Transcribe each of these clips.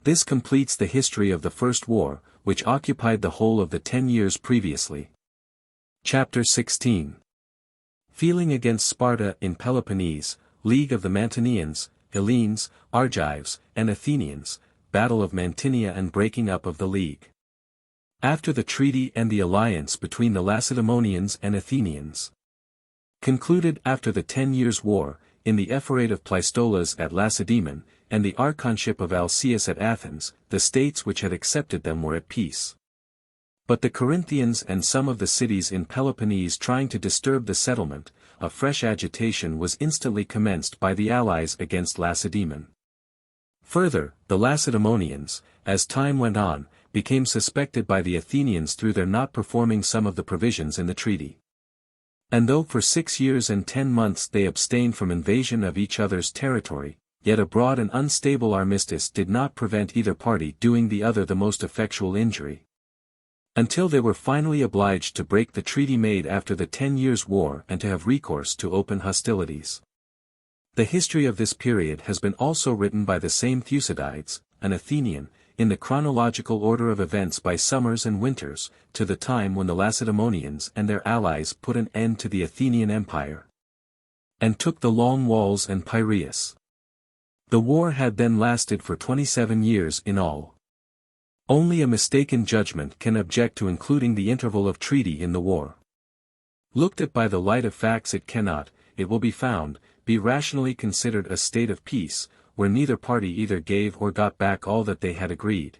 This completes the history of the First War, which occupied the whole of the 10 years previously. Chapter 16. Feeling against Sparta in Peloponnese, League of the Mantineans, Hellenes, Argives, and Athenians, Battle of Mantinea and breaking up of the League. After the treaty and the alliance between the Lacedaemonians and Athenians. Concluded after the 10 Years' War, in the ephorate of Pleistolas at Lacedaemon, and the archonship of Alcaeus at Athens, the states which had accepted them were at peace. But the Corinthians and some of the cities in Peloponnese trying to disturb the settlement, a fresh agitation was instantly commenced by the allies against Lacedaemon. Further, the Lacedaemonians, as time went on, became suspected by the Athenians through their not performing some of the provisions in the treaty. And though for 6 years and 10 months they abstained from invasion of each other's territory, yet a broad and unstable armistice did not prevent either party doing the other the most effectual injury. Until they were finally obliged to break the treaty made after the 10 Years' War and to have recourse to open hostilities. The history of this period has been also written by the same Thucydides, an Athenian, in the chronological order of events by summers and winters, to the time when the Lacedaemonians and their allies put an end to the Athenian Empire, and took the Long Walls and Piraeus. The war had then lasted for 27 years in all. Only a mistaken judgment can object to including the interval of treaty in the war. Looked at by the light of facts it cannot, it will be found, be rationally considered a state of peace, where neither party either gave or got back all that they had agreed.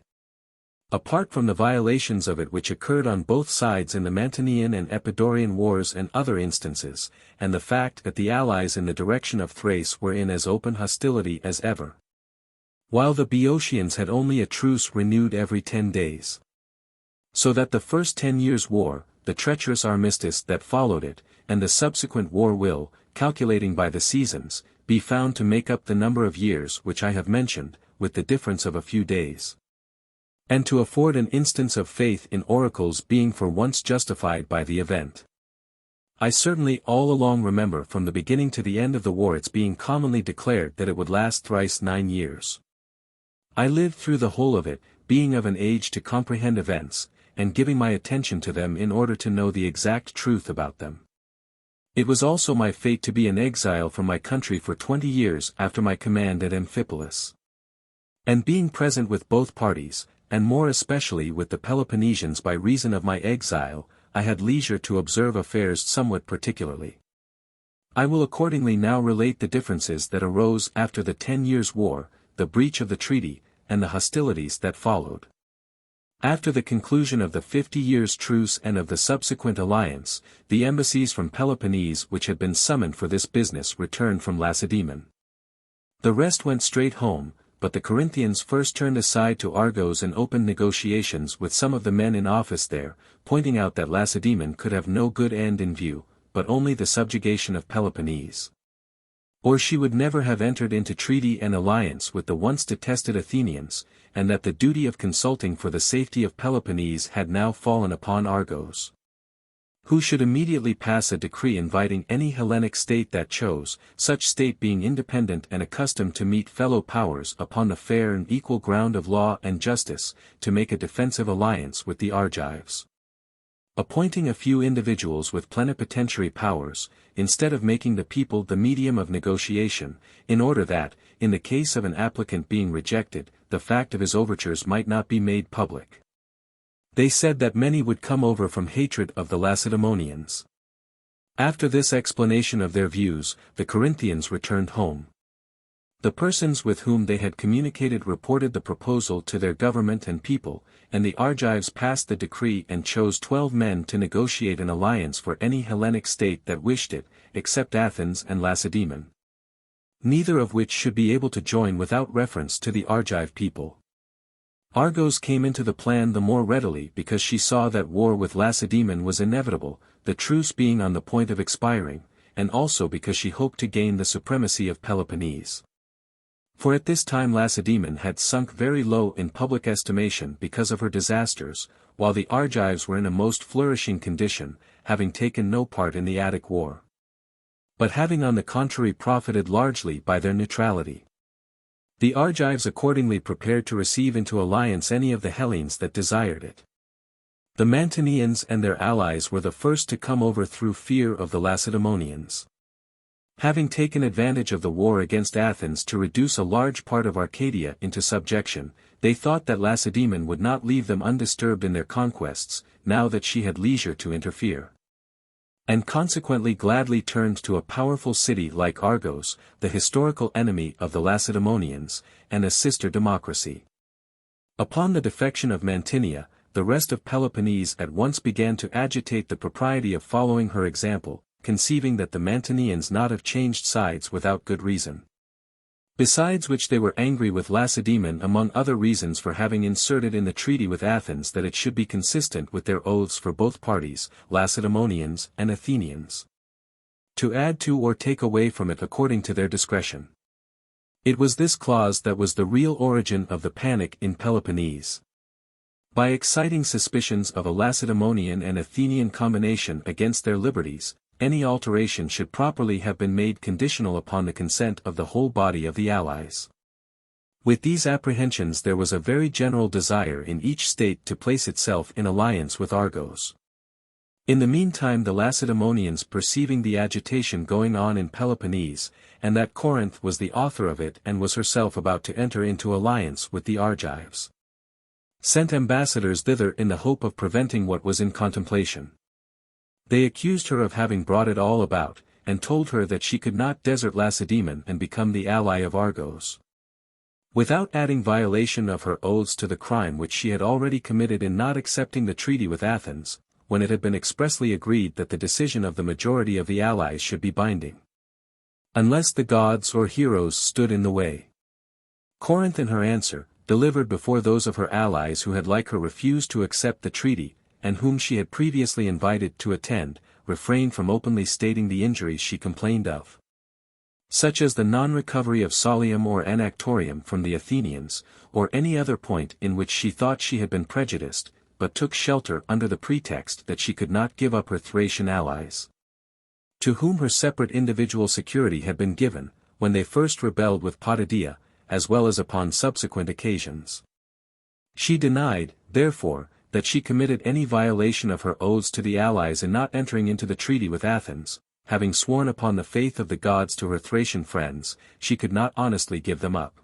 Apart from the violations of it which occurred on both sides in the Mantinean and Epidaurian wars and other instances, and the fact that the allies in the direction of Thrace were in as open hostility as ever, while the Boeotians had only a truce renewed every 10 days. So that the first 10 Years' War, the treacherous armistice that followed it, and the subsequent war will, calculating by the seasons, be found to make up the number of years which I have mentioned, with the difference of a few days. And to afford an instance of faith in oracles being for once justified by the event. I certainly all along remember from the beginning to the end of the war its being commonly declared that it would last thrice 9 years. I lived through the whole of it, being of an age to comprehend events, and giving my attention to them in order to know the exact truth about them. It was also my fate to be an exile from my country for 20 years after my command at Amphipolis. And being present with both parties, and more especially with the Peloponnesians by reason of my exile, I had leisure to observe affairs somewhat particularly. I will accordingly now relate the differences that arose after the 10 Years' War, the breach of the treaty, and the hostilities that followed. After the conclusion of the 50 years' truce and of the subsequent alliance, the embassies from Peloponnese which had been summoned for this business returned from Lacedaemon. The rest went straight home, but the Corinthians first turned aside to Argos and opened negotiations with some of the men in office there, pointing out that Lacedaemon could have no good end in view, but only the subjugation of Peloponnese. Or she would never have entered into treaty and alliance with the once detested Athenians, and that the duty of consulting for the safety of Peloponnese had now fallen upon Argos, who should immediately pass a decree inviting any Hellenic state that chose, such state being independent and accustomed to meet fellow powers upon the fair and equal ground of law and justice, to make a defensive alliance with the Argives. Appointing a few individuals with plenipotentiary powers, instead of making the people the medium of negotiation, in order that, in the case of an applicant being rejected, the fact of his overtures might not be made public. They said that many would come over from hatred of the Lacedaemonians. After this explanation of their views, the Corinthians returned home. The persons with whom they had communicated reported the proposal to their government and people, and the Argives passed the decree and chose 12 men to negotiate an alliance for any Hellenic state that wished it, except Athens and Lacedaemon, neither of which should be able to join without reference to the Argive people. Argos came into the plan the more readily because she saw that war with Lacedaemon was inevitable, the truce being on the point of expiring, and also because she hoped to gain the supremacy of Peloponnese. For at this time Lacedaemon had sunk very low in public estimation because of her disasters, while the Argives were in a most flourishing condition, having taken no part in the Attic war, but having on the contrary profited largely by their neutrality. The Argives accordingly prepared to receive into alliance any of the Hellenes that desired it. The Mantineans and their allies were the first to come over through fear of the Lacedaemonians. Having taken advantage of the war against Athens to reduce a large part of Arcadia into subjection, they thought that Lacedaemon would not leave them undisturbed in their conquests, now that she had leisure to interfere. And consequently gladly turned to a powerful city like Argos, the historical enemy of the Lacedaemonians, and a sister democracy. Upon the defection of Mantinea, the rest of Peloponnese at once began to agitate the propriety of following her example, conceiving that the Mantineans not have changed sides without good reason. Besides which they were angry with Lacedaemon among other reasons for having inserted in the treaty with Athens that it should be consistent with their oaths for both parties, Lacedaemonians and Athenians, to add to or take away from it according to their discretion. It was this clause that was the real origin of the panic in Peloponnese. By exciting suspicions of a Lacedaemonian and Athenian combination against their liberties, any alteration should properly have been made conditional upon the consent of the whole body of the allies. With these apprehensions there was a very general desire in each state to place itself in alliance with Argos. In the meantime the Lacedaemonians perceiving the agitation going on in Peloponnese, and that Corinth was the author of it and was herself about to enter into alliance with the Argives, sent ambassadors thither in the hope of preventing what was in contemplation. They accused her of having brought it all about, and told her that she could not desert Lacedaemon and become the ally of Argos, without adding violation of her oaths to the crime which she had already committed in not accepting the treaty with Athens, when it had been expressly agreed that the decision of the majority of the allies should be binding, unless the gods or heroes stood in the way. Corinth in her answer, delivered before those of her allies who had like her refused to accept the treaty, and whom she had previously invited to attend, refrained from openly stating the injuries she complained of, such as the non-recovery of Solium or Anactorium from the Athenians, or any other point in which she thought she had been prejudiced, but took shelter under the pretext that she could not give up her Thracian allies, to whom her separate individual security had been given, when they first rebelled with Potidaea, as well as upon subsequent occasions. She denied, therefore, that she committed any violation of her oaths to the allies in not entering into the treaty with Athens, having sworn upon the faith of the gods to her Thracian friends, she could not honestly give them up.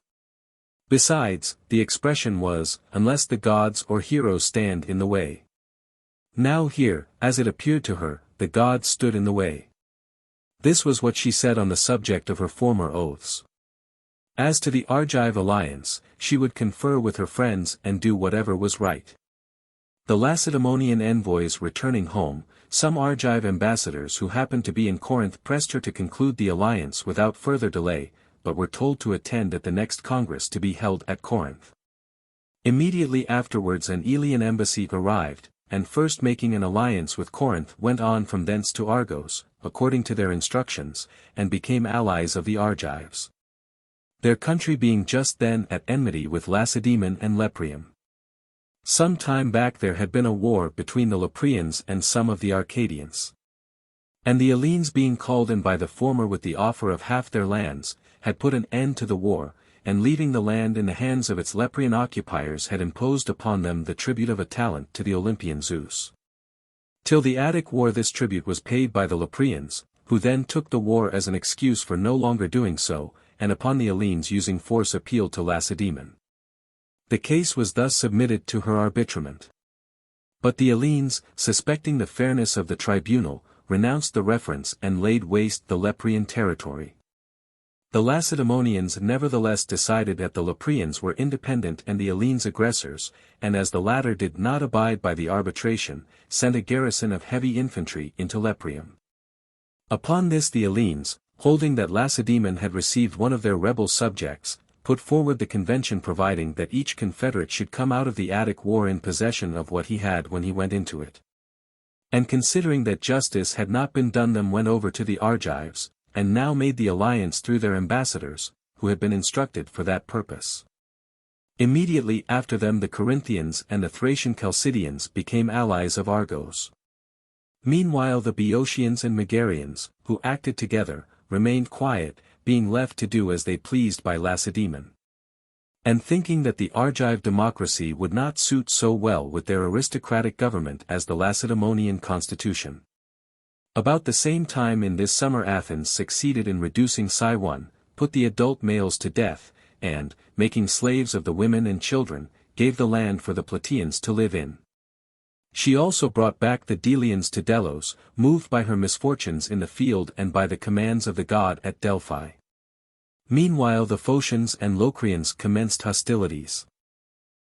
Besides, the expression was, unless the gods or heroes stand in the way. Now here, as it appeared to her, the gods stood in the way. This was what she said on the subject of her former oaths. As to the Argive alliance, she would confer with her friends and do whatever was right. The Lacedaemonian envoys returning home, some Argive ambassadors who happened to be in Corinth pressed her to conclude the alliance without further delay, but were told to attend at the next congress to be held at Corinth. Immediately afterwards an Aeolian embassy arrived, and first making an alliance with Corinth went on from thence to Argos, according to their instructions, and became allies of the Argives, their country being just then at enmity with Lacedaemon and Lepreum. Some time back there had been a war between the Lepreans and some of the Arcadians, and the Hellenes being called in by the former with the offer of half their lands, had put an end to the war, and leaving the land in the hands of its Leprean occupiers had imposed upon them the tribute of a talent to the Olympian Zeus. Till the Attic war this tribute was paid by the Lepreans, who then took the war as an excuse for no longer doing so, and upon the Hellenes using force appealed to Lacedaemon. The case was thus submitted to her arbitrament. But the Hellenes, suspecting the fairness of the tribunal, renounced the reference and laid waste the Leprean territory. The Lacedaemonians nevertheless decided that the Lepreans were independent and the Hellenes aggressors, and as the latter did not abide by the arbitration, sent a garrison of heavy infantry into Lepreum. Upon this the Hellenes, holding that Lacedaemon had received one of their rebel subjects, put forward the convention providing that each confederate should come out of the Attic war in possession of what he had when he went into it. And considering that justice had not been done them went over to the Argives, and now made the alliance through their ambassadors, who had been instructed for that purpose. Immediately after them the Corinthians and the Thracian Chalcidians became allies of Argos. Meanwhile the Boeotians and Megarians, who acted together, remained quiet, being left to do as they pleased by Lacedaemon. and thinking that the Argive democracy would not suit so well with their aristocratic government as the Lacedaemonian constitution. About the same time in this summer Athens succeeded in reducing XXI, put the adult males to death, and, making slaves of the women and children, gave the land for the Plataeans to live in. She also brought back the Delians to Delos, moved by her misfortunes in the field and by the commands of the god at Delphi. Meanwhile the Phocians and Locrians commenced hostilities.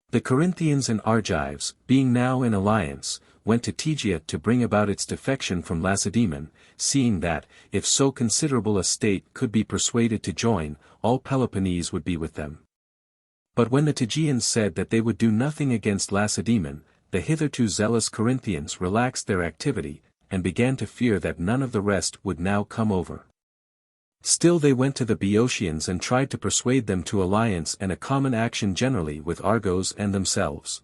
The Corinthians and Argives, being now in alliance, went to Tegea to bring about its defection from Lacedaemon, seeing that, if so considerable a state could be persuaded to join, all Peloponnese would be with them. But when the Tegeans said that they would do nothing against Lacedaemon, the hitherto zealous Corinthians relaxed their activity, and began to fear that none of the rest would now come over. Still they went to the Boeotians and tried to persuade them to alliance and a common action generally with Argos and themselves.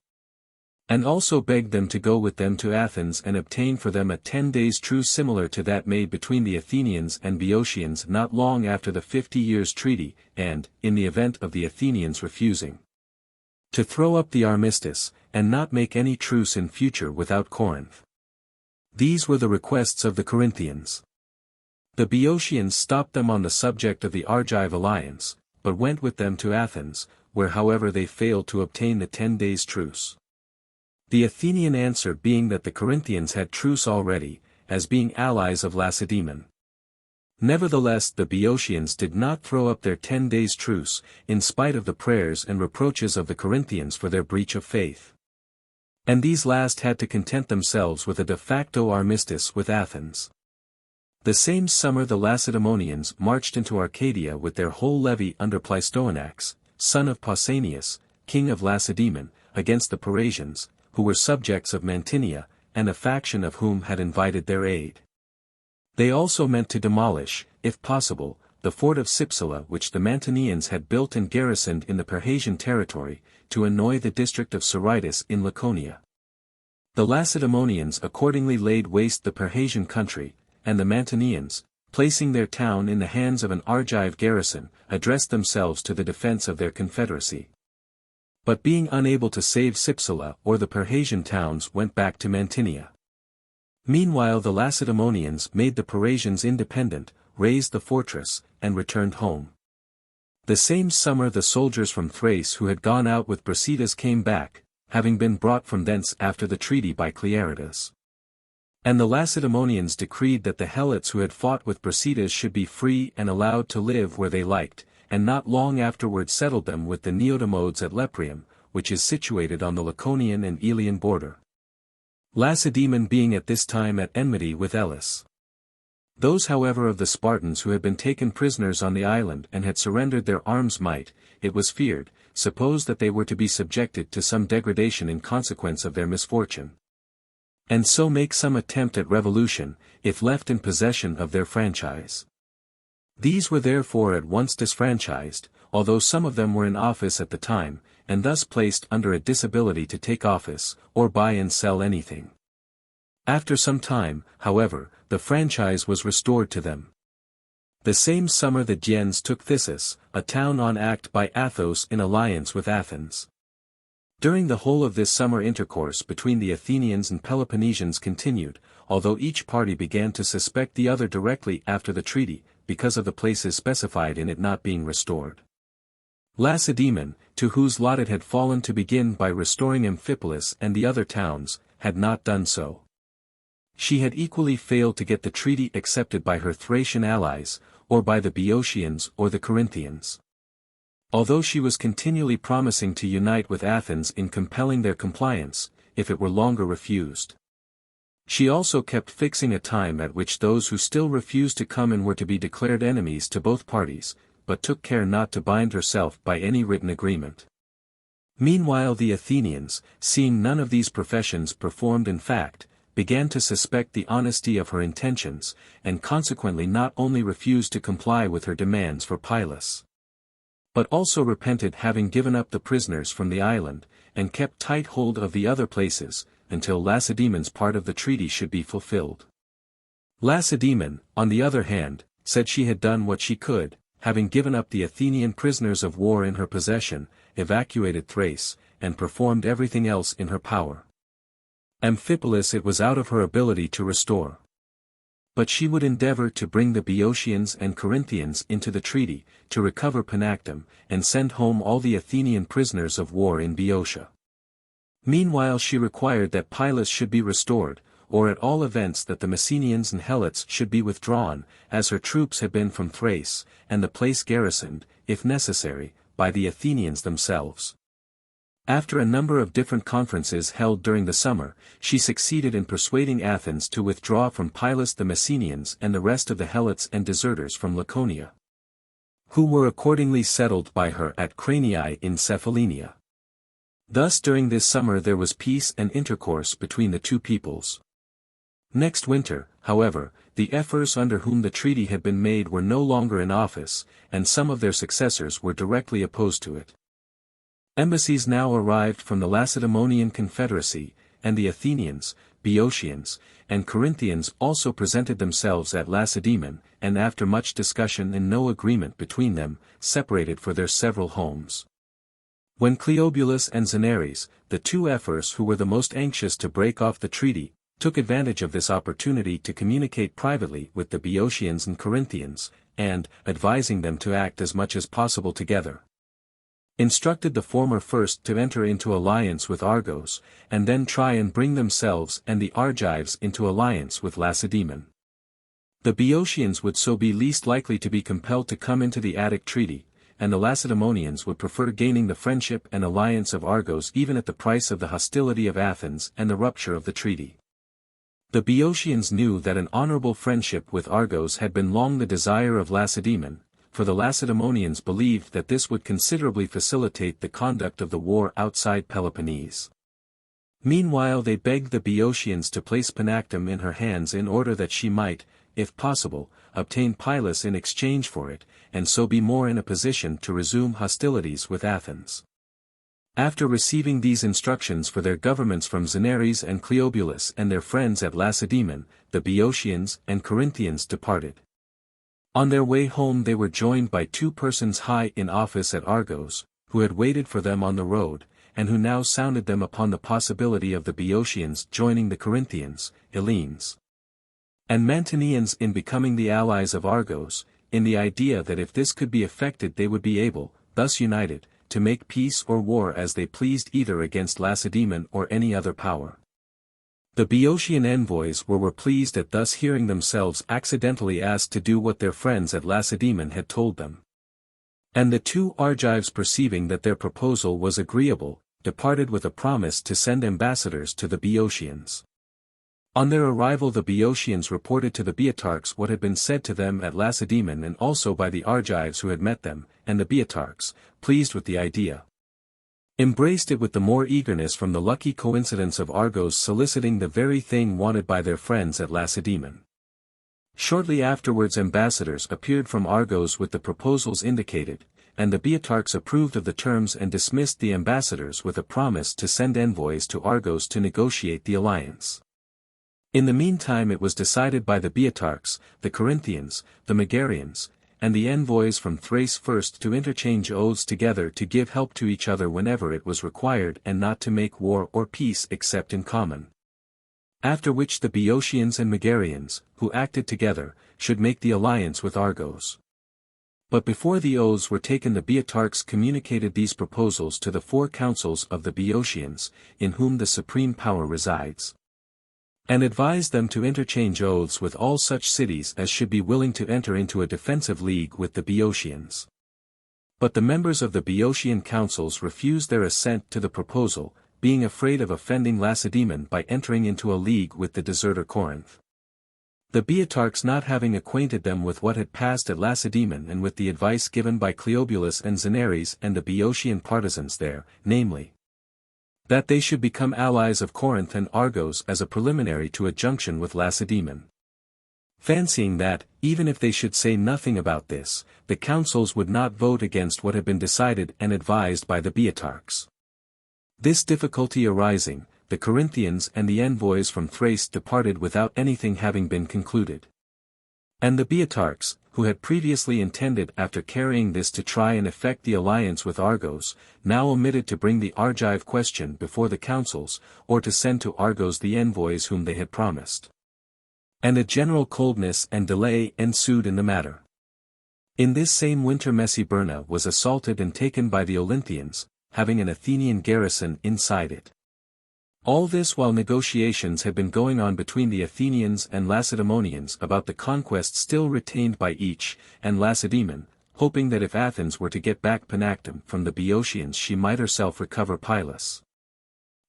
And also begged them to go with them to Athens and obtain for them a 10 days' truce similar to that made between the Athenians and Boeotians not long after the 50 years' treaty, and, in the event of the Athenians refusing to throw up the armistice, and not make any truce in future without Corinth. These were the requests of the Corinthians. The Boeotians stopped them on the subject of the Argive alliance, but went with them to Athens, where however they failed to obtain the 10 days' truce. The Athenian answer being that the Corinthians had truce already, as being allies of Lacedaemon. Nevertheless the Boeotians did not throw up their 10 days' truce, in spite of the prayers and reproaches of the Corinthians for their breach of faith. And these last had to content themselves with a de facto armistice with Athens. The same summer the Lacedaemonians marched into Arcadia with their whole levy under Pleistoanax, son of Pausanias, king of Lacedaemon, against the Parasians, who were subjects of Mantinia, and a faction of whom had invited their aid. They also meant to demolish, if possible, the fort of Cypsela which the Mantineans had built and garrisoned in the Parasian territory, to annoy the district of Soritis in Laconia. The Lacedaemonians accordingly laid waste the Parasian country, and the Mantineans, placing their town in the hands of an Argive garrison, addressed themselves to the defense of their confederacy. But being unable to save Cypsela or the Parasian towns went back to Mantinia. Meanwhile the Lacedaemonians made the Parasians independent, razed the fortress, and returned home. The same summer the soldiers from Thrace who had gone out with Brasidas came back, having been brought from thence after the treaty by Clearidas. And the Lacedaemonians decreed that the Helots who had fought with Brasidas should be free and allowed to live where they liked, and not long afterwards settled them with the Neodamodes at Leprium, which is situated on the Laconian and Aelian border. Lacedaemon being at this time at enmity with Elis. Those however of the Spartans who had been taken prisoners on the island and had surrendered their arms might, it was feared, suppose that they were to be subjected to some degradation in consequence of their misfortune, and so make some attempt at revolution, if left in possession of their franchise. These were therefore at once disfranchised, although some of them were in office at the time, and thus placed under a disability to take office, or buy and sell anything. After some time, however, the franchise was restored to them. The same summer the Gens took Thyssus, a town on Act by Athos in alliance with Athens. During the whole of this summer intercourse between the Athenians and Peloponnesians continued, although each party began to suspect the other directly after the treaty, because of the places specified in it not being restored. Lacedaemon, to whose lot it had fallen to begin by restoring Amphipolis and the other towns, had not done so. She had equally failed to get the treaty accepted by her Thracian allies, or by the Boeotians or the Corinthians. Although she was continually promising to unite with Athens in compelling their compliance, if it were longer refused. She also kept fixing a time at which those who still refused to come in were to be declared enemies to both parties, but took care not to bind herself by any written agreement. Meanwhile the Athenians, seeing none of these professions performed in fact, began to suspect the honesty of her intentions, and consequently not only refused to comply with her demands for Pylos, but also repented having given up the prisoners from the island, and kept tight hold of the other places, until Lacedaemon's part of the treaty should be fulfilled. Lacedaemon, on the other hand, said she had done what she could, having given up the Athenian prisoners of war in her possession, evacuated Thrace, and performed everything else in her power. Amphipolis it was out of her ability to restore. But she would endeavor to bring the Boeotians and Corinthians into the treaty, to recover Panactum, and send home all the Athenian prisoners of war in Boeotia. Meanwhile she required that Pylos should be restored, or at all events that the Messenians and Helots should be withdrawn, as her troops had been from Thrace, and the place garrisoned, if necessary, by the Athenians themselves. After a number of different conferences held during the summer, she succeeded in persuading Athens to withdraw from Pylos the Messenians and the rest of the Helots and deserters from Laconia, who were accordingly settled by her at Cranii in Cephallenia. Thus during this summer there was peace and intercourse between the two peoples. Next winter, however, the Ephors under whom the treaty had been made were no longer in office, and some of their successors were directly opposed to it. Embassies now arrived from the Lacedaemonian Confederacy, and the Athenians, Boeotians, and Corinthians also presented themselves at Lacedaemon, and after much discussion and no agreement between them, separated for their several homes. When Cleobulus and Xenares, the two Ephors who were the most anxious to break off the treaty, took advantage of this opportunity to communicate privately with the Boeotians and Corinthians, and, advising them to act as much as possible together, instructed the former first to enter into alliance with Argos, and then try and bring themselves and the Argives into alliance with Lacedaemon. The Boeotians would so be least likely to be compelled to come into the Attic treaty, and the Lacedaemonians would prefer gaining the friendship and alliance of Argos even at the price of the hostility of Athens and the rupture of the treaty. The Boeotians knew that an honorable friendship with Argos had been long the desire of Lacedaemon, for the Lacedaemonians believed that this would considerably facilitate the conduct of the war outside Peloponnese. Meanwhile they begged the Boeotians to place Panactum in her hands in order that she might, if possible, obtain Pylos in exchange for it, and so be more in a position to resume hostilities with Athens. After receiving these instructions for their governments from Xenares and Cleobulus and their friends at Lacedaemon, the Boeotians and Corinthians departed. On their way home they were joined by two persons high in office at Argos, who had waited for them on the road, and who now sounded them upon the possibility of the Boeotians joining the Corinthians, Hellenes, and Mantineans in becoming the allies of Argos, in the idea that if this could be effected they would be able, thus united, to make peace or war as they pleased either against Lacedaemon or any other power. The Boeotian envoys were pleased at thus hearing themselves accidentally asked to do what their friends at Lacedaemon had told them. And the two Argives perceiving that their proposal was agreeable, departed with a promise to send ambassadors to the Boeotians. On their arrival the Boeotians reported to the Boeotarchs what had been said to them at Lacedaemon and also by the Argives who had met them, and the Boeotarchs, pleased with the idea, embraced it with the more eagerness from the lucky coincidence of Argos soliciting the very thing wanted by their friends at Lacedaemon. Shortly afterwards ambassadors appeared from Argos with the proposals indicated, and the Boeotarchs approved of the terms and dismissed the ambassadors with a promise to send envoys to Argos to negotiate the alliance. In the meantime it was decided by the Boeotarchs, the Corinthians, the Megarians, and the envoys from Thrace first to interchange oaths together to give help to each other whenever it was required and not to make war or peace except in common. After which the Boeotians and Megarians, who acted together, should make the alliance with Argos. But before the oaths were taken the Boeotarchs communicated these proposals to the four councils of the Boeotians, in whom the supreme power resides, and advised them to interchange oaths with all such cities as should be willing to enter into a defensive league with the Boeotians. But the members of the Boeotian councils refused their assent to the proposal, being afraid of offending Lacedaemon by entering into a league with the deserter Corinth. The Boeotarchs not having acquainted them with what had passed at Lacedaemon and with the advice given by Cleobulus and Xenares and the Boeotian partisans there, namely, that they should become allies of Corinth and Argos as a preliminary to a junction with Lacedaemon. Fancying that, even if they should say nothing about this, the councils would not vote against what had been decided and advised by the Boeotarchs. This difficulty arising, the Corinthians and the envoys from Thrace departed without anything having been concluded. And the Boeotarchs, who had previously intended after carrying this to try and effect the alliance with Argos, now omitted to bring the Argive question before the councils, or to send to Argos the envoys whom they had promised. And a general coldness and delay ensued in the matter. In this same winter Messiberna was assaulted and taken by the Olynthians, having an Athenian garrison inside it. All this while negotiations had been going on between the Athenians and Lacedaemonians about the conquest still retained by each, and Lacedaemon, hoping that if Athens were to get back Panactum from the Boeotians she might herself recover Pylos.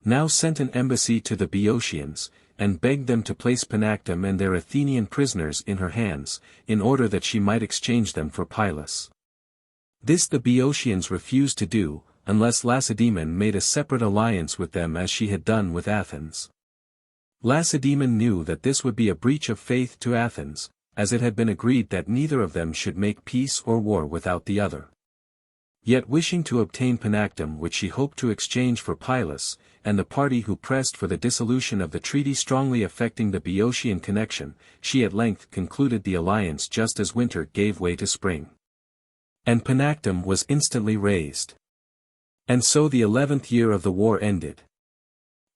Now sent an embassy to the Boeotians, and begged them to place Panactum and their Athenian prisoners in her hands, in order that she might exchange them for Pylos. This the Boeotians refused to do, unless Lacedaemon made a separate alliance with them as she had done with Athens. Lacedaemon knew that this would be a breach of faith to Athens, as it had been agreed that neither of them should make peace or war without the other. Yet wishing to obtain Panactum which she hoped to exchange for Pylos, and the party who pressed for the dissolution of the treaty strongly affecting the Boeotian connection, she at length concluded the alliance just as winter gave way to spring. And Panactum was instantly raised. And so the 11th year of the war ended.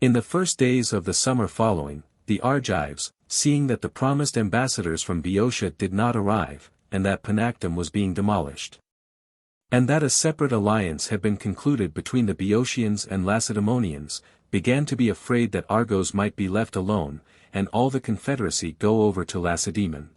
In the first days of the summer following, the Argives, seeing that the promised ambassadors from Boeotia did not arrive, and that Panactum was being demolished, and that a separate alliance had been concluded between the Boeotians and Lacedaemonians, began to be afraid that Argos might be left alone, and all the confederacy go over to Lacedaemon.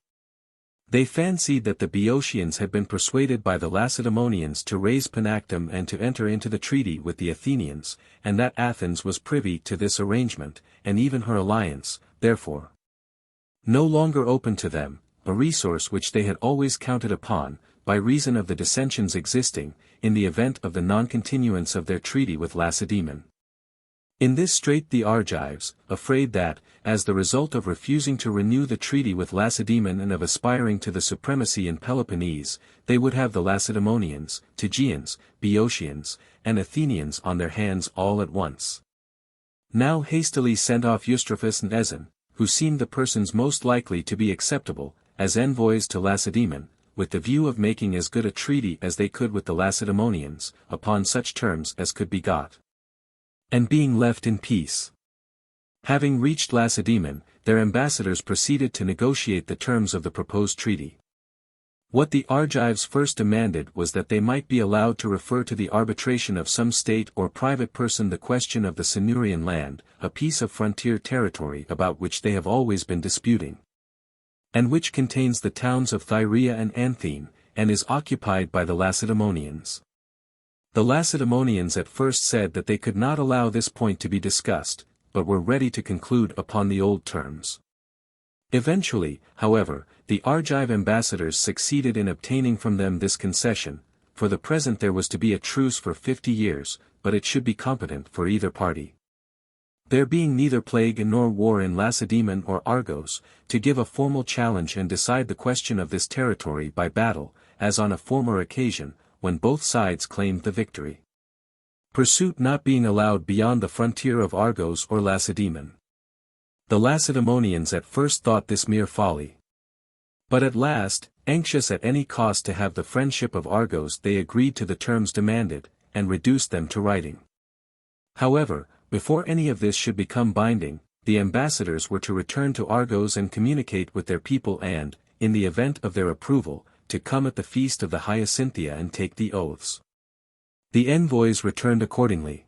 They fancied that the Boeotians had been persuaded by the Lacedaemonians to raise Panactum and to enter into the treaty with the Athenians, and that Athens was privy to this arrangement, and even her alliance, therefore, no longer open to them, a resource which they had always counted upon, by reason of the dissensions existing, in the event of the non-continuance of their treaty with Lacedaemon. In this strait the Argives, afraid that, as the result of refusing to renew the treaty with Lacedaemon and of aspiring to the supremacy in Peloponnese, they would have the Lacedaemonians, Tegeans, Boeotians, and Athenians on their hands all at once. Now hastily sent off Eustrophus and Ezon, who seemed the persons most likely to be acceptable, as envoys to Lacedaemon, with the view of making as good a treaty as they could with the Lacedaemonians, upon such terms as could be got. And being left in peace. Having reached Lacedaemon, their ambassadors proceeded to negotiate the terms of the proposed treaty. What the Argives first demanded was that they might be allowed to refer to the arbitration of some state or private person the question of the Silurian land, a piece of frontier territory about which they have always been disputing, and which contains the towns of Thyrea and Anthene, and is occupied by the Lacedaemonians. The Lacedaemonians at first said that they could not allow this point to be discussed, but were ready to conclude upon the old terms. Eventually, however, the Argive ambassadors succeeded in obtaining from them this concession. For the present there was to be a truce for 50 years, but it should be competent for either party, there being neither plague nor war in Lacedaemon or Argos, to give a formal challenge and decide the question of this territory by battle, as on a former occasion, when both sides claimed the victory. Pursuit not being allowed beyond the frontier of Argos or Lacedaemon. The Lacedaemonians at first thought this mere folly. But at last, anxious at any cost to have the friendship of Argos, they agreed to the terms demanded, and reduced them to writing. However, before any of this should become binding, the ambassadors were to return to Argos and communicate with their people and, in the event of their approval, to come at the feast of the Hyacinthia and take the oaths. The envoys returned accordingly.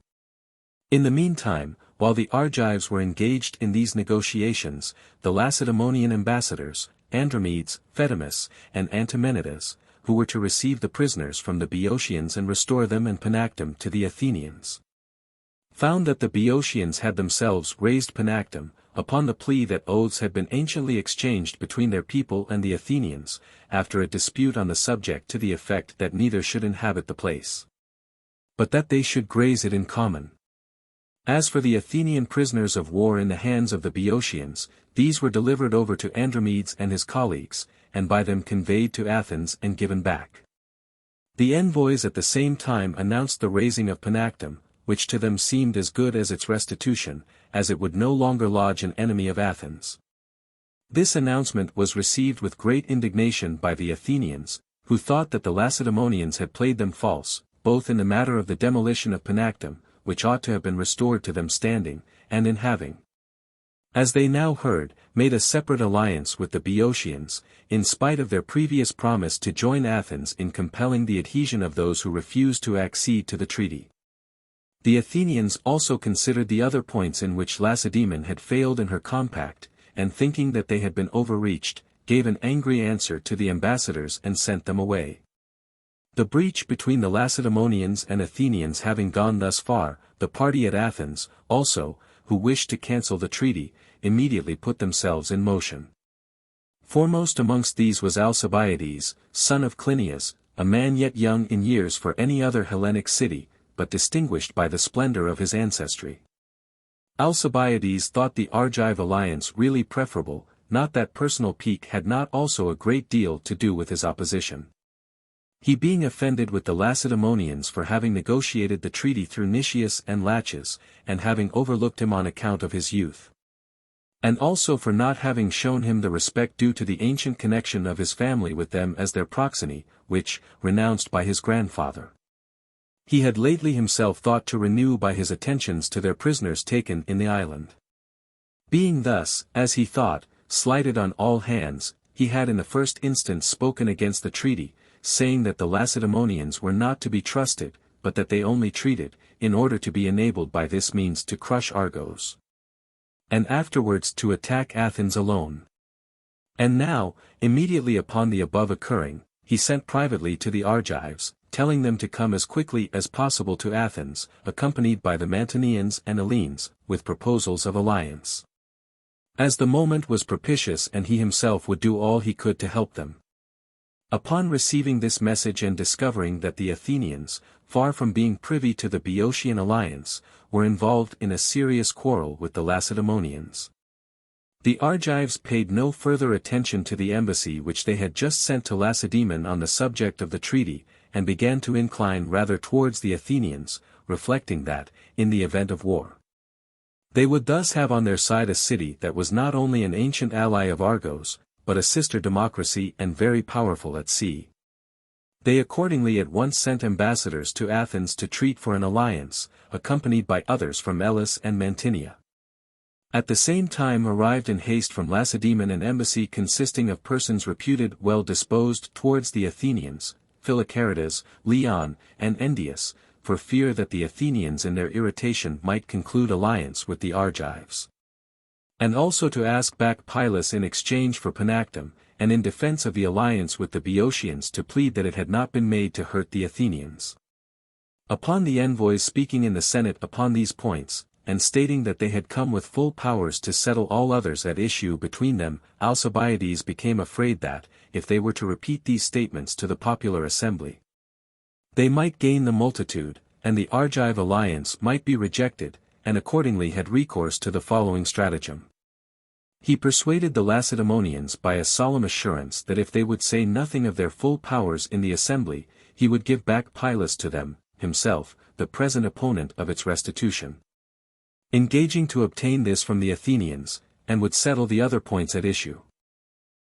In the meantime, while the Argives were engaged in these negotiations, the Lacedaemonian ambassadors, Andromedes, Phaedimus, and Antimenidas, who were to receive the prisoners from the Boeotians and restore them and Panactum to the Athenians, found that the Boeotians had themselves raised Panactum, upon the plea that oaths had been anciently exchanged between their people and the Athenians, after a dispute on the subject to the effect that neither should inhabit the place, but that they should graze it in common. As for the Athenian prisoners of war in the hands of the Boeotians, these were delivered over to Andromedes and his colleagues, and by them conveyed to Athens and given back. The envoys at the same time announced the raising of Panactum, which to them seemed as good as its restitution, as it would no longer lodge an enemy of Athens. This announcement was received with great indignation by the Athenians, who thought that the Lacedaemonians had played them false, both in the matter of the demolition of Panactum, which ought to have been restored to them standing, and in having, as they now heard, made a separate alliance with the Boeotians, in spite of their previous promise to join Athens in compelling the adhesion of those who refused to accede to the treaty. The Athenians also considered the other points in which Lacedaemon had failed in her compact, and thinking that they had been overreached, gave an angry answer to the ambassadors and sent them away. The breach between the Lacedaemonians and Athenians having gone thus far, the party at Athens, also, who wished to cancel the treaty, immediately put themselves in motion. Foremost amongst these was Alcibiades, son of Clinias, a man yet young in years for any other Hellenic city, but distinguished by the splendor of his ancestry. Alcibiades thought the Argive alliance really preferable, not that personal pique had not also a great deal to do with his opposition. He being offended with the Lacedaemonians for having negotiated the treaty through Nicias and Laches, and having overlooked him on account of his youth. And also for not having shown him the respect due to the ancient connection of his family with them as their proxeni, which, renounced by his grandfather, he had lately himself thought to renew by his attentions to their prisoners taken in the island. Being thus, as he thought, slighted on all hands, he had in the first instance spoken against the treaty, saying that the Lacedaemonians were not to be trusted, but that they only treated, in order to be enabled by this means to crush Argos, and afterwards to attack Athens alone. And now, immediately upon the above occurring, he sent privately to the Argives, telling them to come as quickly as possible to Athens, accompanied by the Mantineans and Hellenes, with proposals of alliance, as the moment was propitious and he himself would do all he could to help them. Upon receiving this message and discovering that the Athenians, far from being privy to the Boeotian alliance, were involved in a serious quarrel with the Lacedaemonians, the Argives paid no further attention to the embassy which they had just sent to Lacedaemon on the subject of the treaty, and began to incline rather towards the Athenians, reflecting that, in the event of war, they would thus have on their side a city that was not only an ancient ally of Argos, but a sister democracy and very powerful at sea. They accordingly at once sent ambassadors to Athens to treat for an alliance, accompanied by others from Elis and Mantinea. At the same time arrived in haste from Lacedaemon an embassy consisting of persons reputed well disposed towards the Athenians, Philocaridas, Leon, and Endius, for fear that the Athenians in their irritation might conclude alliance with the Argives, and also to ask back Pylus in exchange for Panactum, and in defense of the alliance with the Boeotians to plead that it had not been made to hurt the Athenians. Upon the envoys speaking in the Senate upon these points, and stating that they had come with full powers to settle all others at issue between them, Alcibiades became afraid that, if they were to repeat these statements to the popular assembly, they might gain the multitude, and the Argive alliance might be rejected, and accordingly had recourse to the following stratagem. He persuaded the Lacedaemonians by a solemn assurance that if they would say nothing of their full powers in the assembly, he would give back Pylus to them, himself, the present opponent of its restitution, engaging to obtain this from the Athenians, and would settle the other points at issue.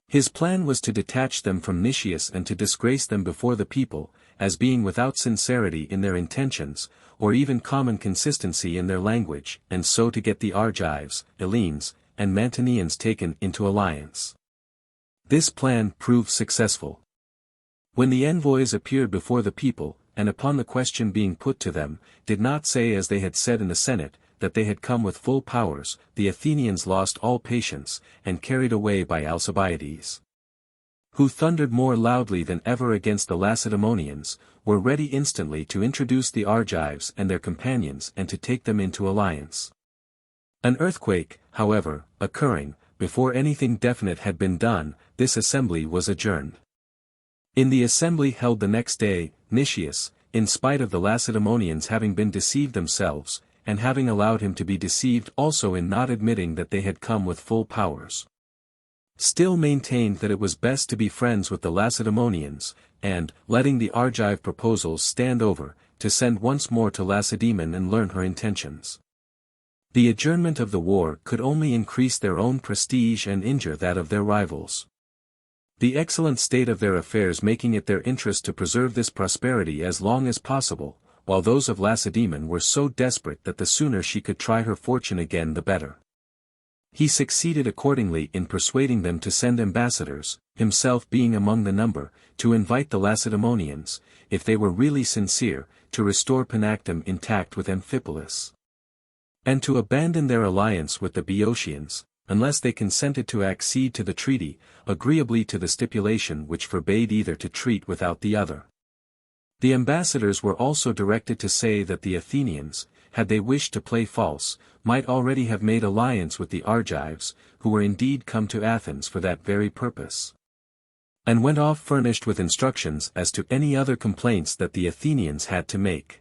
His plan was to detach them from Nicias and to disgrace them before the people, as being without sincerity in their intentions, or even common consistency in their language, and so to get the Argives, Hellenes, and Mantineans taken into alliance. This plan proved successful. When the envoys appeared before the people, and upon the question being put to them, did not say as they had said in the Senate, that they had come with full powers, the Athenians lost all patience, and carried away by Alcibiades, who thundered more loudly than ever against the Lacedaemonians, were ready instantly to introduce the Argives and their companions and to take them into alliance. An earthquake, however, occurring, before anything definite had been done, this assembly was adjourned. In the assembly held the next day, Nicias, in spite of the Lacedaemonians having been deceived themselves, and having allowed him to be deceived also in not admitting that they had come with full powers, still maintained that it was best to be friends with the Lacedaemonians, and, letting the Argive proposals stand over, to send once more to Lacedaemon and learn her intentions. The adjournment of the war could only increase their own prestige and injure that of their rivals. The excellent state of their affairs making it their interest to preserve this prosperity as long as possible, while those of Lacedaemon were so desperate that the sooner she could try her fortune again the better. He succeeded accordingly in persuading them to send ambassadors, himself being among the number, to invite the Lacedaemonians, if they were really sincere, to restore Panactum intact with Amphipolis, and to abandon their alliance with the Boeotians, unless they consented to accede to the treaty, agreeably to the stipulation which forbade either to treat without the other. The ambassadors were also directed to say that the Athenians, had they wished to play false, might already have made alliance with the Argives, who were indeed come to Athens for that very purpose, and went off furnished with instructions as to any other complaints that the Athenians had to make.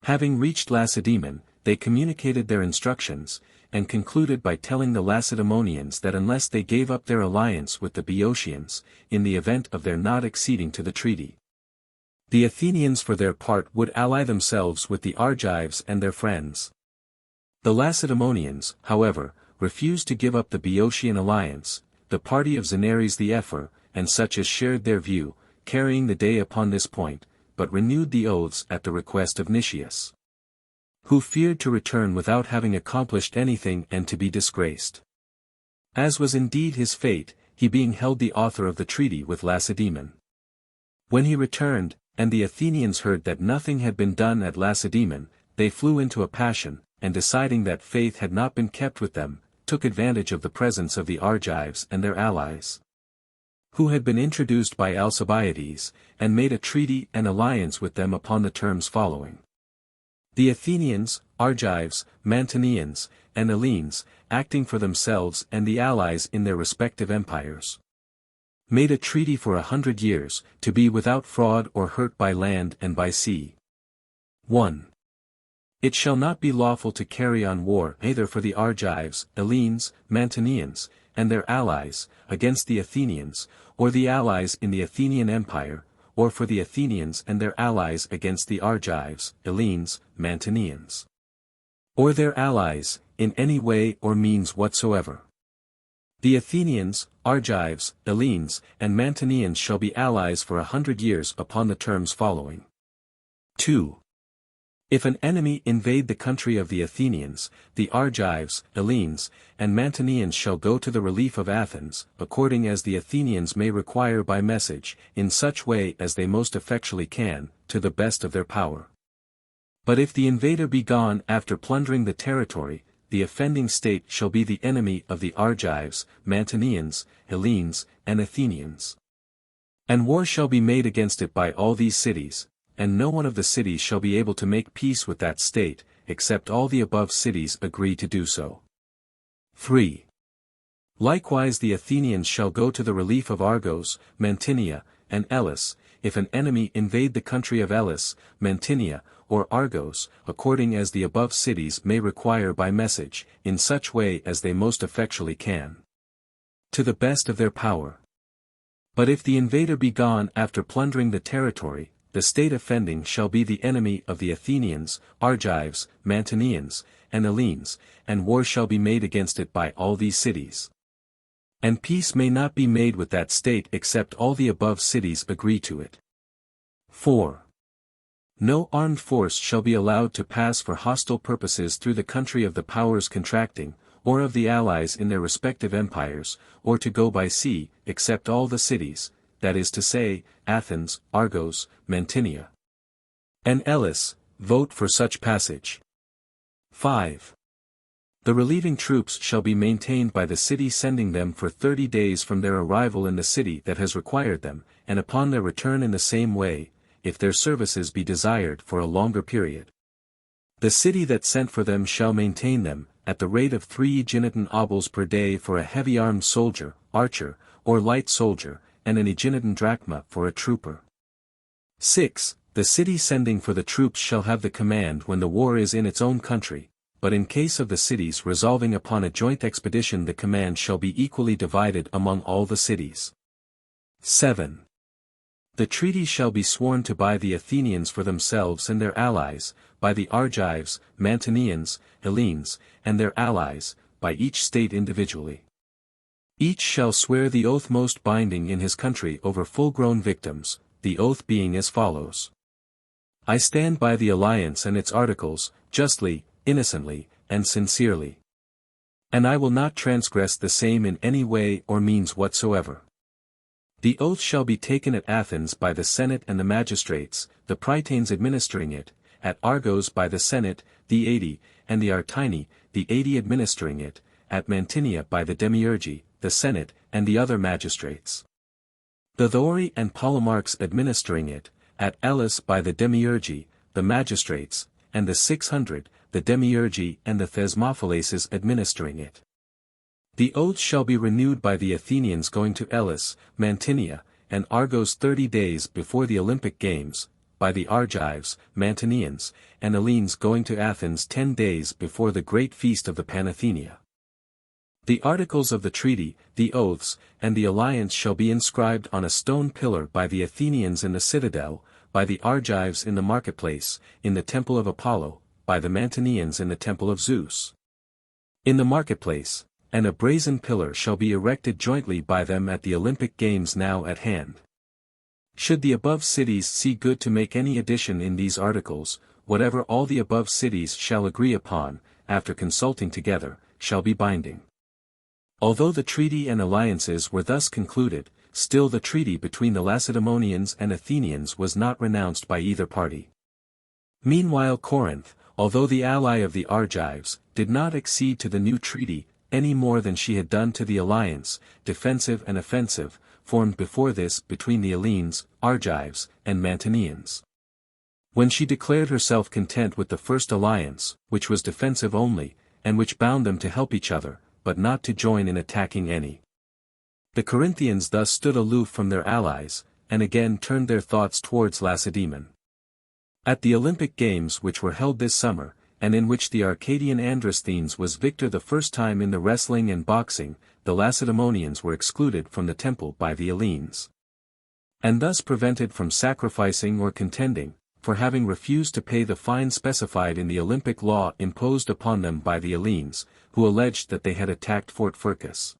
Having reached Lacedaemon, they communicated their instructions, and concluded by telling the Lacedaemonians that unless they gave up their alliance with the Boeotians, in the event of their not acceding to the treaty, the Athenians for their part would ally themselves with the Argives and their friends. The Lacedaemonians, however, refused to give up the Boeotian alliance, the party of Xenares the Ephor, and such as shared their view, carrying the day upon this point, but renewed the oaths at the request of Nicias, who feared to return without having accomplished anything and to be disgraced. As was indeed his fate, he being held the author of the treaty with Lacedaemon. When he returned, and the Athenians heard that nothing had been done at Lacedaemon, they flew into a passion, and deciding that faith had not been kept with them, took advantage of the presence of the Argives and their allies, who had been introduced by Alcibiades, and made a treaty and alliance with them upon the terms following. The Athenians, Argives, Mantineans, and Hellenes, acting for themselves and the allies in their respective empires, made a treaty for 100 years, to be without fraud or hurt by land and by sea. 1. It shall not be lawful to carry on war either for the Argives, Hellenes, Mantineans, and their allies, against the Athenians, or the allies in the Athenian empire, or for the Athenians and their allies against the Argives, Hellenes, Mantineans, or their allies, in any way or means whatsoever. The Athenians, Argives, Hellenes, and Mantineans shall be allies for 100 years upon the terms following. 2. If an enemy invade the country of the Athenians, the Argives, Hellenes, and Mantineans shall go to the relief of Athens, according as the Athenians may require by message, in such way as they most effectually can, to the best of their power. But if the invader be gone after plundering the territory, the offending state shall be the enemy of the Argives, Mantineans, Hellenes, and Athenians. And war shall be made against it by all these cities, and no one of the cities shall be able to make peace with that state, except all the above cities agree to do so. 3. Likewise the Athenians shall go to the relief of Argos, Mantinea, and Elis, if an enemy invade the country of Elis, Mantinea, or Argos, according as the above cities may require by message, in such way as they most effectually can, to the best of their power. But if the invader be gone after plundering the territory, the state offending shall be the enemy of the Athenians, Argives, Mantineans, and Hellenes, and war shall be made against it by all these cities. And peace may not be made with that state except all the above cities agree to it. 4. No armed force shall be allowed to pass for hostile purposes through the country of the powers contracting, or of the allies in their respective empires, or to go by sea, except all the cities, that is to say, Athens, Argos, Mantinea, and Elis, vote for such passage. 5. The relieving troops shall be maintained by the city sending them for 30 days from their arrival in the city that has required them, and upon their return in the same way, if their services be desired for a longer period. The city that sent for them shall maintain them, at the rate of 3 Aeginetan obols per day for a heavy-armed soldier, archer, or light soldier, and an Aeginetan drachma for a trooper. 6. The city sending for the troops shall have the command when the war is in its own country, but in case of the cities resolving upon a joint expedition the command shall be equally divided among all the cities. 7. The treaty shall be sworn to by the Athenians for themselves and their allies, by the Argives, Mantineans, Hellenes, and their allies, by each state individually. Each shall swear the oath most binding in his country over full-grown victims, the oath being as follows. I stand by the alliance and its articles, justly, innocently, and sincerely. And I will not transgress the same in any way or means whatsoever. The oath shall be taken at Athens by the Senate and the magistrates, the Prytanes administering it, at Argos by the Senate, the 80, and the Artini, the 80 administering it, at Mantinia by the Demiurgi, the Senate, and the other magistrates. The Thori and Polemarchs administering it, at Elis by the Demiurgi, the magistrates, and the 600, the Demiurgi and the Thesmophalaces administering it. The oath shall be renewed by the Athenians going to Elis, Mantinia, and Argos 30 days before the Olympic Games, by the Argives, Mantineans, and Hellenes going to Athens 10 days before the great feast of the Panathenaea. The articles of the treaty, the oaths, and the alliance shall be inscribed on a stone pillar by the Athenians in the citadel, by the Argives in the marketplace, in the temple of Apollo, by the Mantineans in the temple of Zeus. In the marketplace, and a brazen pillar shall be erected jointly by them at the Olympic Games now at hand. Should the above cities see good to make any addition in these articles, whatever all the above cities shall agree upon, after consulting together, shall be binding. Although the treaty and alliances were thus concluded, still the treaty between the Lacedaemonians and Athenians was not renounced by either party. Meanwhile Corinth, although the ally of the Argives, did not accede to the new treaty, any more than she had done to the alliance, defensive and offensive, formed before this between the Hellenes, Argives, and Mantineans. When she declared herself content with the first alliance, which was defensive only, and which bound them to help each other, but not to join in attacking any. The Corinthians thus stood aloof from their allies, and again turned their thoughts towards Lacedaemon. At the Olympic Games which were held this summer, and in which the Arcadian Androsthenes was victor the first time in the wrestling and boxing, the Lacedaemonians were excluded from the temple by the Hellenes. And thus prevented from sacrificing or contending, for having refused to pay the fine specified in the Olympic law imposed upon them by the Hellenes, who alleged that they had attacked Fort Furcus,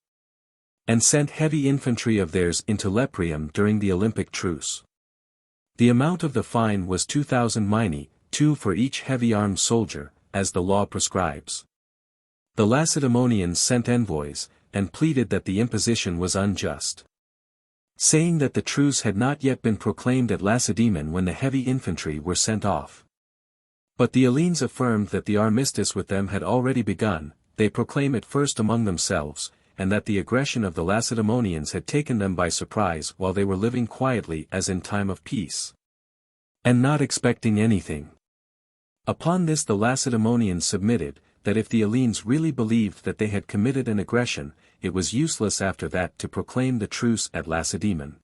and sent heavy infantry of theirs into Leprium during the Olympic truce. The amount of the fine was 2,000 minae, 2 for each heavy-armed soldier, as the law prescribes. The Lacedaemonians sent envoys, and pleaded that the imposition was unjust, saying that the truce had not yet been proclaimed at Lacedaemon when the heavy infantry were sent off. But the Hellenes affirmed that the armistice with them had already begun, they proclaim it first among themselves, and that the aggression of the Lacedaemonians had taken them by surprise while they were living quietly as in time of peace, and not expecting anything. Upon this the Lacedaemonians submitted, that if the Hellenes really believed that they had committed an aggression, it was useless after that to proclaim the truce at Lacedaemon.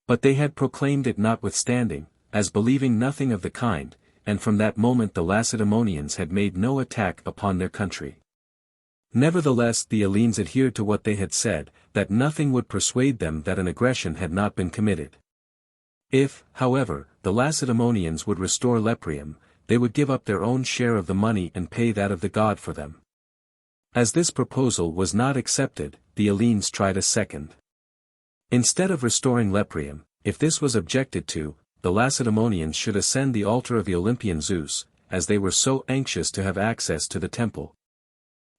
But they had proclaimed it notwithstanding, as believing nothing of the kind, and from that moment the Lacedaemonians had made no attack upon their country. Nevertheless the Hellenes adhered to what they had said, that nothing would persuade them that an aggression had not been committed. If, however, the Lacedaemonians would restore Leprium, they would give up their own share of the money and pay that of the god for them. As this proposal was not accepted, the Hellenes tried a second. Instead of restoring Leprium, if this was objected to, the Lacedaemonians should ascend the altar of the Olympian Zeus, as they were so anxious to have access to the temple,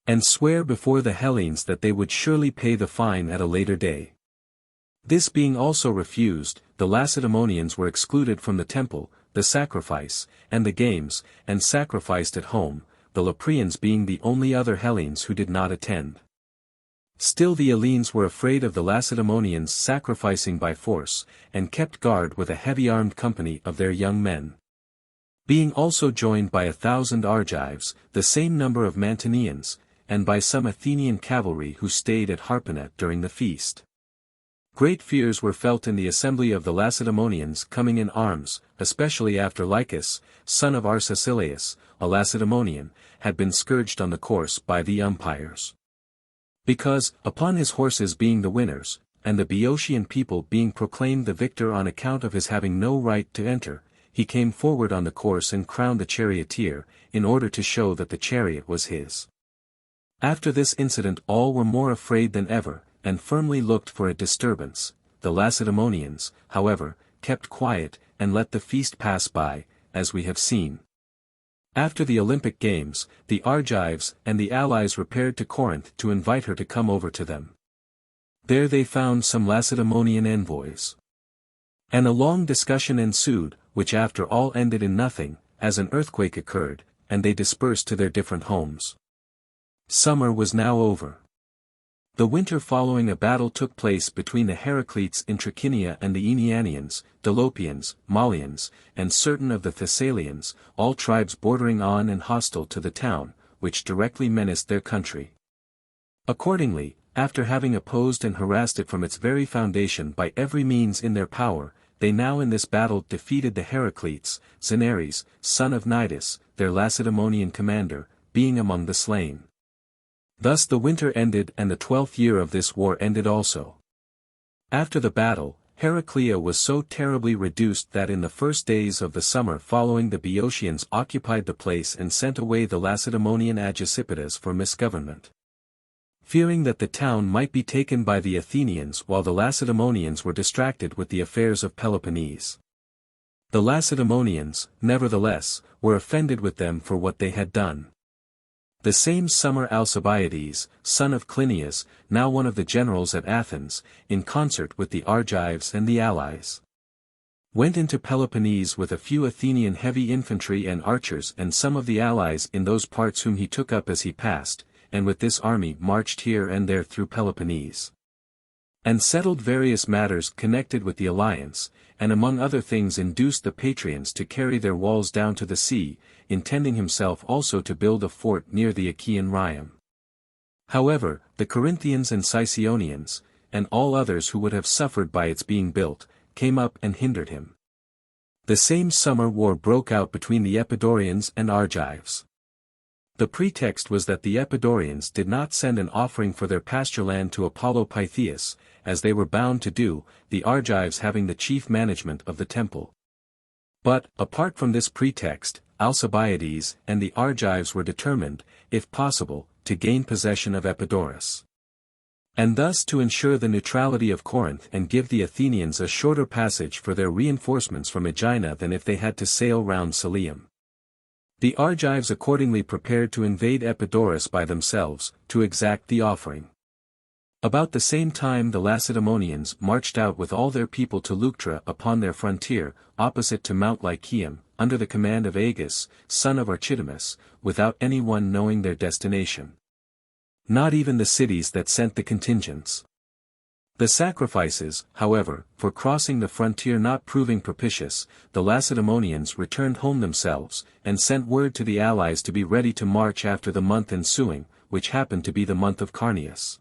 and swear before the Hellenes that they would surely pay the fine at a later day. This being also refused, the Lacedaemonians were excluded from the temple, the sacrifice, and the games, and sacrificed at home, the Leprians being the only other Hellenes who did not attend. Still the Hellenes were afraid of the Lacedaemonians sacrificing by force, and kept guard with a heavy-armed company of their young men, being also joined by 1,000 Argives, the same number of Mantineans, and by some Athenian cavalry who stayed at Harpanet during the feast. Great fears were felt in the assembly of the Lacedaemonians coming in arms, especially after Lycus, son of Arcesilaus, a Lacedaemonian, had been scourged on the course by the umpires. Because, upon his horses being the winners, and the Boeotian people being proclaimed the victor on account of his having no right to enter, he came forward on the course and crowned the charioteer, in order to show that the chariot was his. After this incident all were more afraid than ever, and firmly looked for a disturbance. The Lacedaemonians, however, kept quiet, and let the feast pass by, as we have seen. After the Olympic Games, the Argives and the allies repaired to Corinth to invite her to come over to them. There they found some Lacedaemonian envoys. And a long discussion ensued, which after all ended in nothing, as an earthquake occurred, and they dispersed to their different homes. Summer was now over. The winter following a battle took place between the Heracletes in Trachinia and the Aenianians, Dolopians, Malians, and certain of the Thessalians, all tribes bordering on and hostile to the town, which directly menaced their country. Accordingly, after having opposed and harassed it from its very foundation by every means in their power, they now in this battle defeated the Heracletes, Xenares, son of Cnidus, their Lacedaemonian commander, being among the slain. Thus the winter ended and the 12th year of this war ended also. After the battle, Heraclea was so terribly reduced that in the first days of the summer following the Boeotians occupied the place and sent away the Lacedaemonian Agesipidas for misgovernment. Fearing that the town might be taken by the Athenians while the Lacedaemonians were distracted with the affairs of Peloponnese. The Lacedaemonians, nevertheless, were offended with them for what they had done. The same summer Alcibiades, son of Clinias, now one of the generals at Athens, in concert with the Argives and the allies, went into Peloponnese with a few Athenian heavy infantry and archers and some of the allies in those parts whom he took up as he passed, and with this army marched here and there through Peloponnese, and settled various matters connected with the alliance, and among other things induced the Patrians to carry their walls down to the sea, intending himself also to build a fort near the Achaean Rhium. However, the Corinthians and Sicyonians, and all others who would have suffered by its being built, came up and hindered him. The same summer war broke out between the Epidaurians and Argives. The pretext was that the Epidaurians did not send an offering for their pasture land to Apollo Pythias, as they were bound to do, the Argives having the chief management of the temple. But, apart from this pretext, Alcibiades and the Argives were determined, if possible, to gain possession of Epidaurus, and thus to ensure the neutrality of Corinth and give the Athenians a shorter passage for their reinforcements from Aegina than if they had to sail round Cilium. The Argives accordingly prepared to invade Epidaurus by themselves, to exact the offering. About the same time the Lacedaemonians marched out with all their people to Leuctra upon their frontier, opposite to Mount Lycaeum, under the command of Agis, son of Archidamus, without any one knowing their destination. Not even the cities that sent the contingents. The sacrifices, however, for crossing the frontier not proving propitious, the Lacedaemonians returned home themselves, and sent word to the allies to be ready to march after the month ensuing, which happened to be the month of Carneus,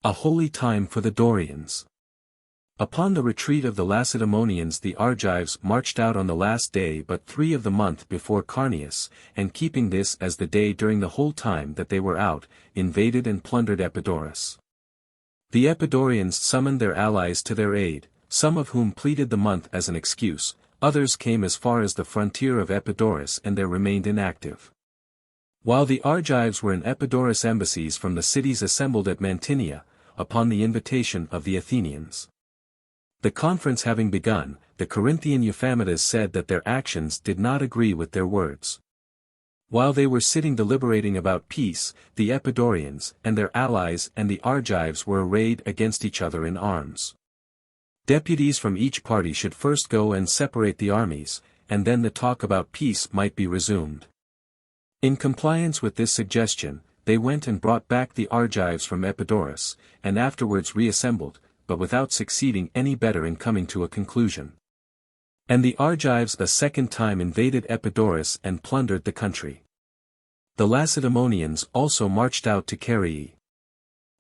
a holy time for the Dorians. Upon the retreat of the Lacedaemonians the Argives marched out on the last day but 3 of the month before Carneus, and keeping this as the day during the whole time that they were out, invaded and plundered Epidaurus. The Epidaurians summoned their allies to their aid, some of whom pleaded the month as an excuse, others came as far as the frontier of Epidaurus and there remained inactive. While the Argives were in Epidaurus embassies from the cities assembled at Mantinia, upon the invitation of the Athenians. The conference having begun, the Corinthian Euphamidas said that their actions did not agree with their words. While they were sitting deliberating about peace, the Epidaurians and their allies and the Argives were arrayed against each other in arms. Deputies from each party should first go and separate the armies, and then the talk about peace might be resumed. In compliance with this suggestion, they went and brought back the Argives from Epidaurus, and afterwards reassembled, but without succeeding any better in coming to a conclusion. And the Argives a second time invaded Epidaurus and plundered the country. The Lacedaemonians also marched out to Carii.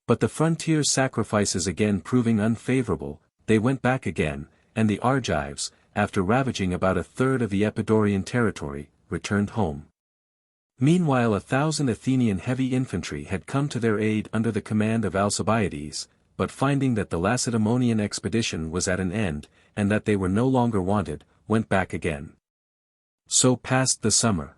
But the frontier sacrifices again proving unfavorable, they went back again, and the Argives, after ravaging about 1/3 of the Epidaurian territory, returned home. Meanwhile 1,000 Athenian heavy infantry had come to their aid under the command of Alcibiades, but finding that the Lacedaemonian expedition was at an end, and that they were no longer wanted, went back again. So passed the summer.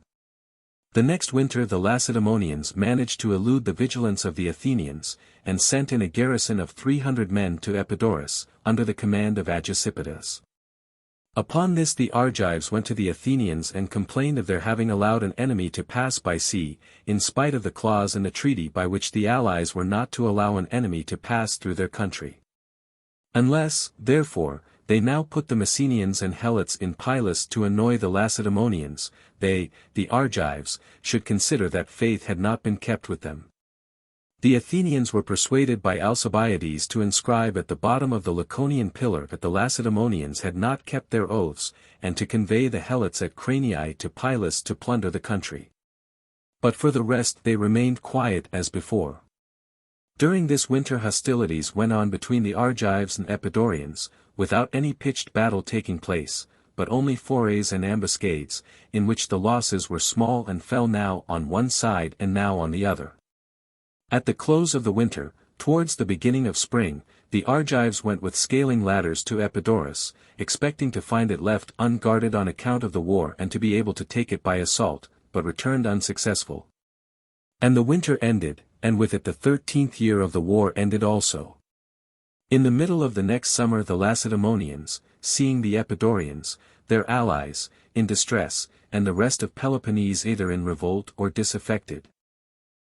The next winter the Lacedaemonians managed to elude the vigilance of the Athenians, and sent in a garrison of 300 men to Epidaurus, under the command of Agesipidas. Upon this the Argives went to the Athenians and complained of their having allowed an enemy to pass by sea, in spite of the clause in the treaty by which the allies were not to allow an enemy to pass through their country. Unless, therefore, they now put the Messenians and Helots in Pylos to annoy the Lacedaemonians, they, the Argives, should consider that faith had not been kept with them. The Athenians were persuaded by Alcibiades to inscribe at the bottom of the Laconian pillar that the Lacedaemonians had not kept their oaths, and to convey the Helots at Cranii to Pylos to plunder the country. But for the rest they remained quiet as before. During this winter hostilities went on between the Argives and Epidaurians, without any pitched battle taking place, but only forays and ambuscades, in which the losses were small and fell now on one side and now on the other. At the close of the winter, towards the beginning of spring, the Argives went with scaling ladders to Epidaurus, expecting to find it left unguarded on account of the war and to be able to take it by assault, but returned unsuccessful. And the winter ended, and with it the 13th year of the war ended also. In the middle of the next summer the Lacedaemonians, seeing the Epidaurians, their allies, in distress, and the rest of Peloponnese either in revolt or disaffected,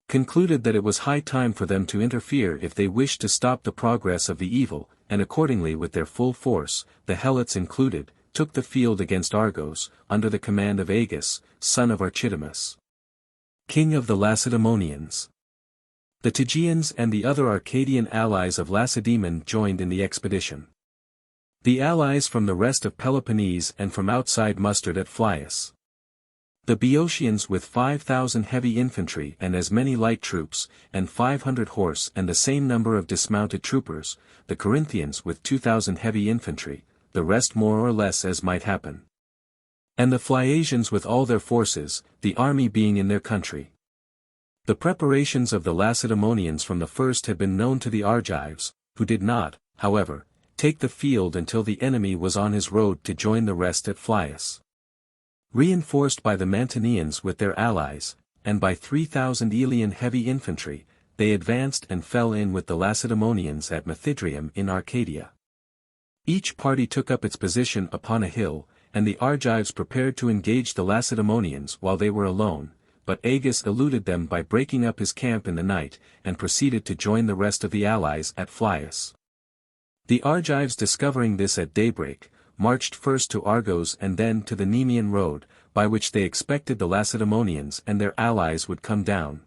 concluded that it was high time for them to interfere if they wished to stop the progress of the evil, and accordingly with their full force, the Helots included, took the field against Argos, under the command of Agis, son of Archidamus, king of the Lacedaemonians. The Tegeans and the other Arcadian allies of Lacedaemon joined in the expedition. The allies from the rest of Peloponnese and from outside mustered at Phlius. The Boeotians with 5,000 heavy infantry and as many light troops, and 500 horse and the same number of dismounted troopers, the Corinthians with 2,000 heavy infantry, the rest more or less as might happen. And the Phliasians with all their forces, the army being in their country. The preparations of the Lacedaemonians from the first had been known to the Argives, who did not, however, take the field until the enemy was on his road to join the rest at Phlius. Reinforced by the Mantineans with their allies, and by 3,000 Aelian heavy infantry, they advanced and fell in with the Lacedaemonians at Methydrium in Arcadia. Each party took up its position upon a hill, and the Argives prepared to engage the Lacedaemonians while they were alone, but Agis eluded them by breaking up his camp in the night, and proceeded to join the rest of the allies at Phlius. The Argives discovering this at daybreak, marched first to Argos and then to the Nemean road, by which they expected the Lacedaemonians and their allies would come down.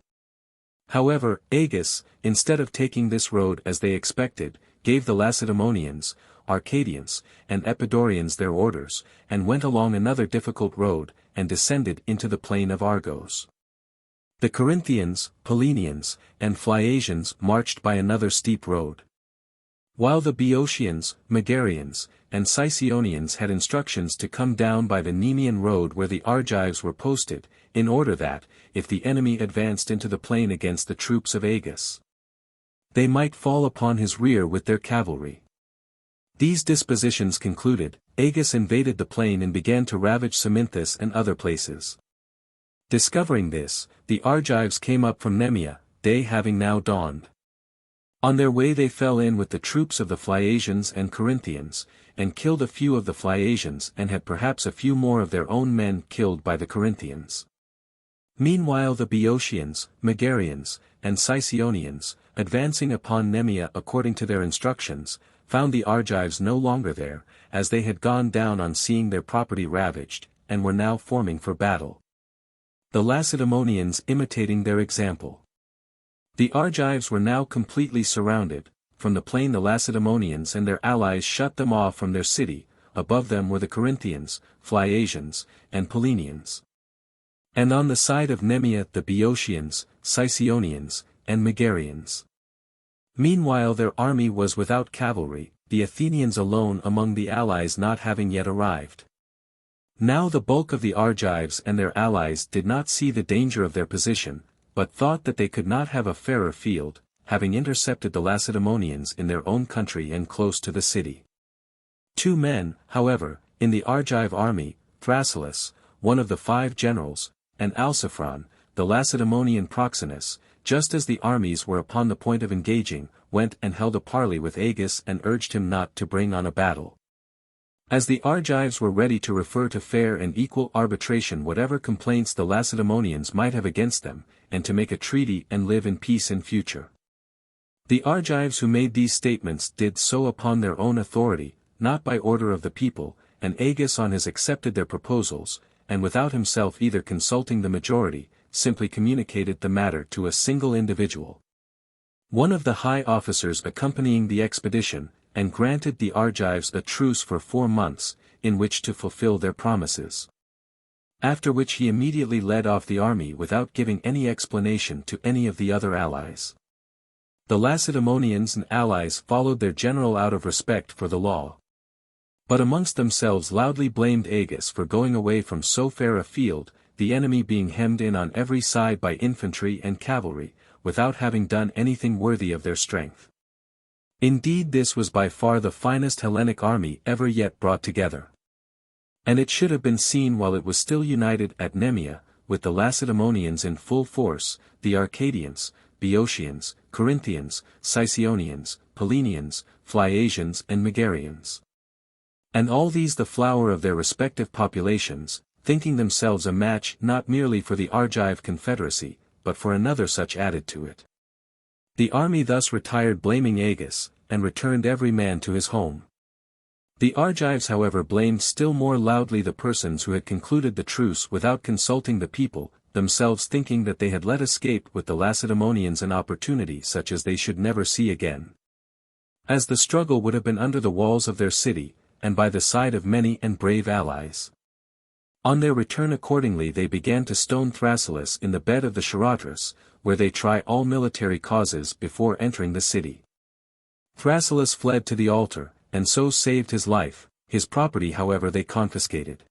However, Agis, instead of taking this road as they expected, gave the Lacedaemonians, Arcadians, and Epidaurians their orders, and went along another difficult road, and descended into the plain of Argos. The Corinthians, Pellenians, and Phliasians marched by another steep road. While the Boeotians, Megarians, and Sicyonians had instructions to come down by the Nemean road where the Argives were posted, in order that, if the enemy advanced into the plain against the troops of Agis, they might fall upon his rear with their cavalry. These dispositions concluded, Agis invaded the plain and began to ravage Cymynthus and other places. Discovering this, the Argives came up from Nemea, day having now dawned. On their way they fell in with the troops of the Phliasians and Corinthians, and killed a few of the Phliasians and had perhaps a few more of their own men killed by the Corinthians. Meanwhile the Boeotians, Megarians, and Sicyonians, advancing upon Nemea according to their instructions, found the Argives no longer there, as they had gone down on seeing their property ravaged, and were now forming for battle. The Lacedaemonians imitating their example. The Argives were now completely surrounded. From the plain the Lacedaemonians and their allies shut them off from their city, above them were the Corinthians, Phliasians, and Pellenians. And on the side of Nemea the Boeotians, Sicyonians, and Megarians. Meanwhile their army was without cavalry, the Athenians alone among the allies not having yet arrived. Now the bulk of the Argives and their allies did not see the danger of their position, but thought that they could not have a fairer field, having intercepted the Lacedaemonians in their own country and close to the city. 2 men, however, in the Argive army, Thrasyllus, one of the 5 generals, and Alciphron, the Lacedaemonian proxenus, just as the armies were upon the point of engaging, went and held a parley with Agis and urged him not to bring on a battle. As the Argives were ready to refer to fair and equal arbitration whatever complaints the Lacedaemonians might have against them, and to make a treaty and live in peace in future. The Argives who made these statements did so upon their own authority, not by order of the people, and Agis on his accepted their proposals, and without himself either consulting the majority, simply communicated the matter to a single individual, one of the high officers accompanying the expedition, and granted the Argives a truce for 4 months, in which to fulfill their promises. After which he immediately led off the army without giving any explanation to any of the other allies. The Lacedaemonians and allies followed their general out of respect for the law, but amongst themselves loudly blamed Agis for going away from so fair a field, the enemy being hemmed in on every side by infantry and cavalry, without having done anything worthy of their strength. Indeed, this was by far the finest Hellenic army ever yet brought together. And it should have been seen while it was still united at Nemea, with the Lacedaemonians in full force, the Arcadians, Boeotians, Corinthians, Sicyonians, Pellenians, Phliasians and Megarians. And all these the flower of their respective populations, thinking themselves a match not merely for the Argive confederacy, but for another such added to it. The army thus retired blaming Agis, and returned every man to his home. The Argives however blamed still more loudly the persons who had concluded the truce without consulting the people, themselves thinking that they had let escape with the Lacedaemonians an opportunity such as they should never see again. As the struggle would have been under the walls of their city, and by the side of many and brave allies. On their return accordingly they began to stone Thrasyllus in the bed of the Charatres, where they try all military causes before entering the city. Thrasyllus fled to the altar, and so saved his life, his property however they confiscated.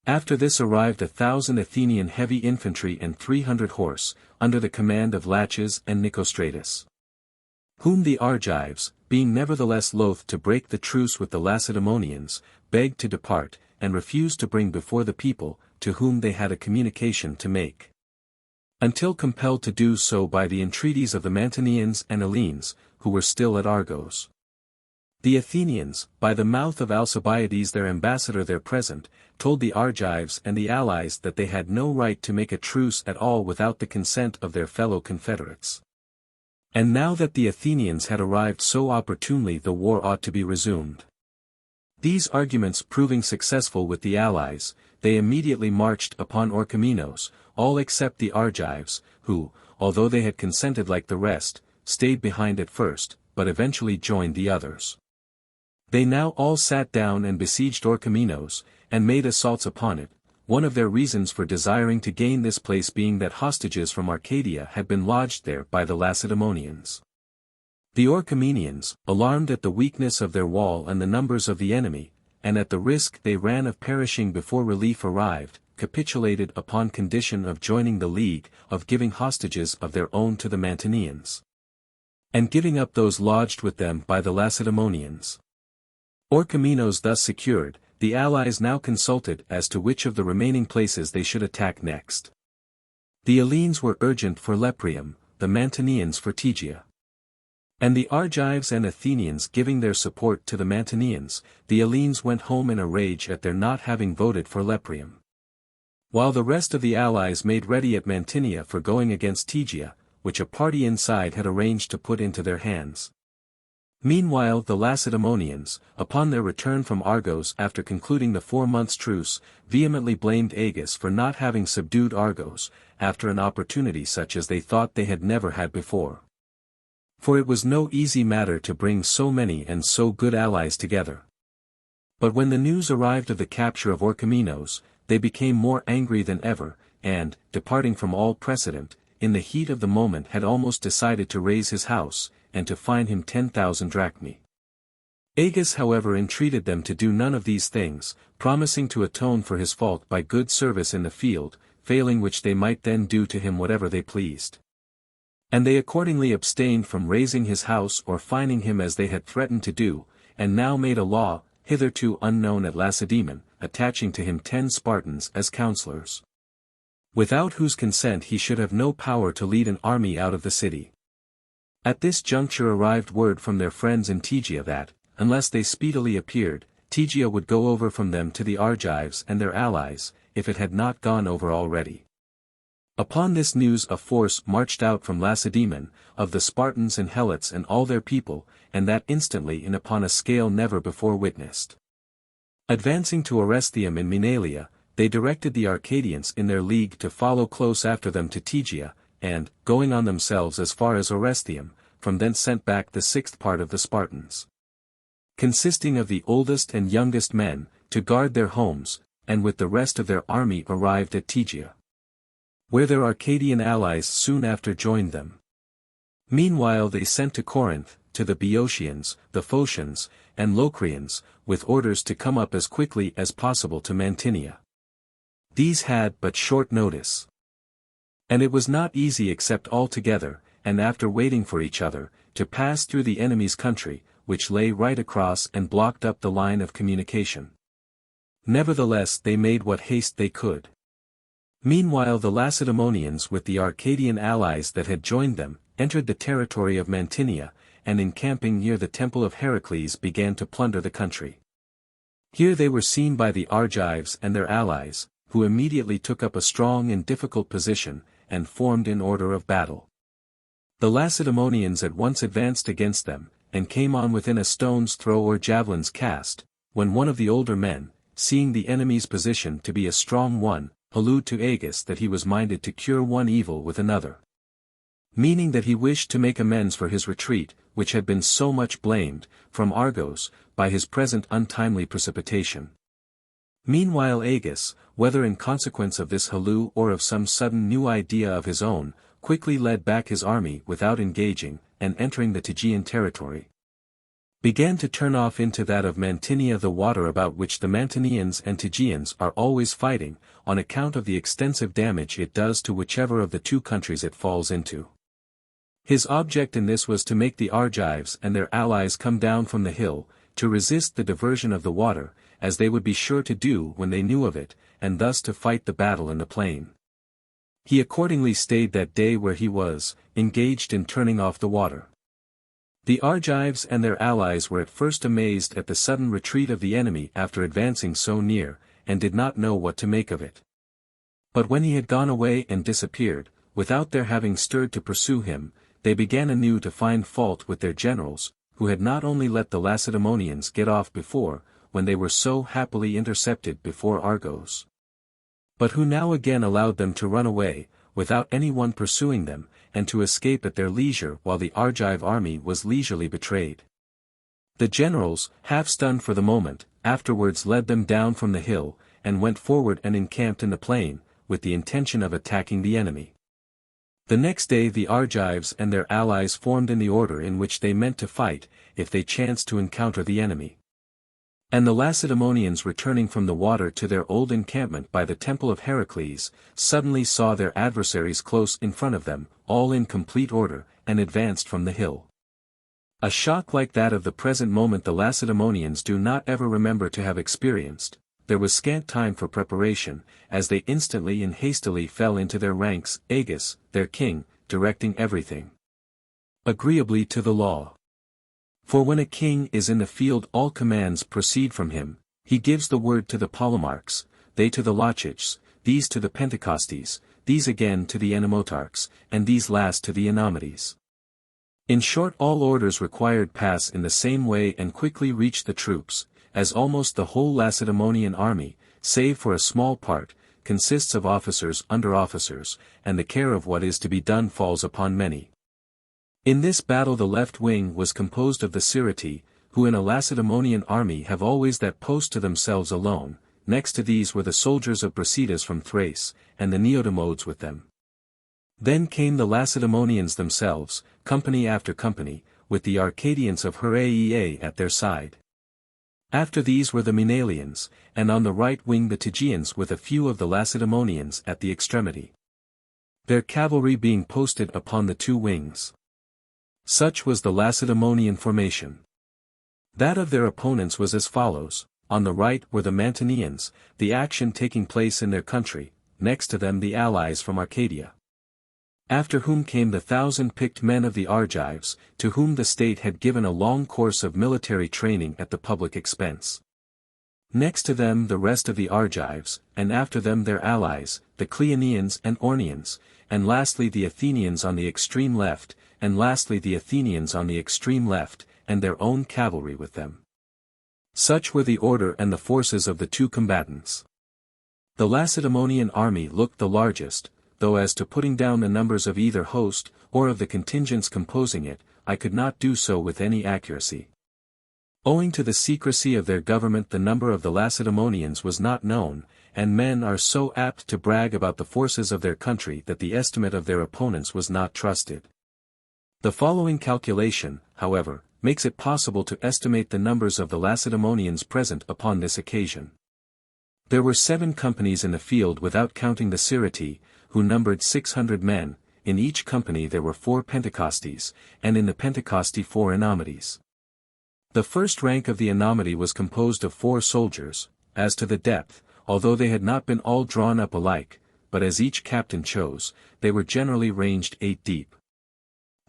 After this arrived 1,000 Athenian heavy infantry and 300 horse, under the command of Laches and Nicostratus, whom the Argives, being nevertheless loath to break the truce with the Lacedaemonians, begged to depart, and refused to bring before the people, to whom they had a communication to make, until compelled to do so by the entreaties of the Mantineans and Hellenes, who were still at Argos. The Athenians, by the mouth of Alcibiades their ambassador there present, told the Argives and the allies that they had no right to make a truce at all without the consent of their fellow confederates. And now that the Athenians had arrived so opportunely, the war ought to be resumed. These arguments proving successful with the allies, they immediately marched upon Orchomenos, all except the Argives, who, although they had consented like the rest, stayed behind at first, but eventually joined the others. They now all sat down and besieged Orchomenos, and made assaults upon it, one of their reasons for desiring to gain this place being that hostages from Arcadia had been lodged there by the Lacedaemonians. The Orchomenians, alarmed at the weakness of their wall and the numbers of the enemy, and at the risk they ran of perishing before relief arrived, capitulated upon condition of joining the league, of giving hostages of their own to the Mantineans, and giving up those lodged with them by the Lacedaemonians. Orchomenos thus secured, the allies now consulted as to which of the remaining places they should attack next. The Hellenes were urgent for Leprium, the Mantineans for Tegea. And the Argives and Athenians giving their support to the Mantineans, the Hellenes went home in a rage at their not having voted for Leprium, while the rest of the allies made ready at Mantinea for going against Tegea, which a party inside had arranged to put into their hands. Meanwhile the Lacedaemonians, upon their return from Argos after concluding the 4 months' truce, vehemently blamed Agis for not having subdued Argos, after an opportunity such as they thought they had never had before. For it was no easy matter to bring so many and so good allies together. But when the news arrived of the capture of Orchomenos, they became more angry than ever, and, departing from all precedent, in the heat of the moment had almost decided to raise his house, and to fine him 10,000 drachmae. Agis however entreated them to do none of these things, promising to atone for his fault by good service in the field, failing which they might then do to him whatever they pleased. And they accordingly abstained from razing his house or fining him as they had threatened to do, and now made a law, hitherto unknown at Lacedaemon, attaching to him 10 Spartans as counselors, without whose consent he should have no power to lead an army out of the city. At this juncture arrived word from their friends in Tegea that, unless they speedily appeared, Tegea would go over from them to the Argives and their allies, if it had not gone over already. Upon this news a force marched out from Lacedaemon, of the Spartans and Helots and all their people, and that instantly and upon a scale never before witnessed. Advancing to Orestheum in Maenalia, they directed the Arcadians in their league to follow close after them to Tegea, and, going on themselves as far as Orestheum, from thence sent back the 6th part of the Spartans, consisting of the oldest and youngest men, to guard their homes, and with the rest of their army arrived at Tegea, where their Arcadian allies soon after joined them. Meanwhile they sent to Corinth, to the Boeotians, the Phocians, and Locrians, with orders to come up as quickly as possible to Mantinea. These had but short notice, and it was not easy except all together, and after waiting for each other, to pass through the enemy's country, which lay right across and blocked up the line of communication. Nevertheless they made what haste they could. Meanwhile the Lacedaemonians with the Arcadian allies that had joined them, entered the territory of Mantinea, and encamping near the temple of Heracles began to plunder the country. Here they were seen by the Argives and their allies, who immediately took up a strong and difficult position, and formed in order of battle. The Lacedaemonians at once advanced against them, and came on within a stone's throw or javelin's cast, when one of the older men, seeing the enemy's position to be a strong one, hallooed to Agis that he was minded to cure one evil with another, meaning that he wished to make amends for his retreat, which had been so much blamed, from Argos, by his present untimely precipitation. Meanwhile Agis, whether in consequence of this halloo or of some sudden new idea of his own, quickly led back his army without engaging, and entering the Tegean territory, began to turn off into that of Mantinea the water about which the Mantineans and Tegeans are always fighting, on account of the extensive damage it does to whichever of the two countries it falls into. His object in this was to make the Argives and their allies come down from the hill, to resist the diversion of the water, as they would be sure to do when they knew of it, and thus to fight the battle in the plain. He accordingly stayed that day where he was, engaged in turning off the water. The Argives and their allies were at first amazed at the sudden retreat of the enemy after advancing so near, and did not know what to make of it. But when he had gone away and disappeared, without their having stirred to pursue him, they began anew to find fault with their generals, who had not only let the Lacedaemonians get off before, when they were so happily intercepted before Argos, but who now again allowed them to run away, without any one pursuing them, and to escape at their leisure while the Argive army was leisurely betrayed. The generals, half stunned for the moment, afterwards led them down from the hill, and went forward and encamped in the plain, with the intention of attacking the enemy. The next day the Argives and their allies formed in the order in which they meant to fight, if they chanced to encounter the enemy. And the Lacedaemonians returning from the water to their old encampment by the temple of Heracles, suddenly saw their adversaries close in front of them, all in complete order, and advanced from the hill. A shock like that of the present moment the Lacedaemonians do not ever remember to have experienced. There was scant time for preparation, as they instantly and hastily fell into their ranks, Agis, their king, directing everything agreeably to the law. For when a king is in the field all commands proceed from him, he gives the word to the Polemarchs, they to the Lochiches, these to the Pentecostes, these again to the Enomotarchs, and these last to the Enomodes. In short, all orders required pass in the same way and quickly reach the troops, as almost the whole Lacedaemonian army, save for a small part, consists of officers under officers, and the care of what is to be done falls upon many. In this battle the left wing was composed of the Sciritae, who in a Lacedaemonian army have always that post to themselves alone. Next to these were the soldiers of Brasidas from Thrace, and the Neodamodes with them. Then came the Lacedaemonians themselves, company after company, with the Arcadians of Heraea at their side. After these were the Maenalians, and on the right wing the Tegeans with a few of the Lacedaemonians at the extremity. their cavalry being posted upon the two wings. Such was the Lacedaemonian formation. That of their opponents was as follows: on the right were the Mantineans, the action taking place in their country, next to them the allies from Arcadia. After whom came the 1,000 picked men of the Argives, to whom the state had given a long course of military training at the public expense. Next to them the rest of the Argives, and after them their allies, the Cleonians and Ornians, and lastly the Athenians on the extreme left, and their own cavalry with them. Such were the order and the forces of the two combatants. The Lacedaemonian army looked the largest, though as to putting down the numbers of either host, or of the contingents composing it, I could not do so with any accuracy. Owing to the secrecy of their government, the number of the Lacedaemonians was not known, and men are so apt to brag about the forces of their country that the estimate of their opponents was not trusted. The following calculation, however, makes it possible to estimate the numbers of the Lacedaemonians present upon this occasion. There were 7 companies in the field without counting the Sciritae, who numbered 600 men. In each company there were 4 Pentecostes, and in the Pentecosti 4 Enomoties. The first rank of the Enomity was composed of 4 soldiers. As to the depth, although they had not been all drawn up alike, but as each captain chose, they were generally ranged 8 deep.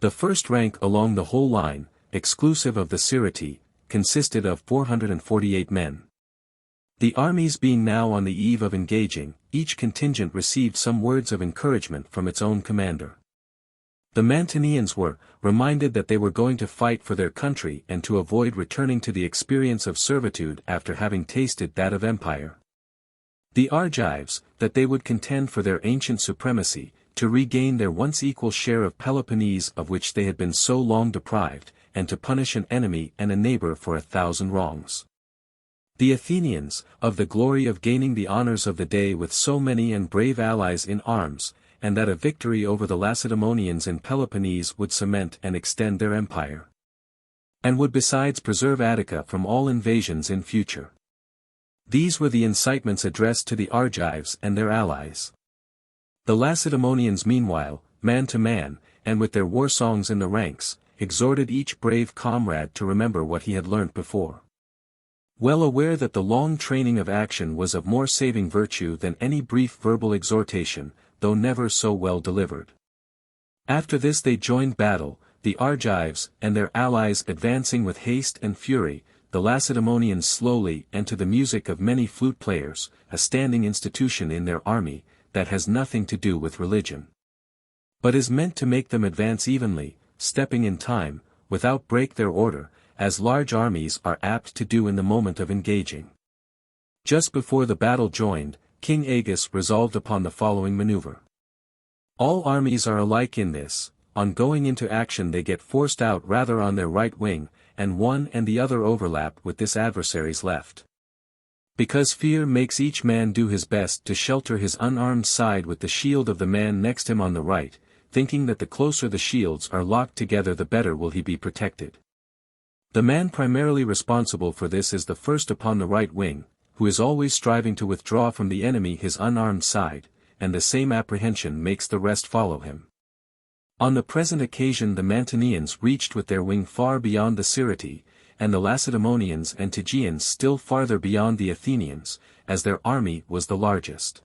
The first rank along the whole line, exclusive of the Sciritae, consisted of 448 men. The armies being now on the eve of engaging, each contingent received some words of encouragement from its own commander. The Mantineans were reminded that they were going to fight for their country and to avoid returning to the experience of servitude after having tasted that of empire. The Argives, that they would contend for their ancient supremacy, to regain their once equal share of Peloponnese of which they had been so long deprived, and to punish an enemy and a neighbor for 1,000 wrongs. The Athenians, of the glory of gaining the honors of the day with so many and brave allies in arms, and that a victory over the Lacedaemonians in Peloponnese would cement and extend their empire, and would besides preserve Attica from all invasions in future. These were the incitements addressed to the Argives and their allies. The Lacedaemonians meanwhile, man to man, and with their war songs in the ranks, exhorted each brave comrade to remember what he had learnt before. Well aware that the long training of action was of more saving virtue than any brief verbal exhortation, though never so well delivered. After this they joined battle, the Argives and their allies advancing with haste and fury, the Lacedaemonians slowly and to the music of many flute players, a standing institution in their army, that has nothing to do with religion, but is meant to make them advance evenly, stepping in time, without break their order, as large armies are apt to do in the moment of engaging. Just before the battle joined, King Agis resolved upon the following maneuver. All armies are alike in this: on going into action they get forced out rather on their right wing, and one and the other overlap with this adversary's left. Because fear makes each man do his best to shelter his unarmed side with the shield of the man next him on the right, thinking that the closer the shields are locked together the better will he be protected. The man primarily responsible for this is the first upon the right wing, who is always striving to withdraw from the enemy his unarmed side, and the same apprehension makes the rest follow him. On the present occasion the Mantineans reached with their wing far beyond the Sciritae, and the Lacedaemonians and Tegeans still farther beyond the Athenians, as their army was the largest.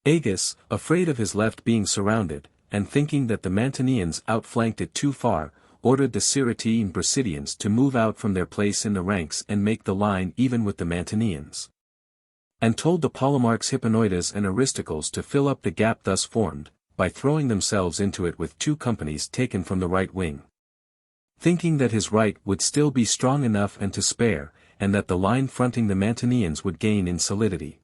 Agis, afraid of his left being surrounded, and thinking that the Mantineans outflanked it too far, ordered the Sciritae and Brasidians to move out from their place in the ranks and make the line even with the Mantineans, and told the Polemarchs Hipponoides and Aristicles to fill up the gap thus formed, by throwing themselves into it with 2 companies taken from the right wing. Thinking that his right would still be strong enough and to spare, and that the line fronting the Mantineans would gain in solidity.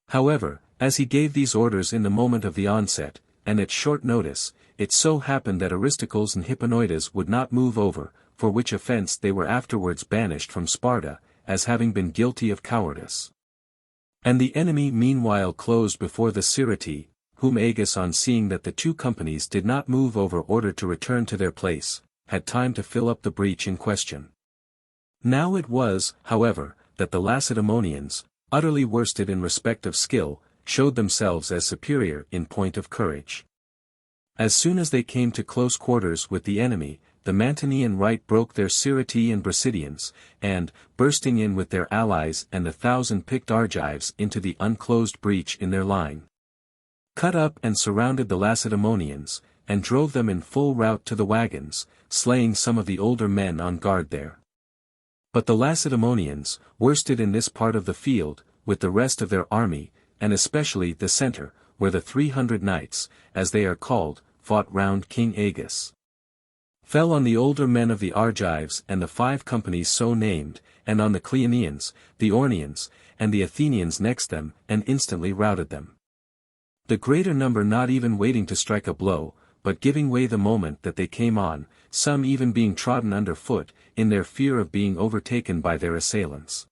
However, as he gave these orders in the moment of the onset, and at short notice, it so happened that Aristicles and Hipponoides would not move over, for which offense they were afterwards banished from Sparta, as having been guilty of cowardice. And the enemy meanwhile closed before the Sciritae, whom Agis, on seeing that the 2 companies did not move over, ordered to return to their place, had time to fill up the breach in question. Now it was, however, that the Lacedaemonians, utterly worsted in respect of skill, showed themselves as superior in point of courage. As soon as they came to close quarters with the enemy, the Mantinean right broke their Sciritae and Brasidians, and, bursting in with their allies and the 1,000 picked Argives into the unclosed breach in their line, cut up and surrounded the Lacedaemonians, and drove them in full rout to the wagons, slaying some of the older men on guard there. But the Lacedaemonians, worsted in this part of the field, with the rest of their army, and especially the centre, where the 300 knights, as they are called, fought round King Agis, fell on the older men of the Argives and the 5 companies so named, and on the Cleonians, the Ornians, and the Athenians next them, and instantly routed them. The greater number not even waiting to strike a blow, but giving way the moment that they came on, some even being trodden under foot, in their fear of being overtaken by their assailants.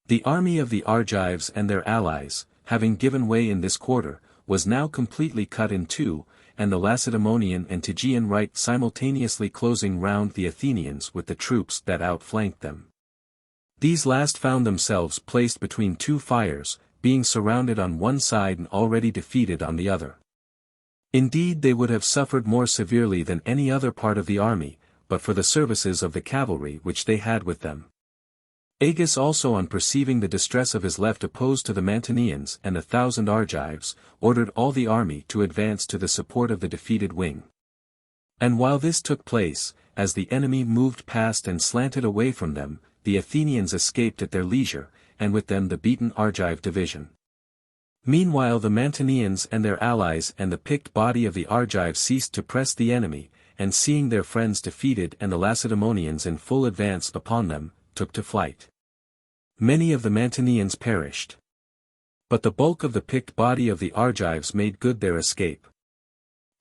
The army of the Argives and their allies, having given way in this quarter, was now completely cut in two, and the Lacedaemonian and Tegean right simultaneously closing round the Athenians with the troops that outflanked them. These last found themselves placed between 2 fires, being surrounded on one side and already defeated on the other. Indeed they would have suffered more severely than any other part of the army, but for the services of the cavalry which they had with them. Agis also on perceiving the distress of his left opposed to the Mantineans and the 1,000 Argives, ordered all the army to advance to the support of the defeated wing. And while this took place, as the enemy moved past and slanted away from them, the Athenians escaped at their leisure, and with them the beaten Argive division. Meanwhile the Mantineans and their allies and the picked body of the Argives ceased to press the enemy, and seeing their friends defeated and the Lacedaemonians in full advance upon them, took to flight. Many of the Mantineans perished. But the bulk of the picked body of the Argives made good their escape.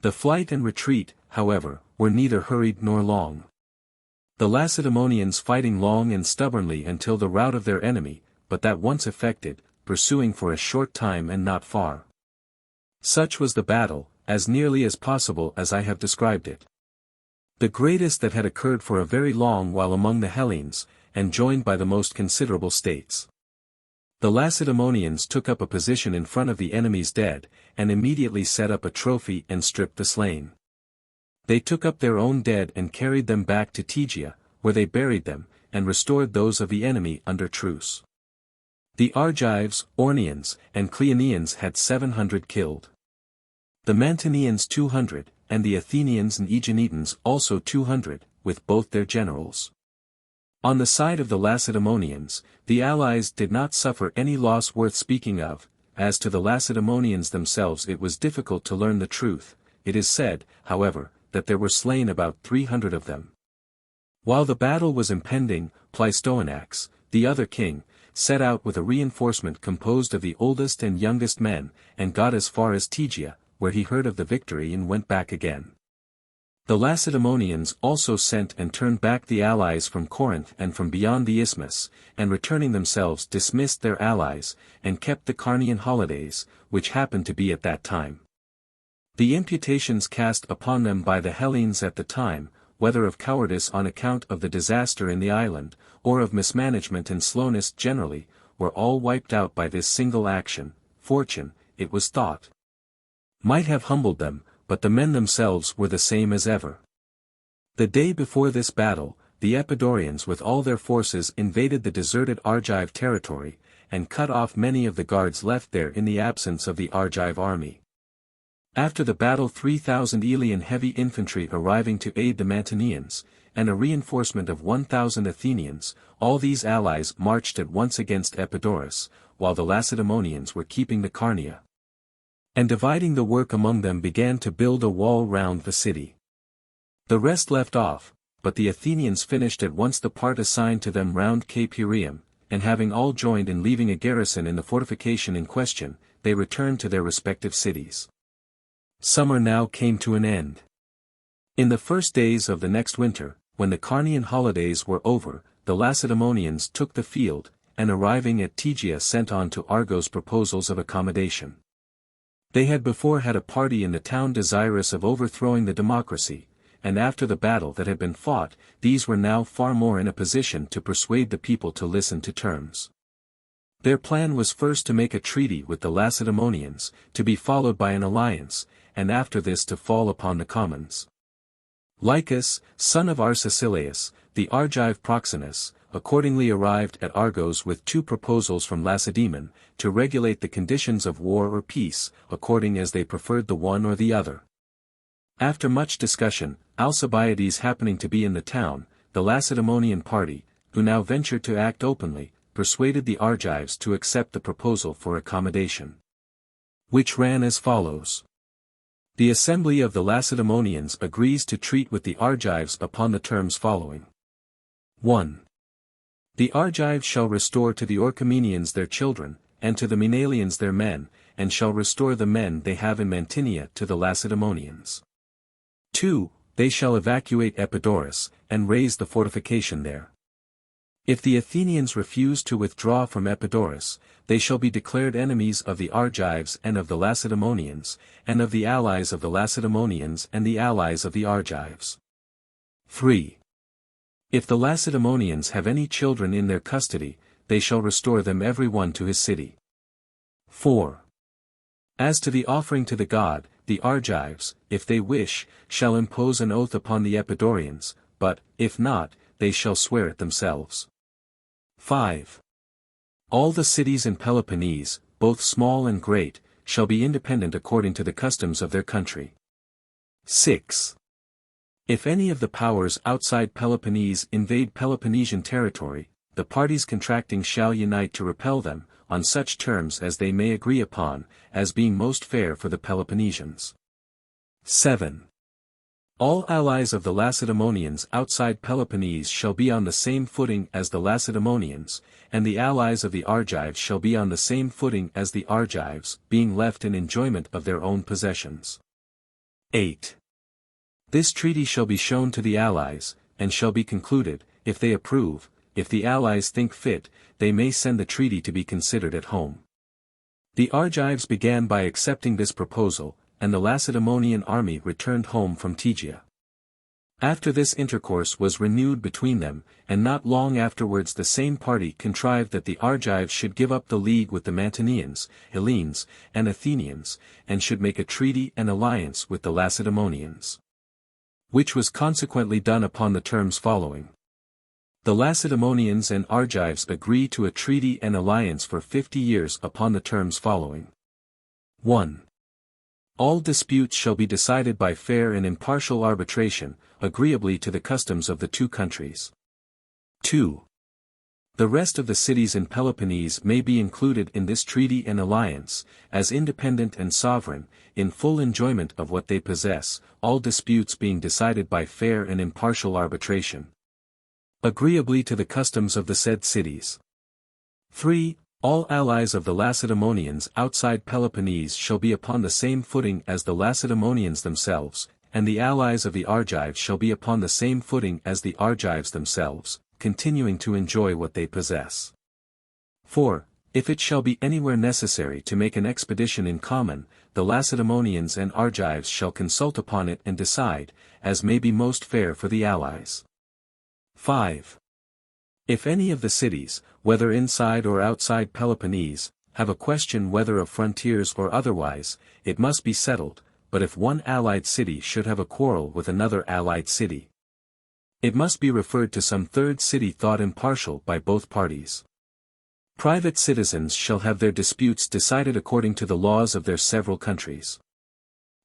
The flight and retreat, however, were neither hurried nor long. The Lacedaemonians fighting long and stubbornly until the rout of their enemy, but that once effected, pursuing for a short time and not far. Such was the battle, as nearly as possible as I have described it. The greatest that had occurred for a very long while among the Hellenes, and joined by the most considerable states. The Lacedaemonians took up a position in front of the enemy's dead, and immediately set up a trophy and stripped the slain. They took up their own dead and carried them back to Tegea, where they buried them, and restored those of the enemy under truce. The Argives, Ornians, and Cleonians had 700 killed. The Mantineans 200, and the Athenians and Aeginetans also 200, with both their generals. On the side of the Lacedaemonians, the allies did not suffer any loss worth speaking of. As to the Lacedaemonians themselves it was difficult to learn the truth. It is said, however, that there were slain about 300 of them. While the battle was impending, Pleistoanax, the other king, set out with a reinforcement composed of the oldest and youngest men, and got as far as Tegea, where he heard of the victory and went back again. The Lacedaemonians also sent and turned back the allies from Corinth and from beyond the isthmus, and returning themselves dismissed their allies, and kept the Carnian holidays, which happened to be at that time. The imputations cast upon them by the Hellenes at the time, whether of cowardice on account of the disaster in the island, or of mismanagement and slowness generally, were all wiped out by this single action. Fortune, it was thought, might have humbled them, but the men themselves were the same as ever. The day before this battle, the Epidaurians with all their forces invaded the deserted Argive territory, and cut off many of the guards left there in the absence of the Argive army. After the battle 3,000 Aelian heavy infantry arriving to aid the Mantineans, and a reinforcement of 1,000 Athenians, all these allies marched at once against Epidaurus, while the Lacedaemonians were keeping the Carnia. And dividing the work among them began to build a wall round the city. The rest left off, but the Athenians finished at once the part assigned to them round Cape Hyrieum, and having all joined in leaving a garrison in the fortification in question, they returned to their respective cities. Summer now came to an end. In the first days of the next winter, when the Carnian holidays were over, the Lacedaemonians took the field, and arriving at Tegea sent on to Argos proposals of accommodation. They had before had a party in the town desirous of overthrowing the democracy, and after the battle that had been fought, these were now far more in a position to persuade the people to listen to terms. Their plan was first to make a treaty with the Lacedaemonians, to be followed by an alliance, and after this to fall upon the commons. Lycus, son of Arcesilaus, the Argive Proxenus, accordingly arrived at Argos with two proposals from Lacedaemon, to regulate the conditions of war or peace, according as they preferred the one or the other. After much discussion, Alcibiades happening to be in the town, the Lacedaemonian party, who now ventured to act openly, persuaded the Argives to accept the proposal for accommodation, which ran as follows. The assembly of the Lacedaemonians agrees to treat with the Argives upon the terms following. 1. The Argives shall restore to the Orchomenians their children, and to the Maenalians their men, and shall restore the men they have in Mantinia to the Lacedaemonians. 2. They shall evacuate Epidaurus, and raise the fortification there. If the Athenians refuse to withdraw from Epidaurus, they shall be declared enemies of the Argives and of the Lacedaemonians, and of the allies of the Lacedaemonians and the allies of the Argives. 3. If the Lacedaemonians have any children in their custody, they shall restore them every one to his city. 4. As to the offering to the god, the Argives, if they wish, shall impose an oath upon the Epidaurians, but, if not, they shall swear it themselves. 5. All the cities in Peloponnese, both small and great, shall be independent according to the customs of their country. 6. If any of the powers outside Peloponnese invade Peloponnesian territory, the parties contracting shall unite to repel them, on such terms as they may agree upon, as being most fair for the Peloponnesians. 7. All allies of the Lacedaemonians outside Peloponnese shall be on the same footing as the Lacedaemonians, and the allies of the Argives shall be on the same footing as the Argives, being left in enjoyment of their own possessions. 8. This treaty shall be shown to the allies, and shall be concluded, if they approve. If the allies think fit, they may send the treaty to be considered at home. The Argives began by accepting this proposal, and the Lacedaemonian army returned home from Tegea. After this intercourse was renewed between them, and not long afterwards the same party contrived that the Argives should give up the league with the Mantineans, Hellenes, and Athenians, and should make a treaty and alliance with the Lacedaemonians, which was consequently done upon the terms following. The Lacedaemonians and Argives agree to a treaty and alliance for 50 years upon the terms following. 1. All disputes shall be decided by fair and impartial arbitration, agreeably to the customs of the two countries. 2. The rest of the cities in Peloponnese may be included in this treaty and alliance, as independent and sovereign, in full enjoyment of what they possess, all disputes being decided by fair and impartial arbitration, agreeably to the customs of the said cities. 3. All allies of the Lacedaemonians outside Peloponnese shall be upon the same footing as the Lacedaemonians themselves, and the allies of the Argives shall be upon the same footing as the Argives themselves, continuing to enjoy what they possess. 4. If it shall be anywhere necessary to make an expedition in common, the Lacedaemonians and Argives shall consult upon it and decide, as may be most fair for the allies. 5. If any of the cities, whether inside or outside Peloponnese, have a question whether of frontiers or otherwise, it must be settled, but if one allied city should have a quarrel with another allied city, it must be referred to some third city thought impartial by both parties. Private citizens shall have their disputes decided according to the laws of their several countries.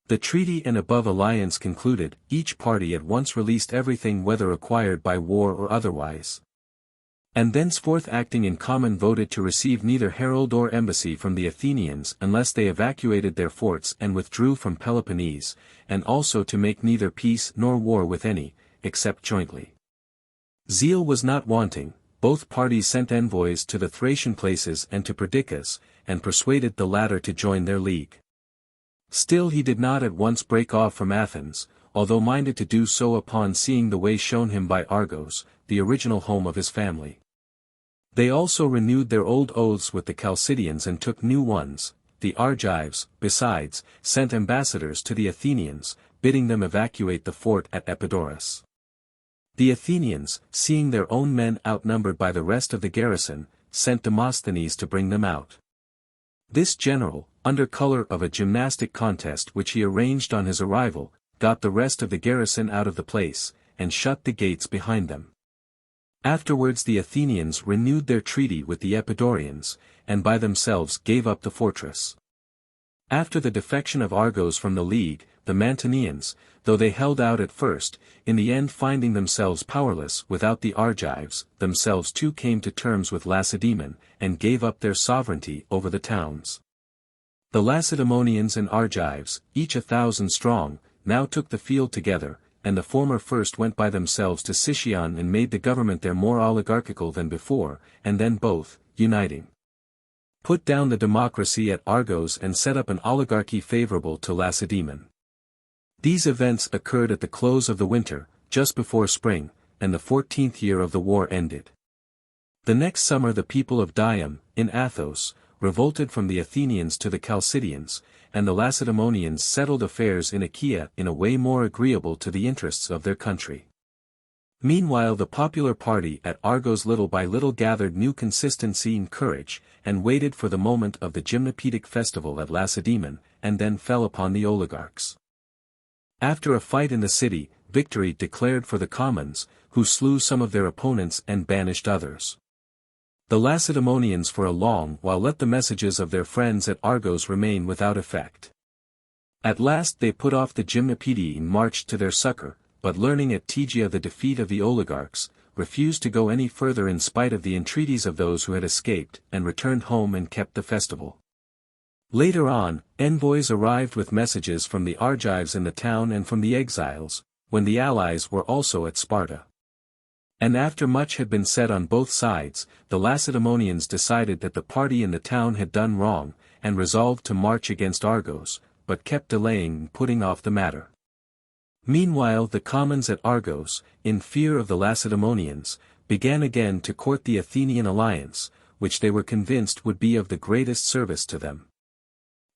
The treaty and above alliance concluded, each party at once released everything whether acquired by war or otherwise, and thenceforth acting in common voted to receive neither herald or embassy from the Athenians unless they evacuated their forts and withdrew from Peloponnese, and also to make neither peace nor war with any, except jointly. Zeal was not wanting, both parties sent envoys to the Thracian places and to Perdiccas, and persuaded the latter to join their league. Still he did not at once break off from Athens, although minded to do so upon seeing the way shown him by Argos, the original home of his family. They also renewed their old oaths with the Chalcidians and took new ones. The Argives, besides, sent ambassadors to the Athenians, bidding them evacuate the fort at Epidaurus. The Athenians, seeing their own men outnumbered by the rest of the garrison, sent Demosthenes to bring them out. This general, under color of a gymnastic contest which he arranged on his arrival, got the rest of the garrison out of the place, and shut the gates behind them. Afterwards the Athenians renewed their treaty with the Epidaurians, and by themselves gave up the fortress. After the defection of Argos from the league, the Mantineans, though they held out at first, in the end finding themselves powerless without the Argives, themselves too came to terms with Lacedaemon, and gave up their sovereignty over the towns. The Lacedaemonians and Argives, each 1,000 strong, now took the field together, and the former first went by themselves to Sicyon and made the government there more oligarchical than before, and then both, uniting, put down the democracy at Argos and set up an oligarchy favorable to Lacedaemon. These events occurred at the close of the winter, just before spring, and the 14th year of the war ended. The next summer the people of Dium, in Athos, revolted from the Athenians to the Chalcidians, and the Lacedaemonians settled affairs in Achaea in a way more agreeable to the interests of their country. Meanwhile the popular party at Argos little by little gathered new consistency and courage, and waited for the moment of the gymnopedic festival at Lacedaemon, and then fell upon the oligarchs. After a fight in the city, victory declared for the commons, who slew some of their opponents and banished others. The Lacedaemonians for a long while let the messages of their friends at Argos remain without effect. At last they put off the Gymnopedii and marched to their succor, but learning at Tegea the defeat of the oligarchs, refused to go any further in spite of the entreaties of those who had escaped, and returned home and kept the festival. Later on, envoys arrived with messages from the Argives in the town and from the exiles, when the allies were also at Sparta. And after much had been said on both sides, the Lacedaemonians decided that the party in the town had done wrong, and resolved to march against Argos, but kept delaying and putting off the matter. Meanwhile the commons at Argos, in fear of the Lacedaemonians, began again to court the Athenian alliance, which they were convinced would be of the greatest service to them.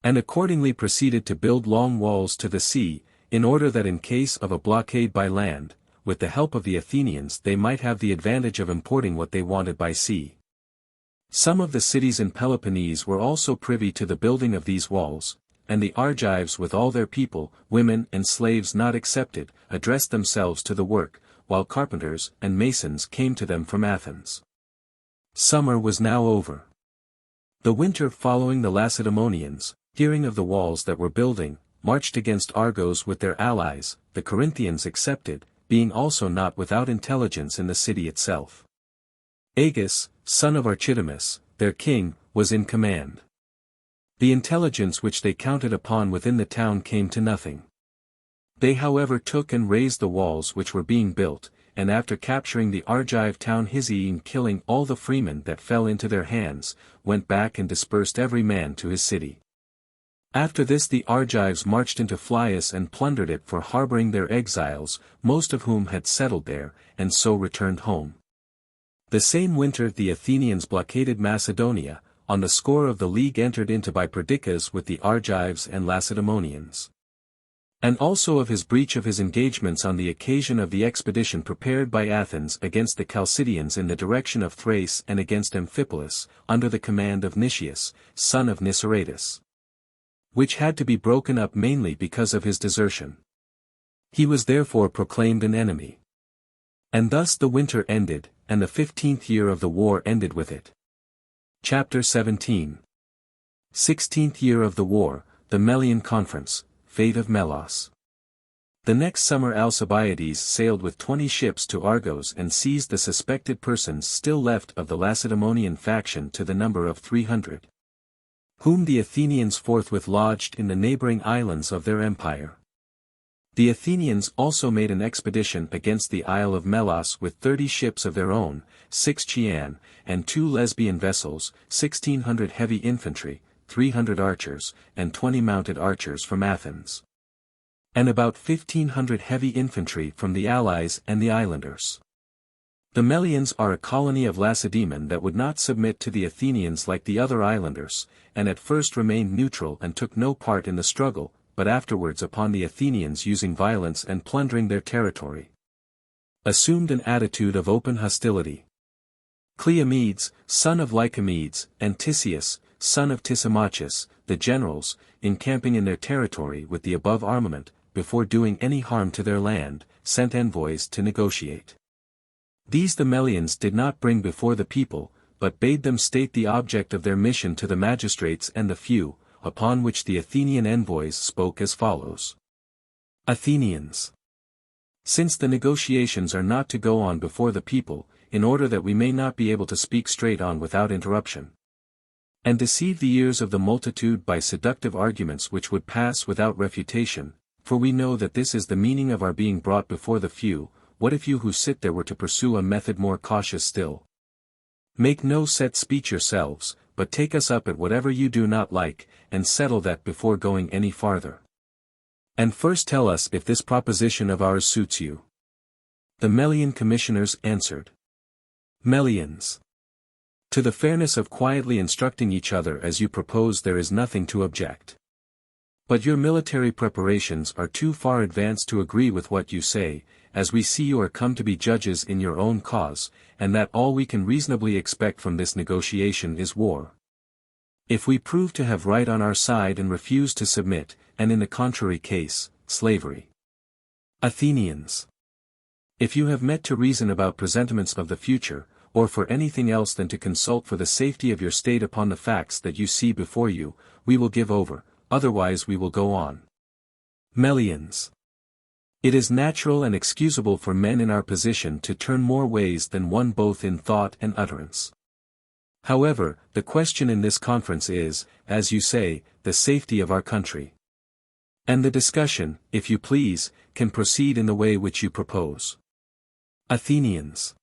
And accordingly proceeded to build long walls to the sea, in order that in case of a blockade by land, with the help of the Athenians they might have the advantage of importing what they wanted by sea. Some of the cities in Peloponnese were also privy to the building of these walls, and the Argives with all their people, women and slaves not excepted, addressed themselves to the work, while carpenters and masons came to them from Athens. Summer was now over. The winter following the Lacedaemonians, hearing of the walls that were building, marched against Argos with their allies, the Corinthians excepted, being also not without intelligence in the city itself. Agis, son of Archidamus, their king, was in command. The intelligence which they counted upon within the town came to nothing. They however took and razed the walls which were being built, and after capturing the Argive town Hyzee and killing all the freemen that fell into their hands, went back and dispersed every man to his city. After this the Argives marched into Phlius and plundered it for harboring their exiles, most of whom had settled there, and so returned home. The same winter the Athenians blockaded Macedonia, on the score of the league entered into by Perdiccas with the Argives and Lacedaemonians. And also of his breach of his engagements on the occasion of the expedition prepared by Athens against the Chalcidians in the direction of Thrace and against Amphipolis, under the command of Nicias, son of Niceratus, which had to be broken up mainly because of his desertion. He was therefore proclaimed an enemy. And thus the winter ended, and the 15th year of the war ended with it. Chapter 17. 16th year of the war, the Melian Conference, fate of Melos. The next summer Alcibiades sailed with 20 ships to Argos and seized the suspected persons still left of the Lacedaemonian faction to the number of 300. Whom the Athenians forthwith lodged in the neighboring islands of their empire. The Athenians also made an expedition against the Isle of Melos with 30 ships of their own, 6 Chian, and 2 Lesbian vessels, 1,600 heavy infantry, 300 archers, and 20 mounted archers from Athens. And about 1,500 heavy infantry from the allies and the islanders. The Melians are a colony of Lacedaemon that would not submit to the Athenians like the other islanders, and at first remained neutral and took no part in the struggle, but afterwards upon the Athenians using violence and plundering their territory, assumed an attitude of open hostility. Cleomedes, son of Lycomedes, and Tisias, son of Tisimachus, the generals, encamping in their territory with the above armament, before doing any harm to their land, sent envoys to negotiate. These the Melians did not bring before the people, but bade them state the object of their mission to the magistrates and the few, upon which the Athenian envoys spoke as follows. Athenians. Since the negotiations are not to go on before the people, in order that we may not be able to speak straight on without interruption, and deceive the ears of the multitude by seductive arguments which would pass without refutation, for we know that this is the meaning of our being brought before the few, what if you who sit there were to pursue a method more cautious still? Make no set speech yourselves, but take us up at whatever you do not like, and settle that before going any farther. And first tell us if this proposition of ours suits you. The Melian commissioners answered. Melians. To the fairness of quietly instructing each other as you propose there is nothing to object. But your military preparations are too far advanced to agree with what you say, as we see you are come to be judges in your own cause, and that all we can reasonably expect from this negotiation is war. If we prove to have right on our side and refuse to submit, and in the contrary case, slavery. Athenians. If you have met to reason about presentiments of the future, or for anything else than to consult for the safety of your state upon the facts that you see before you, we will give over, otherwise we will go on. Melians. It is natural and excusable for men in our position to turn more ways than one both in thought and utterance. However, the question in this conference is, as you say, the safety of our country. And the discussion, if you please, can proceed in the way which you propose. Athenians.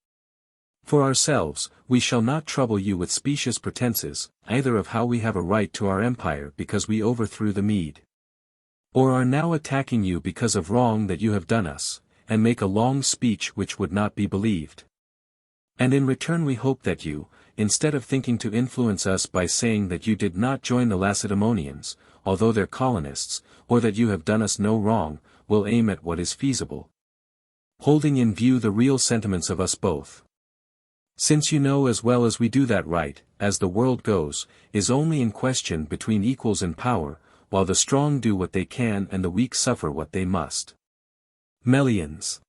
For ourselves, we shall not trouble you with specious pretenses, either of how we have a right to our empire because we overthrew the Mede, or are now attacking you because of wrong that you have done us, and make a long speech which would not be believed. And in return we hope that you, instead of thinking to influence us by saying that you did not join the Lacedaemonians, although their colonists, or that you have done us no wrong, will aim at what is feasible, holding in view the real sentiments of us both. Since you know as well as we do that right, as the world goes, is only in question between equals in power, while the strong do what they can and the weak suffer what they must. Melians.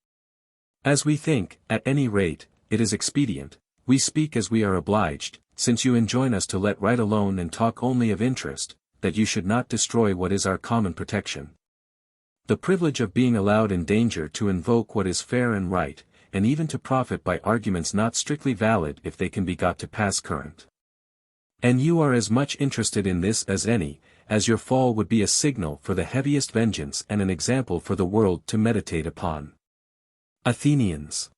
As we think, at any rate, it is expedient, we speak as we are obliged, since you enjoin us to let right alone and talk only of interest, that you should not destroy what is our common protection. The privilege of being allowed in danger to invoke what is fair and right, and even to profit by arguments not strictly valid if they can be got to pass current. And you are as much interested in this as any, as your fall would be a signal for the heaviest vengeance and an example for the world to meditate upon. Athenians.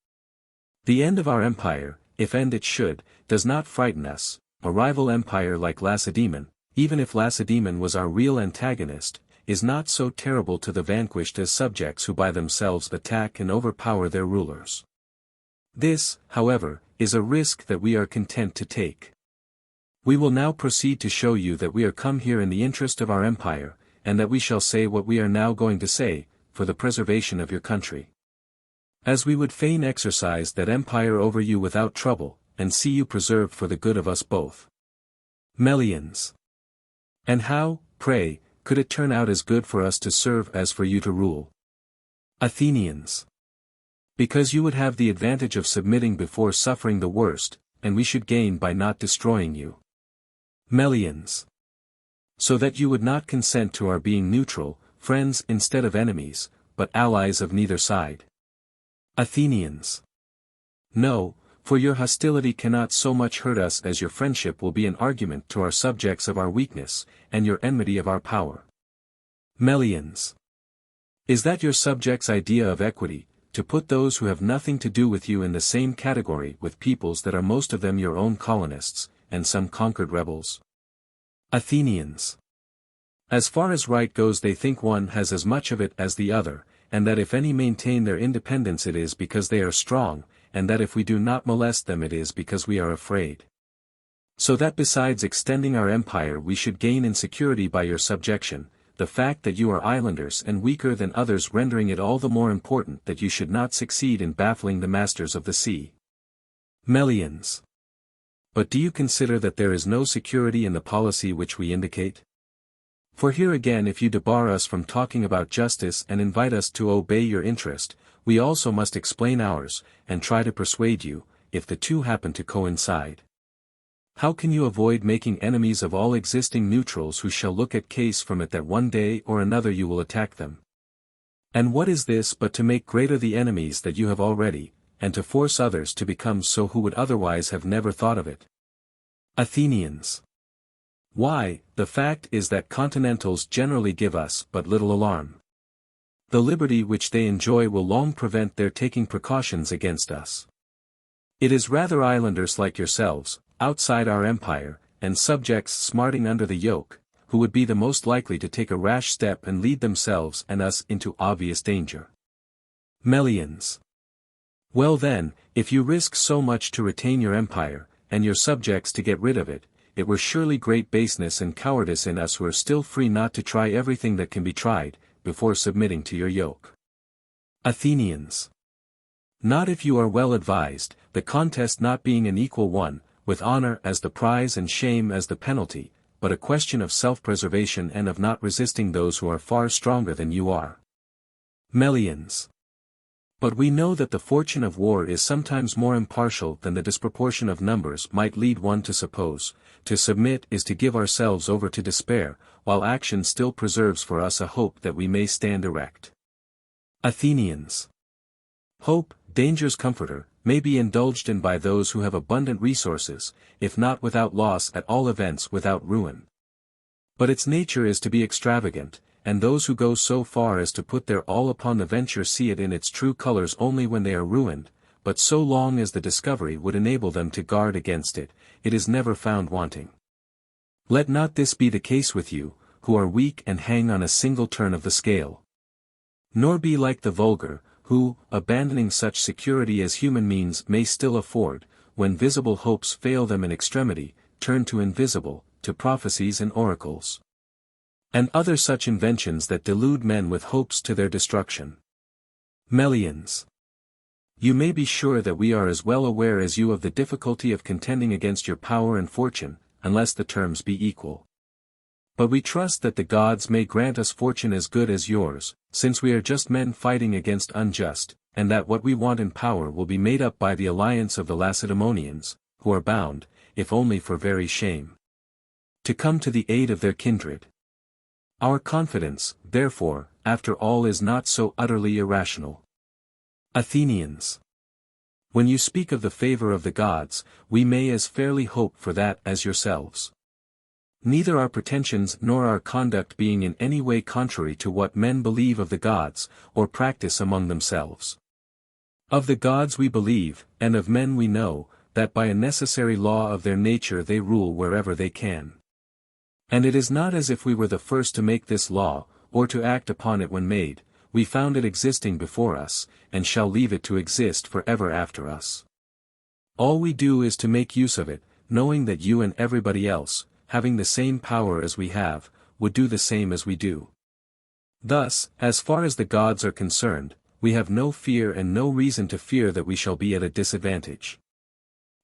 The end of our empire, if end it should, does not frighten us. A rival empire like Lacedaemon, even if Lacedaemon was our real antagonist, is not so terrible to the vanquished as subjects who by themselves attack and overpower their rulers. This, however, is a risk that we are content to take. We will now proceed to show you that we are come here in the interest of our empire, and that we shall say what we are now going to say, for the preservation of your country. As we would fain exercise that empire over you without trouble, and see you preserved for the good of us both. Melians. And how, pray, could it turn out as good for us to serve as for you to rule? Athenians. Because you would have the advantage of submitting before suffering the worst, and we should gain by not destroying you. Melians. So that you would not consent to our being neutral, friends instead of enemies, but allies of neither side. Athenians. No, for your hostility cannot so much hurt us as your friendship will be an argument to our subjects of our weakness, and your enmity of our power. Melians. Is that your subjects' idea of equity, to put those who have nothing to do with you in the same category with peoples that are most of them your own colonists, and some conquered rebels? Athenians. As far as right goes they think one has as much of it as the other, and that if any maintain their independence it is because they are strong, and that if we do not molest them it is because we are afraid. So that besides extending our empire we should gain in security by your subjection, the fact that you are islanders and weaker than others rendering it all the more important that you should not succeed in baffling the masters of the sea. Melians. But do you consider that there is no security in the policy which we indicate? For here again, if you debar us from talking about justice and invite us to obey your interest, we also must explain ours, and try to persuade you, if the two happen to coincide. How can you avoid making enemies of all existing neutrals who shall look at case from it that one day or another you will attack them? And what is this but to make greater the enemies that you have already, and to force others to become so who would otherwise have never thought of it? Athenians. Why, the fact is that continentals generally give us but little alarm. The liberty which they enjoy will long prevent their taking precautions against us. It is rather islanders like yourselves, outside our empire, and subjects smarting under the yoke, who would be the most likely to take a rash step and lead themselves and us into obvious danger. Melians. Well then, if you risk so much to retain your empire, and your subjects to get rid of it, it were surely great baseness and cowardice in us who are still free not to try everything that can be tried, before submitting to your yoke. Athenians. Not if you are well advised, the contest not being an equal one, with honor as the prize and shame as the penalty, but a question of self-preservation and of not resisting those who are far stronger than you are. Melians. But we know that the fortune of war is sometimes more impartial than the disproportion of numbers might lead one to suppose. To submit is to give ourselves over to despair, while action still preserves for us a hope that we may stand erect. Athenians. Hope, danger's comforter, may be indulged in by those who have abundant resources, if not without loss at all events without ruin. But its nature is to be extravagant, and those who go so far as to put their all upon the venture see it in its true colors only when they are ruined, but so long as the discovery would enable them to guard against it, it is never found wanting. Let not this be the case with you, who are weak and hang on a single turn of the scale. Nor be like the vulgar, who, abandoning such security as human means may still afford, when visible hopes fail them in extremity, turn to invisible, to prophecies and oracles, and other such inventions that delude men with hopes to their destruction. Melians. You may be sure that we are as well aware as you of the difficulty of contending against your power and fortune, unless the terms be equal. But we trust that the gods may grant us fortune as good as yours, since we are just men fighting against unjust, and that what we want in power will be made up by the alliance of the Lacedaemonians, who are bound, if only for very shame, to come to the aid of their kindred. Our confidence, therefore, after all is not so utterly irrational. Athenians. When you speak of the favor of the gods, we may as fairly hope for that as yourselves. Neither our pretensions nor our conduct being in any way contrary to what men believe of the gods, or practice among themselves. Of the gods we believe, and of men we know, that by a necessary law of their nature they rule wherever they can. And it is not as if we were the first to make this law, or to act upon it when made. We found it existing before us, and shall leave it to exist forever after us. All we do is to make use of it, knowing that you and everybody else, having the same power as we have, would do the same as we do. Thus, as far as the gods are concerned, we have no fear and no reason to fear that we shall be at a disadvantage.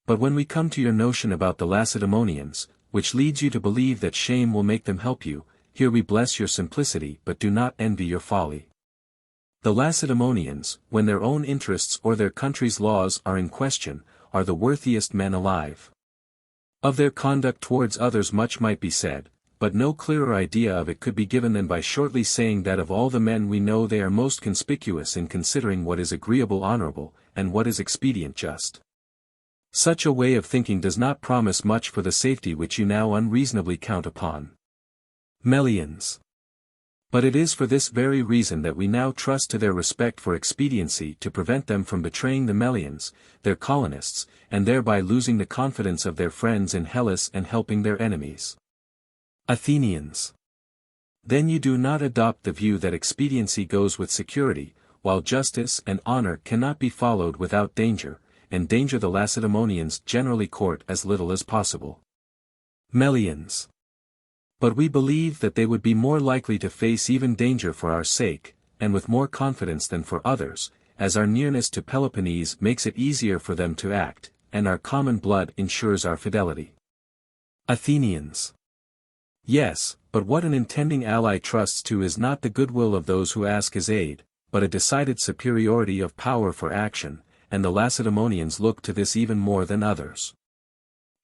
But when we come to your notion about the Lacedaemonians, which leads you to believe that shame will make them help you, here we bless your simplicity but do not envy your folly. The Lacedaemonians, when their own interests or their country's laws are in question, are the worthiest men alive. Of their conduct towards others much might be said, but no clearer idea of it could be given than by shortly saying that of all the men we know they are most conspicuous in considering what is agreeable honorable, and what is expedient just. Such a way of thinking does not promise much for the safety which you now unreasonably count upon. Melians. But it is for this very reason that we now trust to their respect for expediency to prevent them from betraying the Melians, their colonists, and thereby losing the confidence of their friends in Hellas and helping their enemies. Athenians. Then you do not adopt the view that expediency goes with security, while justice and honor cannot be followed without danger, and danger the Lacedaemonians generally court as little as possible. Melians. But we believe that they would be more likely to face even danger for our sake, and with more confidence than for others, as our nearness to Peloponnese makes it easier for them to act, and our common blood ensures our fidelity. Athenians. Yes, but what an intending ally trusts to is not the goodwill of those who ask his aid, but a decided superiority of power for action, and the Lacedaemonians look to this even more than others.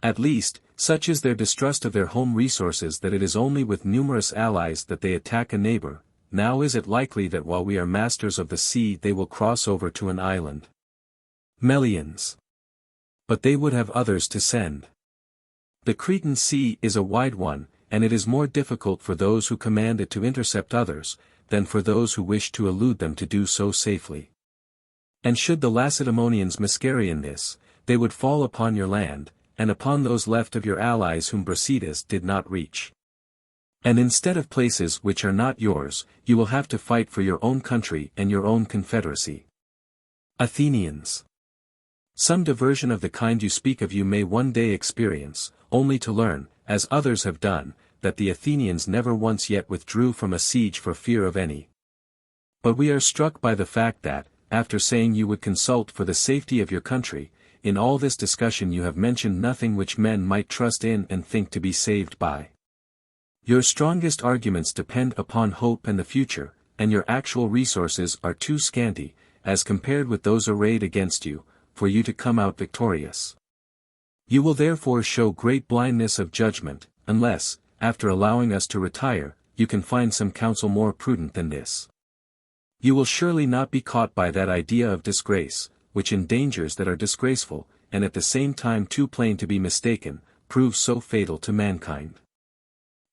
At least, such is their distrust of their home resources that it is only with numerous allies that they attack a neighbor. Now is it likely that while we are masters of the sea they will cross over to an island? Melians. But they would have others to send. The Cretan Sea is a wide one, and it is more difficult for those who command it to intercept others, than for those who wish to elude them to do so safely. And should the Lacedaemonians miscarry in this, they would fall upon your land, and upon those left of your allies whom Brasidas did not reach. And instead of places which are not yours, you will have to fight for your own country and your own confederacy. Athenians. Some diversion of the kind you speak of you may one day experience, only to learn, as others have done, that the Athenians never once yet withdrew from a siege for fear of any. But we are struck by the fact that, after saying you would consult for the safety of your country, in all this discussion you have mentioned nothing which men might trust in and think to be saved by. Your strongest arguments depend upon hope and the future, and your actual resources are too scanty, as compared with those arrayed against you, for you to come out victorious. You will therefore show great blindness of judgment, unless, after allowing us to retire, you can find some counsel more prudent than this. You will surely not be caught by that idea of disgrace, which in dangers that are disgraceful, and at the same time too plain to be mistaken, proves so fatal to mankind.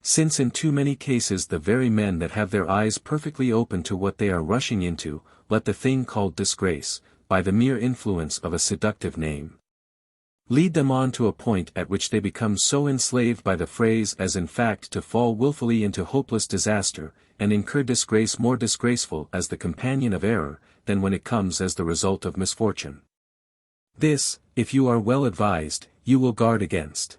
Since in too many cases the very men that have their eyes perfectly open to what they are rushing into, let the thing called disgrace, by the mere influence of a seductive name, lead them on to a point at which they become so enslaved by the phrase as in fact to fall wilfully into hopeless disaster, and incur disgrace more disgraceful as the companion of error, than when it comes as the result of misfortune. This, if you are well advised, you will guard against.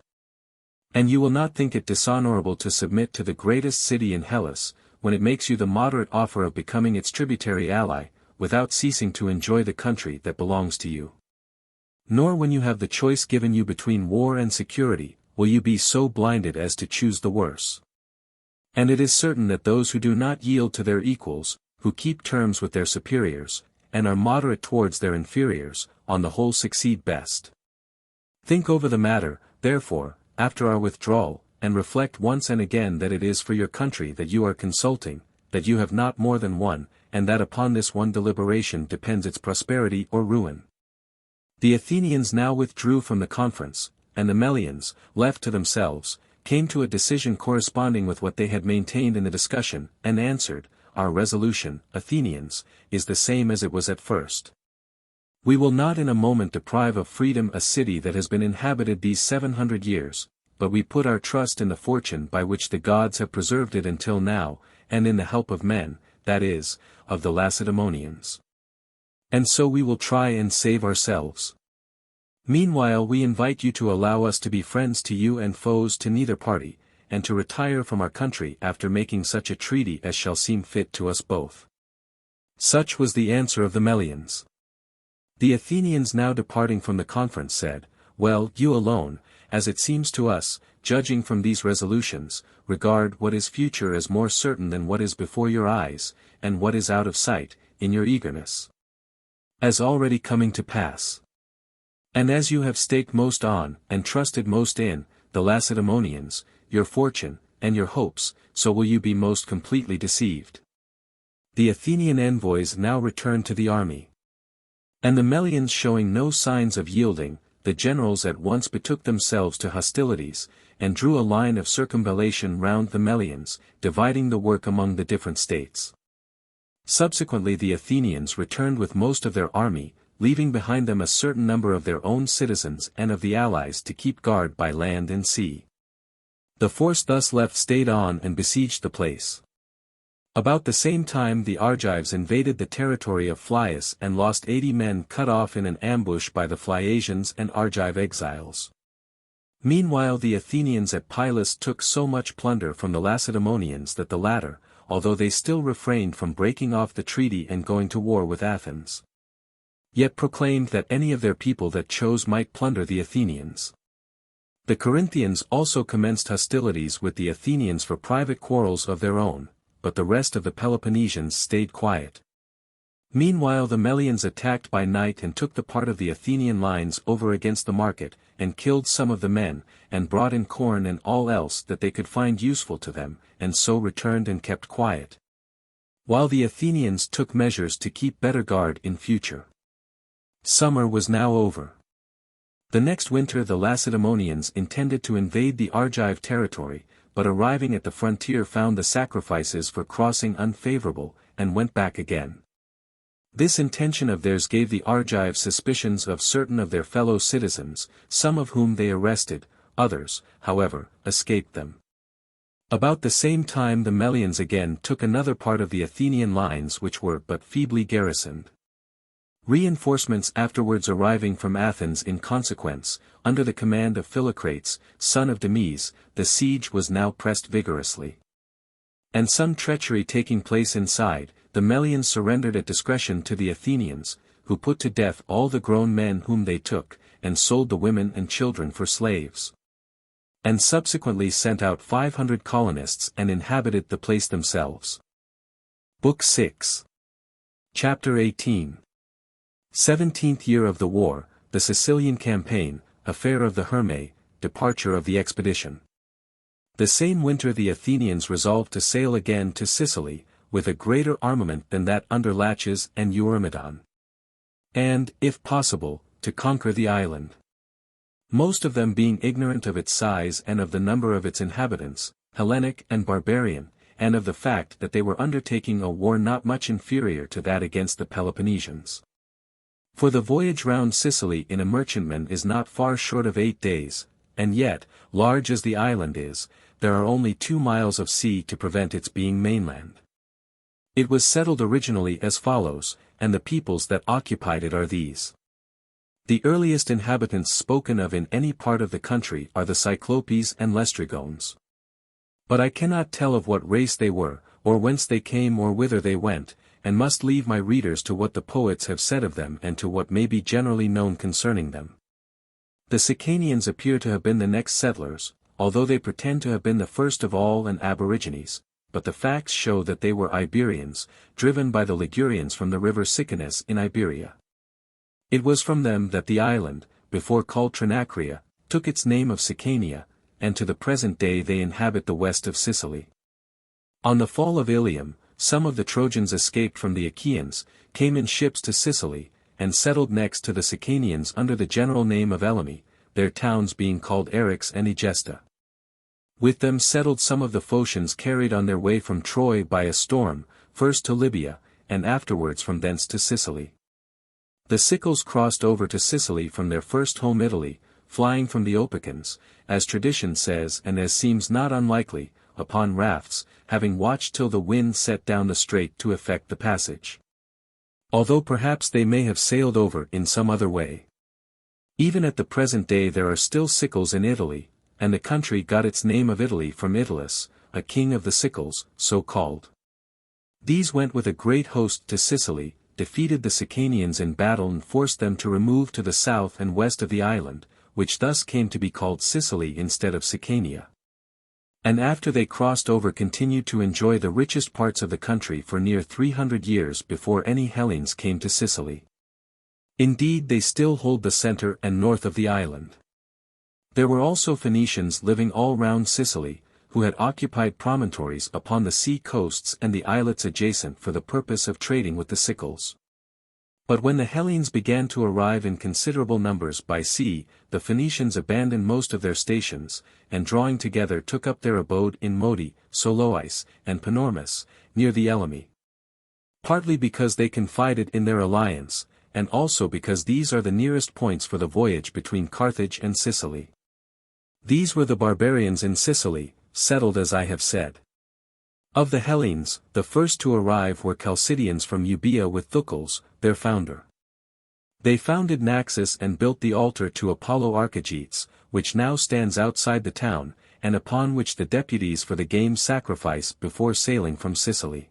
And you will not think it dishonorable to submit to the greatest city in Hellas, when it makes you the moderate offer of becoming its tributary ally, without ceasing to enjoy the country that belongs to you. Nor when you have the choice given you between war and security, will you be so blinded as to choose the worse. And it is certain that those who do not yield to their equals, who keep terms with their superiors, and are moderate towards their inferiors, on the whole succeed best. Think over the matter, therefore, after our withdrawal, and reflect once and again that it is for your country that you are consulting, that you have not more than one, and that upon this one deliberation depends its prosperity or ruin. The Athenians now withdrew from the conference, and the Melians, left to themselves, came to a decision corresponding with what they had maintained in the discussion, and answered, "Our resolution, Athenians, is the same as it was at first. We will not in a moment deprive of freedom a city that has been inhabited these 700 years, but we put our trust in the fortune by which the gods have preserved it until now, and in the help of men, that is, of the Lacedaemonians. And so we will try and save ourselves. Meanwhile we invite you to allow us to be friends to you and foes to neither party, and to retire from our country after making such a treaty as shall seem fit to us both." Such was the answer of the Melians. The Athenians now departing from the conference said, "Well, you alone, as it seems to us, judging from these resolutions, regard what is future as more certain than what is before your eyes, and what is out of sight, in your eagerness, as already coming to pass. And as you have staked most on, and trusted most in, the Lacedaemonians, your fortune, and your hopes, so will you be most completely deceived." The Athenian envoys now returned to the army. And the Melians showing no signs of yielding, the generals at once betook themselves to hostilities, and drew a line of circumvallation round the Melians, dividing the work among the different states. Subsequently the Athenians returned with most of their army, leaving behind them a certain number of their own citizens and of the allies to keep guard by land and sea. The force thus left stayed on and besieged the place. About the same time the Argives invaded the territory of Phlius and lost 80 men cut off in an ambush by the Phlyaesians and Argive exiles. Meanwhile the Athenians at Pylos took so much plunder from the Lacedaemonians that the latter, although they still refrained from breaking off the treaty and going to war with Athens, yet proclaimed that any of their people that chose might plunder the Athenians. The Corinthians also commenced hostilities with the Athenians for private quarrels of their own, but the rest of the Peloponnesians stayed quiet. Meanwhile the Melians attacked by night and took the part of the Athenian lines over against the market, and killed some of the men, and brought in corn and all else that they could find useful to them, and so returned and kept quiet. While the Athenians took measures to keep better guard in future. Summer was now over. The next winter the Lacedaemonians intended to invade the Argive territory, but arriving at the frontier found the sacrifices for crossing unfavorable, and went back again. This intention of theirs gave the Argives suspicions of certain of their fellow citizens, some of whom they arrested, others, however, escaped them. About the same time the Melians again took another part of the Athenian lines which were but feebly garrisoned. Reinforcements afterwards arriving from Athens in consequence, under the command of Philocrates, son of Demes, the siege was now pressed vigorously. And some treachery taking place inside, the Melians surrendered at discretion to the Athenians, who put to death all the grown men whom they took, and sold the women and children for slaves. And subsequently sent out 500 colonists and inhabited the place themselves. Book 6. Chapter 18. 17th year of the war, the Sicilian campaign, affair of the Hermae, departure of the expedition. The same winter the Athenians resolved to sail again to Sicily, with a greater armament than that under Laches and Eurymedon. And, if possible, to conquer the island. Most of them being ignorant of its size and of the number of its inhabitants, Hellenic and barbarian, and of the fact that they were undertaking a war not much inferior to that against the Peloponnesians. For the voyage round Sicily in a merchantman is not far short of 8 days, and yet, large as the island is, there are only 2 miles of sea to prevent its being mainland. It was settled originally as follows, and the peoples that occupied it are these. The earliest inhabitants spoken of in any part of the country are the Cyclopes and Laestrygones. But I cannot tell of what race they were, or whence they came or whither they went, and must leave my readers to what the poets have said of them and to what may be generally known concerning them. The Sicanians appear to have been the next settlers, although they pretend to have been the first of all and aborigines, but the facts show that they were Iberians, driven by the Ligurians from the river Sicanus in Iberia. It was from them that the island, before called Trinacria, took its name of Sicania, and to the present day they inhabit the west of Sicily. On the fall of Ilium, some of the Trojans escaped from the Achaeans, came in ships to Sicily, and settled next to the Sicanians under the general name of Elymi, their towns being called Eryx and Egesta. With them settled some of the Phocians carried on their way from Troy by a storm, first to Libya, and afterwards from thence to Sicily. The Sicels crossed over to Sicily from their first home Italy, flying from the Opicans, as tradition says and as seems not unlikely, upon rafts, having watched till the wind set down the strait to effect the passage. Although perhaps they may have sailed over in some other way. Even at the present day there are still Sicels in Italy, and the country got its name of Italy from Italus, a king of the Sicels, so called. These went with a great host to Sicily, defeated the Sicanians in battle and forced them to remove to the south and west of the island, which thus came to be called Sicily instead of Sicania. And after they crossed over continued to enjoy the richest parts of the country for near 300 years before any Hellenes came to Sicily. Indeed they still hold the center and north of the island. There were also Phoenicians living all round Sicily, who had occupied promontories upon the sea coasts and the islets adjacent for the purpose of trading with the Sicels. But when the Hellenes began to arrive in considerable numbers by sea, the Phoenicians abandoned most of their stations, and drawing together took up their abode in Modi, Solois, and Panormus, near the Elymi. Partly because they confided in their alliance, and also because these are the nearest points for the voyage between Carthage and Sicily. These were the barbarians in Sicily, settled as I have said. Of the Hellenes, the first to arrive were Chalcidians from Euboea with Thucydides, their founder. They founded Naxos and built the altar to Apollo Archegetes, which now stands outside the town, and upon which the deputies for the games sacrifice before sailing from Sicily.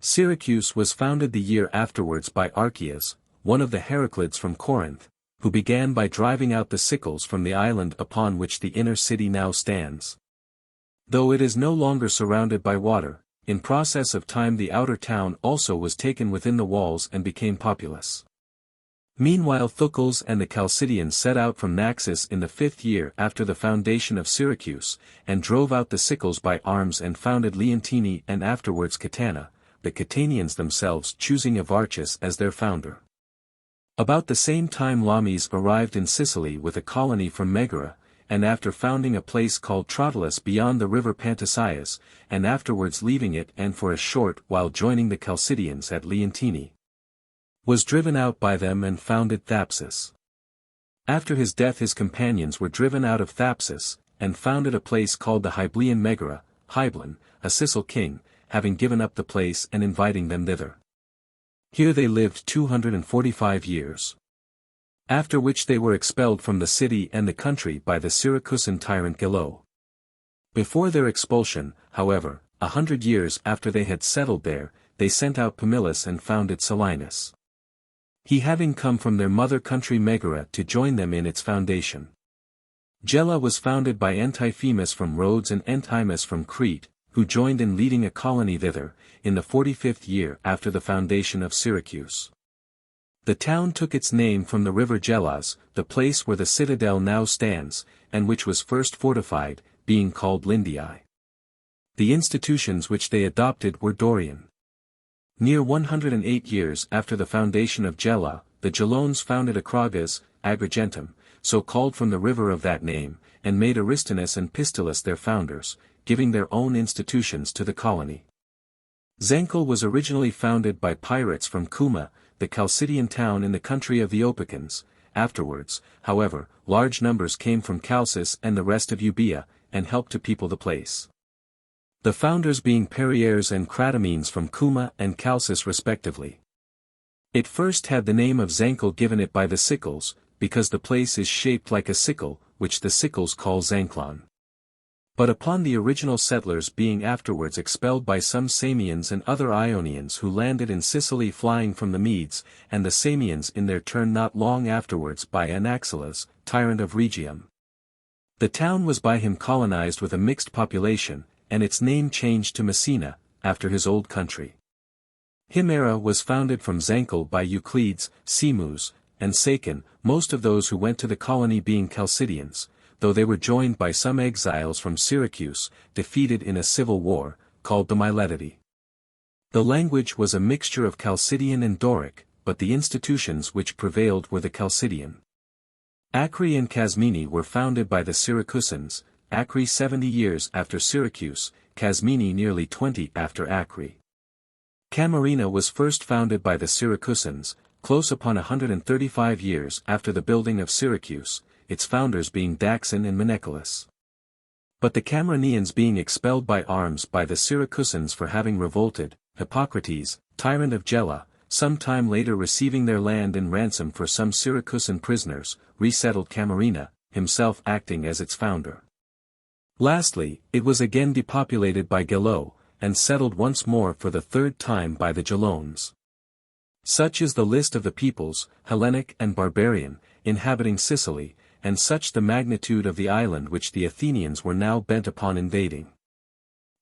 Syracuse was founded the year afterwards by Archias, one of the Heraclids from Corinth, who began by driving out the Sicels from the island upon which the inner city now stands. Though it is no longer surrounded by water, in process of time the outer town also was taken within the walls and became populous. Meanwhile Thucydides and the Chalcidians set out from Naxos in the 5th year after the foundation of Syracuse, and drove out the Sicels by arms and founded Leontini and afterwards Catana, the Catanians themselves choosing Avarchus as their founder. About the same time Lames arrived in Sicily with a colony from Megara, and after founding a place called Trotilus beyond the river Pantasias, and afterwards leaving it and for a short while joining the Chalcidians at Leontini, was driven out by them and founded Thapsus. After his death his companions were driven out of Thapsus, and founded a place called the Hyblean Megara, Hyblon, a Sicel king, having given up the place and inviting them thither. Here they lived 245 years. After which they were expelled from the city and the country by the Syracusan tyrant Gelo. Before their expulsion, however, 100 years after they had settled there, they sent out Pamillus and founded Selinus. He having come from their mother country Megara to join them in its foundation. Gela was founded by Antiphemus from Rhodes and Antimus from Crete, who joined in leading a colony thither, in the 45th year after the foundation of Syracuse. The town took its name from the river Gelas, the place where the citadel now stands, and which was first fortified, being called Lindii. The institutions which they adopted were Dorian. Near 108 years after the foundation of Gela, the Gelones founded Acragas, Agrigentum, so called from the river of that name, and made Aristonus and Pistolus their founders, giving their own institutions to the colony. Zancle was originally founded by pirates from Cuma, the Chalcidian town in the country of the Opicans. Afterwards, however, large numbers came from Chalcis and the rest of Euboea, and helped to people the place. The founders being Perieres and Cratomines from Cuma and Chalcis respectively. It first had the name of Zancle given it by the Sicels, because the place is shaped like a sickle, which the Sicels call Zanklon. But upon the original settlers being afterwards expelled by some Samians and other Ionians who landed in Sicily flying from the Medes, and the Samians in their turn not long afterwards by Anaxilas, tyrant of Rhegium. The town was by him colonized with a mixed population, and its name changed to Messina, after his old country. Himera was founded from Zancle by Euclides, Simus, and Sacon, most of those who went to the colony being Chalcidians, though they were joined by some exiles from Syracuse, defeated in a civil war, called the Miletidae. The language was a mixture of Chalcidian and Doric, but the institutions which prevailed were the Chalcidian. Acri and Casmini were founded by the Syracusans, Acri 70 years after Syracuse, Casmini nearly 20 after Acri. Camarina was first founded by the Syracusans, close upon 135 years after the building of Syracuse, its founders being Daxon and Meticulous. But the Camarinians being expelled by arms by the Syracusans for having revolted, Hippocrates, tyrant of Gela, some time later receiving their land in ransom for some Syracusan prisoners, resettled Camarina, himself acting as its founder. Lastly, it was again depopulated by Gelo, and settled once more for the 3rd time by the Gelones. Such is the list of the peoples, Hellenic and barbarian, inhabiting Sicily, and such the magnitude of the island which the Athenians were now bent upon invading.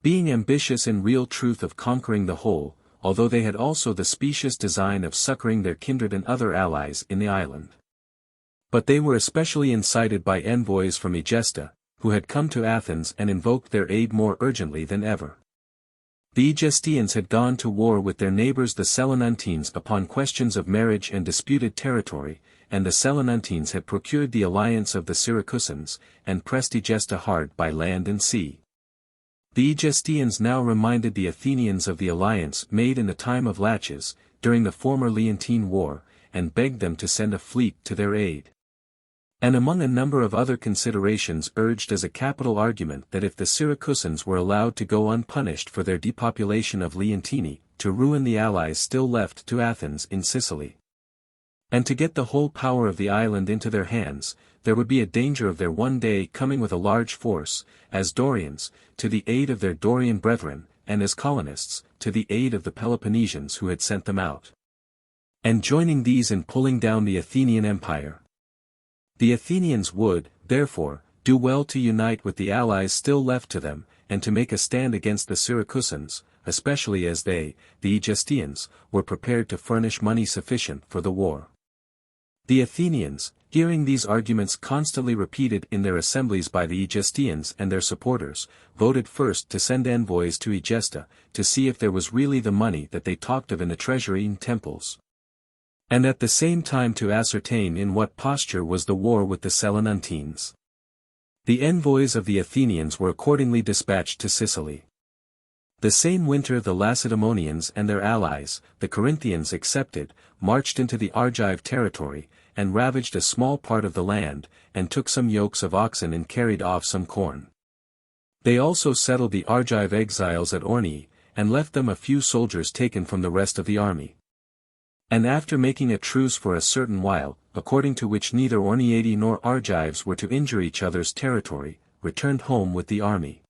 Being ambitious in real truth of conquering the whole, although they had also the specious design of succoring their kindred and other allies in the island. But they were especially incited by envoys from Egesta, who had come to Athens and invoked their aid more urgently than ever. The Egestians had gone to war with their neighbors the Selinuntines upon questions of marriage and disputed territory, and the Selinuntines had procured the alliance of the Syracusans, and pressed Egesta hard by land and sea. The Egestians now reminded the Athenians of the alliance made in the time of Laches, during the former Leontine War, and begged them to send a fleet to their aid. And among a number of other considerations urged as a capital argument that if the Syracusans were allowed to go unpunished for their depopulation of Leontini, to ruin the allies still left to Athens in Sicily, and to get the whole power of the island into their hands, there would be a danger of their one day coming with a large force, as Dorians, to the aid of their Dorian brethren, and as colonists, to the aid of the Peloponnesians who had sent them out. and joining these in pulling down the Athenian empire. The Athenians would, therefore, do well to unite with the allies still left to them, and to make a stand against the Syracusans, especially as they, the Aegestians, were prepared to furnish money sufficient for the war. The Athenians, hearing these arguments constantly repeated in their assemblies by the Aegestians and their supporters, voted first to send envoys to Egesta, to see if there was really the money that they talked of in the treasury and temples, and at the same time to ascertain in what posture was the war with the Selinuntines. The envoys of the Athenians were accordingly dispatched to Sicily. The same winter the Lacedaemonians and their allies, the Corinthians excepted, marched into the Argive territory, and ravaged a small part of the land, and took some yokes of oxen and carried off some corn. They also settled the Argive exiles at Ornii, and left them a few soldiers taken from the rest of the army. And after making a truce for a certain while, according to which neither Orniadi nor Argives were to injure each other's territory, returned home with the army.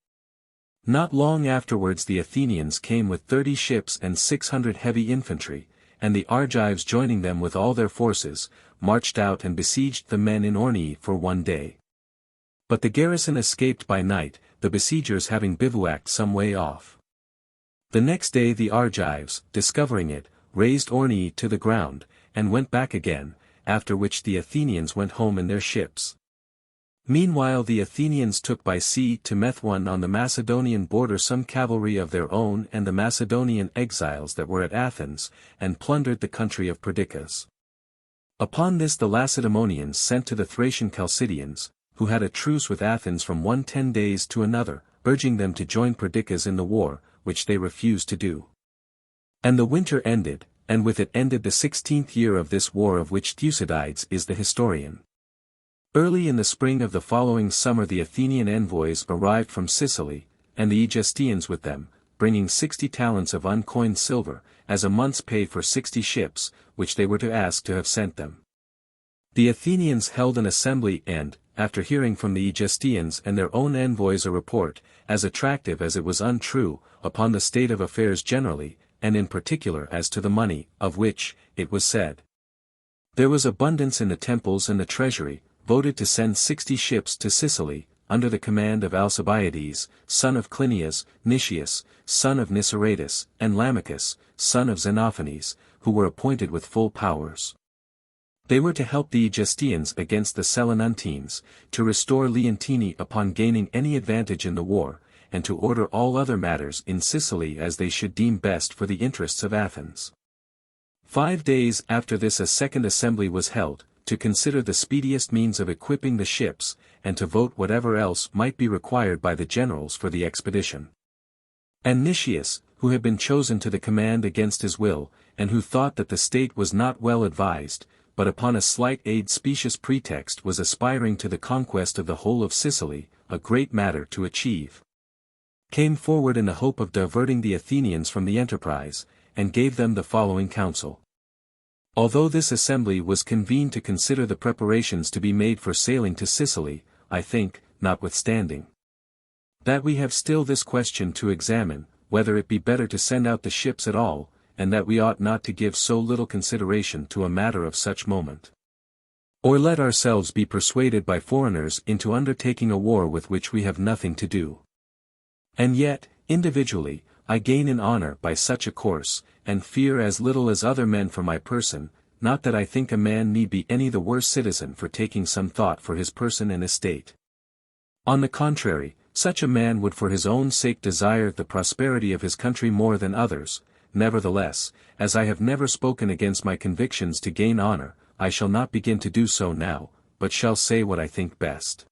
Not long afterwards the Athenians came with 30 ships and 600 heavy infantry, and the Argives joining them with all their forces, marched out and besieged the men in Ornii for one day. But the garrison escaped by night, the besiegers having bivouacked some way off. The next day the Argives, discovering it, razed Ornii to the ground, and went back again, after which the Athenians went home in their ships. Meanwhile the Athenians took by sea to Methone on the Macedonian border some cavalry of their own and the Macedonian exiles that were at Athens, and plundered the country of Perdiccas. Upon this the Lacedaemonians sent to the Thracian Chalcidians, who had a truce with Athens from 10 days to another, urging them to join Perdiccas in the war, which they refused to do. And the winter ended, and with it ended the 16th year of this war of which Thucydides is the historian. Early in the spring of the following summer the Athenian envoys arrived from Sicily, and the Aegestians with them, bringing 60 talents of uncoined silver, as a month's pay for 60 ships, which they were to ask to have sent them. The Athenians held an assembly and, after hearing from the Aegestians and their own envoys a report, as attractive as it was untrue, upon the state of affairs generally, and in particular as to the money, of which, it was said, there was abundance in the temples and the treasury, voted to send 60 ships to Sicily, under the command of Alcibiades, son of Clinias, Nicias, son of Niceratus, and Lamachus, son of Xenophanes, who were appointed with full powers. They were to help the Aegestians against the Selinuntines, to restore Leontini upon gaining any advantage in the war, and to order all other matters in Sicily as they should deem best for the interests of Athens. 5 days after this a second assembly was held, to consider the speediest means of equipping the ships, and to vote whatever else might be required by the generals for the expedition. And Nicias, who had been chosen to the command against his will, and who thought that the state was not well advised, but upon a slight aid specious pretext was aspiring to the conquest of the whole of Sicily, a great matter to achieve, came forward in the hope of diverting the Athenians from the enterprise, and gave them the following counsel. Although this assembly was convened to consider the preparations to be made for sailing to Sicily, I think, notwithstanding that we have still this question to examine, whether it be better to send out the ships at all, and that we ought not to give so little consideration to a matter of such moment, or let ourselves be persuaded by foreigners into undertaking a war with which we have nothing to do. And yet, individually, I gain in honor by such a course, and fear as little as other men for my person, not that I think a man need be any the worse citizen for taking some thought for his person and estate. On the contrary, such a man would for his own sake desire the prosperity of his country more than others. Nevertheless, as I have never spoken against my convictions to gain honor, I shall not begin to do so now, but shall say what I think best.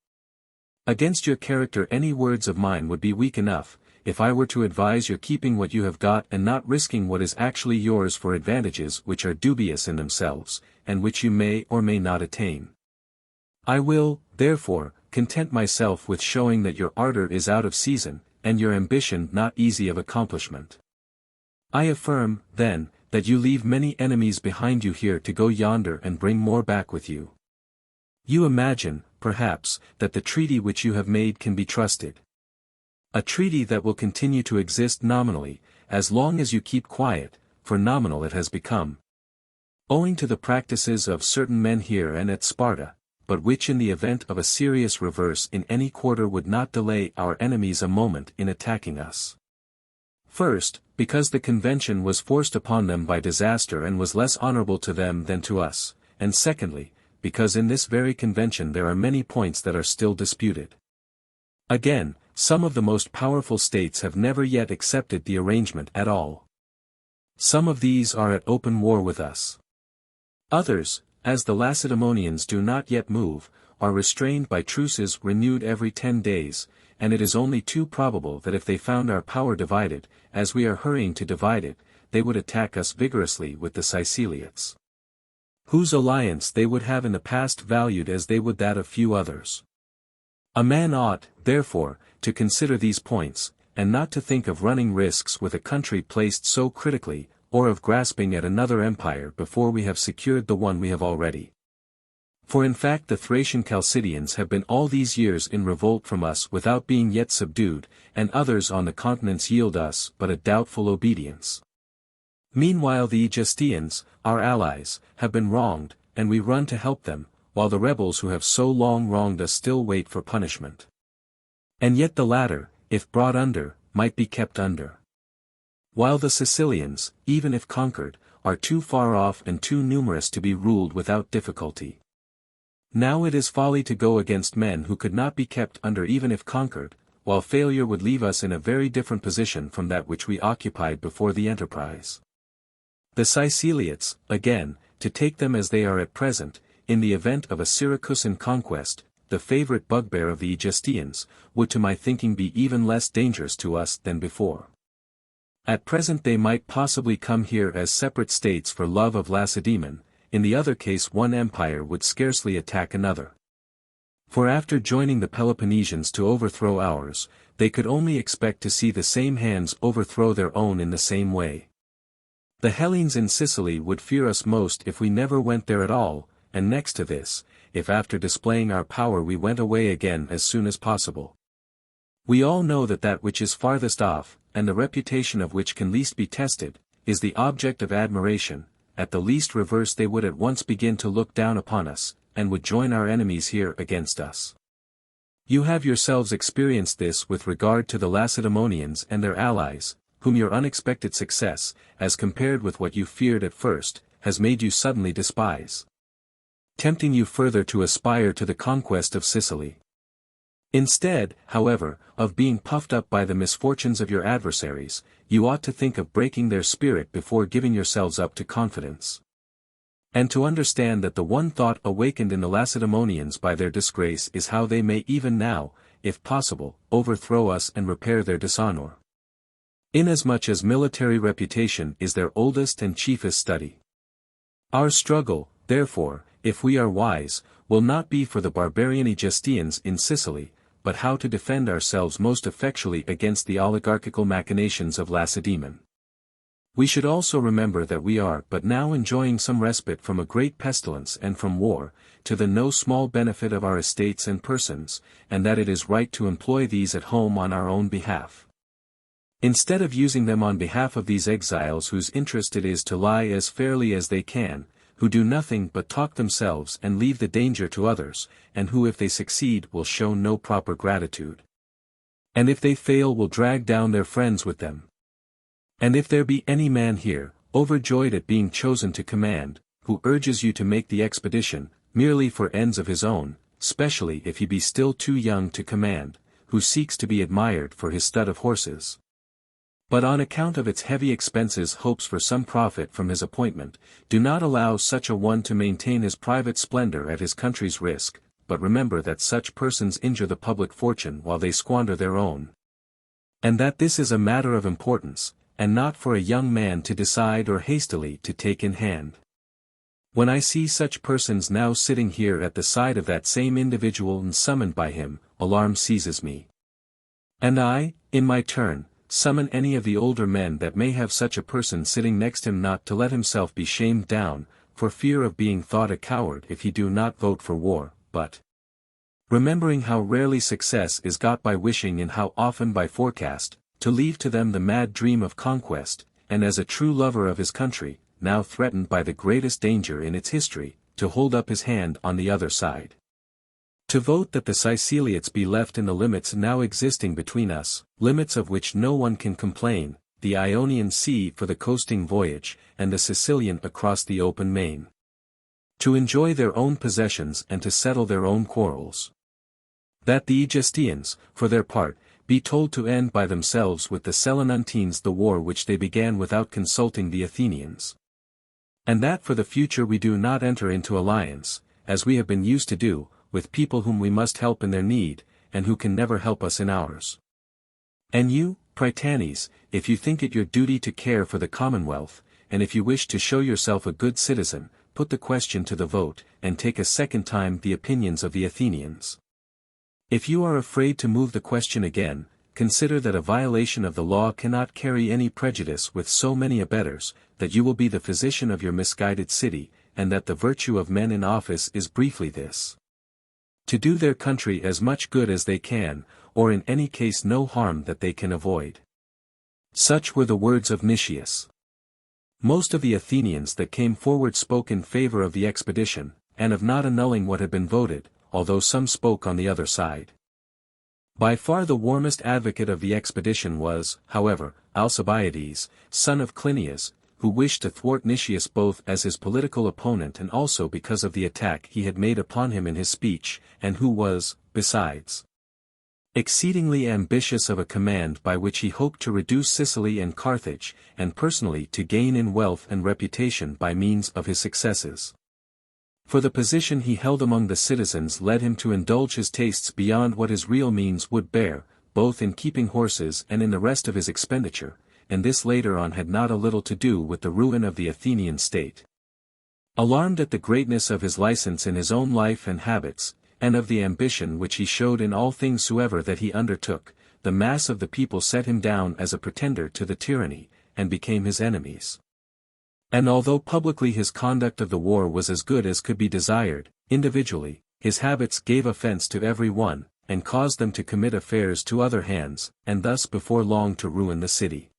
Against your character any words of mine would be weak enough, if I were to advise your keeping what you have got and not risking what is actually yours for advantages which are dubious in themselves, and which you may or may not attain. I will, therefore, content myself with showing that your ardor is out of season, and your ambition not easy of accomplishment. I affirm, then, that you leave many enemies behind you here to go yonder and bring more back with you. You imagine, perhaps, that the treaty which you have made can be trusted. A treaty that will continue to exist nominally, as long as you keep quiet, for nominal it has become. owing to the practices of certain men here and at Sparta, but which in the event of a serious reverse in any quarter would not delay our enemies a moment in attacking us. First, because the convention was forced upon them by disaster and was less honorable to them than to us, and secondly, because in this very convention there are many points that are still disputed. Again, some of the most powerful states have never yet accepted the arrangement at all. Some of these are at open war with us. Others, as the Lacedaemonians do not yet move, are restrained by truces renewed every 10 days, and it is only too probable that if they found our power divided, as we are hurrying to divide it, they would attack us vigorously with the Siceliots, whose alliance they would have in the past valued as they would that of few others. A man ought, therefore, to consider these points, and not to think of running risks with a country placed so critically, or of grasping at another empire before we have secured the one we have already. For in fact the Thracian Chalcidians have been all these years in revolt from us without being yet subdued, and others on the continents yield us but a doubtful obedience. Meanwhile the Aegistians, our allies, have been wronged, and we run to help them, while the rebels who have so long wronged us still wait for punishment. And yet the latter, if brought under, might be kept under. While the Sicilians, even if conquered, are too far off and too numerous to be ruled without difficulty. Now it is folly to go against men who could not be kept under even if conquered, while failure would leave us in a very different position from that which we occupied before the enterprise. The Siceliots, again, to take them as they are at present, in the event of a Syracusan conquest, the favorite bugbear of the Aegistians, would to my thinking be even less dangerous to us than before. At present they might possibly come here as separate states for love of Lacedaemon, in the other case one empire would scarcely attack another. For after joining the Peloponnesians to overthrow ours, they could only expect to see the same hands overthrow their own in the same way. The Hellenes in Sicily would fear us most if we never went there at all, and next to this, if after displaying our power we went away again as soon as possible. We all know that that which is farthest off, and the reputation of which can least be tested, is the object of admiration. At the least reverse they would at once begin to look down upon us, and would join our enemies here against us. You have yourselves experienced this with regard to the Lacedaemonians and their allies, whom your unexpected success, as compared with what you feared at first, has made you suddenly despise, tempting you further to aspire to the conquest of Sicily. Instead, however, of being puffed up by the misfortunes of your adversaries, you ought to think of breaking their spirit before giving yourselves up to confidence. And to understand that the one thought awakened in the Lacedaemonians by their disgrace is how they may even now, if possible, overthrow us and repair their dishonor. Inasmuch as military reputation is their oldest and chiefest study. Our struggle, therefore, if we are wise, will not be for the barbarian Aegistians in Sicily, but how to defend ourselves most effectually against the oligarchical machinations of Lacedaemon. We should also remember that we are but now enjoying some respite from a great pestilence and from war, to the no small benefit of our estates and persons, and that it is right to employ these at home on our own behalf, instead of using them on behalf of these exiles whose interest it is to lie as fairly as they can, who do nothing but talk themselves and leave the danger to others, and who if they succeed will show no proper gratitude, and if they fail will drag down their friends with them. And if there be any man here, overjoyed at being chosen to command, who urges you to make the expedition, merely for ends of his own, specially if he be still too young to command, who seeks to be admired for his stud of horses, but on account of its heavy expenses hopes for some profit from his appointment, do not allow such a one to maintain his private splendor at his country's risk, but remember that such persons injure the public fortune while they squander their own. And that this is a matter of importance, and not for a young man to decide or hastily to take in hand. When I see such persons now sitting here at the side of that same individual and summoned by him, alarm seizes me. And I, in my turn, summon any of the older men that may have such a person sitting next him not to let himself be shamed down, for fear of being thought a coward if he do not vote for war, but, remembering how rarely success is got by wishing and how often by forecast, to leave to them the mad dream of conquest, and as a true lover of his country, now threatened by the greatest danger in its history, to hold up his hand on the other side. To vote that the Siciliates be left in the limits now existing between us, limits of which no one can complain, the Ionian Sea for the coasting voyage, and the Sicilian across the open main. To enjoy their own possessions and to settle their own quarrels. That the Egestians, for their part, be told to end by themselves with the Selinuntines the war which they began without consulting the Athenians. And that for the future we do not enter into alliance, as we have been used to do, with people whom we must help in their need, and who can never help us in ours. And you, Prytanes, if you think it your duty to care for the commonwealth, and if you wish to show yourself a good citizen, put the question to the vote, and take a second time the opinions of the Athenians. If you are afraid to move the question again, consider that a violation of the law cannot carry any prejudice with so many abettors, that you will be the physician of your misguided city, and that the virtue of men in office is briefly this: to do their country as much good as they can, or in any case no harm that they can avoid. Such were the words of Nicias. Most of the Athenians that came forward spoke in favor of the expedition, and of not annulling what had been voted, although some spoke on the other side. By far the warmest advocate of the expedition was, however, Alcibiades, son of Clinias, who wished to thwart Nicias both as his political opponent and also because of the attack he had made upon him in his speech, and who was, besides, exceedingly ambitious of a command by which he hoped to reduce Sicily and Carthage, and personally to gain in wealth and reputation by means of his successes. For the position he held among the citizens led him to indulge his tastes beyond what his real means would bear, both in keeping horses and in the rest of his expenditure, and this later on had not a little to do with the ruin of the Athenian state. Alarmed at the greatness of his license in his own life and habits, and of the ambition which he showed in all things soever that he undertook, the mass of the people set him down as a pretender to the tyranny, and became his enemies. And although publicly his conduct of the war was as good as could be desired, individually, his habits gave offense to every one, and caused them to commit affairs to other hands, and thus before long to ruin the city.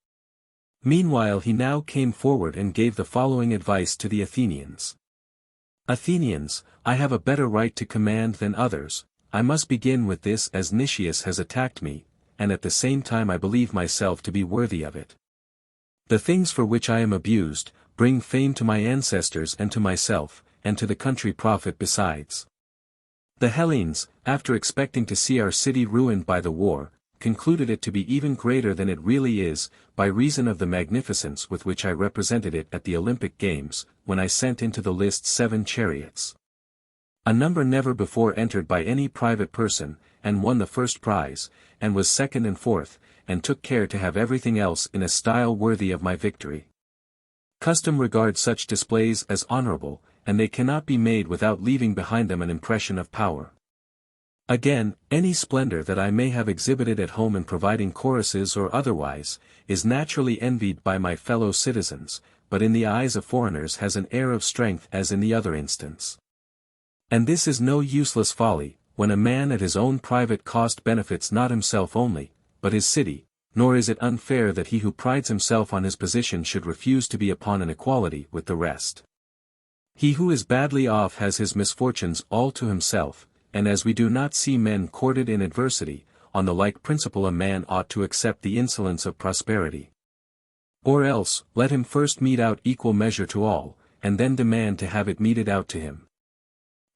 Meanwhile he now came forward and gave the following advice to the Athenians. Athenians, I have a better right to command than others, I must begin with this as Nicias has attacked me, and at the same time I believe myself to be worthy of it. The things for which I am abused, bring fame to my ancestors and to myself, and to the country profit besides. The Hellenes, after expecting to see our city ruined by the war, concluded it to be even greater than it really is, by reason of the magnificence with which I represented it at the Olympic Games, when I sent into the lists 7 chariots. A number never before entered by any private person, and won the first prize, and was second and fourth, and took care to have everything else in a style worthy of my victory. Custom regards such displays as honorable, and they cannot be made without leaving behind them an impression of power. Again, any splendor that I may have exhibited at home in providing choruses or otherwise, is naturally envied by my fellow citizens, but in the eyes of foreigners has an air of strength as in the other instance. And this is no useless folly, when a man at his own private cost benefits not himself only, but his city, nor is it unfair that he who prides himself on his position should refuse to be upon an equality with the rest. He who is badly off has his misfortunes all to himself, and as we do not see men courted in adversity, on the like principle a man ought to accept the insolence of prosperity. Or else, let him first mete out equal measure to all, and then demand to have it meted out to him.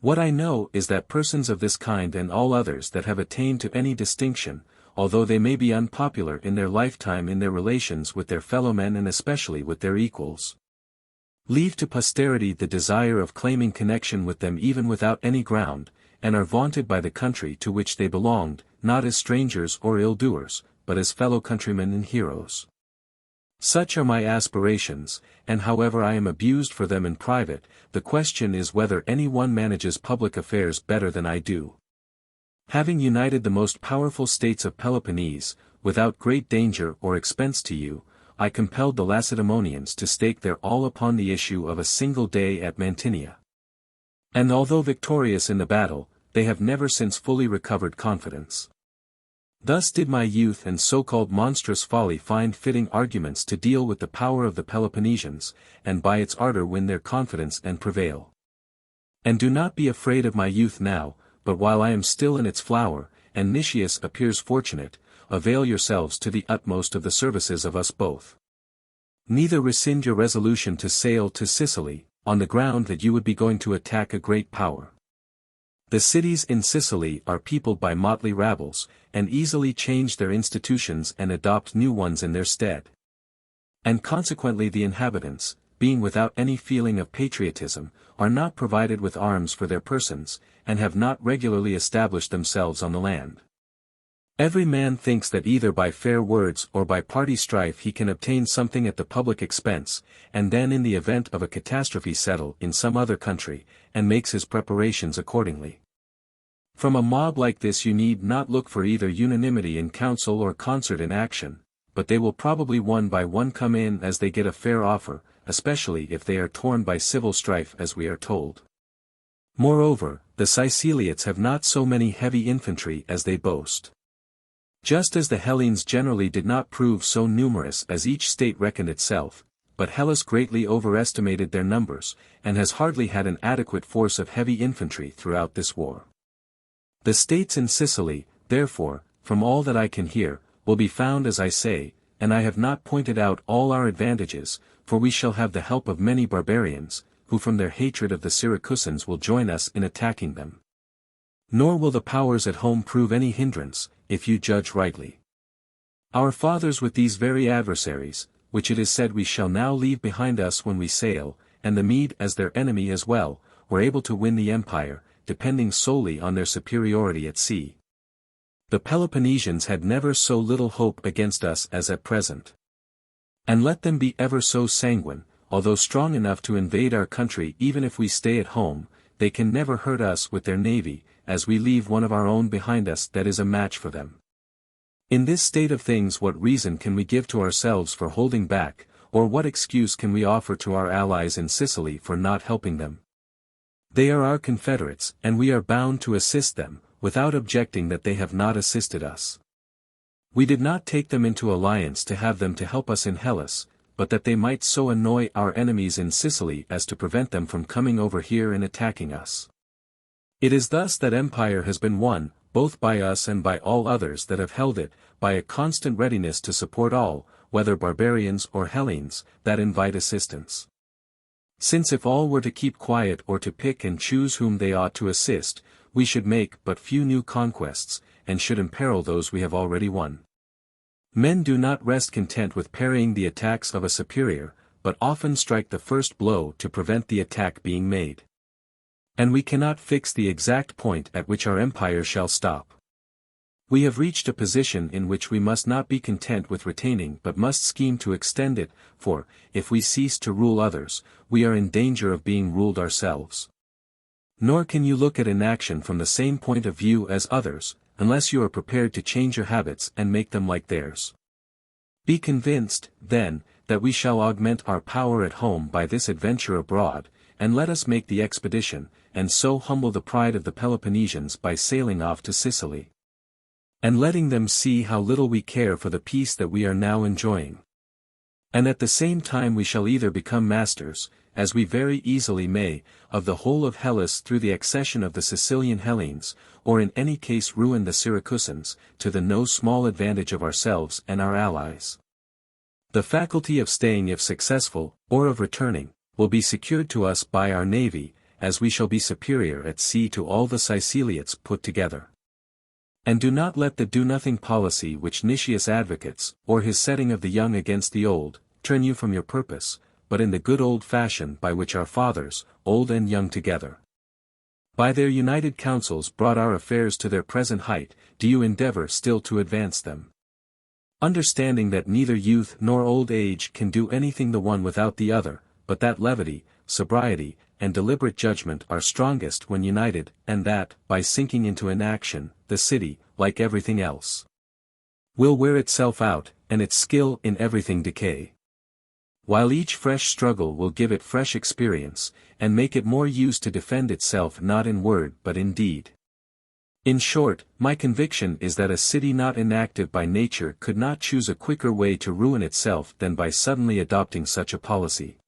What I know is that persons of this kind and all others that have attained to any distinction, although they may be unpopular in their lifetime in their relations with their fellowmen and especially with their equals, leave to posterity the desire of claiming connection with them even without any ground, and are vaunted by the country to which they belonged, not as strangers or ill-doers, but as fellow countrymen and heroes. Such are my aspirations, and however I am abused for them in private, the question is whether any one manages public affairs better than I do. Having united the most powerful states of Peloponnese, without great danger or expense to you, I compelled the Lacedaemonians to stake their all upon the issue of a single day at Mantinia. And although victorious in the battle, they have never since fully recovered confidence. Thus did my youth and so-called monstrous folly find fitting arguments to deal with the power of the Peloponnesians, and by its ardor win their confidence and prevail. And do not be afraid of my youth now, but while I am still in its flower, and Nicias appears fortunate, avail yourselves to the utmost of the services of us both. Neither rescind your resolution to sail to Sicily, on the ground that you would be going to attack a great power. The cities in Sicily are peopled by motley rabbles, and easily change their institutions and adopt new ones in their stead. And consequently the inhabitants, being without any feeling of patriotism, are not provided with arms for their persons, and have not regularly established themselves on the land. Every man thinks that either by fair words or by party strife he can obtain something at the public expense, and then in the event of a catastrophe settle in some other country, and makes his preparations accordingly. From a mob like this you need not look for either unanimity in council or concert in action, but they will probably one by one come in as they get a fair offer, especially if they are torn by civil strife as we are told. Moreover, the Siciliates have not so many heavy infantry as they boast. Just as the Hellenes generally did not prove so numerous as each state reckoned itself, but Hellas greatly overestimated their numbers, and has hardly had an adequate force of heavy infantry throughout this war. The states in Sicily, therefore, from all that I can hear, will be found as I say, and I have not pointed out all our advantages, for we shall have the help of many barbarians, who from their hatred of the Syracusans will join us in attacking them. Nor will the powers at home prove any hindrance, if you judge rightly. Our fathers with these very adversaries, which it is said we shall now leave behind us when we sail, and the Mede as their enemy as well, were able to win the empire, depending solely on their superiority at sea. The Peloponnesians had never so little hope against us as at present. And let them be ever so sanguine, although strong enough to invade our country even if we stay at home, they can never hurt us with their navy, as we leave one of our own behind us that is a match for them. In this state of things what reason can we give to ourselves for holding back, or what excuse can we offer to our allies in Sicily for not helping them? They are our confederates, and we are bound to assist them, without objecting that they have not assisted us. We did not take them into alliance to have them to help us in Hellas, but that they might so annoy our enemies in Sicily as to prevent them from coming over here and attacking us. It is thus that empire has been won, both by us and by all others that have held it, by a constant readiness to support all, whether barbarians or Hellenes, that invite assistance. Since if all were to keep quiet or to pick and choose whom they ought to assist, we should make but few new conquests, and should imperil those we have already won. Men do not rest content with parrying the attacks of a superior, but often strike the first blow to prevent the attack being made. And we cannot fix the exact point at which our empire shall stop. We have reached a position in which we must not be content with retaining but must scheme to extend it, for, if we cease to rule others, we are in danger of being ruled ourselves. Nor can you look at inaction from the same point of view as others, unless you are prepared to change your habits and make them like theirs. Be convinced, then, that we shall augment our power at home by this adventure abroad, and let us make the expedition, and so humble the pride of the Peloponnesians by sailing off to Sicily, and letting them see how little we care for the peace that we are now enjoying. And at the same time we shall either become masters, as we very easily may, of the whole of Hellas through the accession of the Sicilian Hellenes, or in any case ruin the Syracusans, to the no small advantage of ourselves and our allies. The faculty of staying if successful, or of returning, will be secured to us by our navy, as we shall be superior at sea to all the Siciliates put together. And do not let the do-nothing policy which Nicias advocates, or his setting of the young against the old, turn you from your purpose, but in the good old fashion by which our fathers, old and young together, by their united counsels brought our affairs to their present height, do you endeavor still to advance them. Understanding that neither youth nor old age can do anything the one without the other, but that levity, sobriety, and deliberate judgment are strongest when united, and that, by sinking into inaction, the city, like everything else, will wear itself out, and its skill in everything decay. While each fresh struggle will give it fresh experience, and make it more used to defend itself not in word but in deed. In short, my conviction is that a city not inactive by nature could not choose a quicker way to ruin itself than by suddenly adopting such a policy.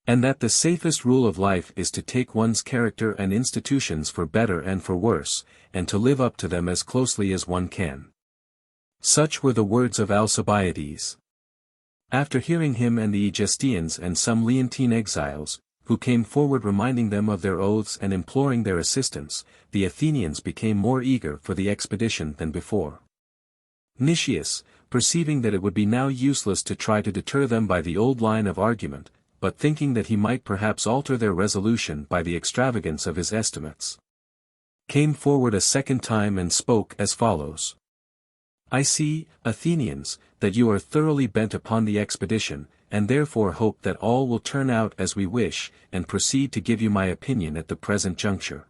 And that the safest rule of life is to take one's character and institutions for better and for worse, and to live up to them as closely as one can. Such were the words of Alcibiades. After hearing him and the Egestians and some Leontine exiles, who came forward reminding them of their oaths and imploring their assistance, the Athenians became more eager for the expedition than before. Nicias, perceiving that it would be now useless to try to deter them by the old line of argument, but thinking that he might perhaps alter their resolution by the extravagance of his estimates, came forward a second time and spoke as follows. I see, Athenians, that you are thoroughly bent upon the expedition, and therefore hope that all will turn out as we wish, and proceed to give you my opinion at the present juncture.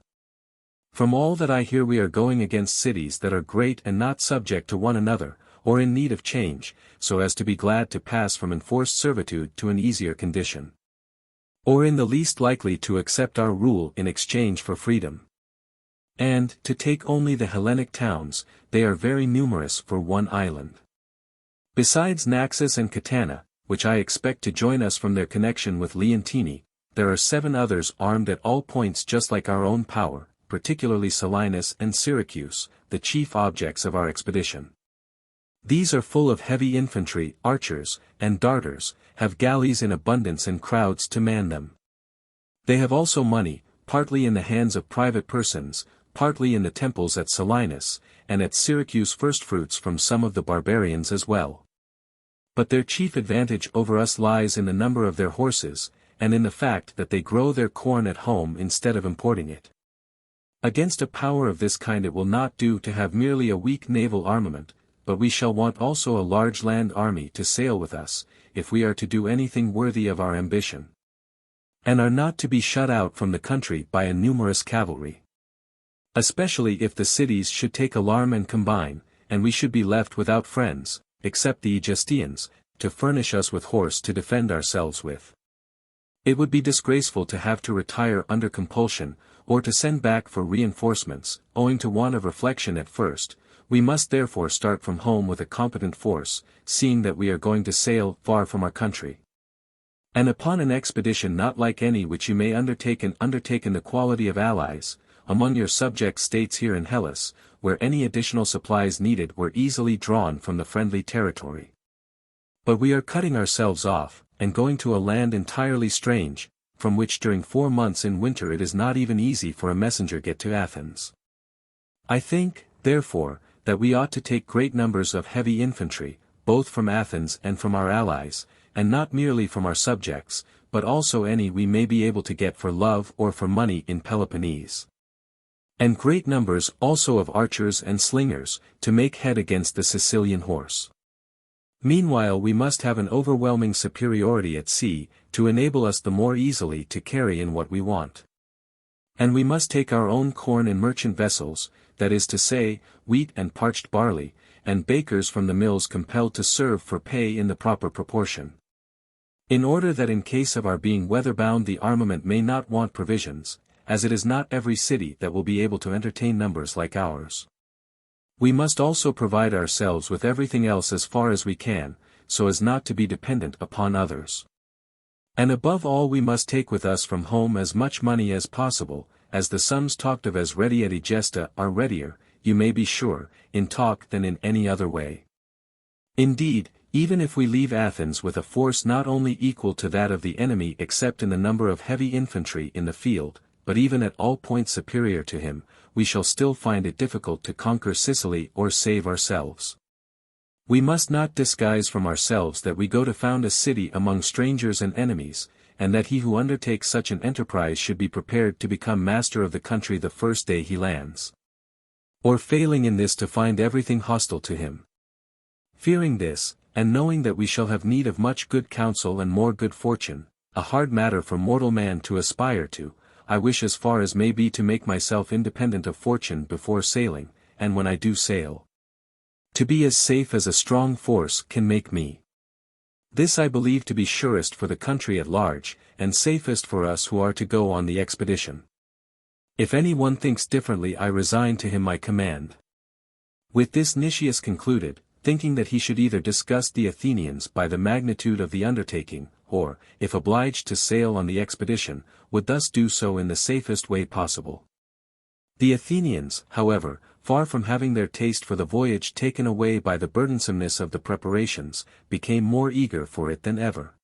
From all that I hear we are going against cities that are great and not subject to one another, or in need of change, so as to be glad to pass from enforced servitude to an easier condition, or in the least likely to accept our rule in exchange for freedom. And, to take only the Hellenic towns, they are very numerous for one island. Besides Naxos and Catana, which I expect to join us from their connection with Leontini, there are 7 others armed at all points just like our own power, particularly Selinus and Syracuse, the chief objects of our expedition. These are full of heavy infantry, archers, and darters, have galleys in abundance and crowds to man them. They have also money, partly in the hands of private persons, partly in the temples at Selinus, and at Syracuse firstfruits from some of the barbarians as well. But their chief advantage over us lies in the number of their horses, and in the fact that they grow their corn at home instead of importing it. Against a power of this kind it will not do to have merely a weak naval armament, but we shall want also a large land army to sail with us, if we are to do anything worthy of our ambition, and are not to be shut out from the country by a numerous cavalry. Especially if the cities should take alarm and combine, and we should be left without friends, except the Egestians, to furnish us with horse to defend ourselves with. It would be disgraceful to have to retire under compulsion, or to send back for reinforcements, owing to want of reflection at first. We must therefore start from home with a competent force, seeing that we are going to sail far from our country, and upon an expedition not like any which you may undertake in the quality of allies, among your subject states here in Hellas, where any additional supplies needed were easily drawn from the friendly territory. But we are cutting ourselves off, and going to a land entirely strange, from which during 4 months in winter it is not even easy for a messenger get to Athens. I think, therefore, that we ought to take great numbers of heavy infantry, both from Athens and from our allies, and not merely from our subjects, but also any we may be able to get for love or for money in Peloponnese. And great numbers also of archers and slingers, to make head against the Sicilian horse. Meanwhile we must have an overwhelming superiority at sea, to enable us the more easily to carry in what we want. And we must take our own corn in merchant vessels, that is to say, wheat and parched barley, and bakers from the mills compelled to serve for pay in the proper proportion. In order that in case of our being weather-bound the armament may not want provisions, as it is not every city that will be able to entertain numbers like ours. We must also provide ourselves with everything else as far as we can, so as not to be dependent upon others. And above all we must take with us from home as much money as possible, as the sums talked of as ready at Egesta are readier, you may be sure, in talk than in any other way. Indeed, even if we leave Athens with a force not only equal to that of the enemy except in the number of heavy infantry in the field, but even at all points superior to him, we shall still find it difficult to conquer Sicily or save ourselves. We must not disguise from ourselves that we go to found a city among strangers and enemies, and that he who undertakes such an enterprise should be prepared to become master of the country the first day he lands, or failing in this to find everything hostile to him. Fearing this, and knowing that we shall have need of much good counsel and more good fortune, a hard matter for mortal man to aspire to, I wish as far as may be to make myself independent of fortune before sailing, and when I do sail, to be as safe as a strong force can make me. This I believe to be surest for the country at large, and safest for us who are to go on the expedition. If any one thinks differently, I resign to him my command. With this Nicias concluded, thinking that he should either disgust the Athenians by the magnitude of the undertaking, or, if obliged to sail on the expedition, would thus do so in the safest way possible. The Athenians, however, far from having their taste for the voyage taken away by the burdensomeness of the preparations, became more eager for it than ever.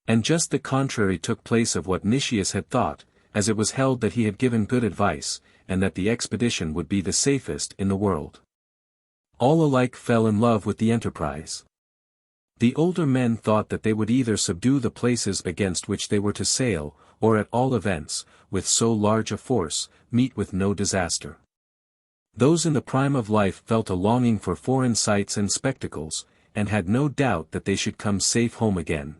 And just the contrary took place of what Nicias had thought, as it was held that he had given good advice, and that the expedition would be the safest in the world. All alike fell in love with the enterprise. The older men thought that they would either subdue the places against which they were to sail, or at all events, with so large a force, meet with no disaster. Those in the prime of life felt a longing for foreign sights and spectacles, and had no doubt that they should come safe home again.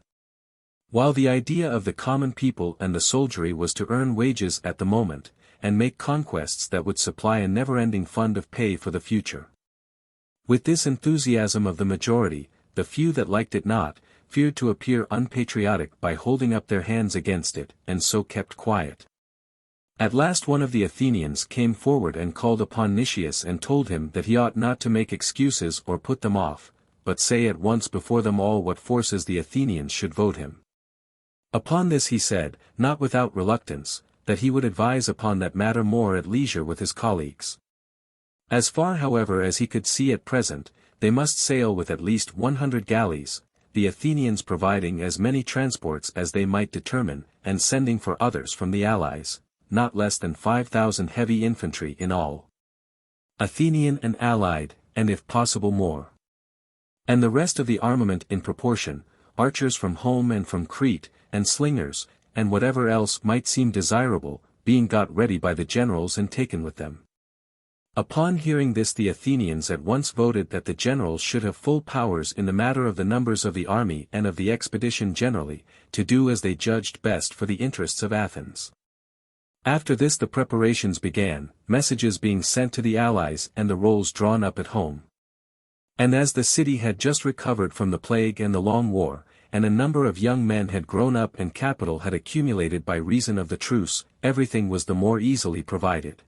While the idea of the common people and the soldiery was to earn wages at the moment, and make conquests that would supply a never-ending fund of pay for the future. With this enthusiasm of the majority, the few that liked it not, feared to appear unpatriotic by holding up their hands against it, and so kept quiet. At last one of the Athenians came forward and called upon Nicias and told him that he ought not to make excuses or put them off, but say at once before them all what forces the Athenians should vote him. Upon this he said, not without reluctance, that he would advise upon that matter more at leisure with his colleagues. As far however as he could see at present, they must sail with at least 100 galleys, the Athenians providing as many transports as they might determine, and sending for others from the allies, not less than 5,000 heavy infantry in all. Athenian and allied, and if possible more. And the rest of the armament in proportion, archers from home and from Crete, and slingers, and whatever else might seem desirable, being got ready by the generals and taken with them. Upon hearing this the Athenians at once voted that the generals should have full powers in the matter of the numbers of the army and of the expedition generally, to do as they judged best for the interests of Athens. After this the preparations began, messages being sent to the allies and the rolls drawn up at home. And as the city had just recovered from the plague and the long war, and a number of young men had grown up and capital had accumulated by reason of the truce, everything was the more easily provided.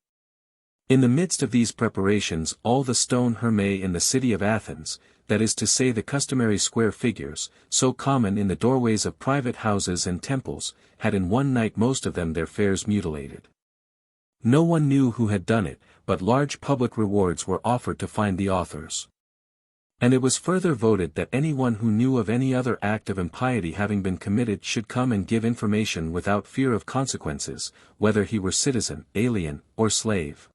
In the midst of these preparations all the stone hermae in the city of Athens, that is to say the customary square figures, so common in the doorways of private houses and temples, had in one night most of them their fares mutilated. No one knew who had done it, but large public rewards were offered to find the authors. And it was further voted that anyone who knew of any other act of impiety having been committed should come and give information without fear of consequences, whether he were citizen, alien, or slave.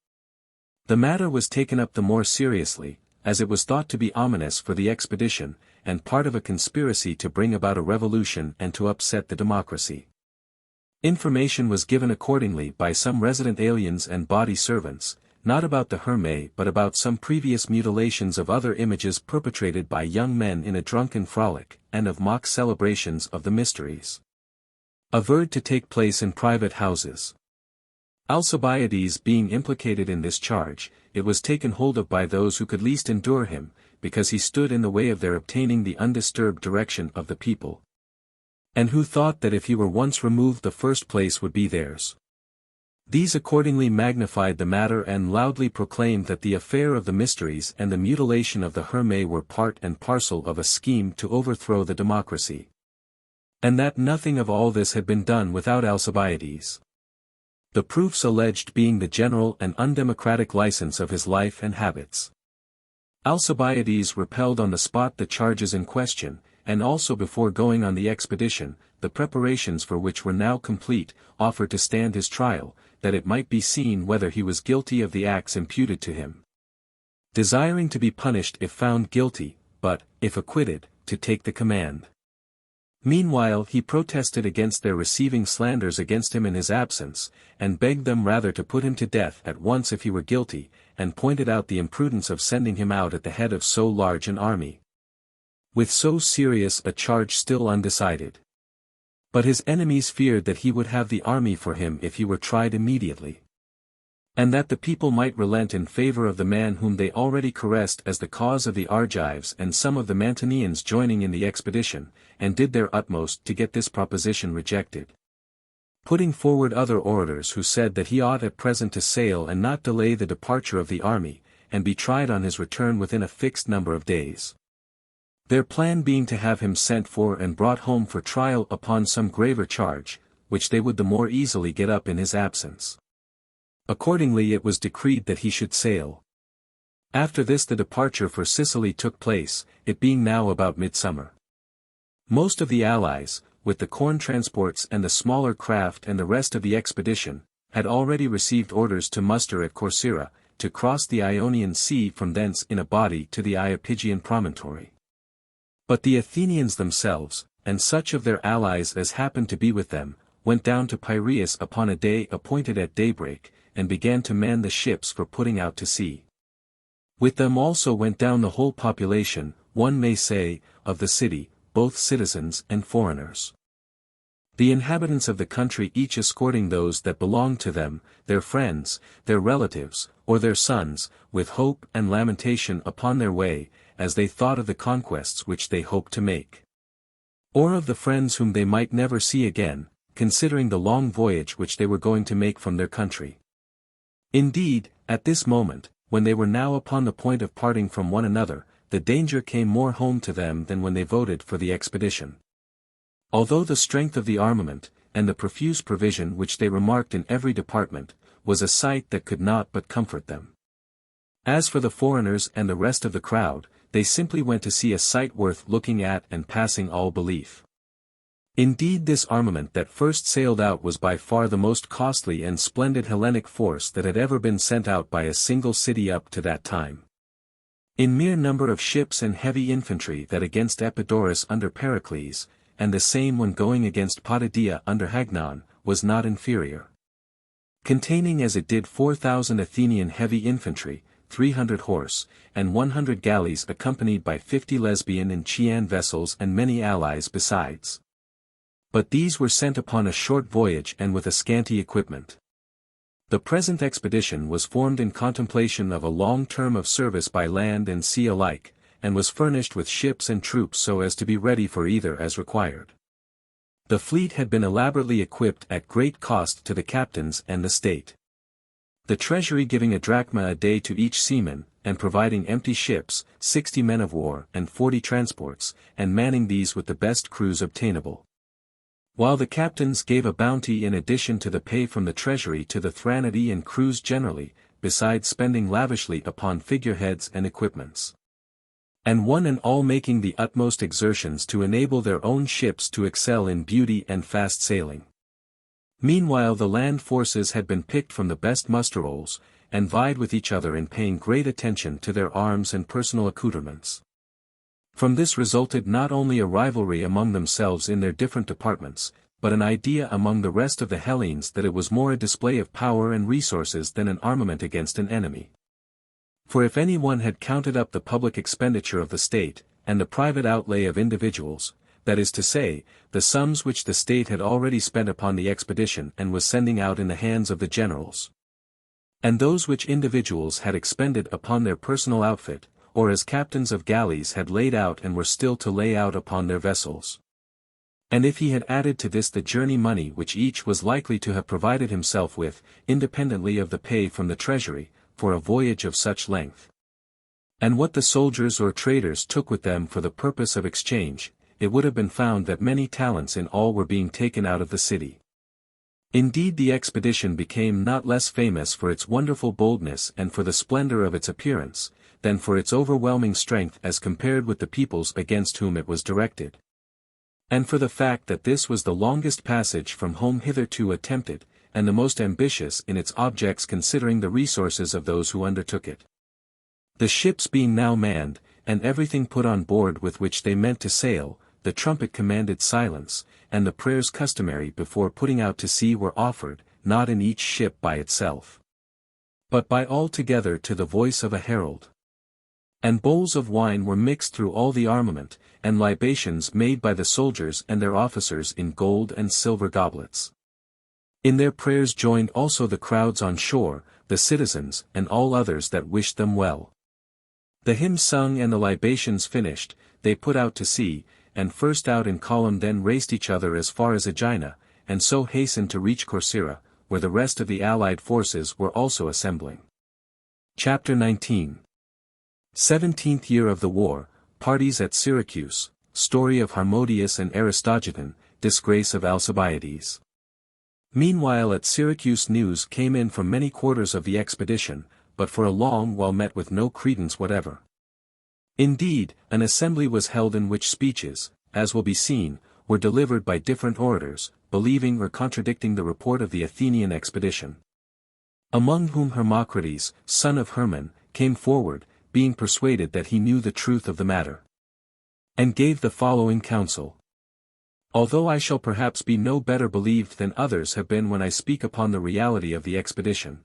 The matter was taken up the more seriously, as it was thought to be ominous for the expedition, and part of a conspiracy to bring about a revolution and to upset the democracy. Information was given accordingly by some resident aliens and body servants, not about the hermae but about some previous mutilations of other images perpetrated by young men in a drunken frolic, and of mock celebrations of the mysteries, averred to take place in private houses. Alcibiades being implicated in this charge, it was taken hold of by those who could least endure him, because he stood in the way of their obtaining the undisturbed direction of the people. And who thought that if he were once removed the first place would be theirs. These accordingly magnified the matter and loudly proclaimed that the affair of the mysteries and the mutilation of the hermae were part and parcel of a scheme to overthrow the democracy. And that nothing of all this had been done without Alcibiades. The proofs alleged being the general and undemocratic license of his life and habits. Alcibiades repelled on the spot the charges in question, and also before going on the expedition, the preparations for which were now complete, offered to stand his trial, that it might be seen whether he was guilty of the acts imputed to him. Desiring to be punished if found guilty, but, if acquitted, to take the command. Meanwhile he protested against their receiving slanders against him in his absence, and begged them rather to put him to death at once if he were guilty, and pointed out the imprudence of sending him out at the head of so large an army, with so serious a charge still undecided. But his enemies feared that he would have the army for him if he were tried immediately. And that the people might relent in favor of the man whom they already caressed as the cause of the Argives and some of the Mantineans joining in the expedition, and did their utmost to get this proposition rejected. putting forward other orators who said that he ought at present to sail and not delay the departure of the army, and be tried on his return within a fixed number of days. Their plan being to have him sent for and brought home for trial upon some graver charge, which they would the more easily get up in his absence. Accordingly it was decreed that he should sail. After this the departure for Sicily took place, it being now about midsummer. Most of the allies, with the corn transports and the smaller craft and the rest of the expedition, had already received orders to muster at Corcyra, to cross the Ionian Sea from thence in a body to the Iapygian promontory. But the Athenians themselves, and such of their allies as happened to be with them, went down to Piraeus upon a day appointed at daybreak, and began to man the ships for putting out to sea. With them also went down the whole population, one may say, of the city, both citizens and foreigners. The inhabitants of the country each escorting those that belonged to them, their friends, their relatives, or their sons, with hope and lamentation upon their way, as they thought of the conquests which they hoped to make. Or of the friends whom they might never see again, considering the long voyage which they were going to make from their country. Indeed, at this moment, when they were now upon the point of parting from one another, the danger came more home to them than when they voted for the expedition. Although the strength of the armament, and the profuse provision which they remarked in every department, was a sight that could not but comfort them. As for the foreigners and the rest of the crowd, they simply went to see a sight worth looking at and passing all belief. Indeed, this armament that first sailed out was by far the most costly and splendid Hellenic force that had ever been sent out by a single city up to that time. In mere number of ships and heavy infantry that against Epidaurus under Pericles, and the same when going against Potidaea under Hagnon, was not inferior. Containing as it did 4,000 Athenian heavy infantry, 300 horse, and 100 galleys accompanied by 50 Lesbian and Chian vessels and many allies besides. But these were sent upon a short voyage and with a scanty equipment. The present expedition was formed in contemplation of a long term of service by land and sea alike, and was furnished with ships and troops so as to be ready for either as required. The fleet had been elaborately equipped at great cost to the captains and the state. The treasury giving a drachma a day to each seaman, and providing empty ships, 60 men of war and 40 transports, and manning these with the best crews obtainable. While the captains gave a bounty in addition to the pay from the treasury to the Thranidae and crews generally, besides spending lavishly upon figureheads and equipments. And one and all making the utmost exertions to enable their own ships to excel in beauty and fast sailing. Meanwhile the land forces had been picked from the best muster rolls, and vied with each other in paying great attention to their arms and personal accoutrements. From this resulted not only a rivalry among themselves in their different departments, but an idea among the rest of the Hellenes that it was more a display of power and resources than an armament against an enemy. For if any one had counted up the public expenditure of the state, and the private outlay of individuals, that is to say, the sums which the state had already spent upon the expedition and was sending out in the hands of the generals, and those which individuals had expended upon their personal outfit, or as captains of galleys had laid out and were still to lay out upon their vessels. And if he had added to this the journey money which each was likely to have provided himself with, independently of the pay from the treasury, for a voyage of such length, and what the soldiers or traders took with them for the purpose of exchange, it would have been found that many talents in all were being taken out of the city. Indeed, the expedition became not less famous for its wonderful boldness and for the splendor of its appearance, than for its overwhelming strength as compared with the peoples against whom it was directed. And for the fact that this was the longest passage from home hitherto attempted, and the most ambitious in its objects considering the resources of those who undertook it. The ships being now manned, and everything put on board with which they meant to sail, the trumpet commanded silence, and the prayers customary before putting out to sea were offered, not in each ship by itself, but by all together to the voice of a herald. And bowls of wine were mixed through all the armament, and libations made by the soldiers and their officers in gold and silver goblets. In their prayers joined also the crowds on shore, the citizens and all others that wished them well. The hymns sung and the libations finished, they put out to sea, and first out in column then raced each other as far as Aegina, and so hastened to reach Corcyra, where the rest of the allied forces were also assembling. Chapter 19. 17th year of the war, parties at Syracuse, story of Harmodius and Aristogiton, disgrace of Alcibiades. Meanwhile at Syracuse news came in from many quarters of the expedition, but for a long while met with no credence whatever. Indeed, an assembly was held in which speeches, as will be seen, were delivered by different orators, believing or contradicting the report of the Athenian expedition. Among whom Hermocrates, son of Hermon, came forward, being persuaded that he knew the truth of the matter, and gave the following counsel. Although I shall perhaps be no better believed than others have been when I speak upon the reality of the expedition,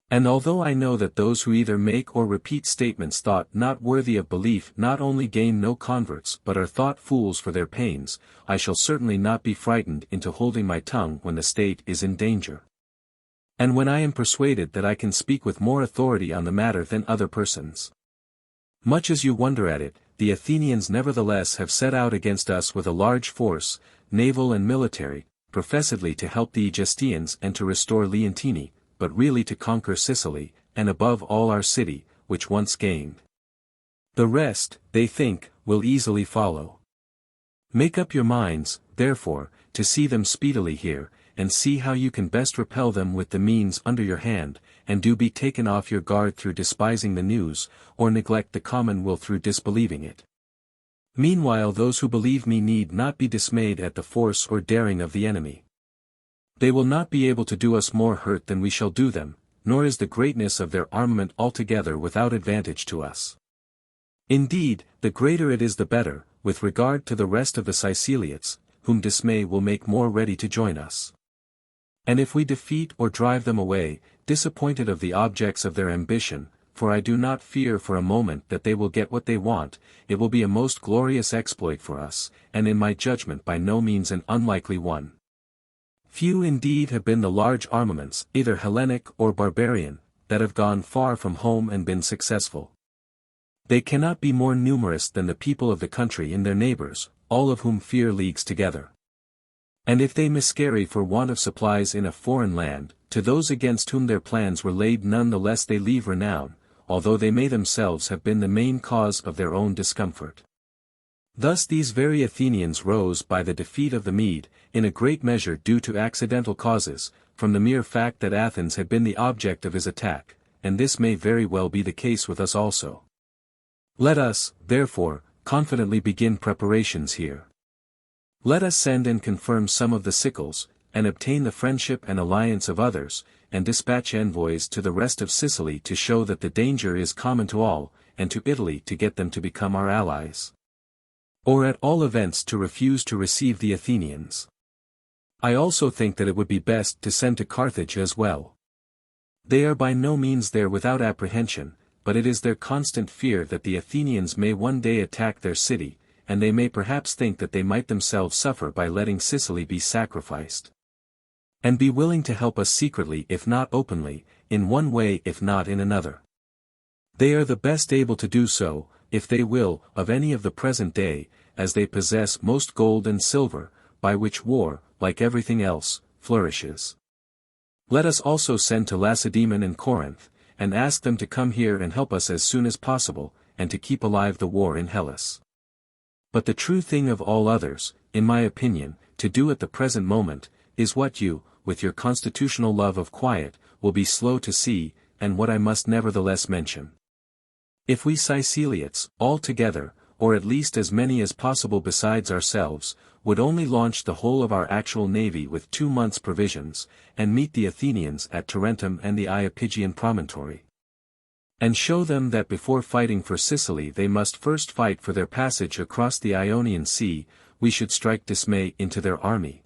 and although I know that those who either make or repeat statements thought not worthy of belief not only gain no converts but are thought fools for their pains, I shall certainly not be frightened into holding my tongue when the state is in danger, and when I am persuaded that I can speak with more authority on the matter than other persons. Much as you wonder at it, the Athenians nevertheless have set out against us with a large force, naval and military, professedly to help the Egestians and to restore Leontini, but really to conquer Sicily, and above all our city, which once gained. The rest, they think, will easily follow. Make up your minds, therefore, to see them speedily here, and see how you can best repel them with the means under your hand, and do be taken off your guard through despising the news, or neglect the common will through disbelieving it. Meanwhile those who believe me need not be dismayed at the force or daring of the enemy. They will not be able to do us more hurt than we shall do them, nor is the greatness of their armament altogether without advantage to us. Indeed, the greater it is the better, with regard to the rest of the Siciliates, whom dismay will make more ready to join us. And if we defeat or drive them away, disappointed of the objects of their ambition, for I do not fear for a moment that they will get what they want, it will be a most glorious exploit for us, and in my judgment by no means an unlikely one. Few indeed have been the large armaments, either Hellenic or barbarian, that have gone far from home and been successful. They cannot be more numerous than the people of the country in their neighbors, all of whom fear leagues together. And if they miscarry for want of supplies in a foreign land, to those against whom their plans were laid none the less they leave renown, although they may themselves have been the main cause of their own discomfort. Thus these very Athenians rose by the defeat of the Mede, in a great measure due to accidental causes, from the mere fact that Athens had been the object of his attack, and this may very well be the case with us also. Let us, therefore, confidently begin preparations here. Let us send and confirm some of the Sicels, and obtain the friendship and alliance of others, and dispatch envoys to the rest of Sicily to show that the danger is common to all, and to Italy to get them to become our allies. Or at all events to refuse to receive the Athenians. I also think that it would be best to send to Carthage as well. They are by no means there without apprehension, but it is their constant fear that the Athenians may one day attack their city, and they may perhaps think that they might themselves suffer by letting Sicily be sacrificed. And be willing to help us secretly if not openly, in one way if not in another. They are the best able to do so, if they will, of any of the present day, as they possess most gold and silver, by which war, like everything else, flourishes. Let us also send to Lacedaemon and Corinth, and ask them to come here and help us as soon as possible, and to keep alive the war in Hellas. But the true thing of all others, in my opinion, to do at the present moment, is what you, with your constitutional love of quiet, will be slow to see, and what I must nevertheless mention. If we Siciliates, all together, or at least as many as possible besides ourselves, would only launch the whole of our actual navy with 2 months' provisions, and meet the Athenians at Tarentum and the Iapygian promontory, and show them that before fighting for Sicily they must first fight for their passage across the Ionian Sea, we should strike dismay into their army,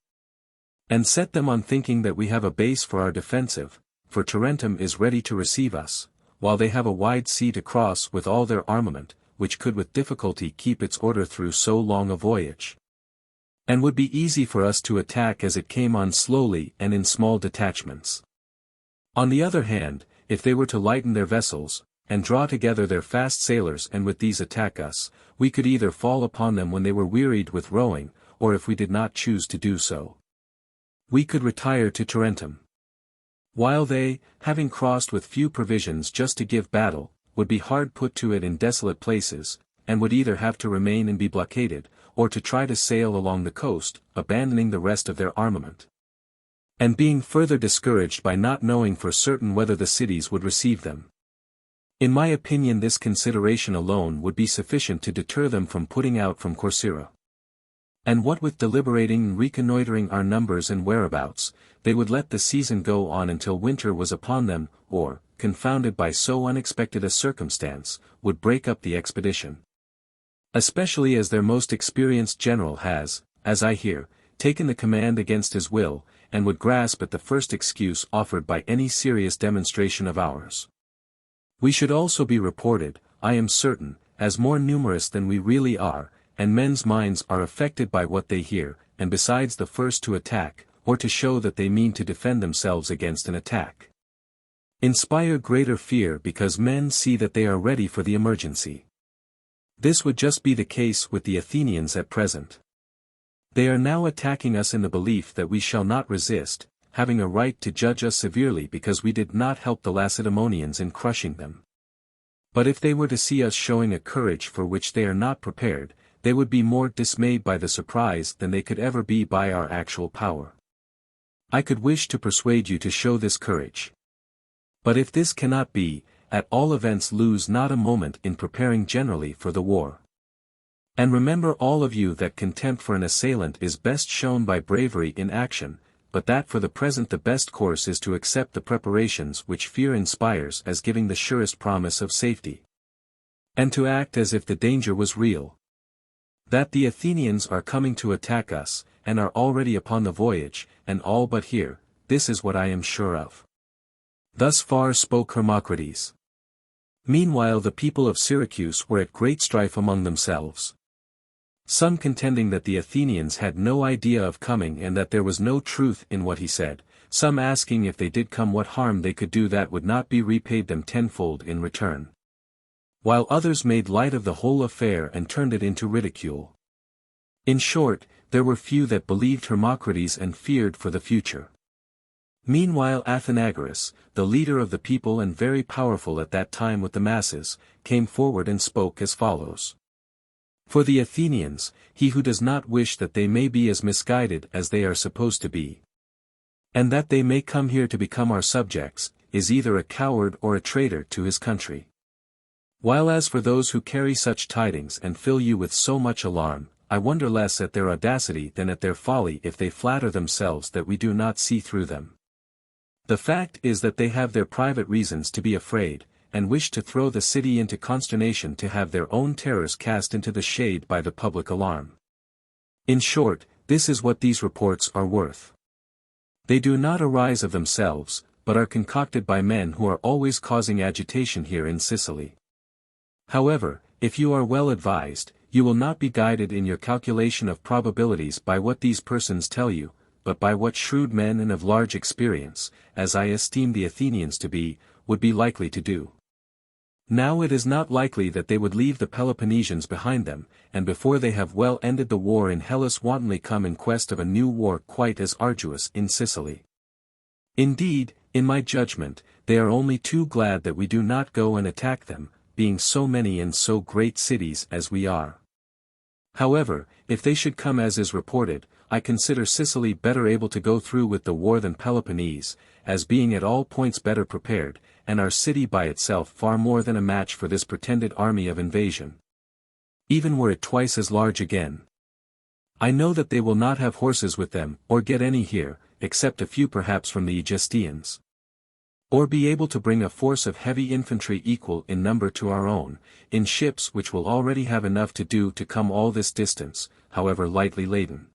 and set them on thinking that we have a base for our defensive, for Tarentum is ready to receive us, while they have a wide sea to cross with all their armament, which could with difficulty keep its order through so long a voyage, and would be easy for us to attack as it came on slowly and in small detachments. On the other hand, if they were to lighten their vessels, and draw together their fast sailors and with these attack us, we could either fall upon them when they were wearied with rowing, or if we did not choose to do so, We could retire to Tarentum. While they, having crossed with few provisions just to give battle, would be hard put to it in desolate places, and would either have to remain and be blockaded, or to try to sail along the coast, abandoning the rest of their armament. And being further discouraged by not knowing for certain whether the cities would receive them. In my opinion, this consideration alone would be sufficient to deter them from putting out from Corcyra. And what with deliberating and reconnoitering our numbers and whereabouts, they would let the season go on until winter was upon them, or, confounded by so unexpected a circumstance, would break up the expedition. Especially as their most experienced general has, as I hear, taken the command against his will, and would grasp at the first excuse offered by any serious demonstration of ours. We should also be reported, I am certain, as more numerous than we really are, and men's minds are affected by what they hear, and besides the first to attack, or to show that they mean to defend themselves against an attack. Inspire greater fear because men see that they are ready for the emergency. This would just be the case with the Athenians at present. They are now attacking us in the belief that we shall not resist, having a right to judge us severely because we did not help the Lacedaemonians in crushing them. But if they were to see us showing a courage for which they are not prepared, they would be more dismayed by the surprise than they could ever be by our actual power. I could wish to persuade you to show this courage. But if this cannot be, at all events lose not a moment in preparing generally for the war. And remember all of you that contempt for an assailant is best shown by bravery in action, but that for the present the best course is to accept the preparations which fear inspires as giving the surest promise of safety. And to act as if the danger was real. That the Athenians are coming to attack us, and are already upon the voyage, and all but here, this is what I am sure of. Thus far spoke Hermocrates. Meanwhile the people of Syracuse were at great strife among themselves. Some contending that the Athenians had no idea of coming and that there was no truth in what he said, some asking if they did come what harm they could do that would not be repaid them tenfold in return. While others made light of the whole affair and turned it into ridicule. In short, there were few that believed Hermocrates and feared for the future. Meanwhile Athenagoras, the leader of the people and very powerful at that time with the masses, came forward and spoke as follows. For the Athenians, he who does not wish that they may be as misguided as they are supposed to be, and that they may come here to become our subjects, is either a coward or a traitor to his country. While as for those who carry such tidings and fill you with so much alarm, I wonder less at their audacity than at their folly if they flatter themselves that we do not see through them. The fact is that they have their private reasons to be afraid, and wish to throw the city into consternation to have their own terrors cast into the shade by the public alarm. In short, this is what these reports are worth. They do not arise of themselves, but are concocted by men who are always causing agitation here in Sicily. However, if you are well advised, you will not be guided in your calculation of probabilities by what these persons tell you, but by what shrewd men and of large experience, as I esteem the Athenians to be, would be likely to do. Now it is not likely that they would leave the Peloponnesians behind them, and before they have well ended the war in Hellas wantonly come in quest of a new war quite as arduous in Sicily. Indeed, in my judgment, they are only too glad that we do not go and attack them, being so many and so great cities as we are. However, if they should come as is reported, I consider Sicily better able to go through with the war than Peloponnese, as being at all points better prepared, and our city by itself far more than a match for this pretended army of invasion. Even were it twice as large again. I know that they will not have horses with them, or get any here, except a few perhaps from the Aegestians. Or be able to bring a force of heavy infantry equal in number to our own, in ships which will already have enough to do to come all this distance, however lightly laden.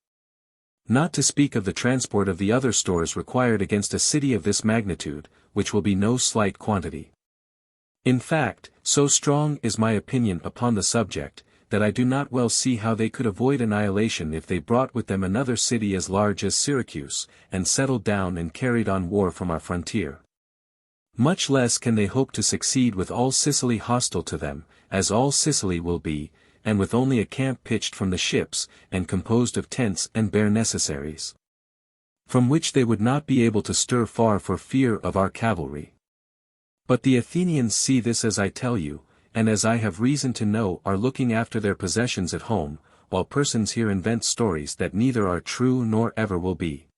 Not to speak of the transport of the other stores required against a city of this magnitude, which will be no slight quantity. In fact, so strong is my opinion upon the subject, that I do not well see how they could avoid annihilation if they brought with them another city as large as Syracuse, and settled down and carried on war from our frontier. Much less can they hope to succeed with all Sicily hostile to them, as all Sicily will be, and with only a camp pitched from the ships, and composed of tents and bare necessaries. from which they would not be able to stir far for fear of our cavalry. But the Athenians see this as I tell you, and as I have reason to know are looking after their possessions at home, while persons here invent stories that neither are true nor ever will be.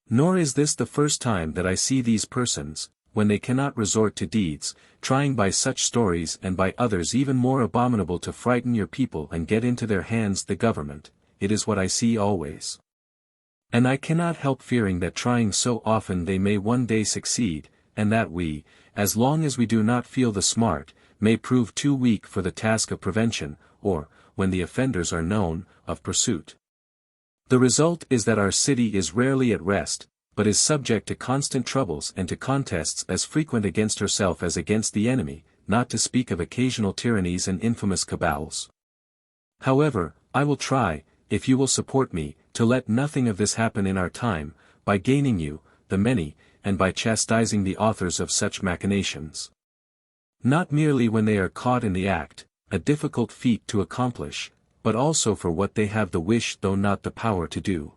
Nor is this the first time that I see these persons, when they cannot resort to deeds, trying by such stories and by others even more abominable to frighten your people and get into their hands the government. It is what I see always. And I cannot help fearing that trying so often they may one day succeed, and that we, as long as we do not feel the smart, may prove too weak for the task of prevention, or, when the offenders are known, of pursuit. The result is that our city is rarely at rest, but is subject to constant troubles and to contests as frequent against herself as against the enemy, not to speak of occasional tyrannies and infamous cabals. However, I will try, if you will support me, to let nothing of this happen in our time, by gaining you, the many, and by chastising the authors of such machinations. Not merely when they are caught in the act, a difficult feat to accomplish, but also for what they have the wish though not the power to do.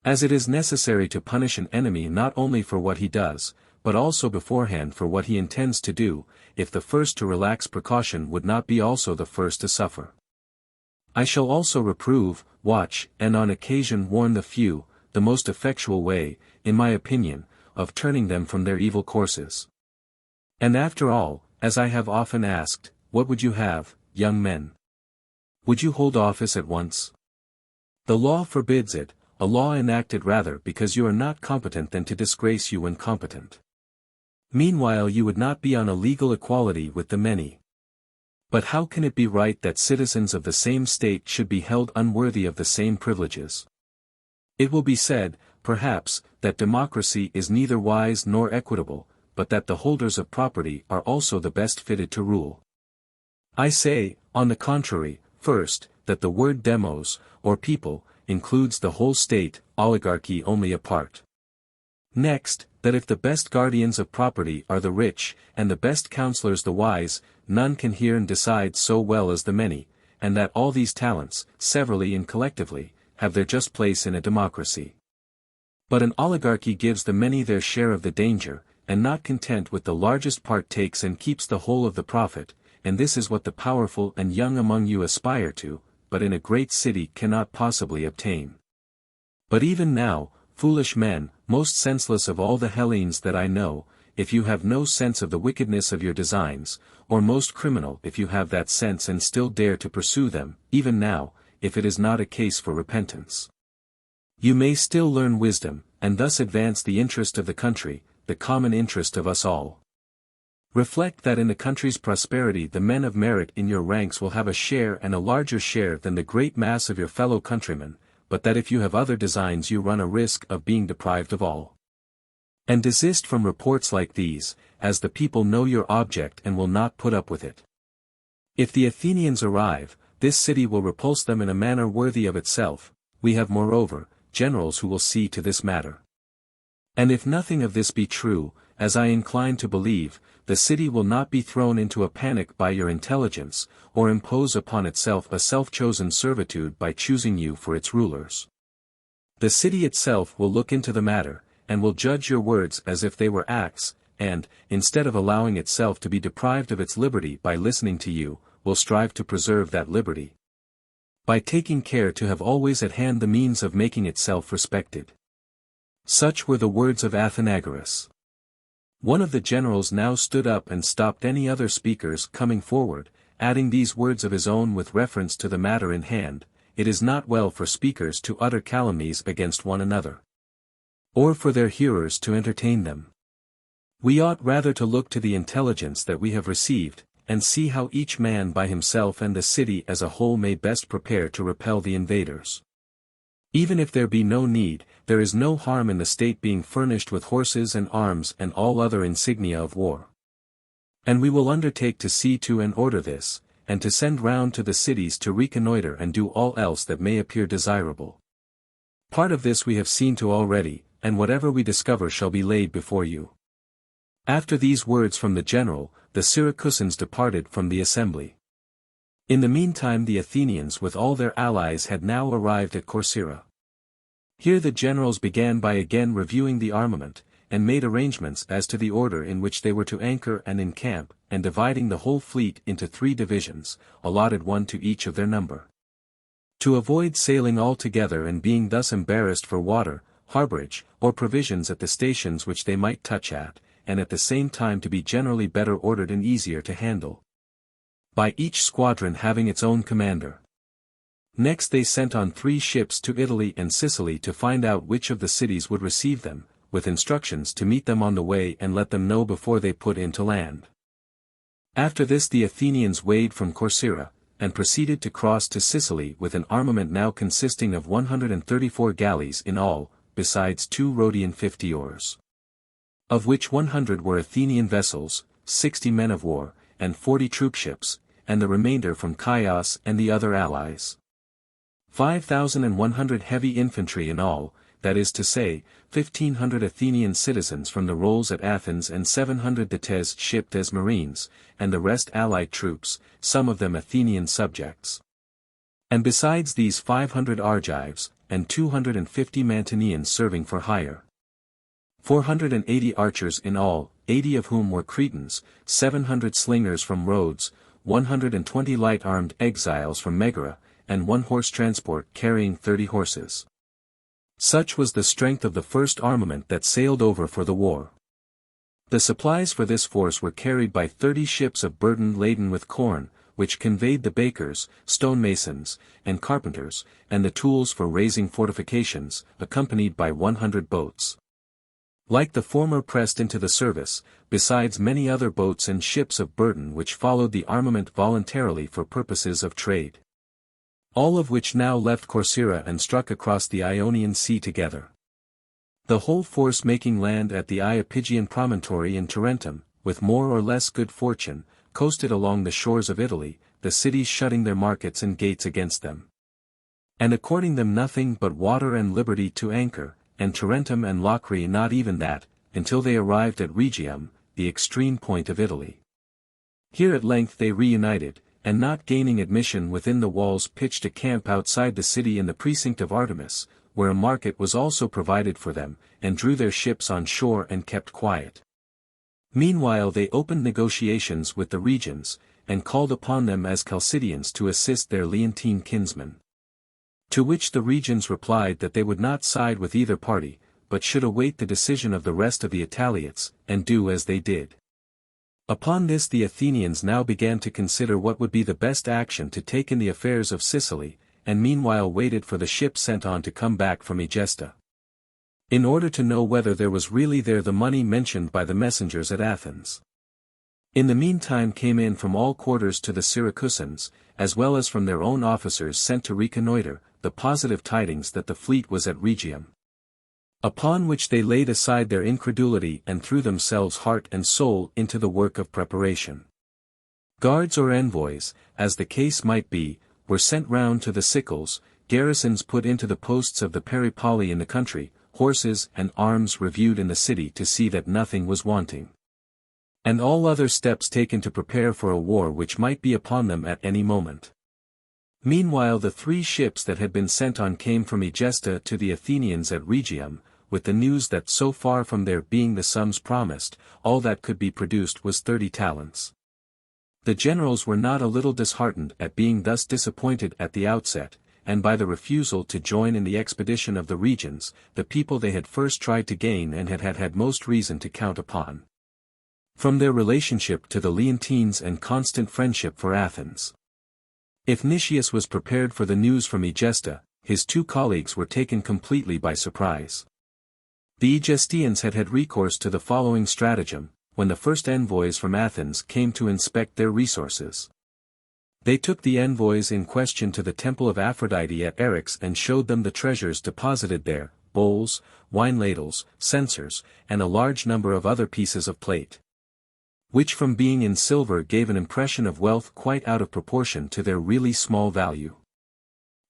As it is necessary to punish an enemy not only for what he does, but also beforehand for what he intends to do, if the first to relax precaution would not be also the first to suffer. I shall also reprove, watch, and on occasion warn the few, the most effectual way, in my opinion, of turning them from their evil courses. And after all, as I have often asked, what would you have, young men? Would you hold office at once? The law forbids it, a law enacted rather because you are not competent than to disgrace you when competent. Meanwhile you would not be on a legal equality with the many. But how can it be right that citizens of the same state should be held unworthy of the same privileges? It will be said, perhaps, that democracy is neither wise nor equitable, but that the holders of property are also the best fitted to rule. I say, on the contrary, first, that the word demos, or people, includes the whole state, oligarchy only a part. Next, that if the best guardians of property are the rich, and the best counselors the wise, none can hear and decide so well as the many, and that all these talents, severally and collectively, have their just place in a democracy. But an oligarchy gives the many their share of the danger, and not content with the largest part takes and keeps the whole of the profit, and this is what the powerful and young among you aspire to, but in a great city cannot possibly obtain. But even now, foolish men, most senseless of all the Hellenes that I know, if you have no sense of the wickedness of your designs, or most criminal if you have that sense and still dare to pursue them, even now, if it is not a case for repentance. You may still learn wisdom, and thus advance the interest of the country, the common interest of us all. Reflect that in the country's prosperity the men of merit in your ranks will have a share and a larger share than the great mass of your fellow countrymen, but that if you have other designs you run a risk of being deprived of all. And desist from reports like these, as the people know your object and will not put up with it. If the Athenians arrive, this city will repulse them in a manner worthy of itself. We have moreover, generals who will see to this matter. And if nothing of this be true, as I incline to believe, the city will not be thrown into a panic by your intelligence, or impose upon itself a self-chosen servitude by choosing you for its rulers. The city itself will look into the matter, and will judge your words as if they were acts, and, instead of allowing itself to be deprived of its liberty by listening to you, will strive to preserve that liberty, by taking care to have always at hand the means of making itself respected. Such were the words of Athenagoras. One of the generals now stood up and stopped any other speakers coming forward, adding these words of his own with reference to the matter in hand: it is not well for speakers to utter calumnies against one another, or for their hearers to entertain them. We ought rather to look to the intelligence that we have received, and see how each man by himself and the city as a whole may best prepare to repel the invaders. Even if there be no need, there is no harm in the state being furnished with horses and arms and all other insignia of war. And we will undertake to see to and order this, and to send round to the cities to reconnoiter and do all else that may appear desirable. Part of this we have seen to already, and whatever we discover shall be laid before you. After these words from the general, the Syracusans departed from the assembly. In the meantime the Athenians with all their allies had now arrived at Corcyra. Here the generals began by again reviewing the armament, and made arrangements as to the order in which they were to anchor and encamp, and dividing the whole fleet into 3 divisions, allotted one to each of their number. To avoid sailing all together and being thus embarrassed for water, harborage, or provisions at the stations which they might touch at, and at the same time to be generally better ordered and easier to handle, by each squadron having its own commander. Next they sent on 3 ships to Italy and Sicily to find out which of the cities would receive them, with instructions to meet them on the way and let them know before they put in to land. After this the Athenians weighed from Corcyra, and proceeded to cross to Sicily with an armament now consisting of 134 galleys in all, besides 2 Rhodian 50 oars. Of which 100 were Athenian vessels, 60 men of war, and 40 troopships, and the remainder from Chios and the other allies. 5,100 heavy infantry in all, that is to say, 1,500 Athenian citizens from the rolls at Athens and 700 Dates shipped as marines, and the rest allied troops, some of them Athenian subjects. And besides these 500 Argives, and 250 Mantineans serving for hire. 480 archers in all, 80 of whom were Cretans, 700 slingers from Rhodes, 120 light-armed exiles from Megara, and 1 horse transport carrying 30 horses. Such was the strength of the first armament that sailed over for the war. The supplies for this force were carried by 30 ships of burden laden with corn, which conveyed the bakers, stonemasons, and carpenters, and the tools for raising fortifications, accompanied by 100 boats. Like the former pressed into the service, besides many other boats and ships of burden which followed the armament voluntarily for purposes of trade. All of which now left Corcyra and struck across the Ionian Sea together. The whole force making land at the Iapygian promontory in Tarentum, with more or less good fortune, coasted along the shores of Italy, the cities shutting their markets and gates against them, and according them nothing but water and liberty to anchor, and Tarentum and Locri not even that, until they arrived at Rhegium, the extreme point of Italy. Here at length they reunited, and not gaining admission within the walls pitched a camp outside the city in the precinct of Artemis, where a market was also provided for them, and drew their ships on shore and kept quiet. Meanwhile they opened negotiations with the Rhegians, and called upon them as Chalcidians to assist their Leontine kinsmen. To which the Rhegians replied that they would not side with either party, but should await the decision of the rest of the Italiots, and do as they did. Upon this the Athenians now began to consider what would be the best action to take in the affairs of Sicily, and meanwhile waited for the ship sent on to come back from Egesta, in order to know whether there was really there the money mentioned by the messengers at Athens. In the meantime came in from all quarters to the Syracusans, as well as from their own officers sent to reconnoiter, the positive tidings that the fleet was at Rhegium. Upon which they laid aside their incredulity and threw themselves heart and soul into the work of preparation. Guards or envoys, as the case might be, were sent round to the sickles, garrisons put into the posts of the Peripoli in the country, horses and arms reviewed in the city to see that nothing was wanting. And all other steps taken to prepare for a war which might be upon them at any moment. Meanwhile the 3 ships that had been sent on came from Egesta to the Athenians at Rhegium, with the news that so far from there being the sums promised, all that could be produced was 30 talents. The generals were not a little disheartened at being thus disappointed at the outset, and by the refusal to join in the expedition of the Rhegians, the people they had first tried to gain and had most reason to count upon. From their relationship to the Leontines and constant friendship for Athens. If Nicias was prepared for the news from Egesta, his 2 colleagues were taken completely by surprise. The Egestians had recourse to the following stratagem, when the first envoys from Athens came to inspect their resources. They took the envoys in question to the temple of Aphrodite at Eryx and showed them the treasures deposited there, bowls, wine ladles, censers, and a large number of other pieces of plate, which from being in silver gave an impression of wealth quite out of proportion to their really small value.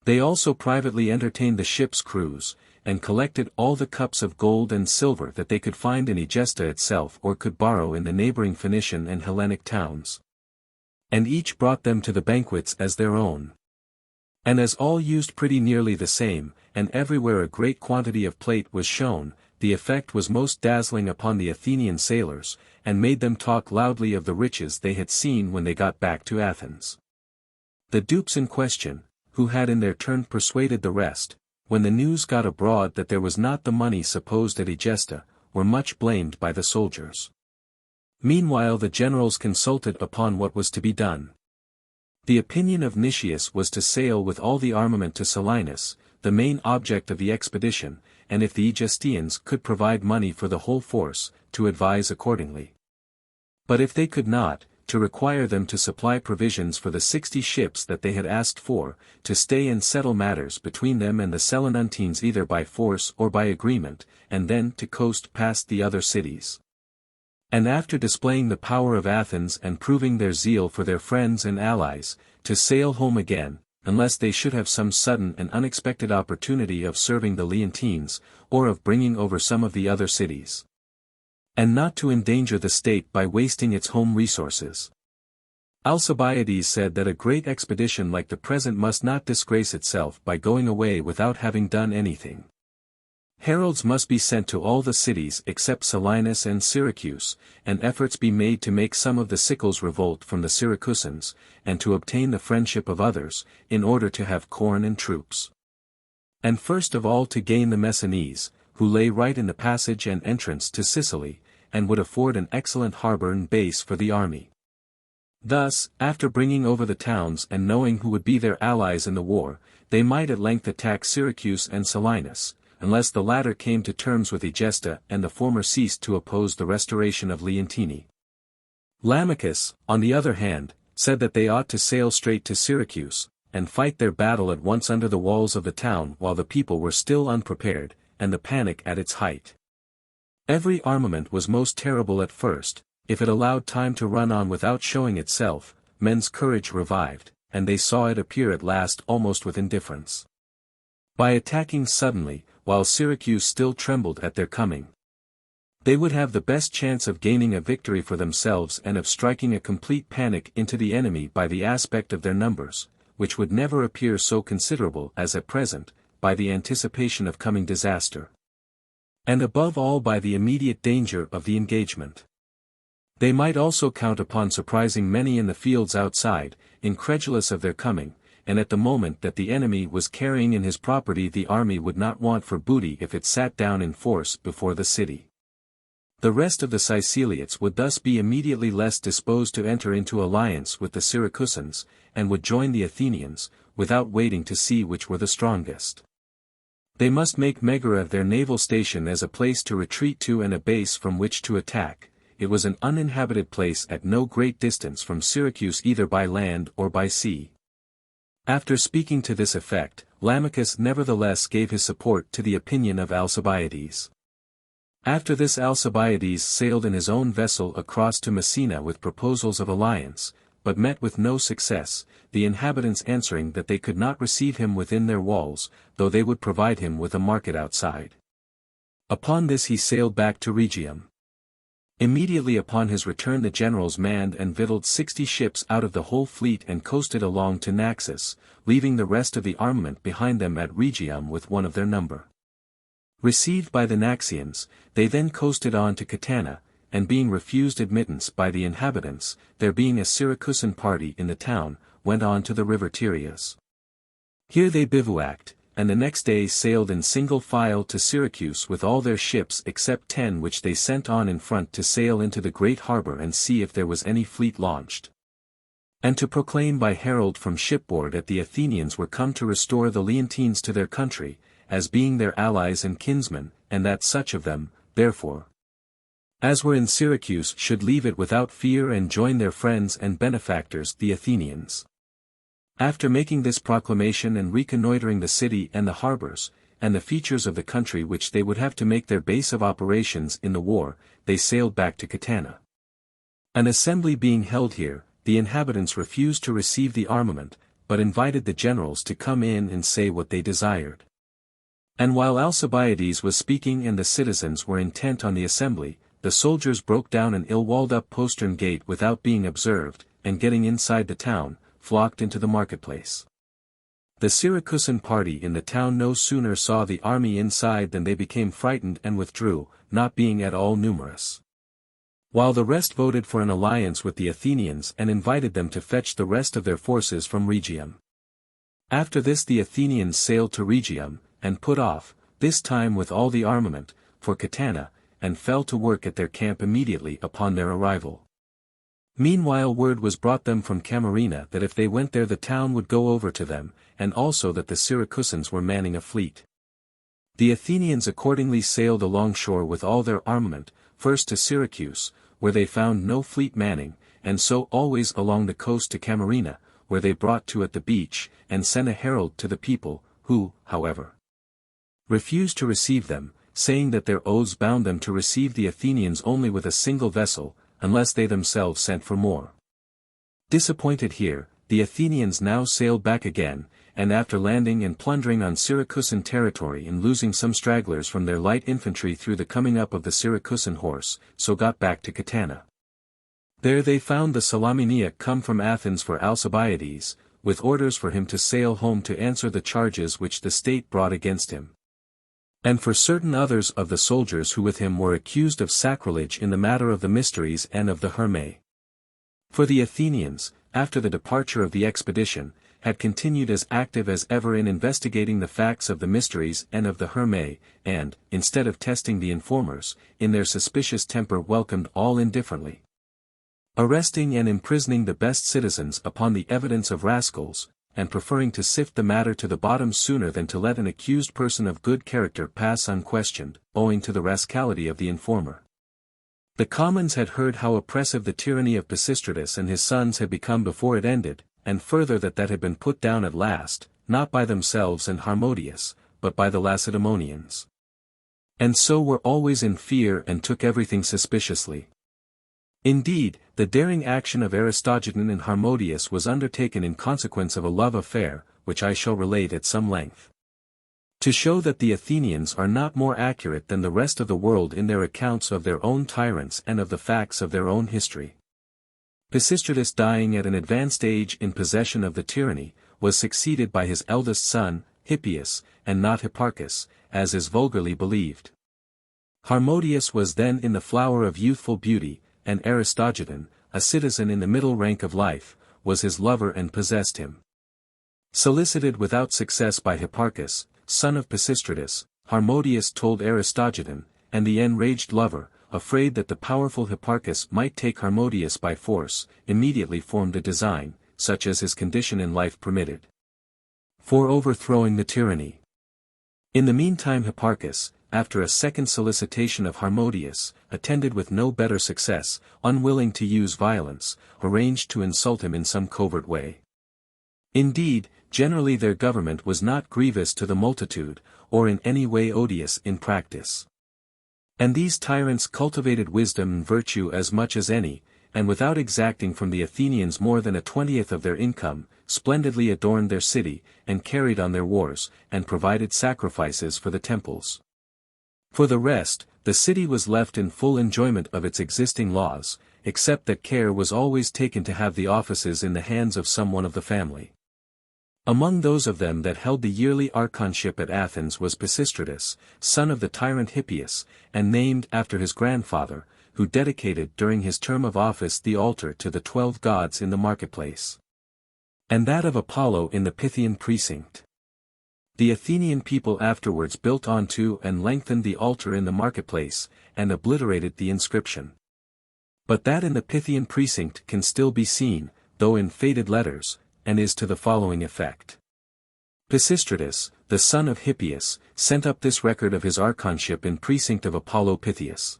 They also privately entertained the ship's crews, and collected all the cups of gold and silver that they could find in Egesta itself or could borrow in the neighboring Phoenician and Hellenic towns. And each brought them to the banquets as their own. And as all used pretty nearly the same, and everywhere a great quantity of plate was shown, the effect was most dazzling upon the Athenian sailors, and made them talk loudly of the riches they had seen when they got back to Athens. The dupes in question, who had in their turn persuaded the rest, when the news got abroad that there was not the money supposed at Egesta, were much blamed by the soldiers. Meanwhile the generals consulted upon what was to be done. The opinion of Nicias was to sail with all the armament to Selinus, the main object of the expedition, and if the Egestians could provide money for the whole force, to advise accordingly. But if they could not, to require them to supply provisions for the 60 ships that they had asked for, to stay and settle matters between them and the Selinuntines either by force or by agreement, and then to coast past the other cities. And after displaying the power of Athens and proving their zeal for their friends and allies, to sail home again, unless they should have some sudden and unexpected opportunity of serving the Leontines, or of bringing over some of the other cities. And not to endanger the state by wasting its home resources. Alcibiades said that a great expedition like the present must not disgrace itself by going away without having done anything. Heralds must be sent to all the cities except Selinus and Syracuse, and efforts be made to make some of the Sicels revolt from the Syracusans, and to obtain the friendship of others, in order to have corn and troops. And first of all to gain the Messinese, who lay right in the passage and entrance to Sicily, and would afford an excellent harbour and base for the army. Thus, after bringing over the towns and knowing who would be their allies in the war, they might at length attack Syracuse and Selinus, unless the latter came to terms with Egesta and the former ceased to oppose the restoration of Leontini. Lamachus, on the other hand, said that they ought to sail straight to Syracuse, and fight their battle at once under the walls of the town while the people were still unprepared, and the panic at its height. Every armament was most terrible at first. If it allowed time to run on without showing itself, men's courage revived, and they saw it appear at last almost with indifference. By attacking suddenly, while Syracuse still trembled at their coming, they would have the best chance of gaining a victory for themselves and of striking a complete panic into the enemy by the aspect of their numbers, which would never appear so considerable as at present, by the anticipation of coming disaster. And above all by the immediate danger of the engagement. They might also count upon surprising many in the fields outside, incredulous of their coming, and at the moment that the enemy was carrying in his property the army would not want for booty if it sat down in force before the city. The rest of the Siceliates would thus be immediately less disposed to enter into alliance with the Syracusans, and would join the Athenians, without waiting to see which were the strongest. They must make Megara their naval station as a place to retreat to and a base from which to attack. It was an uninhabited place at no great distance from Syracuse either by land or by sea. After speaking to this effect, Lamachus nevertheless gave his support to the opinion of Alcibiades. After this Alcibiades sailed in his own vessel across to Messina with proposals of alliance, but met with no success, the inhabitants answering that they could not receive him within their walls, though they would provide him with a market outside. Upon this he sailed back to Rhegium. Immediately upon his return the generals manned and victualled 60 ships out of the whole fleet and coasted along to Naxos, leaving the rest of the armament behind them at Rhegium with one of their number. Received by the Naxians, they then coasted on to Catana, and being refused admittance by the inhabitants, there being a Syracusan party in the town, went on to the river Tereus. Here they bivouacked, and the next day sailed in single file to Syracuse with all their ships except 10 which they sent on in front to sail into the great harbour and see if there was any fleet launched. And to proclaim by herald from shipboard that the Athenians were come to restore the Leontines to their country, as being their allies and kinsmen, and that such of them, therefore, as were in Syracuse should leave it without fear and join their friends and benefactors the Athenians. After making this proclamation and reconnoitring the city and the harbours, and the features of the country which they would have to make their base of operations in the war, they sailed back to Catana. An assembly being held here, the inhabitants refused to receive the armament, but invited the generals to come in and say what they desired. And while Alcibiades was speaking and the citizens were intent on the assembly, the soldiers broke down an ill-walled-up postern gate without being observed, and getting inside the town, flocked into the marketplace. The Syracusan party in the town no sooner saw the army inside than they became frightened and withdrew, not being at all numerous. While the rest voted for an alliance with the Athenians and invited them to fetch the rest of their forces from Rhegium. After this the Athenians sailed to Rhegium, and put off, this time with all the armament, for Catana, and fell to work at their camp immediately upon their arrival. Meanwhile word was brought them from Camarina that if they went there the town would go over to them, and also that the Syracusans were manning a fleet. The Athenians accordingly sailed alongshore with all their armament, first to Syracuse, where they found no fleet manning, and so always along the coast to Camarina, where they brought to at the beach, and sent a herald to the people, who, however, refused to receive them, saying that their oaths bound them to receive the Athenians only with a single vessel, unless they themselves sent for more. Disappointed here, the Athenians now sailed back again, and after landing and plundering on Syracusan territory and losing some stragglers from their light infantry through the coming up of the Syracusan horse, so got back to Catana. There they found the Salaminiac come from Athens for Alcibiades, with orders for him to sail home to answer the charges which the state brought against him. And for certain others of the soldiers who with him were accused of sacrilege in the matter of the mysteries and of the Hermae. For the Athenians, after the departure of the expedition, had continued as active as ever in investigating the facts of the mysteries and of the Hermae, and, instead of testing the informers, in their suspicious temper welcomed all indifferently, arresting and imprisoning the best citizens upon the evidence of rascals, and preferring to sift the matter to the bottom sooner than to let an accused person of good character pass unquestioned, owing to the rascality of the informer. The commons had heard how oppressive the tyranny of Pisistratus and his sons had become before it ended, and further that had been put down at last, not by themselves and Harmodius, but by the Lacedaemonians. And so were always in fear and took everything suspiciously. Indeed, the daring action of Aristogiton and Harmodius was undertaken in consequence of a love affair, which I shall relate at some length. To show that the Athenians are not more accurate than the rest of the world in their accounts of their own tyrants and of the facts of their own history. Pisistratus dying at an advanced age in possession of the tyranny, was succeeded by his eldest son, Hippias, and not Hipparchus, as is vulgarly believed. Harmodius was then in the flower of youthful beauty, and Aristogiton, a citizen in the middle rank of life, was his lover and possessed him. Solicited without success by Hipparchus, son of Pisistratus, Harmodius told Aristogiton, and the enraged lover, afraid that the powerful Hipparchus might take Harmodius by force, immediately formed a design, such as his condition in life permitted, for overthrowing the tyranny. In the meantime Hipparchus, after a second solicitation of Harmodius, attended with no better success, unwilling to use violence, arranged to insult him in some covert way. Indeed, generally their government was not grievous to the multitude, or in any way odious in practice. And these tyrants cultivated wisdom and virtue as much as any, and without exacting from the Athenians more than 1/20 of their income, splendidly adorned their city, and carried on their wars, and provided sacrifices for the temples. For the rest, the city was left in full enjoyment of its existing laws, except that care was always taken to have the offices in the hands of some one of the family. Among those of them that held the yearly archonship at Athens was Pisistratus, son of the tyrant Hippias, and named after his grandfather, who dedicated during his term of office the altar to the 12 gods in the marketplace, and that of Apollo in the Pythian precinct. The Athenian people afterwards built onto and lengthened the altar in the marketplace, and obliterated the inscription. But that in the Pythian precinct can still be seen, though in faded letters, and is to the following effect. Pisistratus, the son of Hippias, sent up this record of his archonship in precinct of Apollo Pythias.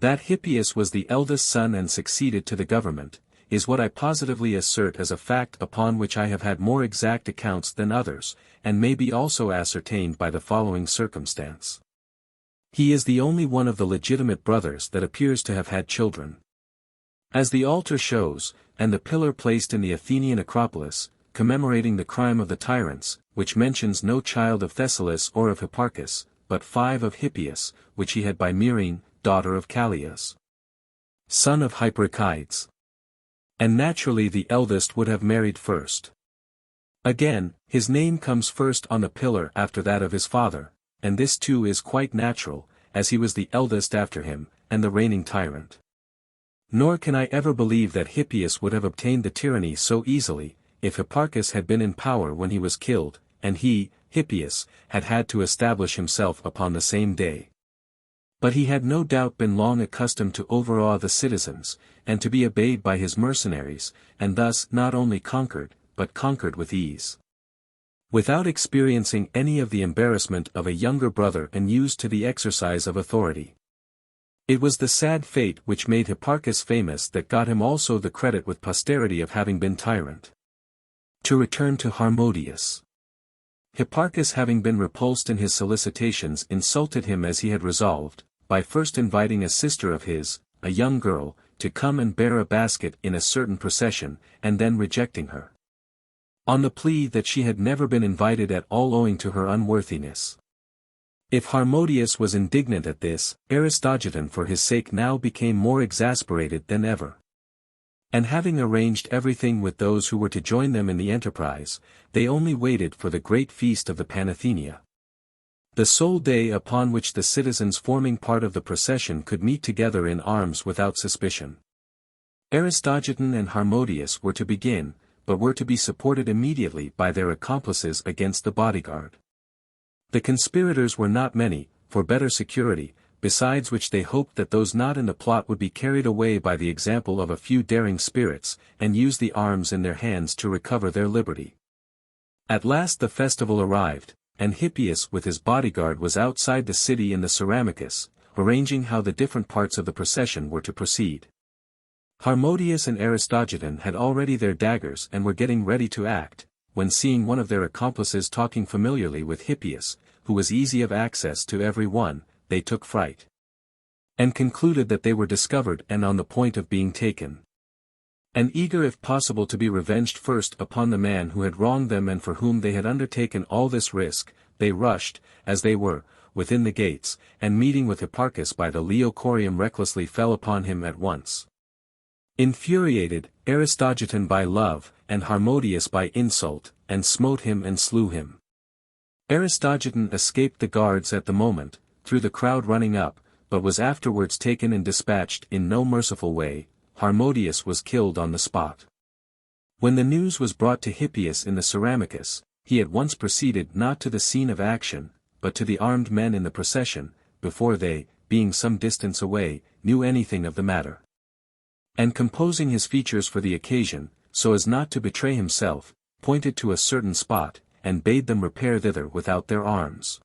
That Hippias was the eldest son and succeeded to the government, is what I positively assert as a fact upon which I have had more exact accounts than others, and may be also ascertained by the following circumstance. He is the only one of the legitimate brothers that appears to have had children. As the altar shows, and the pillar placed in the Athenian Acropolis, commemorating the crime of the tyrants, which mentions no child of Thessalus or of Hipparchus, but 5 of Hippias, which he had by Myrine, daughter of Callias, son of Hyperichides. And naturally the eldest would have married first. Again, his name comes first on the pillar after that of his father, and this too is quite natural, as he was the eldest after him, and the reigning tyrant. Nor can I ever believe that Hippias would have obtained the tyranny so easily, if Hipparchus had been in power when he was killed, and he, Hippias, had had to establish himself upon the same day. But he had no doubt been long accustomed to overawe the citizens, and to be obeyed by his mercenaries, and thus not only conquered, but conquered with ease. Without experiencing any of the embarrassment of a younger brother and used to the exercise of authority. It was the sad fate which made Hipparchus famous that got him also the credit with posterity of having been tyrant. To return to Harmodius. Hipparchus, having been repulsed in his solicitations, insulted him as he had resolved, by first inviting a sister of his, a young girl, to come and bear a basket in a certain procession, and then rejecting her, on the plea that she had never been invited at all owing to her unworthiness. If Harmodius was indignant at this, Aristogiton for his sake now became more exasperated than ever. And having arranged everything with those who were to join them in the enterprise, they only waited for the great feast of the Panathenea, the sole day upon which the citizens forming part of the procession could meet together in arms without suspicion. Aristogiton and Harmodius were to begin, but were to be supported immediately by their accomplices against the bodyguard. The conspirators were not many, for better security, besides which they hoped that those not in the plot would be carried away by the example of a few daring spirits, and use the arms in their hands to recover their liberty. At last the festival arrived, and Hippias with his bodyguard was outside the city in the Ceramicus, arranging how the different parts of the procession were to proceed. Harmodius and Aristogiton had already their daggers and were getting ready to act, when seeing one of their accomplices talking familiarly with Hippias, who was easy of access to every one, they took fright, and concluded that they were discovered and on the point of being taken. And eager if possible to be revenged first upon the man who had wronged them and for whom they had undertaken all this risk, they rushed, as they were, within the gates, and meeting with Hipparchus by the Leocorium recklessly fell upon him at once. Infuriated, Aristogiton by love, and Harmodius by insult, and smote him and slew him. Aristogiton escaped the guards at the moment, through the crowd running up, but was afterwards taken and dispatched in no merciful way. Harmodius was killed on the spot. When the news was brought to Hippias in the Ceramicus, he at once proceeded not to the scene of action, but to the armed men in the procession, before they, being some distance away, knew anything of the matter. And composing his features for the occasion, so as not to betray himself, pointed to a certain spot, and bade them repair thither without their arms.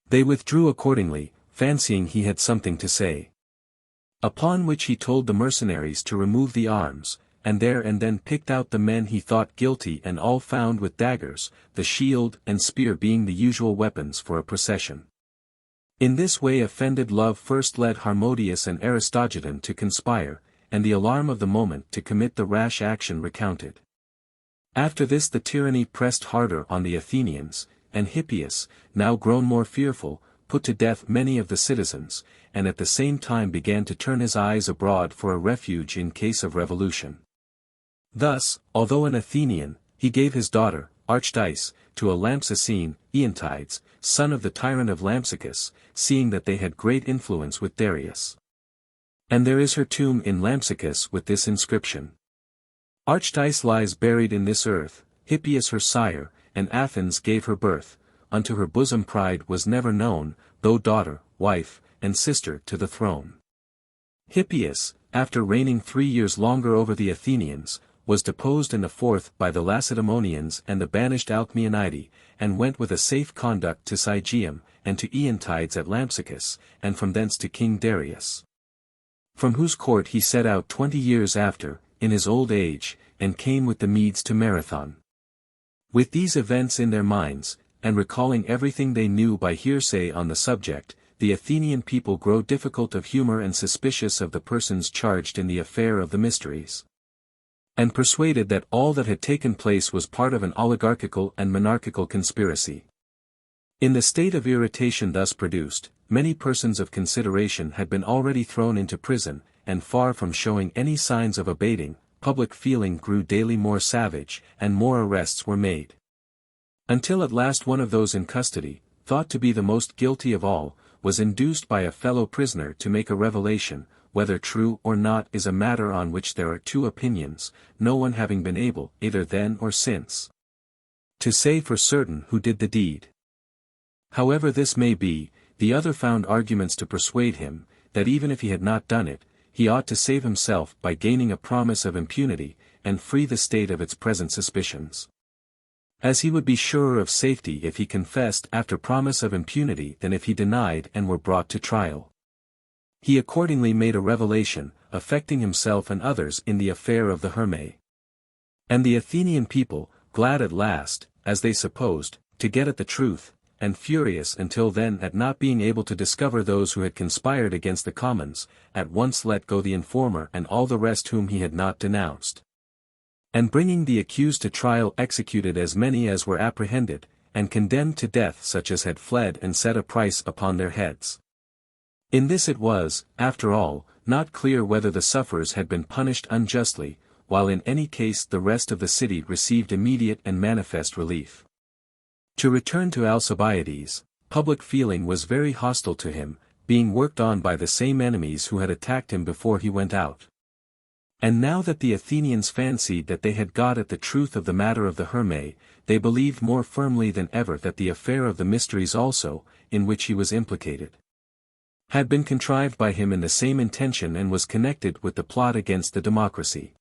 They withdrew accordingly, fancying he had something to say. Upon which he told the mercenaries to remove the arms, and there and then picked out the men he thought guilty and all found with daggers, the shield and spear being the usual weapons for a procession. In this way offended love first led Harmodius and Aristogiton to conspire, and the alarm of the moment to commit the rash action recounted. After this the tyranny pressed harder on the Athenians, and Hippias, now grown more fearful, put to death many of the citizens, and at the same time began to turn his eyes abroad for a refuge in case of revolution. Thus, although an Athenian, he gave his daughter, Archdice, to a Lampsacene, Eontides, son of the tyrant of Lampsacus, seeing that they had great influence with Darius. And there is her tomb in Lampsacus with this inscription: Archdice lies buried in this earth, Hippias her sire, and Athens gave her birth, unto her bosom pride was never known, though daughter, wife, and sister to the throne. Hippias, after reigning 3 years longer over the Athenians, was deposed in the 4th by the Lacedaemonians and the banished Alcmeonidae, and went with a safe conduct to Sigeum, and to Eontides at Lampsacus, and from thence to King Darius, from whose court he set out 20 years after, in his old age, and came with the Medes to Marathon. With these events in their minds, and recalling everything they knew by hearsay on the subject, the Athenian people grow difficult of humor and suspicious of the persons charged in the affair of the mysteries, and persuaded that all that had taken place was part of an oligarchical and monarchical conspiracy. In the state of irritation thus produced, many persons of consideration had been already thrown into prison, and far from showing any signs of abating, public feeling grew daily more savage, and more arrests were made. Until at last one of those in custody, thought to be the most guilty of all, was induced by a fellow prisoner to make a revelation, whether true or not is a matter on which there are two opinions, no one having been able, either then or since, to say for certain who did the deed. However this may be, the other found arguments to persuade him, that even if he had not done it, he ought to save himself by gaining a promise of impunity, and free the state of its present suspicions. As he would be surer of safety if he confessed after promise of impunity than if he denied and were brought to trial. He accordingly made a revelation, affecting himself and others in the affair of the Hermae. And the Athenian people, glad at last, as they supposed, to get at the truth, and furious until then at not being able to discover those who had conspired against the commons, at once let go the informer and all the rest whom he had not denounced. And bringing the accused to trial executed as many as were apprehended, and condemned to death such as had fled and set a price upon their heads. In this it was, after all, not clear whether the sufferers had been punished unjustly, while in any case the rest of the city received immediate and manifest relief. To return to Alcibiades, public feeling was very hostile to him, being worked on by the same enemies who had attacked him before he went out. And now that the Athenians fancied that they had got at the truth of the matter of the Hermae, they believed more firmly than ever that the affair of the mysteries also, in which he was implicated, had been contrived by him in the same intention and was connected with the plot against the democracy.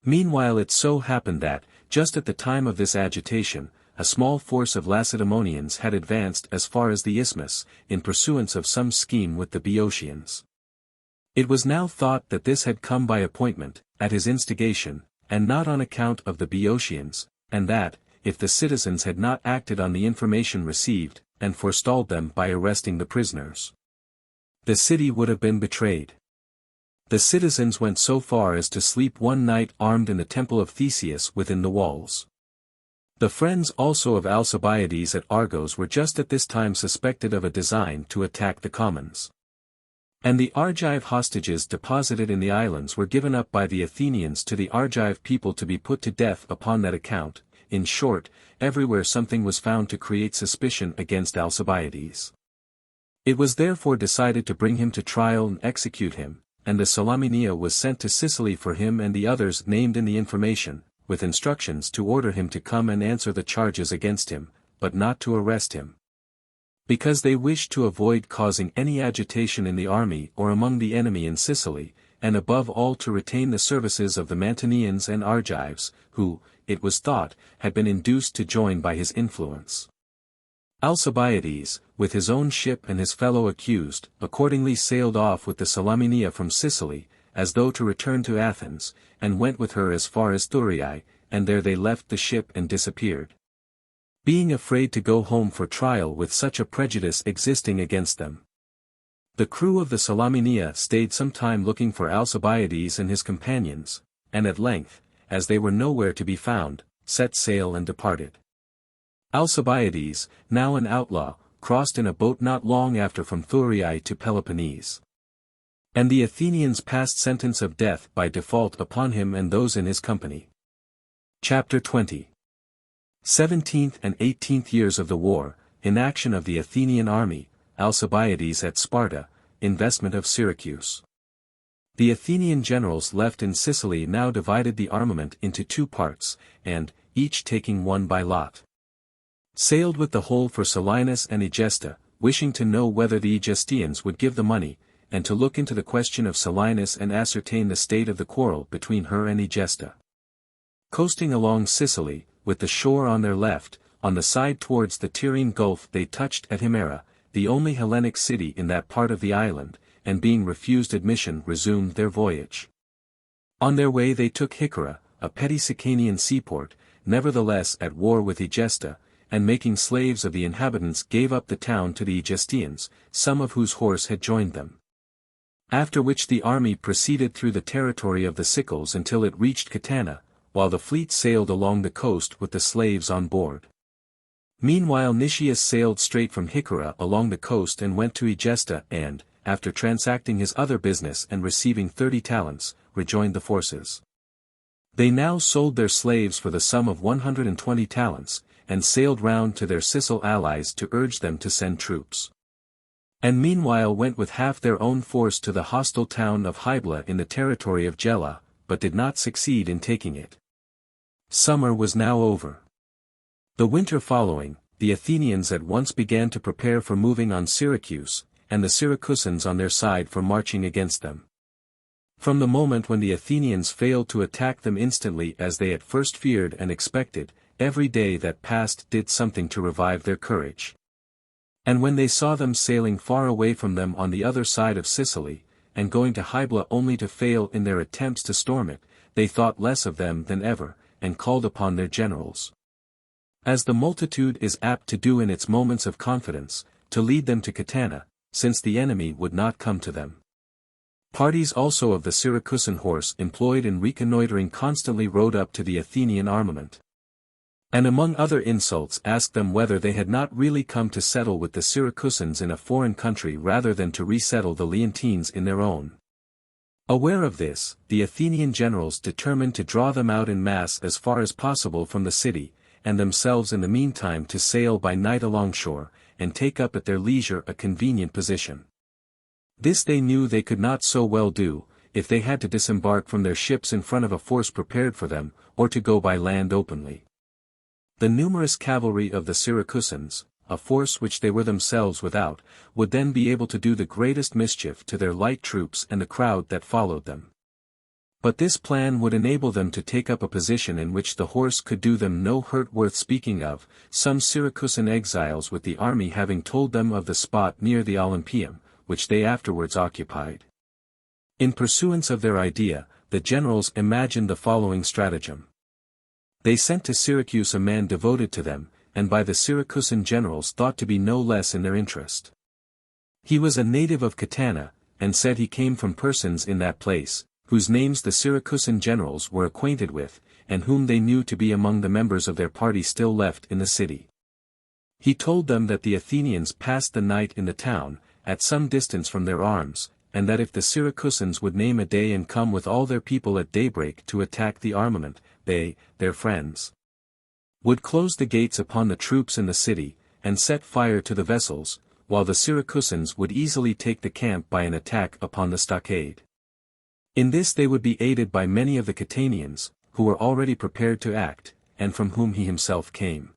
Meanwhile it so happened that, just at the time of this agitation, a small force of Lacedaemonians had advanced as far as the isthmus, in pursuance of some scheme with the Boeotians. It was now thought that this had come by appointment, at his instigation, and not on account of the Boeotians, and that, if the citizens had not acted on the information received, and forestalled them by arresting the prisoners, the city would have been betrayed. The citizens went so far as to sleep one night armed in the temple of Theseus within the walls. The friends also of Alcibiades at Argos were just at this time suspected of a design to attack the commons. And the Argive hostages deposited in the islands were given up by the Athenians to the Argive people to be put to death upon that account. In short, everywhere something was found to create suspicion against Alcibiades. It was therefore decided to bring him to trial and execute him, and the Salamina was sent to Sicily for him and the others named in the information, with instructions to order him to come and answer the charges against him, but not to arrest him, because they wished to avoid causing any agitation in the army or among the enemy in Sicily, and above all to retain the services of the Mantineans and Argives, who, it was thought, had been induced to join by his influence. Alcibiades, with his own ship and his fellow accused, accordingly sailed off with the Salamina from Sicily, as though to return to Athens, and went with her as far as Thurii, and there they left the ship and disappeared, being afraid to go home for trial with such a prejudice existing against them. The crew of the Salamina stayed some time looking for Alcibiades and his companions, and at length, as they were nowhere to be found, set sail and departed. Alcibiades, now an outlaw, crossed in a boat not long after from Thurii to Peloponnese. And the Athenians passed sentence of death by default upon him and those in his company. Chapter 20. 17th and 18th years of the war, inaction of the Athenian army, Alcibiades at Sparta, investment of Syracuse. The Athenian generals left in Sicily now divided the armament into two parts, and, each taking one by lot, sailed with the whole for Selinus and Egesta, wishing to know whether the Egestians would give the money, and to look into the question of Selinus and ascertain the state of the quarrel between her and Egesta. Coasting along Sicily, with the shore on their left, on the side towards the Tyrrhene Gulf they touched at Himera, the only Hellenic city in that part of the island, and being refused admission resumed their voyage. On their way they took Hycera, a petty Sicanian seaport, nevertheless at war with Egesta, and making slaves of the inhabitants gave up the town to the Egestians, some of whose horse had joined them. After which the army proceeded through the territory of the Sicels until it reached Catana, while the fleet sailed along the coast with the slaves on board. Meanwhile Nicias sailed straight from Hycera along the coast and went to Egesta and, after transacting his other business and receiving 30 talents, rejoined the forces. They now sold their slaves for the sum of 120 talents, and sailed round to their Sicel allies to urge them to send troops. And meanwhile went with half their own force to the hostile town of Hybla in the territory of Gela, but did not succeed in taking it. Summer was now over. The winter following, the Athenians at once began to prepare for moving on Syracuse, and the Syracusans on their side for marching against them. From the moment when the Athenians failed to attack them instantly as they at first feared and expected, every day that passed did something to revive their courage. And when they saw them sailing far away from them on the other side of Sicily, and going to Hybla only to fail in their attempts to storm it, they thought less of them than ever, and called upon their generals. As the multitude is apt to do in its moments of confidence, to lead them to Catana, since the enemy would not come to them. Parties also of the Syracusan horse employed in reconnoitering constantly rode up to the Athenian armament. And among other insults asked them whether they had not really come to settle with the Syracusans in a foreign country rather than to resettle the Leontines in their own. Aware of this, the Athenian generals determined to draw them out in mass as far as possible from the city, and themselves in the meantime to sail by night alongshore, and take up at their leisure a convenient position. This they knew they could not so well do, if they had to disembark from their ships in front of a force prepared for them, or to go by land openly. The numerous cavalry of the Syracusans, a force which they were themselves without, would then be able to do the greatest mischief to their light troops and the crowd that followed them. But this plan would enable them to take up a position in which the horse could do them no hurt worth speaking of, some Syracusan exiles with the army having told them of the spot near the Olympium, which they afterwards occupied. In pursuance of their idea, the generals imagined the following stratagem. They sent to Syracuse a man devoted to them, and by the Syracusan generals thought to be no less in their interest. He was a native of Catana, and said he came from persons in that place, whose names the Syracusan generals were acquainted with, and whom they knew to be among the members of their party still left in the city. He told them that the Athenians passed the night in the town, at some distance from their arms, and that if the Syracusans would name a day and come with all their people at daybreak to attack the armament, they, their friends, would close the gates upon the troops in the city, and set fire to the vessels, while the Syracusans would easily take the camp by an attack upon the stockade. In this they would be aided by many of the Catanians, who were already prepared to act, and from whom he himself came.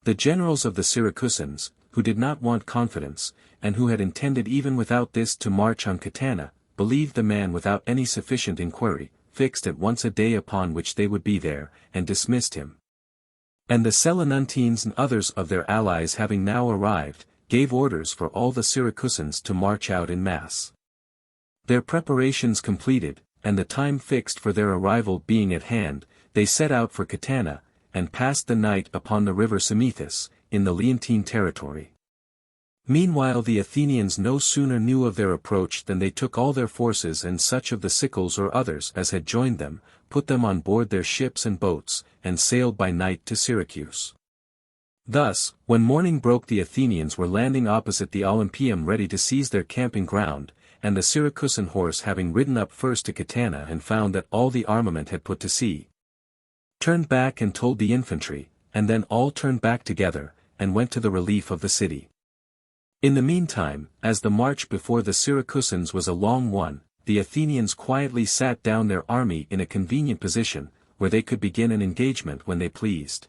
The generals of the Syracusans, who did not want confidence, and who had intended even without this to march on Catana, believed the man without any sufficient inquiry, fixed at once a day upon which they would be there, and dismissed him. And the Selinuntines and others of their allies having now arrived, gave orders for all the Syracusans to march out in mass. Their preparations completed, and the time fixed for their arrival being at hand, they set out for Catana, and passed the night upon the river Simethus, in the Leontine territory. Meanwhile the Athenians no sooner knew of their approach than they took all their forces and such of the Sicels or others as had joined them, put them on board their ships and boats, and sailed by night to Syracuse. Thus, when morning broke the Athenians were landing opposite the Olympium ready to seize their camping ground, and the Syracusan horse having ridden up first to Catana and found that all the armament had put to sea, turned back and told the infantry, and then all turned back together, and went to the relief of the city. In the meantime, as the march before the Syracusans was a long one, the Athenians quietly sat down their army in a convenient position, where they could begin an engagement when they pleased.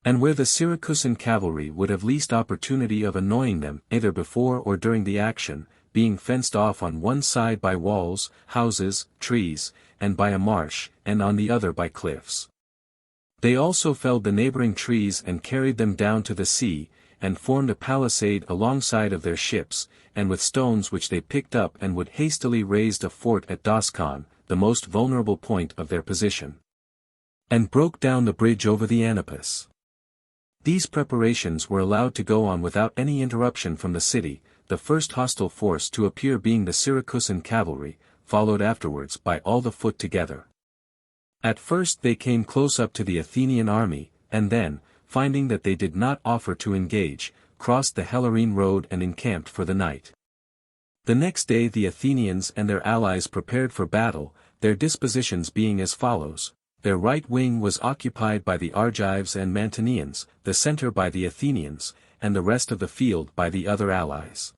And where the Syracusan cavalry would have least opportunity of annoying them either before or during the action, being fenced off on one side by walls, houses, trees, and by a marsh, and on the other by cliffs. They also felled the neighboring trees and carried them down to the sea, and formed a palisade alongside of their ships, and with stones which they picked up and would hastily raised a fort at Doskon, the most vulnerable point of their position, and broke down the bridge over the Anapus. These preparations were allowed to go on without any interruption from the city, the first hostile force to appear being the Syracusan cavalry, followed afterwards by all the foot together. At first they came close up to the Athenian army, and then, finding that they did not offer to engage, crossed the Helorine road and encamped for the night. The next day the Athenians and their allies prepared for battle, their dispositions being as follows: their right wing was occupied by the Argives and Mantineans, the center by the Athenians, and the rest of the field by the other allies.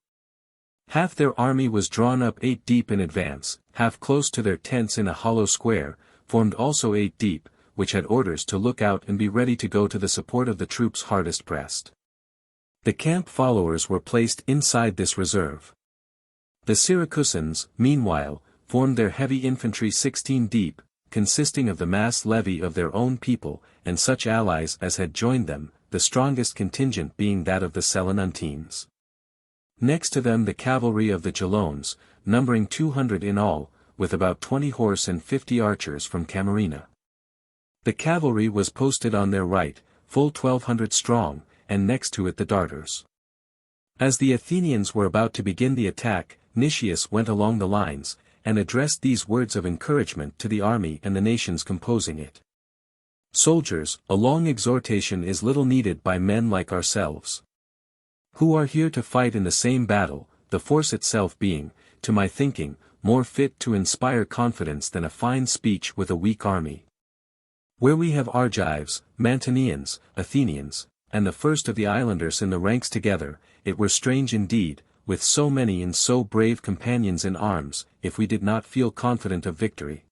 Half their army was drawn up 8 deep in advance, half close to their tents in a hollow square, formed also 8 deep, which had orders to look out and be ready to go to the support of the troops hardest pressed. The camp followers were placed inside this reserve. The Syracusans, meanwhile, formed their heavy infantry 16 deep, consisting of the mass levy of their own people, and such allies as had joined them, the strongest contingent being that of the Selinuntines. Next to them the cavalry of the Gelones, numbering 200 in all, with about 20 horse and 50 archers from Camarina. The cavalry was posted on their right, full 1,200 strong, and next to it the darters. As the Athenians were about to begin the attack, Nicias went along the lines, and addressed these words of encouragement to the army and the nations composing it. Soldiers, a long exhortation is little needed by men like ourselves, who are here to fight in the same battle, the force itself being, to my thinking, more fit to inspire confidence than a fine speech with a weak army. Where we have Argives, Mantineans, Athenians, and the first of the islanders in the ranks together, it were strange indeed, with so many and so brave companions in arms, if we did not feel confident of victory.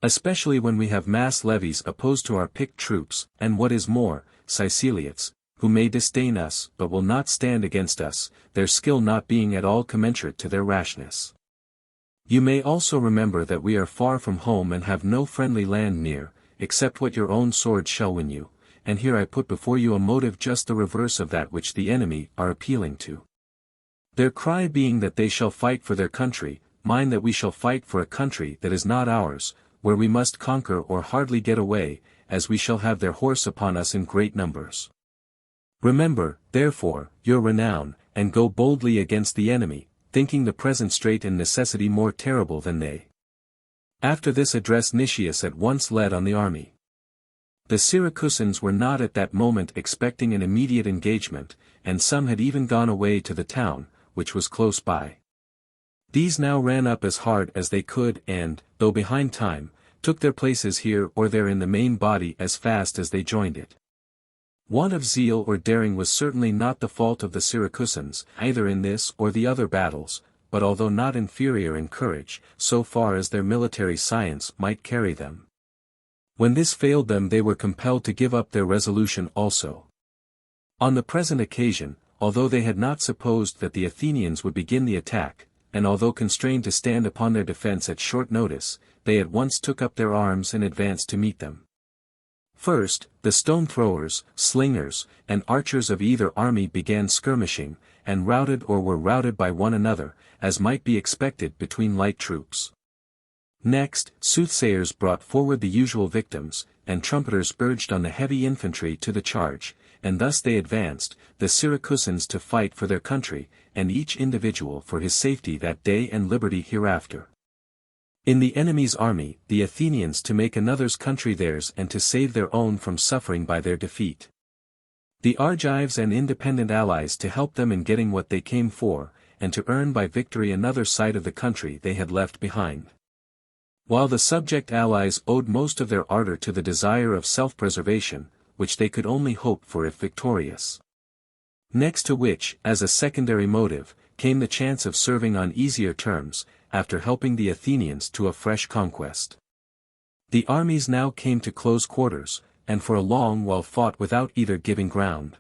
Especially when we have mass levies opposed to our picked troops, and what is more, Siciliates, who may disdain us but will not stand against us, their skill not being at all commensurate to their rashness. You may also remember that we are far from home and have no friendly land near, except what your own sword shall win you, and here I put before you a motive just the reverse of that which the enemy are appealing to. Their cry being that they shall fight for their country, mine that we shall fight for a country that is not ours, where we must conquer or hardly get away, as we shall have their horse upon us in great numbers. Remember, therefore, your renown, and go boldly against the enemy, thinking the present strait and necessity more terrible than they. After this address Nicias at once led on the army. The Syracusans were not at that moment expecting an immediate engagement, and some had even gone away to the town, which was close by. These now ran up as hard as they could and, though behind time, took their places here or there in the main body as fast as they joined it. Want of zeal or daring was certainly not the fault of the Syracusans, either in this or the other battles, but although not inferior in courage, so far as their military science might carry them. When this failed them they were compelled to give up their resolution also. On the present occasion, although they had not supposed that the Athenians would begin the attack, and although constrained to stand upon their defense at short notice, they at once took up their arms and advanced to meet them. First, the stone-throwers, slingers, and archers of either army began skirmishing, and routed or were routed by one another, as might be expected between light troops. Next, soothsayers brought forward the usual victims, and trumpeters urged on the heavy infantry to the charge, and thus they advanced, the Syracusans to fight for their country, and each individual for his safety that day and liberty hereafter. In the enemy's army, the Athenians to make another's country theirs and to save their own from suffering by their defeat. The Argives and independent allies to help them in getting what they came for, and to earn by victory another side of the country they had left behind. While the subject allies owed most of their ardor to the desire of self-preservation, which they could only hope for if victorious. Next to which, as a secondary motive, came the chance of serving on easier terms, after helping the Athenians to a fresh conquest. The armies now came to close quarters, and for a long while fought without either giving ground.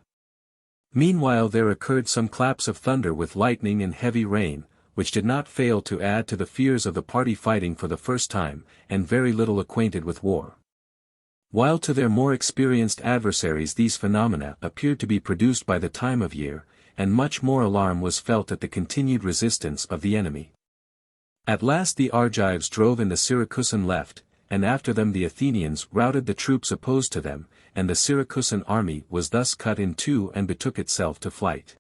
Meanwhile there occurred some claps of thunder with lightning and heavy rain, which did not fail to add to the fears of the party fighting for the first time, and very little acquainted with war. While to their more experienced adversaries these phenomena appeared to be produced by the time of year, and much more alarm was felt at the continued resistance of the enemy. At last the Argives drove in the Syracusan left, and after them the Athenians routed the troops opposed to them, and the Syracusan army was thus cut in two and betook itself to flight.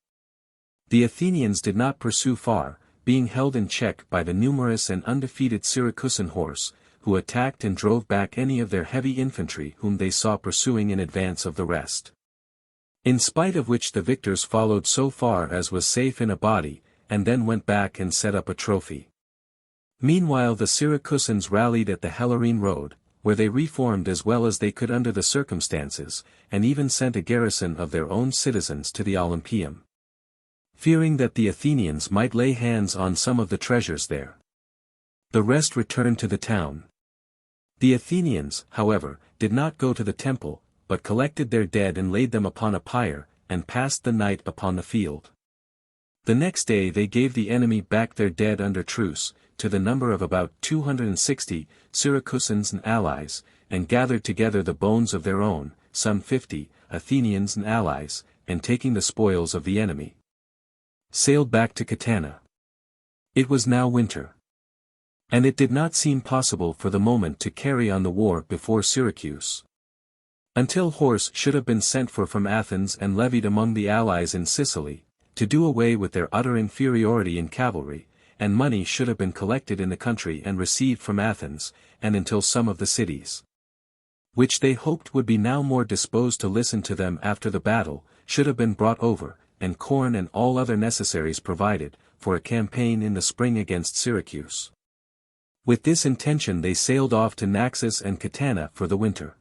The Athenians did not pursue far, being held in check by the numerous and undefeated Syracusan horse, who attacked and drove back any of their heavy infantry whom they saw pursuing in advance of the rest. In spite of which the victors followed so far as was safe in a body, and then went back and set up a trophy. Meanwhile the Syracusans rallied at the Helorine road, where they reformed as well as they could under the circumstances, and even sent a garrison of their own citizens to the Olympieum, fearing that the Athenians might lay hands on some of the treasures there. The rest returned to the town. The Athenians, however, did not go to the temple, but collected their dead and laid them upon a pyre, and passed the night upon the field. The next day they gave the enemy back their dead under truce, to the number of about 260, Syracusans and allies, and gathered together the bones of their own, some 50, Athenians and allies, and taking the spoils of the enemy, sailed back to Catana. It was now winter, and it did not seem possible for the moment to carry on the war before Syracuse, until horse should have been sent for from Athens and levied among the allies in Sicily, to do away with their utter inferiority in cavalry, and money should have been collected in the country and received from Athens, and until some of the cities, which they hoped would be now more disposed to listen to them after the battle, should have been brought over, and corn and all other necessaries provided, for a campaign in the spring against Syracuse. With this intention they sailed off to Naxos and Catana for the winter.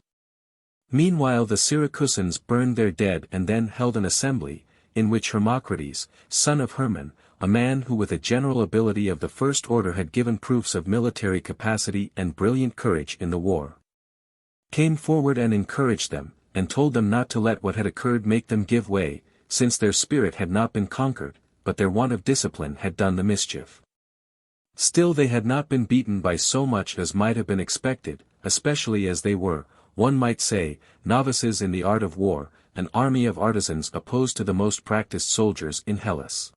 Meanwhile the Syracusans burned their dead and then held an assembly, in which Hermocrates, son of Hermon, a man who with a general ability of the first order had given proofs of military capacity and brilliant courage in the war, came forward and encouraged them, and told them not to let what had occurred make them give way, since their spirit had not been conquered, but their want of discipline had done the mischief. Still they had not been beaten by so much as might have been expected, especially as they were, one might say, novices in the art of war, an army of artisans opposed to the most practiced soldiers in Hellas.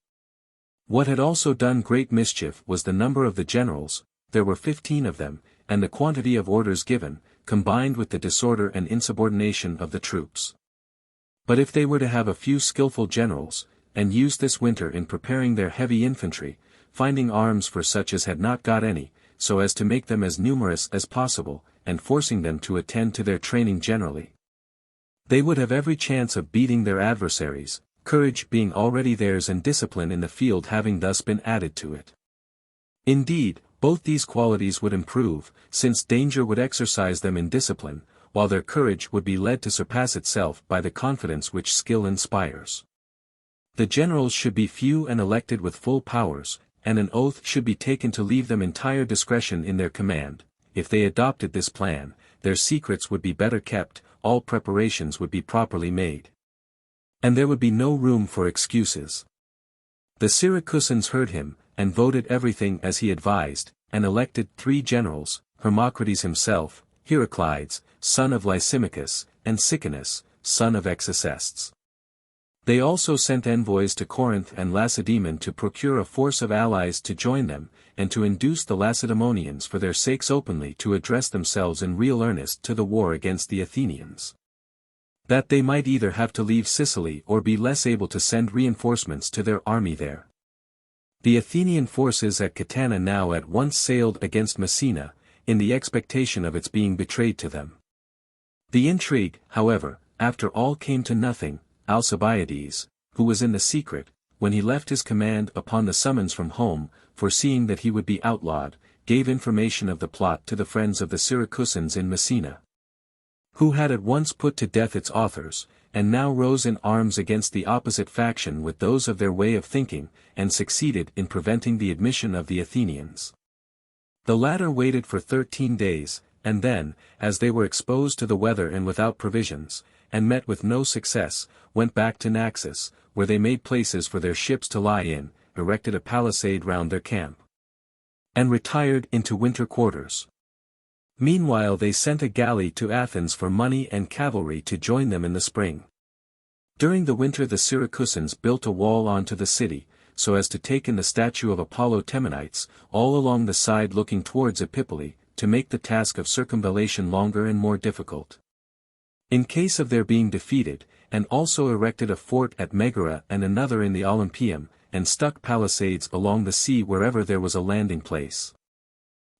What had also done great mischief was the number of the generals, there were 15 of them, and the quantity of orders given, combined with the disorder and insubordination of the troops. But if they were to have a few skillful generals, and use this winter in preparing their heavy infantry, finding arms for such as had not got any, so as to make them as numerous as possible, and forcing them to attend to their training generally, they would have every chance of beating their adversaries, courage being already theirs and discipline in the field having thus been added to it. Indeed, both these qualities would improve, since danger would exercise them in discipline, while their courage would be led to surpass itself by the confidence which skill inspires. The generals should be few and elected with full powers, and an oath should be taken to leave them entire discretion in their command. If they adopted this plan, their secrets would be better kept, all preparations would be properly made, and there would be no room for excuses. The Syracusans heard him, and voted everything as he advised, and elected 3 generals, Hermocrates himself, Heraclides, son of Lysimachus, and Sicanus, son of Exaestes. They also sent envoys to Corinth and Lacedaemon to procure a force of allies to join them, and to induce the Lacedaemonians for their sakes openly to address themselves in real earnest to the war against the Athenians, that they might either have to leave Sicily or be less able to send reinforcements to their army there. The Athenian forces at Catana now at once sailed against Messina, in the expectation of its being betrayed to them. The intrigue, however, after all came to nothing. Alcibiades, who was in the secret, when he left his command upon the summons from home, foreseeing that he would be outlawed, gave information of the plot to the friends of the Syracusans in Messina, who had at once put to death its authors, and now rose in arms against the opposite faction with those of their way of thinking, and succeeded in preventing the admission of the Athenians. The latter waited for 13 days, and then, as they were exposed to the weather and without provisions, and met with no success, went back to Naxos, where they made places for their ships to lie in, erected a palisade round their camp, and retired into winter quarters. Meanwhile they sent a galley to Athens for money and cavalry to join them in the spring. During the winter the Syracusans built a wall onto the city, so as to take in the statue of Apollo Temenites, all along the side looking towards Epipoli, to make the task of circumvallation longer and more difficult, in case of their being defeated, and also erected a fort at Megara and another in the Olympieum, and stuck palisades along the sea wherever there was a landing place.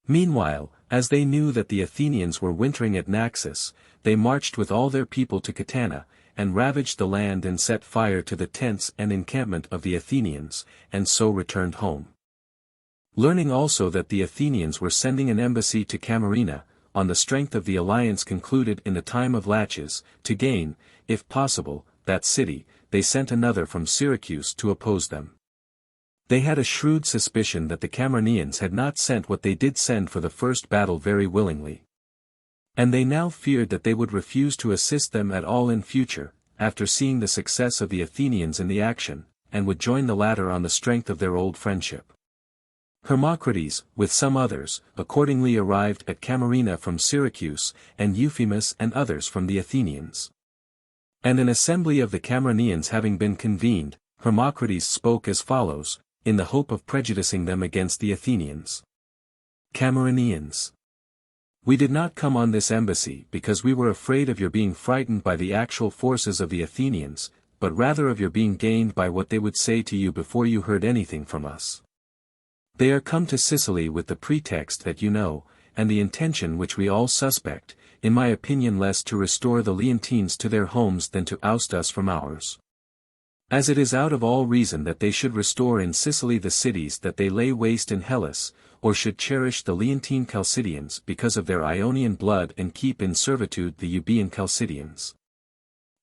Meanwhile, as they knew that the Athenians were wintering at Naxos, they marched with all their people to Catana, and ravaged the land and set fire to the tents and encampment of the Athenians, and so returned home. Learning also that the Athenians were sending an embassy to Camarina, on the strength of the alliance concluded in the time of Laches, to gain, if possible, that city, they sent another from Syracuse to oppose them. They had a shrewd suspicion that the Camarinians had not sent what they did send for the first battle very willingly. And they now feared that they would refuse to assist them at all in future, after seeing the success of the Athenians in the action, and would join the latter on the strength of their old friendship. Hermocrates, with some others, accordingly arrived at Camarina from Syracuse, and Euphemus and others from the Athenians. And an assembly of the Camarinians having been convened, Hermocrates spoke as follows, in the hope of prejudicing them against the Athenians. Camarinians. We did not come on this embassy because we were afraid of your being frightened by the actual forces of the Athenians, but rather of your being gained by what they would say to you before you heard anything from us. They are come to Sicily with the pretext that you know, and the intention which we all suspect, in my opinion less to restore the Leontines to their homes than to oust us from ours. As it is out of all reason that they should restore in Sicily the cities that they lay waste in Hellas, or should cherish the Leontine Chalcidians because of their Ionian blood and keep in servitude the Euboean Chalcidians,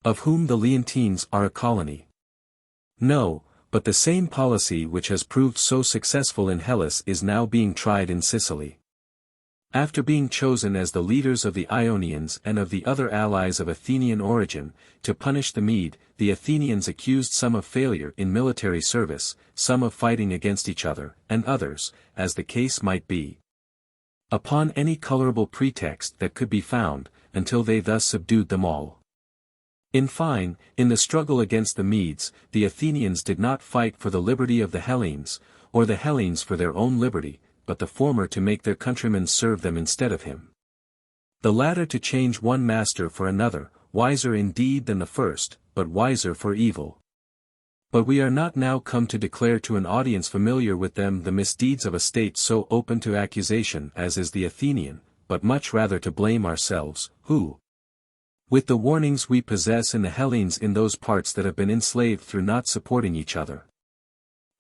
of whom the Leontines are a colony. No, but the same policy which has proved so successful in Hellas is now being tried in Sicily. After being chosen as the leaders of the Ionians and of the other allies of Athenian origin, to punish the Mede, the Athenians accused some of failure in military service, some of fighting against each other, and others, as the case might be, upon any colorable pretext that could be found, until they thus subdued them all. In fine, in the struggle against the Medes, the Athenians did not fight for the liberty of the Hellenes, or the Hellenes for their own liberty, but the former to make their countrymen serve them instead of him. The latter to change one master for another, wiser indeed than the first, but wiser for evil. But we are not now come to declare to an audience familiar with them the misdeeds of a state so open to accusation as is the Athenian, but much rather to blame ourselves, who, with the warnings we possess in the Hellenes in those parts that have been enslaved through not supporting each other,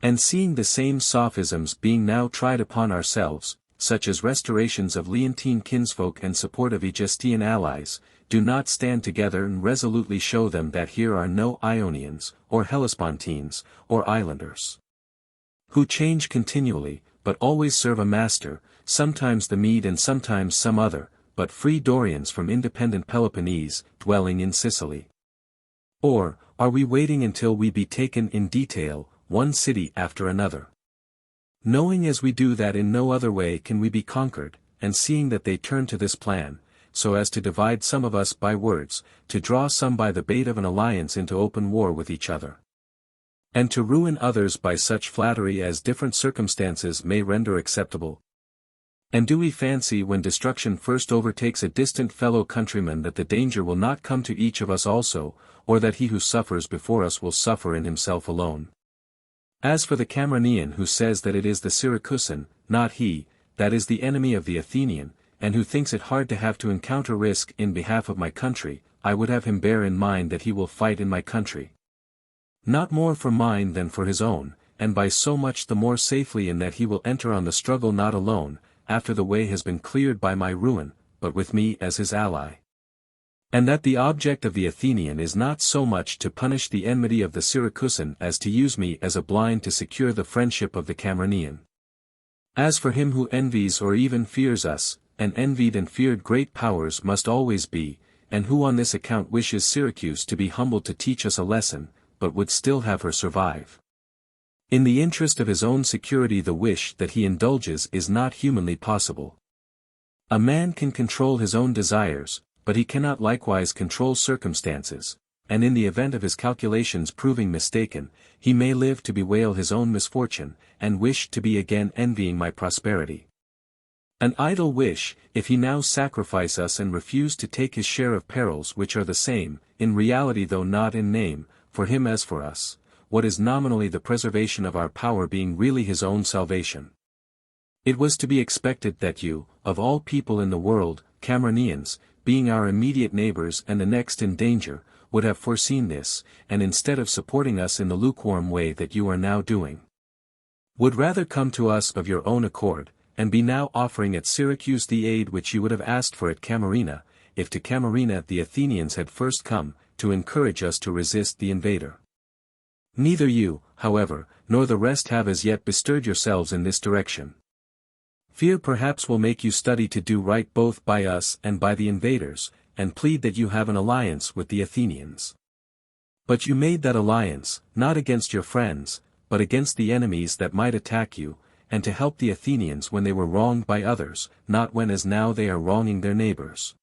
and seeing the same sophisms being now tried upon ourselves, such as restorations of Leontine kinsfolk and support of Aegistian allies, do not stand together and resolutely show them that here are no Ionians, or Hellespontines, or islanders, who change continually, but always serve a master, sometimes the Mede and sometimes some other, but free Dorians from independent Peloponnese, dwelling in Sicily. Or, are we waiting until we be taken in detail, one city after another? Knowing as we do that in no other way can we be conquered, and seeing that they turn to this plan, so as to divide some of us by words, to draw some by the bait of an alliance into open war with each other, and to ruin others by such flattery as different circumstances may render acceptable. And do we fancy when destruction first overtakes a distant fellow countryman that the danger will not come to each of us also, or that he who suffers before us will suffer in himself alone? As for the Camarinian who says that it is the Syracusan, not he, that is the enemy of the Athenian, and who thinks it hard to have to encounter risk in behalf of my country, I would have him bear in mind that he will fight in my country, not more for mine than for his own, and by so much the more safely in that he will enter on the struggle not alone, after the way has been cleared by my ruin, but with me as his ally. And that the object of the Athenian is not so much to punish the enmity of the Syracusan as to use me as a blind to secure the friendship of the Camarinian. As for him who envies or even fears us, and envied and feared great powers must always be, and who on this account wishes Syracuse to be humbled to teach us a lesson, but would still have her survive, in the interest of his own security, the wish that he indulges is not humanly possible. A man can control his own desires, but he cannot likewise control circumstances, and in the event of his calculations proving mistaken, he may live to bewail his own misfortune, and wish to be again envying my prosperity. An idle wish, if he now sacrifice us and refuse to take his share of perils which are the same, in reality though not in name, for him as for us, what is nominally the preservation of our power being really his own salvation. It was to be expected that you, of all people in the world, Camarinians, being our immediate neighbors and the next in danger, would have foreseen this, and instead of supporting us in the lukewarm way that you are now doing, would rather come to us of your own accord, and be now offering at Syracuse the aid which you would have asked for at Camarina, if to Camarina the Athenians had first come, to encourage us to resist the invader. Neither you, however, nor the rest have as yet bestirred yourselves in this direction. Fear perhaps will make you study to do right both by us and by the invaders, and plead that you have an alliance with the Athenians. But you made that alliance, not against your friends, but against the enemies that might attack you, and to help the Athenians when they were wronged by others, not when as now they are wronging their neighbors.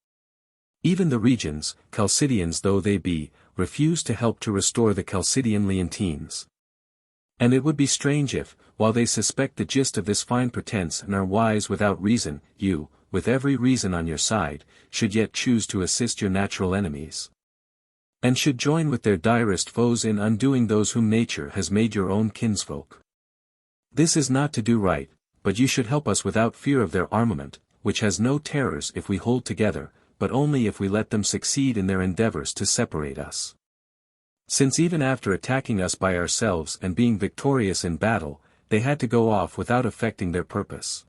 Even the regions, Chalcidians though they be, refuse to help to restore the Chalcidian Leontines. And it would be strange if, while they suspect the gist of this fine pretense and are wise without reason, you, with every reason on your side, should yet choose to assist your natural enemies, and should join with their direst foes in undoing those whom nature has made your own kinsfolk. This is not to do right, but you should help us without fear of their armament, which has no terrors if we hold together, but only if we let them succeed in their endeavors to separate us. Since even after attacking us by ourselves and being victorious in battle, they had to go off without effecting their purpose.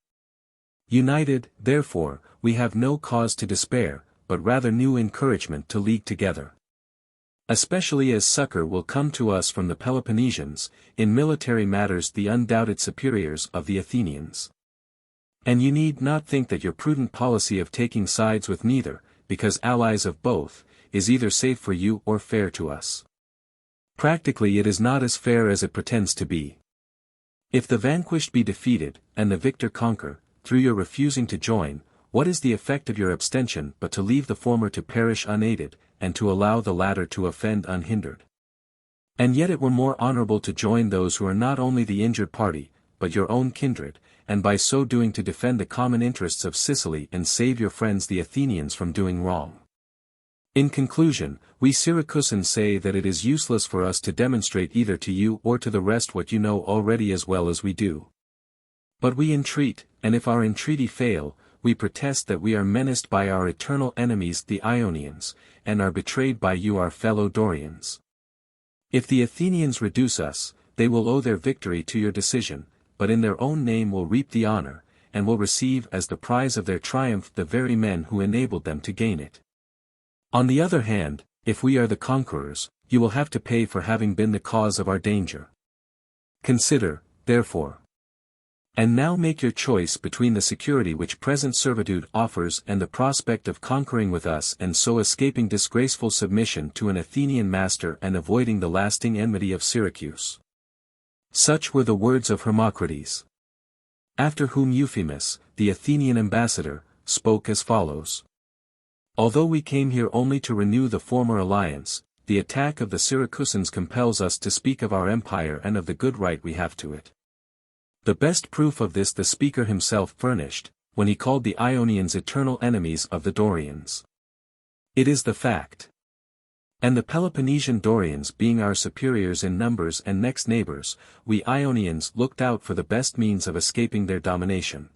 United, therefore, we have no cause to despair, but rather new encouragement to league together. Especially as succor will come to us from the Peloponnesians, in military matters the undoubted superiors of the Athenians. And you need not think that your prudent policy of taking sides with neither, because allies of both, is either safe for you or fair to us. Practically it is not as fair as it pretends to be. If the vanquished be defeated, and the victor conquer, through your refusing to join, what is the effect of your abstention but to leave the former to perish unaided, and to allow the latter to offend unhindered? And yet it were more honorable to join those who are not only the injured party, but your own kindred, and by so doing to defend the common interests of Sicily and save your friends the Athenians from doing wrong. In conclusion, we Syracusans say that it is useless for us to demonstrate either to you or to the rest what you know already as well as we do. But we entreat, and if our entreaty fail, we protest that we are menaced by our eternal enemies the Ionians, and are betrayed by you our fellow Dorians. If the Athenians reduce us, they will owe their victory to your decision, but in their own name will reap the honor, and will receive as the prize of their triumph the very men who enabled them to gain it. On the other hand, if we are the conquerors, you will have to pay for having been the cause of our danger. Consider, therefore. And now make your choice between the security which present servitude offers and the prospect of conquering with us and so escaping disgraceful submission to an Athenian master and avoiding the lasting enmity of Syracuse. Such were the words of Hermocrates. After whom Euphemus, the Athenian ambassador, spoke as follows. Although we came here only to renew the former alliance, the attack of the Syracusans compels us to speak of our empire and of the good right we have to it. The best proof of this the speaker himself furnished, when he called the Ionians eternal enemies of the Dorians. It is the fact. And the Peloponnesian Dorians being our superiors in numbers and next neighbors, we Ionians looked out for the best means of escaping their domination.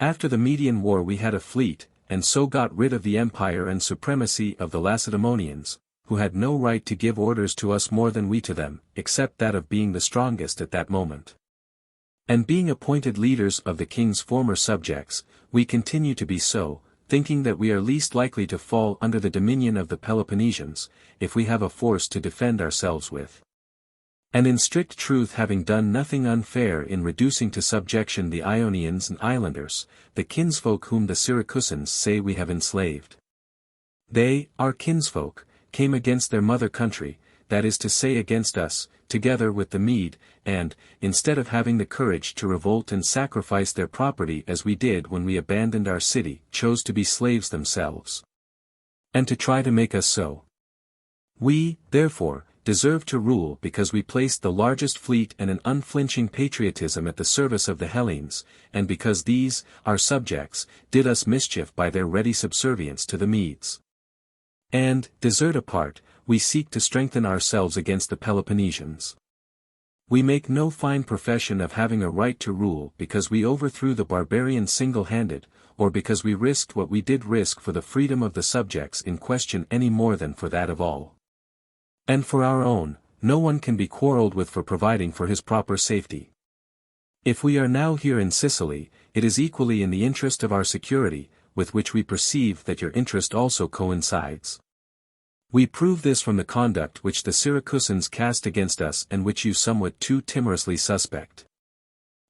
After the Median War we had a fleet, and so got rid of the empire and supremacy of the Lacedaemonians, who had no right to give orders to us more than we to them, except that of being the strongest at that moment. And being appointed leaders of the king's former subjects, we continue to be so, thinking that we are least likely to fall under the dominion of the Peloponnesians, if we have a force to defend ourselves with. And in strict truth having done nothing unfair in reducing to subjection the Ionians and islanders, the kinsfolk whom the Syracusans say we have enslaved. They, our kinsfolk, came against their mother country, that is to say against us, together with the Mede, and, instead of having the courage to revolt and sacrifice their property as we did when we abandoned our city, chose to be slaves themselves. And to try to make us so. We, therefore, deserve to rule because we placed the largest fleet and an unflinching patriotism at the service of the Hellenes, and because these, our subjects, did us mischief by their ready subservience to the Medes. And, desert apart, we seek to strengthen ourselves against the Peloponnesians. We make no fine profession of having a right to rule because we overthrew the barbarians single-handed, or because we risked what we did risk for the freedom of the subjects in question any more than for that of all. And for our own, no one can be quarrelled with for providing for his proper safety. If we are now here in Sicily, it is equally in the interest of our security, with which we perceive that your interest also coincides. We prove this from the conduct which the Syracusans cast against us and which you somewhat too timorously suspect.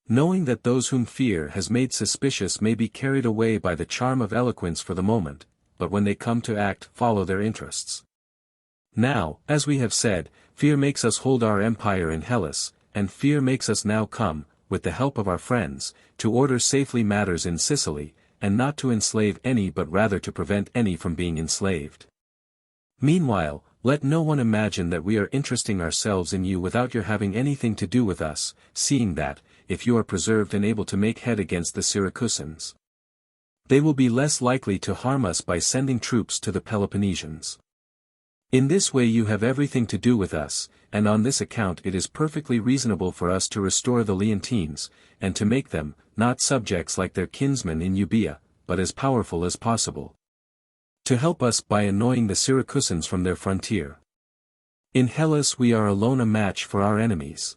Knowing that those whom fear has made suspicious may be carried away by the charm of eloquence for the moment, but when they come to act follow their interests. Now, as we have said, fear makes us hold our empire in Hellas, and fear makes us now come, with the help of our friends, to order safely matters in Sicily, and not to enslave any but rather to prevent any from being enslaved. Meanwhile, let no one imagine that we are interesting ourselves in you without your having anything to do with us, seeing that, if you are preserved and able to make head against the Syracusans, they will be less likely to harm us by sending troops to the Peloponnesians. In this way you have everything to do with us, and on this account it is perfectly reasonable for us to restore the Leontines, and to make them, not subjects like their kinsmen in Euboea, but as powerful as possible, to help us by annoying the Syracusans from their frontier. In Hellas we are alone a match for our enemies.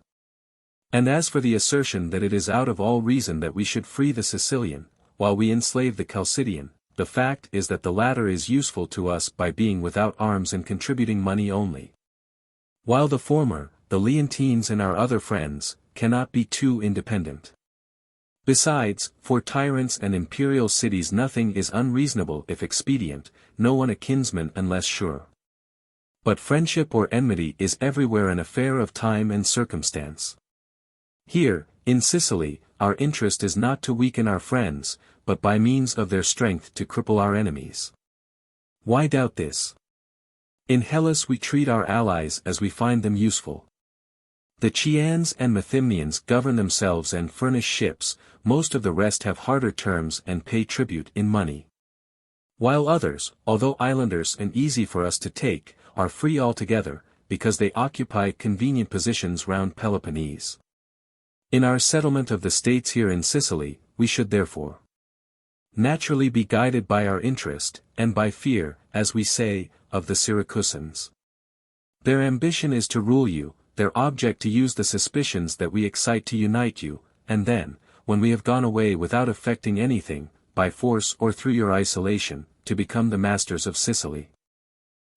And as for the assertion that it is out of all reason that we should free the Sicilian, while we enslave the Chalcidian, the fact is that the latter is useful to us by being without arms and contributing money only, while the former, the Leontines and our other friends, cannot be too independent. Besides, for tyrants and imperial cities nothing is unreasonable if expedient, no one a kinsman unless sure. But friendship or enmity is everywhere an affair of time and circumstance. Here, in Sicily, our interest is not to weaken our friends, but by means of their strength to cripple our enemies. Why doubt this? In Hellas we treat our allies as we find them useful. The Chians and Methymnians govern themselves and furnish ships, most of the rest have harder terms and pay tribute in money. While others, although islanders and easy for us to take, are free altogether, because they occupy convenient positions round Peloponnese. In our settlement of the states here in Sicily, we should therefore naturally be guided by our interest, and by fear, as we say, of the Syracusans. Their ambition is to rule you, their object to use the suspicions that we excite to unite you, and then, when we have gone away without effecting anything, by force or through your isolation, to become the masters of Sicily.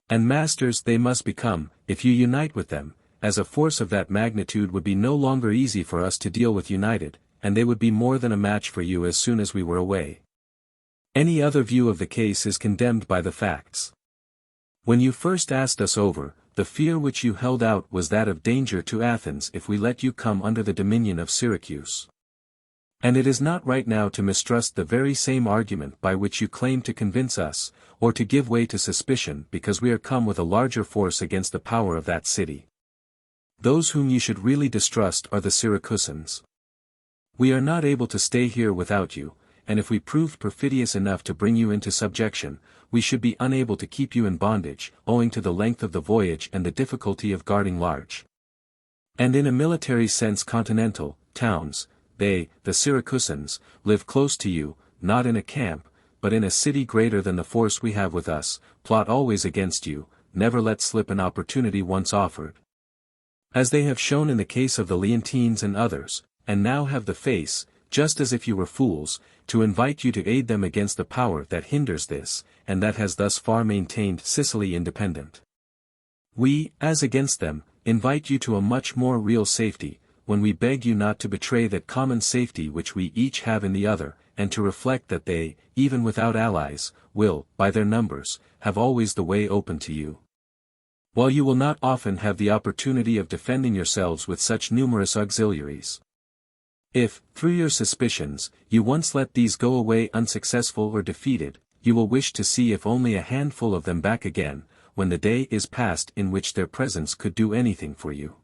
And masters they must become, if you unite with them, as a force of that magnitude would be no longer easy for us to deal with united, and they would be more than a match for you as soon as we were away. Any other view of the case is condemned by the facts. When you first asked us over, the fear which you held out was that of danger to Athens if we let you come under the dominion of Syracuse. And it is not right now to mistrust the very same argument by which you claim to convince us, or to give way to suspicion because we are come with a larger force against the power of that city. Those whom you should really distrust are the Syracusans. We are not able to stay here without you, and if we proved perfidious enough to bring you into subjection, we should be unable to keep you in bondage, owing to the length of the voyage and the difficulty of guarding large, and in a military sense continental, towns. They, the Syracusans, live close to you, not in a camp, but in a city greater than the force we have with us, plot always against you, never let slip an opportunity once offered. As they have shown in the case of the Leontines and others, and now have the face, just as if you were fools, to invite you to aid them against the power that hinders this, and that has thus far maintained Sicily independent. We, as against them, invite you to a much more real safety, when we beg you not to betray that common safety which we each have in the other, and to reflect that they, even without allies, will, by their numbers, have always the way open to you, while you will not often have the opportunity of defending yourselves with such numerous auxiliaries. If, through your suspicions, you once let these go away unsuccessful or defeated, you will wish to see if only a handful of them back again, when the day is past in which their presence could do anything for you.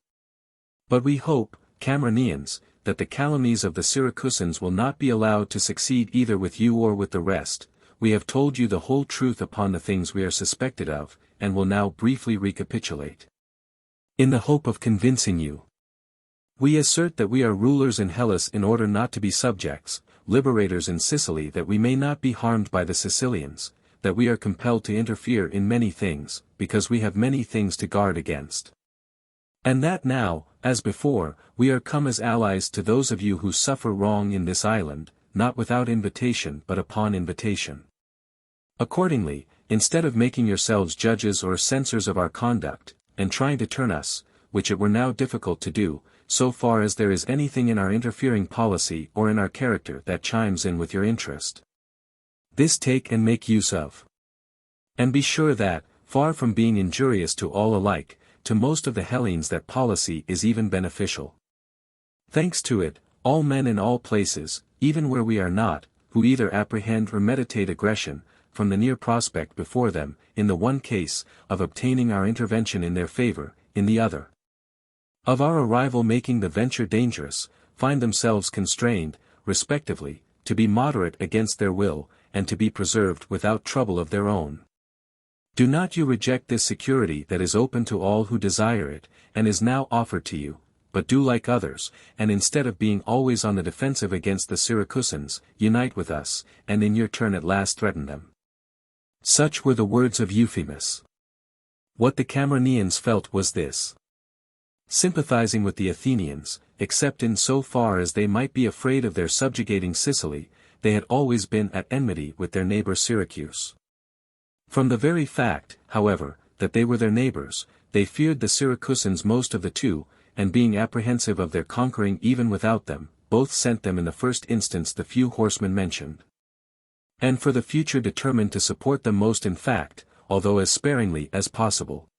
But we hope, Camarinians, that the calumnies of the Syracusans will not be allowed to succeed either with you or with the rest. We have told you the whole truth upon the things we are suspected of, and will now briefly recapitulate. In the hope of convincing you, we assert that we are rulers in Hellas in order not to be subjects, liberators in Sicily that we may not be harmed by the Sicilians, that we are compelled to interfere in many things, because we have many things to guard against, And that now, as before, we are come as allies to those of you who suffer wrong in this island, not without invitation but upon invitation. Accordingly, instead of making yourselves judges or censors of our conduct, and trying to turn us, which it were now difficult to do, so far as there is anything in our interfering policy or in our character that chimes in with your interest, this take and make use of. And be sure that, far from being injurious to all alike, to most of the Hellenes that policy is even beneficial. Thanks to it, all men in all places, even where we are not, who either apprehend or meditate aggression, from the near prospect before them, in the one case, of obtaining our intervention in their favor, in the other, of our arrival making the venture dangerous, find themselves constrained, respectively, to be moderate against their will, and to be preserved without trouble of their own. Do not you reject this security that is open to all who desire it, and is now offered to you, but do like others, and instead of being always on the defensive against the Syracusans, unite with us, and in your turn at last threaten them. Such were the words of Euphemus. What the Camarinaeans felt was this. Sympathizing with the Athenians, except in so far as they might be afraid of their subjugating Sicily, they had always been at enmity with their neighbor Syracuse. From the very fact, however, that they were their neighbors, they feared the Syracusans most of the two, and being apprehensive of their conquering even without them, both sent them in the first instance the few horsemen mentioned. And for the future determined to support them most in fact, although as sparingly as possible.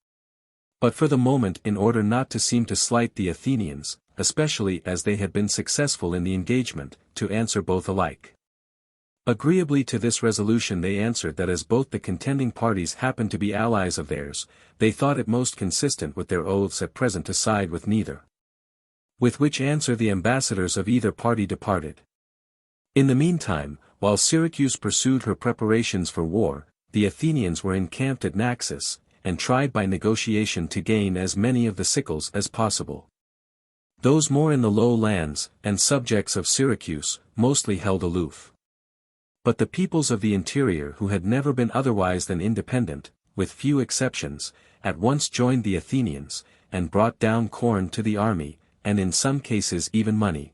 But for the moment in order not to seem to slight the Athenians, especially as they had been successful in the engagement, to answer both alike. Agreeably to this resolution they answered that as both the contending parties happened to be allies of theirs, they thought it most consistent with their oaths at present to side with neither. With which answer the ambassadors of either party departed. In the meantime, while Syracuse pursued her preparations for war, the Athenians were encamped at Naxos, and tried by negotiation to gain as many of the Sicels as possible. Those more in the low lands, and subjects of Syracuse, mostly held aloof. But the peoples of the interior who had never been otherwise than independent, with few exceptions, at once joined the Athenians, and brought down corn to the army, and in some cases even money.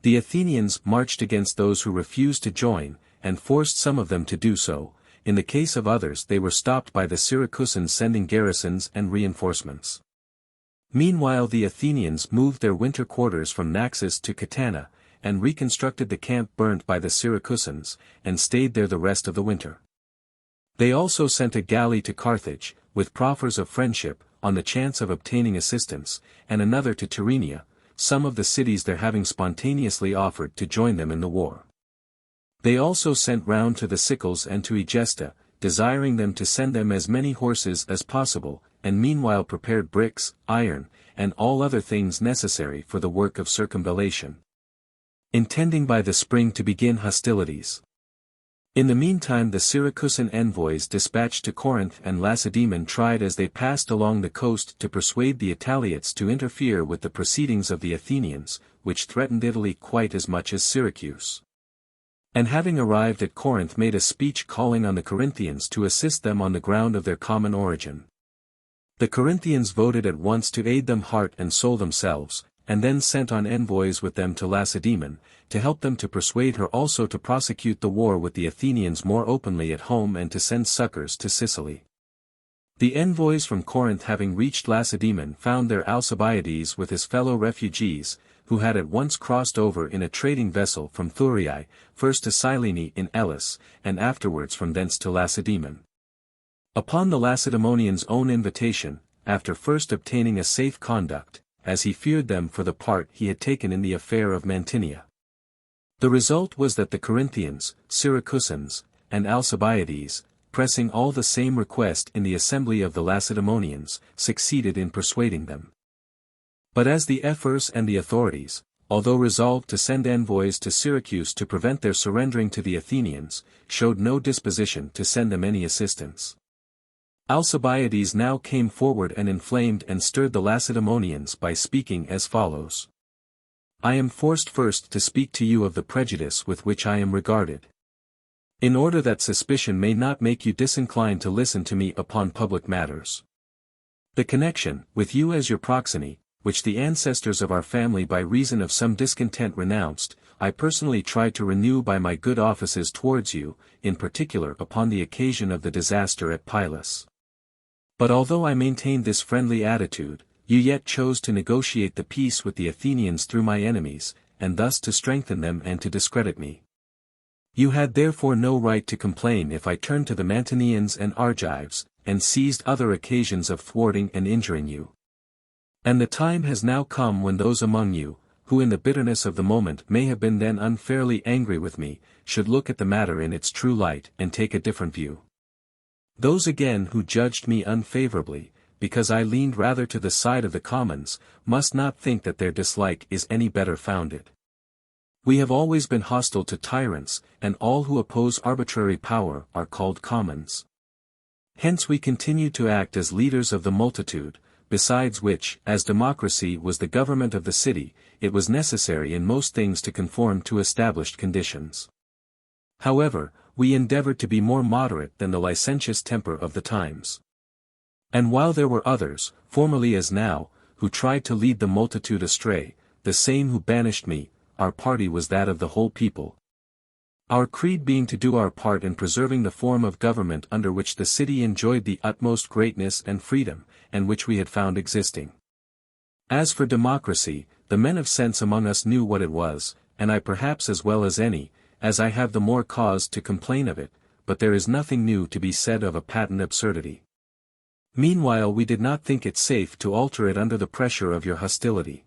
The Athenians marched against those who refused to join, and forced some of them to do so. In the case of others they were stopped by the Syracusans sending garrisons and reinforcements. Meanwhile the Athenians moved their winter quarters from Naxos to Catana, and reconstructed the camp burnt by the Syracusans, and stayed there the rest of the winter. They also sent a galley to Carthage, with proffers of friendship, on the chance of obtaining assistance, and another to Tyrrhenia, some of the cities there having spontaneously offered to join them in the war. They also sent round to the Sicels and to Egesta, desiring them to send them as many horses as possible, and meanwhile prepared bricks, iron, and all other things necessary for the work of circumvallation, intending by the spring to begin hostilities. In the meantime the Syracusan envoys dispatched to Corinth and Lacedaemon tried as they passed along the coast to persuade the Italiots to interfere with the proceedings of the Athenians, which threatened Italy quite as much as Syracuse. And having arrived at Corinth made a speech calling on the Corinthians to assist them on the ground of their common origin. The Corinthians voted at once to aid them heart and soul themselves, and then sent on envoys with them to Lacedaemon, to help them to persuade her also to prosecute the war with the Athenians more openly at home and to send succors to Sicily. The envoys from Corinth having reached Lacedaemon found there Alcibiades with his fellow refugees, who had at once crossed over in a trading vessel from Thurii, first to Cyllene in Elis, and afterwards from thence to Lacedaemon. Upon the Lacedaemonians' own invitation, after first obtaining a safe conduct, as he feared them for the part he had taken in the affair of Mantinia. The result was that the Corinthians, Syracusans, and Alcibiades, pressing all the same request in the assembly of the Lacedaemonians, succeeded in persuading them. But as the ephors and the authorities, although resolved to send envoys to Syracuse to prevent their surrendering to the Athenians, showed no disposition to send them any assistance. Alcibiades now came forward and inflamed and stirred the Lacedaemonians by speaking as follows. I am forced first to speak to you of the prejudice with which I am regarded. In order that suspicion may not make you disinclined to listen to me upon public matters. The connection, with you as your proxy, which the ancestors of our family by reason of some discontent renounced, I personally tried to renew by my good offices towards you, in particular upon the occasion of the disaster at Pylos. But although I maintained this friendly attitude, you yet chose to negotiate the peace with the Athenians through my enemies, and thus to strengthen them and to discredit me. You had therefore no right to complain if I turned to the Mantineans and Argives, and seized other occasions of thwarting and injuring you. And the time has now come when those among you, who in the bitterness of the moment may have been then unfairly angry with me, should look at the matter in its true light and take a different view. Those again who judged me unfavorably, because I leaned rather to the side of the commons, must not think that their dislike is any better founded. We have always been hostile to tyrants, and all who oppose arbitrary power are called commons. Hence we continue to act as leaders of the multitude, besides which, as democracy was the government of the city, it was necessary in most things to conform to established conditions. However, we endeavored to be more moderate than the licentious temper of the times. And while there were others, formerly as now, who tried to lead the multitude astray, the same who banished me, our party was that of the whole people. Our creed being to do our part in preserving the form of government under which the city enjoyed the utmost greatness and freedom, and which we had found existing. As for democracy, the men of sense among us knew what it was, and I perhaps as well as any, as I have the more cause to complain of it, but there is nothing new to be said of a patent absurdity. Meanwhile we did not think it safe to alter it under the pressure of your hostility.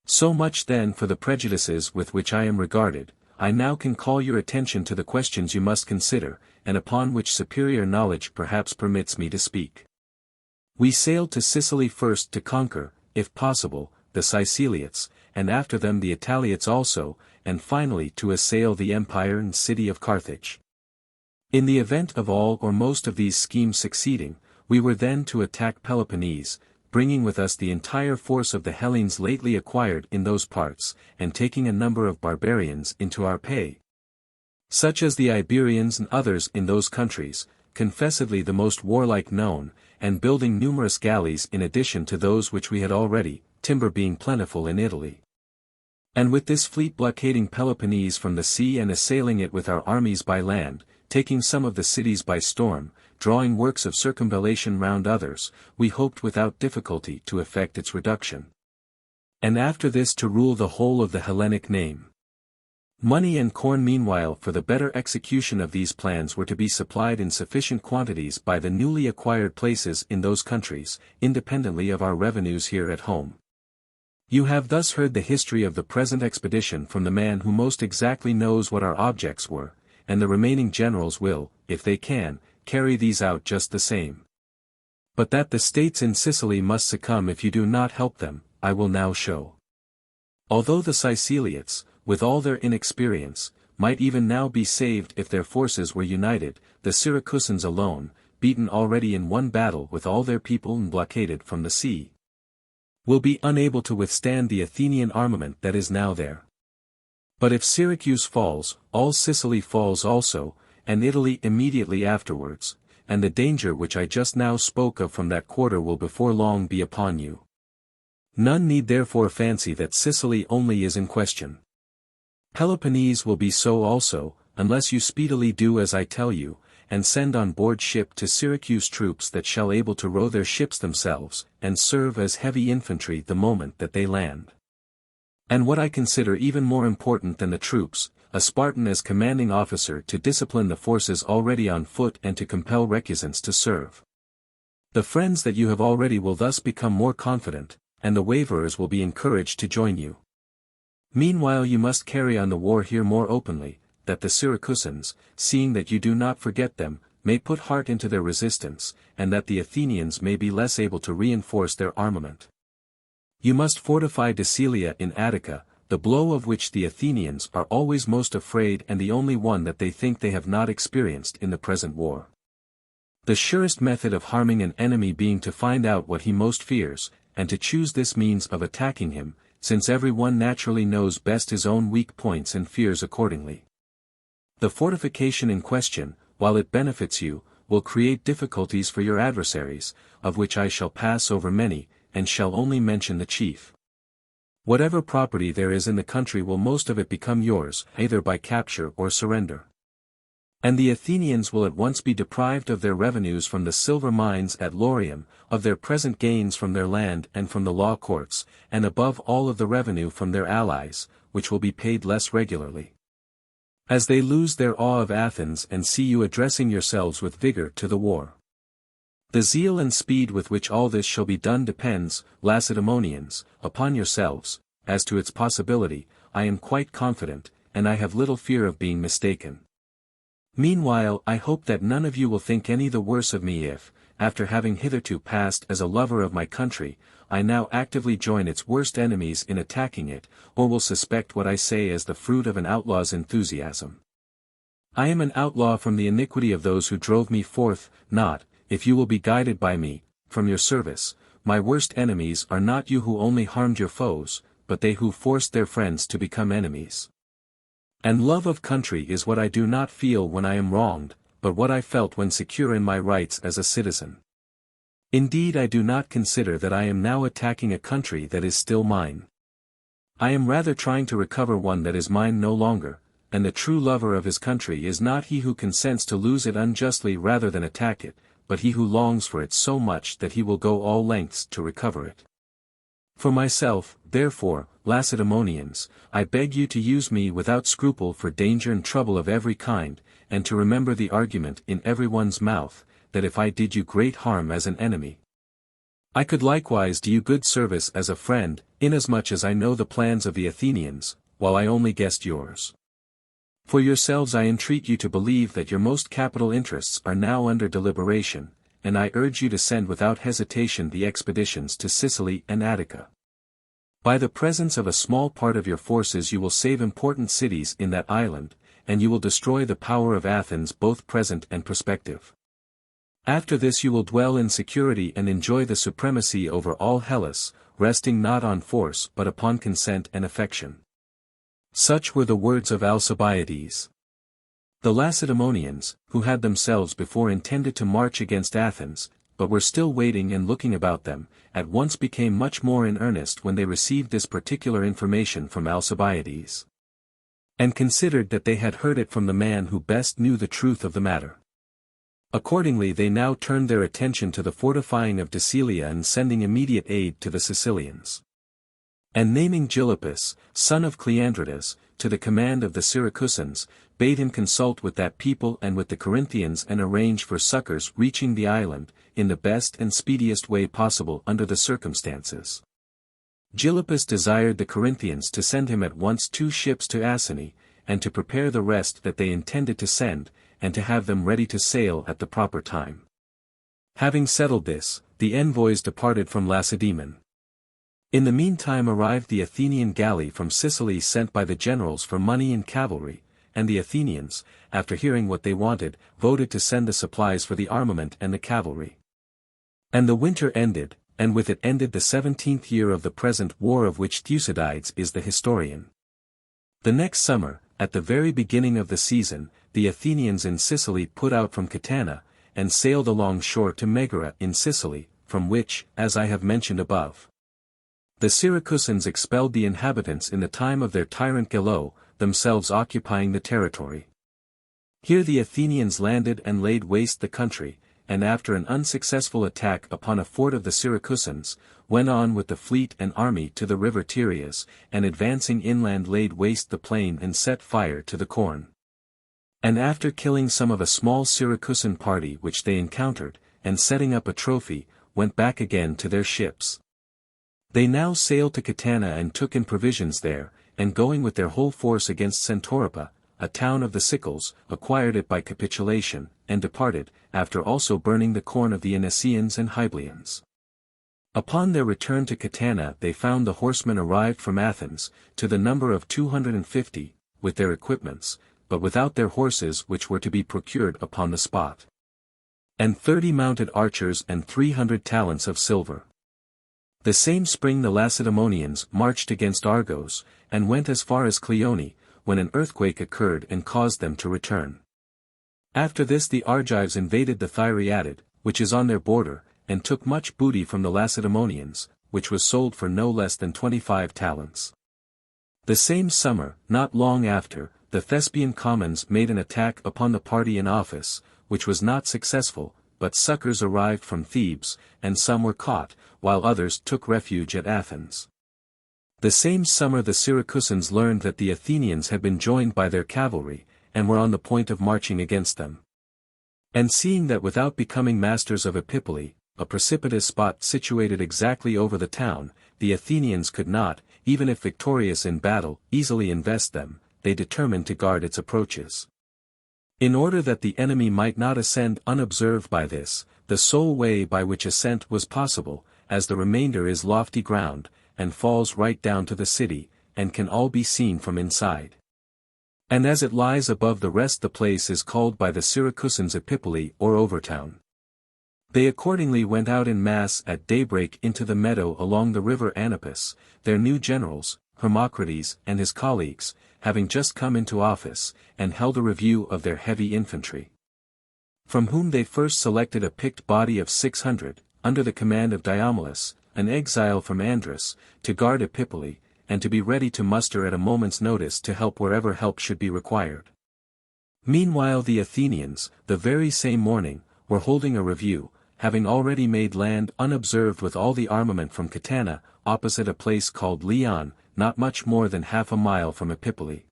So much then for the prejudices with which I am regarded. I now can call your attention to the questions you must consider, and upon which superior knowledge perhaps permits me to speak. We sailed to Sicily first to conquer, if possible, the Siciliates, and after them the Italiots also, and finally to assail the empire and city of Carthage. In the event of all or most of these schemes succeeding, we were then to attack Peloponnese, bringing with us the entire force of the Hellenes lately acquired in those parts, and taking a number of barbarians into our pay, such as the Iberians and others in those countries, confessedly the most warlike known, and building numerous galleys in addition to those which we had already, timber being plentiful in Italy. And with this fleet blockading Peloponnese from the sea and assailing it with our armies by land, taking some of the cities by storm, drawing works of circumvallation round others, we hoped without difficulty to effect its reduction. And after this to rule the whole of the Hellenic name. Money and corn meanwhile for the better execution of these plans were to be supplied in sufficient quantities by the newly acquired places in those countries, independently of our revenues here at home. You have thus heard the history of the present expedition from the man who most exactly knows what our objects were, and the remaining generals will, if they can, carry these out just the same. But that the states in Sicily must succumb if you do not help them, I will now show. Although the Siciliates, with all their inexperience, might even now be saved if their forces were united, the Syracusans alone, beaten already in one battle with all their people and blockaded from the sea, will be unable to withstand the Athenian armament that is now there. But if Syracuse falls, all Sicily falls also, and Italy immediately afterwards, and the danger which I just now spoke of from that quarter will before long be upon you. None need therefore fancy that Sicily only is in question. Peloponnese will be so also, unless you speedily do as I tell you, and send on board ship to Syracuse troops that shall able to row their ships themselves, and serve as heavy infantry the moment that they land. And what I consider even more important than the troops, a Spartan as commanding officer to discipline the forces already on foot and to compel recusants to serve. The friends that you have already will thus become more confident, and the waverers will be encouraged to join you. Meanwhile you must carry on the war here more openly, that the Syracusans, seeing that you do not forget them, may put heart into their resistance, and that the Athenians may be less able to reinforce their armament. You must fortify Decilia in Attica, the blow of which the Athenians are always most afraid and the only one that they think they have not experienced in the present war. The surest method of harming an enemy being to find out what he most fears, and to choose this means of attacking him, since every one naturally knows best his own weak points and fears accordingly. The fortification in question, while it benefits you, will create difficulties for your adversaries, of which I shall pass over many, and shall only mention the chief. Whatever property there is in the country will most of it become yours, either by capture or surrender. And the Athenians will at once be deprived of their revenues from the silver mines at Laurium, of their present gains from their land and from the law courts, and above all of the revenue from their allies, which will be paid less regularly. As they lose their awe of Athens and see you addressing yourselves with vigor to the war. The zeal and speed with which all this shall be done depends, Lacedaemonians, upon yourselves. As to its possibility, I am quite confident, and I have little fear of being mistaken. Meanwhile I hope that none of you will think any the worse of me if, after having hitherto passed as a lover of my country, I now actively join its worst enemies in attacking it, or will suspect what I say as the fruit of an outlaw's enthusiasm. I am an outlaw from the iniquity of those who drove me forth, not, if you will be guided by me, from your service. My worst enemies are not you who only harmed your foes, but they who forced their friends to become enemies. And love of country is what I do not feel when I am wronged, but what I felt when secure in my rights as a citizen. Indeed, I do not consider that I am now attacking a country that is still mine. I am rather trying to recover one that is mine no longer, and the true lover of his country is not he who consents to lose it unjustly rather than attack it, but he who longs for it so much that he will go all lengths to recover it. For myself, therefore, Lacedaemonians, I beg you to use me without scruple for danger and trouble of every kind, and to remember the argument in everyone's mouth, that if I did you great harm as an enemy, I could likewise do you good service as a friend, inasmuch as I know the plans of the Athenians, while I only guessed yours. For yourselves I entreat you to believe that your most capital interests are now under deliberation, and I urge you to send without hesitation the expeditions to Sicily and Attica. By the presence of a small part of your forces you will save important cities in that island, and you will destroy the power of Athens both present and prospective. After this you will dwell in security and enjoy the supremacy over all Hellas, resting not on force but upon consent and affection. Such were the words of Alcibiades. The Lacedaemonians, who had themselves before intended to march against Athens, but were still waiting and looking about them, at once became much more in earnest when they received this particular information from Alcibiades, and considered that they had heard it from the man who best knew the truth of the matter. Accordingly they now turned their attention to the fortifying of Decelia and sending immediate aid to the Sicilians. And naming Gylippus, son of Cleandridas, to the command of the Syracusans, bade him consult with that people and with the Corinthians and arrange for succors reaching the island, in the best and speediest way possible under the circumstances. Gylippus desired the Corinthians to send him at once 2 ships to Asini, and to prepare the rest that they intended to send, and to have them ready to sail at the proper time. Having settled this, the envoys departed from Lacedaemon. In the meantime arrived the Athenian galley from Sicily sent by the generals for money and cavalry, and the Athenians, after hearing what they wanted, voted to send the supplies for the armament and the cavalry. And the winter ended, and with it ended the 17th year of the present war of which Thucydides is the historian. The next summer, at the very beginning of the season, the Athenians in Sicily put out from Catana, and sailed along shore to Megara in Sicily, from which, as I have mentioned above, the Syracusans expelled the inhabitants in the time of their tyrant Gelo, themselves occupying the territory. Here the Athenians landed and laid waste the country, and after an unsuccessful attack upon a fort of the Syracusans, went on with the fleet and army to the river Tereus, and advancing inland laid waste the plain and set fire to the corn. And after killing some of a small Syracusan party which they encountered, and setting up a trophy, went back again to their ships. They now sailed to Catana and took in provisions there, and going with their whole force against Centoripa, a town of the Sicels, acquired it by capitulation, and departed, after also burning the corn of the Anaceans and Hybleans. Upon their return to Catana they found the horsemen arrived from Athens, to the number of 250, with their equipments, but without their horses which were to be procured upon the spot. And 30 mounted archers and 300 talents of silver. The same spring the Lacedaemonians marched against Argos, and went as far as Cleone, when an earthquake occurred and caused them to return. After this the Argives invaded the Thyriatid, which is on their border, and took much booty from the Lacedaemonians, which was sold for no less than 25 talents. The same summer, not long after, the Thespian commons made an attack upon the party in office, which was not successful, but succors arrived from Thebes, and some were caught, while others took refuge at Athens. The same summer the Syracusans learned that the Athenians had been joined by their cavalry, and were on the point of marching against them. And seeing that without becoming masters of Epipolae, a precipitous spot situated exactly over the town, the Athenians could not, even if victorious in battle, easily invest them, they determined to guard its approaches. In order that the enemy might not ascend unobserved by this, the sole way by which ascent was possible, as the remainder is lofty ground, and falls right down to the city, and can all be seen from inside. And as it lies above the rest the place is called by the Syracusans Epipolae or Overtown. They accordingly went out in mass at daybreak into the meadow along the river Anapus, their new generals, Hermocrates and his colleagues, having just come into office, and held a review of their heavy infantry. From whom they first selected a picked body of 600, under the command of Diomilus, an exile from Andrus, to guard Epipolae, and to be ready to muster at a moment's notice to help wherever help should be required. Meanwhile the Athenians, the very same morning, were holding a review, having already made land unobserved with all the armament from Catana, opposite a place called Leon, not much more than half a mile from Epipolae.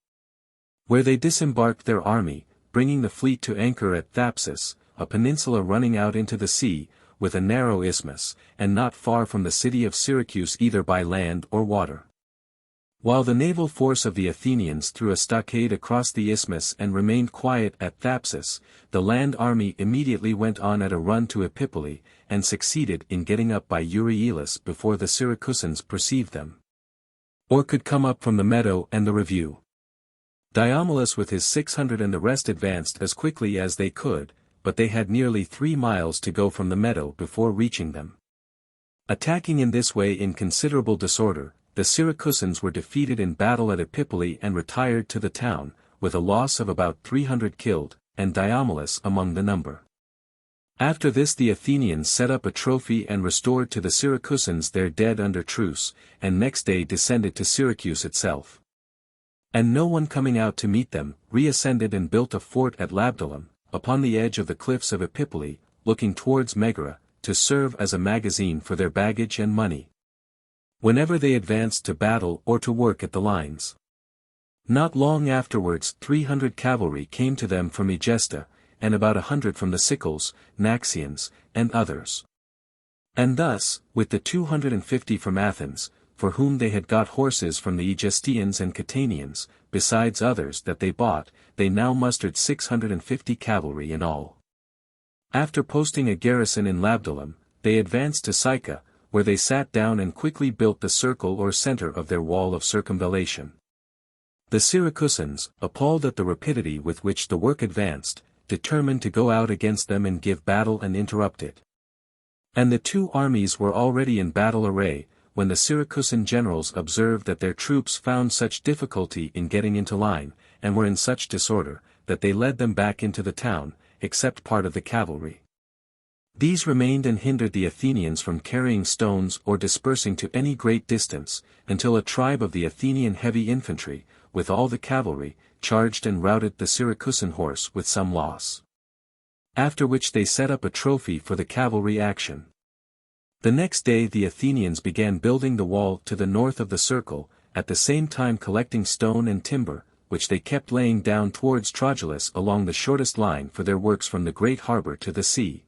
Where they disembarked their army, bringing the fleet to anchor at Thapsus, a peninsula running out into the sea, with a narrow isthmus, and not far from the city of Syracuse either by land or water. While the naval force of the Athenians threw a stockade across the isthmus and remained quiet at Thapsus, the land army immediately went on at a run to Epipolae, and succeeded in getting up by Euryelus before the Syracusans perceived them, or could come up from the meadow and the review. Diomilus with his 600 and the rest advanced as quickly as they could, but they had nearly 3 miles to go from the meadow before reaching them. Attacking in this way in considerable disorder, the Syracusans were defeated in battle at Epipolae and retired to the town, with a loss of about 300 killed, and Diomilus among the number. After this the Athenians set up a trophy and restored to the Syracusans their dead under truce, and next day descended to Syracuse itself. And no one coming out to meet them, reascended and built a fort at Labdalum, upon the edge of the cliffs of Epipolae, looking towards Megara, to serve as a magazine for their baggage and money, whenever they advanced to battle or to work at the lines. Not long afterwards 300 cavalry came to them from Egesta, and about 100 from the Sicels, Naxians, and others. And thus, with the 250 from Athens, for whom they had got horses from the Egestians and Catanians, besides others that they bought, they now mustered 650 cavalry in all. After posting a garrison in Labdalum, they advanced to Syca, where they sat down and quickly built the circle or center of their wall of circumvallation. The Syracusans, appalled at the rapidity with which the work advanced, determined to go out against them and give battle and interrupt it. And the two armies were already in battle array, when the Syracusan generals observed that their troops found such difficulty in getting into line, and were in such disorder, that they led them back into the town, except part of the cavalry. These remained and hindered the Athenians from carrying stones or dispersing to any great distance, until a tribe of the Athenian heavy infantry, with all the cavalry, charged and routed the Syracusan horse with some loss. After which they set up a trophy for the cavalry action. The next day the Athenians began building the wall to the north of the circle, at the same time collecting stone and timber, which they kept laying down towards Trogelus along the shortest line for their works from the great harbor to the sea.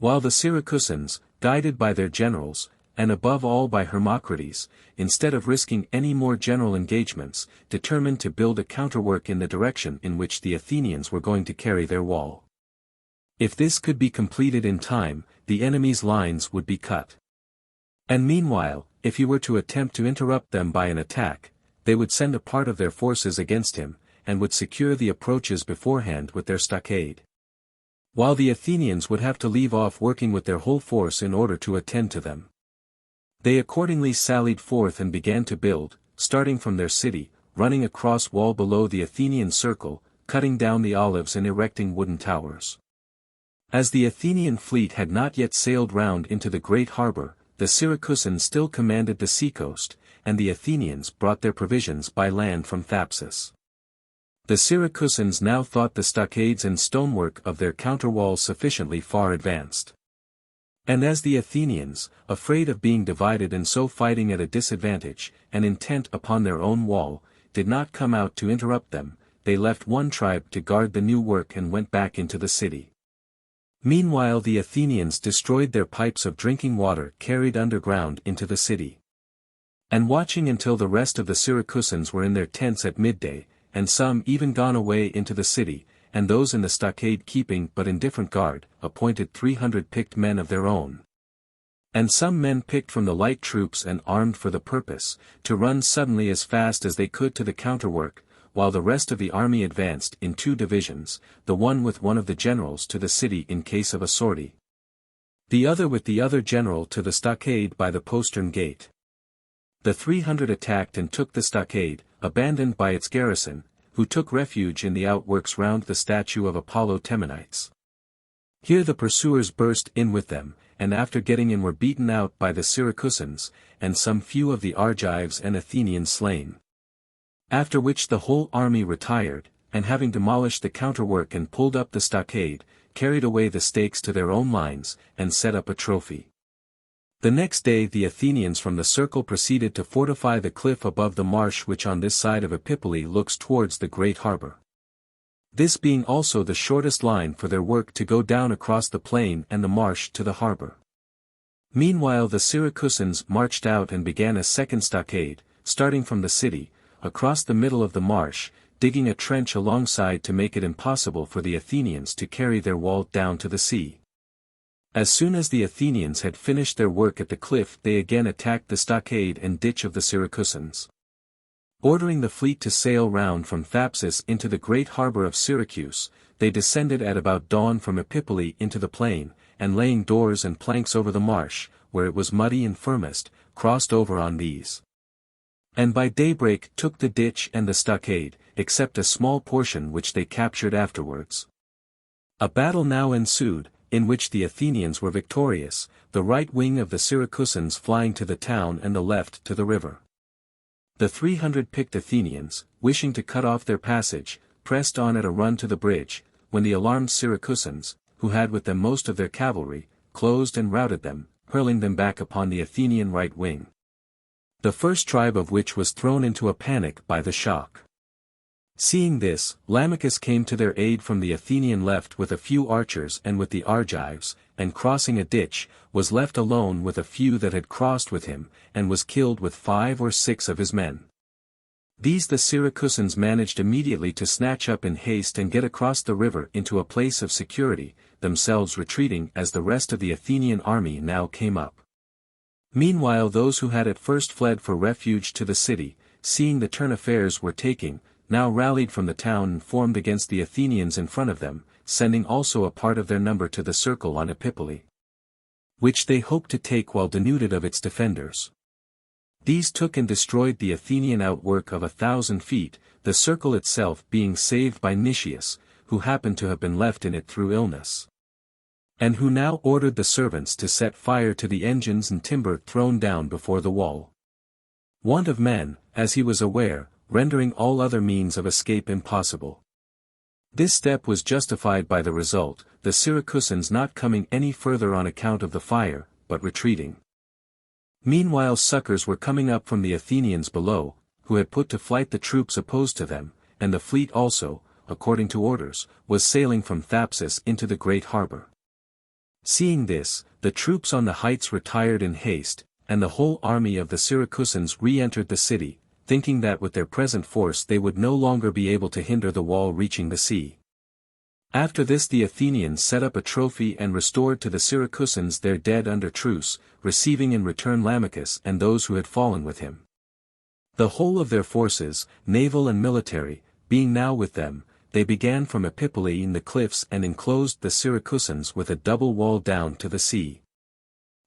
While the Syracusans, guided by their generals, and above all by Hermocrates, instead of risking any more general engagements, determined to build a counterwork in the direction in which the Athenians were going to carry their wall. If this could be completed in time, the enemy's lines would be cut. And meanwhile, if he were to attempt to interrupt them by an attack, they would send a part of their forces against him, and would secure the approaches beforehand with their stockade. While the Athenians would have to leave off working with their whole force in order to attend to them. They accordingly sallied forth and began to build, starting from their city, running across wall below the Athenian circle, cutting down the olives and erecting wooden towers. As the Athenian fleet had not yet sailed round into the great harbour, the Syracusans still commanded the seacoast, and the Athenians brought their provisions by land from Thapsus. The Syracusans now thought the stockades and stonework of their counterwalls sufficiently far advanced. And as the Athenians, afraid of being divided and so fighting at a disadvantage, and intent upon their own wall, did not come out to interrupt them, they left one tribe to guard the new work and went back into the city. Meanwhile the Athenians destroyed their pipes of drinking water carried underground into the city. And watching until the rest of the Syracusans were in their tents at midday, and some even gone away into the city, and those in the stockade keeping but indifferent guard, appointed 300 picked men of their own. And some men picked from the light troops and armed for the purpose, to run suddenly as fast as they could to the counterwork, while the rest of the army advanced in 2 divisions, the one with one of the generals to the city in case of a sortie, the other with the other general to the stockade by the postern gate. The 300 attacked and took the stockade, abandoned by its garrison, who took refuge in the outworks round the statue of Apollo Temenites. Here the pursuers burst in with them, and after getting in were beaten out by the Syracusans, and some few of the Argives and Athenians slain. After which the whole army retired, and having demolished the counterwork and pulled up the stockade, carried away the stakes to their own lines, and set up a trophy. The next day the Athenians from the circle proceeded to fortify the cliff above the marsh which on this side of Epipolae looks towards the great harbour. This being also the shortest line for their work to go down across the plain and the marsh to the harbour. Meanwhile the Syracusans marched out and began a second stockade, starting from the city, across the middle of the marsh, digging a trench alongside to make it impossible for the Athenians to carry their wall down to the sea. As soon as the Athenians had finished their work at the cliff they again attacked the stockade and ditch of the Syracusans. Ordering the fleet to sail round from Thapsus into the great harbour of Syracuse, they descended at about dawn from Epipolae into the plain, and laying doors and planks over the marsh, where it was muddy and firmest, crossed over on these. And by daybreak took the ditch and the stockade, except a small portion which they captured afterwards. A battle now ensued, in which the Athenians were victorious, the right wing of the Syracusans flying to the town and the left to the river. The 300 picked Athenians, wishing to cut off their passage, pressed on at a run to the bridge, when the alarmed Syracusans, who had with them most of their cavalry, closed and routed them, hurling them back upon the Athenian right wing. The first tribe of which was thrown into a panic by the shock. Seeing this, Lamachus came to their aid from the Athenian left with a few archers and with the Argives, and crossing a ditch, was left alone with a few that had crossed with him, and was killed with 5 or 6 of his men. These the Syracusans managed immediately to snatch up in haste and get across the river into a place of security, themselves retreating as the rest of the Athenian army now came up. Meanwhile those who had at first fled for refuge to the city, seeing the turn affairs were taking, now rallied from the town and formed against the Athenians in front of them, sending also a part of their number to the circle on Epipolae, which they hoped to take while denuded of its defenders. These took and destroyed the Athenian outwork of 1,000 feet, the circle itself being saved by Nicias, who happened to have been left in it through illness, and who now ordered the servants to set fire to the engines and timber thrown down before the wall. Want of men, as he was aware, rendering all other means of escape impossible. This step was justified by the result, the Syracusans not coming any further on account of the fire, but retreating. Meanwhile succors were coming up from the Athenians below, who had put to flight the troops opposed to them, and the fleet also, according to orders, was sailing from Thapsus into the great harbour. Seeing this, the troops on the heights retired in haste, and the whole army of the Syracusans re-entered the city, thinking that with their present force they would no longer be able to hinder the wall reaching the sea. After this the Athenians set up a trophy and restored to the Syracusans their dead under truce, receiving in return Lamachus and those who had fallen with him. The whole of their forces, naval and military, being now with them, they began from Epipolae in the cliffs and enclosed the Syracusans with a double wall down to the sea.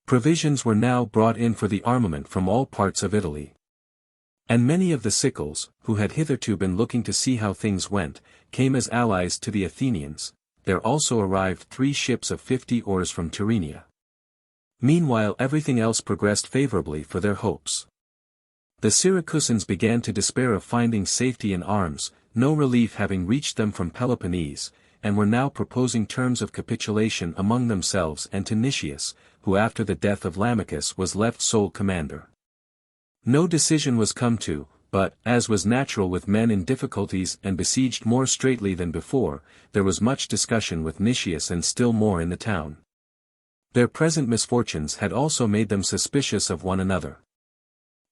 Provisions were now brought in for the armament from all parts of Italy. And many of the Sicels, who had hitherto been looking to see how things went, came as allies to the Athenians. There also arrived 3 ships of 50 oars from Tyrrhenia. Meanwhile everything else progressed favorably for their hopes. The Syracusans began to despair of finding safety in arms, no relief having reached them from Peloponnese, and were now proposing terms of capitulation among themselves and to Nicias, who after the death of Lamachus was left sole commander. No decision was come to, but, as was natural with men in difficulties and besieged more straitly than before, there was much discussion with Nicias and still more in the town. Their present misfortunes had also made them suspicious of one another.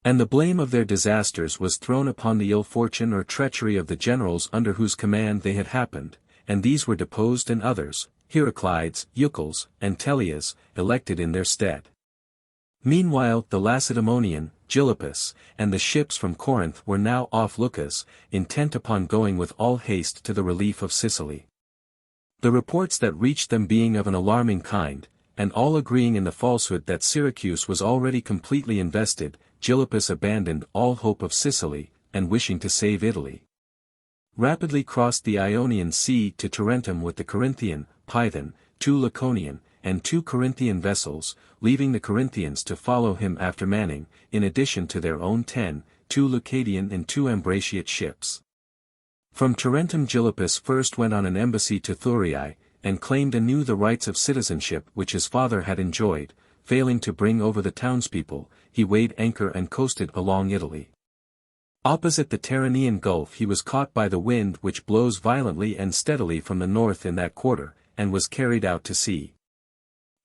And the blame of their disasters was thrown upon the ill fortune or treachery of the generals under whose command they had happened, and these were deposed and others, Heraclides, Eucles, and Teleas, elected in their stead. Meanwhile the Lacedaemonian, Gylippus, and the ships from Corinth were now off Leucas, intent upon going with all haste to the relief of Sicily. The reports that reached them being of an alarming kind, and all agreeing in the falsehood that Syracuse was already completely invested, Gylippus abandoned all hope of Sicily, and wishing to save Italy, rapidly crossed the Ionian Sea to Tarentum with the Corinthian, Python, 2 Laconian, and 2 Corinthian vessels, leaving the Corinthians to follow him after manning, in addition to their own 10, 2 Leucadian and 2 Ambraciote ships. From Tarentum Gylippus first went on an embassy to Thurii, and claimed anew the rights of citizenship which his father had enjoyed. Failing to bring over the townspeople, he weighed anchor and coasted along Italy. Opposite the Tyrrhenian Gulf he was caught by the wind which blows violently and steadily from the north in that quarter, and was carried out to sea.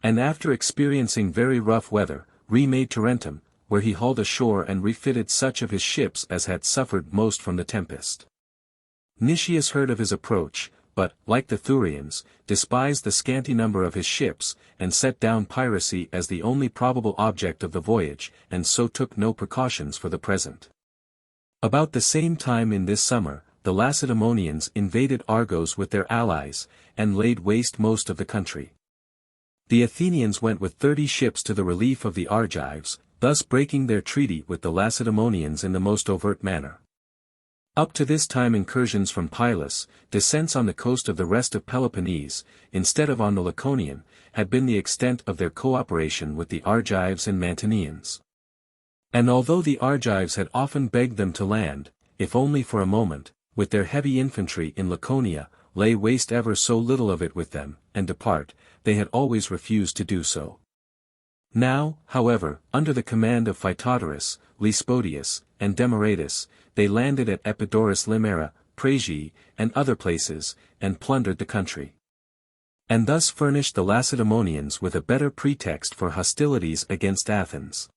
And after experiencing very rough weather, remade Tarentum, where he hauled ashore and refitted such of his ships as had suffered most from the tempest. Nicias heard of his approach, but, like the Thurians, despised the scanty number of his ships, and set down piracy as the only probable object of the voyage, and so took no precautions for the present. About the same time in this summer, the Lacedaemonians invaded Argos with their allies, and laid waste most of the country. The Athenians went with 30 ships to the relief of the Argives, thus breaking their treaty with the Lacedaemonians in the most overt manner. Up to this time incursions from Pylos, descents on the coast of the rest of Peloponnese, instead of on the Laconian, had been the extent of their cooperation with the Argives and Mantineans. And although the Argives had often begged them to land, if only for a moment, with their heavy infantry in Laconia, lay waste ever so little of it with them, and depart, they had always refused to do so. Now, however, under the command of Phytodorus, Lyspodius, and Demaratus, they landed at Epidaurus Limera, Praegie, and other places, and plundered the country. And thus furnished the Lacedaemonians with a better pretext for hostilities against Athens.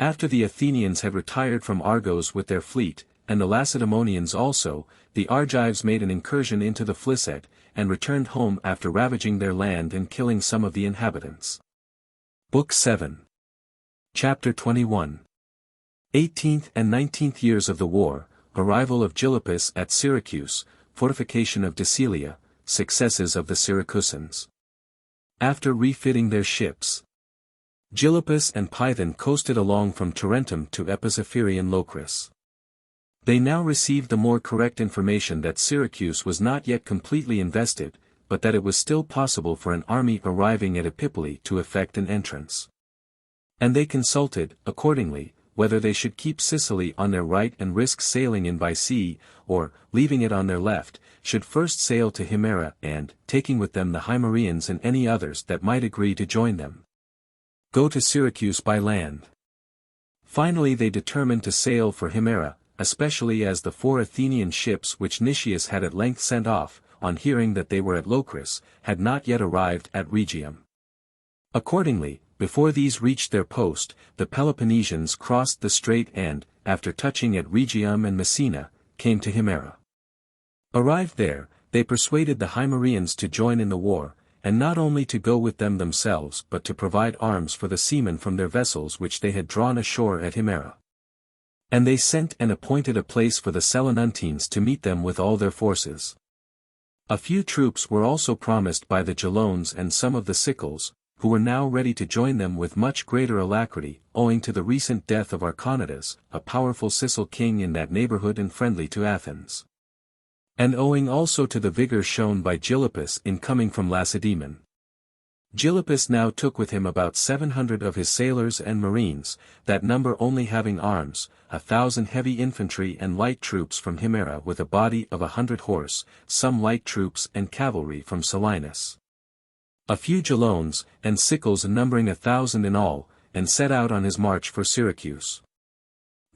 After the Athenians had retired from Argos with their fleet, and the Lacedaemonians also, the Argives made an incursion into the Phlisaid, and returned home after ravaging their land and killing some of the inhabitants. Book 7. Chapter 21. 18th and 19th years of the war, arrival of Gylippus at Syracuse, fortification of Decilia, successes of the Syracusans. After refitting their ships, Gylippus and Python coasted along from Tarentum to Epizaphirian Locris. They now received the more correct information that Syracuse was not yet completely invested, but that it was still possible for an army arriving at Epipoli to effect an entrance. And they consulted, accordingly, whether they should keep Sicily on their right and risk sailing in by sea, or, leaving it on their left, should first sail to Himera and, taking with them the Himerians and any others that might agree to join them, go to Syracuse by land. Finally they determined to sail for Himera, especially as the 4 Athenian ships which Nicias had at length sent off, on hearing that they were at Locris, had not yet arrived at Rhegium. Accordingly, before these reached their post, the Peloponnesians crossed the strait and, after touching at Rhegium and Messina, came to Himera. Arrived there, they persuaded the Himerians to join in the war, and not only to go with them themselves but to provide arms for the seamen from their vessels which they had drawn ashore at Himera. And they sent and appointed a place for the Selinuntines to meet them with all their forces. A few troops were also promised by the Gelones and some of the Sicels, who were now ready to join them with much greater alacrity, owing to the recent death of Archonidas, a powerful Sicel king in that neighborhood and friendly to Athens. And owing also to the vigor shown by Gylippus in coming from Lacedaemon. Gylippus now took with him about 700 of his sailors and marines, that number only having arms, 1,000 heavy infantry and light troops from Himera with a body of 100 horse, some light troops and cavalry from Selinus. A few Gelones, and Sicels numbering 1,000 in all, and set out on his march for Syracuse.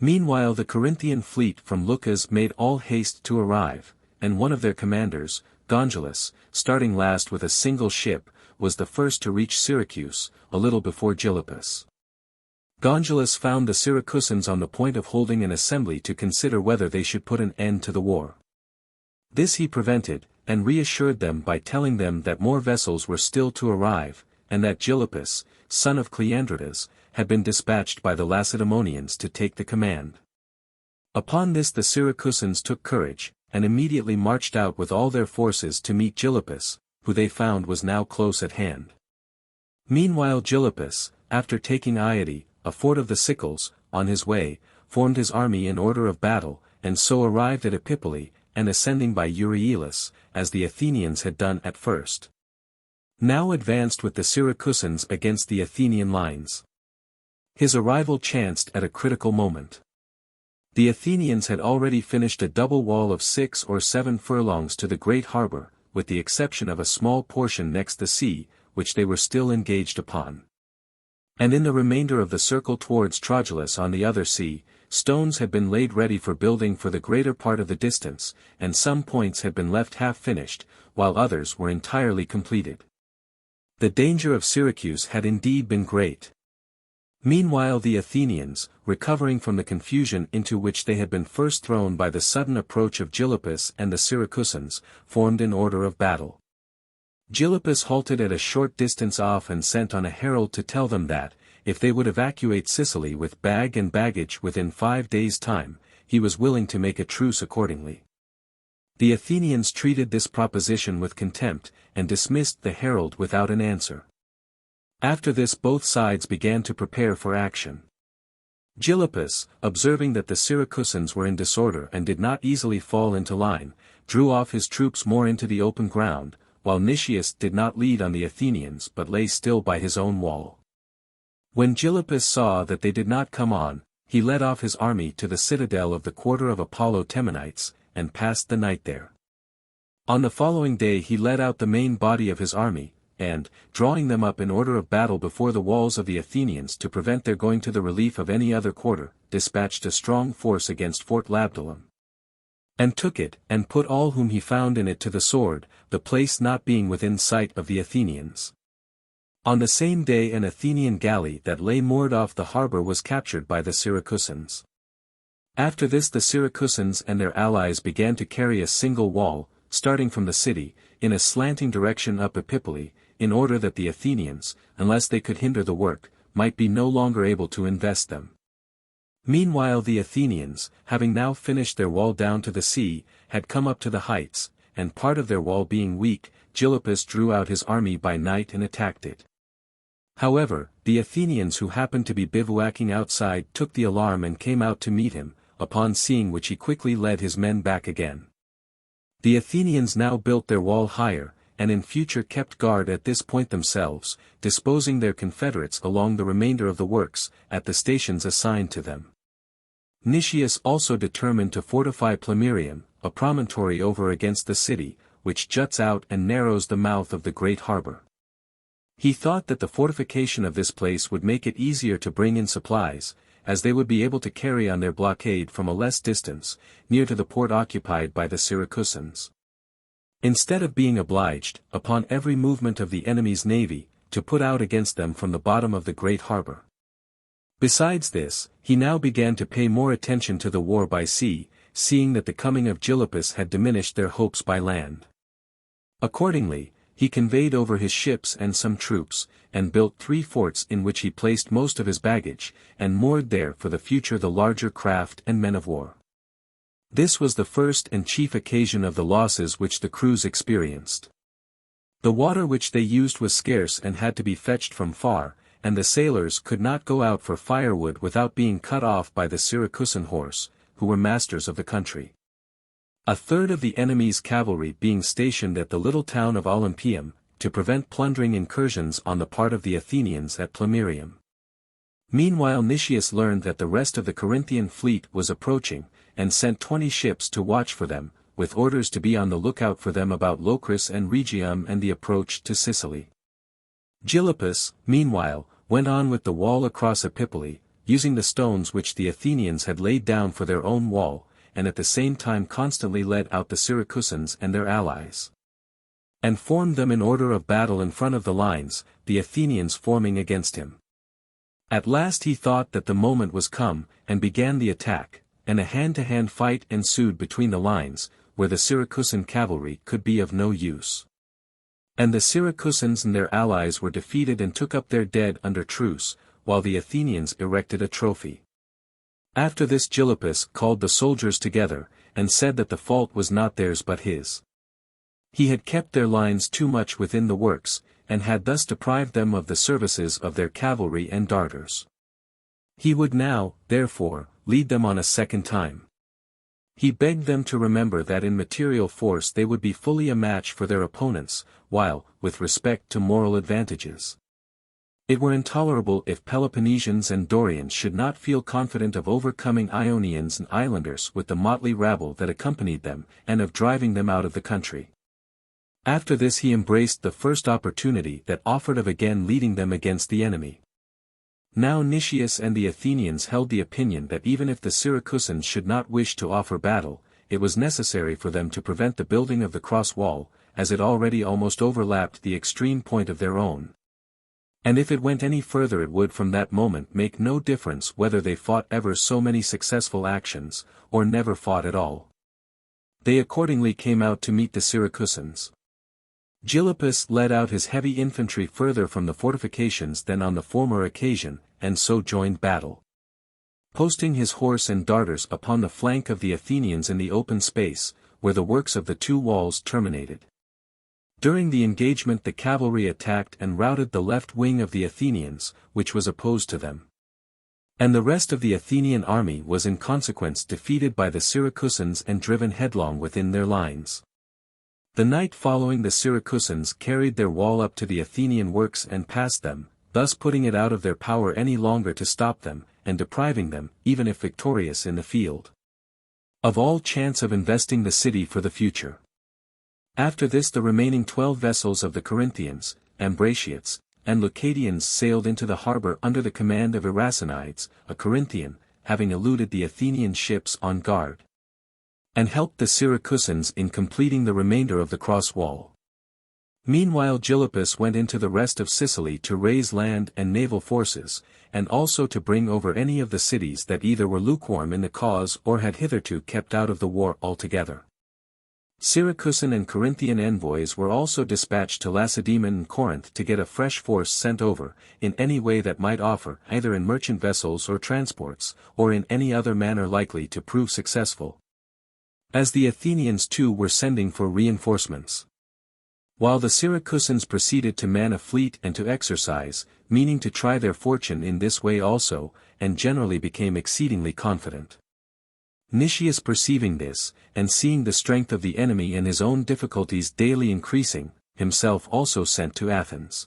Meanwhile the Corinthian fleet from Leucas made all haste to arrive, and one of their commanders, Gongelus, starting last with a single ship, was the first to reach Syracuse, a little before Gylippus. Gongelus found the Syracusans on the point of holding an assembly to consider whether they should put an end to the war. This he prevented, and reassured them by telling them that more vessels were still to arrive, and that Gylippus, son of Cleandridas, had been dispatched by the Lacedaemonians to take the command. Upon this the Syracusans took courage, and immediately marched out with all their forces to meet Gylippus, who they found was now close at hand. Meanwhile Gylippus, after taking Iade, a fort of the Sicels, on his way, formed his army in order of battle, and so arrived at Epipoli, and ascending by Euryelus, as the Athenians had done at first. Now advanced with the Syracusans against the Athenian lines. His arrival chanced at a critical moment. The Athenians had already finished a double wall of 6 or 7 furlongs to the great harbor, with the exception of a small portion next the sea, which they were still engaged upon. And in the remainder of the circle towards Trogelus on the other sea, stones had been laid ready for building for the greater part of the distance, and some points had been left half-finished, while others were entirely completed. The danger of Syracuse had indeed been great. Meanwhile the Athenians, recovering from the confusion into which they had been first thrown by the sudden approach of Gylippus and the Syracusans, formed in order of battle. Gylippus halted at a short distance off and sent on a herald to tell them that, if they would evacuate Sicily with bag and baggage within 5 days' time, he was willing to make a truce accordingly. The Athenians treated this proposition with contempt, and dismissed the herald without an answer. After this both sides began to prepare for action. Gylippus, observing that the Syracusans were in disorder and did not easily fall into line, drew off his troops more into the open ground, while Nicias did not lead on the Athenians but lay still by his own wall. When Gylippus saw that they did not come on, he led off his army to the citadel of the quarter of Apollo Temenites, and passed the night there. On the following day he led out the main body of his army, and, drawing them up in order of battle before the walls of the Athenians to prevent their going to the relief of any other quarter, dispatched a strong force against Fort Labdalum. And took it, and put all whom he found in it to the sword, the place not being within sight of the Athenians. On the same day an Athenian galley that lay moored off the harbor was captured by the Syracusans. After this the Syracusans and their allies began to carry a single wall, starting from the city, in a slanting direction up Epipoli, in order that the Athenians, unless they could hinder the work, might be no longer able to invest them. Meanwhile the Athenians, having now finished their wall down to the sea, had come up to the heights, and part of their wall being weak, Gylippus drew out his army by night and attacked it. However, the Athenians who happened to be bivouacking outside took the alarm and came out to meet him, upon seeing which he quickly led his men back again. The Athenians now built their wall higher, and in future kept guard at this point themselves, disposing their confederates along the remainder of the works, at the stations assigned to them. Nicias also determined to fortify Plemmyrium, a promontory over against the city, which juts out and narrows the mouth of the great harbor. He thought that the fortification of this place would make it easier to bring in supplies, as they would be able to carry on their blockade from a less distance, near to the port occupied by the Syracusans. Instead of being obliged, upon every movement of the enemy's navy, to put out against them from the bottom of the great harbor. Besides this, he now began to pay more attention to the war by sea, seeing that the coming of Gylippus had diminished their hopes by land. Accordingly, he conveyed over his ships and some troops, and built 3 forts in which he placed most of his baggage, and moored there for the future the larger craft and men of war. This was the first and chief occasion of the losses which the crews experienced. The water which they used was scarce and had to be fetched from far, and the sailors could not go out for firewood without being cut off by the Syracusan horse, who were masters of the country. A third of the enemy's cavalry being stationed at the little town of Olympium, to prevent plundering incursions on the part of the Athenians at Plemmyrium. Meanwhile Nicias learned that the rest of the Corinthian fleet was approaching, and sent 20 ships to watch for them, with orders to be on the lookout for them about Locris and Rhegium and the approach to Sicily. Gylippus, meanwhile, went on with the wall across Epipolae, using the stones which the Athenians had laid down for their own wall, and at the same time constantly led out the Syracusans and their allies, and formed them in order of battle in front of the lines, the Athenians forming against him. At last he thought that the moment was come, and began the attack, and a hand-to-hand fight ensued between the lines, where the Syracusan cavalry could be of no use. And the Syracusans and their allies were defeated and took up their dead under truce, while the Athenians erected a trophy. After this Gylippus called the soldiers together, and said that the fault was not theirs but his. He had kept their lines too much within the works, and had thus deprived them of the services of their cavalry and darters. He would now, therefore, lead them on a second time. He begged them to remember that in material force they would be fully a match for their opponents, while, with respect to moral advantages, it were intolerable if Peloponnesians and Dorians should not feel confident of overcoming Ionians and islanders with the motley rabble that accompanied them, and of driving them out of the country. After this he embraced the first opportunity that offered of again leading them against the enemy. Now Nicias and the Athenians held the opinion that even if the Syracusans should not wish to offer battle, it was necessary for them to prevent the building of the cross wall, as it already almost overlapped the extreme point of their own. And if it went any further it would from that moment make no difference whether they fought ever so many successful actions, or never fought at all. They accordingly came out to meet the Syracusans. Gylippus led out his heavy infantry further from the fortifications than on the former occasion, and so joined battle, posting his horse and darters upon the flank of the Athenians in the open space, where the works of the two walls terminated. During the engagement the cavalry attacked and routed the left wing of the Athenians, which was opposed to them. And the rest of the Athenian army was in consequence defeated by the Syracusans and driven headlong within their lines. The night following the Syracusans carried their wall up to the Athenian works and passed them, thus putting it out of their power any longer to stop them, and depriving them, even if victorious in the field, of all chance of investing the city for the future. After this the remaining 12 vessels of the Corinthians, Ambraciots, and Leucadians sailed into the harbour under the command of Iracinides, a Corinthian, having eluded the Athenian ships on guard, and helped the Syracusans in completing the remainder of the cross wall. Meanwhile Gylippus went into the rest of Sicily to raise land and naval forces, and also to bring over any of the cities that either were lukewarm in the cause or had hitherto kept out of the war altogether. Syracusan and Corinthian envoys were also dispatched to Lacedaemon and Corinth to get a fresh force sent over, in any way that might offer, either in merchant vessels or transports, or in any other manner likely to prove successful, as the Athenians too were sending for reinforcements. While the Syracusans proceeded to man a fleet and to exercise, meaning to try their fortune in this way also, and generally became exceedingly confident. Nicias perceiving this, and seeing the strength of the enemy and his own difficulties daily increasing, himself also sent to Athens.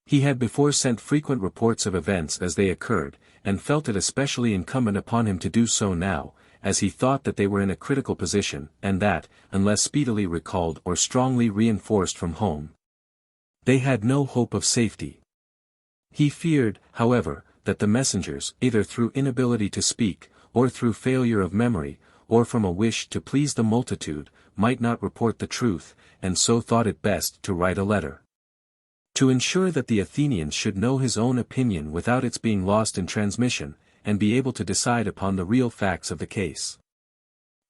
He had before sent frequent reports of events as they occurred, and felt it especially incumbent upon him to do so now, as he thought that they were in a critical position, and that, unless speedily recalled or strongly reinforced from home, they had no hope of safety. He feared, however, that the messengers, either through inability to speak, or through failure of memory, or from a wish to please the multitude, might not report the truth, and so thought it best to write a letter, to ensure that the Athenians should know his own opinion without its being lost in transmission, and be able to decide upon the real facts of the case.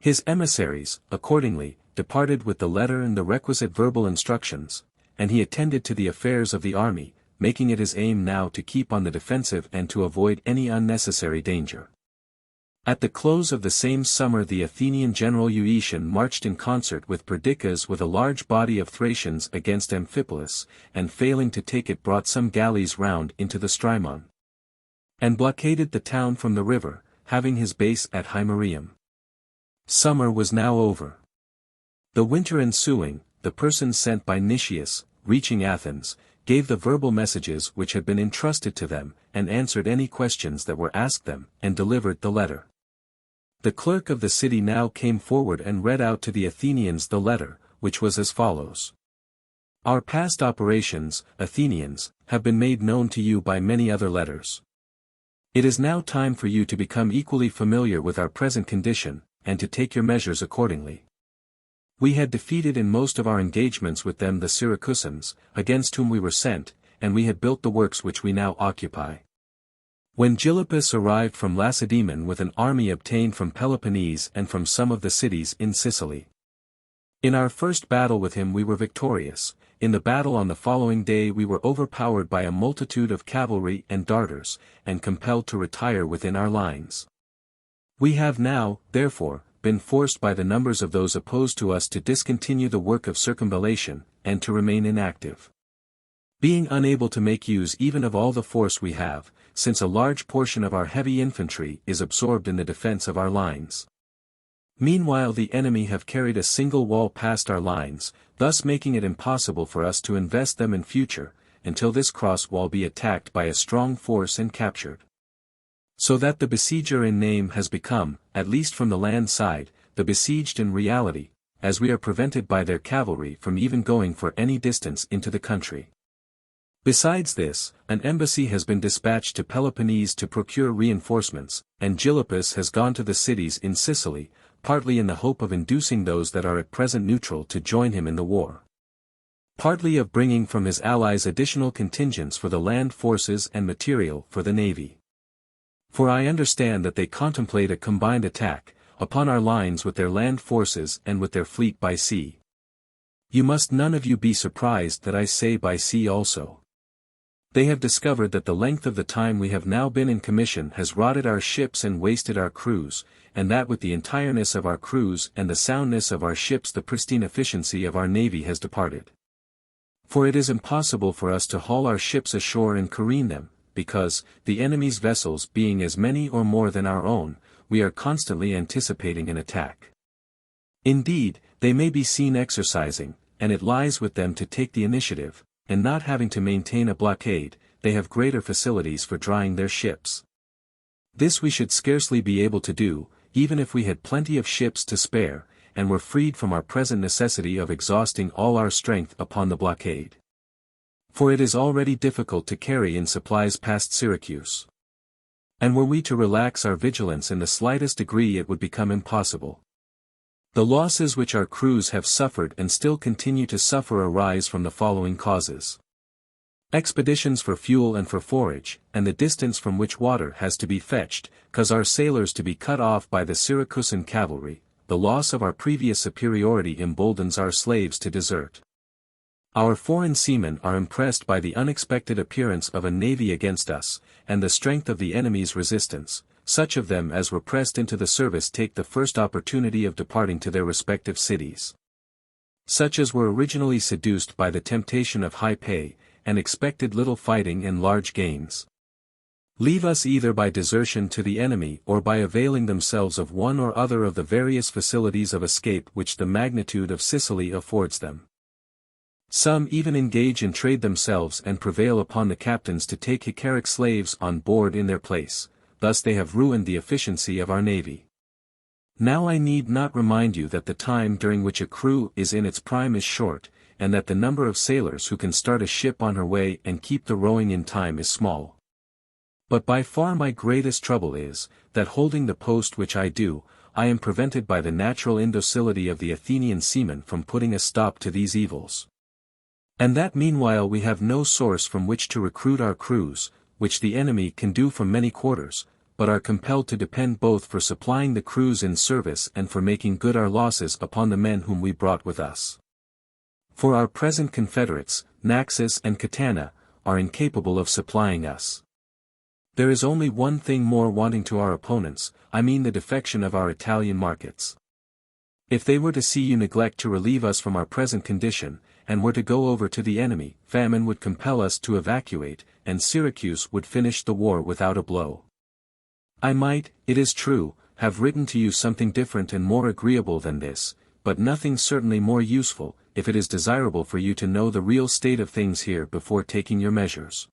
His emissaries, accordingly, departed with the letter and the requisite verbal instructions, and he attended to the affairs of the army, making it his aim now to keep on the defensive and to avoid any unnecessary danger. At the close of the same summer the Athenian general Euetian marched in concert with Perdiccas with a large body of Thracians against Amphipolis, and failing to take it brought some galleys round into the Strymon, and blockaded the town from the river, having his base at Himerium. Summer was now over. The winter ensuing, the persons sent by Nicias, reaching Athens, gave the verbal messages which had been entrusted to them, and answered any questions that were asked them, and delivered the letter. The clerk of the city now came forward and read out to the Athenians the letter, which was as follows. Our past operations, Athenians, have been made known to you by many other letters. It is now time for you to become equally familiar with our present condition, and to take your measures accordingly. We had defeated in most of our engagements with them the Syracusans, against whom we were sent, and we had built the works which we now occupy. When Gylippus arrived from Lacedaemon with an army obtained from Peloponnese and from some of the cities in Sicily. In our first battle with him we were victorious. In the battle on the following day we were overpowered by a multitude of cavalry and darters, and compelled to retire within our lines. We have now, therefore, been forced by the numbers of those opposed to us to discontinue the work of circumvallation, and to remain inactive. Being unable to make use even of all the force we have, since a large portion of our heavy infantry is absorbed in the defense of our lines. Meanwhile the enemy have carried a single wall past our lines, thus making it impossible for us to invest them in future, until this cross wall be attacked by a strong force and captured. So that the besieger in name has become, at least from the land side, the besieged in reality, as we are prevented by their cavalry from even going for any distance into the country. Besides this, an embassy has been dispatched to Peloponnese to procure reinforcements, and Gylippus has gone to the cities in Sicily, partly in the hope of inducing those that are at present neutral to join him in the war, partly of bringing from his allies additional contingents for the land forces and material for the navy. For I understand that they contemplate a combined attack, upon our lines with their land forces and with their fleet by sea. You must none of you be surprised that I say by sea also. They have discovered that the length of the time we have now been in commission has rotted our ships and wasted our crews, and that with the entireness of our crews and the soundness of our ships the pristine efficiency of our navy has departed. For it is impossible for us to haul our ships ashore and careen them, because, the enemy's vessels being as many or more than our own, we are constantly anticipating an attack. Indeed, they may be seen exercising, and it lies with them to take the initiative, and not having to maintain a blockade, they have greater facilities for drying their ships. This we should scarcely be able to do, even if we had plenty of ships to spare, and were freed from our present necessity of exhausting all our strength upon the blockade. For it is already difficult to carry in supplies past Syracuse. And were we to relax our vigilance in the slightest degree it would become impossible. The losses which our crews have suffered and still continue to suffer arise from the following causes. Expeditions for fuel and for forage, and the distance from which water has to be fetched, cause our sailors to be cut off by the Syracusan cavalry. The loss of our previous superiority emboldens our slaves to desert. Our foreign seamen are impressed by the unexpected appearance of a navy against us, and the strength of the enemy's resistance. Such of them as were pressed into the service take the first opportunity of departing to their respective cities. Such as were originally seduced by the temptation of high pay, and expected little fighting and large gains, leave us either by desertion to the enemy or by availing themselves of one or other of the various facilities of escape which the magnitude of Sicily affords them. Some even engage in trade themselves and prevail upon the captains to take Hicaric slaves on board in their place. Thus they have ruined the efficiency of our navy. Now I need not remind you that the time during which a crew is in its prime is short, and that the number of sailors who can start a ship on her way and keep the rowing in time is small. But by far my greatest trouble is, that holding the post which I do, I am prevented by the natural indocility of the Athenian seamen from putting a stop to these evils. And that meanwhile we have no source from which to recruit our crews, which the enemy can do from many quarters, but are compelled to depend both for supplying the crews in service and for making good our losses upon the men whom we brought with us. For our present confederates, Naxos and Catana, are incapable of supplying us. There is only one thing more wanting to our opponents, I mean the defection of our Italian markets. If they were to see you neglect to relieve us from our present condition, and were to go over to the enemy, famine would compel us to evacuate, and Syracuse would finish the war without a blow. I might, it is true, have written to you something different and more agreeable than this, but nothing certainly more useful, if it is desirable for you to know the real state of things here before taking your measures.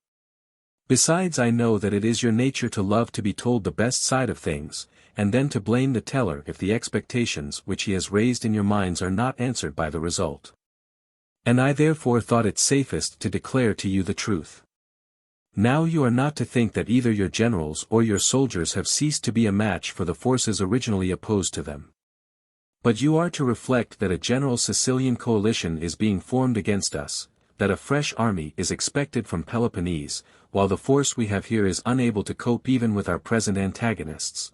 Besides, I know that it is your nature to love to be told the best side of things, and then to blame the teller if the expectations which he has raised in your minds are not answered by the result. And I therefore thought it safest to declare to you the truth. Now you are not to think that either your generals or your soldiers have ceased to be a match for the forces originally opposed to them. But you are to reflect that a general Sicilian coalition is being formed against us, that a fresh army is expected from Peloponnese, while the force we have here is unable to cope even with our present antagonists.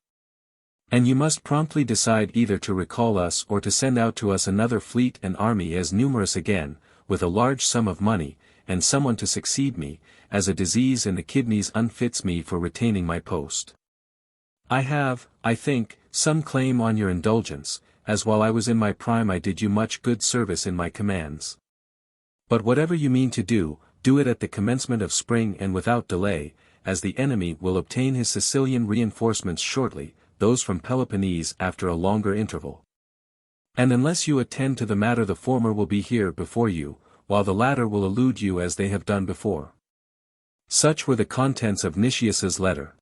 And you must promptly decide either to recall us or to send out to us another fleet and army as numerous again, with a large sum of money, and someone to succeed me, as a disease in the kidneys unfits me for retaining my post. I have, I think, some claim on your indulgence, as while I was in my prime I did you much good service in my commands. But whatever you mean to do it at the commencement of spring and without delay, as the enemy will obtain his Sicilian reinforcements shortly, those from Peloponnese after a longer interval. And unless you attend to the matter the former will be here before you, while the latter will elude you as they have done before. Such were the contents of Nicias's letter.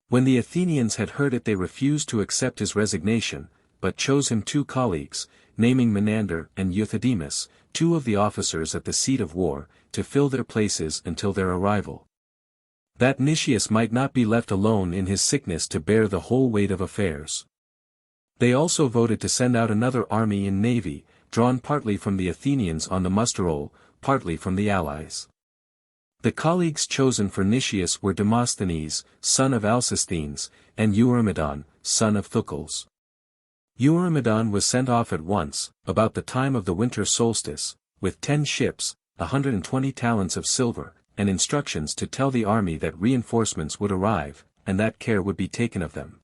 When the Athenians had heard it they refused to accept his resignation, but chose him 2 colleagues, naming Menander and Euthydemus, 2 of the officers at the seat of war, to fill their places until their arrival. That Nicias might not be left alone in his sickness to bear the whole weight of affairs. They also voted to send out another army and navy, drawn partly from the Athenians on the muster roll, partly from the allies. The colleagues chosen for Nicias were Demosthenes, son of Alcisthenes, and Eurymedon, son of Thucydides. Eurymedon was sent off at once, about the time of the winter solstice, with 10 ships, 120 talents of silver, and instructions to tell the army that reinforcements would arrive, and that care would be taken of them.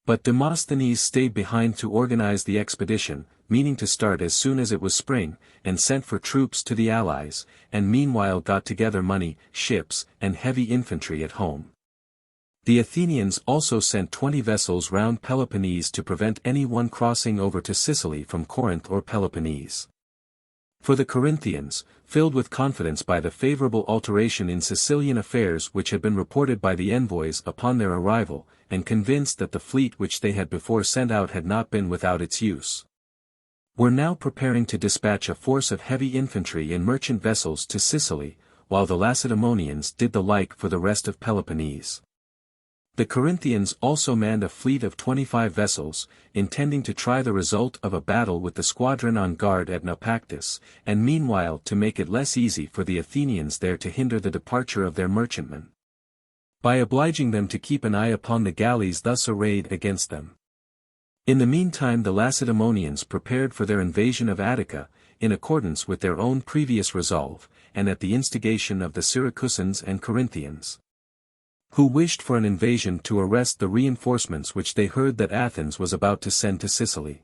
But Demosthenes stayed behind to organize the expedition, meaning to start as soon as it was spring, and sent for troops to the allies, and meanwhile got together money, ships, and heavy infantry at home. The Athenians also sent 20 vessels round Peloponnese to prevent any one crossing over to Sicily from Corinth or Peloponnese. For the Corinthians, filled with confidence by the favorable alteration in Sicilian affairs which had been reported by the envoys upon their arrival, and convinced that the fleet which they had before sent out had not been without its use, were now preparing to dispatch a force of heavy infantry and merchant vessels to Sicily, while the Lacedaemonians did the like for the rest of Peloponnese. The Corinthians also manned a fleet of 25 vessels, intending to try the result of a battle with the squadron on guard at Naupactus, and meanwhile to make it less easy for the Athenians there to hinder the departure of their merchantmen, by obliging them to keep an eye upon the galleys thus arrayed against them. In the meantime the Lacedaemonians prepared for their invasion of Attica, in accordance with their own previous resolve, and at the instigation of the Syracusans and Corinthians, who wished for an invasion to arrest the reinforcements which they heard that Athens was about to send to Sicily.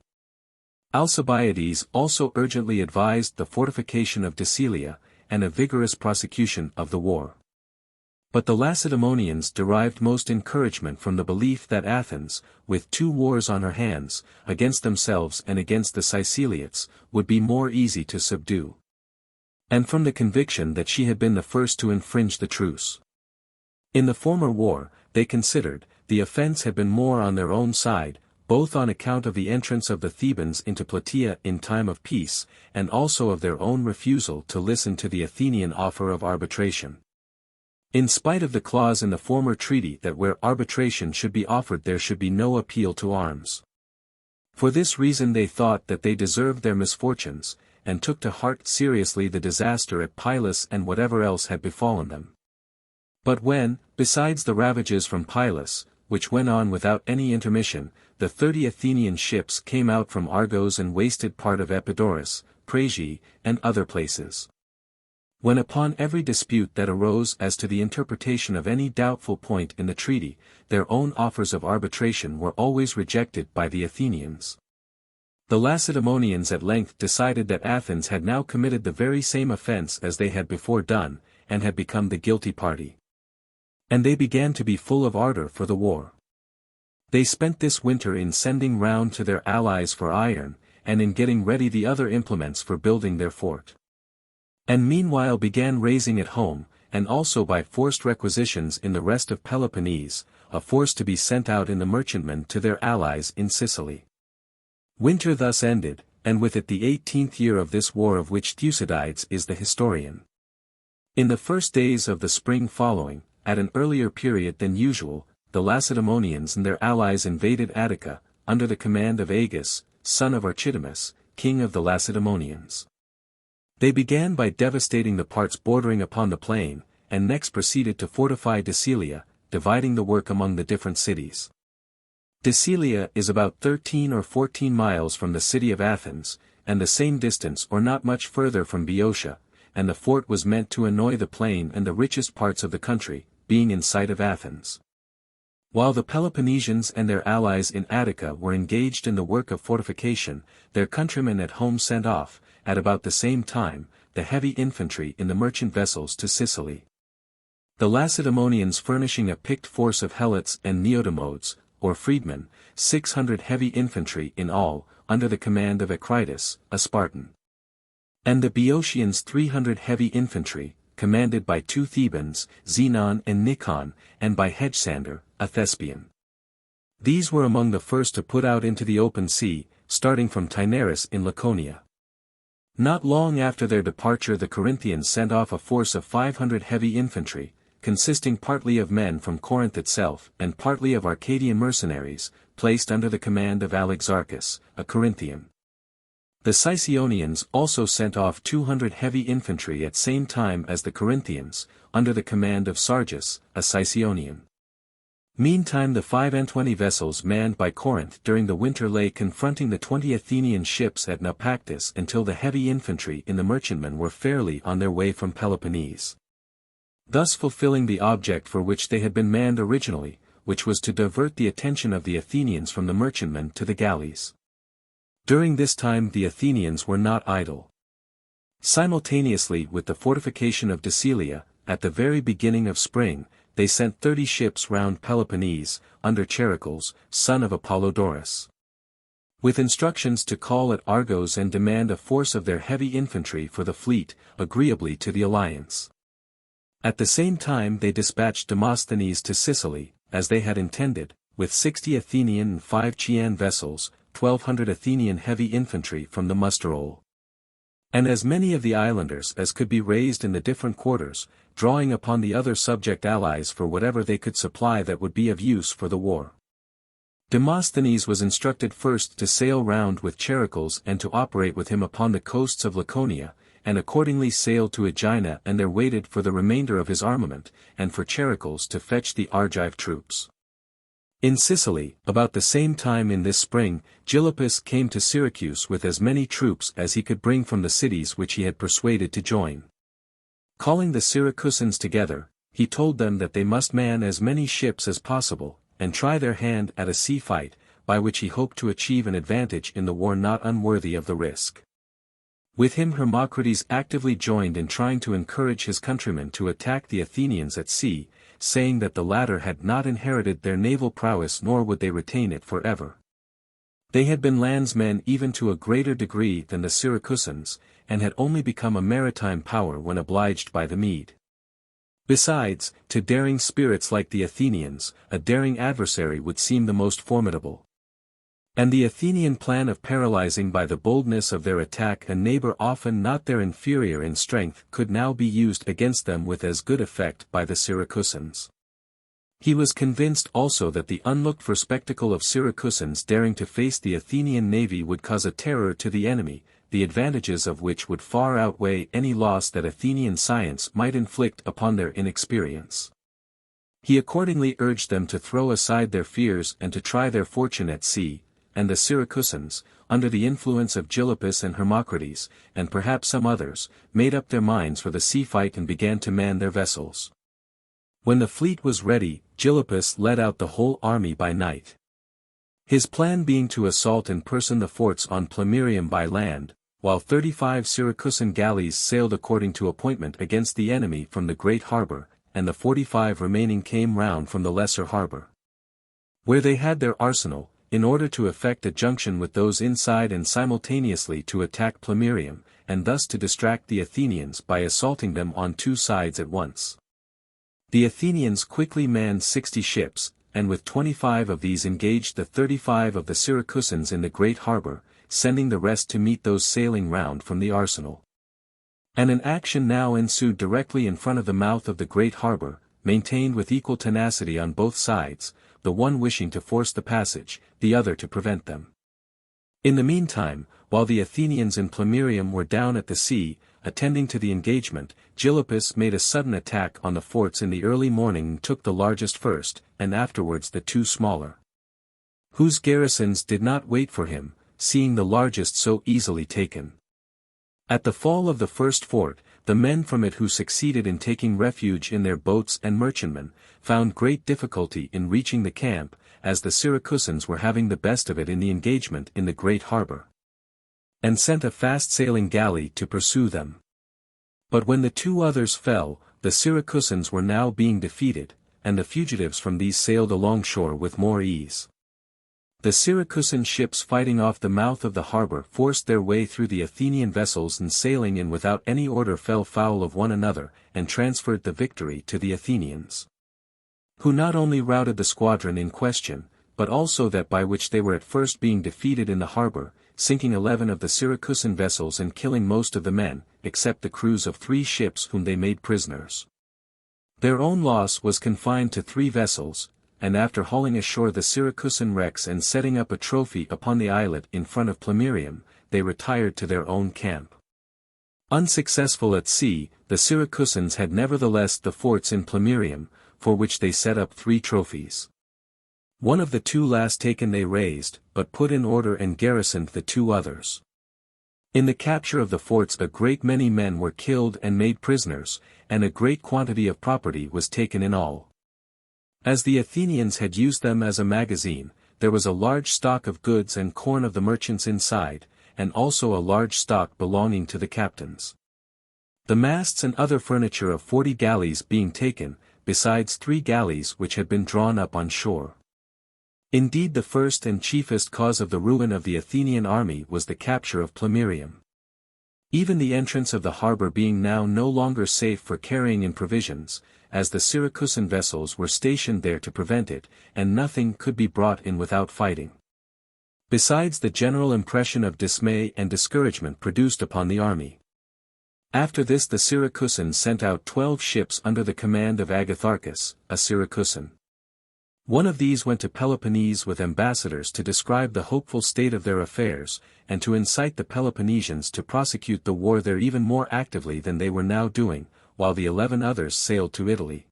Alcibiades also urgently advised the fortification of Decilia, and a vigorous prosecution of the war. But the Lacedaemonians derived most encouragement from the belief that Athens, with 2 wars on her hands, against themselves and against the Siceliots, would be more easy to subdue, and from the conviction that she had been the first to infringe the truce. In the former war, they considered, the offense had been more on their own side, both on account of the entrance of the Thebans into Plataea in time of peace, and also of their own refusal to listen to the Athenian offer of arbitration. In spite of the clause in the former treaty that where arbitration should be offered there should be no appeal to arms. For this reason they thought that they deserved their misfortunes, and took to heart seriously the disaster at Pylos and whatever else had befallen them. But when, besides the ravages from Pylos, which went on without any intermission, the 30 Athenian ships came out from Argos and wasted part of Epidaurus, Praegie, and other places, When upon every dispute that arose as to the interpretation of any doubtful point in the treaty, their own offers of arbitration were always rejected by the Athenians. The Lacedaemonians at length decided that Athens had now committed the very same offense as they had before done, and had become the guilty party. And they began to be full of ardor for the war. They spent this winter in sending round to their allies for iron, and in getting ready the other implements for building their fort. And meanwhile began raising at home, and also by forced requisitions in the rest of Peloponnese, a force to be sent out in the merchantmen to their allies in Sicily. Winter thus ended, and with it the 18th year of this war of which Thucydides is the historian. In the first days of the spring following, at an earlier period than usual, the Lacedaemonians and their allies invaded Attica, under the command of Agis, son of Archidamus, king of the Lacedaemonians. They began by devastating the parts bordering upon the plain, and next proceeded to fortify Decilia, dividing the work among the different cities. Decilia is about 13 or 14 miles from the city of Athens, and the same distance or not much further from Boeotia, and the fort was meant to annoy the plain and the richest parts of the country, being in sight of Athens. While the Peloponnesians and their allies in Attica were engaged in the work of fortification, their countrymen at home sent off, at about the same time, the heavy infantry in the merchant vessels to Sicily. The Lacedaemonians furnishing a picked force of helots and neodamodes, or freedmen, 600 heavy infantry in all, under the command of Acritus, a Spartan. And the Boeotians 300 heavy infantry, commanded by 2 Thebans, Zenon and Nikon, and by Hedgesander, a Thespian. These were among the first to put out into the open sea, starting from Taenarus in Laconia. Not long after their departure the Corinthians sent off a force of 500 heavy infantry, consisting partly of men from Corinth itself and partly of Arcadian mercenaries, placed under the command of Alexarchus, a Corinthian. The Sicyonians also sent off 200 heavy infantry at same time as the Corinthians, under the command of Sargus, a Sicyonian. Meantime the 25 vessels manned by Corinth during the winter lay confronting the 20 Athenian ships at Naupactus until the heavy infantry in the merchantmen were fairly on their way from Peloponnese. Thus fulfilling the object for which they had been manned originally, which was to divert the attention of the Athenians from the merchantmen to the galleys. During this time the Athenians were not idle. Simultaneously with the fortification of Decilia, at the very beginning of spring, they sent 30 ships round Peloponnese, under Charicles, son of Apollodorus, with instructions to call at Argos and demand a force of their heavy infantry for the fleet, agreeably to the alliance. At the same time they dispatched Demosthenes to Sicily, as they had intended, with 60 Athenian and 5 Chian vessels, 1,200 Athenian heavy infantry from the muster roll, and as many of the islanders as could be raised in the different quarters, drawing upon the other subject allies for whatever they could supply that would be of use for the war. Demosthenes was instructed first to sail round with Charicles and to operate with him upon the coasts of Laconia, and accordingly sailed to Aegina and there waited for the remainder of his armament, and for Charicles to fetch the Argive troops. In Sicily, about the same time in this spring, Gylippus came to Syracuse with as many troops as he could bring from the cities which he had persuaded to join. Calling the Syracusans together, he told them that they must man as many ships as possible, and try their hand at a sea fight, by which he hoped to achieve an advantage in the war not unworthy of the risk. With him Hermocrates actively joined in trying to encourage his countrymen to attack the Athenians at sea, saying that the latter had not inherited their naval prowess nor would they retain it forever. They had been landsmen even to a greater degree than the Syracusans, and had only become a maritime power when obliged by the Mede. Besides, to daring spirits like the Athenians, a daring adversary would seem the most formidable. And the Athenian plan of paralyzing by the boldness of their attack a neighbor often not their inferior in strength could now be used against them with as good effect by the Syracusans. He was convinced also that the unlooked-for spectacle of Syracusans daring to face the Athenian navy would cause a terror to the enemy, the advantages of which would far outweigh any loss that Athenian science might inflict upon their inexperience. He accordingly urged them to throw aside their fears and to try their fortune at sea, and the Syracusans, under the influence of Gylippus and Hermocrates, and perhaps some others, made up their minds for the sea fight and began to man their vessels. When the fleet was ready, Gylippus led out the whole army by night. His plan being to assault in person the forts on Plemmyrium by land, while 35 Syracusan galleys sailed according to appointment against the enemy from the great harbour, and the 45 remaining came round from the lesser harbour, where they had their arsenal, in order to effect a junction with those inside and simultaneously to attack Plemmyrium, and thus to distract the Athenians by assaulting them on two sides at once. The Athenians quickly manned 60 ships, and with 25 of these engaged the 35 of the Syracusans in the great harbour, sending the rest to meet those sailing round from the arsenal. And an action now ensued directly in front of the mouth of the great harbour, maintained with equal tenacity on both sides, the one wishing to force the passage, the other to prevent them. In the meantime, while the Athenians in Plemmyrium were down at the sea, attending to the engagement, Gylippus made a sudden attack on the forts in the early morning and took the largest first, and afterwards the two smaller, whose garrisons did not wait for him, seeing the largest so easily taken. At the fall of the first fort, the men from it who succeeded in taking refuge in their boats and merchantmen, found great difficulty in reaching the camp, as the Syracusans were having the best of it in the engagement in the great harbour, and sent a fast-sailing galley to pursue them. But when the two others fell, the Syracusans were now being defeated, and the fugitives from these sailed alongshore with more ease. The Syracusan ships fighting off the mouth of the harbour forced their way through the Athenian vessels and sailing in without any order fell foul of one another, and transferred the victory to the Athenians, who not only routed the squadron in question, but also that by which they were at first being defeated in the harbour, sinking 11 of the Syracusan vessels and killing most of the men, except the crews of 3 ships whom they made prisoners. Their own loss was confined to 3 vessels, and after hauling ashore the Syracusan wrecks and setting up a trophy upon the islet in front of Plemmyrium, they retired to their own camp. Unsuccessful at sea, the Syracusans had nevertheless the forts in Plemmyrium, for which they set up 3 trophies. One of the 2 last taken they razed, but put in order and garrisoned the 2 others. In the capture of the forts a great many men were killed and made prisoners, and a great quantity of property was taken in all. As the Athenians had used them as a magazine, there was a large stock of goods and corn of the merchants inside, and also a large stock belonging to the captains. The masts and other furniture of 40 galleys being taken, besides 3 galleys which had been drawn up on shore. Indeed the first and chiefest cause of the ruin of the Athenian army was the capture of Plemmyrium. Even the entrance of the harbour being now no longer safe for carrying in provisions, as the Syracusan vessels were stationed there to prevent it, and nothing could be brought in without fighting. Besides the general impression of dismay and discouragement produced upon the army. After this the Syracusans sent out 12 ships under the command of Agatharchus, a Syracusan. One of these went to Peloponnese with ambassadors to describe the hopeful state of their affairs, and to incite the Peloponnesians to prosecute the war there even more actively than they were now doing, while the 11 others sailed to Italy,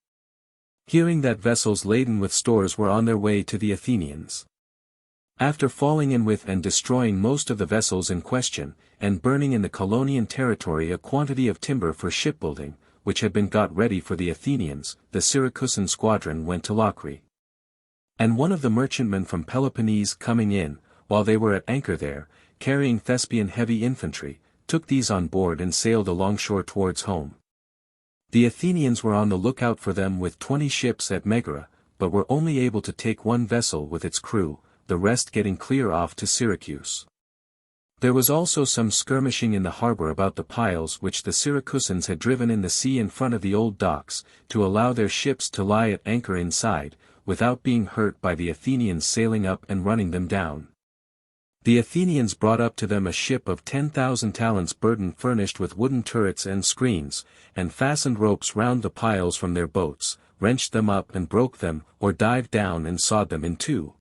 hearing that vessels laden with stores were on their way to the Athenians. After falling in with and destroying most of the vessels in question, and burning in the Colonian territory a quantity of timber for shipbuilding, which had been got ready for the Athenians, the Syracusan squadron went to Locri. And one of the merchantmen from Peloponnese coming in, while they were at anchor there, carrying Thespian heavy infantry, took these on board and sailed alongshore towards home. The Athenians were on the lookout for them with 20 ships at Megara, but were only able to take 1 vessel with its crew, the rest getting clear off to Syracuse. There was also some skirmishing in the harbour about the piles which the Syracusans had driven in the sea in front of the old docks, to allow their ships to lie at anchor inside, without being hurt by the Athenians sailing up and running them down. The Athenians brought up to them a ship of 10,000 talents burden furnished with wooden turrets and screens, and fastened ropes round the piles from their boats, wrenched them up and broke them, or dived down and sawed them in 2.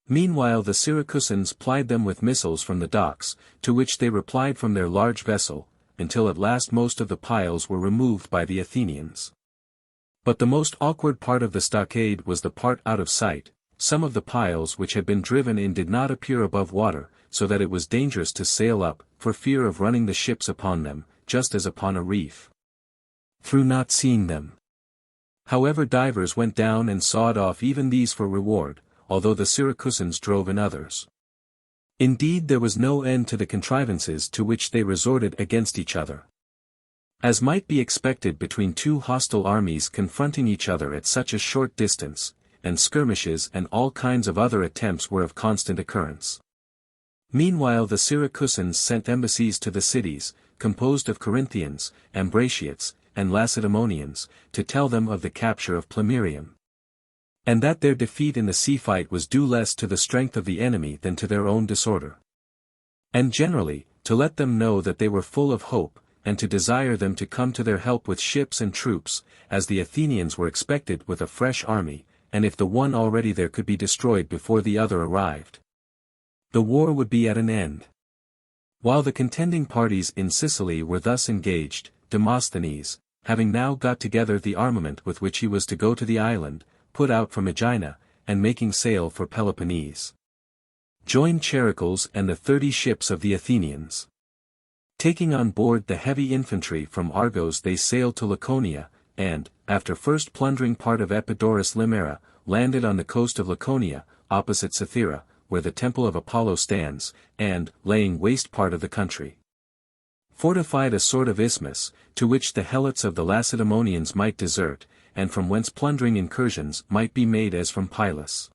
Meanwhile the Syracusans plied them with missiles from the docks, to which they replied from their large vessel, until at last most of the piles were removed by the Athenians. But the most awkward part of the stockade was the part out of sight, some of the piles which had been driven in did not appear above water, so that it was dangerous to sail up, for fear of running the ships upon them, just as upon a reef. Through not seeing them. However, divers went down and sawed off even these for reward, although the Syracusans drove in others. Indeed, there was no end to the contrivances to which they resorted against each other. As might be expected between two hostile armies confronting each other at such a short distance, and skirmishes and all kinds of other attempts were of constant occurrence. Meanwhile the Syracusans sent embassies to the cities, composed of Corinthians, Ambraciots, and Lacedaemonians, to tell them of the capture of Plemmyrium. And that their defeat in the sea fight was due less to the strength of the enemy than to their own disorder. And generally, to let them know that they were full of hope, and to desire them to come to their help with ships and troops, as the Athenians were expected with a fresh army, and if the one already there could be destroyed before the other arrived, the war would be at an end. While the contending parties in Sicily were thus engaged, Demosthenes, having now got together the armament with which he was to go to the island, put out from Aegina, and making sail for Peloponnese, joined Charicles and the 30 ships of the Athenians. Taking on board the heavy infantry from Argos, they sailed to Laconia, and, after first plundering part of Epidaurus Limera, landed on the coast of Laconia, opposite Cythera, where the temple of Apollo stands, and, laying waste part of the country, fortified a sort of isthmus, to which the helots of the Lacedaemonians might desert, and from whence plundering incursions might be made as from Pylos.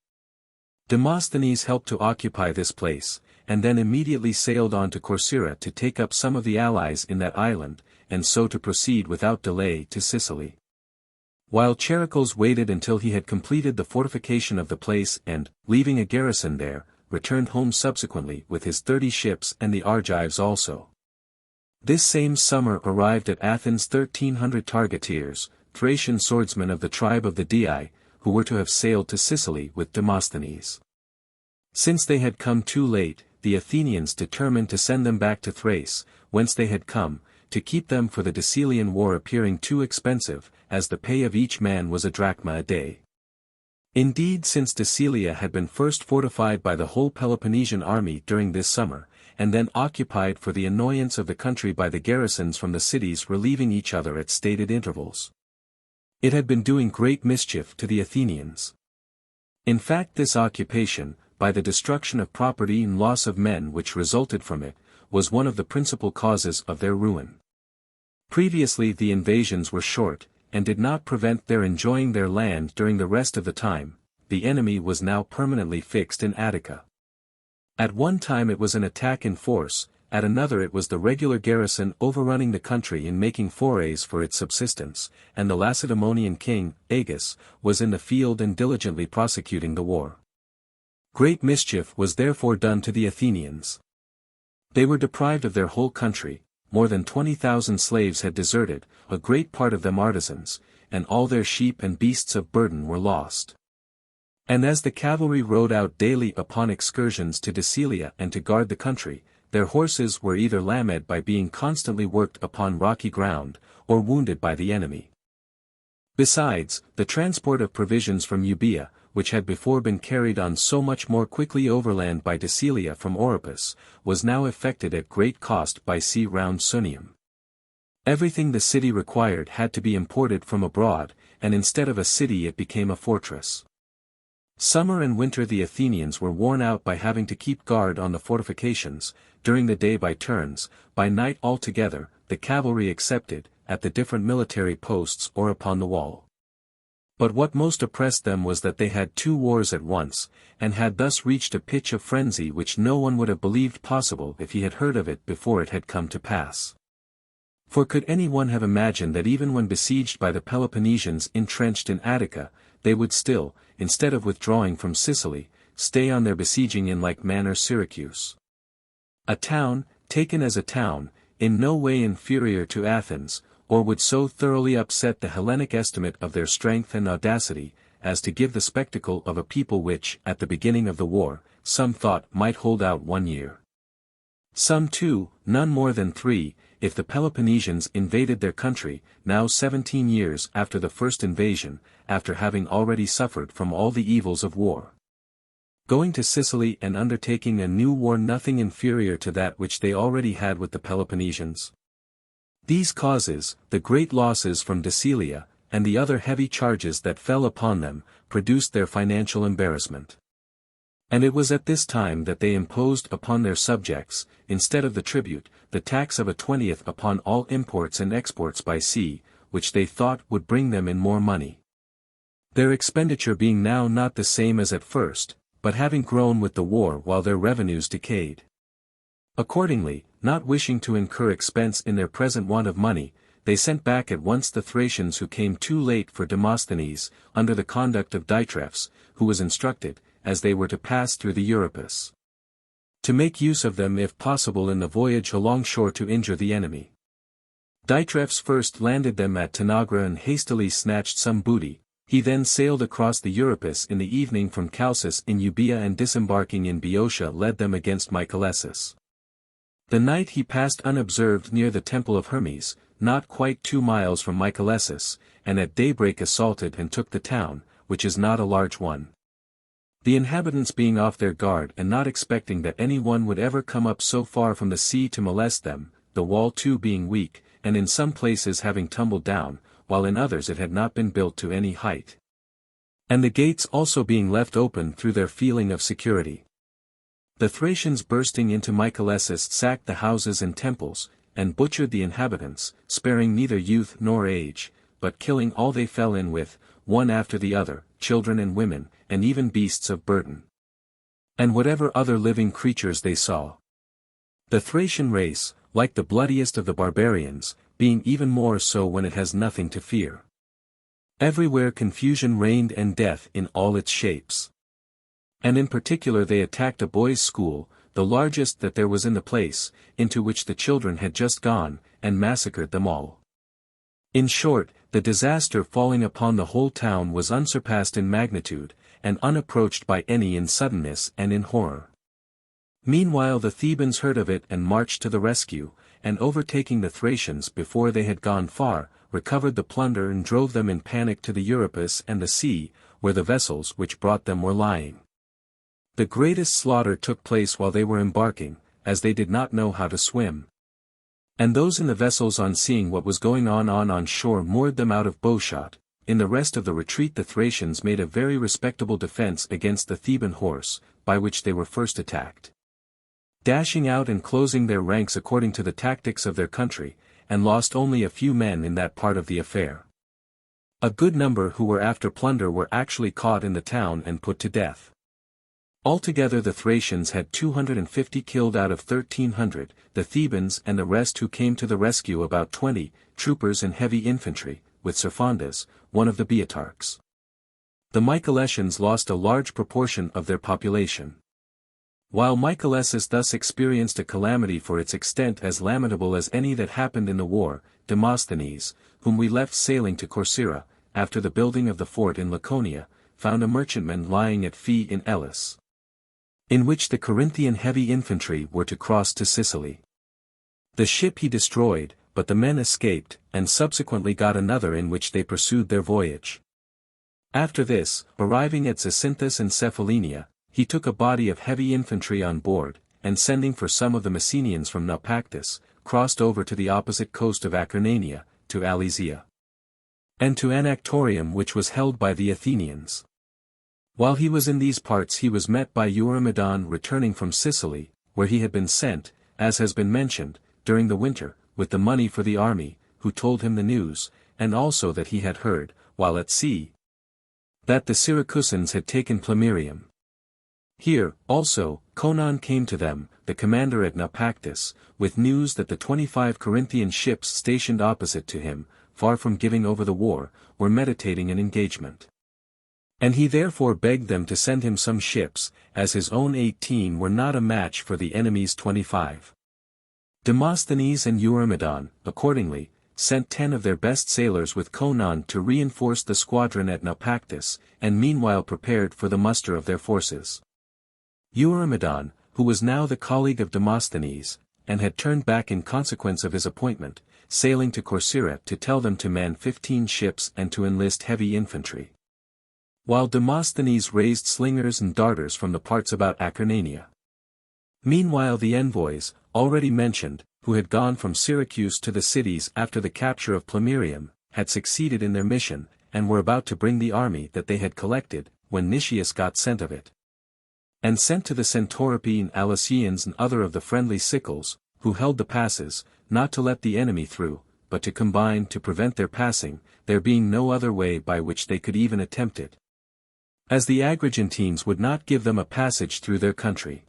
Demosthenes helped to occupy this place, and then immediately sailed on to Corcyra to take up some of the allies in that island, and so to proceed without delay to Sicily. While Charicles waited until he had completed the fortification of the place and, leaving a garrison there, returned home subsequently with his 30 ships and the Argives also. This same summer arrived at Athens 1,300 targeteers, Thracian swordsmen of the tribe of the Dii, who were to have sailed to Sicily with Demosthenes. Since they had come too late, the Athenians determined to send them back to Thrace, whence they had come, to keep them for the Decelean war appearing too expensive, as the pay of each man was a drachma a day. Indeed, since Decelia had been first fortified by the whole Peloponnesian army during this summer, and then occupied for the annoyance of the country by the garrisons from the cities relieving each other at stated intervals, it had been doing great mischief to the Athenians. In fact, this occupation, by the destruction of property and loss of men which resulted from it, was one of the principal causes of their ruin. Previously the invasions were short, and did not prevent their enjoying their land during the rest of the time. The enemy was now permanently fixed in Attica. At one time it was an attack in force, at another it was the regular garrison overrunning the country in making forays for its subsistence, and the Lacedaemonian king, Agis, was in the field and diligently prosecuting the war. Great mischief was therefore done to the Athenians. They were deprived of their whole country, more than 20,000 slaves had deserted, a great part of them artisans, and all their sheep and beasts of burden were lost. And as the cavalry rode out daily upon excursions to Decelia and to guard the country, their horses were either lamed by being constantly worked upon rocky ground, or wounded by the enemy. Besides, the transport of provisions from Euboea, which had before been carried on so much more quickly overland by Decelia from Oropus, was now effected at great cost by sea round Sunium. Everything the city required had to be imported from abroad, and instead of a city it became a fortress. Summer and winter the Athenians were worn out by having to keep guard on the fortifications, during the day by turns, by night altogether, the cavalry excepted, at the different military posts or upon the wall. But what most oppressed them was that they had 2 wars at once, and had thus reached a pitch of frenzy which no one would have believed possible if he had heard of it before it had come to pass. For could anyone have imagined that even when besieged by the Peloponnesians entrenched in Attica, they would still, instead of withdrawing from Sicily, stay on their besieging in like manner Syracuse? A town, taken as a town, in no way inferior to Athens, or would so thoroughly upset the Hellenic estimate of their strength and audacity, as to give the spectacle of a people which, at the beginning of the war, some thought might hold out 1 year. Some 2, none more than 3, if the Peloponnesians invaded their country, now 17 years after the first invasion, after having already suffered from all the evils of war. going to Sicily and undertaking a new war nothing inferior to that which they already had with the Peloponnesians. These causes, the great losses from Decilia, and the other heavy charges that fell upon them, produced their financial embarrassment. And it was at this time that they imposed upon their subjects, instead of the tribute, the tax of a 20th upon all imports and exports by sea, which they thought would bring them in more money. Their expenditure being now not the same as at first, but having grown with the war while their revenues decayed. Accordingly, not wishing to incur expense in their present want of money, they sent back at once the Thracians who came too late for Demosthenes, under the conduct of Diitrephes, who was instructed, as they were to pass through the Euripus, to make use of them if possible in the voyage alongshore to injure the enemy. Diitrephes first landed them at Tanagra and hastily snatched some booty. He then sailed across the Euripus in the evening from Chalcis in Euboea and disembarking in Boeotia led them against Mycalessus. The night he passed unobserved near the temple of Hermes, not quite 2 miles from Mycalessus, and at daybreak assaulted and took the town, which is not a large one. The inhabitants being off their guard and not expecting that any one would ever come up so far from the sea to molest them, the wall too being weak, and in some places having tumbled down, while in others it had not been built to any height. And the gates also being left open through their feeling of security. The Thracians bursting into Mycalessus sacked the houses and temples, and butchered the inhabitants, sparing neither youth nor age, but killing all they fell in with, one after the other, children and women, and even beasts of burden. And whatever other living creatures they saw. The Thracian race, like the bloodiest of the barbarians, being even more so when it has nothing to fear. Everywhere confusion reigned and death in all its shapes. And in particular they attacked a boys' school, the largest that there was in the place, into which the children had just gone, and massacred them all. In short, the disaster falling upon the whole town was unsurpassed in magnitude, and unapproached by any in suddenness and in horror. Meanwhile the Thebans heard of it and marched to the rescue, and overtaking the Thracians before they had gone far, recovered the plunder and drove them in panic to the Euripus and the sea, where the vessels which brought them were lying. The greatest slaughter took place while they were embarking, as they did not know how to swim. And those in the vessels on seeing what was going on shore moored them out of bowshot. In the rest of the retreat the Thracians made a very respectable defense against the Theban horse, by which they were first attacked. Dashing out and closing their ranks according to the tactics of their country, and lost only a few men in that part of the affair. A good number who were after plunder were actually caught in the town and put to death. Altogether the Thracians had 250 killed out of 1,300, the Thebans and the rest who came to the rescue about 20, troopers and heavy infantry, with Serphondas, one of the Boeotarchs. The Mycalessians lost a large proportion of their population. While Mycalessus thus experienced a calamity for its extent as lamentable as any that happened in the war, Demosthenes, whom we left sailing to Corcyra, after the building of the fort in Laconia, found a merchantman lying at Phi in Elis, in which the Corinthian heavy infantry were to cross to Sicily. The ship he destroyed, but the men escaped, and subsequently got another in which they pursued their voyage. After this, arriving at Zacynthus and Cephallenia, he took a body of heavy infantry on board, and sending for some of the Messenians from Naupactus, crossed over to the opposite coast of Acarnania, to Alesia, and to Anactorium which was held by the Athenians. While he was in these parts he was met by Eurymedon returning from Sicily, where he had been sent, as has been mentioned, during the winter, with the money for the army, who told him the news, and also that he had heard, while at sea, that the Syracusans had taken Plemmyrium. Here, also, Conon came to them, the commander at Naupactus, with news that the 25 Corinthian ships stationed opposite to him, far from giving over the war, were meditating an engagement. And he therefore begged them to send him some ships, as his own 18 were not a match for the enemy's 25. Demosthenes and Eurymedon, accordingly, sent 10 of their best sailors with Conon to reinforce the squadron at Naupactus, and meanwhile prepared for the muster of their forces. Eurymedon, who was now the colleague of Demosthenes, and had turned back in consequence of his appointment, sailing to Corcyra to tell them to man 15 ships and to enlist heavy infantry. while Demosthenes raised slingers and darters from the parts about Acarnania. Meanwhile the envoys, already mentioned, who had gone from Syracuse to the cities after the capture of Plemmyrium, had succeeded in their mission, and were about to bring the army that they had collected, when Nicias got scent of it. And sent to the Centauropae and Alicians and other of the friendly Sicels, who held the passes, not to let the enemy through, but to combine to prevent their passing, there being no other way by which they could even attempt it, as the Agrigentines would not give them a passage through their country.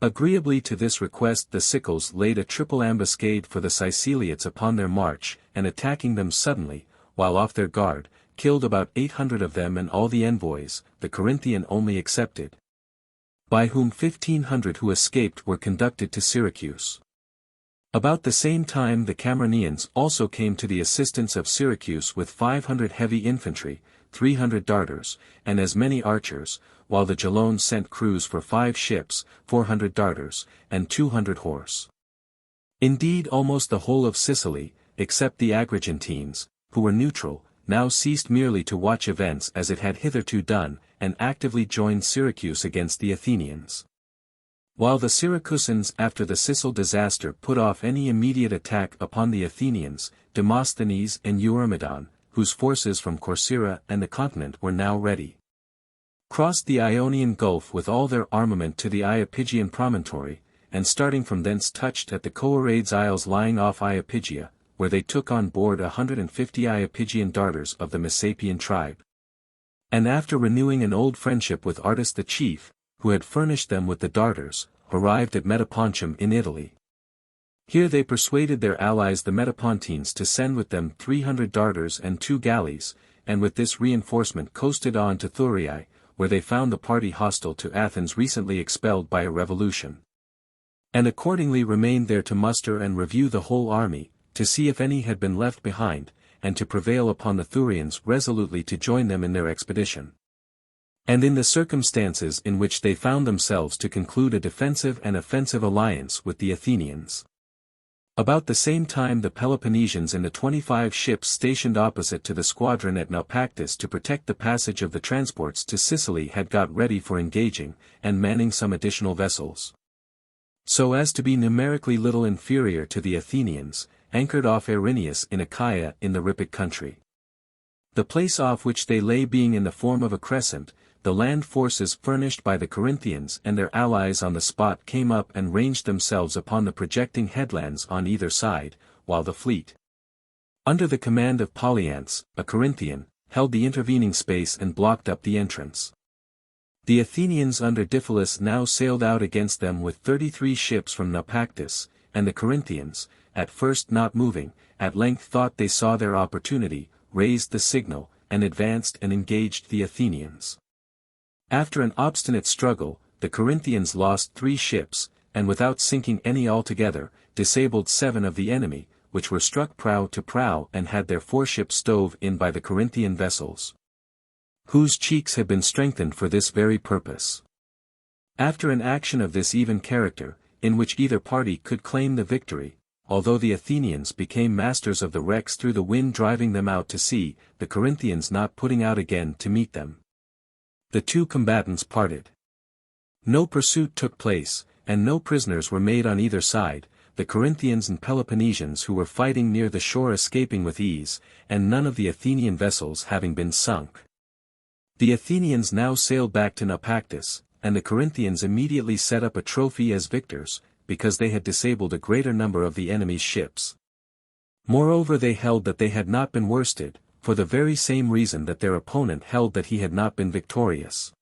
Agreeably to this request the Sicels laid a triple ambuscade for the Siciliots upon their march, and attacking them suddenly, while off their guard, killed about 800 of them and all the envoys, the Corinthian only excepted, by whom 1,500 who escaped were conducted to Syracuse. About the same time the Camarnians also came to the assistance of Syracuse with 500 heavy infantry, 300 darters, and as many archers, while the Gelones sent crews for 5 ships, 400 darters, and 200 horse. Indeed almost the whole of Sicily, except the Agrigentines, who were neutral, now ceased merely to watch events as it had hitherto done, and actively joined Syracuse against the Athenians. While the Syracusans after the Sicel disaster put off any immediate attack upon the Athenians, Demosthenes and Eurymedon, whose forces from Corcyra and the continent were now ready, crossed the Ionian Gulf with all their armament to the Iapygian promontory, and starting from thence touched at the Coorades Isles lying off Iapygia, where they took on board 150 Iapygian darters of the Messapian tribe. And after renewing an old friendship with Artus the chief, who had furnished them with the darters, arrived at Metapontum in Italy. Here they persuaded their allies the Metapontines to send with them 300 darters and 2 galleys, and with this reinforcement coasted on to Thurii, where they found the party hostile to Athens recently expelled by a revolution, and accordingly remained there to muster and review the whole army, to see if any had been left behind, and to prevail upon the Thurians resolutely to join them in their expedition. And in the circumstances in which they found themselves to conclude a defensive and offensive alliance with the Athenians. About the same time the Peloponnesians and the 25 ships stationed opposite to the squadron at Naupactus to protect the passage of the transports to Sicily had got ready for engaging, and manning some additional vessels, so as to be numerically little inferior to the Athenians, anchored off Erineus in Achaia in the Rippic country. The place off which they lay being in the form of a crescent, the land forces furnished by the Corinthians and their allies on the spot came up and ranged themselves upon the projecting headlands on either side, while the fleet, under the command of Polyanthes, a Corinthian, held the intervening space and blocked up the entrance. The Athenians under Diphilus now sailed out against them with 33 ships from Naupactus, and the Corinthians, at first not moving, at length thought they saw their opportunity, raised the signal, and advanced and engaged the Athenians. After an obstinate struggle, the Corinthians lost 3 ships, and without sinking any altogether, disabled 7 of the enemy, which were struck prow to prow and had their foreships stove in by the Corinthian vessels, whose cheeks had been strengthened for this very purpose. After an action of this even character, in which either party could claim the victory, although the Athenians became masters of the wrecks through the wind driving them out to sea, the Corinthians not putting out again to meet them, the 2 combatants parted. No pursuit took place, and no prisoners were made on either side, the Corinthians and Peloponnesians who were fighting near the shore escaping with ease, and none of the Athenian vessels having been sunk. The Athenians now sailed back to Naupactus, and the Corinthians immediately set up a trophy as victors, because they had disabled a greater number of the enemy's ships. Moreover they held that they had not been worsted, for the very same reason that their opponent held that he had not been victorious.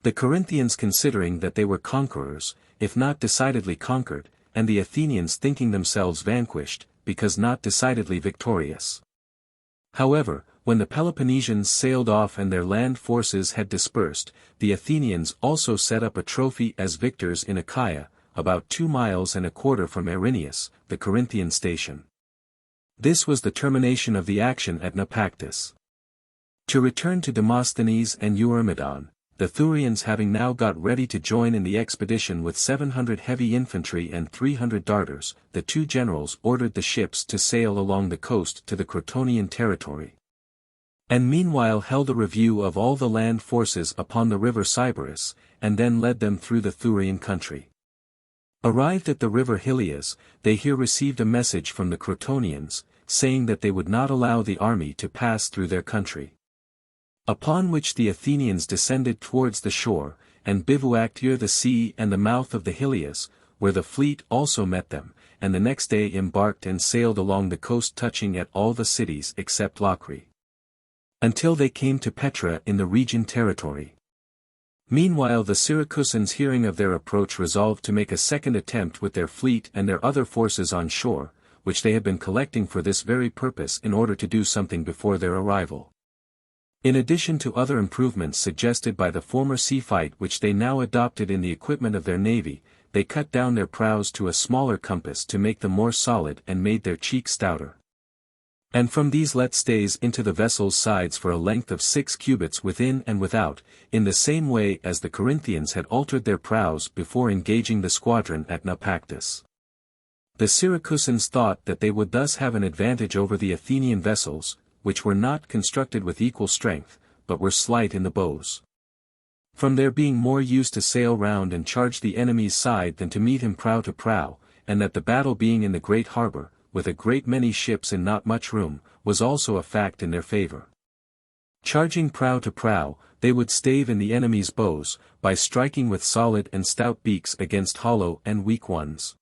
The Corinthians considering that they were conquerors, if not decidedly conquered, and the Athenians thinking themselves vanquished, because not decidedly victorious. However, when the Peloponnesians sailed off and their land forces had dispersed, the Athenians also set up a trophy as victors in Achaia, about 2 miles and a quarter from Erineus, the Corinthian station. This was the termination of the action at Naupactus. To return to Demosthenes and Eurymedon, the Thurians having now got ready to join in the expedition with 700 heavy infantry and 300 darters, the 2 generals ordered the ships to sail along the coast to the Crotonian territory. and meanwhile held a review of all the land forces upon the river Sybaris, and then led them through the Thurian country. Arrived at the river Hilias, they here received a message from the Crotonians, saying that they would not allow the army to pass through their country. Upon which the Athenians descended towards the shore, and bivouacked near the sea and the mouth of the Hilias, where the fleet also met them, and the next day embarked and sailed along the coast touching at all the cities except Locri, until they came to Petra in the Rhegian territory. Meanwhile the Syracusans hearing of their approach resolved to make a second attempt with their fleet and their other forces on shore, which they had been collecting for this very purpose in order to do something before their arrival. In addition to other improvements suggested by the former sea fight which they now adopted in the equipment of their navy, they cut down their prows to a smaller compass to make them more solid and made their cheeks stouter. And from these let stays into the vessel's sides for a length of 6 cubits within and without, in the same way as the Corinthians had altered their prows before engaging the squadron at Naupactus. The Syracusans thought that they would thus have an advantage over the Athenian vessels, which were not constructed with equal strength, but were slight in the bows. From their being more used to sail round and charge the enemy's side than to meet him prow to prow, and that the battle being in the great harbour, with a great many ships and not much room, was also a fact in their favour. Charging prow to prow, they would stave in the enemy's bows, by striking with solid and stout beaks against hollow and weak ones.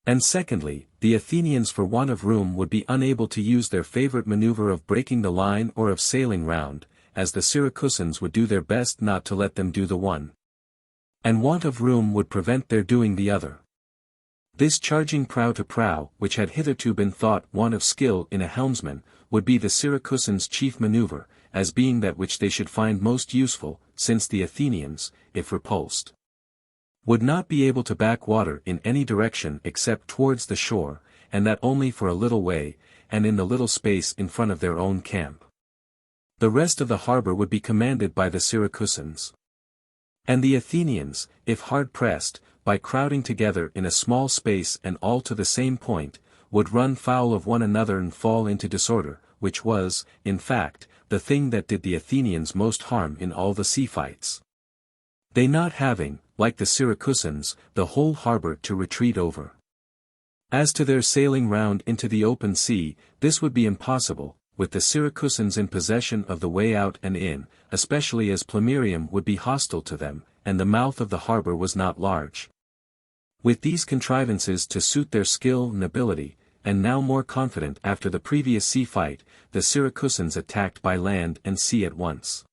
And secondly, the Athenians for want of room would be unable to use their favourite manoeuvre of breaking the line or of sailing round, as the Syracusans would do their best not to let them do the one. And want of room would prevent their doing the other. This charging prow to prow, which had hitherto been thought want of skill in a helmsman, would be the Syracusans' chief manoeuvre, as being that which they should find most useful, since the Athenians, if repulsed, would not be able to back water in any direction except towards the shore, and that only for a little way, and in the little space in front of their own camp. The rest of the harbour would be commanded by the Syracusans. And the Athenians, if hard pressed, by crowding together in a small space and all to the same point, would run foul of one another and fall into disorder, which was, in fact, the thing that did the Athenians most harm in all the sea fights. They not having, like the Syracusans, the whole harbour to retreat over. As to their sailing round into the open sea, this would be impossible, with the Syracusans in possession of the way out and in, especially as Plemmyrium would be hostile to them, and the mouth of the harbour was not large. With these contrivances to suit their skill and ability, and now more confident after the previous sea fight, the Syracusans attacked by land and sea at once.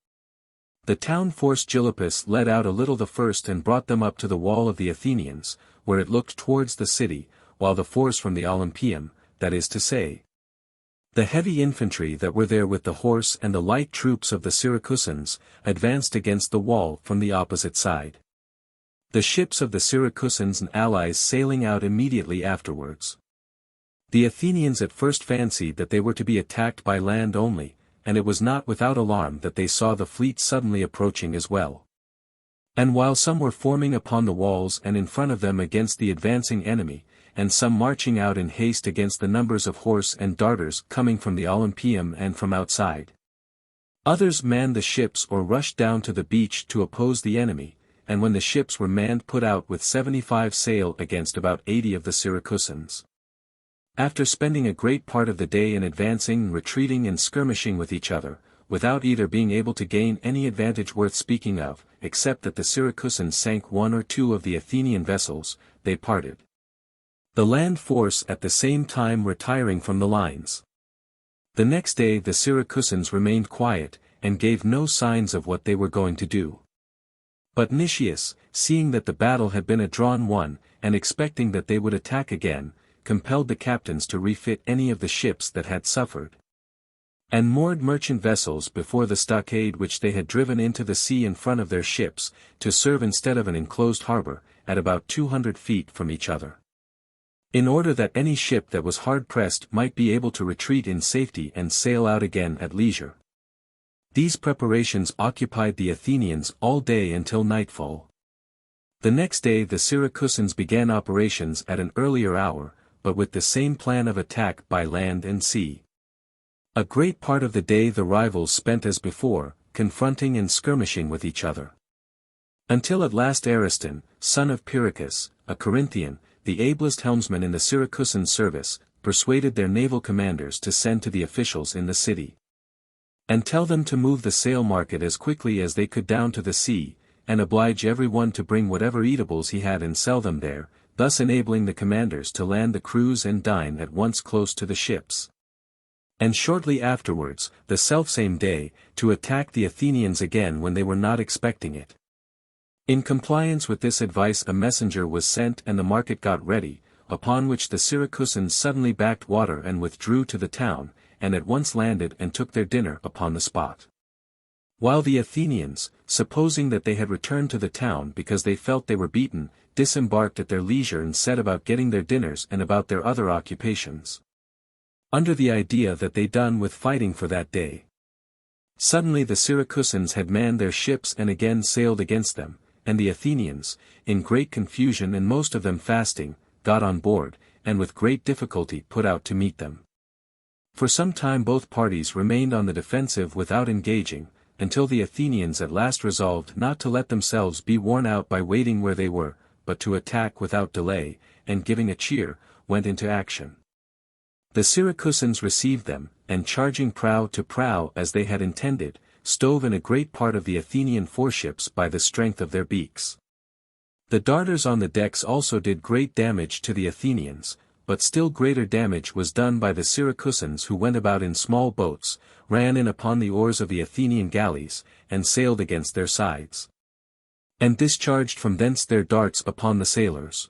The town force Gylippus led out a little the first and brought them up to the wall of the Athenians, where it looked towards the city, while the force from the Olympium, that is to say, the heavy infantry that were there with the horse and the light troops of the Syracusans, advanced against the wall from the opposite side. The ships of the Syracusans and allies sailing out immediately afterwards. The Athenians at first fancied that they were to be attacked by land only, and it was not without alarm that they saw the fleet suddenly approaching as well. And while some were forming upon the walls and in front of them against the advancing enemy, and some marching out in haste against the numbers of horse and darters coming from the Olympium and from outside, others manned the ships or rushed down to the beach to oppose the enemy, and when the ships were manned put out with 75 sail against about 80 of the Syracusans. After spending a great part of the day in advancing and retreating and skirmishing with each other, without either being able to gain any advantage worth speaking of, except that the Syracusans sank 1 or 2 of the Athenian vessels, they parted. The land force at the same time retiring from the lines. The next day the Syracusans remained quiet, and gave no signs of what they were going to do. But Nicias, seeing that the battle had been a drawn one, and expecting that they would attack again, compelled the captains to refit any of the ships that had suffered, and moored merchant vessels before the stockade which they had driven into the sea in front of their ships, to serve instead of an enclosed harbour, at about 200 feet from each other, in order that any ship that was hard pressed might be able to retreat in safety and sail out again at leisure. These preparations occupied the Athenians all day until nightfall. The next day the Syracusans began operations at an earlier hour, but with the same plan of attack by land and sea. A great part of the day the rivals spent as before, confronting and skirmishing with each other. Until at last Ariston, son of Pyrrhicus, a Corinthian, the ablest helmsman in the Syracusan service, persuaded their naval commanders to send to the officials in the city and tell them to move the sail market as quickly as they could down to the sea, and oblige every one to bring whatever eatables he had and sell them there, thus enabling the commanders to land the crews and dine at once close to the ships. And shortly afterwards, the selfsame day, to attack the Athenians again when they were not expecting it. In compliance with this advice a messenger was sent and the market got ready, upon which the Syracusans suddenly backed water and withdrew to the town, and at once landed and took their dinner upon the spot. While the Athenians, supposing that they had returned to the town because they felt they were beaten, disembarked at their leisure and set about getting their dinners and about their other occupations, under the idea that they'd done with fighting for that day. Suddenly the Syracusans had manned their ships and again sailed against them, and the Athenians, in great confusion and most of them fasting, got on board, and with great difficulty put out to meet them. For some time both parties remained on the defensive without engaging, until the Athenians at last resolved not to let themselves be worn out by waiting where they were, but to attack without delay, and giving a cheer, went into action. The Syracusans received them, and charging prow to prow as they had intended, stove in a great part of the Athenian foreships by the strength of their beaks. The darters on the decks also did great damage to the Athenians, but still greater damage was done by the Syracusans who went about in small boats, ran in upon the oars of the Athenian galleys, and sailed against their sides, and discharged from thence their darts upon the sailors.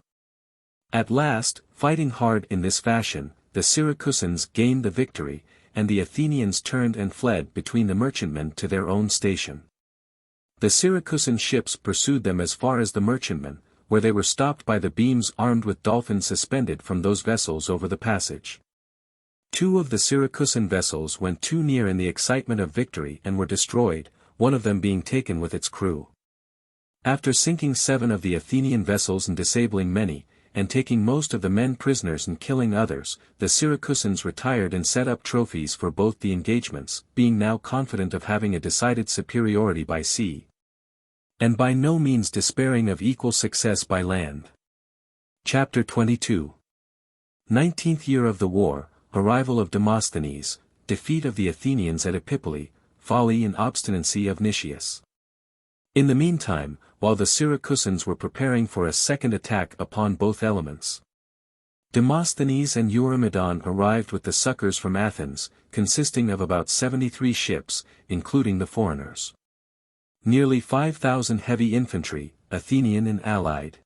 At last, fighting hard in this fashion, the Syracusans gained the victory, and the Athenians turned and fled between the merchantmen to their own station. The Syracusan ships pursued them as far as the merchantmen, where they were stopped by the beams armed with dolphins suspended from those vessels over the passage. 2 of the Syracusan vessels went too near in the excitement of victory and were destroyed, one of them being taken with its crew. After sinking 7 of the Athenian vessels and disabling many, and taking most of the men prisoners and killing others, the Syracusans retired and set up trophies for both the engagements, being now confident of having a decided superiority by sea, and by no means despairing of equal success by land. Chapter 22. 19th year of the war, arrival of Demosthenes, defeat of the Athenians at Epipoli, folly and obstinacy of Nicias. In the meantime, while the Syracusans were preparing for a second attack upon both elements, Demosthenes and Eurymedon arrived with the succors from Athens, consisting of about 73 ships, including the foreigners. Nearly 5,000 heavy infantry, Athenian and allied.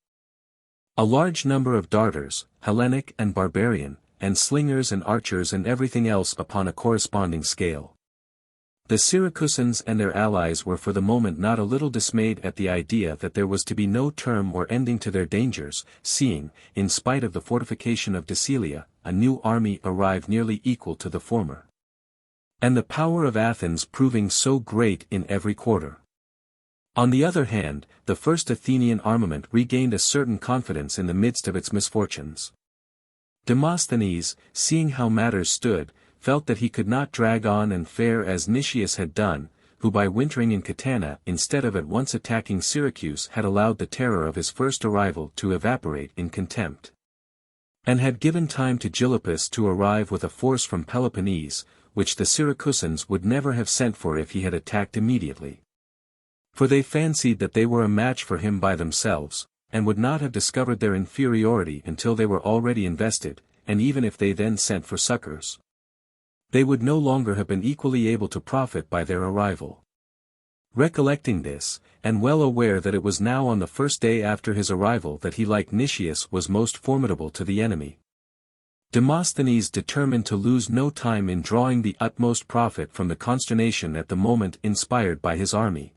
A large number of darters, Hellenic and barbarian, and slingers and archers and everything else upon a corresponding scale. The Syracusans and their allies were for the moment not a little dismayed at the idea that there was to be no term or ending to their dangers, seeing, in spite of the fortification of Decelia, a new army arrived nearly equal to the former, and the power of Athens proving so great in every quarter. On the other hand, the first Athenian armament regained a certain confidence in the midst of its misfortunes. Demosthenes, seeing how matters stood, felt that he could not drag on and fare as Nicias had done, who by wintering in Catana instead of at once attacking Syracuse had allowed the terror of his first arrival to evaporate in contempt, and had given time to Gylippus to arrive with a force from Peloponnese, which the Syracusans would never have sent for if he had attacked immediately. For they fancied that they were a match for him by themselves, and would not have discovered their inferiority until they were already invested, and even if they then sent for succors, they would no longer have been equally able to profit by their arrival. Recollecting this, and well aware that it was now on the first day after his arrival that he like Nicias was most formidable to the enemy, Demosthenes determined to lose no time in drawing the utmost profit from the consternation at the moment inspired by his army.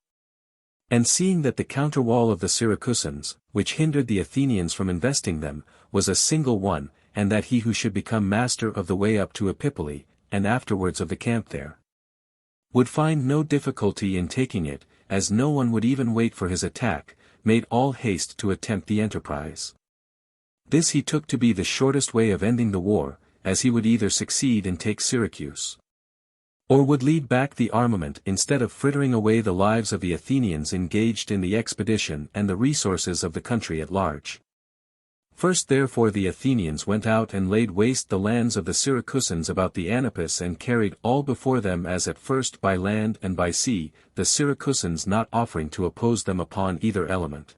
And seeing that the counterwall of the Syracusans, which hindered the Athenians from investing them, was a single one, and that he who should become master of the way up to Epipoli, and afterwards of the camp there, would find no difficulty in taking it, as no one would even wait for his attack, made all haste to attempt the enterprise. This he took to be the shortest way of ending the war, as he would either succeed and take Syracuse, or would lead back the armament instead of frittering away the lives of the Athenians engaged in the expedition and the resources of the country at large. First therefore the Athenians went out and laid waste the lands of the Syracusans about the Anapus and carried all before them as at first by land and by sea, the Syracusans not offering to oppose them upon either element,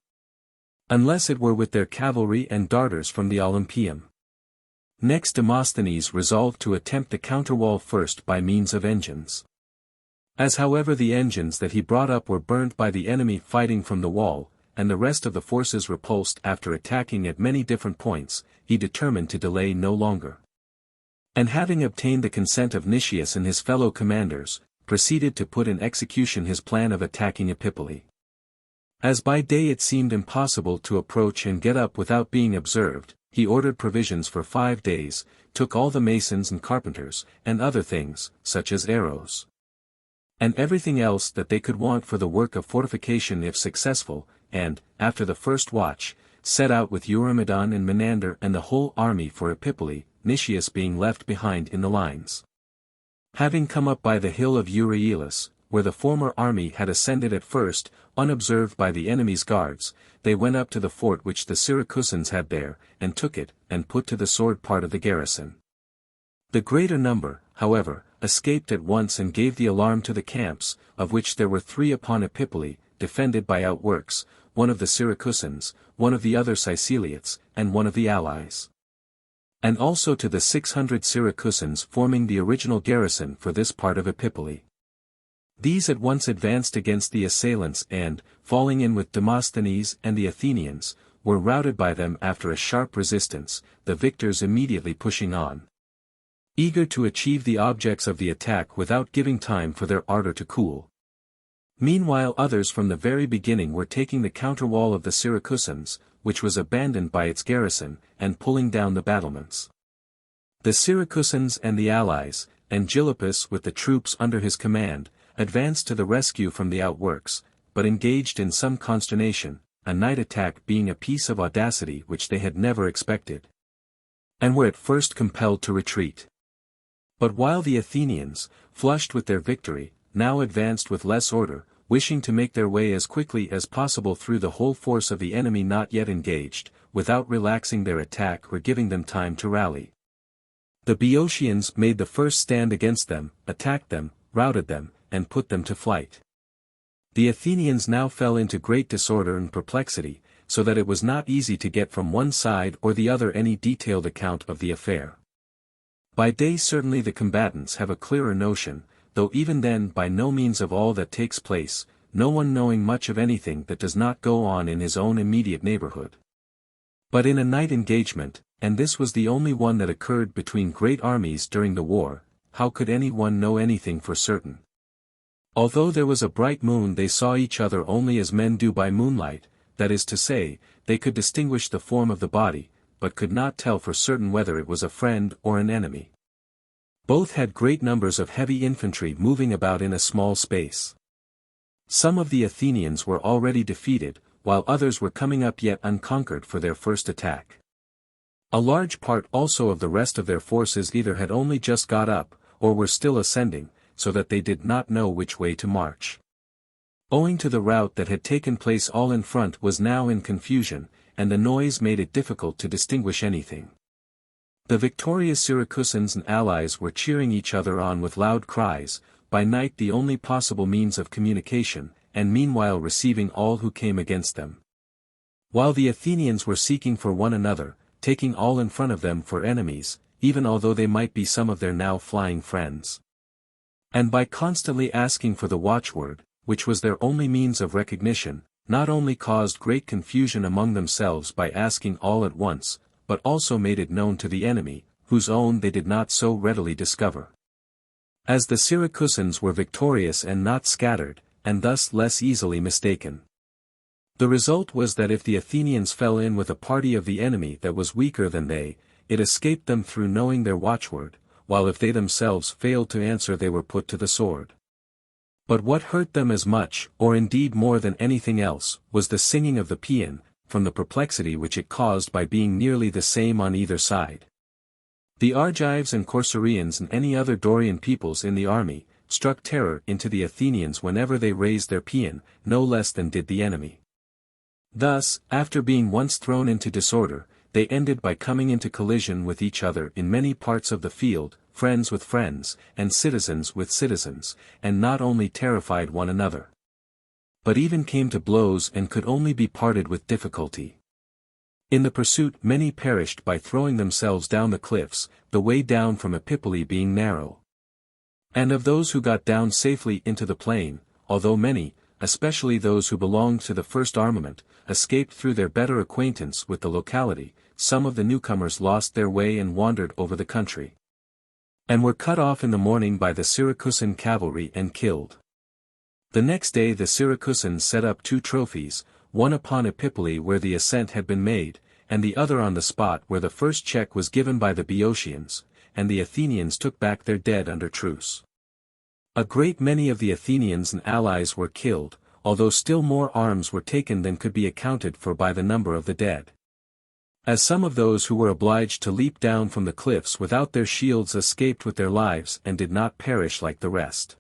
unless it were with their cavalry and darters from the Olympium. Next Demosthenes resolved to attempt the counterwall first by means of engines. As however the engines that he brought up were burnt by the enemy fighting from the wall, and the rest of the forces repulsed after attacking at many different points, he determined to delay no longer. And having obtained the consent of Nicias and his fellow commanders, proceeded to put in execution his plan of attacking Epipolae. As by day it seemed impossible to approach and get up without being observed, he ordered provisions for 5 days, took all the masons and carpenters, and other things, such as arrows, and everything else that they could want for the work of fortification if successful, and, after the first watch, set out with Eurymedon and Menander and the whole army for Epipolae, Nicias being left behind in the lines. Having come up by the hill of Euryelus, where the former army had ascended at first, unobserved by the enemy's guards, they went up to the fort which the Syracusans had there, and took it, and put to the sword part of the garrison. The greater number, however, escaped at once and gave the alarm to the camps, of which there were 3 upon Epipolae, defended by outworks, one of the Syracusans, one of the other Siceliots, and one of the allies. And also to the 600 Syracusans forming the original garrison for this part of Epipolae. These at once advanced against the assailants and, falling in with Demosthenes and the Athenians, were routed by them after a sharp resistance, the victors immediately pushing on, eager to achieve the objects of the attack without giving time for their ardor to cool. Meanwhile others from the very beginning were taking the counterwall of the Syracusans, which was abandoned by its garrison, and pulling down the battlements. The Syracusans and the allies, and Gylippus with the troops under his command, advanced to the rescue from the outworks, but engaged in some consternation, a night attack being a piece of audacity which they had never expected, and were at first compelled to retreat. But while the Athenians, flushed with their victory, now advanced with less order, wishing to make their way as quickly as possible through the whole force of the enemy not yet engaged, without relaxing their attack or giving them time to rally, the Boeotians made the first stand against them, attacked them, routed them, and put them to flight. The Athenians now fell into great disorder and perplexity, so that it was not easy to get from one side or the other any detailed account of the affair. By day certainly the combatants have a clearer notion, though even then by no means of all that takes place, no one knowing much of anything that does not go on in his own immediate neighborhood. But in a night engagement, and this was the only one that occurred between great armies during the war, how could any one know anything for certain? Although there was a bright moon they saw each other only as men do by moonlight, that is to say, they could distinguish the form of the body, but could not tell for certain whether it was a friend or an enemy. Both had great numbers of heavy infantry moving about in a small space. Some of the Athenians were already defeated, while others were coming up yet unconquered for their first attack. A large part also of the rest of their forces either had only just got up, or were still ascending, so that they did not know which way to march. Owing to the rout that had taken place all in front was now in confusion, and the noise made it difficult to distinguish anything. The victorious Syracusans and allies were cheering each other on with loud cries, by night the only possible means of communication, and meanwhile receiving all who came against them. While the Athenians were seeking for one another, taking all in front of them for enemies, even although they might be some of their now flying friends. And by constantly asking for the watchword, which was their only means of recognition, not only caused great confusion among themselves by asking all at once, but also made it known to the enemy, whose own they did not so readily discover. As the Syracusans were victorious and not scattered, and thus less easily mistaken. The result was that if the Athenians fell in with a party of the enemy that was weaker than they, it escaped them through knowing their watchword, while if they themselves failed to answer they were put to the sword. But what hurt them as much, or indeed more than anything else, was the singing of the paean, from the perplexity which it caused by being nearly the same on either side. The Argives and Corcyraeans and any other Dorian peoples in the army, struck terror into the Athenians whenever they raised their paean, no less than did the enemy. Thus, after being once thrown into disorder, they ended by coming into collision with each other in many parts of the field, friends with friends, and citizens with citizens, and not only terrified one another, but even came to blows and could only be parted with difficulty. In the pursuit many perished by throwing themselves down the cliffs, the way down from Epipolae being narrow. And of those who got down safely into the plain, although many, especially those who belonged to the first armament, escaped through their better acquaintance with the locality, some of the newcomers lost their way and wandered over the country, and were cut off in the morning by the Syracusan cavalry and killed. The next day the Syracusans set up 2 trophies, one upon Epipolae where the ascent had been made, and the other on the spot where the first check was given by the Boeotians, and the Athenians took back their dead under truce. A great many of the Athenians and allies were killed, although still more arms were taken than could be accounted for by the number of the dead. As some of those who were obliged to leap down from the cliffs without their shields escaped with their lives and did not perish like the rest.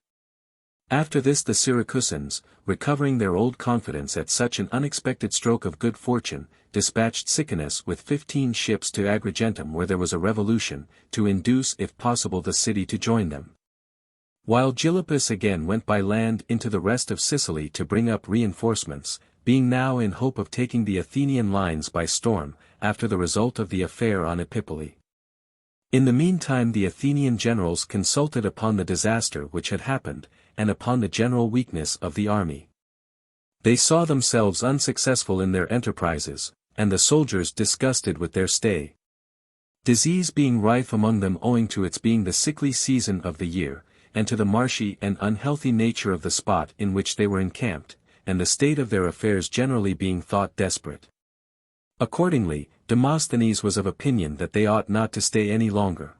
After this the Syracusans, recovering their old confidence at such an unexpected stroke of good fortune, dispatched Sicanus with 15 ships to Agrigentum where there was a revolution, to induce if possible the city to join them. While Gylippus again went by land into the rest of Sicily to bring up reinforcements, being now in hope of taking the Athenian lines by storm, after the result of the affair on Epipolae. In the meantime the Athenian generals consulted upon the disaster which had happened, and upon the general weakness of the army. They saw themselves unsuccessful in their enterprises, and the soldiers disgusted with their stay. Disease being rife among them owing to its being the sickly season of the year, and to the marshy and unhealthy nature of the spot in which they were encamped, and the state of their affairs generally being thought desperate. Accordingly, Demosthenes was of opinion that they ought not to stay any longer.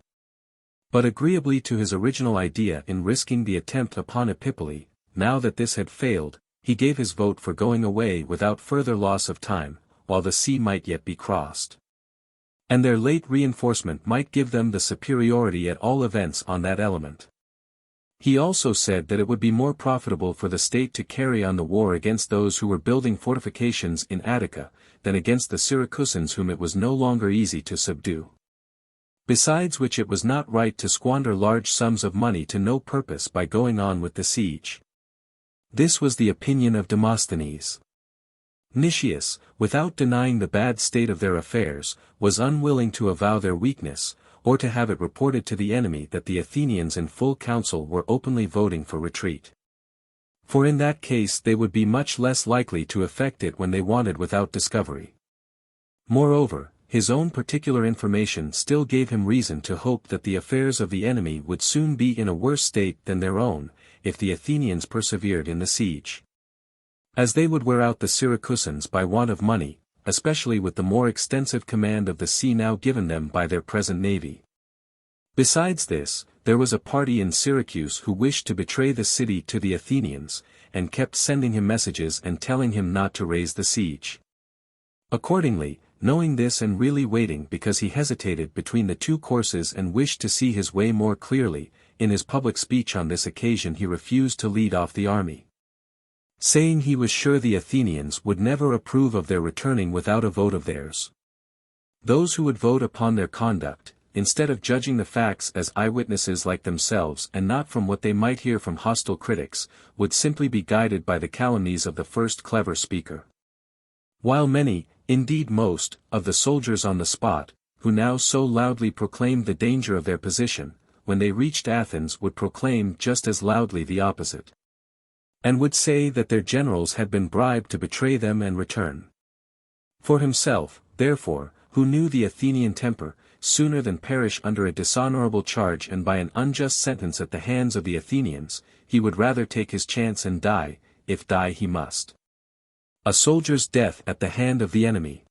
But agreeably to his original idea in risking the attempt upon Epipolae, now that this had failed, he gave his vote for going away without further loss of time, while the sea might yet be crossed, and their late reinforcement might give them the superiority at all events on that element. He also said that it would be more profitable for the state to carry on the war against those who were building fortifications in Attica, than against the Syracusans whom it was no longer easy to subdue. Besides which it was not right to squander large sums of money to no purpose by going on with the siege. This was the opinion of Demosthenes. Nicias, without denying the bad state of their affairs, was unwilling to avow their weakness, or to have it reported to the enemy that the Athenians in full council were openly voting for retreat. For in that case they would be much less likely to effect it when they wanted without discovery. Moreover, his own particular information still gave him reason to hope that the affairs of the enemy would soon be in a worse state than their own, if the Athenians persevered in the siege. As they would wear out the Syracusans by want of money, especially with the more extensive command of the sea now given them by their present navy. Besides this, there was a party in Syracuse who wished to betray the city to the Athenians, and kept sending him messages and telling him not to raise the siege. Accordingly, knowing this and really waiting because he hesitated between the 2 courses and wished to see his way more clearly, in his public speech on this occasion he refused to lead off the army, saying he was sure the Athenians would never approve of their returning without a vote of theirs. Those who would vote upon their conduct, instead of judging the facts as eyewitnesses like themselves and not from what they might hear from hostile critics, would simply be guided by the calumnies of the first clever speaker. While many, indeed most, of the soldiers on the spot, who now so loudly proclaimed the danger of their position, when they reached Athens would proclaim just as loudly the opposite, and would say that their generals had been bribed to betray them and return. For himself, therefore, who knew the Athenian temper, sooner than perish under a dishonorable charge and by an unjust sentence at the hands of the Athenians, he would rather take his chance and die, if die he must. A soldier's death at the hand of the enemy.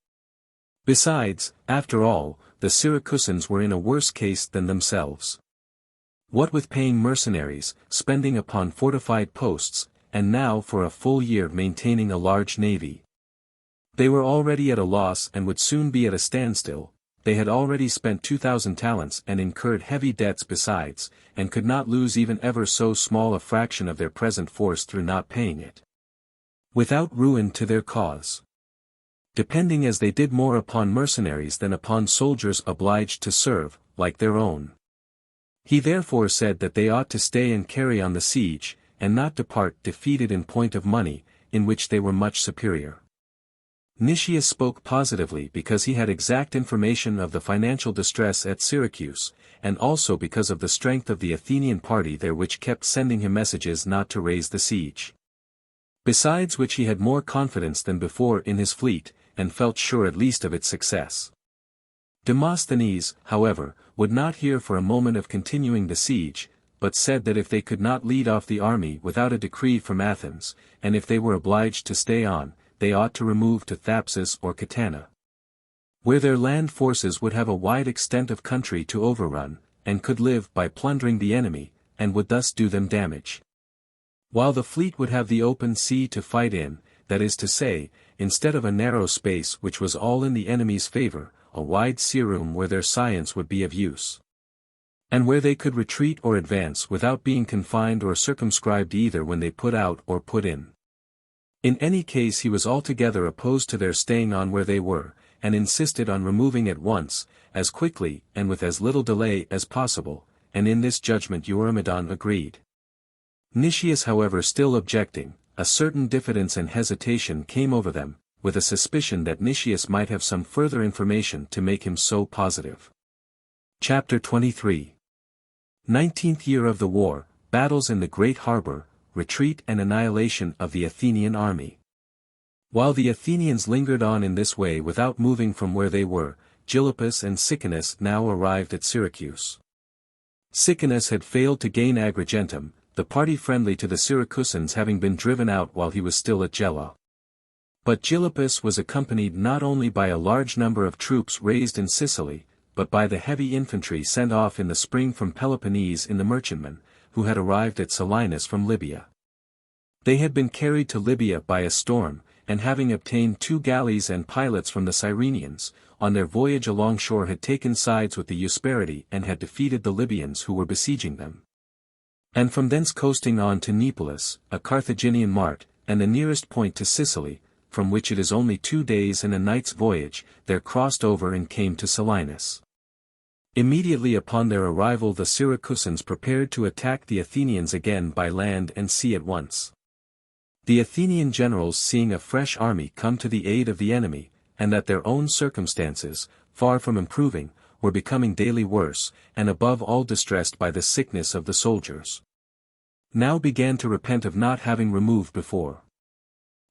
Besides, after all, the Syracusans were in a worse case than themselves. What with paying mercenaries, spending upon fortified posts, and now for a full year maintaining a large navy, they were already at a loss and would soon be at a standstill, they had already spent 2,000 talents and incurred heavy debts besides, and could not lose even ever so small a fraction of their present force through not paying it, without ruin to their cause, depending as they did more upon mercenaries than upon soldiers obliged to serve, like their own. He therefore said that they ought to stay and carry on the siege, and not depart defeated in point of money, in which they were much superior. Nicias spoke positively because he had exact information of the financial distress at Syracuse, and also because of the strength of the Athenian party there which kept sending him messages not to raise the siege. Besides which he had more confidence than before in his fleet, and felt sure at least of its success. Demosthenes, however, would not hear for a moment of continuing the siege, but said that if they could not lead off the army without a decree from Athens, and if they were obliged to stay on, they ought to remove to Thapsus or Catana, where their land forces would have a wide extent of country to overrun, and could live by plundering the enemy, and would thus do them damage. While the fleet would have the open sea to fight in, that is to say, instead of a narrow space which was all in the enemy's favor, a wide sea room where their science would be of use, and where they could retreat or advance without being confined or circumscribed either when they put out or put in. In any case he was altogether opposed to their staying on where they were, and insisted on removing at once, as quickly and with as little delay as possible, and in this judgment Eurymedon agreed. Nicias however still objecting, a certain diffidence and hesitation came over them, with a suspicion that Nicias might have some further information to make him so positive. Chapter 23. 19th year of the war, battles in the great harbor, retreat and annihilation of the Athenian army. While the Athenians lingered on in this way without moving from where they were, Gylippus and Sicanus now arrived at Syracuse. Sicanus had failed to gain Agrigentum, the party friendly to the Syracusans having been driven out while he was still at Gela. But Gylippus was accompanied not only by a large number of troops raised in Sicily, but by the heavy infantry sent off in the spring from Peloponnese in the merchantmen, who had arrived at Selinus from Libya. They had been carried to Libya by a storm, and having obtained 2 galleys and pilots from the Cyrenians, on their voyage alongshore had taken sides with the Uspariti and had defeated the Libyans who were besieging them. And from thence coasting on to Neapolis, a Carthaginian mart, and the nearest point to Sicily, from which it is only 2 days and a night's voyage, there crossed over and came to Selinus. Immediately upon their arrival the Syracusans prepared to attack the Athenians again by land and sea at once. The Athenian generals seeing a fresh army come to the aid of the enemy, and that their own circumstances, far from improving, were becoming daily worse, and above all distressed by the sickness of the soldiers, now began to repent of not having removed before.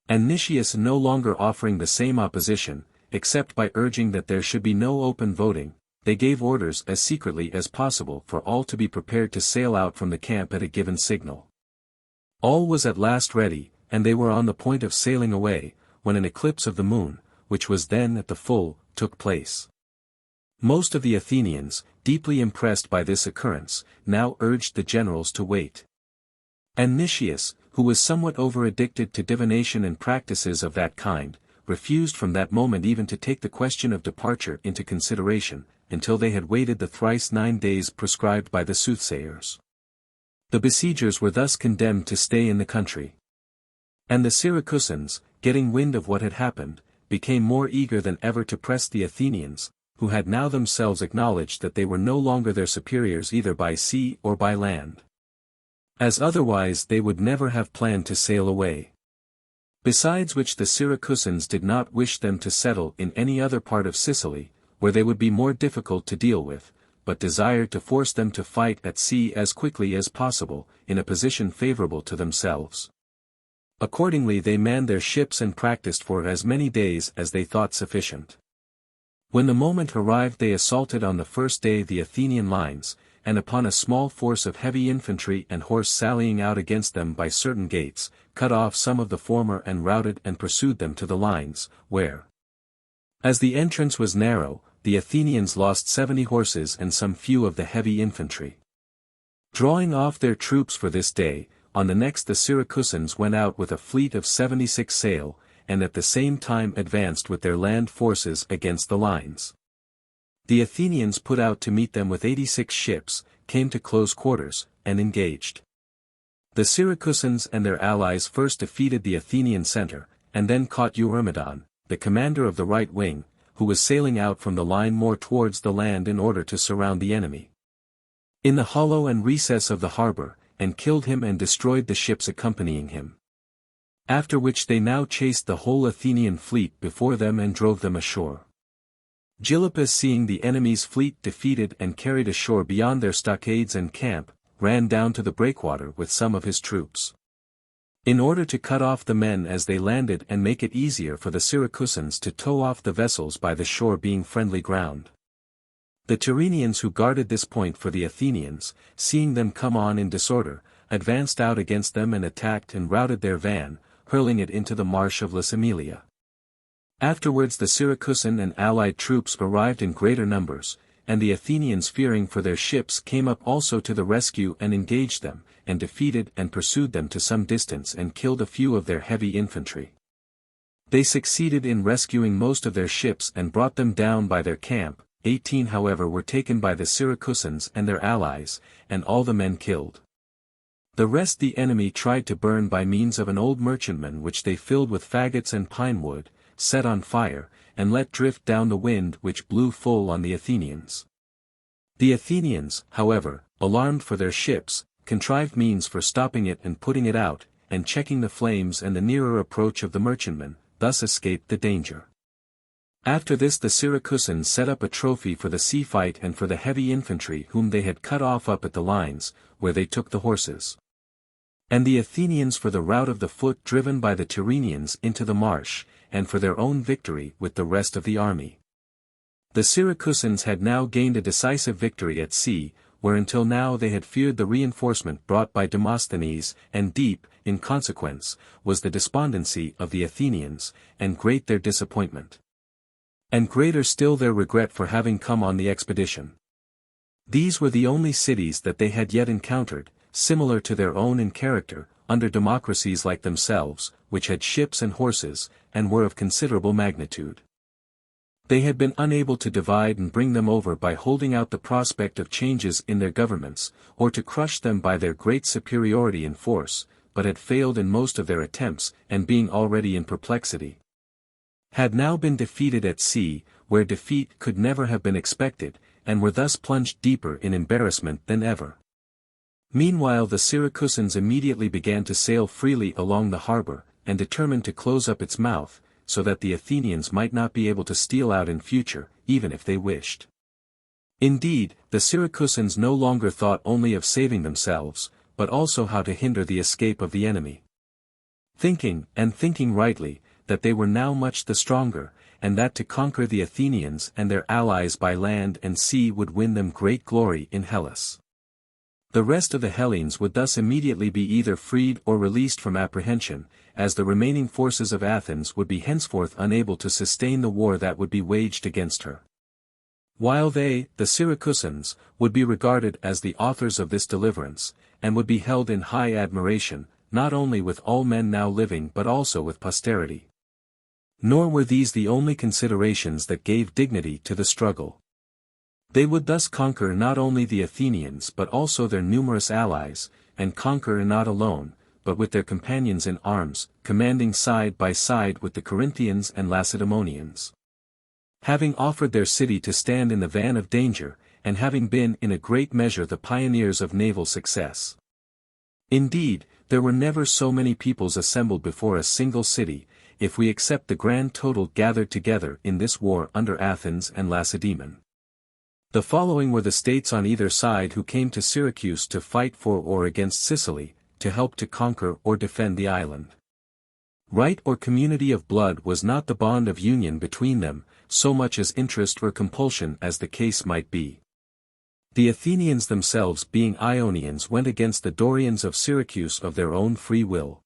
And Nicias no longer offering the same opposition, except by urging that there should be no open voting, they gave orders as secretly as possible for all to be prepared to sail out from the camp at a given signal. All was at last ready, and they were on the point of sailing away, when an eclipse of the moon, which was then at the full, took place. Most of the Athenians, deeply impressed by this occurrence, now urged the generals to wait. And Nicias, who was somewhat over-addicted to divination and practices of that kind, refused from that moment even to take the question of departure into consideration, until they had waited the thrice 9 days prescribed by the soothsayers. The besiegers were thus condemned to stay in the country. And the Syracusans, getting wind of what had happened, became more eager than ever to press the Athenians, who had now themselves acknowledged that they were no longer their superiors either by sea or by land, as otherwise they would never have planned to sail away. Besides which the Syracusans did not wish them to settle in any other part of Sicily, where they would be more difficult to deal with, but desired to force them to fight at sea as quickly as possible, in a position favorable to themselves. Accordingly they manned their ships and practiced for as many days as they thought sufficient. When the moment arrived they assaulted on the first day the Athenian lines, and upon a small force of heavy infantry and horse sallying out against them by certain gates, cut off some of the former and routed and pursued them to the lines, where, as the entrance was narrow, the Athenians lost 70 horses and some few of the heavy infantry. Drawing off their troops for this day, on the next the Syracusans went out with a fleet of 76 sail, and at the same time advanced with their land forces against the lines. The Athenians put out to meet them with 86 ships, came to close quarters, and engaged. The Syracusans and their allies first defeated the Athenian center, and then caught Eurymedon, the commander of the right wing, who was sailing out from the line more towards the land in order to surround the enemy, in the hollow and recess of the harbor, and killed him and destroyed the ships accompanying him. After which they now chased the whole Athenian fleet before them and drove them ashore. Gylippus, seeing the enemy's fleet defeated and carried ashore beyond their stockades and camp, ran down to the breakwater with some of his troops, in order to cut off the men as they landed and make it easier for the Syracusans to tow off the vessels by the shore, being friendly ground. The Tyrrhenians, who guarded this point for the Athenians, seeing them come on in disorder, advanced out against them and attacked and routed their van, hurling it into the marsh of Lysimele. Afterwards the Syracusan and allied troops arrived in greater numbers, and the Athenians, fearing for their ships, came up also to the rescue and engaged them, and defeated and pursued them to some distance and killed a few of their heavy infantry. They succeeded in rescuing most of their ships and brought them down by their camp. 18 however were taken by the Syracusans and their allies, and all the men killed. The rest the enemy tried to burn by means of an old merchantman which they filled with faggots and pine wood, set on fire, and let drift down the wind, which blew full on the Athenians. The Athenians, however, alarmed for their ships, contrived means for stopping it and putting it out, and checking the flames and the nearer approach of the merchantman, thus escaped the danger. After this the Syracusans set up a trophy for the sea fight and for the heavy infantry whom they had cut off up at the lines, where they took the horses. And the Athenians for the rout of the foot driven by the Tyrrhenians into the marsh, and for their own victory with the rest of the army. The Syracusans had now gained a decisive victory at sea, where until now they had feared the reinforcement brought by Demosthenes, and deep, in consequence, was the despondency of the Athenians, and great their disappointment. And greater still their regret for having come on the expedition. These were the only cities that they had yet encountered, similar to their own in character, under democracies like themselves, which had ships and horses, and were of considerable magnitude. They had been unable to divide and bring them over by holding out the prospect of changes in their governments, or to crush them by their great superiority in force, but had failed in most of their attempts, and being already in perplexity, had now been defeated at sea, where defeat could never have been expected, and were thus plunged deeper in embarrassment than ever. Meanwhile the Syracusans immediately began to sail freely along the harbor, and determined to close up its mouth, so that the Athenians might not be able to steal out in future, even if they wished. Indeed, the Syracusans no longer thought only of saving themselves, but also how to hinder the escape of the enemy. Thinking, and thinking rightly, that they were now much the stronger, and that to conquer the Athenians and their allies by land and sea would win them great glory in Hellas. The rest of the Hellenes would thus immediately be either freed or released from apprehension, as the remaining forces of Athens would be henceforth unable to sustain the war that would be waged against her. While they, the Syracusans, would be regarded as the authors of this deliverance, and would be held in high admiration, not only with all men now living but also with posterity. Nor were these the only considerations that gave dignity to the struggle. They would thus conquer not only the Athenians but also their numerous allies, and conquer not alone, but with their companions in arms, commanding side by side with the Corinthians and Lacedaemonians. Having offered their city to stand in the van of danger, and having been in a great measure the pioneers of naval success. Indeed, there were never so many peoples assembled before a single city, if we accept the grand total gathered together in this war under Athens and Lacedaemon. The following were the states on either side who came to Syracuse to fight for or against Sicily, to help to conquer or defend the island. Right or community of blood was not the bond of union between them, so much as interest or compulsion as the case might be. The Athenians themselves, being Ionians, went against the Dorians of Syracuse of their own free will.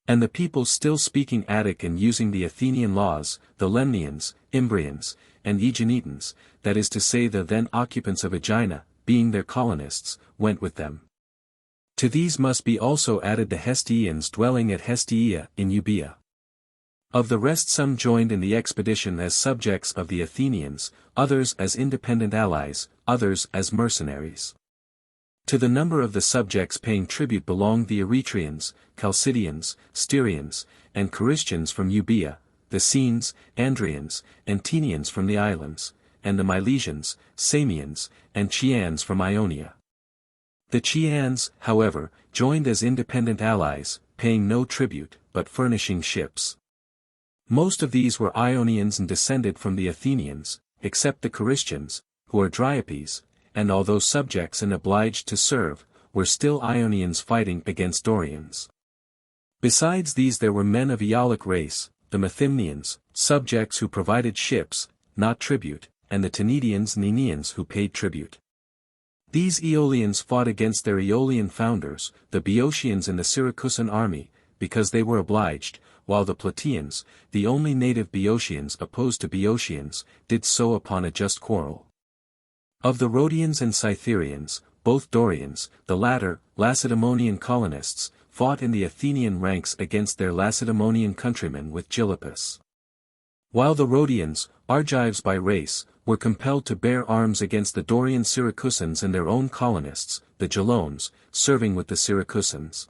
And the people still speaking Attic and using the Athenian laws, the Lemnians, Imbrians, and Aeginetans, that is to say the then occupants of Aegina, being their colonists, went with them. To these must be also added the Hestiaeans dwelling at Hestia in Euboea. Of the rest, some joined in the expedition as subjects of the Athenians, others as independent allies, others as mercenaries. To the number of the subjects paying tribute belonged the Eretrians, Chalcidians, Styrians, and Carystians from Euboea, the Scenes, Andrians, and Tenians from the islands, and the Milesians, Samians, and Chians from Ionia. The Chians, however, joined as independent allies, paying no tribute, but furnishing ships. Most of these were Ionians and descended from the Athenians, except the Carystians, who are Dryapes, and although subjects and obliged to serve, were still Ionians fighting against Dorians. Besides these there were men of Aeolic race, the Methymnians, subjects who provided ships, not tribute, and the Tenedians and Aeneans who paid tribute. These Aeolians fought against their Aeolian founders, the Boeotians and the Syracusan army, because they were obliged, while the Plataeans, the only native Boeotians opposed to Boeotians, did so upon a just quarrel. Of the Rhodians and Cytherians, both Dorians, the latter, Lacedaemonian colonists, fought in the Athenian ranks against their Lacedaemonian countrymen with Gylippus. While the Rhodians, Argives by race, were compelled to bear arms against the Dorian Syracusans and their own colonists, the Gelones, serving with the Syracusans.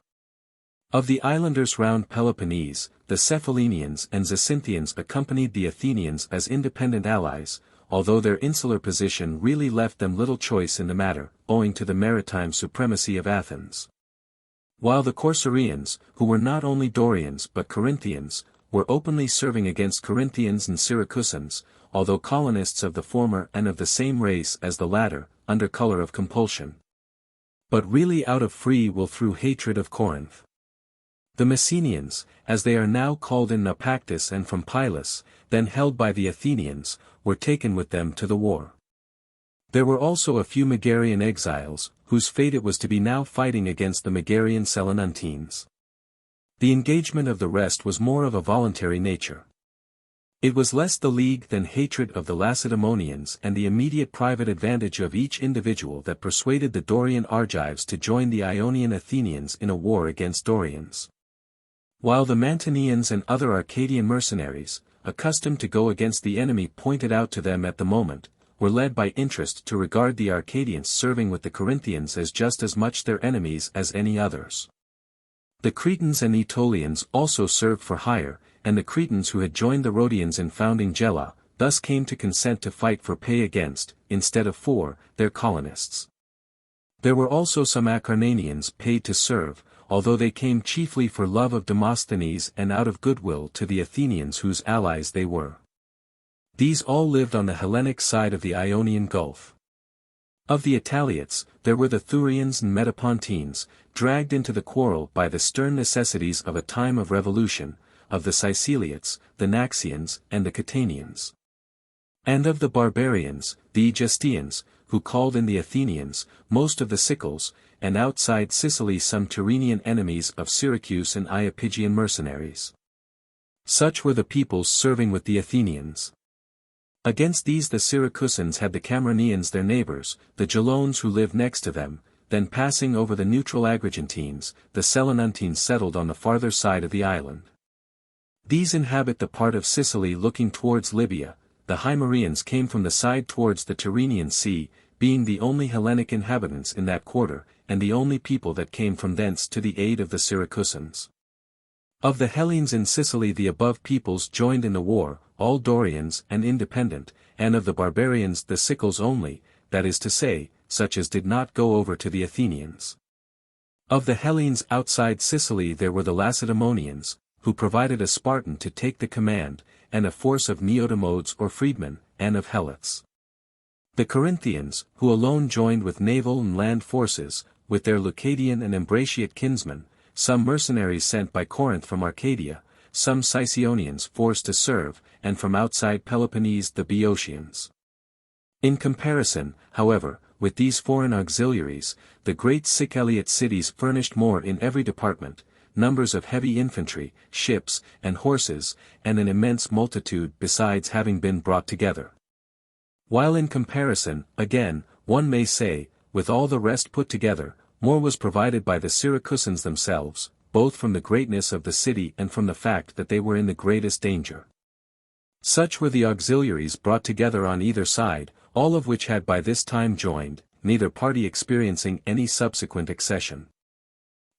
Of the islanders round Peloponnese, the Cephallenians and Zacynthians accompanied the Athenians as independent allies, although their insular position really left them little choice in the matter, owing to the maritime supremacy of Athens. While the Corcyraeans, who were not only Dorians but Corinthians, were openly serving against Corinthians and Syracusans, although colonists of the former and of the same race as the latter, under color of compulsion. But really out of free will through hatred of Corinth. The Messenians, as they are now called in Naupactus and from Pylos, then held by the Athenians, were taken with them to the war. There were also a few Megarian exiles, whose fate it was to be now fighting against the Megarian Selenuntines. The engagement of the rest was more of a voluntary nature. It was less the league than hatred of the Lacedaemonians and the immediate private advantage of each individual that persuaded the Dorian Argives to join the Ionian Athenians in a war against Dorians. While the Mantineans and other Arcadian mercenaries, accustomed to go against the enemy pointed out to them at the moment, were led by interest to regard the Arcadians serving with the Corinthians as just as much their enemies as any others. The Cretans and Aetolians also served for hire, and the Cretans who had joined the Rhodians in founding Gela, thus came to consent to fight for pay against, instead of for, their colonists. There were also some Acarnanians paid to serve, although they came chiefly for love of Demosthenes and out of goodwill to the Athenians whose allies they were. These all lived on the Hellenic side of the Ionian Gulf. Of the Italiots, there were the Thurians and Metapontines, dragged into the quarrel by the stern necessities of a time of revolution, of the Siceliots, the Naxians, and the Catanians. And of the Barbarians, the Egestians, who called in the Athenians, most of the Sicels, and outside Sicily some Tyrrhenian enemies of Syracuse and Iapygian mercenaries. Such were the peoples serving with the Athenians. Against these the Syracusans had the Camarinaeans their neighbors, the Gelones who lived next to them, then passing over the neutral Agrigentines, the Selenuntines settled on the farther side of the island. These inhabit the part of Sicily looking towards Libya, the Himerians came from the side towards the Tyrrhenian Sea, being the only Hellenic inhabitants in that quarter, and the only people that came from thence to the aid of the Syracusans. Of the Hellenes in Sicily the above peoples joined in the war, all Dorians and independent, and of the barbarians the Sicels only, that is to say, such as did not go over to the Athenians. Of the Hellenes outside Sicily there were the Lacedaemonians, who provided a Spartan to take the command, and a force of Neodamodes or freedmen, and of Helots. The Corinthians, who alone joined with naval and land forces, with their Leucadian and Ambratiot kinsmen, some mercenaries sent by Corinth from Arcadia, some Sicyonians forced to serve, and from outside Peloponnese the Boeotians. In comparison, however, with these foreign auxiliaries, the great Siceliot cities furnished more in every department, numbers of heavy infantry, ships, and horses, and an immense multitude besides having been brought together. While in comparison, again, one may say, with all the rest put together, more was provided by the Syracusans themselves, both from the greatness of the city and from the fact that they were in the greatest danger. Such were the auxiliaries brought together on either side, all of which had by this time joined, neither party experiencing any subsequent accession.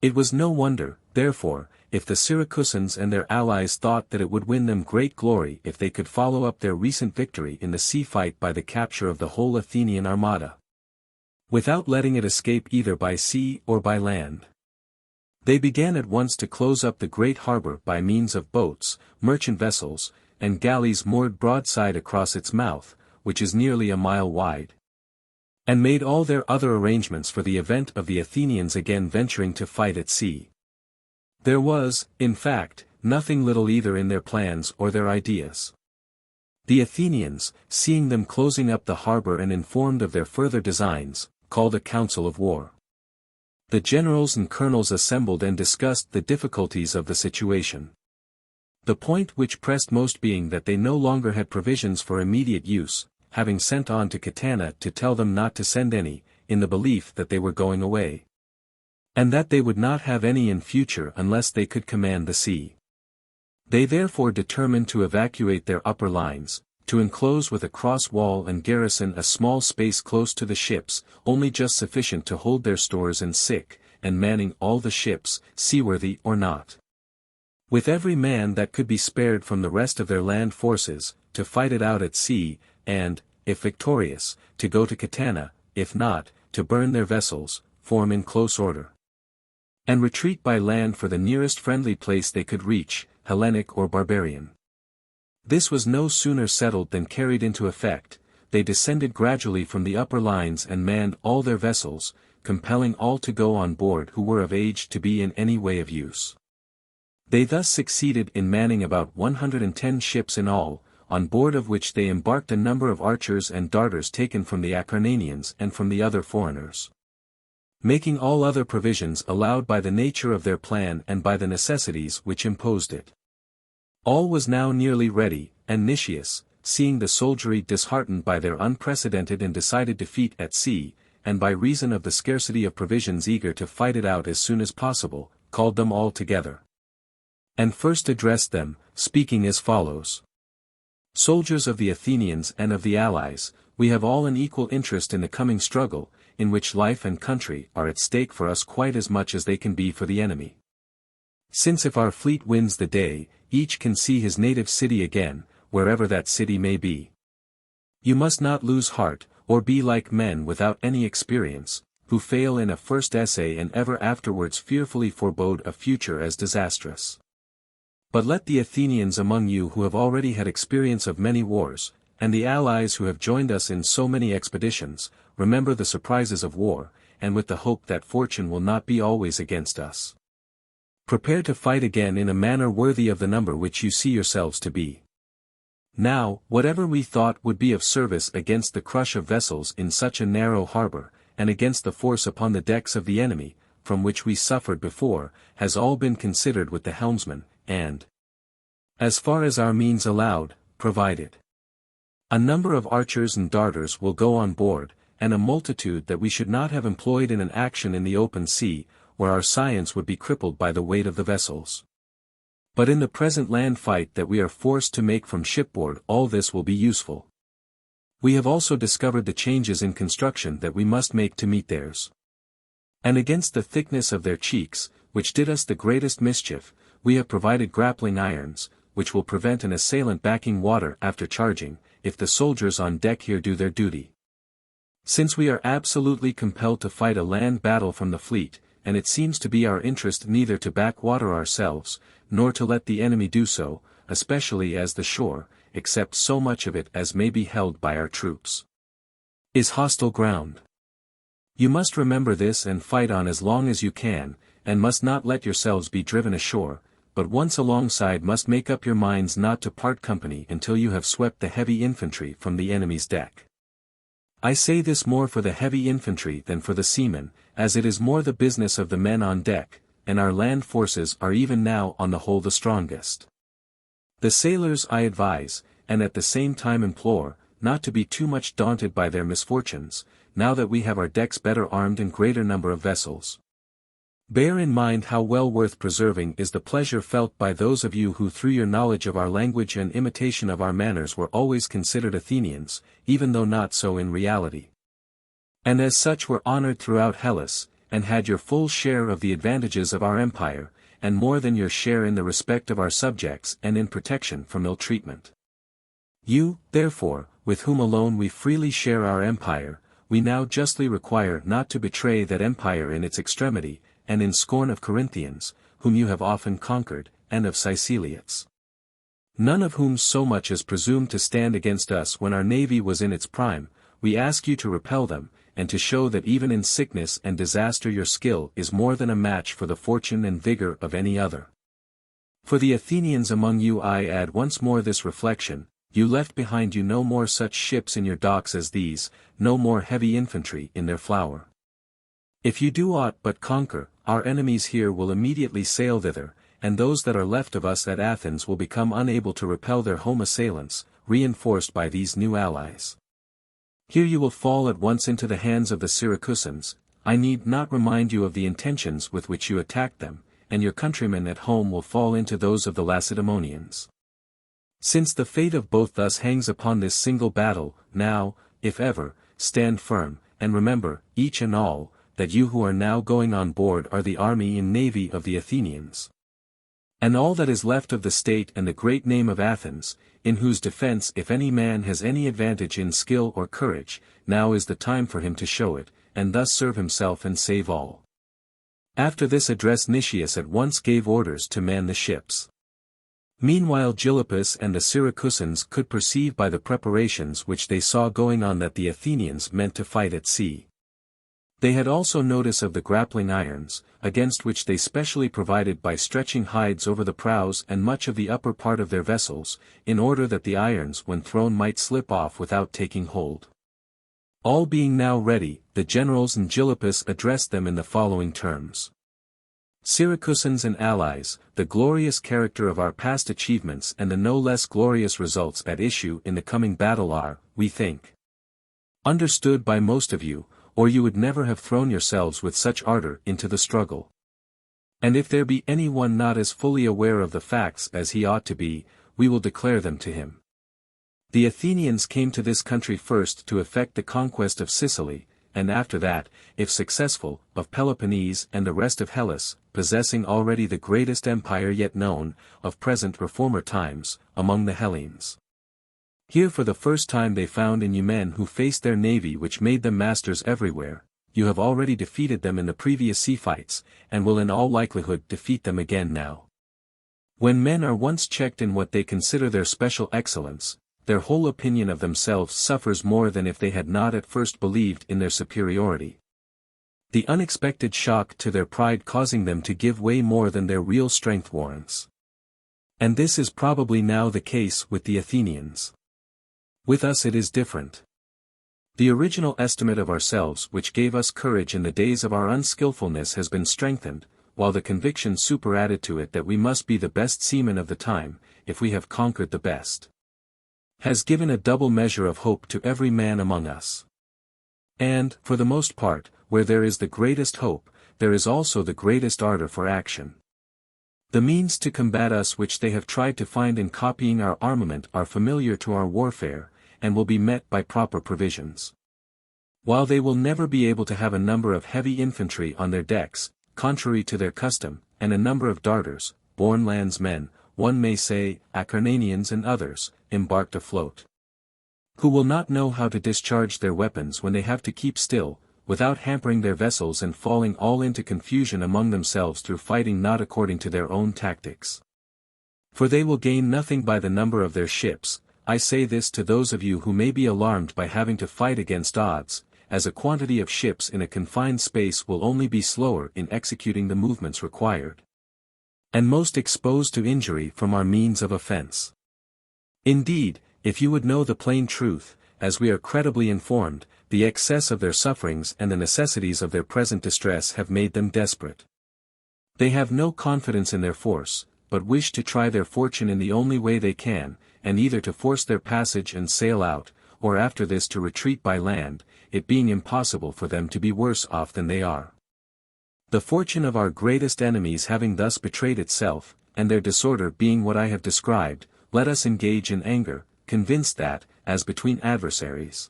It was no wonder, therefore, if the Syracusans and their allies thought that it would win them great glory if they could follow up their recent victory in the sea fight by the capture of the whole Athenian armada, without letting it escape either by sea or by land. They began at once to close up the great harbor by means of boats, merchant vessels, and galleys moored broadside across its mouth, which is nearly a mile wide, and made all their other arrangements for the event of the Athenians again venturing to fight at sea. There was, in fact, nothing little either in their plans or their ideas. The Athenians, seeing them closing up the harbor and informed of their further designs, called a council of war. The generals and colonels assembled and discussed the difficulties of the situation. The point which pressed most being that they no longer had provisions for immediate use, having sent on to Catana to tell them not to send any, in the belief that they were going away, and that they would not have any in future unless they could command the sea. They therefore determined to evacuate their upper lines, to enclose with a cross wall and garrison a small space close to the ships, only just sufficient to hold their stores and sick, and manning all the ships, seaworthy or not, with every man that could be spared from the rest of their land forces, to fight it out at sea, and, if victorious, to go to Catana, if not, to burn their vessels, form in close order, and retreat by land for the nearest friendly place they could reach, Hellenic or barbarian. This was no sooner settled than carried into effect. They descended gradually from the upper lines and manned all their vessels, compelling all to go on board who were of age to be in any way of use. They thus succeeded in manning about 110 ships in all, on board of which they embarked a number of archers and darters taken from the Acarnanians and from the other foreigners, making all other provisions allowed by the nature of their plan and by the necessities which imposed it. All was now nearly ready, and Nicias, seeing the soldiery disheartened by their unprecedented and decided defeat at sea, and by reason of the scarcity of provisions eager to fight it out as soon as possible, called them all together, and first addressed them, speaking as follows. Soldiers of the Athenians and of the allies, we have all an equal interest in the coming struggle, in which life and country are at stake for us quite as much as they can be for the enemy. Since if our fleet wins the day, each can see his native city again, wherever that city may be. You must not lose heart, or be like men without any experience, who fail in a first essay and ever afterwards fearfully forebode a future as disastrous. But let the Athenians among you who have already had experience of many wars, and the allies who have joined us in so many expeditions, remember the surprises of war, and with the hope that fortune will not be always against us, prepare to fight again in a manner worthy of the number which you see yourselves to be. Now, whatever we thought would be of service against the crush of vessels in such a narrow harbor, and against the force upon the decks of the enemy, from which we suffered before, has all been considered with the helmsman, and, as far as our means allowed, provided. A number of archers and darters will go on board, and a multitude that we should not have employed in an action in the open sea, where our science would be crippled by the weight of the vessels. But in the present land fight that we are forced to make from shipboard, all this will be useful. We have also discovered the changes in construction that we must make to meet theirs. And against the thickness of their cheeks, which did us the greatest mischief, we have provided grappling irons, which will prevent an assailant backing water after charging, if the soldiers on deck here do their duty. Since we are absolutely compelled to fight a land battle from the fleet, and it seems to be our interest neither to back water ourselves, nor to let the enemy do so, especially as the shore, except so much of it as may be held by our troops, is hostile ground. You must remember this and fight on as long as you can, and must not let yourselves be driven ashore, but once alongside must make up your minds not to part company until you have swept the heavy infantry from the enemy's deck. I say this more for the heavy infantry than for the seamen, as it is more the business of the men on deck, and our land forces are even now on the whole the strongest. The sailors I advise, and at the same time implore, not to be too much daunted by their misfortunes, now that we have our decks better armed and greater number of vessels. Bear in mind how well worth preserving is the pleasure felt by those of you who through your knowledge of our language and imitation of our manners were always considered Athenians, even though not so in reality. And as such were honored throughout Hellas, and had your full share of the advantages of our empire, and more than your share in the respect of our subjects and in protection from ill treatment. You, therefore, with whom alone we freely share our empire, we now justly require not to betray that empire in its extremity, and in scorn of Corinthians, whom you have often conquered, and of Siciliates. None of whom so much as presumed to stand against us when our navy was in its prime, we ask you to repel them, and to show that even in sickness and disaster your skill is more than a match for the fortune and vigor of any other. For the Athenians among you I add once more this reflection, you left behind you no more such ships in your docks as these, no more heavy infantry in their flower. If you do aught but conquer, our enemies here will immediately sail thither, and those that are left of us at Athens will become unable to repel their home assailants, reinforced by these new allies. Here you will fall at once into the hands of the Syracusans. I need not remind you of the intentions with which you attacked them, and your countrymen at home will fall into those of the Lacedaemonians. Since the fate of both thus hangs upon this single battle, now, if ever, stand firm, and remember, each and all, that you who are now going on board are the army and navy of the Athenians. And all that is left of the state and the great name of Athens, in whose defense if any man has any advantage in skill or courage, now is the time for him to show it, and thus serve himself and save all. After this address Nicias at once gave orders to man the ships. Meanwhile Gylippus and the Syracusans could perceive by the preparations which they saw going on that the Athenians meant to fight at sea. They had also notice of the grappling irons, against which they specially provided by stretching hides over the prows and much of the upper part of their vessels, in order that the irons when thrown might slip off without taking hold. All being now ready, the generals and Gylippus addressed them in the following terms. Syracusans and allies, the glorious character of our past achievements and the no less glorious results at issue in the coming battle are, we think, understood by most of you, or you would never have thrown yourselves with such ardor into the struggle. And if there be any one not as fully aware of the facts as he ought to be, we will declare them to him. The Athenians came to this country first to effect the conquest of Sicily, and after that, if successful, of Peloponnese and the rest of Hellas, possessing already the greatest empire yet known, of present or former times, among the Hellenes. Here for the first time they found in you men who faced their navy which made them masters everywhere. You have already defeated them in the previous sea fights, and will in all likelihood defeat them again now. When men are once checked in what they consider their special excellence, their whole opinion of themselves suffers more than if they had not at first believed in their superiority. The unexpected shock to their pride causing them to give way more than their real strength warrants. And this is probably now the case with the Athenians. With us it is different. The original estimate of ourselves which gave us courage in the days of our unskillfulness has been strengthened, while the conviction superadded to it that we must be the best seamen of the time, if we have conquered the best, has given a double measure of hope to every man among us. And, for the most part, where there is the greatest hope, there is also the greatest ardor for action. The means to combat us which they have tried to find in copying our armament are familiar to our warfare, and will be met by proper provisions. While they will never be able to have a number of heavy infantry on their decks, contrary to their custom, and a number of darters, born landsmen, one may say, Acarnanians and others, embarked afloat, who will not know how to discharge their weapons when they have to keep still, without hampering their vessels and falling all into confusion among themselves through fighting not according to their own tactics. For they will gain nothing by the number of their ships. I say this to those of you who may be alarmed by having to fight against odds, as a quantity of ships in a confined space will only be slower in executing the movements required, and most exposed to injury from our means of offense. Indeed, if you would know the plain truth, as we are credibly informed, the excess of their sufferings and the necessities of their present distress have made them desperate. They have no confidence in their force, but wish to try their fortune in the only way they can, and either to force their passage and sail out, or after this to retreat by land, it being impossible for them to be worse off than they are. The fortune of our greatest enemies having thus betrayed itself, and their disorder being what I have described, let us engage in anger, convinced that, as between adversaries,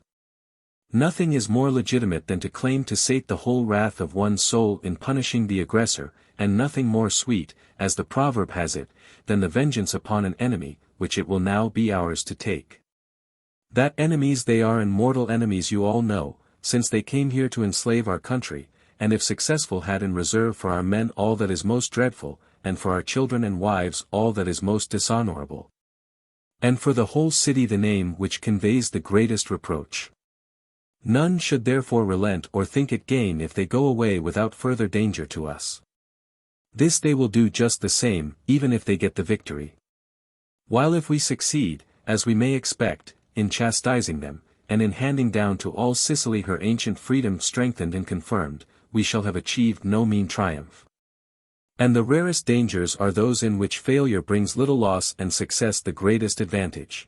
nothing is more legitimate than to claim to sate the whole wrath of one's soul in punishing the aggressor, and nothing more sweet, as the proverb has it, than the vengeance upon an enemy, which it will now be ours to take. That enemies they are and mortal enemies you all know, since they came here to enslave our country, and if successful had in reserve for our men all that is most dreadful, and for our children and wives all that is most dishonorable. And for the whole city the name which conveys the greatest reproach. None should therefore relent or think it gain if they go away without further danger to us. This they will do just the same, even if they get the victory. While if we succeed, as we may expect, in chastising them, and in handing down to all Sicily her ancient freedom strengthened and confirmed, we shall have achieved no mean triumph. And the rarest dangers are those in which failure brings little loss and success the greatest advantage.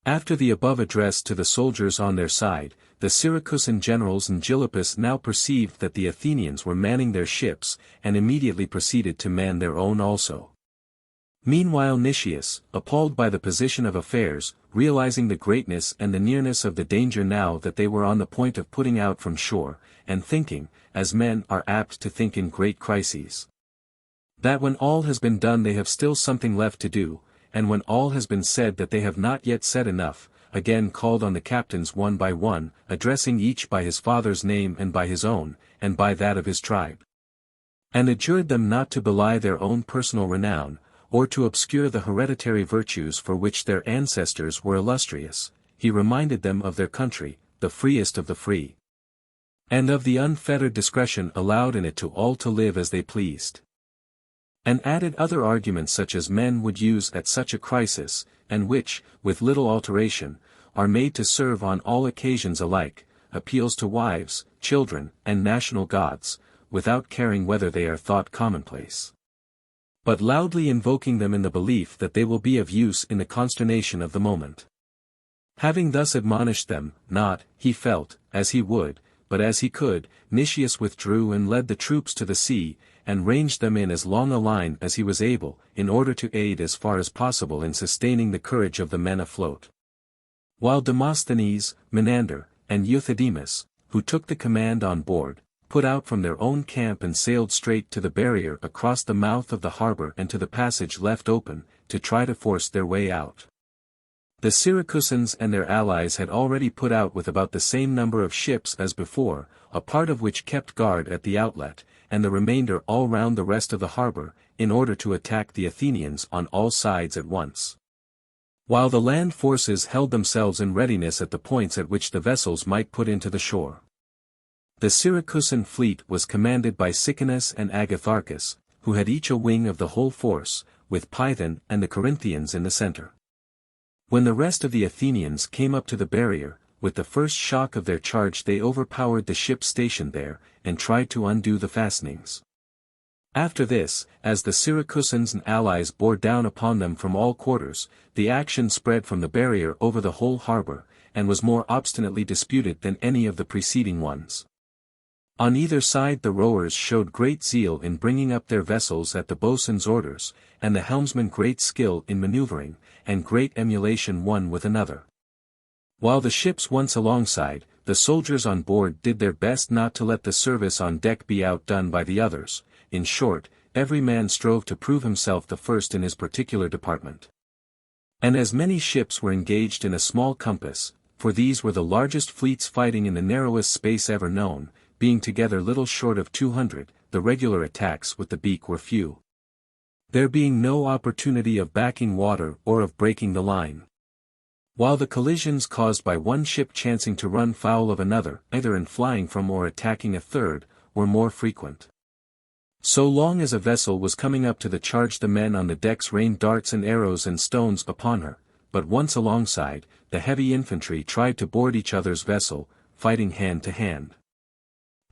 After the above address to the soldiers on their side, the Syracusan generals and Gylippus now perceived that the Athenians were manning their ships, and immediately proceeded to man their own also. Meanwhile Nicias, appalled by the position of affairs, realizing the greatness and the nearness of the danger now that they were on the point of putting out from shore, and thinking, as men are apt to think in great crises, that when all has been done they have still something left to do, and when all has been said that they have not yet said enough, again called on the captains one by one, addressing each by his father's name and by his own, and by that of his tribe, and adjured them not to belie their own personal renown, or to obscure the hereditary virtues for which their ancestors were illustrious. He reminded them of their country, the freest of the free, and of the unfettered discretion allowed in it to all to live as they pleased. And added other arguments such as men would use at such a crisis, and which, with little alteration, are made to serve on all occasions alike, appeals to wives, children, and national gods, without caring whether they are thought commonplace, but loudly invoking them in the belief that they will be of use in the consternation of the moment. Having thus admonished them, not, he felt, as he would, but as he could, Nicias withdrew and led the troops to the sea, and ranged them in as long a line as he was able, in order to aid as far as possible in sustaining the courage of the men afloat. While Demosthenes, Menander, and Euthydemus, who took the command on board, put out from their own camp and sailed straight to the barrier across the mouth of the harbor and to the passage left open, to try to force their way out. The Syracusans and their allies had already put out with about the same number of ships as before, a part of which kept guard at the outlet, and the remainder all round the rest of the harbor, in order to attack the Athenians on all sides at once, while the land forces held themselves in readiness at the points at which the vessels might put into the shore. The Syracusan fleet was commanded by Sicanus and Agatharchus, who had each a wing of the whole force, with Python and the Corinthians in the center. When the rest of the Athenians came up to the barrier, with the first shock of their charge they overpowered the ships stationed there, and tried to undo the fastenings. After this, as the Syracusans and allies bore down upon them from all quarters, the action spread from the barrier over the whole harbor, and was more obstinately disputed than any of the preceding ones. On either side the rowers showed great zeal in bringing up their vessels at the boatswain's orders, and the helmsmen great skill in maneuvering, and great emulation one with another. While the ships once alongside, the soldiers on board did their best not to let the service on deck be outdone by the others. In short, every man strove to prove himself the first in his particular department. And as many ships were engaged in a small compass, for these were the largest fleets fighting in the narrowest space ever known, being together little short of 200, the regular attacks with the beak were few, there being no opportunity of backing water or of breaking the line, while the collisions caused by one ship chancing to run foul of another, either in flying from or attacking a third, were more frequent. So long as a vessel was coming up to the charge the men on the decks rained darts and arrows and stones upon her, but once alongside, the heavy infantry tried to board each other's vessel, fighting hand to hand.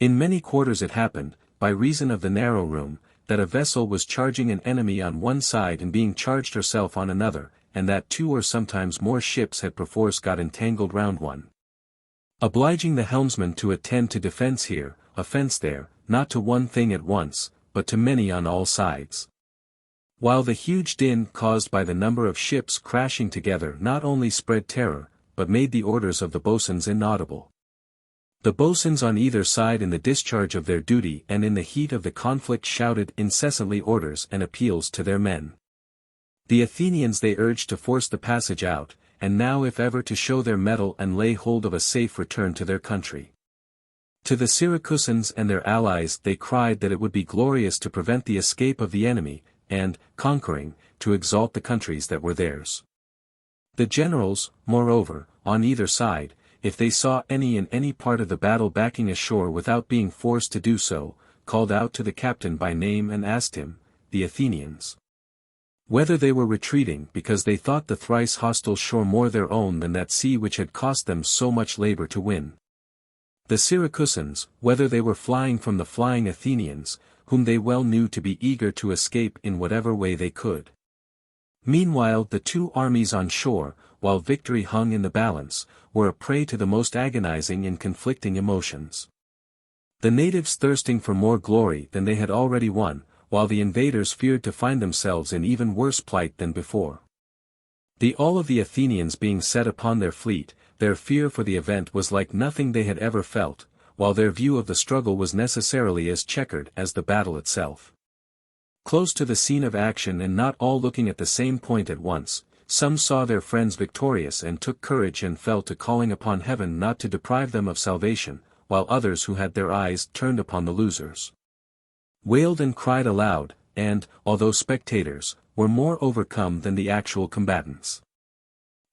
In many quarters it happened, by reason of the narrow room, that a vessel was charging an enemy on one side and being charged herself on another, and that two or sometimes more ships had perforce got entangled round one, obliging the helmsman to attend to defense here, offense there, not to one thing at once, but to many on all sides. While the huge din caused by the number of ships crashing together not only spread terror, but made the orders of the boatswains inaudible. The boatswains on either side in the discharge of their duty and in the heat of the conflict shouted incessantly orders and appeals to their men. The Athenians they urged to force the passage out, and now if ever to show their mettle and lay hold of a safe return to their country. To the Syracusans and their allies they cried that it would be glorious to prevent the escape of the enemy, and, conquering, to exalt the countries that were theirs. The generals, moreover, on either side, if they saw any in any part of the battle backing ashore without being forced to do so, called out to the captain by name and asked him, the Athenians, whether they were retreating because they thought the thrice hostile shore more their own than that sea which had cost them so much labor to win. The Syracusans, whether they were flying from the flying Athenians, whom they well knew to be eager to escape in whatever way they could. Meanwhile the two armies on shore, while victory hung in the balance, were a prey to the most agonizing and conflicting emotions. The natives thirsting for more glory than they had already won, while the invaders feared to find themselves in even worse plight than before. The all of the Athenians being set upon their fleet, their fear for the event was like nothing they had ever felt, while their view of the struggle was necessarily as checkered as the battle itself. Close to the scene of action and not all looking at the same point at once, some saw their friends victorious and took courage and fell to calling upon heaven not to deprive them of salvation, while others who had their eyes turned upon the losers wailed and cried aloud, and, although spectators, were more overcome than the actual combatants.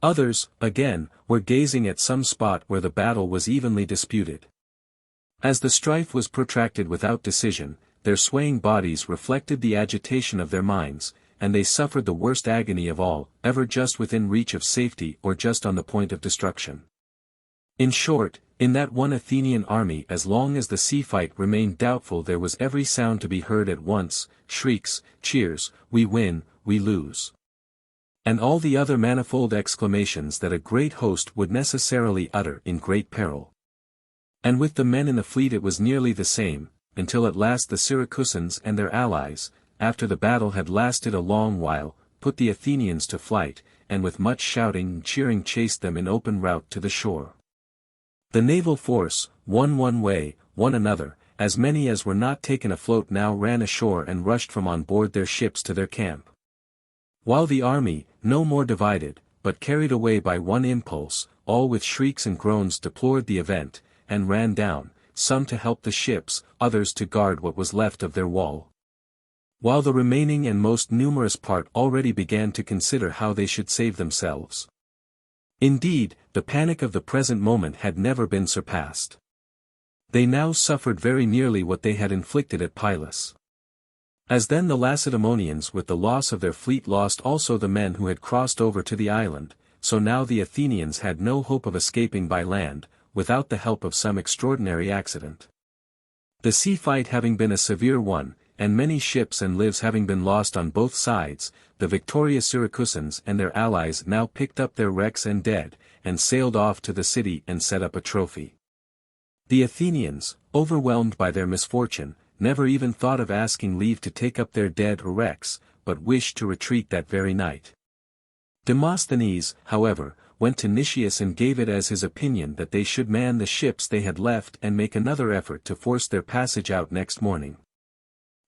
Others, again, were gazing at some spot where the battle was evenly disputed. As the strife was protracted without decision, their swaying bodies reflected the agitation of their minds, and they suffered the worst agony of all, ever just within reach of safety or just on the point of destruction. In short, in that one Athenian army as long as the sea fight remained doubtful there was every sound to be heard at once, shrieks, cheers, we win, we lose. And all the other manifold exclamations that a great host would necessarily utter in great peril. And with the men in the fleet it was nearly the same, until at last the Syracusans and their allies, after the battle had lasted a long while, put the Athenians to flight, and with much shouting and cheering chased them in open rout to the shore. The naval force, one way, one another, as many as were not taken afloat now ran ashore and rushed from on board their ships to their camp. While the army, no more divided, but carried away by one impulse, all with shrieks and groans deplored the event, and ran down, some to help the ships, others to guard what was left of their wall. While the remaining and most numerous part already began to consider how they should save themselves. Indeed, the panic of the present moment had never been surpassed. They now suffered very nearly what they had inflicted at Pylos. As then the Lacedaemonians with the loss of their fleet lost also the men who had crossed over to the island, so now the Athenians had no hope of escaping by land, without the help of some extraordinary accident. The sea fight having been a severe one, and many ships and lives having been lost on both sides, the victorious Syracusans and their allies now picked up their wrecks and dead, and sailed off to the city and set up a trophy. The Athenians, overwhelmed by their misfortune, never even thought of asking leave to take up their dead or wrecks, but wished to retreat that very night. Demosthenes, however, went to Nicias and gave it as his opinion that they should man the ships they had left and make another effort to force their passage out next morning.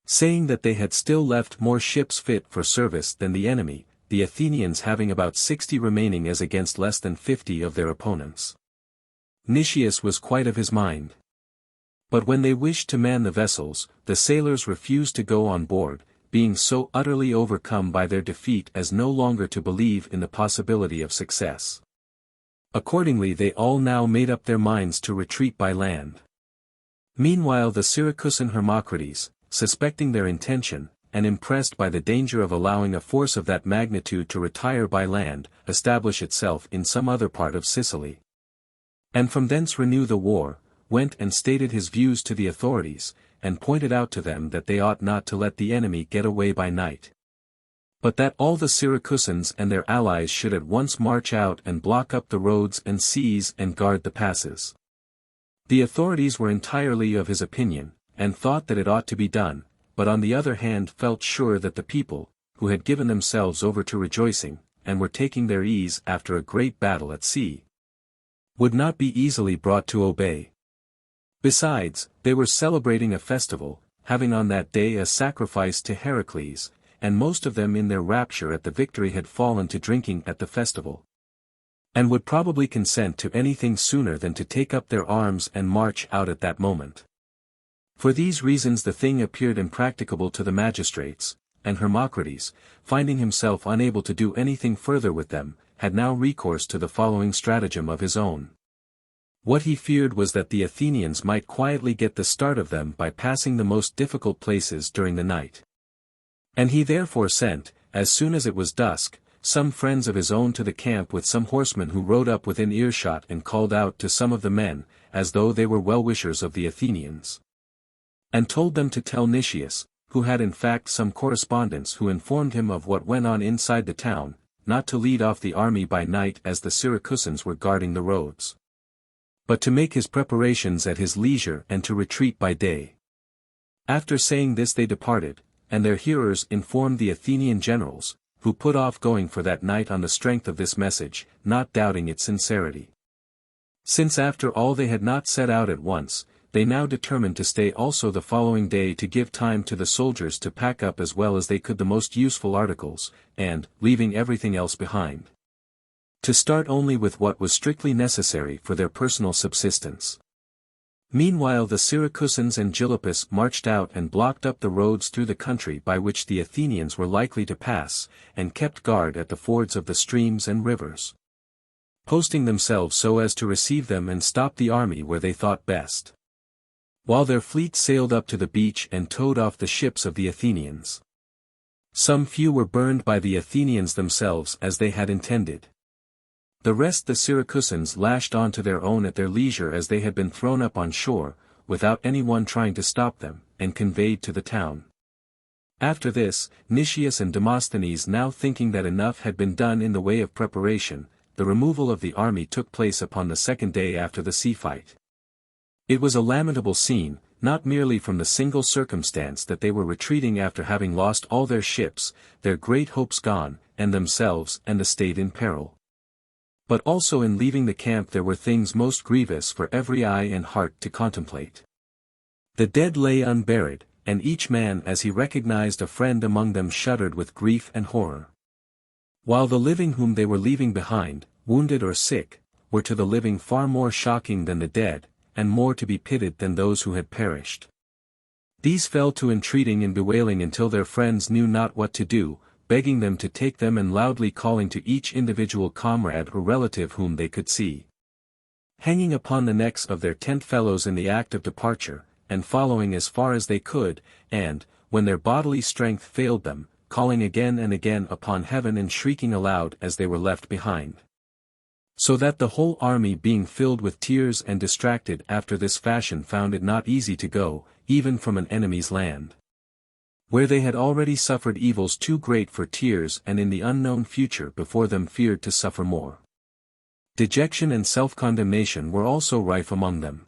Saying that they had still left more ships fit for service than the enemy, the Athenians having about 60 remaining as against less than 50 of their opponents. Nicias was quite of his mind. But when they wished to man the vessels, the sailors refused to go on board, being so utterly overcome by their defeat as no longer to believe in the possibility of success. Accordingly they all now made up their minds to retreat by land. Meanwhile the Syracusan Hermocrates, suspecting their intention, and impressed by the danger of allowing a force of that magnitude to retire by land, establish itself in some other part of Sicily, and from thence renew the war, went and stated his views to the authorities, and pointed out to them that they ought not to let the enemy get away by night, but that all the Syracusans and their allies should at once march out and block up the roads and seas and guard the passes. The authorities were entirely of his opinion, and thought that it ought to be done, but on the other hand felt sure that the people, who had given themselves over to rejoicing, and were taking their ease after a great battle at sea, would not be easily brought to obey. Besides, they were celebrating a festival, having on that day a sacrifice to Heracles, and most of them in their rapture at the victory had fallen to drinking at the festival, and would probably consent to anything sooner than to take up their arms and march out at that moment. For these reasons the thing appeared impracticable to the magistrates, and Hermocrates, finding himself unable to do anything further with them, had now recourse to the following stratagem of his own. What he feared was that the Athenians might quietly get the start of them by passing the most difficult places during the night. And he therefore sent, as soon as it was dusk, some friends of his own to the camp with some horsemen who rode up within earshot and called out to some of the men, as though they were well-wishers of the Athenians, and told them to tell Nicias, who had in fact some correspondents who informed him of what went on inside the town, not to lead off the army by night as the Syracusans were guarding the roads, but to make his preparations at his leisure and to retreat by day. After saying this they departed, and their hearers informed the Athenian generals, who put off going for that night on the strength of this message, not doubting its sincerity. Since after all they had not set out at once, they now determined to stay also the following day to give time to the soldiers to pack up as well as they could the most useful articles, and, leaving everything else behind, to start only with what was strictly necessary for their personal subsistence. Meanwhile the Syracusans and Gylippus marched out and blocked up the roads through the country by which the Athenians were likely to pass, and kept guard at the fords of the streams and rivers, posting themselves so as to receive them and stop the army where they thought best, while their fleet sailed up to the beach and towed off the ships of the Athenians. Some few were burned by the Athenians themselves as they had intended. The rest the Syracusans lashed on to their own at their leisure as they had been thrown up on shore, without anyone trying to stop them, and conveyed to the town. After this, Nicias and Demosthenes, now thinking that enough had been done in the way of preparation, the removal of the army took place upon the second day after the sea fight. It was a lamentable scene, not merely from the single circumstance that they were retreating after having lost all their ships, their great hopes gone, and themselves and the state in peril, but also in leaving the camp there were things most grievous for every eye and heart to contemplate. The dead lay unburied, and each man as he recognized a friend among them shuddered with grief and horror, while the living whom they were leaving behind, wounded or sick, were to the living far more shocking than the dead, and more to be pitied than those who had perished. These fell to entreating and bewailing until their friends knew not what to do, begging them to take them and loudly calling to each individual comrade or relative whom they could see hanging upon the necks of their tent fellows in the act of departure, and following as far as they could, and, when their bodily strength failed them, calling again and again upon heaven and shrieking aloud as they were left behind. So that the whole army being filled with tears and distracted after this fashion found it not easy to go, even from an enemy's land, where they had already suffered evils too great for tears and in the unknown future before them feared to suffer more. Dejection and self-condemnation were also rife among them.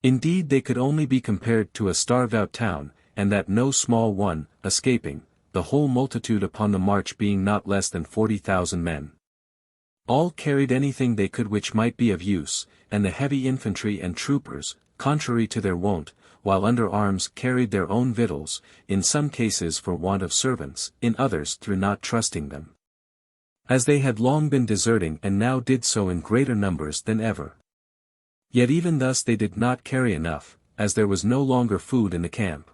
Indeed they could only be compared to a starved-out town, and that no small one, escaping, the whole multitude upon the march being not less than 40,000 men. All carried anything they could which might be of use, and the heavy infantry and troopers, contrary to their wont, while under arms carried their own victuals, in some cases for want of servants, in others through not trusting them, as they had long been deserting and now did so in greater numbers than ever. Yet even thus they did not carry enough, as there was no longer food in the camp.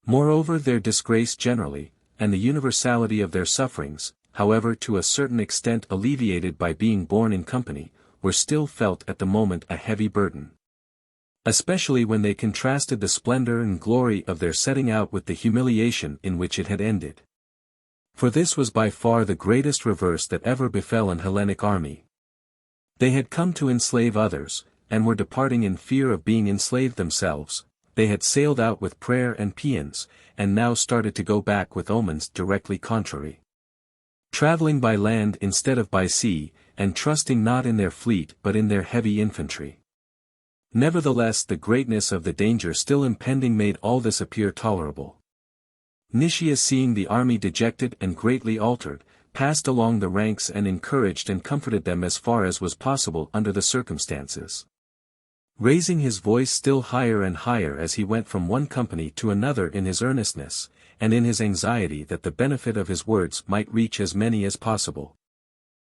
Moreover their disgrace generally, and the universality of their sufferings, however to a certain extent alleviated by being borne in company, were still felt at the moment a heavy burden, especially when they contrasted the splendor and glory of their setting out with the humiliation in which it had ended. For this was by far the greatest reverse that ever befell an Hellenic army. They had come to enslave others, and were departing in fear of being enslaved themselves. They had sailed out with prayer and paeans, and now started to go back with omens directly contrary, traveling by land instead of by sea, and trusting not in their fleet but in their heavy infantry. Nevertheless the greatness of the danger still impending made all this appear tolerable. Nicias, seeing the army dejected and greatly altered, passed along the ranks and encouraged and comforted them as far as was possible under the circumstances. Raising his voice still higher and higher as he went from one company to another in his earnestness, and in his anxiety that the benefit of his words might reach as many as possible.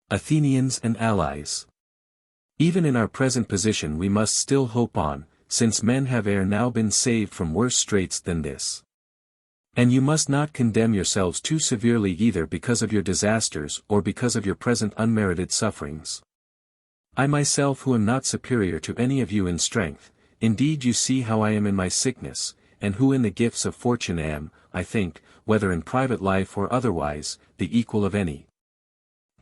Athenians and allies. Even in our present position we must still hope on, since men have ere now been saved from worse straits than this. And you must not condemn yourselves too severely either because of your disasters or because of your present unmerited sufferings. I myself, who am not superior to any of you in strength, indeed you see how I am in my sickness, and who in the gifts of fortune am, I think, whether in private life or otherwise, the equal of any,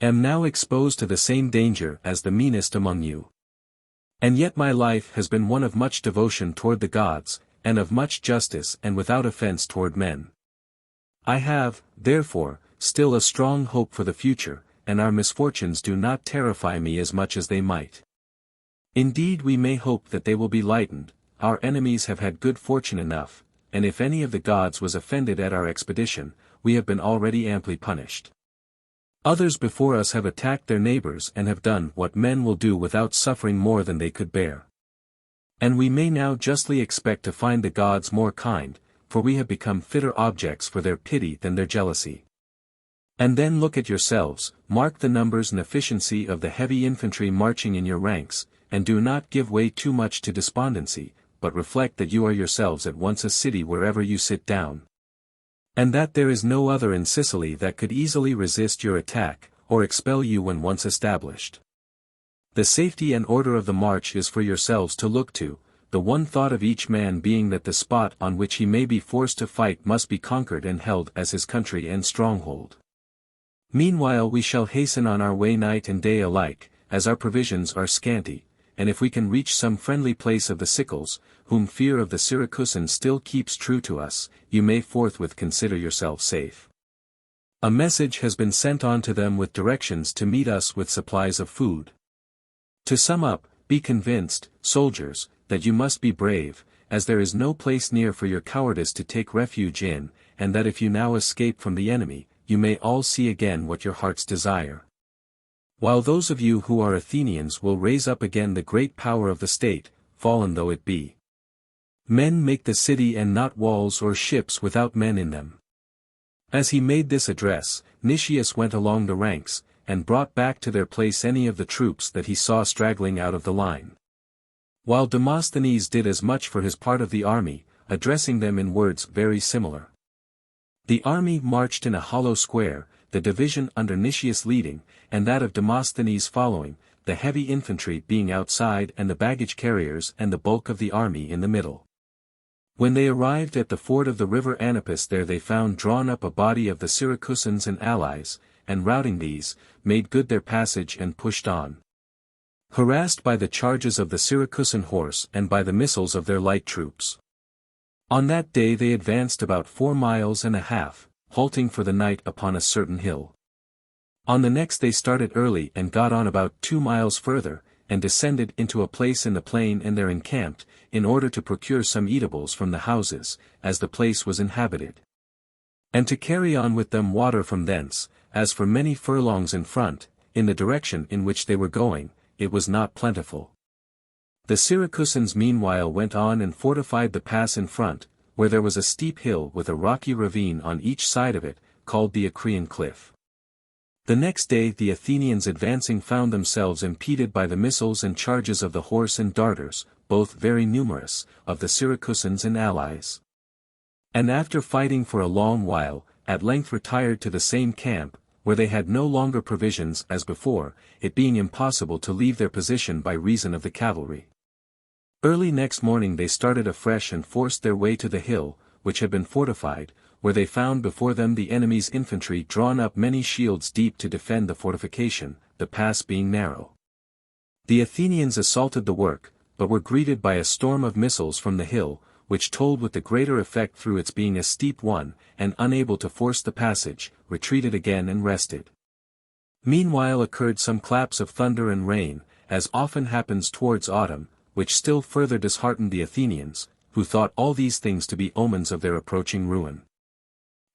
am now exposed to the same danger as the meanest among you. And yet my life has been one of much devotion toward the gods, and of much justice and without offense toward men. I have, therefore, still a strong hope for the future, and our misfortunes do not terrify me as much as they might. Indeed we may hope that they will be lightened. Our enemies have had good fortune enough, and if any of the gods was offended at our expedition, we have been already amply punished. Others before us have attacked their neighbors and have done what men will do without suffering more than they could bear. And we may now justly expect to find the gods more kind, for we have become fitter objects for their pity than their jealousy. And then look at yourselves, mark the numbers and efficiency of the heavy infantry marching in your ranks, and do not give way too much to despondency, but reflect that you are yourselves at once a city wherever you sit down. And that there is no other in Sicily that could easily resist your attack, or expel you when once established. The safety and order of the march is for yourselves to look to, the one thought of each man being that the spot on which he may be forced to fight must be conquered and held as his country and stronghold. Meanwhile we shall hasten on our way night and day alike, as our provisions are scanty, and if we can reach some friendly place of the Sicels, whom fear of the Syracusans still keeps true to us, you may forthwith consider yourself safe. A message has been sent on to them with directions to meet us with supplies of food. To sum up, be convinced, soldiers, that you must be brave, as there is no place near for your cowardice to take refuge in, and that if you now escape from the enemy, you may all see again what your hearts desire. While those of you who are Athenians will raise up again the great power of the state, fallen though it be. Men make the city and not walls or ships without men in them. As he made this address, Nicias went along the ranks, and brought back to their place any of the troops that he saw straggling out of the line. While Demosthenes did as much for his part of the army, addressing them in words very similar. The army marched in a hollow square, the division under Nicias leading, and that of Demosthenes following, the heavy infantry being outside and the baggage carriers and the bulk of the army in the middle. When they arrived at the ford of the river Anapus, there they found drawn up a body of the Syracusans and allies, and routing these, made good their passage and pushed on. Harassed by the charges of the Syracusan horse and by the missiles of their light troops. On that day they advanced about 4 miles and a half, halting for the night upon a certain hill. On the next they started early and got on about 2 miles further, and descended into a place in the plain and there encamped, in order to procure some eatables from the houses, as the place was inhabited. And to carry on with them water from thence, as for many furlongs in front, in the direction in which they were going, it was not plentiful. The Syracusans meanwhile went on and fortified the pass in front, where there was a steep hill with a rocky ravine on each side of it, called the Acrean Cliff. The next day the Athenians advancing found themselves impeded by the missiles and charges of the horse and darters, both very numerous, of the Syracusans and allies. And after fighting for a long while, at length retired to the same camp, where they had no longer provisions as before, it being impossible to leave their position by reason of the cavalry. Early next morning they started afresh and forced their way to the hill, which had been fortified, where they found before them the enemy's infantry drawn up many shields deep to defend the fortification, the pass being narrow. The Athenians assaulted the work, but were greeted by a storm of missiles from the hill, which told with the greater effect through its being a steep one, and unable to force the passage, retreated again and rested. Meanwhile occurred some claps of thunder and rain, as often happens towards autumn, which still further disheartened the Athenians, who thought all these things to be omens of their approaching ruin.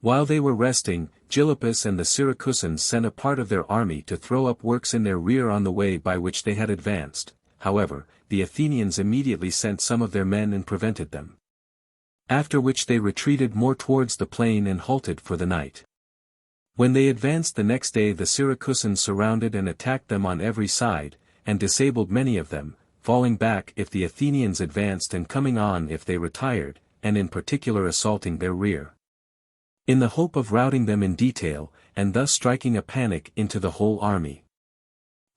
While they were resting, Gylippus and the Syracusans sent a part of their army to throw up works in their rear on the way by which they had advanced. However, the Athenians immediately sent some of their men and prevented them. After which they retreated more towards the plain and halted for the night. When they advanced the next day, the Syracusans surrounded and attacked them on every side, and disabled many of them, falling back if the Athenians advanced and coming on if they retired, and in particular assaulting their rear. In the hope of routing them in detail, and thus striking a panic into the whole army.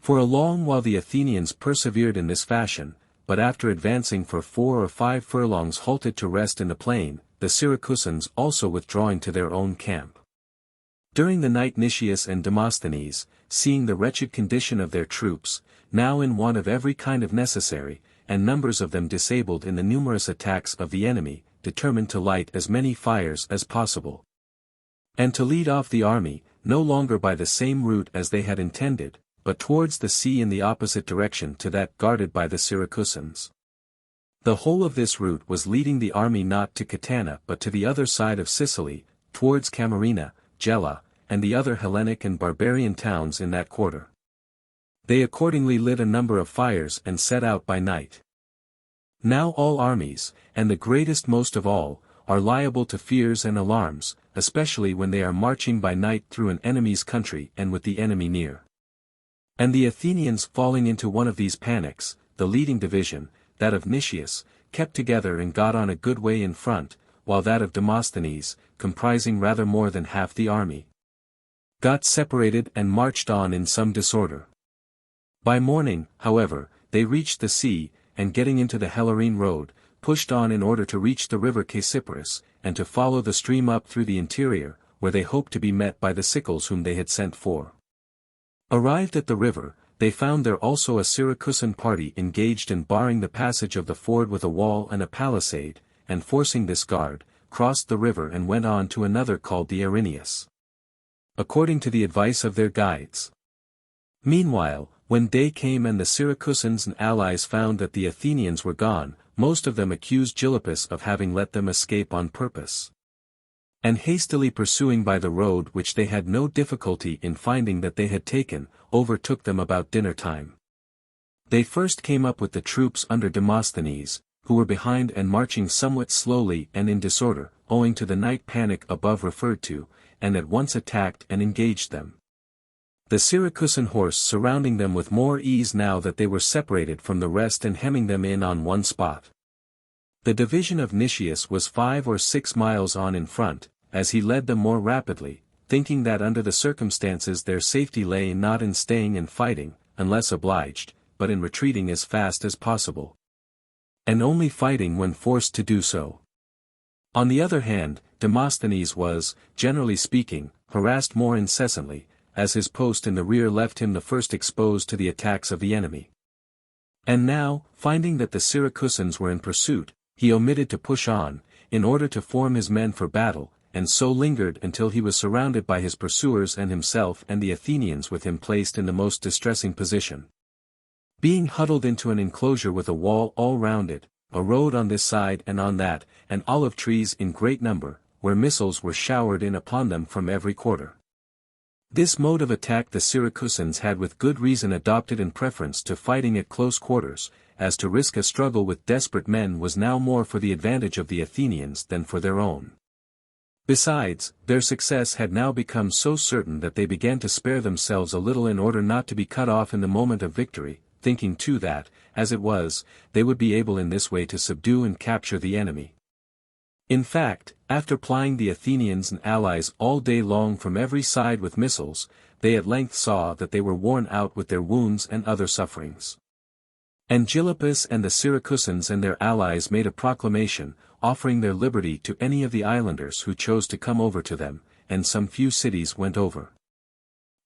For a long while the Athenians persevered in this fashion, but after advancing for 4 or 5 furlongs halted to rest in the plain, the Syracusans also withdrawing to their own camp. During the night Nicias and Demosthenes, seeing the wretched condition of their troops, now in want of every kind of necessary, and numbers of them disabled in the numerous attacks of the enemy, determined to light as many fires as possible. And to lead off the army, no longer by the same route as they had intended, but towards the sea in the opposite direction to that guarded by the Syracusans. The whole of this route was leading the army not to Catana but to the other side of Sicily, towards Camarina, Gela, and the other Hellenic and barbarian towns in that quarter. They accordingly lit a number of fires and set out by night. Now all armies, and the greatest most of all, are liable to fears and alarms, especially when they are marching by night through an enemy's country and with the enemy near. And the Athenians falling into one of these panics, the leading division, that of Nicias, kept together and got on a good way in front, while that of Demosthenes, comprising rather more than half the army, got separated and marched on in some disorder. By morning, however, they reached the sea, and getting into the Hellarine road, pushed on in order to reach the river Caesiparus, and to follow the stream up through the interior, where they hoped to be met by the Sicels whom they had sent for. Arrived at the river, they found there also a Syracusan party engaged in barring the passage of the ford with a wall and a palisade, and forcing this guard, crossed the river and went on to another called the Erineus, according to the advice of their guides. Meanwhile, when day came and the Syracusans and allies found that the Athenians were gone, most of them accused Gylippus of having let them escape on purpose. And hastily pursuing by the road which they had no difficulty in finding that they had taken, overtook them about dinner time. They first came up with the troops under Demosthenes, who were behind and marching somewhat slowly and in disorder, owing to the night panic above referred to, and at once attacked and engaged them. The Syracusan horse surrounding them with more ease now that they were separated from the rest and hemming them in on one spot. The division of Nicias was 5 or 6 miles on in front, as he led them more rapidly, thinking that under the circumstances their safety lay not in staying and fighting, unless obliged, but in retreating as fast as possible, and only fighting when forced to do so. On the other hand, Demosthenes was, generally speaking, harassed more incessantly, as his post in the rear left him the first exposed to the attacks of the enemy. And now, finding that the Syracusans were in pursuit, he omitted to push on, in order to form his men for battle, and so lingered until he was surrounded by his pursuers and himself and the Athenians with him placed in the most distressing position. Being huddled into an enclosure with a wall all round it, a road on this side and on that, and olive trees in great number, where missiles were showered in upon them from every quarter. This mode of attack the Syracusans had with good reason adopted in preference to fighting at close quarters, as to risk a struggle with desperate men was now more for the advantage of the Athenians than for their own. Besides, their success had now become so certain that they began to spare themselves a little in order not to be cut off in the moment of victory, thinking too that, as it was, they would be able in this way to subdue and capture the enemy. In fact, after plying the Athenians and allies all day long from every side with missiles, they at length saw that they were worn out with their wounds and other sufferings. And Gylippus and the Syracusans and their allies made a proclamation, offering their liberty to any of the islanders who chose to come over to them, and some few cities went over.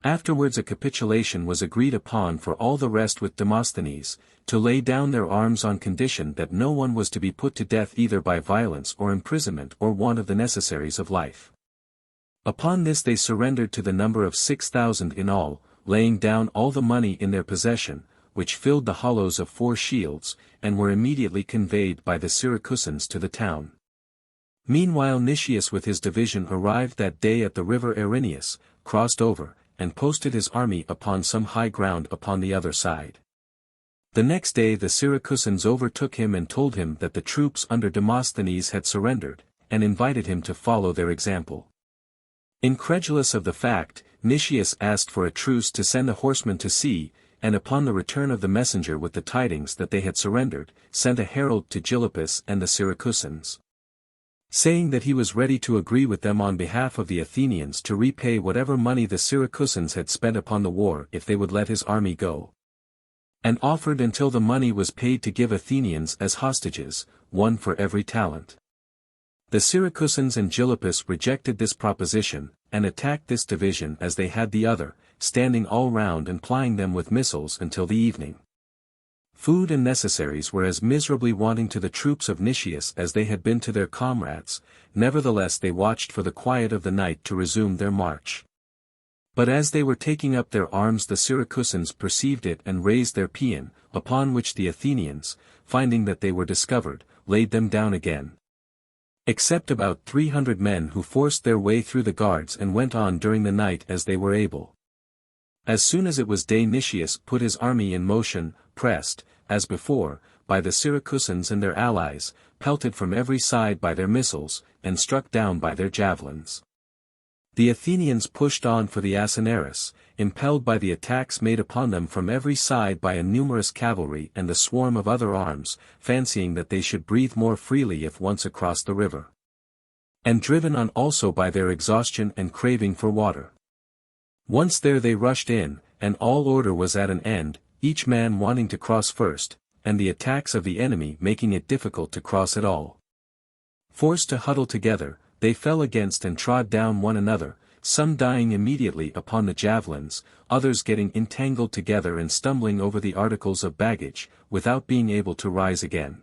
Afterwards a capitulation was agreed upon for all the rest with Demosthenes, to lay down their arms on condition that no one was to be put to death either by violence or imprisonment or want of the necessaries of life. Upon this they surrendered to the number of 6,000 in all, laying down all the money in their possession, which filled the hollows of 4 shields, and were immediately conveyed by the Syracusans to the town. Meanwhile Nicias with his division arrived that day at the river Erineus, crossed over, and posted his army upon some high ground upon the other side. The next day the Syracusans overtook him and told him that the troops under Demosthenes had surrendered, and invited him to follow their example. Incredulous of the fact, Nicias asked for a truce to send the horsemen to sea, and upon the return of the messenger with the tidings that they had surrendered, sent a herald to Gylippus and the Syracusans, saying that he was ready to agree with them on behalf of the Athenians to repay whatever money the Syracusans had spent upon the war if they would let his army go, and offered until the money was paid to give Athenians as hostages, 1 for every talent. The Syracusans and Gylippus rejected this proposition, and attacked this division as they had the other, standing all round and plying them with missiles until the evening. Food and necessaries were as miserably wanting to the troops of Nicias as they had been to their comrades, nevertheless they watched for the quiet of the night to resume their march. But as they were taking up their arms the Syracusans perceived it and raised their paean, upon which the Athenians, finding that they were discovered, laid them down again, except about 300 men who forced their way through the guards and went on during the night as they were able. As soon as it was day Nicias put his army in motion, pressed, as before, by the Syracusans and their allies, pelted from every side by their missiles, and struck down by their javelins. The Athenians pushed on for the Asinaris, impelled by the attacks made upon them from every side by a numerous cavalry and the swarm of other arms, fancying that they should breathe more freely if once across the river, and driven on also by their exhaustion and craving for water. Once there they rushed in, and all order was at an end, each man wanting to cross first, and the attacks of the enemy making it difficult to cross at all. Forced to huddle together, they fell against and trod down one another, some dying immediately upon the javelins, others getting entangled together and stumbling over the articles of baggage, without being able to rise again.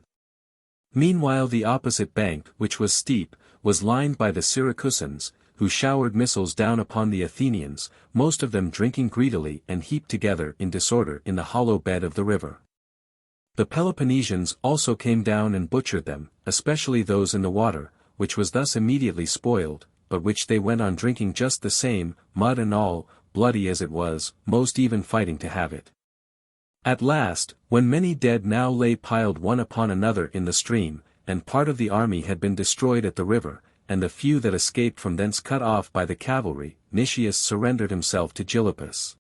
Meanwhile the opposite bank, which was steep, was lined by the Syracusans, who showered missiles down upon the Athenians, most of them drinking greedily and heaped together in disorder in the hollow bed of the river. The Peloponnesians also came down and butchered them, especially those in the water, which was thus immediately spoiled, but which they went on drinking just the same, mud and all, bloody as it was, most even fighting to have it. At last, when many dead now lay piled one upon another in the stream, and part of the army had been destroyed at the river, and the few that escaped from thence cut off by the cavalry, Nicias surrendered himself to Gylippus,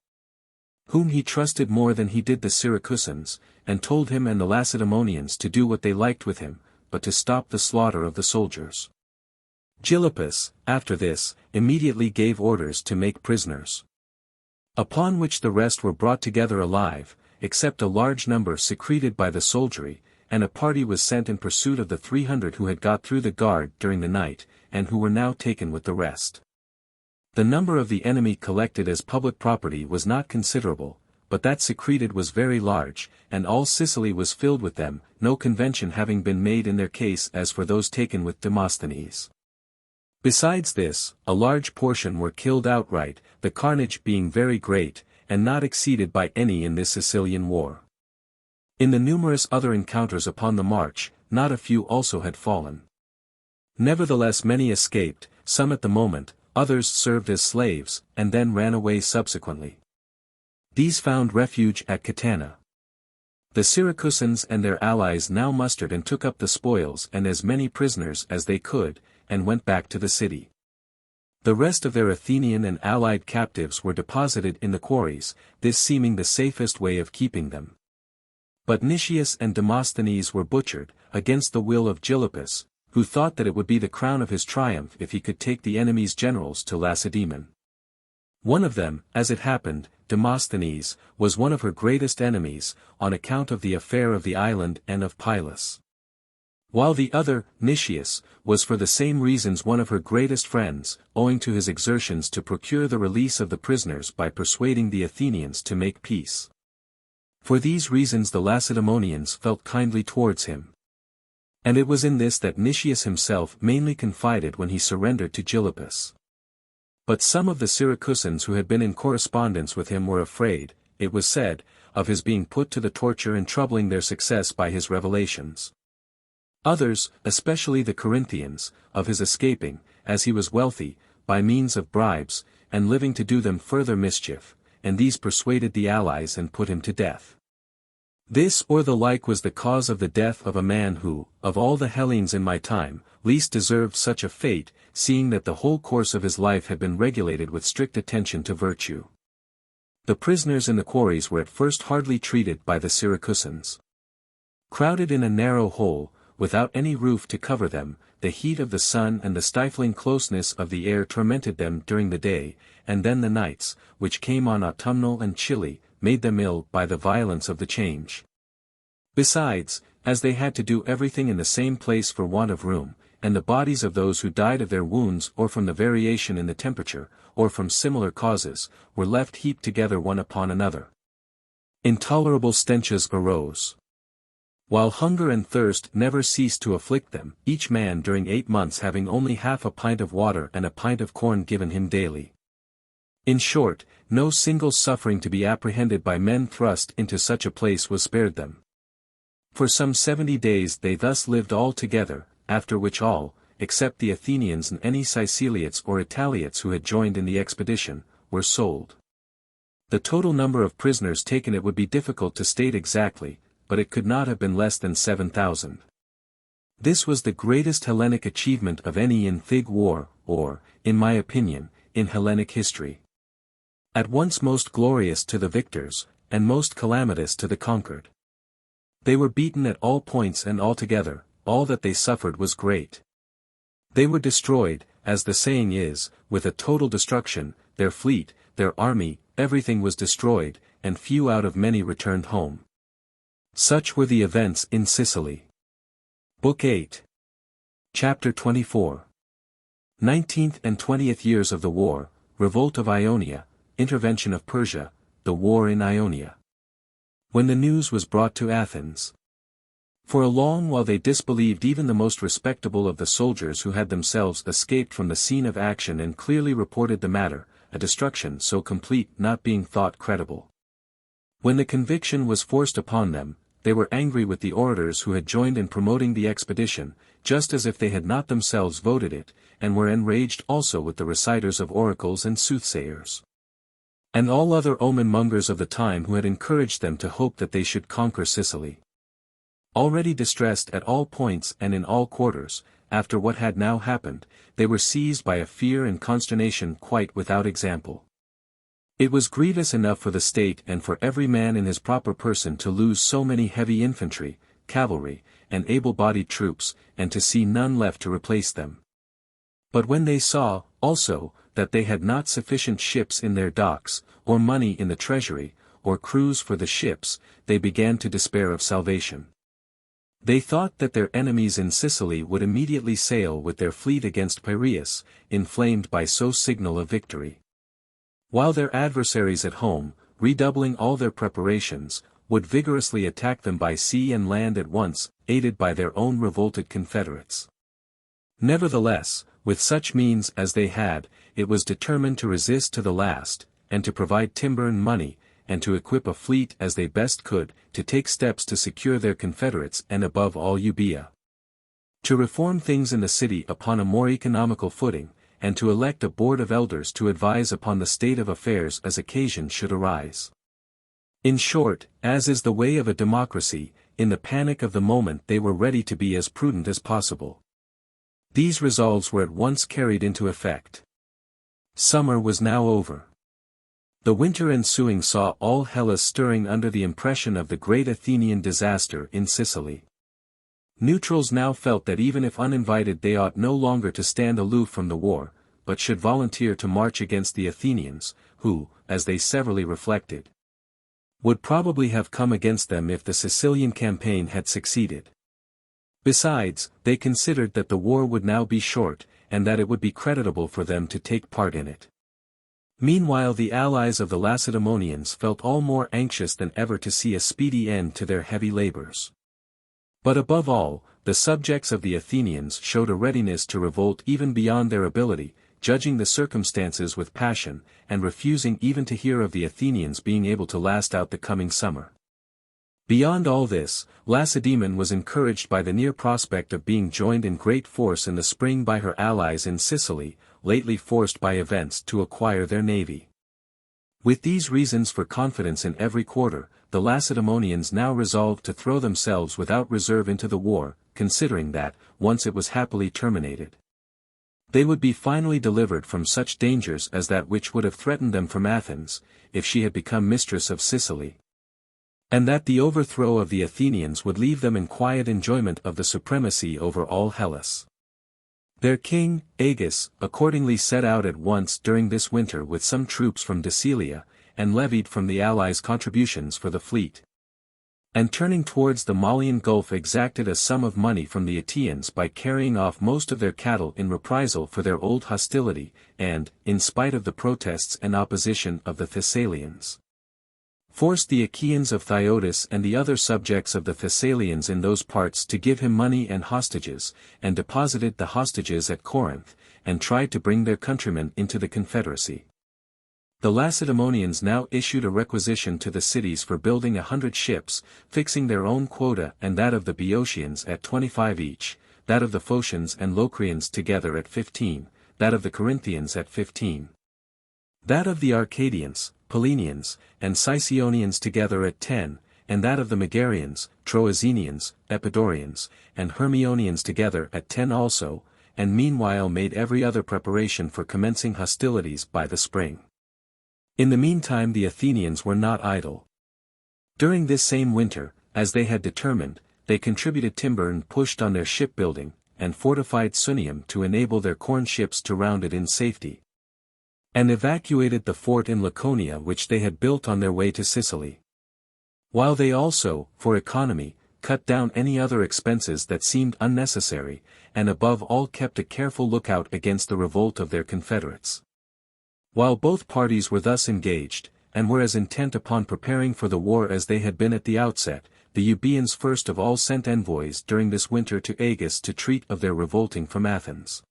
whom he trusted more than he did the Syracusans, and told him and the Lacedaemonians to do what they liked with him, but to stop the slaughter of the soldiers. Gylippus, after this, immediately gave orders to make prisoners, upon which the rest were brought together alive, except a large number secreted by the soldiery, and a party was sent in pursuit of the 300 who had got through the guard during the night, and who were now taken with the rest. The number of the enemy collected as public property was not considerable, but that secreted was very large, and all Sicily was filled with them, no convention having been made in their case as for those taken with Demosthenes. Besides this, a large portion were killed outright, the carnage being very great, and not exceeded by any in this Sicilian war. In the numerous other encounters upon the march, not a few also had fallen. Nevertheless many escaped, some at the moment, others served as slaves, and then ran away subsequently. These found refuge at Catana. The Syracusans and their allies now mustered and took up the spoils and as many prisoners as they could, and went back to the city. The rest of their Athenian and allied captives were deposited in the quarries, this seeming the safest way of keeping them. But Nicias and Demosthenes were butchered, against the will of Gylippus, who thought that it would be the crown of his triumph if he could take the enemy's generals to Lacedaemon. One of them, as it happened, Demosthenes, was one of her greatest enemies, on account of the affair of the island and of Pylos. While the other, Nicias, was for the same reasons one of her greatest friends, owing to his exertions to procure the release of the prisoners by persuading the Athenians to make peace. For these reasons the Lacedaemonians felt kindly towards him. And it was in this that Nicias himself mainly confided when he surrendered to Gylippus. But some of the Syracusans who had been in correspondence with him were afraid, it was said, of his being put to the torture and troubling their success by his revelations. Others, especially the Corinthians, of his escaping, as he was wealthy, by means of bribes, and living to do them further mischief, and these persuaded the allies and put him to death. This or the like was the cause of the death of a man who, of all the Hellenes in my time, least deserved such a fate, seeing that the whole course of his life had been regulated with strict attention to virtue. The prisoners in the quarries were at first hardly treated by the Syracusans. Crowded in a narrow hole, without any roof to cover them, the heat of the sun and the stifling closeness of the air tormented them during the day, and then the nights, which came on autumnal and chilly, made them ill by the violence of the change. Besides, as they had to do everything in the same place for want of room, and the bodies of those who died of their wounds or from the variation in the temperature, or from similar causes, were left heaped together one upon another. Intolerable stenches arose. While hunger and thirst never ceased to afflict them, each man during 8 months having only half a pint of water and a pint of corn given him daily. In short, no single suffering to be apprehended by men thrust into such a place was spared them. For some 70 days they thus lived all together, after which all, except the Athenians and any Siceliots or Italiots who had joined in the expedition, were sold. The total number of prisoners taken it would be difficult to state exactly, but it could not have been less than 7,000. This was the greatest Hellenic achievement of any in VIII war, or, in my opinion, in Hellenic history. At once most glorious to the victors, and most calamitous to the conquered. They were beaten at all points and altogether, all that they suffered was great. They were destroyed, as the saying is, with a total destruction, their fleet, their army, everything was destroyed, and few out of many returned home. Such were the events in Sicily. Book 8. Chapter 24. 19th and 20th years of the war, revolt of Ionia, intervention of Persia, the war in Ionia. When the news was brought to Athens. For a long while they disbelieved even the most respectable of the soldiers who had themselves escaped from the scene of action and clearly reported the matter, a destruction so complete not being thought credible. When the conviction was forced upon them, they were angry with the orators who had joined in promoting the expedition, just as if they had not themselves voted it, and were enraged also with the reciters of oracles and soothsayers, and all other omen-mongers of the time who had encouraged them to hope that they should conquer Sicily. Already distressed at all points and in all quarters, after what had now happened, they were seized by a fear and consternation quite without example. It was grievous enough for the state and for every man in his proper person to lose so many heavy infantry, cavalry, and able-bodied troops, and to see none left to replace them. But when they saw, also, that they had not sufficient ships in their docks, or money in the treasury, or crews for the ships, they began to despair of salvation. They thought that their enemies in Sicily would immediately sail with their fleet against Piraeus, inflamed by so signal a victory. While their adversaries at home, redoubling all their preparations, would vigorously attack them by sea and land at once, aided by their own revolted confederates. Nevertheless, with such means as they had, it was determined to resist to the last, and to provide timber and money, and to equip a fleet as they best could, to take steps to secure their confederates and above all Euboea. To reform things in the city upon a more economical footing, and to elect a board of elders to advise upon the state of affairs as occasion should arise. In short, as is the way of a democracy, in the panic of the moment they were ready to be as prudent as possible. These resolves were at once carried into effect. Summer was now over. The winter ensuing saw all Hellas stirring under the impression of the great Athenian disaster in Sicily. Neutrals now felt that even if uninvited they ought no longer to stand aloof from the war, but should volunteer to march against the Athenians, who, as they severally reflected, would probably have come against them if the Sicilian campaign had succeeded. Besides, they considered that the war would now be short, and that it would be creditable for them to take part in it. Meanwhile the allies of the Lacedaemonians felt all more anxious than ever to see a speedy end to their heavy labors. But above all, the subjects of the Athenians showed a readiness to revolt even beyond their ability, judging the circumstances with passion, and refusing even to hear of the Athenians being able to last out the coming summer. Beyond all this, Lacedaemon was encouraged by the near prospect of being joined in great force in the spring by her allies in Sicily, lately forced by events to acquire their navy. With these reasons for confidence in every quarter, the Lacedaemonians now resolved to throw themselves without reserve into the war, considering that, once it was happily terminated, they would be finally delivered from such dangers as that which would have threatened them from Athens, if she had become mistress of Sicily, and that the overthrow of the Athenians would leave them in quiet enjoyment of the supremacy over all Hellas. Their king, Agis, accordingly set out at once during this winter with some troops from Decilia, and levied from the allies contributions for the fleet. And turning towards the Malian Gulf exacted a sum of money from the Achaeans by carrying off most of their cattle in reprisal for their old hostility, and, in spite of the protests and opposition of the Thessalians, forced the Achaeans of Thyotis and the other subjects of the Thessalians in those parts to give him money and hostages, and deposited the hostages at Corinth, and tried to bring their countrymen into the confederacy. The Lacedaemonians now issued a requisition to the cities for building 100 ships, fixing their own quota and that of the Boeotians at 25 each, that of the Phocians and Locrians together at 15, that of the Corinthians at 15. That of the Arcadians, Pellenians, and Sicyonians together at 10, and that of the Megarians, Troezenians, Epidaurians, and Hermionians together at 10 also, and meanwhile made every other preparation for commencing hostilities by the spring. In the meantime the Athenians were not idle. During this same winter, as they had determined, they contributed timber and pushed on their shipbuilding, and fortified Sunium to enable their corn ships to round it in safety, and evacuated the fort in Laconia which they had built on their way to Sicily. While they also, for economy, cut down any other expenses that seemed unnecessary, and above all kept a careful lookout against the revolt of their confederates. While both parties were thus engaged, and were as intent upon preparing for the war as they had been at the outset, the Euboeans first of all sent envoys during this winter to Agis to treat of their revolting from Athens.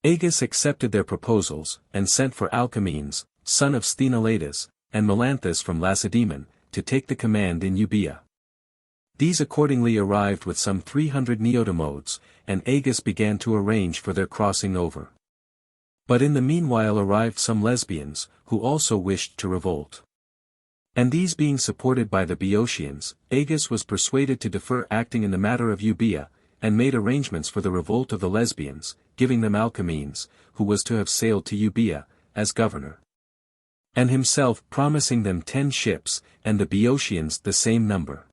Agis accepted their proposals, and sent for Alcamenes, son of Sthenelaidas, and Melanthus from Lacedaemon, to take the command in Euboea. These accordingly arrived with some 300 Neodamodes, and Agis began to arrange for their crossing over. But in the meanwhile arrived some Lesbians, who also wished to revolt. And these being supported by the Boeotians, Agis was persuaded to defer acting in the matter of Euboea, and made arrangements for the revolt of the Lesbians, giving them Alcamenes, who was to have sailed to Euboea, as governor, and himself promising them 10 ships, and the Boeotians the same number.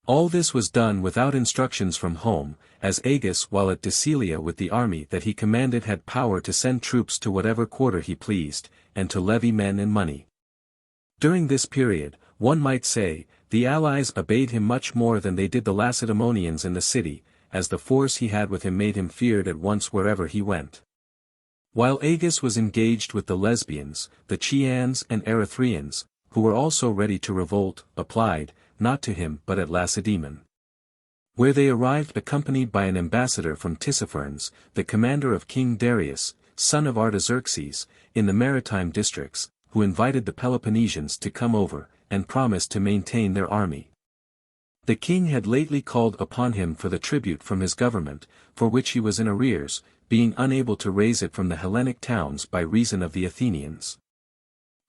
All this was done without instructions from home, as Agis while at Decilia with the army that he commanded had power to send troops to whatever quarter he pleased, and to levy men and money. During this period, one might say, the allies obeyed him much more than they did the Lacedaemonians in the city, as the force he had with him made him feared at once wherever he went. While Agis was engaged with the Lesbians, the Chians and Erythraeans, who were also ready to revolt, applied, not to him but at Lacedaemon, where they arrived accompanied by an ambassador from Tissaphernes, the commander of King Darius, son of Artaxerxes, in the maritime districts, who invited the Peloponnesians to come over, and promised to maintain their army. The king had lately called upon him for the tribute from his government, for which he was in arrears, being unable to raise it from the Hellenic towns by reason of the Athenians.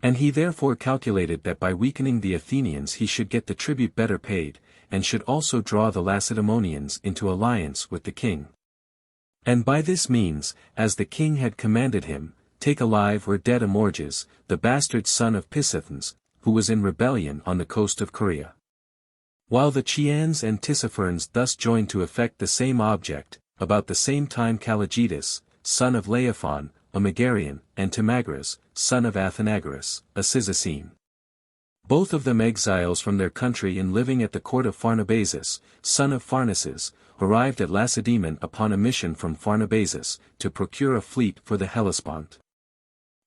And he therefore calculated that by weakening the Athenians he should get the tribute better paid, and should also draw the Lacedaemonians into alliance with the king. And by this means, as the king had commanded him, take alive or dead Amorges, the bastard son of Pisithens, who was in rebellion on the coast of Corea. While the Chians and Tissaphernes thus joined to effect the same object, about the same time Calogidus, son of Laophon, a Megarian, and Timagras, son of Athenagoras, a Cyzicene, both of them exiles from their country and living at the court of Pharnabazus, son of Pharnaces, arrived at Lacedaemon upon a mission from Pharnabazus, to procure a fleet for the Hellespont,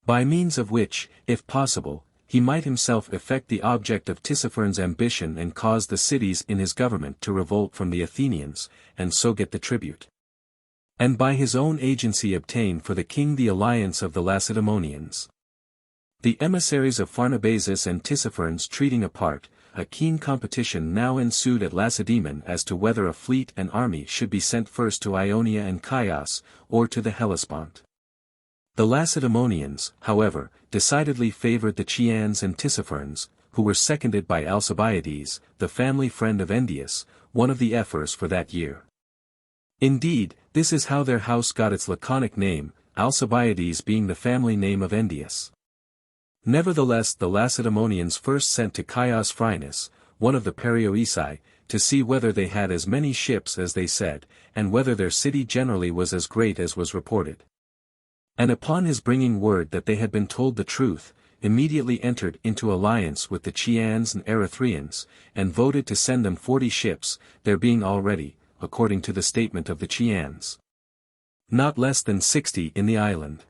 by means of which, if possible, he might himself effect the object of Tissaphernes' ambition and cause the cities in his government to revolt from the Athenians, and so get the tribute. and by his own agency obtained for the king the alliance of the Lacedaemonians. The emissaries of Pharnabazus and Tissaphernes treating apart, a keen competition now ensued at Lacedaemon as to whether a fleet and army should be sent first to Ionia and Chios, or to the Hellespont. The Lacedaemonians, however, decidedly favored the Chians and Tissaphernes, who were seconded by Alcibiades, the family friend of Endius, one of the ephors for that year. Indeed, this is how their house got its laconic name, Alcibiades being the family name of Endius. Nevertheless the Lacedaemonians first sent to Chios Phrynis, one of the Perioeci, to see whether they had as many ships as they said, and whether their city generally was as great as was reported. And upon his bringing word that they had been told the truth, immediately entered into alliance with the Chians and Erythraeans, and voted to send them 40 ships, there being already, according to the statement of the Chians, not less than 60 in the island.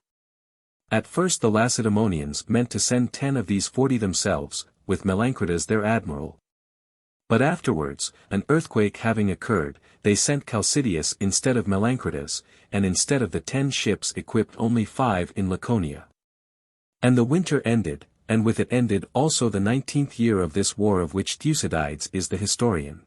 At first the Lacedaemonians meant to send 10 of these 40 themselves, with Melanchridas their admiral. But afterwards, an earthquake having occurred, they sent Chalcidius instead of Melanchridas, and instead of the 10 ships equipped only 5 in Laconia. And the winter ended, and with it ended also the 19th year of this war of which Thucydides is the historian.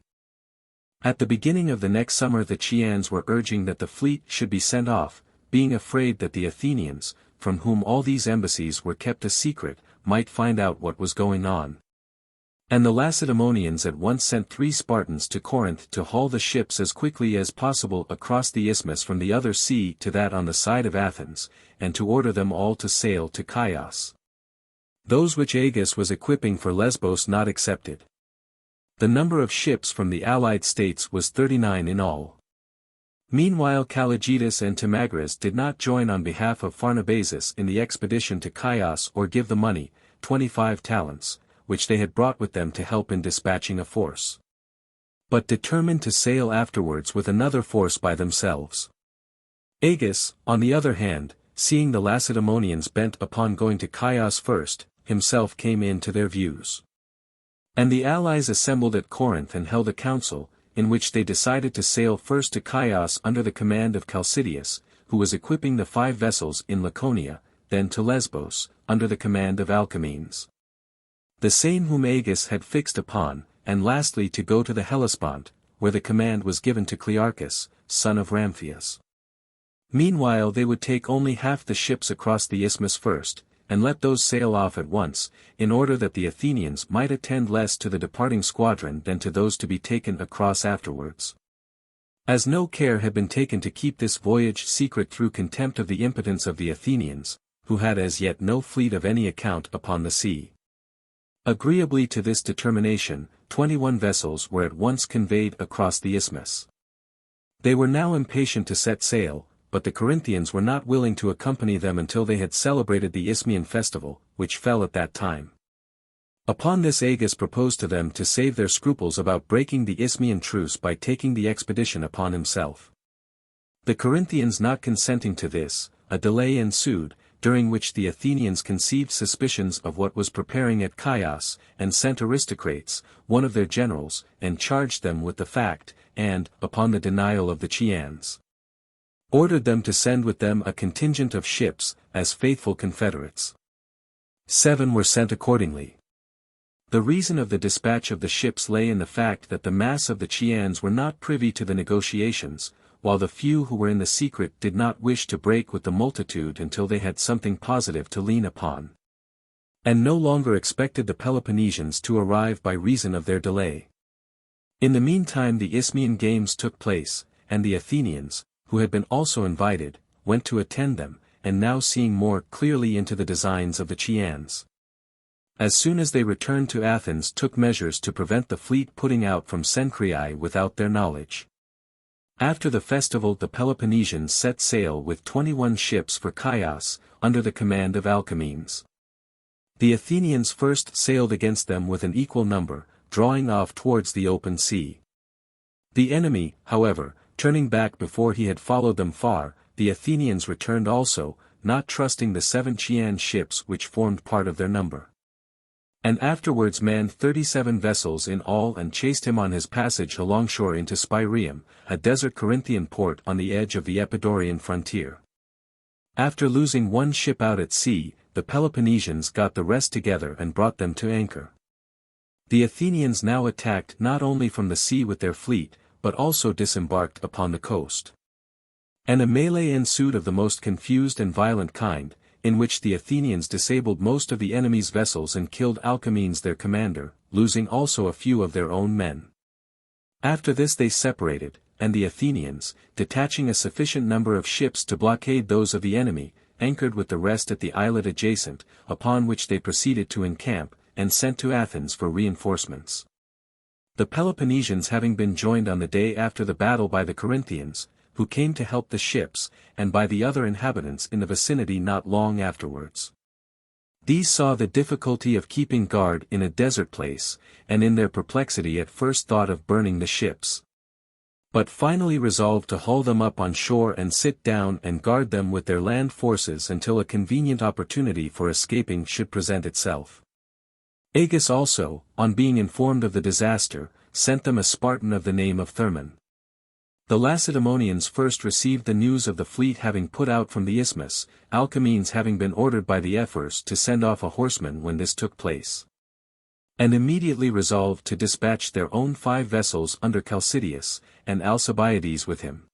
At the beginning of the next summer the Chians were urging that the fleet should be sent off, being afraid that the Athenians, from whom all these embassies were kept a secret, might find out what was going on. And the Lacedaemonians at once sent 3 Spartans to Corinth to haul the ships as quickly as possible across the isthmus from the other sea to that on the side of Athens, and to order them all to sail to Chios. Those which Agis was equipping for Lesbos not excepted. The number of ships from the allied states was 39 in all. Meanwhile Calligetus and Timagris did not join on behalf of Pharnabazus in the expedition to Chios or give the money, 25 talents, which they had brought with them to help in dispatching a force, but determined to sail afterwards with another force by themselves. Agis, on the other hand, seeing the Lacedaemonians bent upon going to Chios first, himself came in to their views. And the allies assembled at Corinth and held a council, in which they decided to sail first to Chios under the command of Chalcidius, who was equipping the 5 vessels in Laconia, then to Lesbos, under the command of Alcamenes, the same whom Agis had fixed upon, and lastly to go to the Hellespont, where the command was given to Clearchus, son of Ramphias. Meanwhile they would take only half the ships across the isthmus first, and let those sail off at once, in order that the Athenians might attend less to the departing squadron than to those to be taken across afterwards. As no care had been taken to keep this voyage secret through contempt of the impotence of the Athenians, who had as yet no fleet of any account upon the sea. Agreeably to this determination, 21 vessels were at once conveyed across the isthmus. They were now impatient to set sail, but the Corinthians were not willing to accompany them until they had celebrated the Isthmian festival, which fell at that time. Upon this Agis proposed to them to save their scruples about breaking the Isthmian truce by taking the expedition upon himself. The Corinthians not consenting to this, a delay ensued, during which the Athenians conceived suspicions of what was preparing at Chios, and sent Aristocrates, one of their generals, and charged them with the fact, and, upon the denial of the Chians, ordered them to send with them a contingent of ships, as faithful confederates. 7 were sent accordingly. The reason of the dispatch of the ships lay in the fact that the mass of the Chians were not privy to the negotiations, while the few who were in the secret did not wish to break with the multitude until they had something positive to lean upon, and no longer expected the Peloponnesians to arrive by reason of their delay. In the meantime the Isthmian games took place, and the Athenians, who had been also invited, went to attend them, and now seeing more clearly into the designs of the Chians, as soon as they returned to Athens took measures to prevent the fleet putting out from Cenchreae without their knowledge. After the festival the Peloponnesians set sail with 21 ships for Chios, under the command of Alcamenes. The Athenians first sailed against them with an equal number, drawing off towards the open sea. The enemy, however, turning back before he had followed them far, the Athenians returned also, not trusting the 7 Chian ships which formed part of their number. and afterwards manned 37 vessels in all and chased him on his passage alongshore into Spiraeum, a desert Corinthian port on the edge of the Epidaurian frontier. After losing one ship out at sea, the Peloponnesians got the rest together and brought them to anchor. The Athenians now attacked not only from the sea with their fleet, but also disembarked upon the coast. And a melee ensued of the most confused and violent kind, in which the Athenians disabled most of the enemy's vessels and killed Alcamenes their commander, losing also a few of their own men. After this they separated, and the Athenians, detaching a sufficient number of ships to blockade those of the enemy, anchored with the rest at the islet adjacent, upon which they proceeded to encamp, and sent to Athens for reinforcements. The Peloponnesians having been joined on the day after the battle by the Corinthians, who came to help the ships, and by the other inhabitants in the vicinity not long afterwards. These saw the difficulty of keeping guard in a desert place, and in their perplexity at first thought of burning the ships. But finally resolved to haul them up on shore and sit down and guard them with their land forces until a convenient opportunity for escaping should present itself. Agis also, on being informed of the disaster, sent them a Spartan of the name of Thermon. The Lacedaemonians first received the news of the fleet having put out from the isthmus, Alcamenes having been ordered by the ephors to send off a horseman when this took place. And immediately resolved to dispatch their own 5 vessels under Chalcidius, and Alcibiades with him.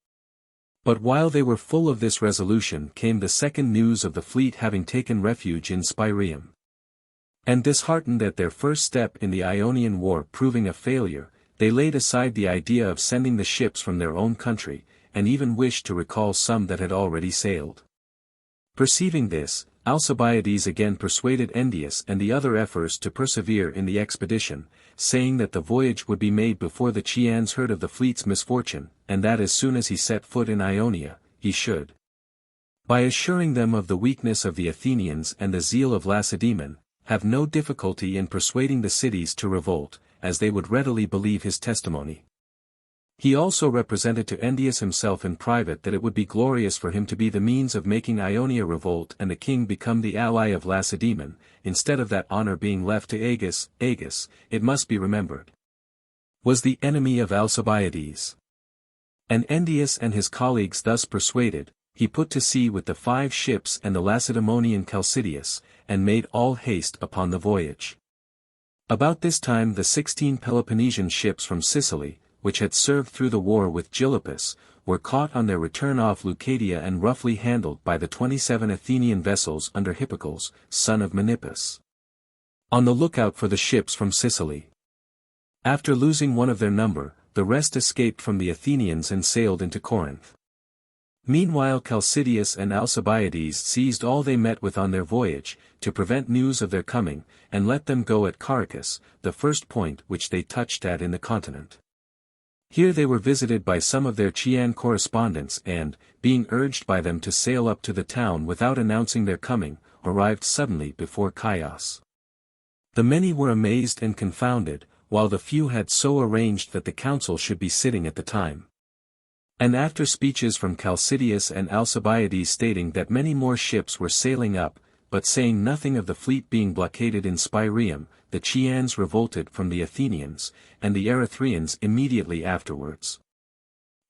But while they were full of this resolution came the second news of the fleet having taken refuge in Spiraeum. And disheartened at their first step in the Ionian War proving a failure, they laid aside the idea of sending the ships from their own country, and even wished to recall some that had already sailed. Perceiving this, Alcibiades again persuaded Endius and the other ephors to persevere in the expedition, saying that the voyage would be made before the Chians heard of the fleet's misfortune, and that as soon as he set foot in Ionia, he should. By assuring them of the weakness of the Athenians and the zeal of Lacedaemon, have no difficulty in persuading the cities to revolt, as they would readily believe his testimony. He also represented to Endius himself in private that it would be glorious for him to be the means of making Ionia revolt and the king become the ally of Lacedaemon, instead of that honor being left to Agis. Agis, it must be remembered, was the enemy of Alcibiades. And Endius and his colleagues thus persuaded, he put to sea with the 5 ships and the Lacedaemonian Chalcidius, and made all haste upon the voyage. About this time the 16 Peloponnesian ships from Sicily, which had served through the war with Gylippus, were caught on their return off Leucadia and roughly handled by the 27 Athenian vessels under Hippocles, son of Menippus. On the lookout for the ships from Sicily. After losing one of their number, the rest escaped from the Athenians and sailed into Corinth. Meanwhile Chalcidius and Alcibiades seized all they met with on their voyage, to prevent news of their coming, and let them go at Caracas, the first point which they touched at in the continent. Here they were visited by some of their Chian correspondents and, being urged by them to sail up to the town without announcing their coming, arrived suddenly before Chios. The many were amazed and confounded, while the few had so arranged that the council should be sitting at the time. And after speeches from Chalcidius and Alcibiades stating that many more ships were sailing up, but saying nothing of the fleet being blockaded in Spiraeum, the Chians revolted from the Athenians, and the Erythraeans immediately afterwards.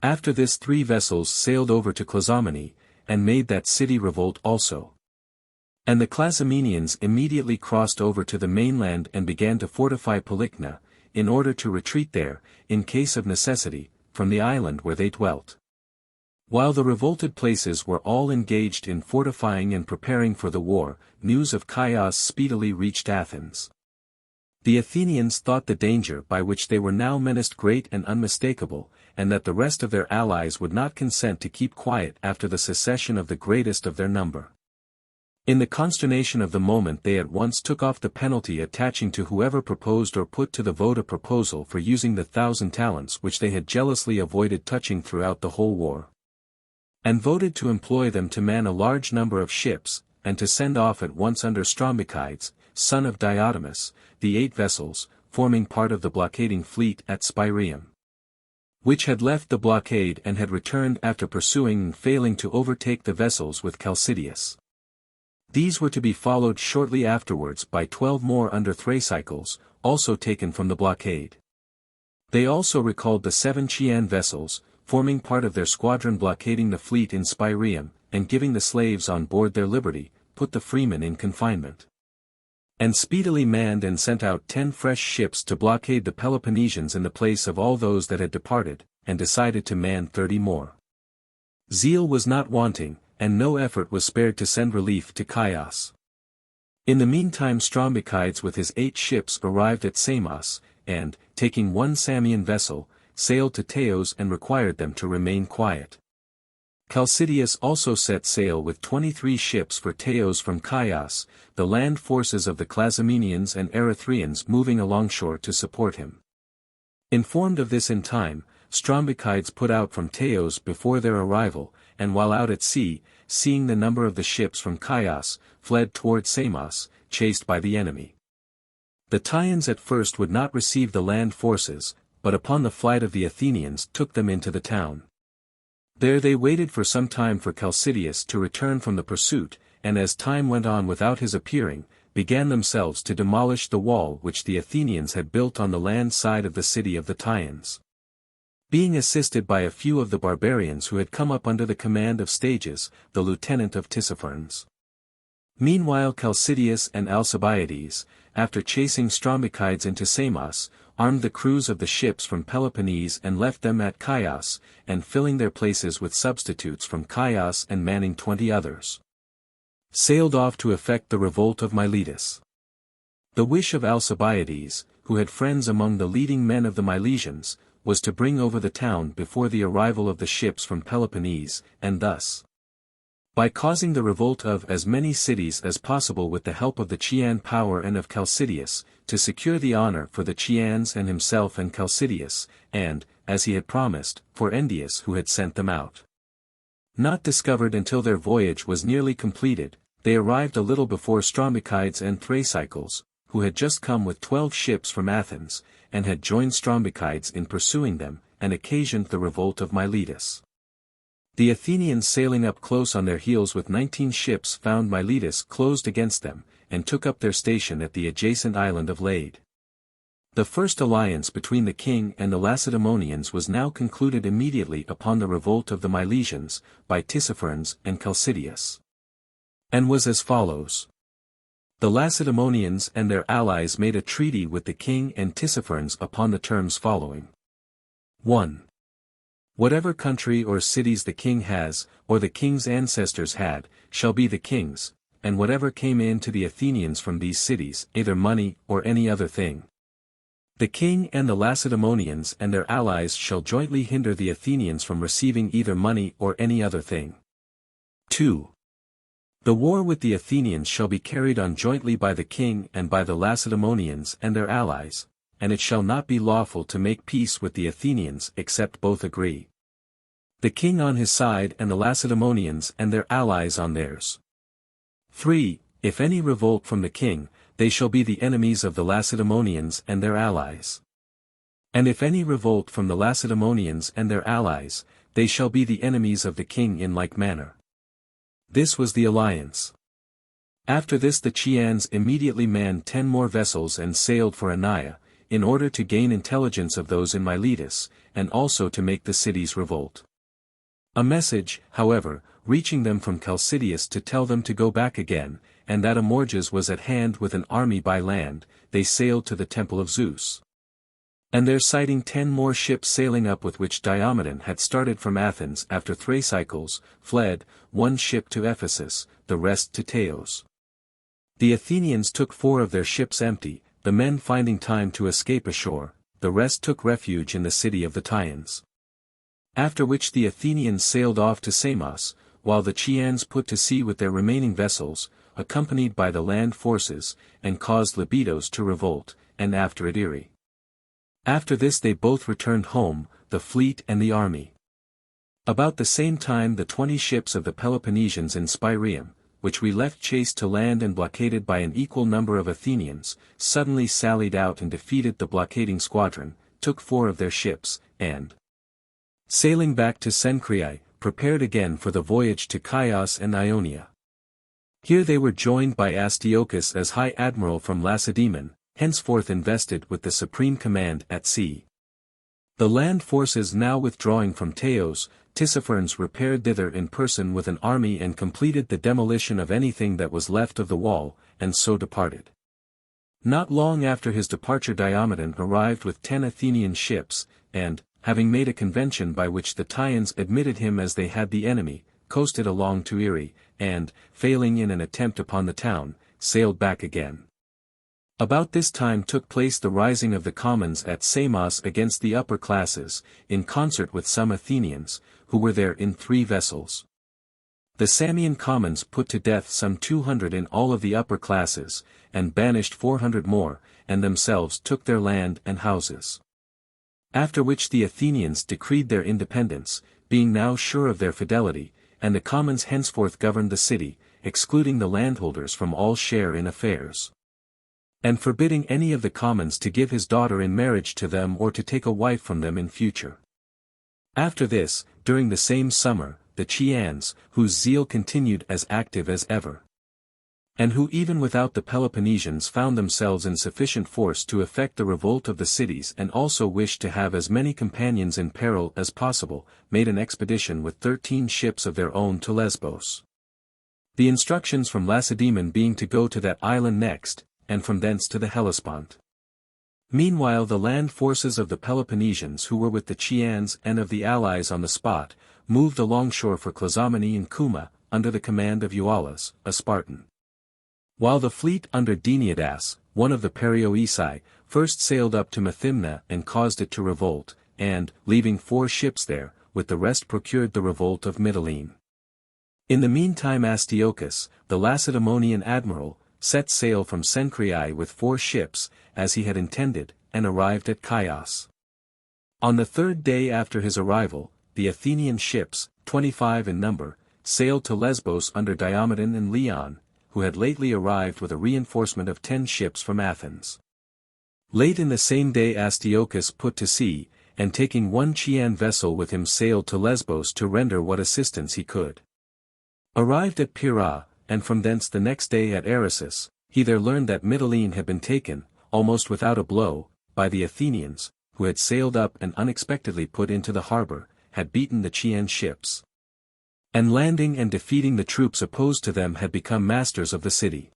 After this 3 vessels sailed over to Clazomene, and made that city revolt also. And the Clazomenians immediately crossed over to the mainland and began to fortify Palicna, in order to retreat there, in case of necessity, from the island where they dwelt. While the revolted places were all engaged in fortifying and preparing for the war, news of Chios speedily reached Athens. The Athenians thought the danger by which they were now menaced great and unmistakable, and that the rest of their allies would not consent to keep quiet after the secession of the greatest of their number. In the consternation of the moment they at once took off the penalty attaching to whoever proposed or put to the vote a proposal for using the 1,000 talents which they had jealously avoided touching throughout the whole war. And voted to employ them to man a large number of ships, and to send off at once under Strombichides, son of Diotimus, the 8 vessels, forming part of the blockading fleet at Spiraeum, which had left the blockade and had returned after pursuing and failing to overtake the vessels with Chalcidius. These were to be followed shortly afterwards by 12 more under Thucydides, also taken from the blockade. They also recalled the 7 Chian vessels, forming part of their squadron blockading the fleet in Spirium, and giving the slaves on board their liberty, put the freemen in confinement. And speedily manned and sent out 10 fresh ships to blockade the Peloponnesians in the place of all those that had departed, and decided to man 30 more. Zeal was not wanting, and no effort was spared to send relief to Chios. In the meantime Strombichides with his 8 ships arrived at Samos, and, taking 1 Samian vessel, sailed to Teos and required them to remain quiet. Chalcidius also set sail with 23 ships for Teos from Chios, the land forces of the Clazomenians and Erythraeans moving alongshore to support him. Informed of this in time, Strombichides put out from Teos before their arrival, and while out at sea, seeing the number of the ships from Chios, fled toward Samos, chased by the enemy. The Teians at first would not receive the land forces, but upon the flight of the Athenians took them into the town. There they waited for some time for Chalcidius to return from the pursuit, and as time went on without his appearing, began themselves to demolish the wall which the Athenians had built on the land side of the city of the Teians. Being assisted by a few of the barbarians who had come up under the command of Stages, the lieutenant of Tissaphernes. Meanwhile Chalcidius and Alcibiades, after chasing Strombichides into Samos, armed the crews of the ships from Peloponnese and left them at Chios, and filling their places with substitutes from Chios and manning 20 others, sailed off to effect the revolt of Miletus. The wish of Alcibiades, who had friends among the leading men of the Milesians, was to bring over the town before the arrival of the ships from Peloponnese, and thus, by causing the revolt of as many cities as possible with the help of the Chian power and of Chalcidius, to secure the honor for the Chians and himself and Chalcidius, and, as he had promised, for Endius who had sent them out. Not discovered until their voyage was nearly completed, they arrived a little before Strombichides and Thucydides, who had just come with 12 ships from Athens, and had joined Strombichides in pursuing them, and occasioned the revolt of Miletus. The Athenians sailing up close on their heels with 19 ships found Miletus closed against them, and took up their station at the adjacent island of Lade. The first alliance between the king and the Lacedaemonians was now concluded immediately upon the revolt of the Milesians, by Tissaphernes and Chalcidius, and was as follows. The Lacedaemonians and their allies made a treaty with the king and Tissaphernes upon the terms following. 1. Whatever country or cities the king has, or the king's ancestors had, shall be the king's, and whatever came in to the Athenians from these cities, either money or any other thing, the king and the Lacedaemonians and their allies shall jointly hinder the Athenians from receiving either money or any other thing. 2. The war with the Athenians shall be carried on jointly by the king and by the Lacedaemonians and their allies, and it shall not be lawful to make peace with the Athenians except both agree. The king on his side and the Lacedaemonians and their allies on theirs. 3. If any revolt from the king, they shall be the enemies of the Lacedaemonians and their allies. And if any revolt from the Lacedaemonians and their allies, they shall be the enemies of the king in like manner. This was the alliance. After this the Chians immediately manned 10 more vessels and sailed for Anaia, in order to gain intelligence of those in Miletus, and also to make the cities revolt. A message, however, reaching them from Chalcidius to tell them to go back again, and that Amorges was at hand with an army by land, they sailed to the temple of Zeus. And there sighting 10 more ships sailing up with which Diomedon had started from Athens after Thucydides, fled, 1 ship to Ephesus, the rest to Teos. The Athenians took 4 of their ships empty, the men finding time to escape ashore, the rest took refuge in the city of the Teians. After which the Athenians sailed off to Samos, while the Chians put to sea with their remaining vessels, accompanied by the land forces, and caused Libidos to revolt, and after it Eri. After this they both returned home, the fleet and the army. About the same time the 20 ships of the Peloponnesians in Spirium, which we left chased to land and blockaded by an equal number of Athenians, suddenly sallied out and defeated the blockading squadron, took 4 of their ships, and, sailing back to Cenchreae, prepared again for the voyage to Chios and Ionia. Here they were joined by Astyochus as High Admiral from Lacedaemon, henceforth invested with the supreme command at sea. The land forces now withdrawing from Teos, Tissaphernes repaired thither in person with an army and completed the demolition of anything that was left of the wall, and so departed. Not long after his departure Diomedon arrived with 10 Athenian ships, and, having made a convention by which the Teians admitted him as they had the enemy, coasted along to Erie, and, failing in an attempt upon the town, sailed back again. About this time took place the rising of the commons at Samos against the upper classes, in concert with some Athenians, who were there in 3 vessels. The Samian commons put to death some 200 in all of the upper classes, and banished 400 more, and themselves took their land and houses. After which the Athenians decreed their independence, being now sure of their fidelity, and the commons henceforth governed the city, excluding the landholders from all share in affairs, and forbidding any of the commons to give his daughter in marriage to them or to take a wife from them in future. After this, during the same summer, the Chians, whose zeal continued as active as ever, and who even without the Peloponnesians found themselves in sufficient force to effect the revolt of the cities and also wished to have as many companions in peril as possible, made an expedition with 13 ships of their own to Lesbos. The instructions from Lacedaemon being to go to that island next, and from thence to the Hellespont. Meanwhile the land forces of the Peloponnesians who were with the Chians and of the allies on the spot, moved alongshore for Clazomenae and Cuma, under the command of Eualas, a Spartan. While the fleet under Deniadas, one of the Perioeci, first sailed up to Methymna and caused it to revolt, and, leaving 4 ships there, with the rest procured the revolt of Mytilene. In the meantime Astyochus, the Lacedaemonian admiral, set sail from Cenchreae with 4 ships, as he had intended, and arrived at Chios. On the 3rd day after his arrival, the Athenian ships, 25 in number, sailed to Lesbos under Diomedon and Leon, who had lately arrived with a reinforcement of 10 ships from Athens. Late in the same day Astyochus put to sea, and taking 1 Chian vessel with him sailed to Lesbos to render what assistance he could. Arrived at Pyrrha, and from thence the next day at Eresus, he there learned that Mytilene had been taken, almost without a blow, by the Athenians, who had sailed up and unexpectedly put into the harbor, had beaten the Chian ships, and landing and defeating the troops opposed to them had become masters of the city.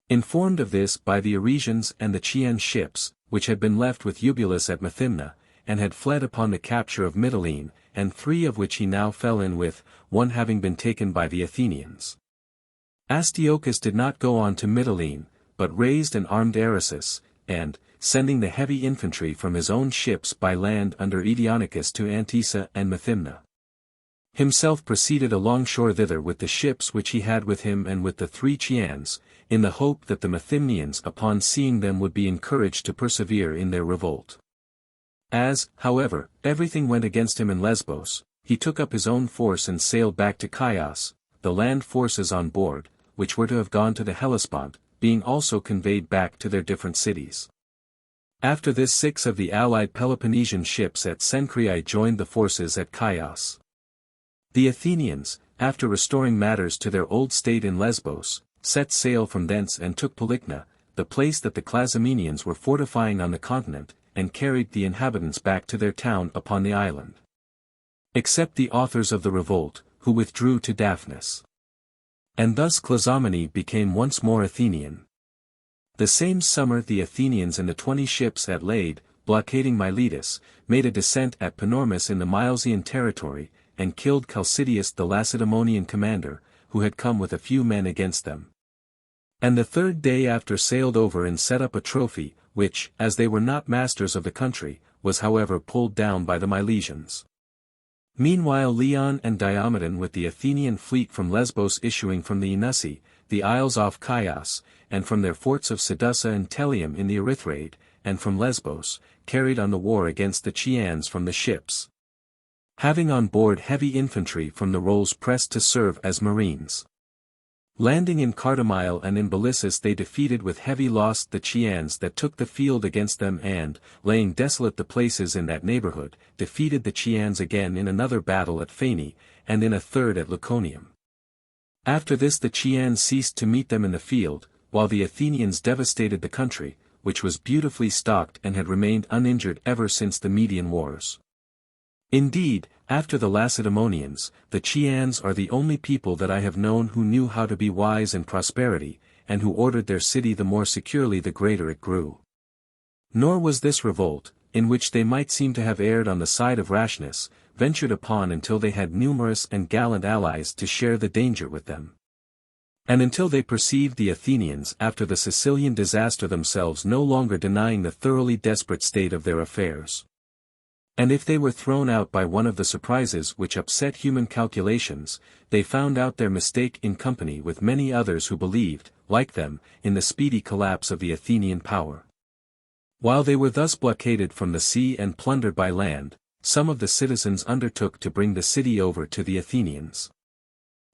Informed of this by the Aresians and the Chian ships, which had been left with Eubulus at Methymna, and had fled upon the capture of Mytilene, and 3 of which he now fell in with, one having been taken by the Athenians. Astyochus did not go on to Mytilene, but raised and armed Eresus, and, sending the heavy infantry from his own ships by land under Edionicus to Antissa and Methymna, himself proceeded alongshore thither with the ships which he had with him and with the 3 Chians, in the hope that the Methymnians upon seeing them would be encouraged to persevere in their revolt. As, however, everything went against him in Lesbos, he took up his own force and sailed back to Chios, the land forces on board, which were to have gone to the Hellespont, being also conveyed back to their different cities. After this 6 of the allied Peloponnesian ships at Cenchreae joined the forces at Chios. The Athenians, after restoring matters to their old state in Lesbos, set sail from thence and took Polycna, the place that the Clazomenians were fortifying on the continent, and carried the inhabitants back to their town upon the island. Except the authors of the revolt, who withdrew to Daphnis. And thus Clazomenae became once more Athenian. The same summer the Athenians and the 20 ships at Lade, blockading Miletus, made a descent at Panormus in the Milesian territory, and killed Chalcidius the Lacedaemonian commander, who had come with a few men against them. And the 3rd day after sailed over and set up a trophy, which, as they were not masters of the country, was however pulled down by the Milesians. Meanwhile Leon and Diomedon with the Athenian fleet from Lesbos issuing from the Oenussi, the isles off Chios, and from their forts of Sedusa and Telium in the Erythrade, and from Lesbos, carried on the war against the Chians from the ships, having on board heavy infantry from the rolls pressed to serve as marines. Landing in Cardamyle and in Belissus they defeated with heavy loss the Chians that took the field against them and, laying desolate the places in that neighborhood, defeated the Chians again in another battle at Phani, and in a 3rd at Laconium. After this the Chians ceased to meet them in the field, while the Athenians devastated the country, which was beautifully stocked and had remained uninjured ever since the Median Wars. Indeed, after the Lacedaemonians, the Chians are the only people that I have known who knew how to be wise in prosperity, and who ordered their city the more securely the greater it grew. Nor was this revolt, in which they might seem to have erred on the side of rashness, ventured upon until they had numerous and gallant allies to share the danger with them. And until they perceived the Athenians after the Sicilian disaster themselves no longer denying the thoroughly desperate state of their affairs. And if they were thrown out by one of the surprises which upset human calculations, they found out their mistake in company with many others who believed, like them, in the speedy collapse of the Athenian power. While they were thus blockaded from the sea and plundered by land, some of the citizens undertook to bring the city over to the Athenians.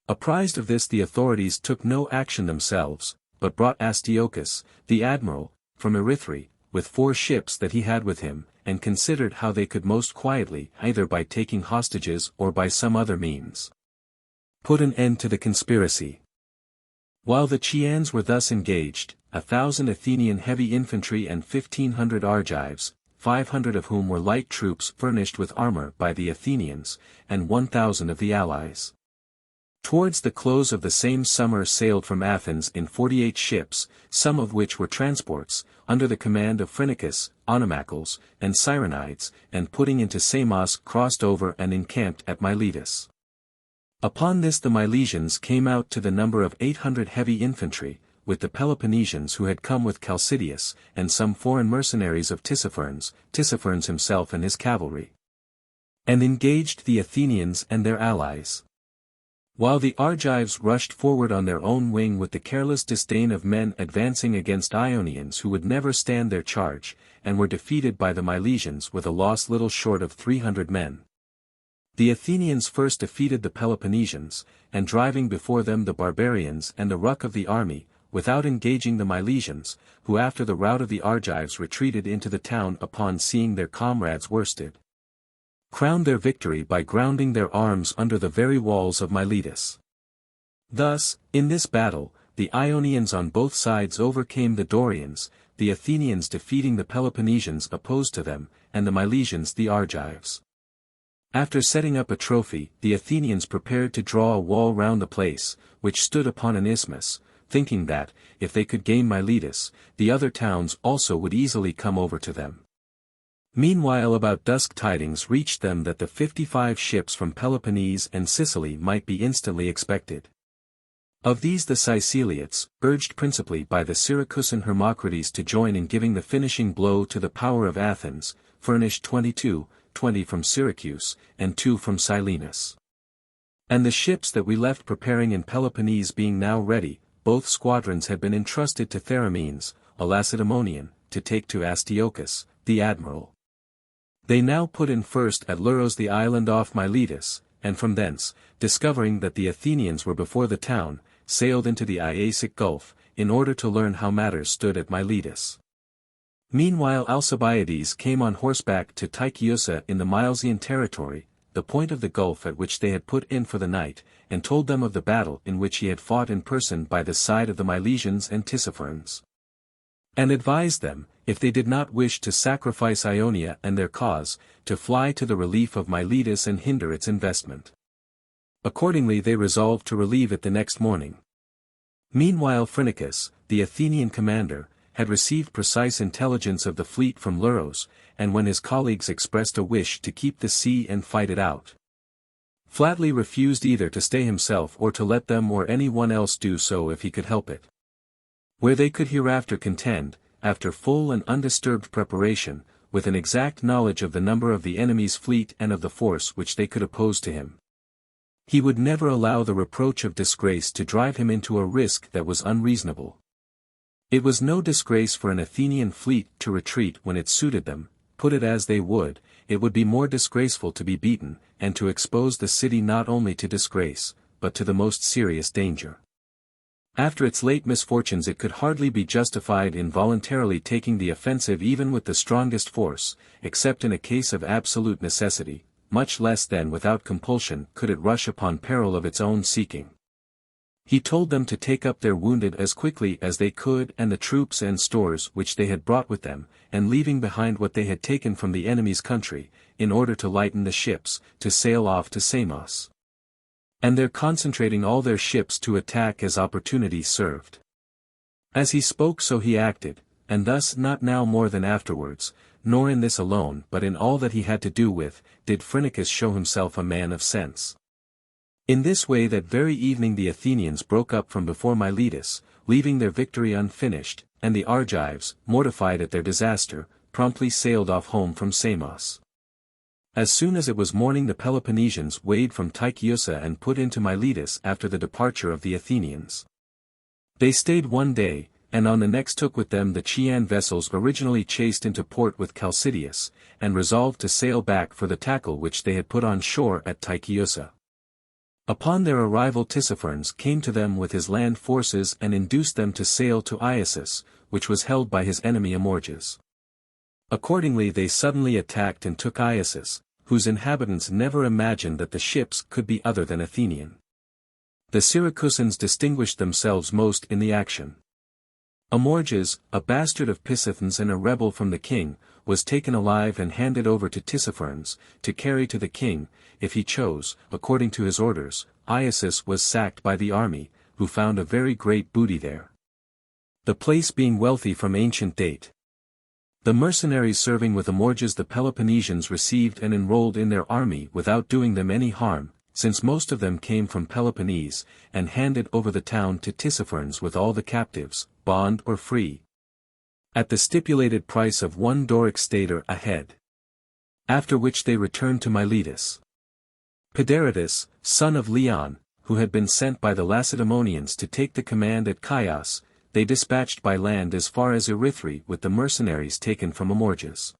Apprised of this, the authorities took no action themselves, but brought Astyochus, the admiral, from Erythrae, with 4 ships that he had with him, and considered how they could most quietly, either by taking hostages or by some other means, put an end to the conspiracy. While the Chians were thus engaged, 1,000 Athenian heavy infantry and 1,500 Argives, 500 of whom were light troops furnished with armor by the Athenians, and 1,000 of the allies. Towards the close of the same summer sailed from Athens in 48 ships, some of which were transports, under the command of Phrynichus, Onomacles, and Cyrenides, and putting into Samos crossed over and encamped at Miletus. Upon this the Milesians came out to the number of 800 heavy infantry, with the Peloponnesians who had come with Chalcidius, and some foreign mercenaries of Tissaphernes himself and his cavalry, and engaged the Athenians and their allies. While the Argives rushed forward on their own wing with the careless disdain of men advancing against Ionians who would never stand their charge, and were defeated by the Milesians with a loss little short of 300 men. The Athenians first defeated the Peloponnesians, and driving before them the barbarians and the ruck of the army, without engaging the Milesians, who after the rout of the Argives retreated into the town upon seeing their comrades worsted, crowned their victory by grounding their arms under the very walls of Miletus. Thus, in this battle, the Ionians on both sides overcame the Dorians, the Athenians defeating the Peloponnesians opposed to them, and the Milesians the Argives. After setting up a trophy, the Athenians prepared to draw a wall round the place, which stood upon an isthmus, thinking that, if they could gain Miletus, the other towns also would easily come over to them. Meanwhile about dusk tidings reached them that the 55 ships from Peloponnese and Sicily might be instantly expected. Of these the Siceliots, urged principally by the Syracusan Hermocrates to join in giving the finishing blow to the power of Athens, furnished 22, 20 from Syracuse, and 2 from Silenus. And the ships that we left preparing in Peloponnese being now ready, both squadrons had been entrusted to Theramenes, a Lacedaemonian, to take to Astyochus, the admiral. They now put in first at Luros the island off Miletus, and from thence, discovering that the Athenians were before the town, sailed into the Iasic Gulf, in order to learn how matters stood at Miletus. Meanwhile Alcibiades came on horseback to Tychiussa in the Milesian territory, the point of the gulf at which they had put in for the night, and told them of the battle in which he had fought in person by the side of the Milesians and Tissaphernes, and advised them, if they did not wish to sacrifice Ionia and their cause, to fly to the relief of Miletus and hinder its investment. Accordingly they resolved to relieve it the next morning. Meanwhile Phrynichus, the Athenian commander, had received precise intelligence of the fleet from Luros, and when his colleagues expressed a wish to keep the sea and fight it out, flatly refused either to stay himself or to let them or any one else do so if he could help it. Where they could hereafter contend, after full and undisturbed preparation, with an exact knowledge of the number of the enemy's fleet and of the force which they could oppose to him. He would never allow the reproach of disgrace to drive him into a risk that was unreasonable. It was no disgrace for an Athenian fleet to retreat when it suited them, put it as they would, it would be more disgraceful to be beaten, and to expose the city not only to disgrace, but to the most serious danger. After its late misfortunes it could hardly be justified in voluntarily taking the offensive even with the strongest force, except in a case of absolute necessity, much less then without compulsion could it rush upon peril of its own seeking. He told them to take up their wounded as quickly as they could and the troops and stores which they had brought with them, and leaving behind what they had taken from the enemy's country, in order to lighten the ships, to sail off to Samos. And there concentrating all their ships to attack as opportunity served. As he spoke so he acted, and thus not now more than afterwards, nor in this alone but in all that he had to do with, did Phrynichus show himself a man of sense. In this way that very evening the Athenians broke up from before Miletus, leaving their victory unfinished, and the Argives, mortified at their disaster, promptly sailed off home from Samos. As soon as it was morning the Peloponnesians weighed from Tychiussa and put into Miletus after the departure of the Athenians. They stayed one day, and on the next took with them the Chian vessels originally chased into port with Chalcidius, and resolved to sail back for the tackle which they had put on shore at Tychiussa. Upon their arrival Tissaphernes came to them with his land forces and induced them to sail to Iassus, which was held by his enemy Amorges. Accordingly they suddenly attacked and took Iassus, whose inhabitants never imagined that the ships could be other than Athenian. The Syracusans distinguished themselves most in the action. Amorges, a bastard of Pisithens and a rebel from the king, was taken alive and handed over to Tissaphernes, to carry to the king, if he chose. According to his orders, Iassus was sacked by the army, who found a very great booty there, the place being wealthy from ancient date. The mercenaries serving with Amorges the Peloponnesians received and enrolled in their army without doing them any harm, since most of them came from Peloponnese, and handed over the town to Tissaphernes with all the captives, bond or free, at the stipulated price of 1 Doric stater a head. After which they returned to Miletus. Pedaritus, son of Leon, who had been sent by the Lacedaemonians to take the command at Chios, they dispatched by land as far as Erythrae with the mercenaries taken from Amorges,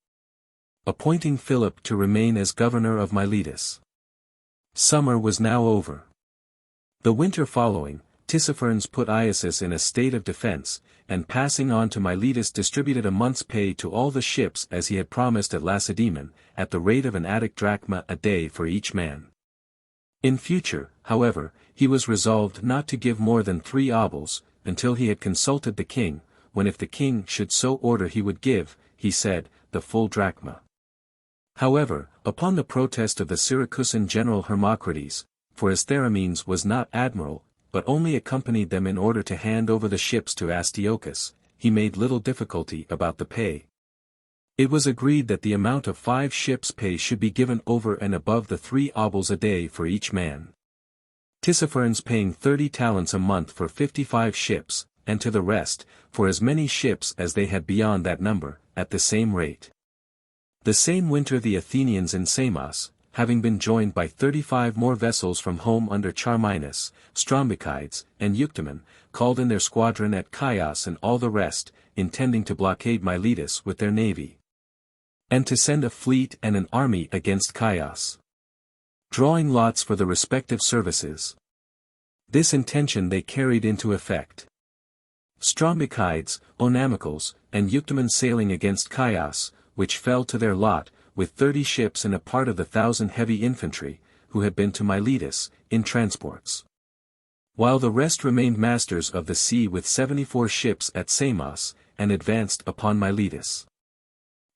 appointing Philip to remain as governor of Miletus. Summer was now over. The winter following, Tissaphernes put Iassus in a state of defense, and passing on to Miletus distributed a month's pay to all the ships as he had promised at Lacedaemon, at the rate of an Attic drachma a day for each man. In future, however, he was resolved not to give more than 3 obols, until he had consulted the king, when if the king should so order he would give, he said, the full drachma. However, upon the protest of the Syracusan general Hermocrates, for as Theramenes was not admiral, but only accompanied them in order to hand over the ships to Astyochus, he made little difficulty about the pay. It was agreed that the amount of 5 ships' pay should be given over and above the 3 obols a day for each man. Tissaphernes paying 30 talents a month for 55 ships, and to the rest, for as many ships as they had beyond that number, at the same rate. The same winter the Athenians in Samos, having been joined by 35 more vessels from home under Charminus, Strombichides, and Euctemon, called in their squadron at Chios and all the rest, intending to blockade Miletus with their navy, and to send a fleet and an army against Chios, drawing lots for the respective services. This intention they carried into effect. Strombichides, Onamicals, and Euctemon sailing against Chios, which fell to their lot, with 30 ships and a part of the 1,000 heavy infantry, who had been to Miletus, in transports. While the rest remained masters of the sea with 74 ships at Samos, and advanced upon Miletus.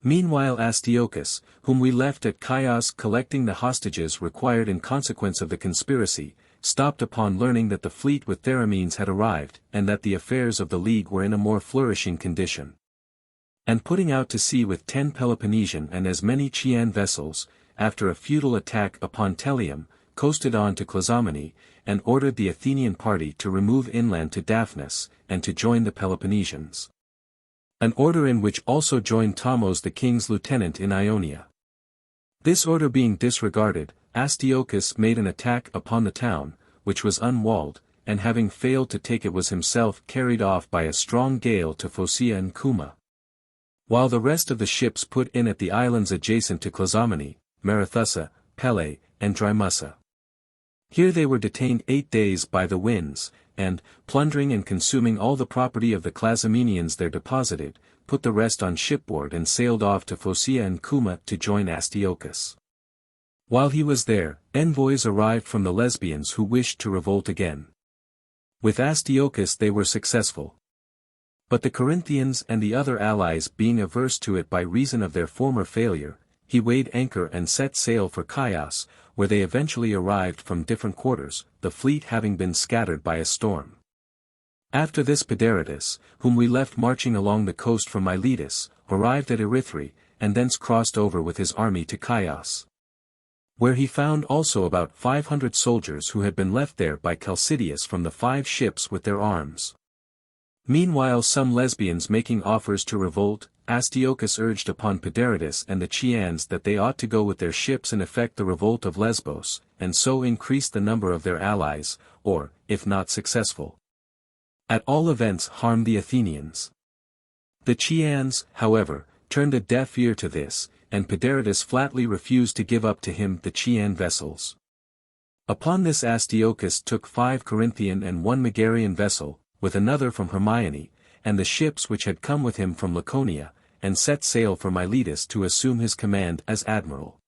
Meanwhile Astyochus, whom we left at Chios collecting the hostages required in consequence of the conspiracy, stopped upon learning that the fleet with Theramenes had arrived, and that the affairs of the league were in a more flourishing condition. And putting out to sea with 10 Peloponnesian and as many Chian vessels, after a futile attack upon Telium, coasted on to Clazomenae, and ordered the Athenian party to remove inland to Daphnis, and to join the Peloponnesians. An order in which also joined Thamos the king's lieutenant in Ionia. This order being disregarded, Astyochus made an attack upon the town, which was unwalled, and having failed to take it was himself carried off by a strong gale to Phocea and Cuma. While the rest of the ships put in at the islands adjacent to Clazomenae, Marathussa, Pele, and Drymussa. Here they were detained 8 days by the winds, and, plundering and consuming all the property of the Clazomenians there deposited, put the rest on shipboard and sailed off to Phocea and Cuma to join Astyochus. While he was there, envoys arrived from the Lesbians who wished to revolt again. With Astyochus they were successful. But the Corinthians and the other allies being averse to it by reason of their former failure, he weighed anchor and set sail for Chios, where they eventually arrived from different quarters, the fleet having been scattered by a storm. After this Pedaritus, whom we left marching along the coast from Miletus, arrived at Erythrae, and thence crossed over with his army to Chios, where he found also about 500 soldiers who had been left there by Chalcidius from the 5 ships with their arms. Meanwhile some Lesbians making offers to revolt, Astyochus urged upon Pedaritus and the Chians that they ought to go with their ships and effect the revolt of Lesbos, and so increase the number of their allies, or, if not successful, at all events harm the Athenians. The Chians, however, turned a deaf ear to this, and Pedaritus flatly refused to give up to him the Chian vessels. Upon this Astyochus took 5 Corinthian and 1 Megarian vessel, with another from Hermione, and the ships which had come with him from Laconia, and set sail for Miletus to assume his command as admiral.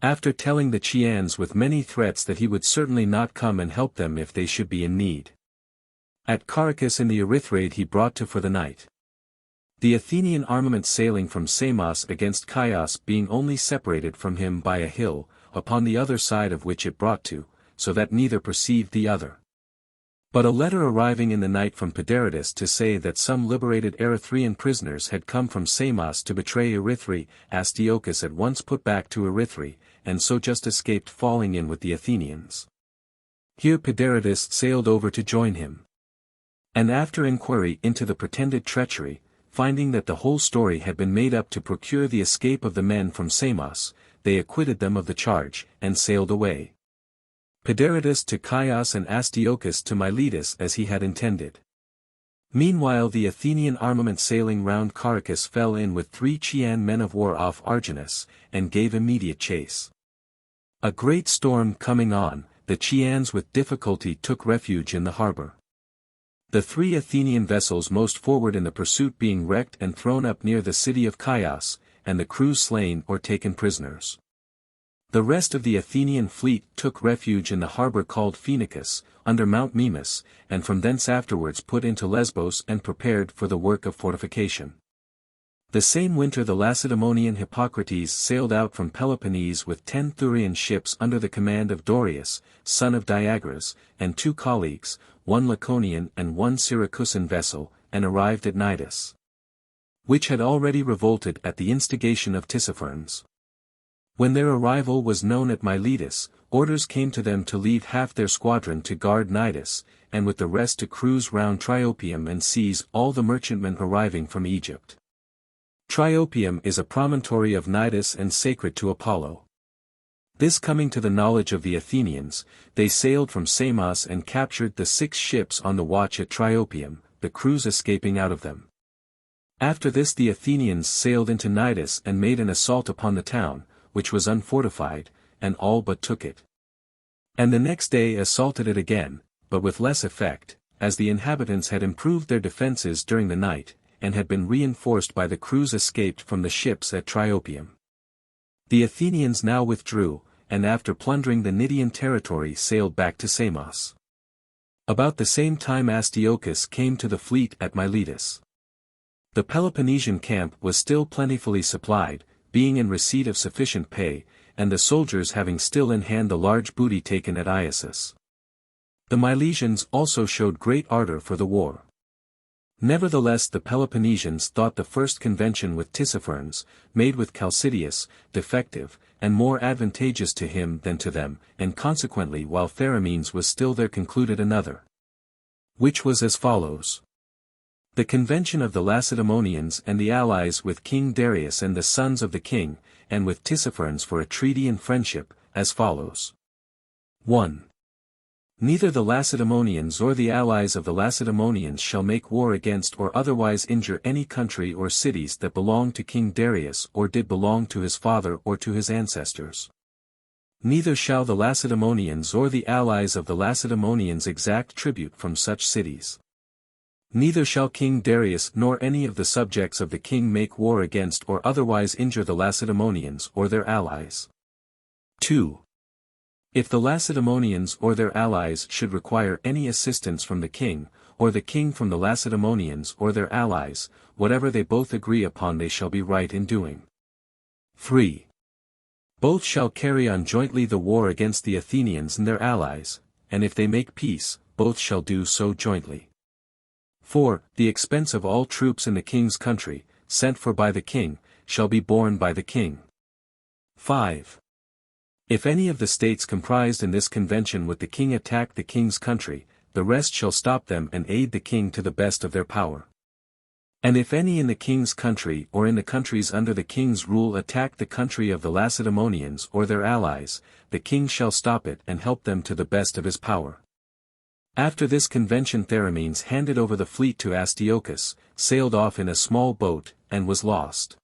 After telling the Chians with many threats that he would certainly not come and help them if they should be in need. At Caracas in the Erythrae he brought to for the night. The Athenian armament sailing from Samos against Chios being only separated from him by a hill, upon the other side of which it brought to, so that neither perceived the other. But a letter arriving in the night from Pedaritus to say that some liberated Erythraean prisoners had come from Samos to betray Erythrae, Astyochus at once put back to Erythrae, and so just escaped falling in with the Athenians. Here Pedaritus sailed over to join him. And after inquiry into the pretended treachery, finding that the whole story had been made up to procure the escape of the men from Samos, they acquitted them of the charge, and sailed away. Pedaritus to Chios and Astyochus to Miletus as he had intended. Meanwhile the Athenian armament sailing round Caracas fell in with 3 Chian men of war off Arginus, and gave immediate chase. A great storm coming on, the Chians with difficulty took refuge in the harbour. The 3 Athenian vessels most forward in the pursuit being wrecked and thrown up near the city of Chios, and the crews slain or taken prisoners. The rest of the Athenian fleet took refuge in the harbour called Phoenicus, under Mount Mimas, and from thence afterwards put into Lesbos and prepared for the work of fortification. The same winter the Lacedaemonian Hippocrates sailed out from Peloponnese with 10 Thurian ships under the command of Dorius, son of Diagras, and 2 colleagues, 1 Laconian and 1 Syracusan vessel, and arrived at Cnidus, which had already revolted at the instigation of Tissaphernes. When their arrival was known at Miletus, orders came to them to leave half their squadron to guard Cnidus, and with the rest to cruise round Triopium and seize all the merchantmen arriving from Egypt. Triopium is a promontory of Cnidus and sacred to Apollo. This coming to the knowledge of the Athenians, they sailed from Samos and captured the 6 ships on the watch at Triopium, the crews escaping out of them. After this the Athenians sailed into Cnidus and made an assault upon the town, which was unfortified, and all but took it. And the next day assaulted it again, but with less effect, as the inhabitants had improved their defences during the night, and had been reinforced by the crews escaped from the ships at Triopium. The Athenians now withdrew, and after plundering the Cnidian territory sailed back to Samos. About the same time Astyochus came to the fleet at Miletus. The Peloponnesian camp was still plentifully supplied, being in receipt of sufficient pay, and the soldiers having still in hand the large booty taken at Iassus. The Milesians also showed great ardor for the war. Nevertheless the Peloponnesians thought the first convention with Tissaphernes, made with Chalcidius, defective, and more advantageous to him than to them, and consequently while Theramenes was still there concluded another, which was as follows. The convention of the Lacedaemonians and the allies with King Darius and the sons of the king, and with Tissaphernes for a treaty and friendship, as follows. 1. Neither the Lacedaemonians or the allies of the Lacedaemonians shall make war against or otherwise injure any country or cities that belong to King Darius or did belong to his father or to his ancestors. Neither shall the Lacedaemonians or the allies of the Lacedaemonians exact tribute from such cities. Neither shall King Darius nor any of the subjects of the king make war against or otherwise injure the Lacedaemonians or their allies. 2. If the Lacedaemonians or their allies should require any assistance from the king, or the king from the Lacedaemonians or their allies, whatever they both agree upon they shall be right in doing. 3. Both shall carry on jointly the war against the Athenians and their allies, and if they make peace, both shall do so jointly. 4. The expense of all troops in the king's country, sent for by the king, shall be borne by the king. 5. If any of the states comprised in this convention with the king attack the king's country, the rest shall stop them and aid the king to the best of their power. And if any in the king's country or in the countries under the king's rule attack the country of the Lacedaemonians or their allies, the king shall stop it and help them to the best of his power. After this convention Theramenes handed over the fleet to Astyochus, sailed off in a small boat, and was lost.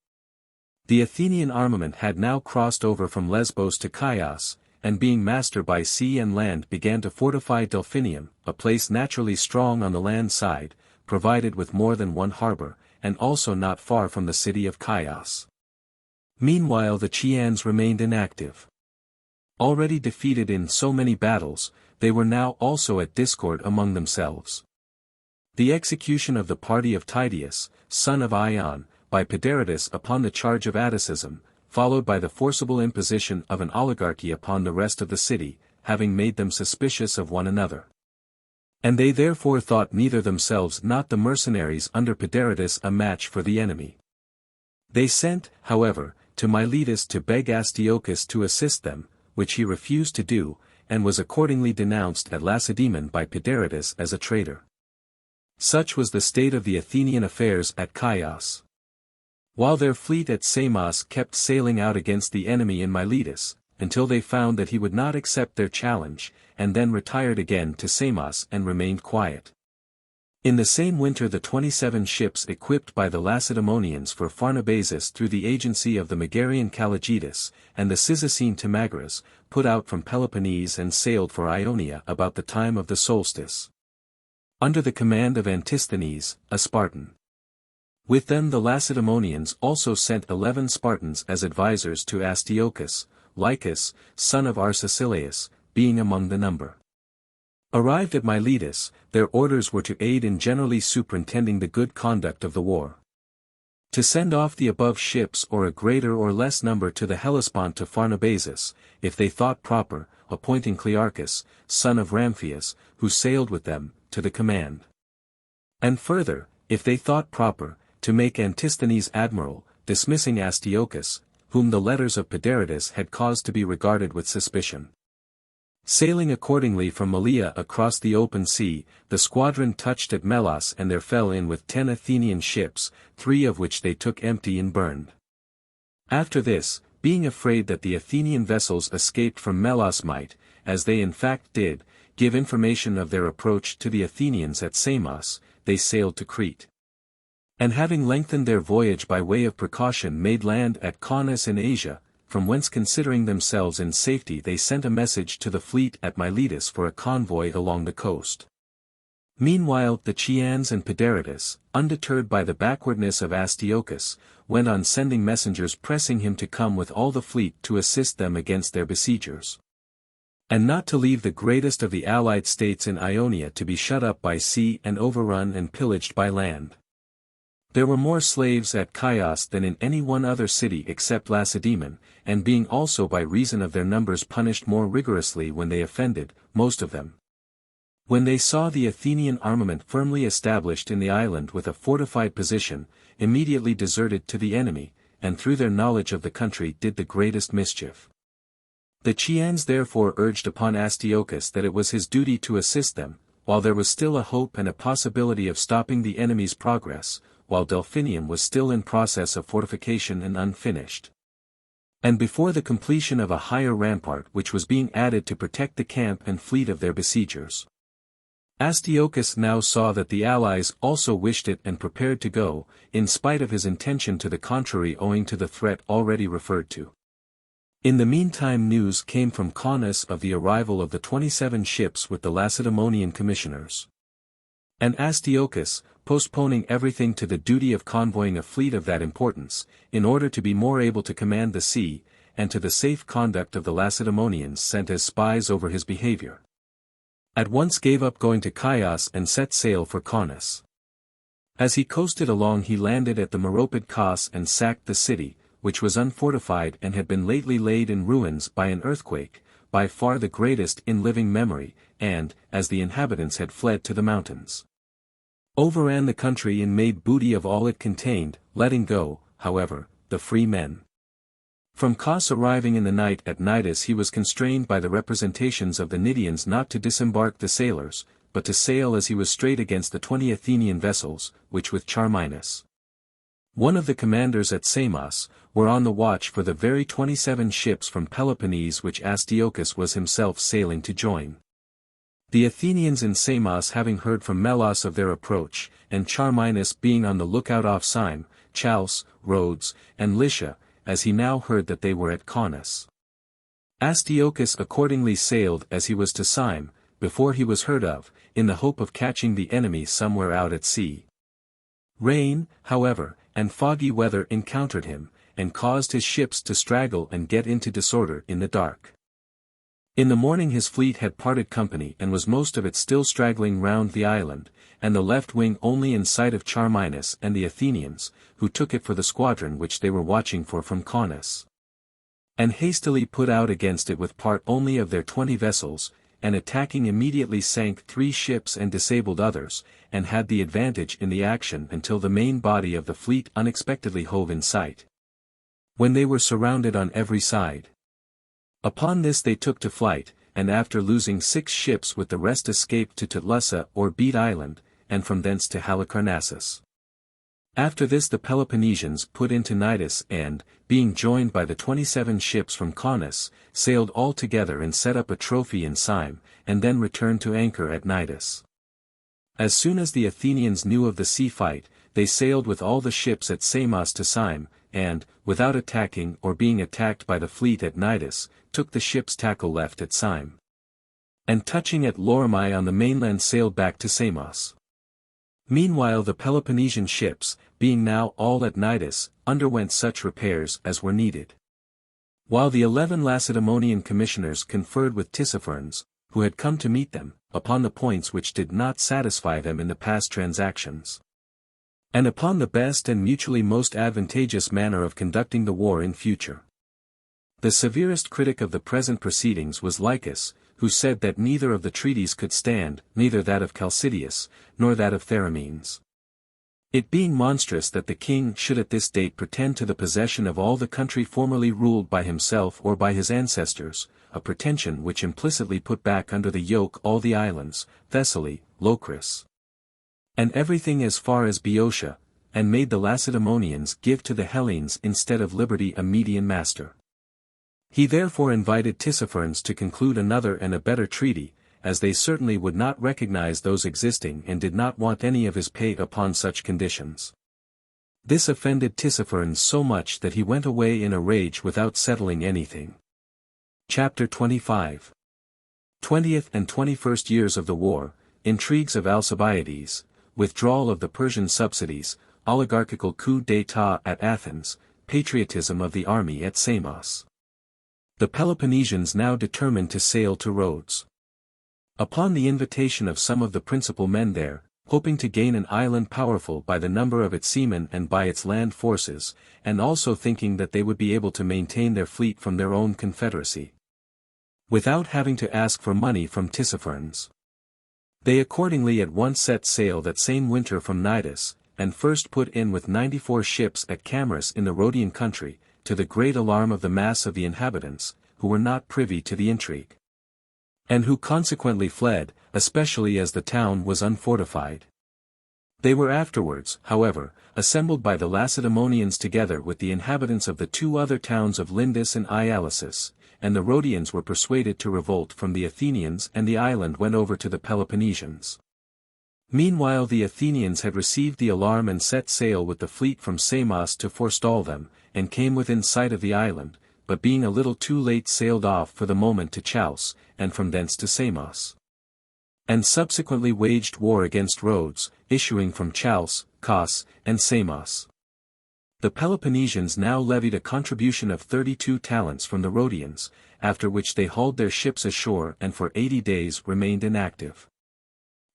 The Athenian armament had now crossed over from Lesbos to Chios, and being master by sea and land began to fortify Delphinium, a place naturally strong on the land side, provided with more than one harbor, and also not far from the city of Chios. Meanwhile the Chians remained inactive. Already defeated in so many battles, they were now also at discord among themselves. The execution of the party of Tydeus, son of Ion, by Pedaritus upon the charge of Atticism, followed by the forcible imposition of an oligarchy upon the rest of the city, having made them suspicious of one another. And they therefore thought neither themselves nor the mercenaries under Pedaritus a match for the enemy. They sent, however, to Miletus to beg Astyochus to assist them, which he refused to do, and was accordingly denounced at Lacedaemon by Pedaritus as a traitor. Such was the state of the Athenian affairs at Chios. While their fleet at Samos kept sailing out against the enemy in Miletus, until they found that he would not accept their challenge, and then retired again to Samos and remained quiet. In the same winter the 27 ships equipped by the Lacedaemonians for Pharnabazus through the agency of the Megarian Calligetus, and the Cyzicene Timagras, put out from Peloponnese and sailed for Ionia about the time of the solstice. Under the command of Antisthenes, a Spartan. With them the Lacedaemonians also sent 11 Spartans as advisers to Astyochus, Lycus, son of Arcesilaus, being among the number. Arrived at Miletus, their orders were to aid in generally superintending the good conduct of the war. To send off the above ships or a greater or less number to the Hellespont to Pharnabazus, if they thought proper, appointing Clearchus, son of Ramphias, who sailed with them, to the command. And further, if they thought proper, to make Antisthenes admiral, dismissing Astyochus, whom the letters of Pedaritus had caused to be regarded with suspicion. Sailing accordingly from Malea across the open sea, the squadron touched at Melos and there fell in with 10 Athenian ships, 3 of which they took empty and burned. After this, being afraid that the Athenian vessels escaped from Melos might, as they in fact did, give information of their approach to the Athenians at Samos, they sailed to Crete. And having lengthened their voyage by way of precaution made land at Caunus in Asia, from whence considering themselves in safety they sent a message to the fleet at Miletus for a convoy along the coast. Meanwhile the Chians and Pedaritus, undeterred by the backwardness of Astyochus, went on sending messengers pressing him to come with all the fleet to assist them against their besiegers. And not to leave the greatest of the allied states in Ionia to be shut up by sea and overrun and pillaged by land. There were more slaves at Chios than in any one other city except Lacedaemon, and being also by reason of their numbers punished more rigorously when they offended, most of them. When they saw the Athenian armament firmly established in the island with a fortified position, immediately deserted to the enemy, and through their knowledge of the country did the greatest mischief. The Chians therefore urged upon Astyochus that it was his duty to assist them, while there was still a hope and a possibility of stopping the enemy's progress, while Delphinium was still in process of fortification and unfinished. And before the completion of a higher rampart which was being added to protect the camp and fleet of their besiegers. Astyochus now saw that the allies also wished it and prepared to go, in spite of his intention to the contrary owing to the threat already referred to. In the meantime news came from Caunus of the arrival of the 27 ships with the Lacedaemonian commissioners. And Astyochus, postponing everything to the duty of convoying a fleet of that importance, in order to be more able to command the sea, and to the safe conduct of the Lacedaemonians sent as spies over his behavior. At once gave up going to Chios and set sail for Caunus. As he coasted along he landed at the Meropid Kos and sacked the city, which was unfortified and had been lately laid in ruins by an earthquake, by far the greatest in living memory, and, as the inhabitants had fled to the mountains, overran the country and made booty of all it contained, letting go, however, the free men. From Kos arriving in the night at Cnidus he was constrained by the representations of the Cnidians not to disembark the sailors, but to sail as he was straight against the 20 Athenian vessels, which with Charminus, one of the commanders at Samos, were on the watch for the very 27 ships from Peloponnese which Astyochus was himself sailing to join. The Athenians in Samos having heard from Melos of their approach, and Charminus being on the lookout off Syme, Chalce, Rhodes, and Lycia, as he now heard that they were at Caunus. Astyochus accordingly sailed as he was to Syme, before he was heard of, in the hope of catching the enemy somewhere out at sea. Rain, however, and foggy weather encountered him, and caused his ships to straggle and get into disorder in the dark. In the morning his fleet had parted company and was most of it still straggling round the island, and the left wing only in sight of Charminus and the Athenians, who took it for the squadron which they were watching for from Caunus, and hastily put out against it with part only of their 20 vessels, and attacking immediately sank 3 ships and disabled others, and had the advantage in the action until the main body of the fleet unexpectedly hove in sight, when they were surrounded on every side. Upon this they took to flight, and after losing 6 ships with the rest escaped to Tutlussa or Beat Island, and from thence to Halicarnassus. After this the Peloponnesians put into Cnidus and, being joined by the 27 ships from Caunus, sailed all together and set up a trophy in Syme, and then returned to anchor at Cnidus. As soon as the Athenians knew of the sea fight, they sailed with all the ships at Samos to Syme, and, without attacking or being attacked by the fleet at Cnidus, took the ship's tackle left at Syme, and touching at Loromai on the mainland sailed back to Samos. Meanwhile the Peloponnesian ships, being now all at Cnidus, underwent such repairs as were needed. While the 11 Lacedaemonian commissioners conferred with Tissaphernes, who had come to meet them, upon the points which did not satisfy them in the past transactions, and upon the best and mutually most advantageous manner of conducting the war in future. The severest critic of the present proceedings was Lycus, who said that neither of the treaties could stand, neither that of Chalcidius, nor that of Theramenes. It being monstrous that the king should at this date pretend to the possession of all the country formerly ruled by himself or by his ancestors, a pretension which implicitly put back under the yoke all the islands, Thessaly, Locris, and everything as far as Boeotia, and made the Lacedaemonians give to the Hellenes instead of liberty a Median master. He therefore invited Tissaphernes to conclude another and a better treaty, as they certainly would not recognize those existing and did not want any of his pay upon such conditions. This offended Tissaphernes so much that he went away in a rage without settling anything. Chapter 25. 20th and 21st years of the war, intrigues of Alcibiades, withdrawal of the Persian subsidies, oligarchical coup d'état at Athens, patriotism of the army at Samos. The Peloponnesians now determined to sail to Rhodes. Upon the invitation of some of the principal men there, hoping to gain an island powerful by the number of its seamen and by its land forces, and also thinking that they would be able to maintain their fleet from their own confederacy, without having to ask for money from Tissaphernes. They accordingly at once set sail that same winter from Cnidus, and first put in with 94 ships at Camarus in the Rhodian country, to the great alarm of the mass of the inhabitants, who were not privy to the intrigue, and who consequently fled, especially as the town was unfortified. They were afterwards, however, assembled by the Lacedaemonians together with the inhabitants of the 2 other towns of Lindus and Ialysus, and the Rhodians were persuaded to revolt from the Athenians and the island went over to the Peloponnesians. Meanwhile the Athenians had received the alarm and set sail with the fleet from Samos to forestall them, and came within sight of the island, but being a little too late sailed off for the moment to Chalce, and from thence to Samos, and subsequently waged war against Rhodes, issuing from Chalce, Kos, and Samos. The Peloponnesians now levied a contribution of 32 talents from the Rhodians, after which they hauled their ships ashore and for 80 days remained inactive.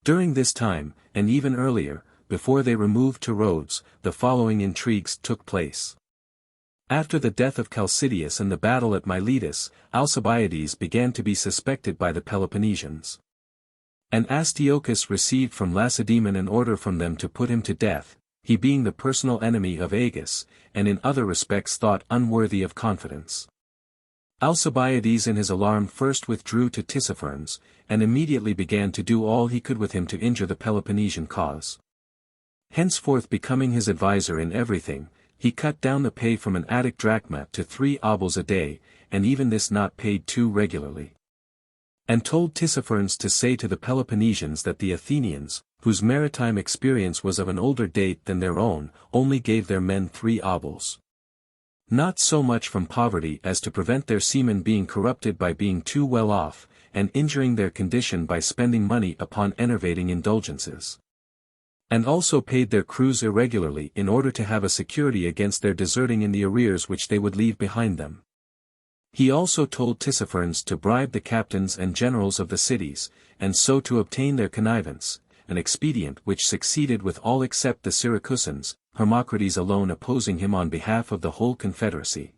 During this time, and even earlier, before they removed to Rhodes, the following intrigues took place. After the death of Chalcidius and the battle at Miletus, Alcibiades began to be suspected by the Peloponnesians. And Astyochus received from Lacedaemon an order from them to put him to death, he being the personal enemy of Agis, and in other respects thought unworthy of confidence. Alcibiades in his alarm first withdrew to Tissaphernes, and immediately began to do all he could with him to injure the Peloponnesian cause. Henceforth becoming his adviser in everything, he cut down the pay from an Attic drachma to 3 obols a day, and even this not paid too regularly. And told Tissaphernes to say to the Peloponnesians that the Athenians, whose maritime experience was of an older date than their own, only gave their men 3 obols. Not so much from poverty as to prevent their seamen being corrupted by being too well off, and injuring their condition by spending money upon enervating indulgences. And also paid their crews irregularly in order to have a security against their deserting in the arrears which they would leave behind them. He also told Tissaphernes to bribe the captains and generals of the cities, and so to obtain their connivance, an expedient which succeeded with all except the Syracusans, Hermocrates alone opposing him on behalf of the whole confederacy.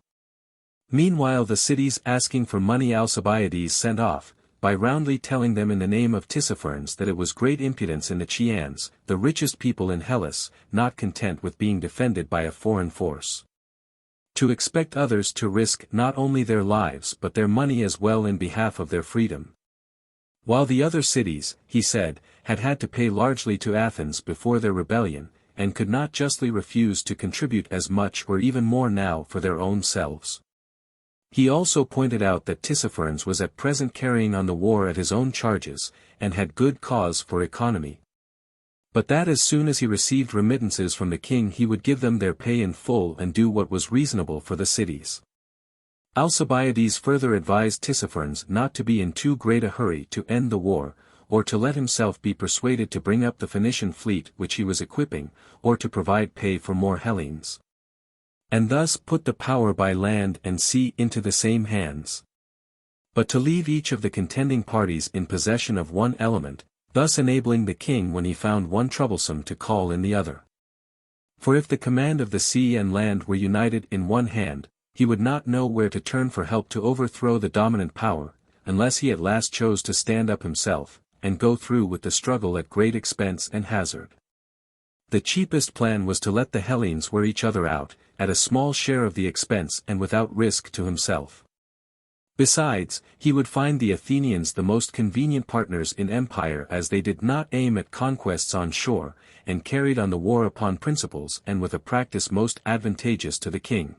Meanwhile the cities asking for money Alcibiades sent off, by roundly telling them in the name of Tissaphernes that it was great impudence in the Chians, the richest people in Hellas, not content with being defended by a foreign force, to expect others to risk not only their lives but their money as well in behalf of their freedom. While the other cities, he said, had to pay largely to Athens before their rebellion, and could not justly refuse to contribute as much or even more now for their own selves. He also pointed out that Tissaphernes was at present carrying on the war at his own charges, and had good cause for economy. But that as soon as he received remittances from the king he would give them their pay in full and do what was reasonable for the cities. Alcibiades further advised Tissaphernes not to be in too great a hurry to end the war, or to let himself be persuaded to bring up the Phoenician fleet which he was equipping, or to provide pay for more Hellenes, and thus put the power by land and sea into the same hands, but to leave each of the contending parties in possession of one element, thus enabling the king when he found one troublesome to call in the other. For if the command of the sea and land were united in one hand, he would not know where to turn for help to overthrow the dominant power, unless he at last chose to stand up himself, and go through with the struggle at great expense and hazard. The cheapest plan was to let the Hellenes wear each other out, at a small share of the expense and without risk to himself. Besides, he would find the Athenians the most convenient partners in empire as they did not aim at conquests on shore, and carried on the war upon principles and with a practice most advantageous to the king.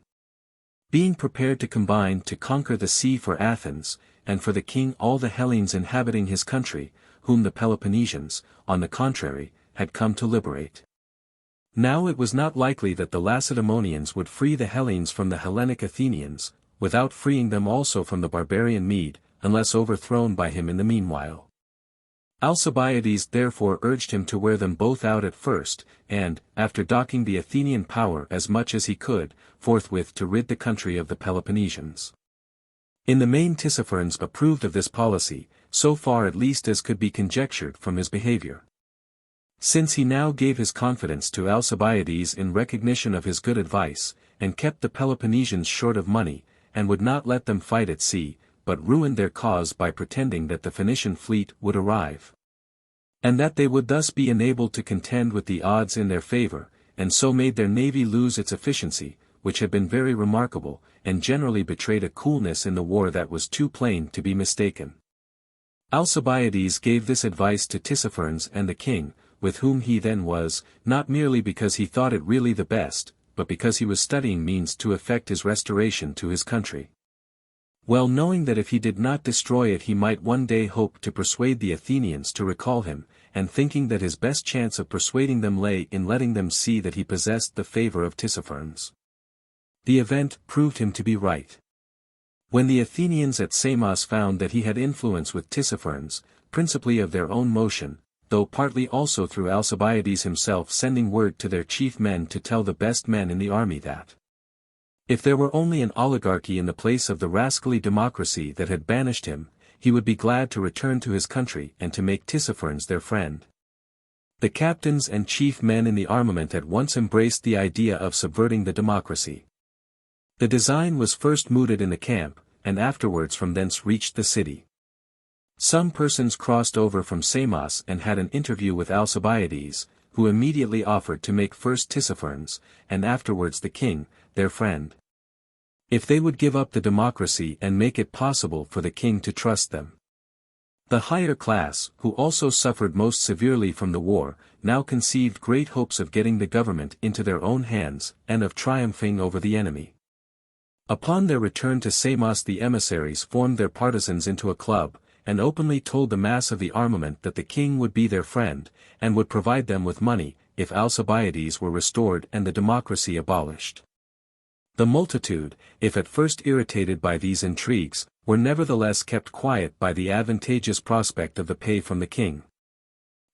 Being prepared to combine to conquer the sea for Athens, and for the king all the Hellenes inhabiting his country, whom the Peloponnesians, on the contrary, had come to liberate. Now it was not likely that the Lacedaemonians would free the Hellenes from the Hellenic Athenians, without freeing them also from the barbarian Mede, unless overthrown by him in the meanwhile. Alcibiades therefore urged him to wear them both out at first, and, after docking the Athenian power as much as he could, forthwith to rid the country of the Peloponnesians. In the main Tissaphernes approved of this policy, so far at least as could be conjectured from his behavior. Since he now gave his confidence to Alcibiades in recognition of his good advice, and kept the Peloponnesians short of money, and would not let them fight at sea, but ruined their cause by pretending that the Phoenician fleet would arrive, and that they would thus be enabled to contend with the odds in their favor, and so made their navy lose its efficiency, which had been very remarkable, and generally betrayed a coolness in the war that was too plain to be mistaken. Alcibiades gave this advice to Tissaphernes and the king, with whom he then was, not merely because he thought it really the best, but because he was studying means to effect his restoration to his country. Well knowing that if he did not destroy it he might one day hope to persuade the Athenians to recall him, and thinking that his best chance of persuading them lay in letting them see that he possessed the favor of Tissaphernes. The event proved him to be right. When the Athenians at Samos found that he had influence with Tissaphernes, principally of their own motion, though partly also through Alcibiades himself sending word to their chief men to tell the best men in the army that if there were only an oligarchy in the place of the rascally democracy that had banished him, he would be glad to return to his country and to make Tissaphernes their friend. The captains and chief men in the armament at once embraced the idea of subverting the democracy. The design was first mooted in the camp, and afterwards from thence reached the city. Some persons crossed over from Samos and had an interview with Alcibiades, who immediately offered to make first Tissaphernes, and afterwards the king, their friend, if they would give up the democracy and make it possible for the king to trust them. The higher class, who also suffered most severely from the war, now conceived great hopes of getting the government into their own hands, and of triumphing over the enemy. Upon their return to Samos, the emissaries formed their partisans into a club, and openly told the mass of the armament that the king would be their friend, and would provide them with money, if Alcibiades were restored and the democracy abolished. The multitude, if at first irritated by these intrigues, were nevertheless kept quiet by the advantageous prospect of the pay from the king.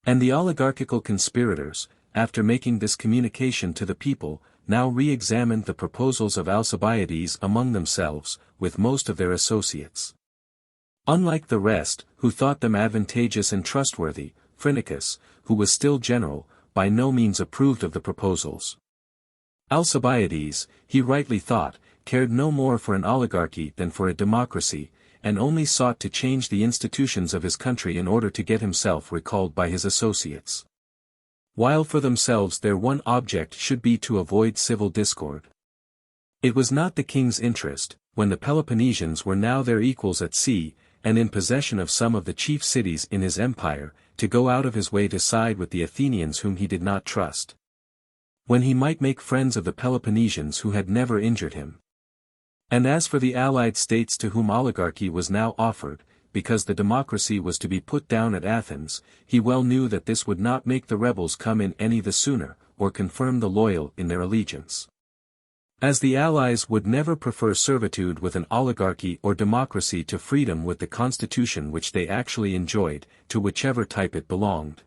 And the oligarchical conspirators, after making this communication to the people, now re-examined the proposals of Alcibiades among themselves, with most of their associates. Unlike the rest, who thought them advantageous and trustworthy, Phrynichus, who was still general, by no means approved of the proposals. Alcibiades, he rightly thought, cared no more for an oligarchy than for a democracy, and only sought to change the institutions of his country in order to get himself recalled by his associates. While for themselves their one object should be to avoid civil discord. It was not the king's interest, when the Peloponnesians were now their equals at sea, and in possession of some of the chief cities in his empire, to go out of his way to side with the Athenians whom he did not trust, when he might make friends of the Peloponnesians who had never injured him. And as for the allied states to whom oligarchy was now offered, because the democracy was to be put down at Athens, he well knew that this would not make the rebels come in any the sooner, or confirm the loyal in their allegiance. As the allies would never prefer servitude with an oligarchy or democracy to freedom with the constitution which they actually enjoyed, to whichever type it belonged.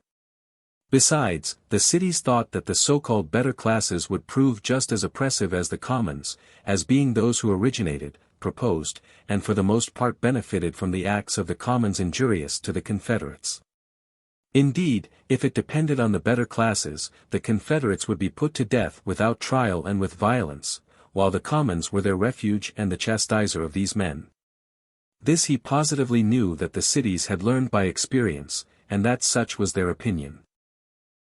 Besides, the cities thought that the so-called better classes would prove just as oppressive as the commons, as being those who originated, proposed, and for the most part benefited from the acts of the commons injurious to the confederates. Indeed, if it depended on the better classes, the confederates would be put to death without trial and with violence, while the commons were their refuge and the chastiser of these men. This he positively knew that the cities had learned by experience, and that such was their opinion.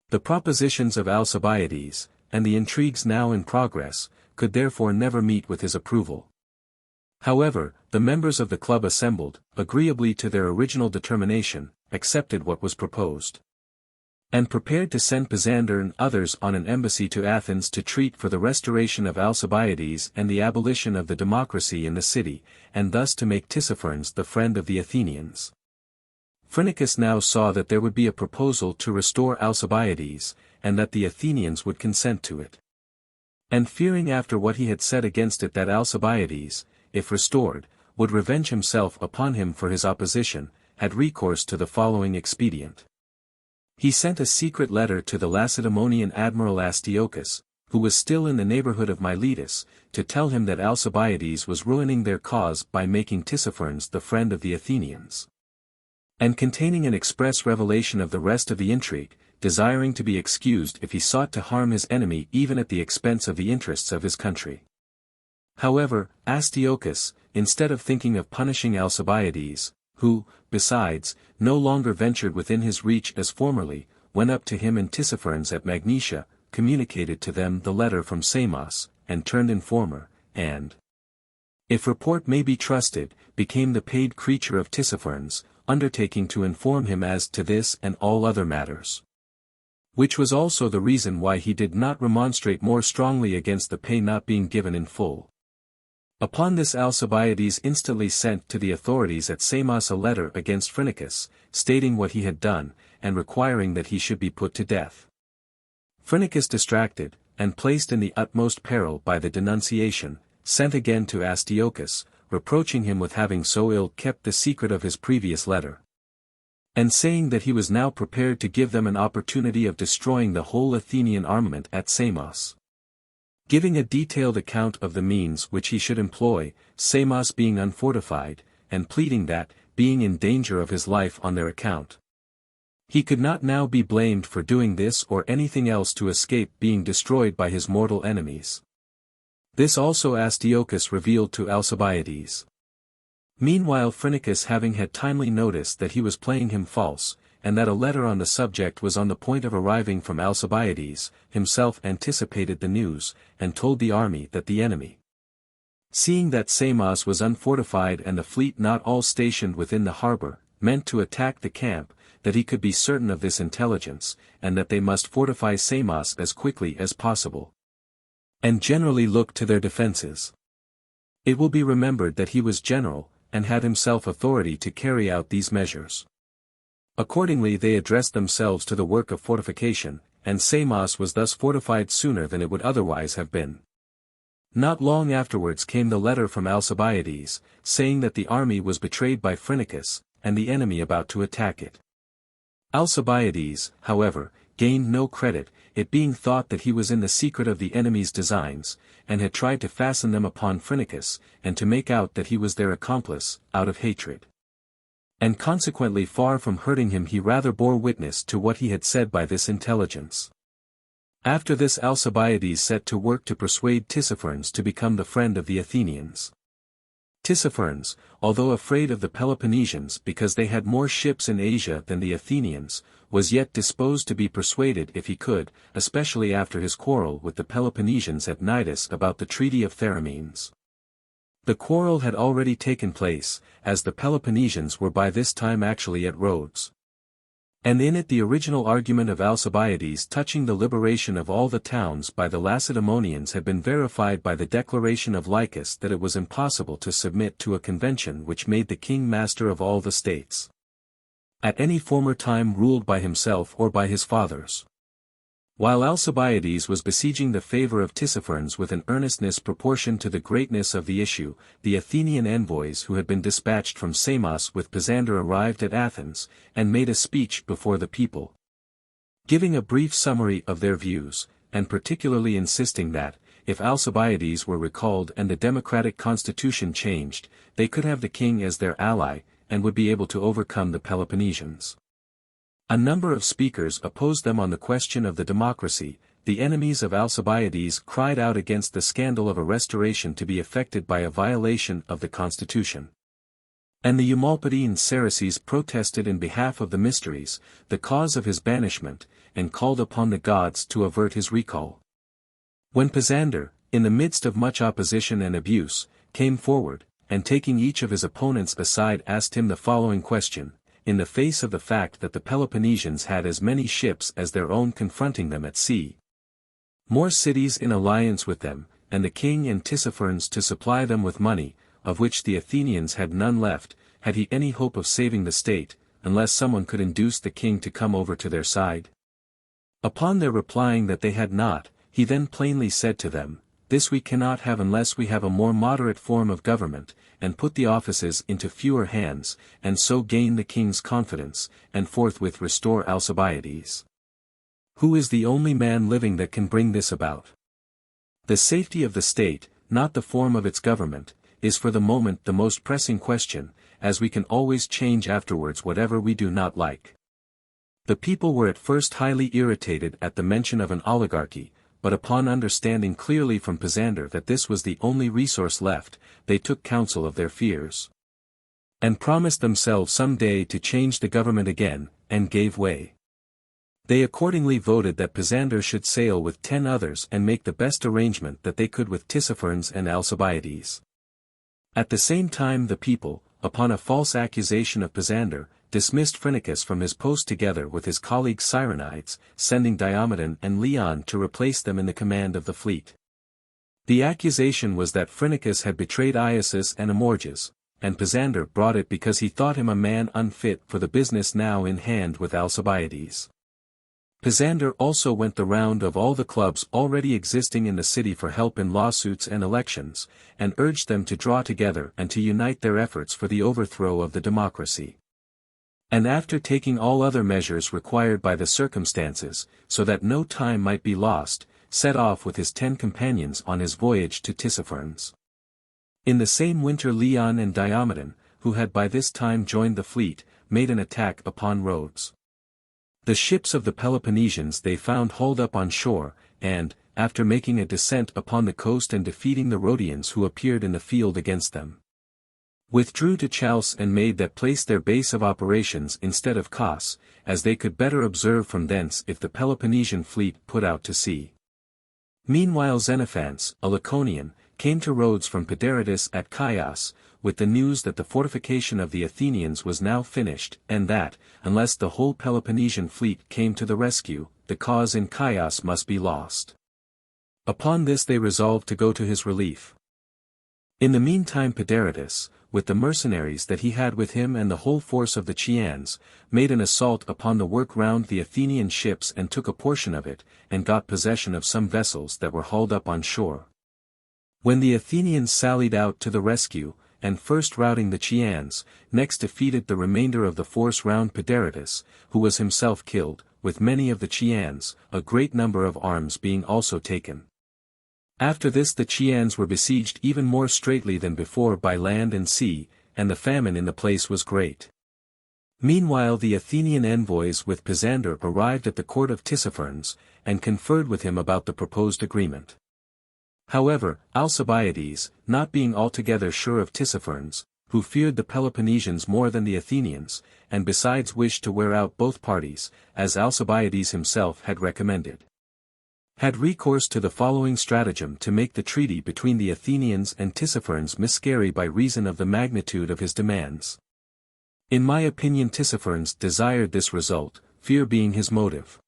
The propositions of Alcibiades, and the intrigues now in progress, could therefore never meet with his approval. However, the members of the club assembled, agreeably to their original determination, accepted what was proposed, and prepared to send Pisander and others on an embassy to Athens to treat for the restoration of Alcibiades and the abolition of the democracy in the city, and thus to make Tissaphernes the friend of the Athenians. Phrynichus now saw that there would be a proposal to restore Alcibiades, and that the Athenians would consent to it. And fearing after what he had said against it that Alcibiades, if restored, would revenge himself upon him for his opposition, had recourse to the following expedient. He sent a secret letter to the Lacedaemonian admiral Astyochus, who was still in the neighborhood of Miletus, to tell him that Alcibiades was ruining their cause by making Tissaphernes the friend of the Athenians, and containing an express revelation of the rest of the intrigue, desiring to be excused if he sought to harm his enemy even at the expense of the interests of his country. However, Astyochus, instead of thinking of punishing Alcibiades, who, besides, no longer ventured within his reach as formerly, went up to him and Tissaphernes at Magnesia, communicated to them the letter from Samos, and turned informer, and, if report may be trusted, became the paid creature of Tissaphernes, undertaking to inform him as to this and all other matters. Which was also the reason why he did not remonstrate more strongly against the pay not being given in full. Upon this Alcibiades instantly sent to the authorities at Samos a letter against Phrynichus, stating what he had done, and requiring that he should be put to death. Phrynichus, distracted, and placed in the utmost peril by the denunciation, sent again to Astyochus, reproaching him with having so ill kept the secret of his previous letter. and saying that he was now prepared to give them an opportunity of destroying the whole Athenian armament at Samos. Giving a detailed account of the means which he should employ, Samos being unfortified, and pleading that, being in danger of his life on their account, he could not now be blamed for doing this or anything else to escape being destroyed by his mortal enemies. This also Astyochus revealed to Alcibiades. Meanwhile Phrynichus having had timely notice that he was playing him false, and that a letter on the subject was on the point of arriving from Alcibiades, himself anticipated the news, and told the army that the enemy, seeing that Samos was unfortified and the fleet not all stationed within the harbor, meant to attack the camp, that he could be certain of this intelligence, and that they must fortify Samos as quickly as possible, and generally look to their defenses. It will be remembered that he was general, and had himself authority to carry out these measures. Accordingly they addressed themselves to the work of fortification, and Samos was thus fortified sooner than it would otherwise have been. Not long afterwards came the letter from Alcibiades, saying that the army was betrayed by Phrynichus, and the enemy about to attack it. Alcibiades, however, gained no credit, it being thought that he was in the secret of the enemy's designs, and had tried to fasten them upon Phrynichus, and to make out that he was their accomplice, out of hatred. And consequently far from hurting him he rather bore witness to what he had said by this intelligence. After this Alcibiades set to work to persuade Tissaphernes to become the friend of the Athenians. Tissaphernes, although afraid of the Peloponnesians because they had more ships in Asia than the Athenians, was yet disposed to be persuaded if he could, especially after his quarrel with the Peloponnesians at Cnidus about the Treaty of Theramenes. The quarrel had already taken place, as the Peloponnesians were by this time actually at Rhodes. And in it the original argument of Alcibiades touching the liberation of all the towns by the Lacedaemonians had been verified by the declaration of Lycus that it was impossible to submit to a convention which made the king master of all the states, at any former time ruled by himself or by his fathers. While Alcibiades was besieging the favor of Tissaphernes with an earnestness proportioned to the greatness of the issue, the Athenian envoys who had been dispatched from Samos with Pisander arrived at Athens, and made a speech before the people, giving a brief summary of their views, and particularly insisting that, if Alcibiades were recalled and the democratic constitution changed, they could have the king as their ally, and would be able to overcome the Peloponnesians. A number of speakers opposed them on the question of the democracy. The enemies of Alcibiades cried out against the scandal of a restoration to be effected by a violation of the constitution. And the Eumolpidine Cereces protested in behalf of the mysteries, the cause of his banishment, and called upon the gods to avert his recall. When Pisander, in the midst of much opposition and abuse, came forward, and taking each of his opponents aside asked him the following question, in the face of the fact that the Peloponnesians had as many ships as their own confronting them at sea, more cities in alliance with them, and the king and Tissaphernes to supply them with money, of which the Athenians had none left, had he any hope of saving the state, unless someone could induce the king to come over to their side? Upon their replying that they had not, he then plainly said to them, "This we cannot have unless we have a more moderate form of government, and put the offices into fewer hands, and so gain the king's confidence, and forthwith restore Alcibiades, who is the only man living that can bring this about. The safety of the state, not the form of its government, is for the moment the most pressing question, as we can always change afterwards whatever we do not like." The people were at first highly irritated at the mention of an oligarchy, but upon understanding clearly from Pisander that this was the only resource left, they took counsel of their fears, and promised themselves some day to change the government again, and gave way. They accordingly voted that Pisander should sail with 10 others and make the best arrangement that they could with Tissaphernes and Alcibiades. At the same time the people, upon a false accusation of Pisander, dismissed Phrynichus from his post together with his colleague Cyrenides, sending Diomedon and Leon to replace them in the command of the fleet. The accusation was that Phrynichus had betrayed Iasus and Amorges, and Pisander brought it because he thought him a man unfit for the business now in hand with Alcibiades. Pisander also went the round of all the clubs already existing in the city for help in lawsuits and elections, and urged them to draw together and to unite their efforts for the overthrow of the democracy. And after taking all other measures required by the circumstances, so that no time might be lost, set off with his 10 companions on his voyage to Tissaphernes. In the same winter Leon and Diomedon, who had by this time joined the fleet, made an attack upon Rhodes. The ships of the Peloponnesians they found hauled up on shore, and, after making a descent upon the coast and defeating the Rhodians who appeared in the field against them, withdrew to Chalce and made that place their base of operations instead of Kos, as they could better observe from thence if the Peloponnesian fleet put out to sea. Meanwhile Xenophants, a Laconian, came to Rhodes from Pedaritus at Chios, with the news that the fortification of the Athenians was now finished, and that, unless the whole Peloponnesian fleet came to the rescue, the cause in Chios must be lost. Upon this they resolved to go to his relief. In the meantime Pedaritus, with the mercenaries that he had with him and the whole force of the Chians, made an assault upon the work round the Athenian ships and took a portion of it, and got possession of some vessels that were hauled up on shore. When the Athenians sallied out to the rescue, and first routing the Chians, next defeated the remainder of the force round Pedaritus, who was himself killed, with many of the Chians, a great number of arms being also taken. After this the Chians were besieged even more straitly than before by land and sea, and the famine in the place was great. Meanwhile the Athenian envoys with Pisander arrived at the court of Tissaphernes, and conferred with him about the proposed agreement. However, Alcibiades, not being altogether sure of Tissaphernes, who feared the Peloponnesians more than the Athenians, and besides wished to wear out both parties, as Alcibiades himself had recommended, had recourse to the following stratagem to make the treaty between the Athenians and Tissaphernes miscarry by reason of the magnitude of his demands. In my opinion Tissaphernes desired this result, fear being his motive.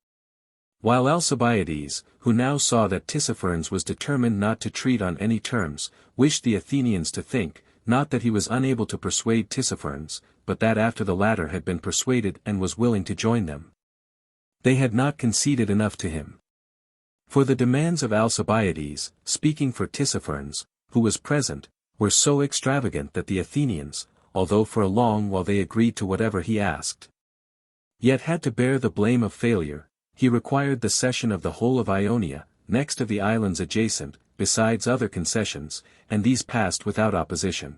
While Alcibiades, who now saw that Tissaphernes was determined not to treat on any terms, wished the Athenians to think, not that he was unable to persuade Tissaphernes, but that after the latter had been persuaded and was willing to join them, they had not conceded enough to him. For the demands of Alcibiades, speaking for Tissaphernes, who was present, were so extravagant that the Athenians, although for a long while they agreed to whatever he asked, yet had to bear the blame of failure. He required the cession of the whole of Ionia, next of the islands adjacent, besides other concessions, and these passed without opposition.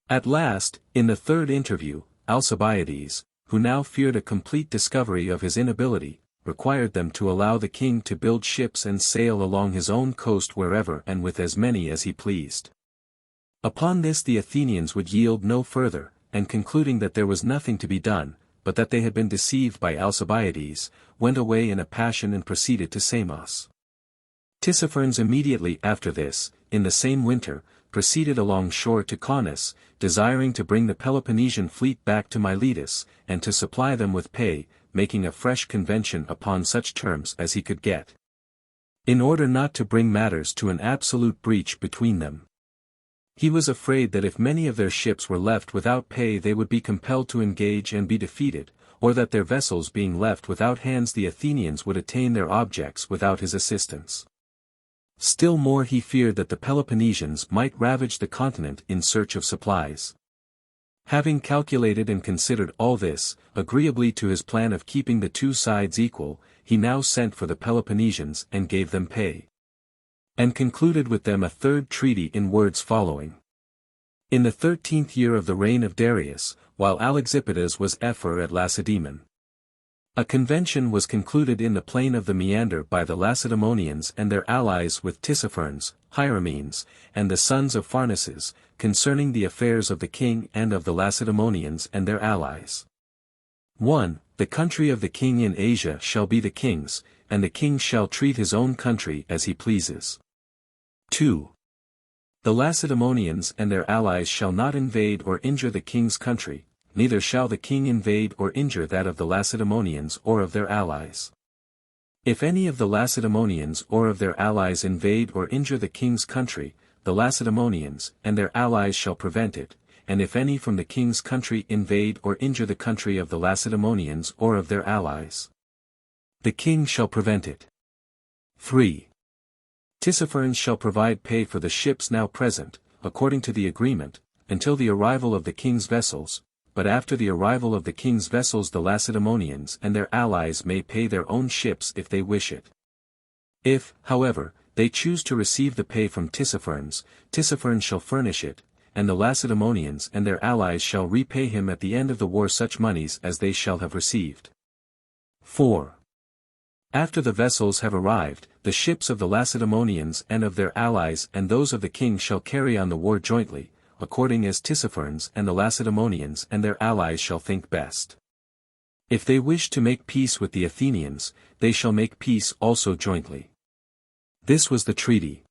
At last, in the third interview, Alcibiades, who now feared a complete discovery of his inability, required them to allow the king to build ships and sail along his own coast wherever and with as many as he pleased. Upon this the Athenians would yield no further, and concluding that there was nothing to be done, but that they had been deceived by Alcibiades, went away in a passion and proceeded to Samos. Tissaphernes immediately after this, in the same winter, proceeded along shore to Caunus, desiring to bring the Peloponnesian fleet back to Miletus, and to supply them with pay, making a fresh convention upon such terms as he could get, in order not to bring matters to an absolute breach between them. He was afraid that if many of their ships were left without pay they would be compelled to engage and be defeated, or that their vessels being left without hands the Athenians would attain their objects without his assistance. Still more he feared that the Peloponnesians might ravage the continent in search of supplies. Having calculated and considered all this, agreeably to his plan of keeping the two sides equal, he now sent for the Peloponnesians and gave them pay, and concluded with them a third treaty in words following. In the 13th year of the reign of Darius, while Alexippidas was ephor at Lacedaemon, a convention was concluded in the plain of the Meander by the Lacedaemonians and their allies with Tissaphernes, Hieramenes, and the sons of Pharnaces, concerning the affairs of the king and of the Lacedaemonians and their allies. 1. The country of the king in Asia shall be the king's, and the king shall treat his own country as he pleases. 2. The Lacedaemonians and their allies shall not invade or injure the king's country, neither shall the king invade or injure that of the Lacedaemonians or of their allies. If any of the Lacedaemonians or of their allies invade or injure the king's country, the Lacedaemonians and their allies shall prevent it, and if any from the king's country invade or injure the country of the Lacedaemonians or of their allies, the king shall prevent it. 3. Tissaphernes shall provide pay for the ships now present, according to the agreement, until the arrival of the king's vessels, but after the arrival of the king's vessels the Lacedaemonians and their allies may pay their own ships if they wish it. If, however, they choose to receive the pay from Tissaphernes, Tissaphernes shall furnish it, and the Lacedaemonians and their allies shall repay him at the end of the war such moneys as they shall have received. 4. After the vessels have arrived, the ships of the Lacedaemonians and of their allies and those of the king shall carry on the war jointly, according as Tissaphernes and the Lacedaemonians and their allies shall think best. If they wish to make peace with the Athenians, they shall make peace also jointly. This was the treaty.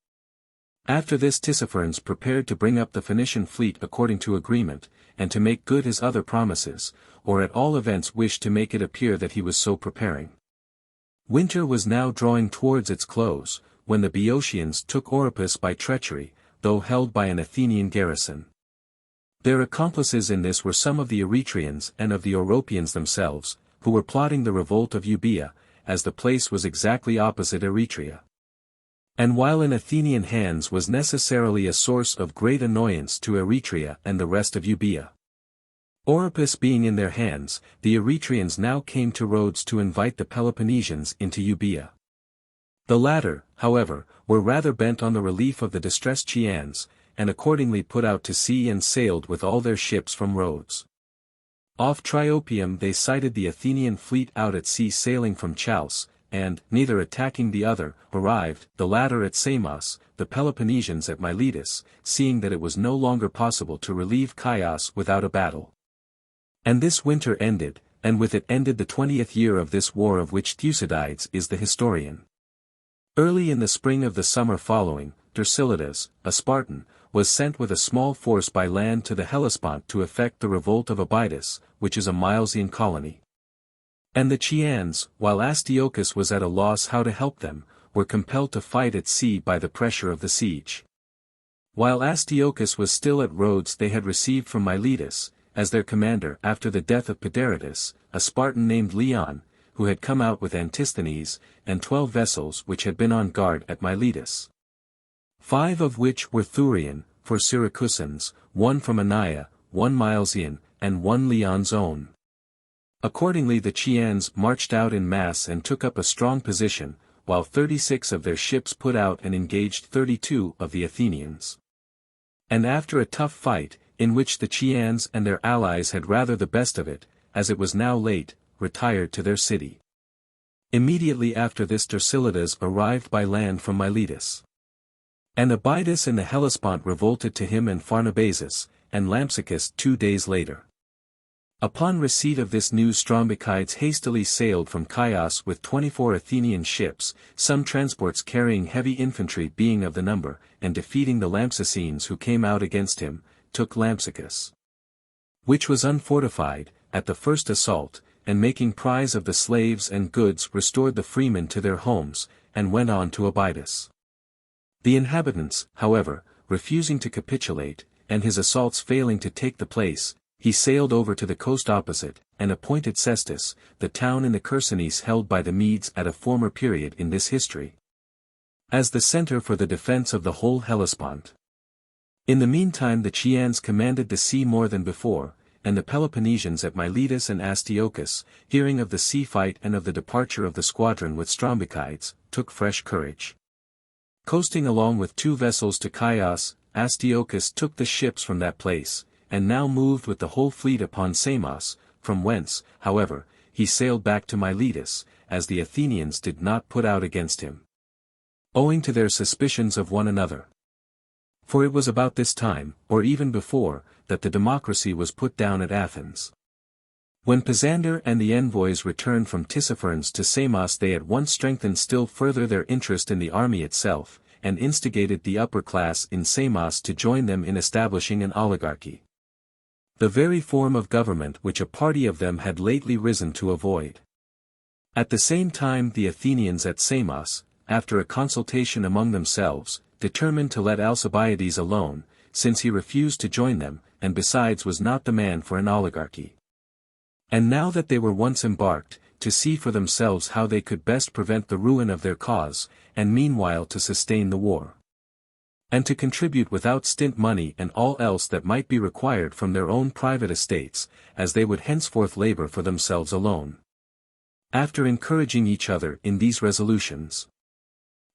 After this Tissaphernes prepared to bring up the Phoenician fleet according to agreement, and to make good his other promises, or at all events wished to make it appear that he was so preparing. Winter was now drawing towards its close, when the Boeotians took Oropus by treachery, though held by an Athenian garrison. Their accomplices in this were some of the Eretrians and of the Oropians themselves, who were plotting the revolt of Euboea, as the place was exactly opposite Eretria. And while in Athenian hands was necessarily a source of great annoyance to Eretria and the rest of Euboea. Oropus being in their hands, the Eretrians now came to Rhodes to invite the Peloponnesians into Euboea. The latter, however, were rather bent on the relief of the distressed Chians, and accordingly put out to sea and sailed with all their ships from Rhodes. Off Triopium they sighted the Athenian fleet out at sea sailing from Chalce, and, neither attacking the other, arrived, the latter at Samos, the Peloponnesians at Miletus, seeing that it was no longer possible to relieve Chios without a battle. And this winter ended, and with it ended the 20th year of this war of which Thucydides is the historian. Early in the spring of the summer following, Thucydides, a Spartan, was sent with a small force by land to the Hellespont to effect the revolt of Abydos, which is a Milesian colony. And the Chians, while Astyochus was at a loss how to help them, were compelled to fight at sea by the pressure of the siege. While Astyochus was still at Rhodes they had received from Miletus, as their commander after the death of Pedaritus, a Spartan named Leon, who had come out with Antisthenes, and 12 vessels which had been on guard at Miletus. 5 of which were Thurian, for Syracusans, 1 from Anaia, 1 Milesian, and 1 Leon's own. Accordingly the Chians marched out in mass and took up a strong position, while 36 of their ships put out and engaged 32 of the Athenians. And after a tough fight, in which the Chians and their allies had rather the best of it, as it was now late, retired to their city. Immediately after this Thucydides arrived by land from Miletus. And Abydos and the Hellespont revolted to him and Pharnabazus, and Lampsacus 2 days later. Upon receipt of this news Strombichides hastily sailed from Chios with 24 Athenian ships, some transports carrying heavy infantry being of the number, and defeating the Lampsacines who came out against him, took Lampsacus, which was unfortified, at the first assault, and making prize of the slaves and goods restored the freemen to their homes, and went on to Abydos. The inhabitants, however, refusing to capitulate, and his assaults failing to take the place, he sailed over to the coast opposite, and appointed Cestus, the town in the Chersonese held by the Medes at a former period in this history, as the center for the defense of the whole Hellespont. In the meantime the Chians commanded the sea more than before, and the Peloponnesians at Miletus and Astyochus, hearing of the sea fight and of the departure of the squadron with Strombichides, took fresh courage. Coasting along with 2 vessels to Chios, Astyochus took the ships from that place, and now moved with the whole fleet upon Samos, from whence, however, he sailed back to Miletus, as the Athenians did not put out against him, owing to their suspicions of one another. For it was about this time, or even before, that the democracy was put down at Athens. When Pisander and the envoys returned from Tissaphernes to Samos they at once strengthened still further their interest in the army itself, and instigated the upper class in Samos to join them in establishing an oligarchy, the very form of government which a party of them had lately risen to avoid. At the same time the Athenians at Samos, after a consultation among themselves, determined to let Alcibiades alone, since he refused to join them, and besides was not the man for an oligarchy. And now that they were once embarked, to see for themselves how they could best prevent the ruin of their cause, and meanwhile to sustain the war. and to contribute without stint money and all else that might be required from their own private estates, as they would henceforth labor for themselves alone. After encouraging each other in these resolutions,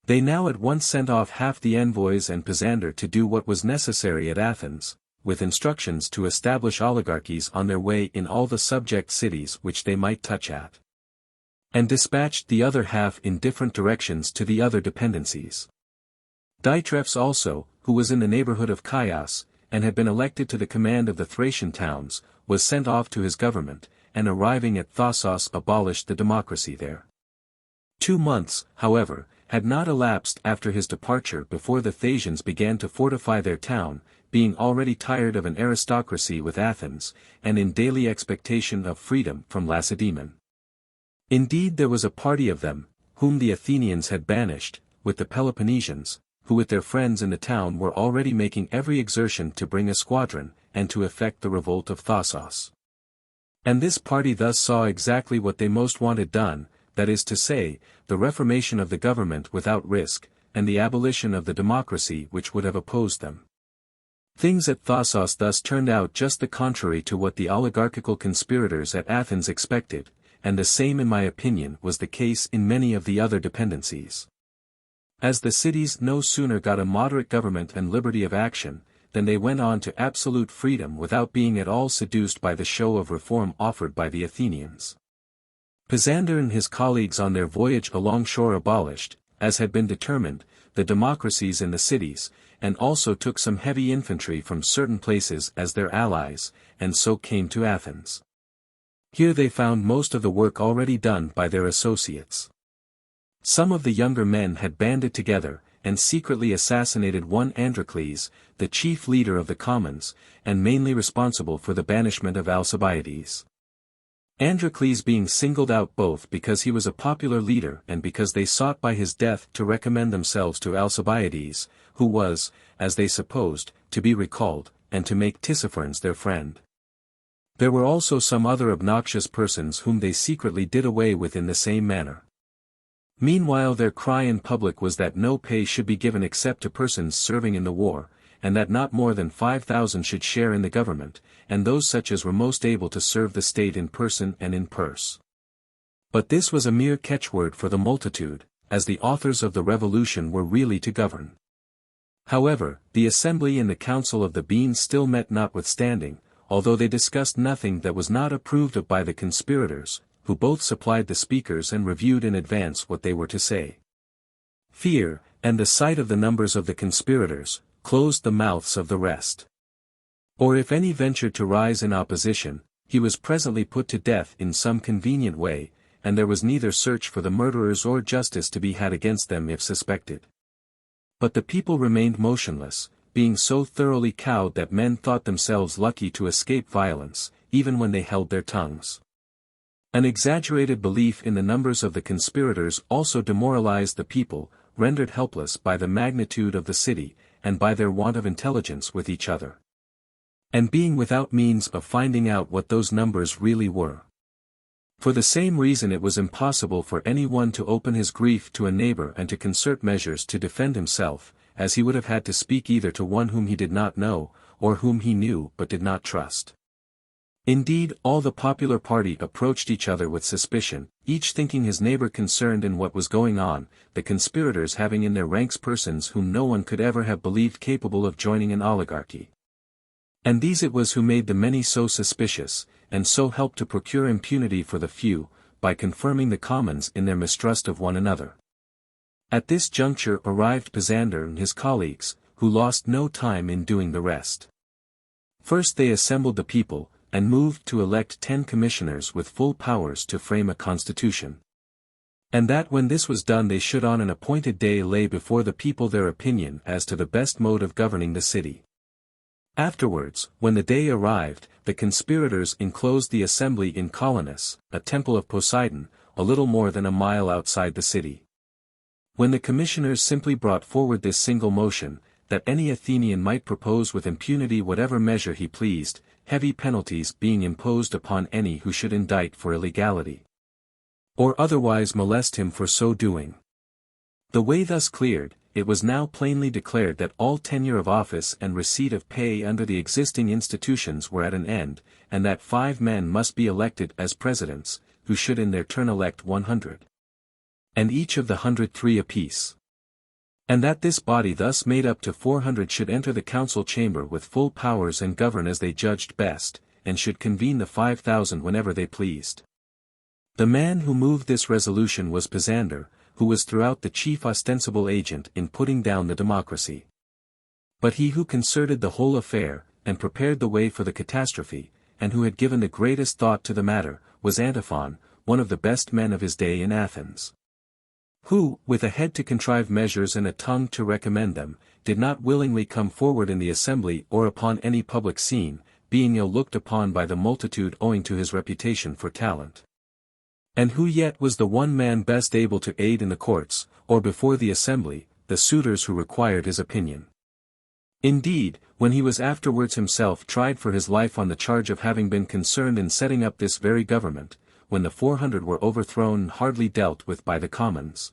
they now at once sent off half the envoys and Pisander to do what was necessary at Athens, with instructions to establish oligarchies on their way in all the subject cities which they might touch at, and dispatched the other half in different directions to the other dependencies. Diitrephes also, who was in the neighborhood of Chios, and had been elected to the command of the Thracian towns, was sent off to his government, and arriving at Thassos abolished the democracy there. 2 months, however, had not elapsed after his departure before the Thasians began to fortify their town, being already tired of an aristocracy with Athens, and in daily expectation of freedom from Lacedaemon. Indeed there was a party of them, whom the Athenians had banished, with the Peloponnesians, who with their friends in the town were already making every exertion to bring a squadron, and to effect the revolt of Thassos. And this party thus saw exactly what they most wanted done, that is to say, the reformation of the government without risk, and the abolition of the democracy which would have opposed them. Things at Thassos thus turned out just the contrary to what the oligarchical conspirators at Athens expected, and the same in my opinion was the case in many of the other dependencies. As the cities no sooner got a moderate government and liberty of action, than they went on to absolute freedom without being at all seduced by the show of reform offered by the Athenians. Pisander and his colleagues on their voyage alongshore abolished, as had been determined, the democracies in the cities, and also took some heavy infantry from certain places as their allies, and so came to Athens. Here they found most of the work already done by their associates. Some of the younger men had banded together, and secretly assassinated one Androcles, the chief leader of the commons, and mainly responsible for the banishment of Alcibiades. Androcles being singled out both because he was a popular leader and because they sought by his death to recommend themselves to Alcibiades, who was, as they supposed, to be recalled, and to make Tissaphernes their friend. There were also some other obnoxious persons whom they secretly did away with in the same manner. Meanwhile their cry in public was that no pay should be given except to persons serving in the war, and that not more than 5,000 should share in the government, and those such as were most able to serve the state in person and in purse. But this was a mere catchword for the multitude, as the authors of the revolution were really to govern. However, the assembly and the council of the Beans still met notwithstanding, although they discussed nothing that was not approved of by the conspirators, who both supplied the speakers and reviewed in advance what they were to say. Fear, and the sight of the numbers of the conspirators, closed the mouths of the rest. Or if any ventured to rise in opposition, he was presently put to death in some convenient way, and there was neither search for the murderers or justice to be had against them if suspected. But the people remained motionless, being so thoroughly cowed that men thought themselves lucky to escape violence, even when they held their tongues. An exaggerated belief in the numbers of the conspirators also demoralized the people, rendered helpless by the magnitude of the city, and by their want of intelligence with each other, and being without means of finding out what those numbers really were. For the same reason it was impossible for any one to open his grief to a neighbor and to concert measures to defend himself, as he would have had to speak either to one whom he did not know, or whom he knew but did not trust. Indeed, all the popular party approached each other with suspicion, each thinking his neighbor concerned in what was going on, the conspirators having in their ranks persons whom no one could ever have believed capable of joining an oligarchy. And these it was who made the many so suspicious, and so helped to procure impunity for the few, by confirming the commons in their mistrust of one another. At this juncture arrived Pisander and his colleagues, who lost no time in doing the rest. First they assembled the people, and moved to elect 10 commissioners with full powers to frame a constitution. And that when this was done they should on an appointed day lay before the people their opinion as to the best mode of governing the city. Afterwards, when the day arrived, the conspirators enclosed the assembly in Colonus, a temple of Poseidon, a little more than a mile outside the city. When the commissioners simply brought forward this single motion, that any Athenian might propose with impunity whatever measure he pleased, heavy penalties being imposed upon any who should indict for illegality, or otherwise molest him for so doing. The way thus cleared, it was now plainly declared that all tenure of office and receipt of pay under the existing institutions were at an end, and that 5 men must be elected as presidents, who should in their turn elect 100. And each of the 100 3 apiece. And that this body thus made up to 400 should enter the council chamber with full powers and govern as they judged best, and should convene the 5,000 whenever they pleased. The man who moved this resolution was Pisander, who was throughout the chief ostensible agent in putting down the democracy. But he who concerted the whole affair, and prepared the way for the catastrophe, and who had given the greatest thought to the matter, was Antiphon, one of the best men of his day in Athens. Who, with a head to contrive measures and a tongue to recommend them, did not willingly come forward in the assembly or upon any public scene, being ill looked upon by the multitude owing to his reputation for talent. And who yet was the one man best able to aid in the courts, or before the assembly, the suitors who required his opinion. Indeed, when he was afterwards himself tried for his life on the charge of having been concerned in setting up this very government, when the 400 were overthrown and hardly dealt with by the commons,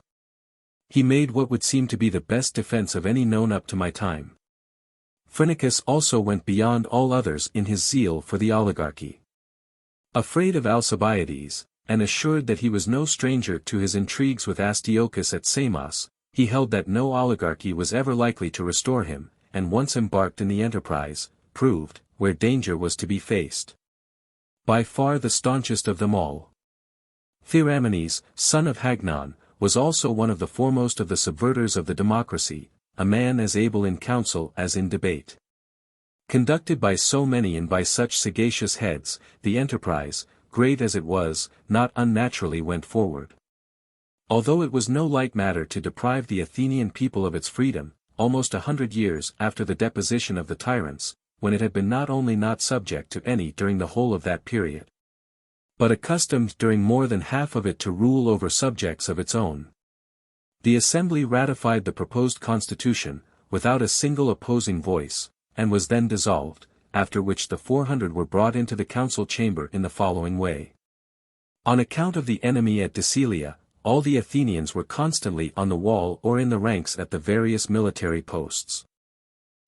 he made what would seem to be the best defense of any known up to my time. Phrynichus also went beyond all others in his zeal for the oligarchy. Afraid of Alcibiades, and assured that he was no stranger to his intrigues with Astyochus at Samos, he held that no oligarchy was ever likely to restore him, and once embarked in the enterprise, proved, where danger was to be faced. By far the staunchest of them all. Thyramines, son of Hagnon, was also one of the foremost of the subverters of the democracy, a man as able in council as in debate. Conducted by so many and by such sagacious heads, the enterprise, great as it was, not unnaturally went forward. Although it was no light matter to deprive the Athenian people of its freedom, almost 100 years after the deposition of the tyrants, when it had been not only not subject to any during the whole of that period, but accustomed during more than half of it to rule over subjects of its own. The assembly ratified the proposed constitution, without a single opposing voice, and was then dissolved, after which the 400 were brought into the council chamber in the following way. On account of the enemy at Decelia, all the Athenians were constantly on the wall or in the ranks at the various military posts.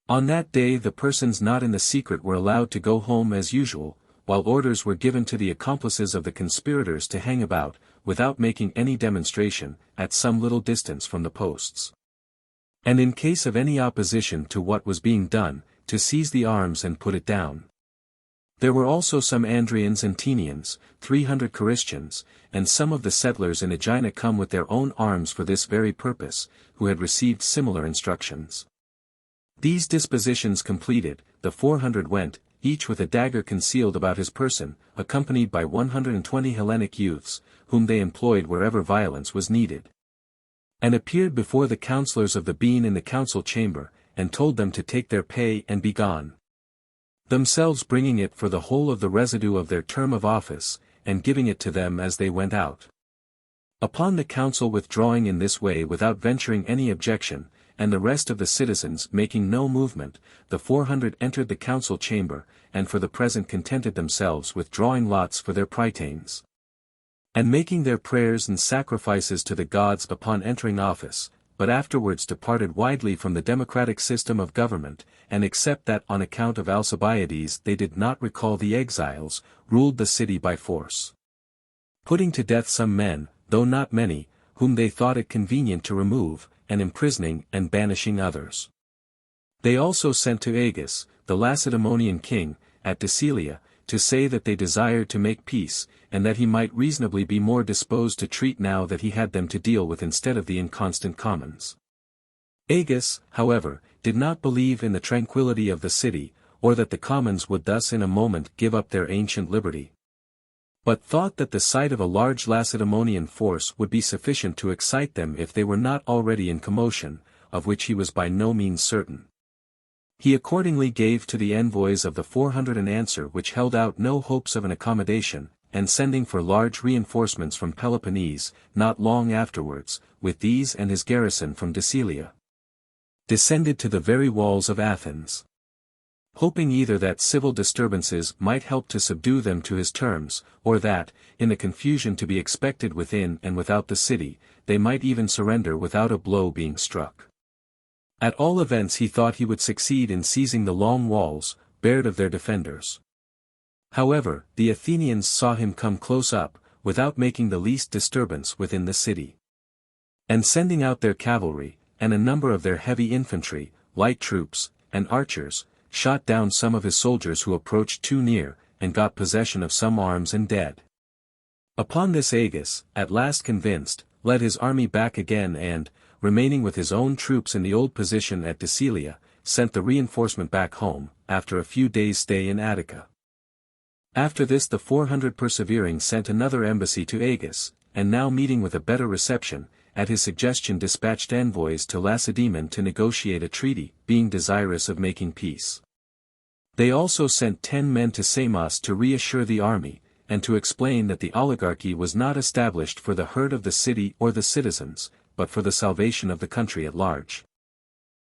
On that day the persons not in the secret were allowed to go home as usual, while orders were given to the accomplices of the conspirators to hang about, without making any demonstration, at some little distance from the posts. And in case of any opposition to what was being done, to seize the arms and put it down. There were also some Andrians and Tenians, 300 Christians, and some of the settlers in Aegina come with their own arms for this very purpose, who had received similar instructions. These dispositions completed, the 400 went, each with a dagger concealed about his person, accompanied by 120 Hellenic youths, whom they employed wherever violence was needed. And appeared before the councillors of the Bean in the council chamber, and told them to take their pay and be gone. Themselves bringing it for the whole of the residue of their term of office, and giving it to them as they went out. Upon the council withdrawing in this way without venturing any objection, and the rest of the citizens making no movement, the 400 entered the council chamber, and for the present contented themselves with drawing lots for their prytanes, and making their prayers and sacrifices to the gods upon entering office, but afterwards departed widely from the democratic system of government, and except that on account of Alcibiades they did not recall the exiles, ruled the city by force. Putting to death some men, though not many, whom they thought it convenient to remove, and imprisoning and banishing others. They also sent to Agis, the Lacedaemonian king, at Decelia, to say that they desired to make peace, and that he might reasonably be more disposed to treat now that he had them to deal with instead of the inconstant commons. Agis, however, did not believe in the tranquillity of the city, or that the commons would thus in a moment give up their ancient liberty, but thought that the sight of a large Lacedaemonian force would be sufficient to excite them if they were not already in commotion, of which he was by no means certain. He accordingly gave to the envoys of the 400 an answer which held out no hopes of an accommodation, and sending for large reinforcements from Peloponnese, not long afterwards, with these and his garrison from Decelia, descended to the very walls of Athens, hoping either that civil disturbances might help to subdue them to his terms, or that, in the confusion to be expected within and without the city, they might even surrender without a blow being struck. At all events he thought he would succeed in seizing the long walls, bared of their defenders. However, the Athenians saw him come close up, without making the least disturbance within the city. And sending out their cavalry, and a number of their heavy infantry, light troops, and archers, shot down some of his soldiers who approached too near, and got possession of some arms and dead. Upon this Agis, at last convinced, led his army back again and, remaining with his own troops in the old position at Decelia, sent the reinforcement back home, after a few days' stay in Attica. After this the 400 persevering sent another embassy to Agis, and now meeting with a better reception, at his suggestion dispatched envoys to Lacedaemon to negotiate a treaty, being desirous of making peace. They also sent 10 men to Samos to reassure the army, and to explain that the oligarchy was not established for the hurt of the city or the citizens, but for the salvation of the country at large.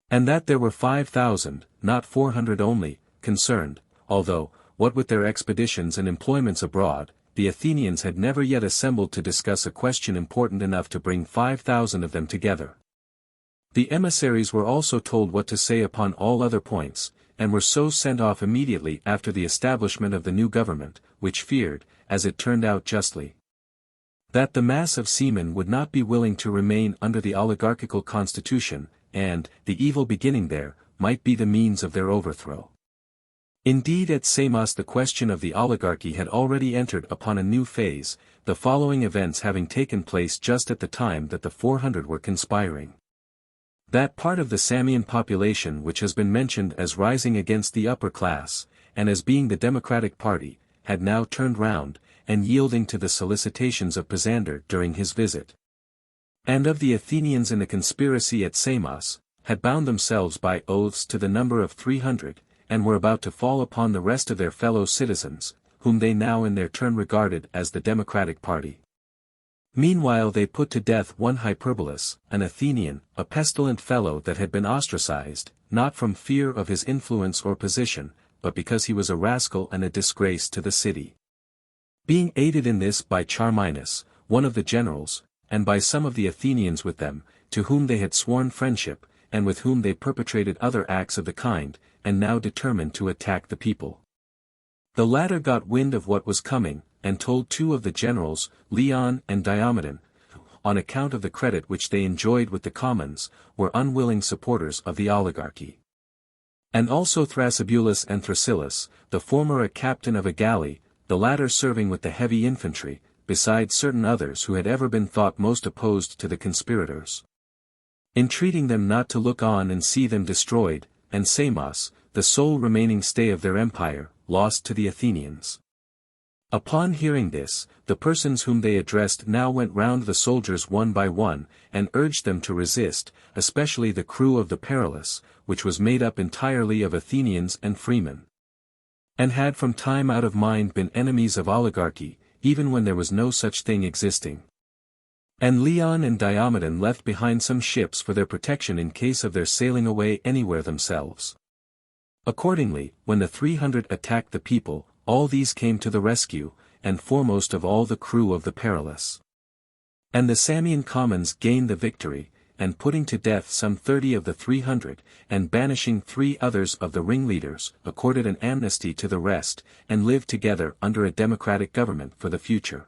And that there were 5,000, not 400 only, concerned, although, what with their expeditions and employments abroad, the Athenians had never yet assembled to discuss a question important enough to bring 5,000 of them together. The emissaries were also told what to say upon all other points, and were so sent off immediately after the establishment of the new government, which feared, as it turned out justly, that the mass of seamen would not be willing to remain under the oligarchical constitution, and, the evil beginning there, might be the means of their overthrow. Indeed at Samos the question of the oligarchy had already entered upon a new phase, the following events having taken place just at the time that the 400 were conspiring. That part of the Samian population which has been mentioned as rising against the upper class, and as being the democratic party, had now turned round, and yielding to the solicitations of Pisander during his visit. And of the Athenians in the conspiracy at Samos, had bound themselves by oaths to the number of 300, and were about to fall upon the rest of their fellow citizens, whom they now in their turn regarded as the democratic party. Meanwhile they put to death one Hyperbolus, an Athenian, a pestilent fellow that had been ostracized, not from fear of his influence or position, but because he was a rascal and a disgrace to the city. Being aided in this by Charminus, one of the generals, and by some of the Athenians with them, to whom they had sworn friendship, and with whom they perpetrated other acts of the kind, and now determined to attack the people. The latter got wind of what was coming, and told 2 of the generals, Leon and Diomedon, on account of the credit which they enjoyed with the commons, were unwilling supporters of the oligarchy. And also Thrasybulus and Thrasylus, the former a captain of a galley, the latter serving with the heavy infantry, besides certain others who had ever been thought most opposed to the conspirators. Entreating them not to look on and see them destroyed, and Samos, the sole remaining stay of their empire, lost to the Athenians. Upon hearing this, the persons whom they addressed now went round the soldiers one by one, and urged them to resist, especially the crew of the Perilous, which was made up entirely of Athenians and freemen, and had from time out of mind been enemies of oligarchy, even when there was no such thing existing. And Leon and Diomedon left behind some ships for their protection in case of their sailing away anywhere themselves. Accordingly, when the 300 attacked the people, all these came to the rescue, and foremost of all the crew of the Perilous. And the Samian commons gained the victory, and putting to death some 30 of the 300, and banishing 3 others of the ringleaders, accorded an amnesty to the rest, and lived together under a democratic government for the future.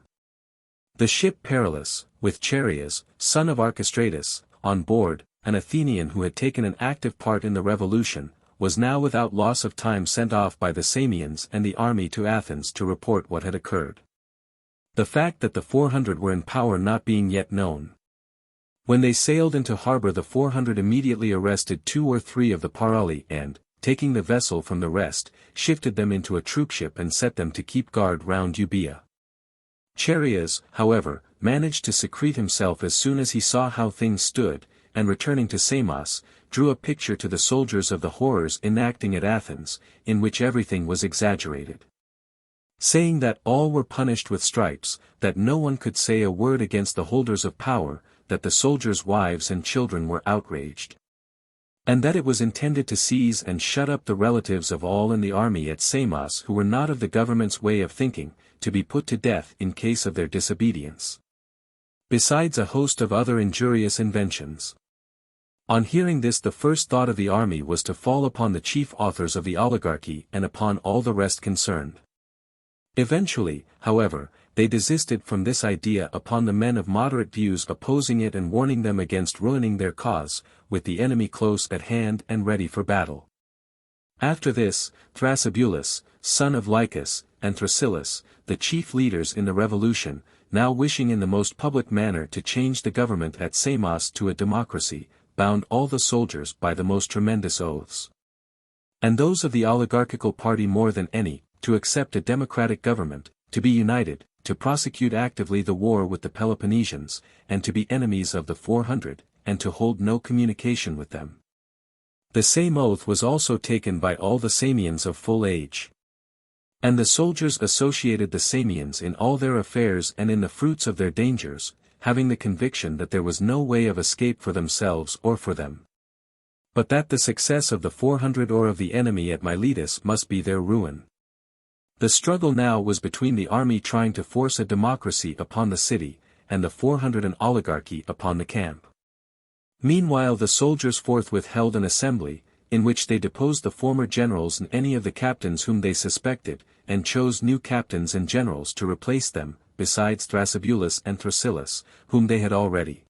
The ship Perilous, with Chaereas, son of Archestratus, on board, an Athenian who had taken an active part in the revolution, was now without loss of time sent off by the Samians and the army to Athens to report what had occurred. The fact that the 400 were in power not being yet known. When they sailed into harbor the 400 immediately arrested 2 or 3 of the Parali and, taking the vessel from the rest, shifted them into a troopship and set them to keep guard round Euboea. Chaereas, however, managed to secrete himself as soon as he saw how things stood, and returning to Samos, drew a picture to the soldiers of the horrors enacting at Athens, in which everything was exaggerated. Saying that all were punished with stripes, that no one could say a word against the holders of power, that the soldiers' wives and children were outraged, and that it was intended to seize and shut up the relatives of all in the army at Samos who were not of the government's way of thinking, to be put to death in case of their disobedience. Besides a host of other injurious inventions. On hearing this, the first thought of the army was to fall upon the chief authors of the oligarchy and upon all the rest concerned. Eventually, however, they desisted from this idea upon the men of moderate views opposing it and warning them against ruining their cause, with the enemy close at hand and ready for battle. After this, Thrasybulus, son of Lycus, and Thrasyllus, the chief leaders in the revolution, now wishing in the most public manner to change the government at Samos to a democracy, bound all the soldiers by the most tremendous oaths. And those of the oligarchical party more than any, to accept a democratic government, to be united, to prosecute actively the war with the Peloponnesians, and to be enemies of the 400, and to hold no communication with them. The same oath was also taken by all the Samians of full age. And the soldiers associated the Samians in all their affairs and in the fruits of their dangers, having the conviction that there was no way of escape for themselves or for them, but that the success of the 400 or of the enemy at Miletus must be their ruin. The struggle now was between the army trying to force a democracy upon the city, and the 400 an oligarchy upon the camp. Meanwhile the soldiers forthwith held an assembly, in which they deposed the former generals and any of the captains whom they suspected, and chose new captains and generals to replace them, besides Thrasybulus and Thrasyllus, whom they had already.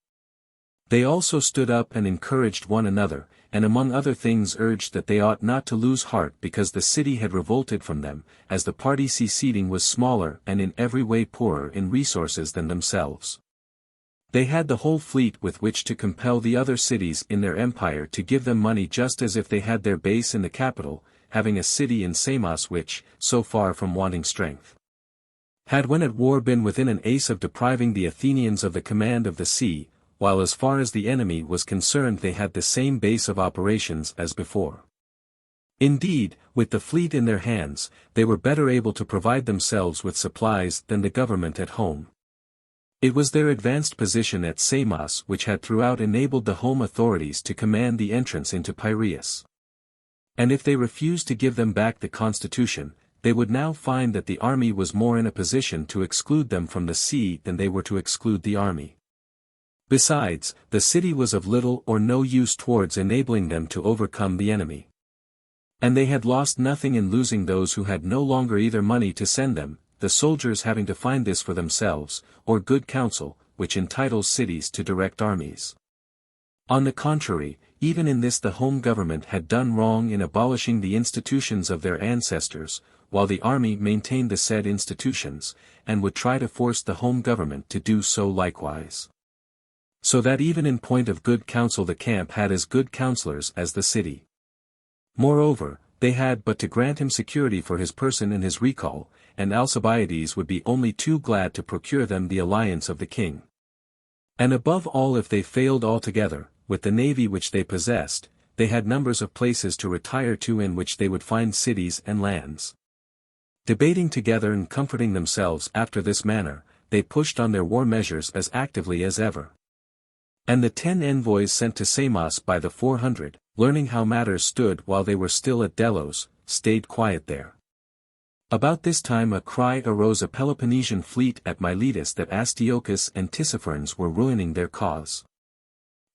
They also stood up and encouraged one another, and among other things urged that they ought not to lose heart because the city had revolted from them, as the party seceding was smaller and in every way poorer in resources than themselves. They had the whole fleet with which to compel the other cities in their empire to give them money, just as if they had their base in the capital, having a city in Samos which, so far from wanting strength, had when at war been within an ace of depriving the Athenians of the command of the sea, while as far as the enemy was concerned they had the same base of operations as before. Indeed, with the fleet in their hands, they were better able to provide themselves with supplies than the government at home. It was their advanced position at Samos which had throughout enabled the home authorities to command the entrance into Piraeus. And if they refused to give them back the constitution, they would now find that the army was more in a position to exclude them from the sea than they were to exclude the army. Besides, the city was of little or no use towards enabling them to overcome the enemy. And they had lost nothing in losing those who had no longer either money to send them, the soldiers having to find this for themselves, or good counsel, which entitles cities to direct armies. On the contrary, even in this the home government had done wrong in abolishing the institutions of their ancestors, while the army maintained the said institutions, and would try to force the home government to do so likewise. So that even in point of good counsel the camp had as good counselors as the city. Moreover, they had but to grant him security for his person and his recall, and Alcibiades would be only too glad to procure them the alliance of the king. And above all, if they failed altogether, with the navy which they possessed, they had numbers of places to retire to in which they would find cities and lands. Debating together and comforting themselves after this manner, they pushed on their war measures as actively as ever. And the 10 envoys sent to Samos by the 400, learning how matters stood while they were still at Delos, stayed quiet there. About this time a cry arose a Peloponnesian fleet at Miletus that Astyochus and Tissaphernes were ruining their cause.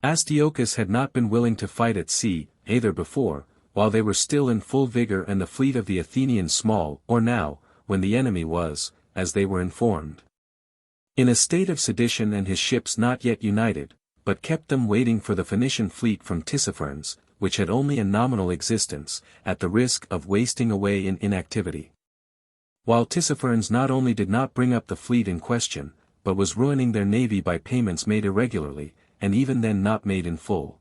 Astyochus had not been willing to fight at sea, either before, while they were still in full vigor and the fleet of the Athenians small, or now, when the enemy was, as they were informed, in a state of sedition and his ships not yet united, but kept them waiting for the Phoenician fleet from Tissaphernes, which had only a nominal existence, at the risk of wasting away in inactivity. While Tissaphernes not only did not bring up the fleet in question, but was ruining their navy by payments made irregularly, and even then not made in full.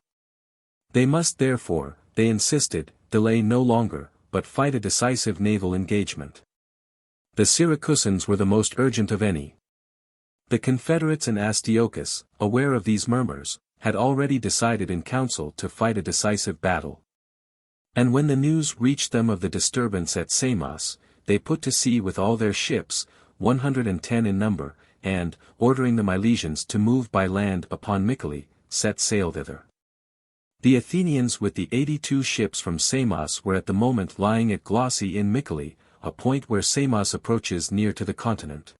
They must therefore, they insisted, delay no longer, but fight a decisive naval engagement. The Syracusans were the most urgent of any. The confederates and Astyochus, aware of these murmurs, had already decided in council to fight a decisive battle. And when the news reached them of the disturbance at Samos, they put to sea with all their ships, 110 in number, and, ordering the Milesians to move by land upon Mycale, set sail thither. The Athenians with the 82 ships from Samos were at the moment lying at Glossy in Mycale, a point where Samos approaches near to the continent.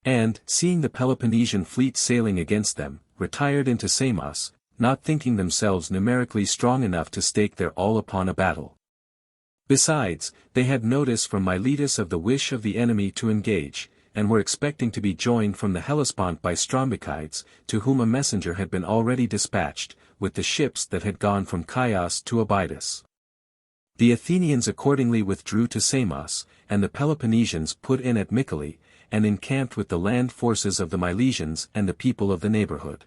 And, seeing the Peloponnesian fleet sailing against them, retired into Samos, not thinking themselves numerically strong enough to stake their all upon a battle. Besides, they had notice from Miletus of the wish of the enemy to engage, and were expecting to be joined from the Hellespont by Strombichides, to whom a messenger had been already dispatched, with the ships that had gone from Chios to Abydos. The Athenians accordingly withdrew to Samos, and the Peloponnesians put in at Mycale, and encamped with the land forces of the Milesians and the people of the neighborhood.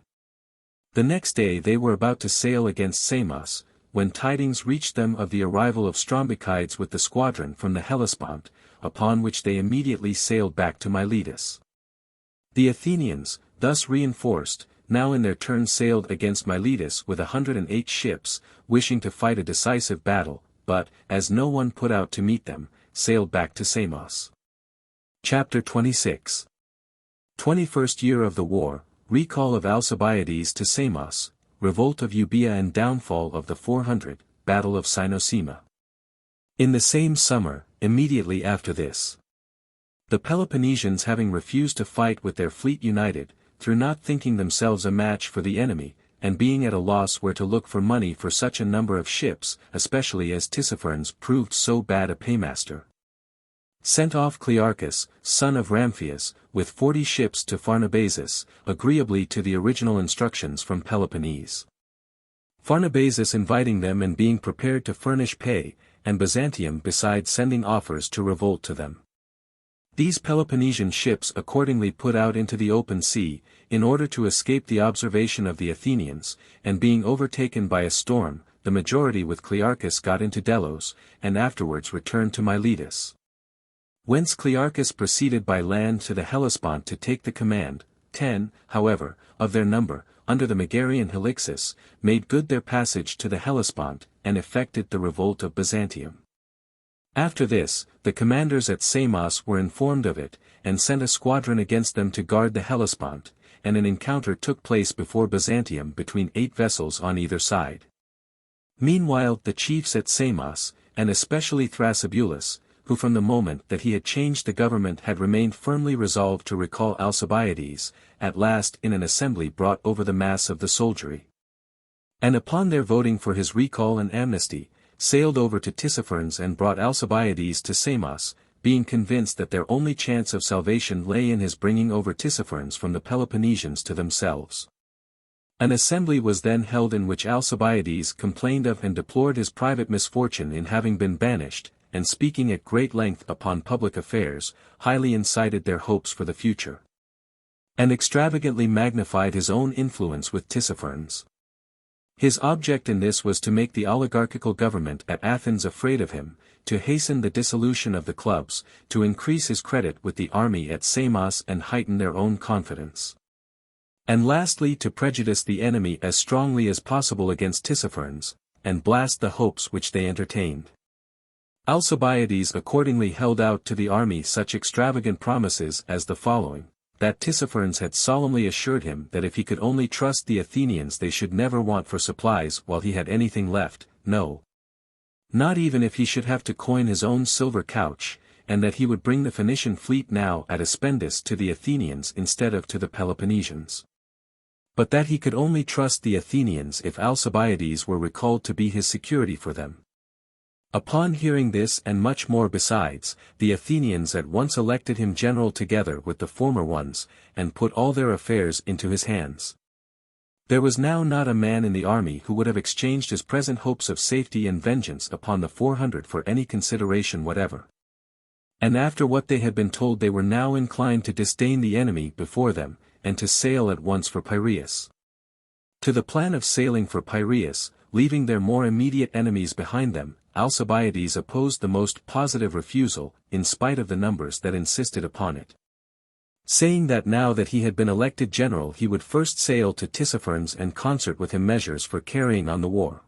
The next day they were about to sail against Samos, when tidings reached them of the arrival of Strombichides with the squadron from the Hellespont, upon which they immediately sailed back to Miletus. The Athenians, thus reinforced, now in their turn sailed against Miletus with 108 ships, wishing to fight a decisive battle, but, as no one put out to meet them, sailed back to Samos. Chapter 26. 21st year of the war, recall of Alcibiades to Samos, revolt of Euboea and downfall of the 400, battle of Cynossema. In the same summer, immediately after this, the Peloponnesians having refused to fight with their fleet united, through not thinking themselves a match for the enemy, and being at a loss where to look for money for such a number of ships, especially as Tissaphernes proved so bad a paymaster, sent off Clearchus, son of Ramphias, with 40 ships to Pharnabazus, agreeably to the original instructions from Peloponnese. Pharnabazus inviting them and being prepared to furnish pay, and Byzantium besides sending offers to revolt to them. These Peloponnesian ships accordingly put out into the open sea, in order to escape the observation of the Athenians, and being overtaken by a storm, the majority with Clearchus got into Delos, and afterwards returned to Miletus. Whence Clearchus proceeded by land to the Hellespont to take the command. 10, however, of their number, under the Megarian Helixus, made good their passage to the Hellespont, and effected the revolt of Byzantium. After this, the commanders at Samos were informed of it, and sent a squadron against them to guard the Hellespont, and an encounter took place before Byzantium between 8 vessels on either side. Meanwhile the chiefs at Samos, and especially Thrasybulus, who from the moment that he had changed the government had remained firmly resolved to recall Alcibiades, at last in an assembly brought over the mass of the soldiery, and upon their voting for his recall and amnesty, sailed over to Tissaphernes and brought Alcibiades to Samos, being convinced that their only chance of salvation lay in his bringing over Tissaphernes from the Peloponnesians to themselves. An assembly was then held in which Alcibiades complained of and deplored his private misfortune in having been banished, and speaking at great length upon public affairs, highly incited their hopes for the future, and extravagantly magnified his own influence with Tissaphernes. His object in this was to make the oligarchical government at Athens afraid of him, to hasten the dissolution of the clubs, to increase his credit with the army at Samos and heighten their own confidence, and lastly to prejudice the enemy as strongly as possible against Tissaphernes, and blast the hopes which they entertained. Alcibiades accordingly held out to the army such extravagant promises as the following: that Tissaphernes had solemnly assured him that if he could only trust the Athenians they should never want for supplies while he had anything left, no, not even if he should have to coin his own silver couch, and that he would bring the Phoenician fleet now at Aspendus to the Athenians instead of to the Peloponnesians. But that he could only trust the Athenians if Alcibiades were recalled to be his security for them. Upon hearing this and much more besides, the Athenians at once elected him general together with the former ones, and put all their affairs into his hands. There was now not a man in the army who would have exchanged his present hopes of safety and vengeance upon the 400 for any consideration whatever. And after what they had been told they were now inclined to disdain the enemy before them, and to sail at once for Piraeus. To the plan of sailing for Piraeus, leaving their more immediate enemies behind them, Alcibiades opposed the most positive refusal, in spite of the numbers that insisted upon it, saying that now that he had been elected general he would first sail to Tissaphernes and concert with him measures for carrying on the war.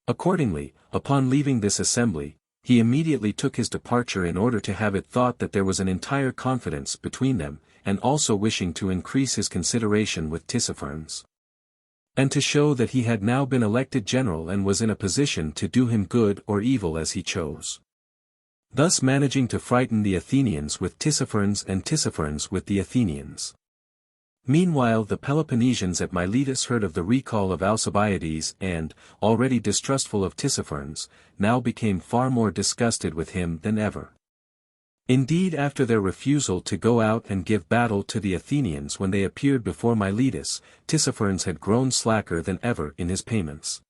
Accordingly, upon leaving this assembly, he immediately took his departure in order to have it thought that there was an entire confidence between them, and also wishing to increase his consideration with Tissaphernes, and to show that he had now been elected general and was in a position to do him good or evil as he chose, thus managing to frighten the Athenians with Tissaphernes and Tissaphernes with the Athenians. Meanwhile the Peloponnesians at Miletus heard of the recall of Alcibiades and, already distrustful of Tissaphernes, now became far more disgusted with him than ever. Indeed, after their refusal to go out and give battle to the Athenians when they appeared before Miletus, Tissaphernes had grown slacker than ever in his payments.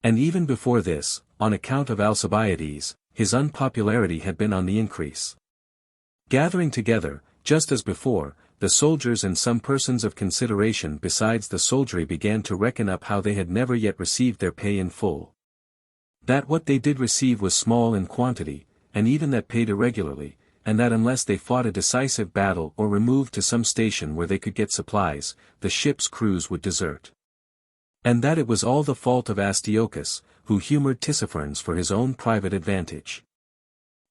And even before this, on account of Alcibiades, his unpopularity had been on the increase. Gathering together, just as before, the soldiers and some persons of consideration besides the soldiery began to reckon up how they had never yet received their pay in full. That what they did receive was small in quantity, and even that paid irregularly, and that unless they fought a decisive battle or removed to some station where they could get supplies, the ship's crews would desert. And that it was all the fault of Astyochus, who humored Tissaphernes for his own private advantage.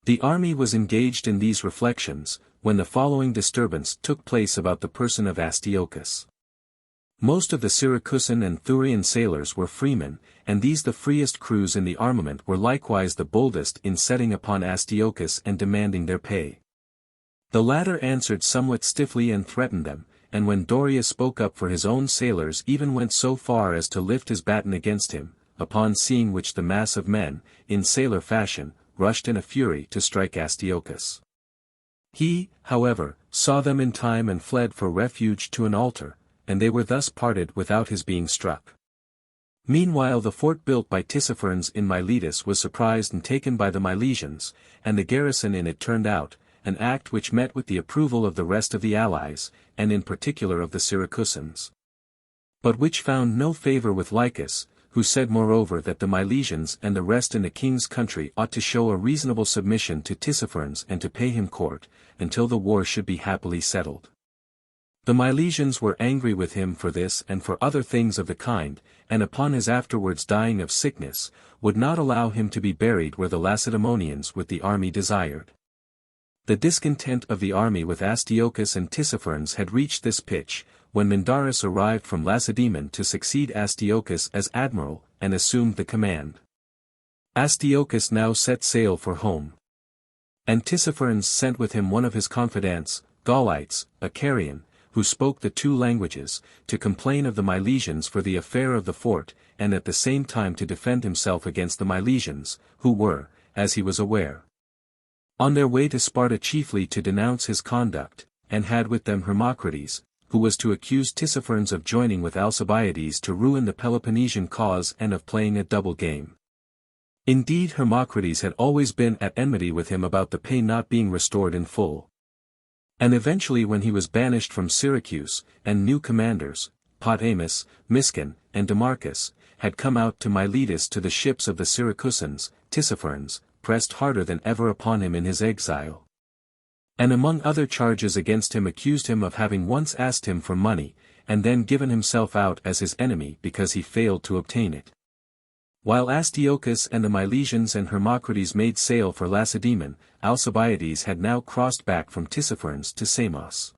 The army was engaged in these reflections, when the following disturbance took place about the person of Astyochus. Most of the Syracusan and Thurian sailors were freemen, and these the freest crews in the armament were likewise the boldest in setting upon Astyochus and demanding their pay. The latter answered somewhat stiffly and threatened them, and when Dorius spoke up for his own sailors even went so far as to lift his baton against him, upon seeing which the mass of men, in sailor fashion, rushed in a fury to strike Astyochus. He, however, saw them in time and fled for refuge to an altar, and they were thus parted without his being struck. Meanwhile the fort built by Tissaphernes in Miletus was surprised and taken by the Milesians, and the garrison in it turned out, an act which met with the approval of the rest of the allies, and in particular of the Syracusans. But which found no favor with Lycus, who said moreover that the Milesians and the rest in the king's country ought to show a reasonable submission to Tissaphernes and to pay him court, until the war should be happily settled. The Milesians were angry with him for this and for other things of the kind, and upon his afterwards dying of sickness, would not allow him to be buried where the Lacedaemonians with the army desired. The discontent of the army with Astyochus and Tissaphernes had reached this pitch, when Mindarus arrived from Lacedaemon to succeed Astyochus as admiral, and assumed the command. Astyochus now set sail for home. And Tissaphernes sent with him one of his confidants, Gaulites, a Carian, who spoke the two languages, to complain of the Milesians for the affair of the fort, and at the same time to defend himself against the Milesians, who were, as he was aware, on their way to Sparta chiefly to denounce his conduct, and had with them Hermocrates, who was to accuse Tissaphernes of joining with Alcibiades to ruin the Peloponnesian cause and of playing a double game. Indeed, Hermocrates had always been at enmity with him about the pay not being restored in full. And eventually when he was banished from Syracuse, and new commanders, Potamos, Miscon, and Demarchus, had come out to Miletus to the ships of the Syracusans, Tissaphernes pressed harder than ever upon him in his exile. And among other charges against him accused him of having once asked him for money, and then given himself out as his enemy because he failed to obtain it. While Astyochus and the Milesians and Hermocrates made sail for Lacedaemon, Alcibiades had now crossed back from Tissaphernes to Samos.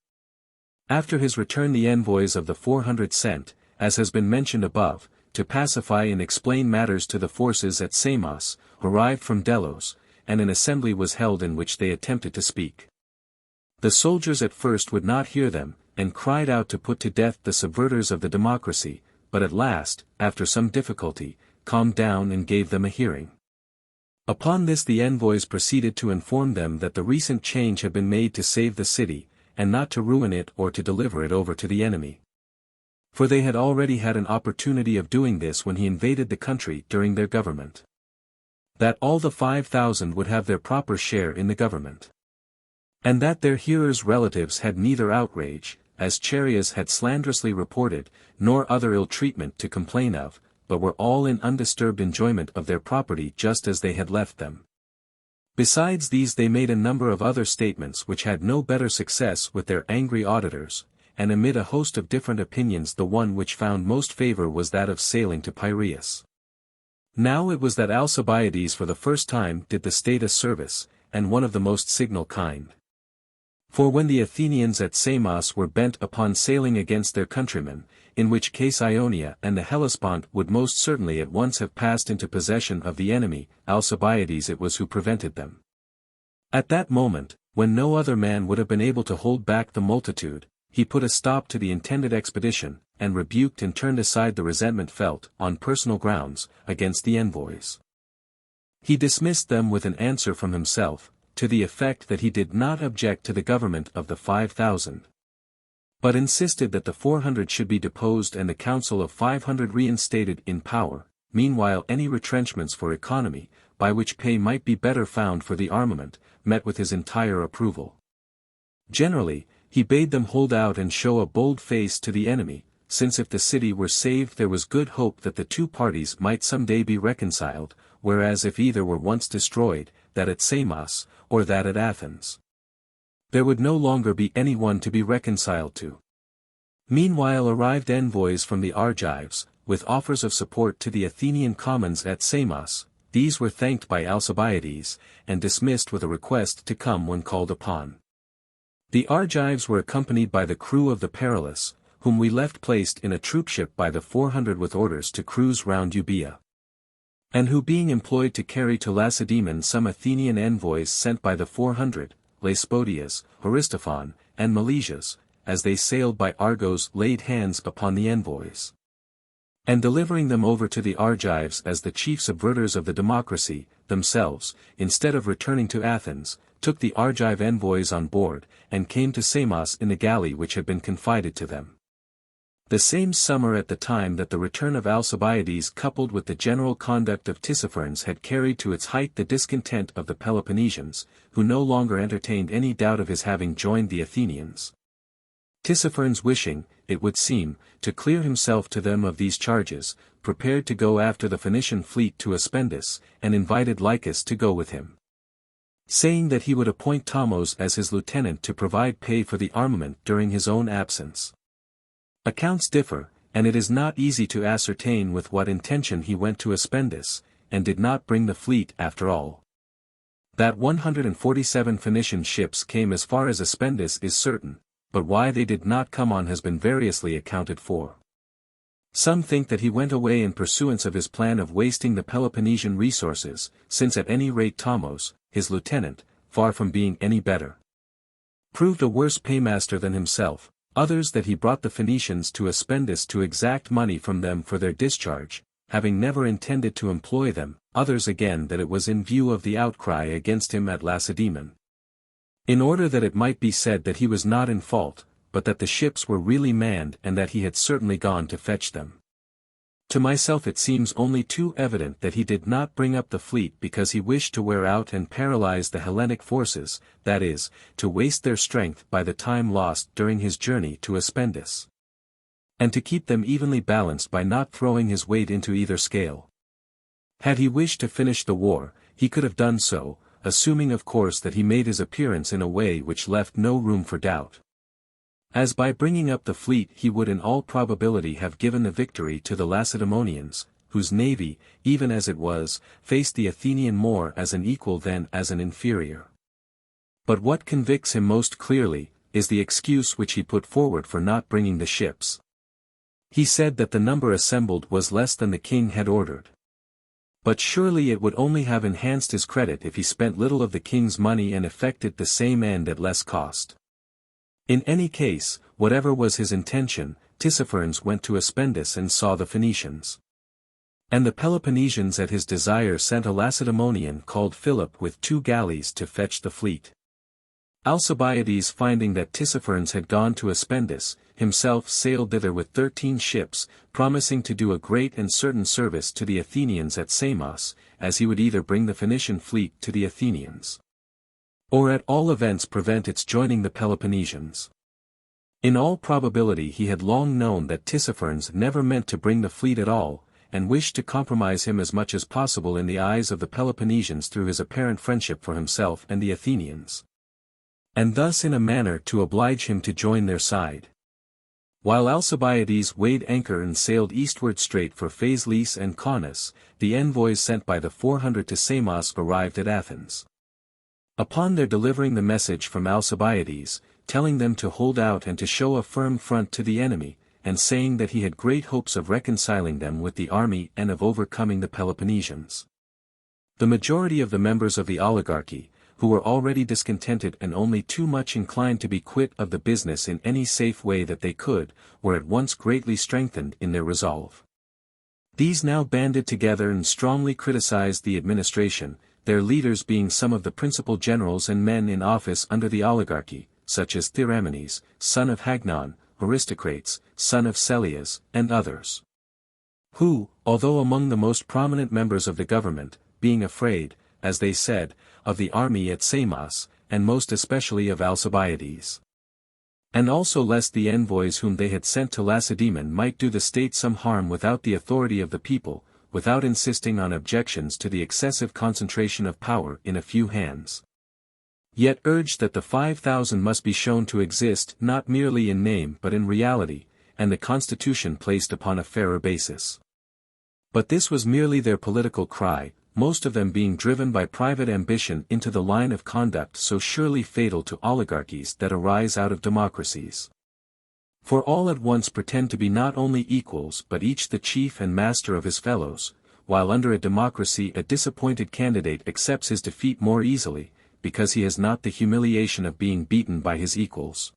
After his return the envoys of the 400 sent, as has been mentioned above, to pacify and explain matters to the forces at Samos, arrived from Delos, and an assembly was held in which they attempted to speak. The soldiers at first would not hear them, and cried out to put to death the subverters of the democracy, but at last, after some difficulty, calmed down and gave them a hearing. Upon this the envoys proceeded to inform them that the recent change had been made to save the city, and not to ruin it or to deliver it over to the enemy. For they had already had an opportunity of doing this when he invaded the country during their government. That all the 5,000 would have their proper share in the government. And that their hearers' relatives had neither outrage, as Charias had slanderously reported, nor other ill treatment to complain of, but were all in undisturbed enjoyment of their property just as they had left them. Besides these they made a number of other statements which had no better success with their angry auditors, and amid a host of different opinions the one which found most favor was that of sailing to Piraeus. Now it was that Alcibiades for the first time did the state a service, and one of the most signal kind. For when the Athenians at Samos were bent upon sailing against their countrymen, in which case Ionia and the Hellespont would most certainly at once have passed into possession of the enemy, Alcibiades it was who prevented them. At that moment, when no other man would have been able to hold back the multitude, he put a stop to the intended expedition, and rebuked and turned aside the resentment felt, on personal grounds, against the envoys. He dismissed them with an answer from himself, to the effect that he did not object to the government of the 5,000. But insisted that the 400 should be deposed and the council of 500 reinstated in power, meanwhile any retrenchments for economy, by which pay might be better found for the armament, met with his entire approval. Generally, he bade them hold out and show a bold face to the enemy, since if the city were saved there was good hope that the two parties might some day be reconciled, whereas if either were once destroyed, that at Samos, or that at Athens, there would no longer be any one to be reconciled to. Meanwhile arrived envoys from the Argives, with offers of support to the Athenian commons at Samos. These were thanked by Alcibiades, and dismissed with a request to come when called upon. The Argives were accompanied by the crew of the Perilous, whom we left placed in a troopship by the 400 with orders to cruise round Euboea. And who being employed to carry to Lacedaemon some Athenian envoys sent by the 400, Laspodius, Aristophon, and Milesius, as they sailed by Argos laid hands upon the envoys. And delivering them over to the Argives as the chief subverters of the democracy, themselves, instead of returning to Athens, took the Argive envoys on board, and came to Samos in the galley which had been confided to them. The same summer at the time that the return of Alcibiades coupled with the general conduct of Tissaphernes had carried to its height the discontent of the Peloponnesians, who no longer entertained any doubt of his having joined the Athenians. Tissaphernes wishing, it would seem, to clear himself to them of these charges, prepared to go after the Phoenician fleet to Aspendus, and invited Lycus to go with him, saying that he would appoint Thamos as his lieutenant to provide pay for the armament during his own absence. Accounts differ, and it is not easy to ascertain with what intention he went to Aspendus, and did not bring the fleet after all. That 147 Phoenician ships came as far as Aspendus is certain, but why they did not come on has been variously accounted for. Some think that he went away in pursuance of his plan of wasting the Peloponnesian resources, since at any rate Thamos, his lieutenant, far from being any better, proved a worse paymaster than himself. Others that he brought the Phoenicians to Aspendus to exact money from them for their discharge, having never intended to employ them, others again that it was in view of the outcry against him at Lacedaemon, in order that it might be said that he was not in fault, but that the ships were really manned and that he had certainly gone to fetch them. To myself it seems only too evident that he did not bring up the fleet because he wished to wear out and paralyze the Hellenic forces, that is, to waste their strength by the time lost during his journey to Aspendus, and to keep them evenly balanced by not throwing his weight into either scale. Had he wished to finish the war, he could have done so, assuming of course that he made his appearance in a way which left no room for doubt, as by bringing up the fleet he would in all probability have given the victory to the Lacedaemonians, whose navy, even as it was, faced the Athenian more as an equal than as an inferior. But what convicts him most clearly, is the excuse which he put forward for not bringing the ships. He said that the number assembled was less than the king had ordered. But surely it would only have enhanced his credit if he spent little of the king's money and effected the same end at less cost. In any case, whatever was his intention, Tissaphernes went to Aspendus and saw the Phoenicians. And the Peloponnesians at his desire sent a Lacedaemonian called Philip with 2 galleys to fetch the fleet. Alcibiades finding that Tissaphernes had gone to Aspendus, himself sailed thither with 13 ships, promising to do a great and certain service to the Athenians at Samos, as he would either bring the Phoenician fleet to the Athenians, or at all events prevent its joining the Peloponnesians. In all probability he had long known that Tissaphernes never meant to bring the fleet at all, and wished to compromise him as much as possible in the eyes of the Peloponnesians through his apparent friendship for himself and the Athenians, and thus in a manner to oblige him to join their side. While Alcibiades weighed anchor and sailed eastward straight for Phaselis and Caunus, the envoys sent by the 400 to Samos arrived at Athens. Upon their delivering the message from Alcibiades, telling them to hold out and to show a firm front to the enemy, and saying that he had great hopes of reconciling them with the army and of overcoming the Peloponnesians, the majority of the members of the oligarchy, who were already discontented and only too much inclined to be quit of the business in any safe way that they could, were at once greatly strengthened in their resolve. These now banded together and strongly criticized the administration, their leaders being some of the principal generals and men in office under the oligarchy, such as Theramenes, son of Hagnon, Aristocrates, son of Celias, and others. Who, although among the most prominent members of the government, being afraid, as they said, of the army at Samos, and most especially of Alcibiades. And also lest the envoys whom they had sent to Lacedaemon might do the state some harm without the authority of the people, without insisting on objections to the excessive concentration of power in a few hands. Yet urged that the 5,000 must be shown to exist not merely in name but in reality, and the constitution placed upon a fairer basis. But this was merely their political cry, most of them being driven by private ambition into the line of conduct so surely fatal to oligarchies that arise out of democracies. For all at once pretend to be not only equals but each the chief and master of his fellows, while under a democracy a disappointed candidate accepts his defeat more easily, because he has not the humiliation of being beaten by his equals.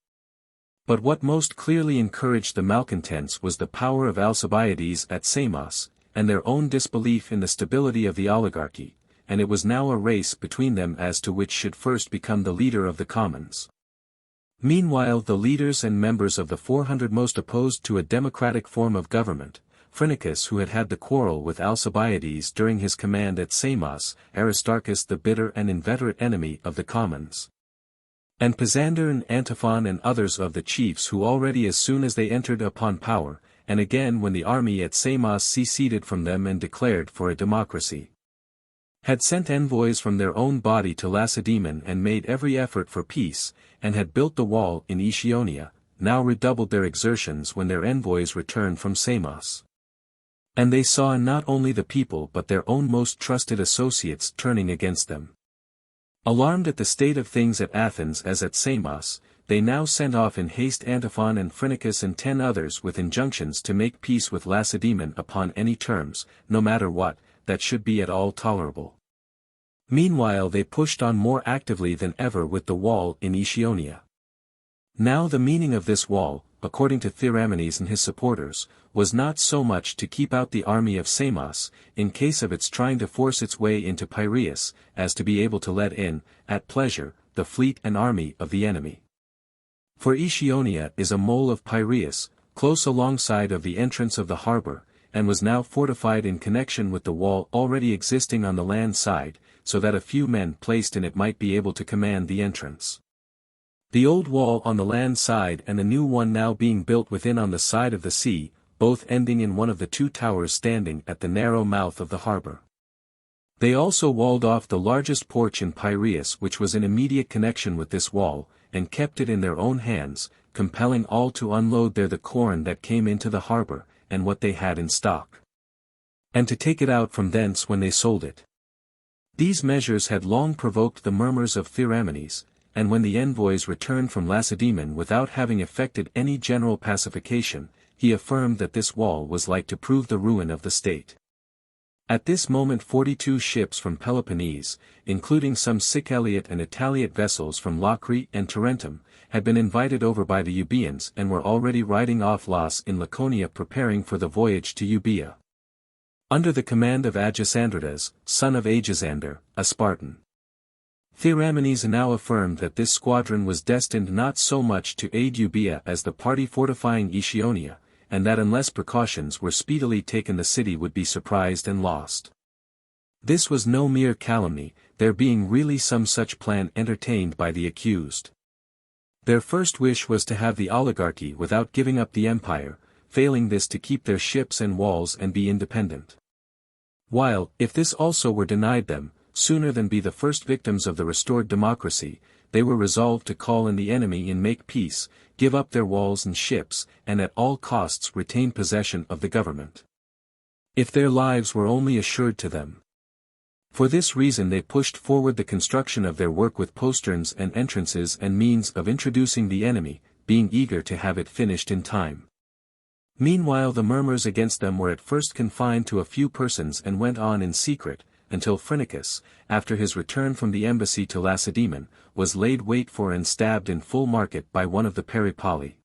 But what most clearly encouraged the malcontents was the power of Alcibiades at Samos, and their own disbelief in the stability of the oligarchy, and it was now a race between them as to which should first become the leader of the commons. Meanwhile the leaders and members of the 400 most opposed to a democratic form of government, Phrynichus who had had the quarrel with Alcibiades during his command at Samos, Aristarchus the bitter and inveterate enemy of the commons, and Pisander and Antiphon and others of the chiefs who already as soon as they entered upon power, and again when the army at Samos seceded from them and declared for a democracy, had sent envoys from their own body to Lacedaemon and made every effort for peace, and had built the wall in Aetionia, now redoubled their exertions when their envoys returned from Samos. And they saw not only the people but their own most trusted associates turning against them. Alarmed at the state of things at Athens as at Samos, they now sent off in haste Antiphon and Phrynichus and 10 others with injunctions to make peace with Lacedaemon upon any terms, no matter what, that should be at all tolerable. Meanwhile they pushed on more actively than ever with the wall in Aetionia. Now the meaning of this wall, according to Theramenes and his supporters, was not so much to keep out the army of Samos, in case of its trying to force its way into Piraeus, as to be able to let in, at pleasure, the fleet and army of the enemy. For Aetionia is a mole of Piraeus, close alongside of the entrance of the harbour, and was now fortified in connection with the wall already existing on the land side, so that a few men placed in it might be able to command the entrance. The old wall on the land side and the new one now being built within on the side of the sea, both ending in one of the 2 towers standing at the narrow mouth of the harbour. They also walled off the largest porch in Piraeus which was in immediate connection with this wall, and kept it in their own hands, compelling all to unload there the corn that came into the harbour, and what they had in stock, and to take it out from thence when they sold it. These measures had long provoked the murmurs of Theramenes, and when the envoys returned from Lacedaemon without having effected any general pacification, he affirmed that this wall was like to prove the ruin of the state. At this moment 42 ships from Peloponnese, including some Siceliot and Italiot vessels from Locri and Tarentum, had been invited over by the Euboeans and were already riding off Los in Laconia preparing for the voyage to Euboea, under the command of Agesandridas, son of Agesander, a Spartan. Theramenes now affirmed that this squadron was destined not so much to aid Euboea as the party fortifying Aetionia, and that unless precautions were speedily taken the city would be surprised and lost. This was no mere calumny, there being really some such plan entertained by the accused. Their first wish was to have the oligarchy without giving up the empire, failing this to keep their ships and walls and be independent. While, if this also were denied them, sooner than be the first victims of the restored democracy, they were resolved to call in the enemy and make peace, give up their walls and ships, and at all costs retain possession of the government, if their lives were only assured to them. For this reason they pushed forward the construction of their work with posterns and entrances and means of introducing the enemy, being eager to have it finished in time. Meanwhile the murmurs against them were at first confined to a few persons and went on in secret, until Phrynichus, after his return from the embassy to Lacedaemon, was laid wait for and stabbed in full market by one of the Peripoli,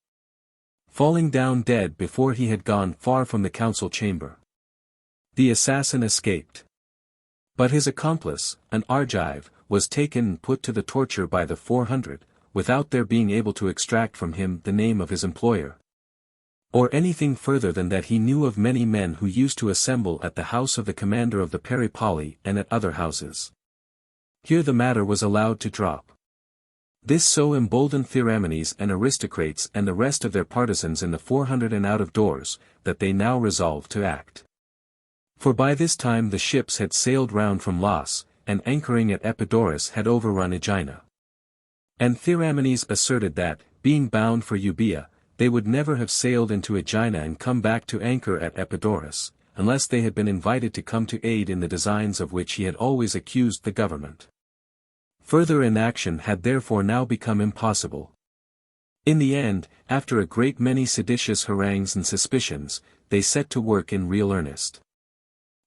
falling down dead before he had gone far from the council chamber. The assassin escaped. But his accomplice, an Argive, was taken and put to the torture by the 400, without their being able to extract from him the name of his employer, or anything further than that he knew of many men who used to assemble at the house of the commander of the Peripoli and at other houses. Here the matter was allowed to drop. This so emboldened Theramenes and aristocrates and the rest of their partisans in the 400 and out of doors, that they now resolved to act. For by this time the ships had sailed round from Las, and anchoring at Epidaurus had overrun Aegina. And Theramenes asserted that, being bound for Euboea, they would never have sailed into Aegina and come back to anchor at Epidaurus, unless they had been invited to come to aid in the designs of which he had always accused the government. Further inaction had therefore now become impossible. In the end, after a great many seditious harangues and suspicions, they set to work in real earnest.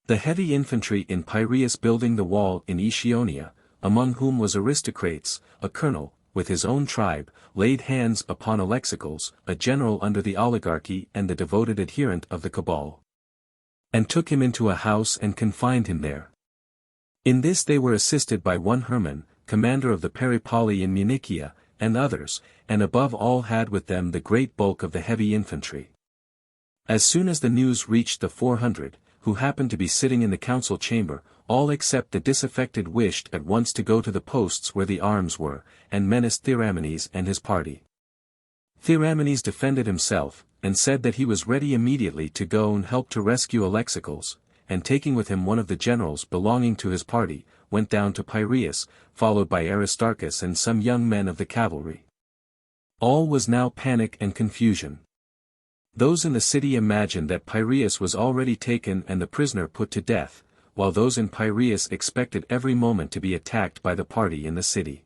The heavy infantry in Piraeus building the wall in Aetionia, among whom was Aristocrates, a colonel, with his own tribe, laid hands upon Alexicles, a general under the oligarchy and the devoted adherent of the cabal, and took him into a house and confined him there. In this they were assisted by one Hermann, commander of the Peripoli in Munichia, and others, and above all had with them the great bulk of the heavy infantry. As soon as the news reached the 400, who happened to be sitting in the council chamber, all except the disaffected wished at once to go to the posts where the arms were, and menaced Theramenes and his party. Theramenes defended himself, and said that he was ready immediately to go and help to rescue Alexicles, and taking with him one of the generals belonging to his party, went down to Piraeus, followed by Aristarchus and some young men of the cavalry. All was now panic and confusion. Those in the city imagined that Piraeus was already taken and the prisoner put to death, while those in Piraeus expected every moment to be attacked by the party in the city.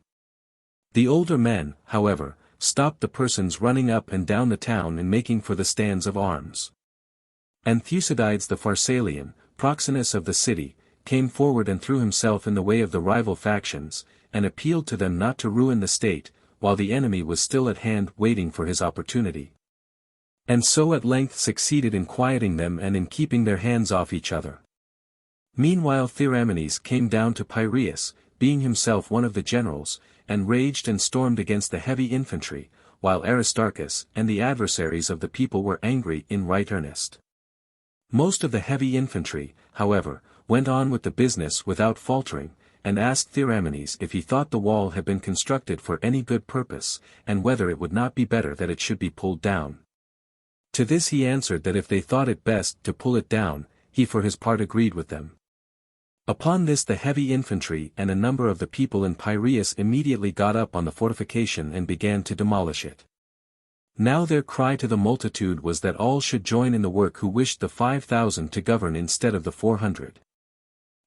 The older men, however, stopped the persons running up and down the town and making for the stands of arms. And Thucydides the Pharsalian, proxenus of the city, came forward and threw himself in the way of the rival factions, and appealed to them not to ruin the state, while the enemy was still at hand waiting for his opportunity. And so at length succeeded in quieting them and in keeping their hands off each other. Meanwhile Theramenes came down to Piraeus, being himself one of the generals, and raged and stormed against the heavy infantry, while Aristarchus and the adversaries of the people were angry in right earnest. Most of the heavy infantry, however, went on with the business without faltering, and asked Theramenes if he thought the wall had been constructed for any good purpose, and whether it would not be better that it should be pulled down. To this he answered that if they thought it best to pull it down, he for his part agreed with them. Upon this the heavy infantry and a number of the people in Piraeus immediately got up on the fortification and began to demolish it. Now their cry to the multitude was that all should join in the work who wished the 5,000 to govern instead of the 400.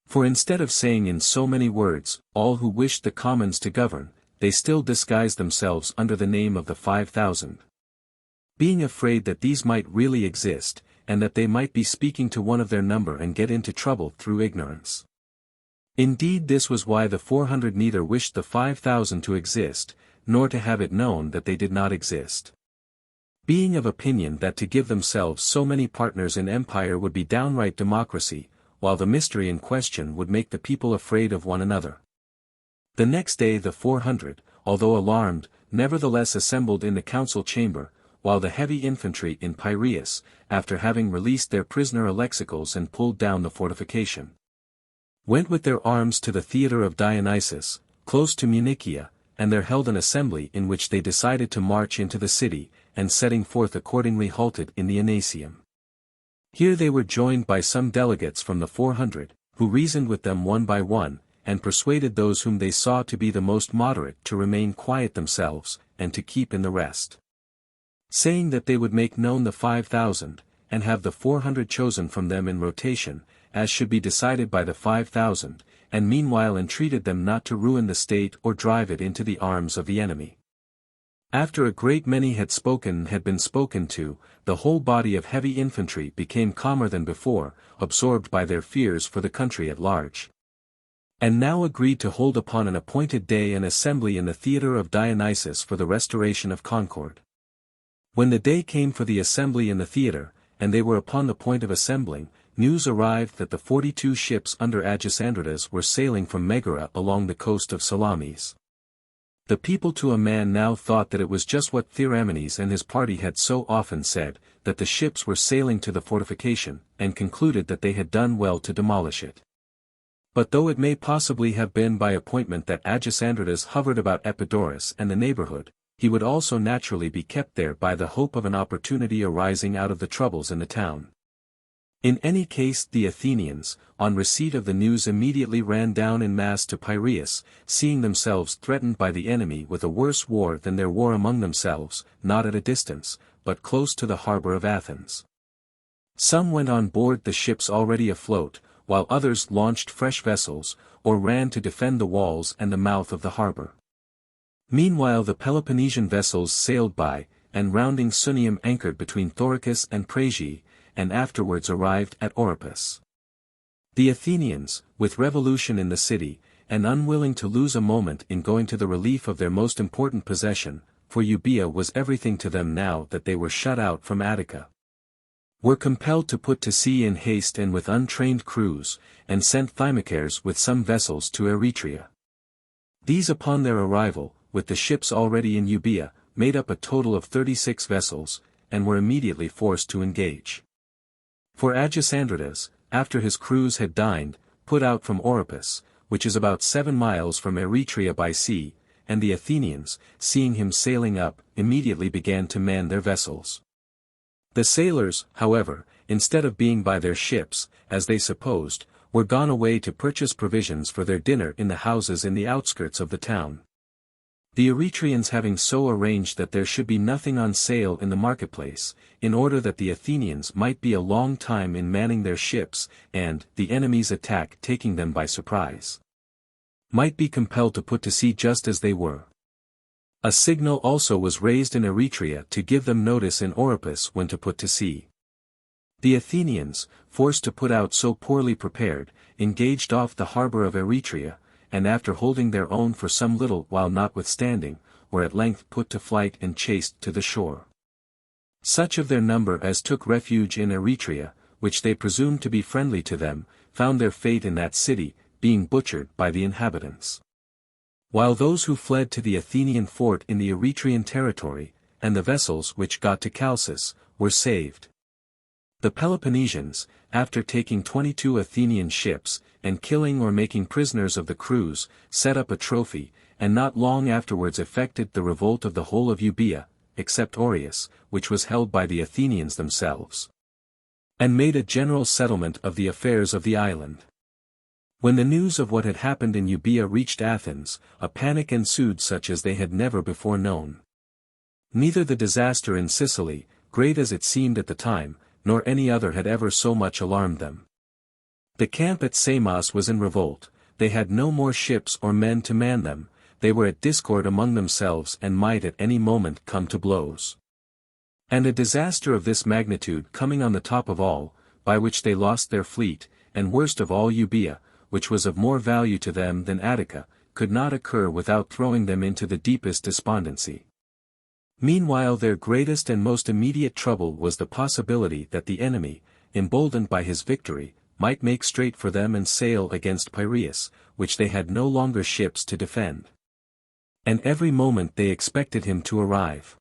For instead of saying in so many words, all who wished the commons to govern, they still disguised themselves under the name of the 5,000. Being afraid that these might really exist, and that they might be speaking to one of their number and get into trouble through ignorance. Indeed this was why the 400 neither wished the 5,000 to exist, nor to have it known that they did not exist. Being of opinion that to give themselves so many partners in empire would be downright democracy, while the mystery in question would make the people afraid of one another. The next day the 400, although alarmed, nevertheless assembled in the council chamber, while the heavy infantry in Piraeus, after having released their prisoner Alexicles and pulled down the fortification, went with their arms to the theatre of Dionysus, close to Munichia, and there held an assembly in which they decided to march into the city, and setting forth accordingly halted in the Anaceum. Here they were joined by some delegates from the 400, who reasoned with them one by one, and persuaded those whom they saw to be the most moderate to remain quiet themselves, and to keep in the rest, saying that they would make known the 5,000, and have the 400 chosen from them in rotation, as should be decided by the 5,000, and meanwhile entreated them not to ruin the state or drive it into the arms of the enemy. After a great many had spoken and had been spoken to, the whole body of heavy infantry became calmer than before, absorbed by their fears for the country at large. and now agreed to hold upon an appointed day an assembly in the theatre of Dionysus for the restoration of concord. When the day came for the assembly in the theatre, and they were upon the point of assembling, news arrived that the 42 ships under Agesandridas were sailing from Megara along the coast of Salamis. The people to a man now thought that it was just what Theramenes and his party had so often said, that the ships were sailing to the fortification, and concluded that they had done well to demolish it. But though it may possibly have been by appointment that Agesandridas hovered about Epidaurus and the neighborhood, he would also naturally be kept there by the hope of an opportunity arising out of the troubles in the town. In any case the Athenians, on receipt of the news immediately ran down in mass to Piraeus, seeing themselves threatened by the enemy with a worse war than their war among themselves, not at a distance, but close to the harbor of Athens. Some went on board the ships already afloat, while others launched fresh vessels, or ran to defend the walls and the mouth of the harbor. Meanwhile the Peloponnesian vessels sailed by, and rounding Sunium anchored between Thoricus and Praesia, and afterwards arrived at Oropus. The Athenians, with revolution in the city, and unwilling to lose a moment in going to the relief of their most important possession, for Euboea was everything to them now that they were shut out from Attica, were compelled to put to sea in haste and with untrained crews, and sent Thymocares with some vessels to Eretria. These upon their arrival, with the ships already in Euboea, made up a total of 36 vessels, and were immediately forced to engage. For Agesandridas, after his crews had dined, put out from Oropus, which is about 7 miles from Eretria by sea, and the Athenians, seeing him sailing up, immediately began to man their vessels. The sailors, however, instead of being by their ships, as they supposed, were gone away to purchase provisions for their dinner in the houses in the outskirts of the town. The Eretrians having so arranged that there should be nothing on sale in the marketplace, in order that the Athenians might be a long time in manning their ships, and, the enemy's attack taking them by surprise, might be compelled to put to sea just as they were. A signal also was raised in Eretria to give them notice in Oropus when to put to sea. The Athenians, forced to put out so poorly prepared, engaged off the harbor of Eretria, and after holding their own for some little while notwithstanding, were at length put to flight and chased to the shore. Such of their number as took refuge in Eretria, which they presumed to be friendly to them, found their fate in that city, being butchered by the inhabitants. While those who fled to the Athenian fort in the Eretrian territory, and the vessels which got to Chalcis, were saved. The Peloponnesians, after taking 22 Athenian ships, and killing or making prisoners of the crews, set up a trophy, and not long afterwards effected the revolt of the whole of Euboea, except Aureus, which was held by the Athenians themselves, and made a general settlement of the affairs of the island. When the news of what had happened in Euboea reached Athens, a panic ensued such as they had never before known. Neither the disaster in Sicily, great as it seemed at the time, nor any other had ever so much alarmed them. The camp at Samos was in revolt, they had no more ships or men to man them, they were at discord among themselves and might at any moment come to blows. And a disaster of this magnitude coming on the top of all, by which they lost their fleet, and worst of all Euboea, which was of more value to them than Attica, could not occur without throwing them into the deepest despondency. Meanwhile their greatest and most immediate trouble was the possibility that the enemy, emboldened by his victory, might make straight for them and sail against Piraeus, which they had no longer ships to defend. And every moment they expected him to arrive.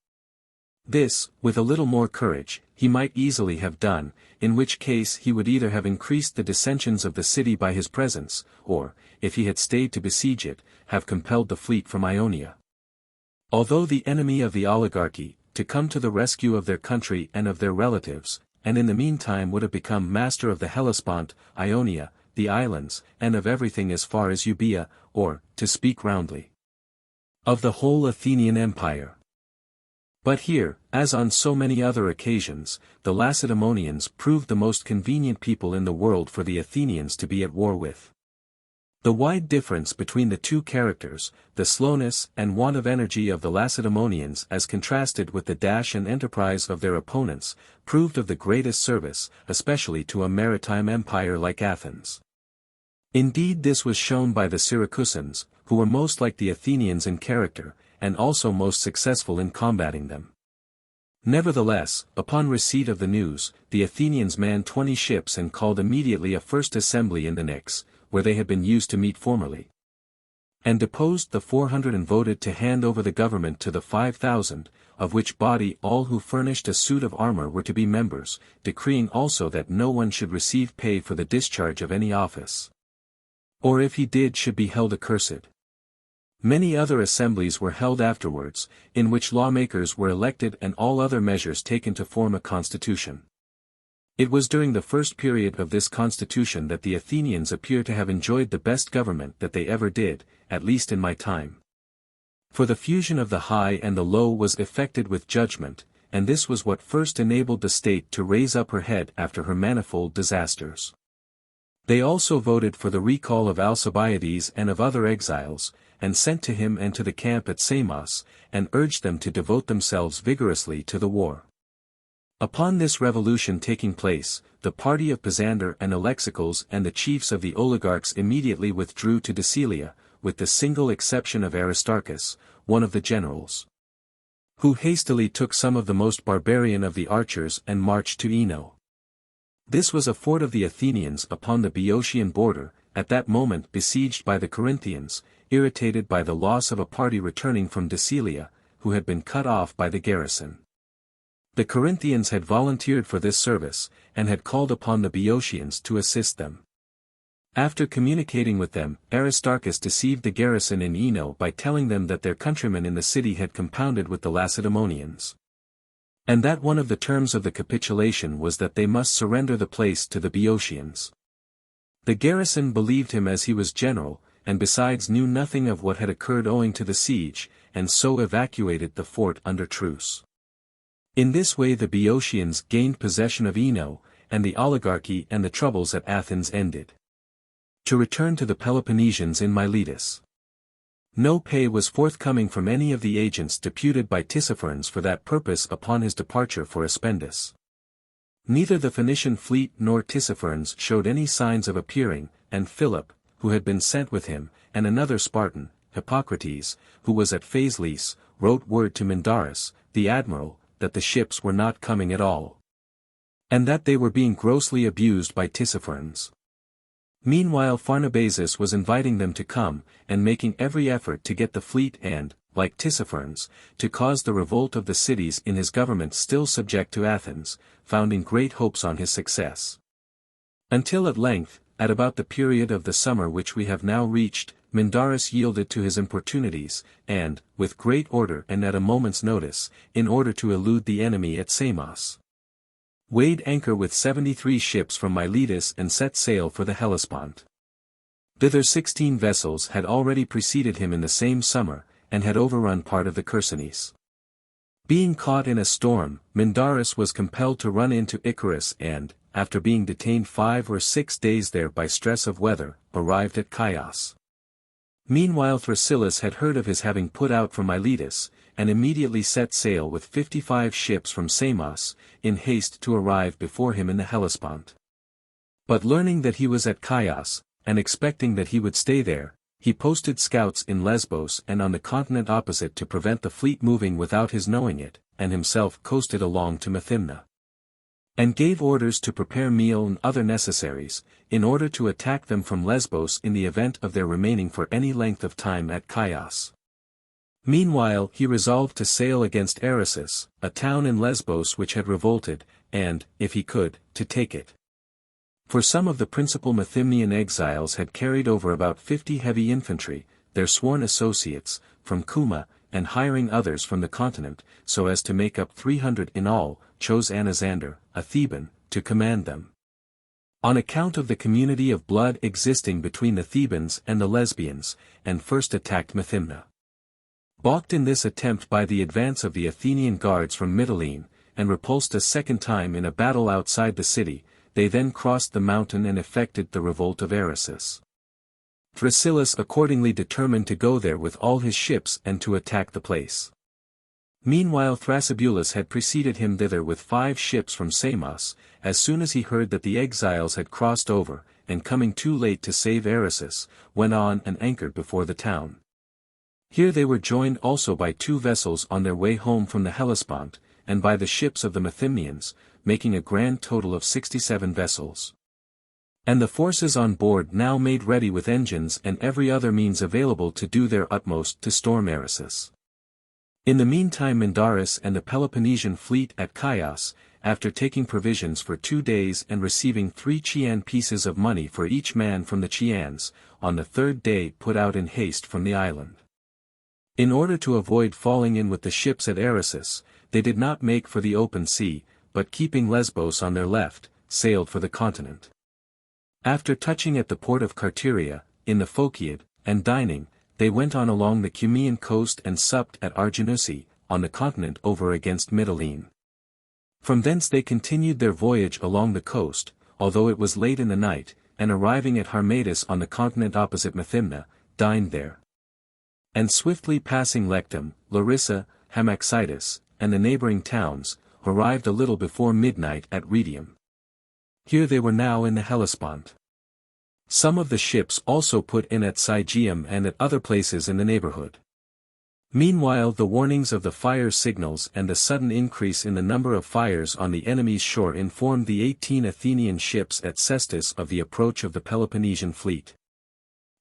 This, with a little more courage, he might easily have done, in which case he would either have increased the dissensions of the city by his presence, or, if he had stayed to besiege it, have compelled the fleet from Ionia. Although the enemy of the oligarchy, to come to the rescue of their country and of their relatives, and in the meantime would have become master of the Hellespont, Ionia, the islands, and of everything as far as Euboea, or, to speak roundly, of the whole Athenian empire. But here, as on so many other occasions, the Lacedaemonians proved the most convenient people in the world for the Athenians to be at war with. The wide difference between the two characters, the slowness and want of energy of the Lacedaemonians as contrasted with the dash and enterprise of their opponents, proved of the greatest service, especially to a maritime empire like Athens. Indeed, this was shown by the Syracusans, who were most like the Athenians in character, and also most successful in combating them. Nevertheless, upon receipt of the news, the Athenians manned 20 ships and called immediately a first assembly in the Nix, where they had been used to meet formerly, and deposed the 400 and voted to hand over the government to the 5,000, of which body all who furnished a suit of armor were to be members, decreeing also that no one should receive pay for the discharge of any office, or if he did should be held accursed. Many other assemblies were held afterwards, in which lawmakers were elected and all other measures taken to form a constitution. It was during the first period of this constitution that the Athenians appear to have enjoyed the best government that they ever did, at least in my time. For the fusion of the high and the low was effected with judgment, and this was what first enabled the state to raise up her head after her manifold disasters. They also voted for the recall of Alcibiades and of other exiles, and sent to him and to the camp at Samos, and urged them to devote themselves vigorously to the war. Upon this revolution taking place, the party of Pisander and Alexicles and the chiefs of the oligarchs immediately withdrew to Decilia, with the single exception of Aristarchus, one of the generals, who hastily took some of the most barbarian of the archers and marched to Eno. This was a fort of the Athenians upon the Boeotian border, at that moment besieged by the Corinthians, irritated by the loss of a party returning from Decilia, who had been cut off by the garrison. The Corinthians had volunteered for this service, and had called upon the Boeotians to assist them. After communicating with them, Aristarchus deceived the garrison in Eno by telling them that their countrymen in the city had compounded with the Lacedaemonians, and that one of the terms of the capitulation was that they must surrender the place to the Boeotians. The garrison believed him as he was general, and besides knew nothing of what had occurred owing to the siege, and so evacuated the fort under truce. In this way the Boeotians gained possession of Eno, and the oligarchy and the troubles at Athens ended. To return to the Peloponnesians in Miletus. No pay was forthcoming from any of the agents deputed by Tissaphernes for that purpose upon his departure for Aspendus. Neither the Phoenician fleet nor Tissaphernes showed any signs of appearing, and Philip, who had been sent with him, and another Spartan, Hippocrates, who was at Phaselis, wrote word to Mindarus, the admiral, that the ships were not coming at all, and that they were being grossly abused by Tissaphernes. Meanwhile Pharnabazus was inviting them to come, and making every effort to get the fleet and, like Tissaphernes, to cause the revolt of the cities in his government still subject to Athens, founding great hopes on his success. Until at length, at about the period of the summer which we have now reached, Mindarus yielded to his importunities, and, with great order and at a moment's notice, in order to elude the enemy at Samos, weighed anchor with 73 ships from Miletus and set sail for the Hellespont. Thither 16 vessels had already preceded him in the same summer, and had overrun part of the Chersonese. Being caught in a storm, Mindarus was compelled to run into Icarus and, after being detained 5 or 6 days there by stress of weather, arrived at Chios. Meanwhile Thrasyllus had heard of his having put out from Miletus, and immediately set sail with 55 ships from Samos, in haste to arrive before him in the Hellespont. But learning that he was at Chios, and expecting that he would stay there, he posted scouts in Lesbos and on the continent opposite to prevent the fleet moving without his knowing it, and himself coasted along to Methymna, and gave orders to prepare meal and other necessaries, in order to attack them from Lesbos in the event of their remaining for any length of time at Chios. Meanwhile he resolved to sail against Eresus, a town in Lesbos which had revolted, and, if he could, to take it. For some of the principal Methymnian exiles had carried over about 50 heavy infantry, their sworn associates, from Cuma, and hiring others from the continent, so as to make up 300 in all, chose Anaxander, a Theban, to command them, on account of the community of blood existing between the Thebans and the Lesbians, and first attacked Methymna. Balked in this attempt by the advance of the Athenian guards from Mytilene, and repulsed a second time in a battle outside the city, they then crossed the mountain and effected the revolt of Eresus. Thrasyllus accordingly determined to go there with all his ships and to attack the place. Meanwhile Thrasybulus had preceded him thither with 5 ships from Samos, as soon as he heard that the exiles had crossed over, and coming too late to save Eresus, went on and anchored before the town. Here they were joined also by 2 vessels on their way home from the Hellespont, and by the ships of the Methymnians, making a grand total of 67 vessels. And the forces on board now made ready with engines and every other means available to do their utmost to storm Eresus. In the meantime Mindarus and the Peloponnesian fleet at Chios, after taking provisions for 2 days and receiving 3 Chian pieces of money for each man from the Chians, on the 3rd day put out in haste from the island. In order to avoid falling in with the ships at Eresus, they did not make for the open sea, but keeping Lesbos on their left, sailed for the continent. After touching at the port of Carteria, in the Phociad, and dining, they went on along the Cumaean coast and supped at Arginusi, on the continent over against Mytilene. From thence they continued their voyage along the coast, although it was late in the night, and arriving at Harmatus on the continent opposite Methymna, dined there. And swiftly passing Lectum, Larissa, Hamaxitis, and the neighboring towns, arrived a little before midnight at Rhetium. Here they were now in the Hellespont. Some of the ships also put in at Sigeum and at other places in the neighborhood. Meanwhile the warnings of the fire signals and the sudden increase in the number of fires on the enemy's shore informed the 18 Athenian ships at Sestus of the approach of the Peloponnesian fleet.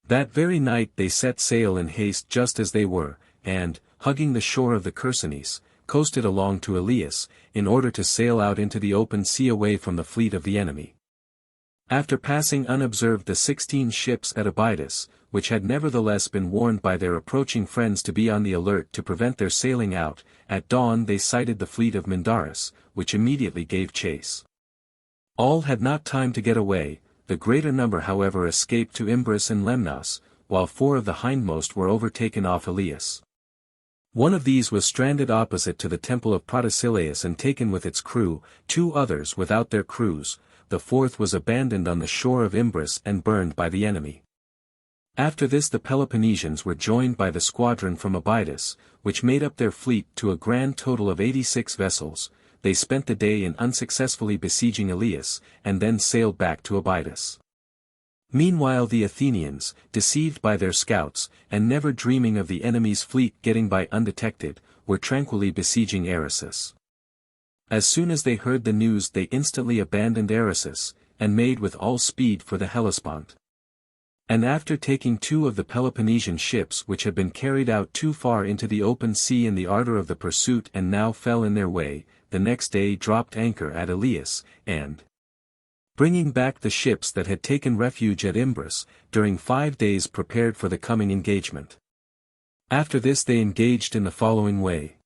That very night they set sail in haste just as they were, and, hugging the shore of the Chersonese, coasted along to Elias, in order to sail out into the open sea away from the fleet of the enemy. After passing unobserved the 16 ships at Abydos, which had nevertheless been warned by their approaching friends to be on the alert to prevent their sailing out, at dawn they sighted the fleet of Mindarus, which immediately gave chase. All had not time to get away, the greater number however escaped to Imbros and Lemnos, while 4 of the hindmost were overtaken off Elias. One of these was stranded opposite to the temple of Protesilaus and taken with its crew, 2 others without their crews, the 4th was abandoned on the shore of Imbros and burned by the enemy. After this the Peloponnesians were joined by the squadron from Abydos, which made up their fleet to a grand total of 86 vessels. They spent the day in unsuccessfully besieging Elias, and then sailed back to Abydos. Meanwhile the Athenians, deceived by their scouts, and never dreaming of the enemy's fleet getting by undetected, were tranquilly besieging Eresus. As soon as they heard the news they instantly abandoned Eresus, and made with all speed for the Hellespont. And after taking 2 of the Peloponnesian ships which had been carried out too far into the open sea in the ardor of the pursuit and now fell in their way, the next day dropped anchor at Elias, and, bringing back the ships that had taken refuge at Imbros, during 5 days prepared for the coming engagement. After this they engaged in the following way.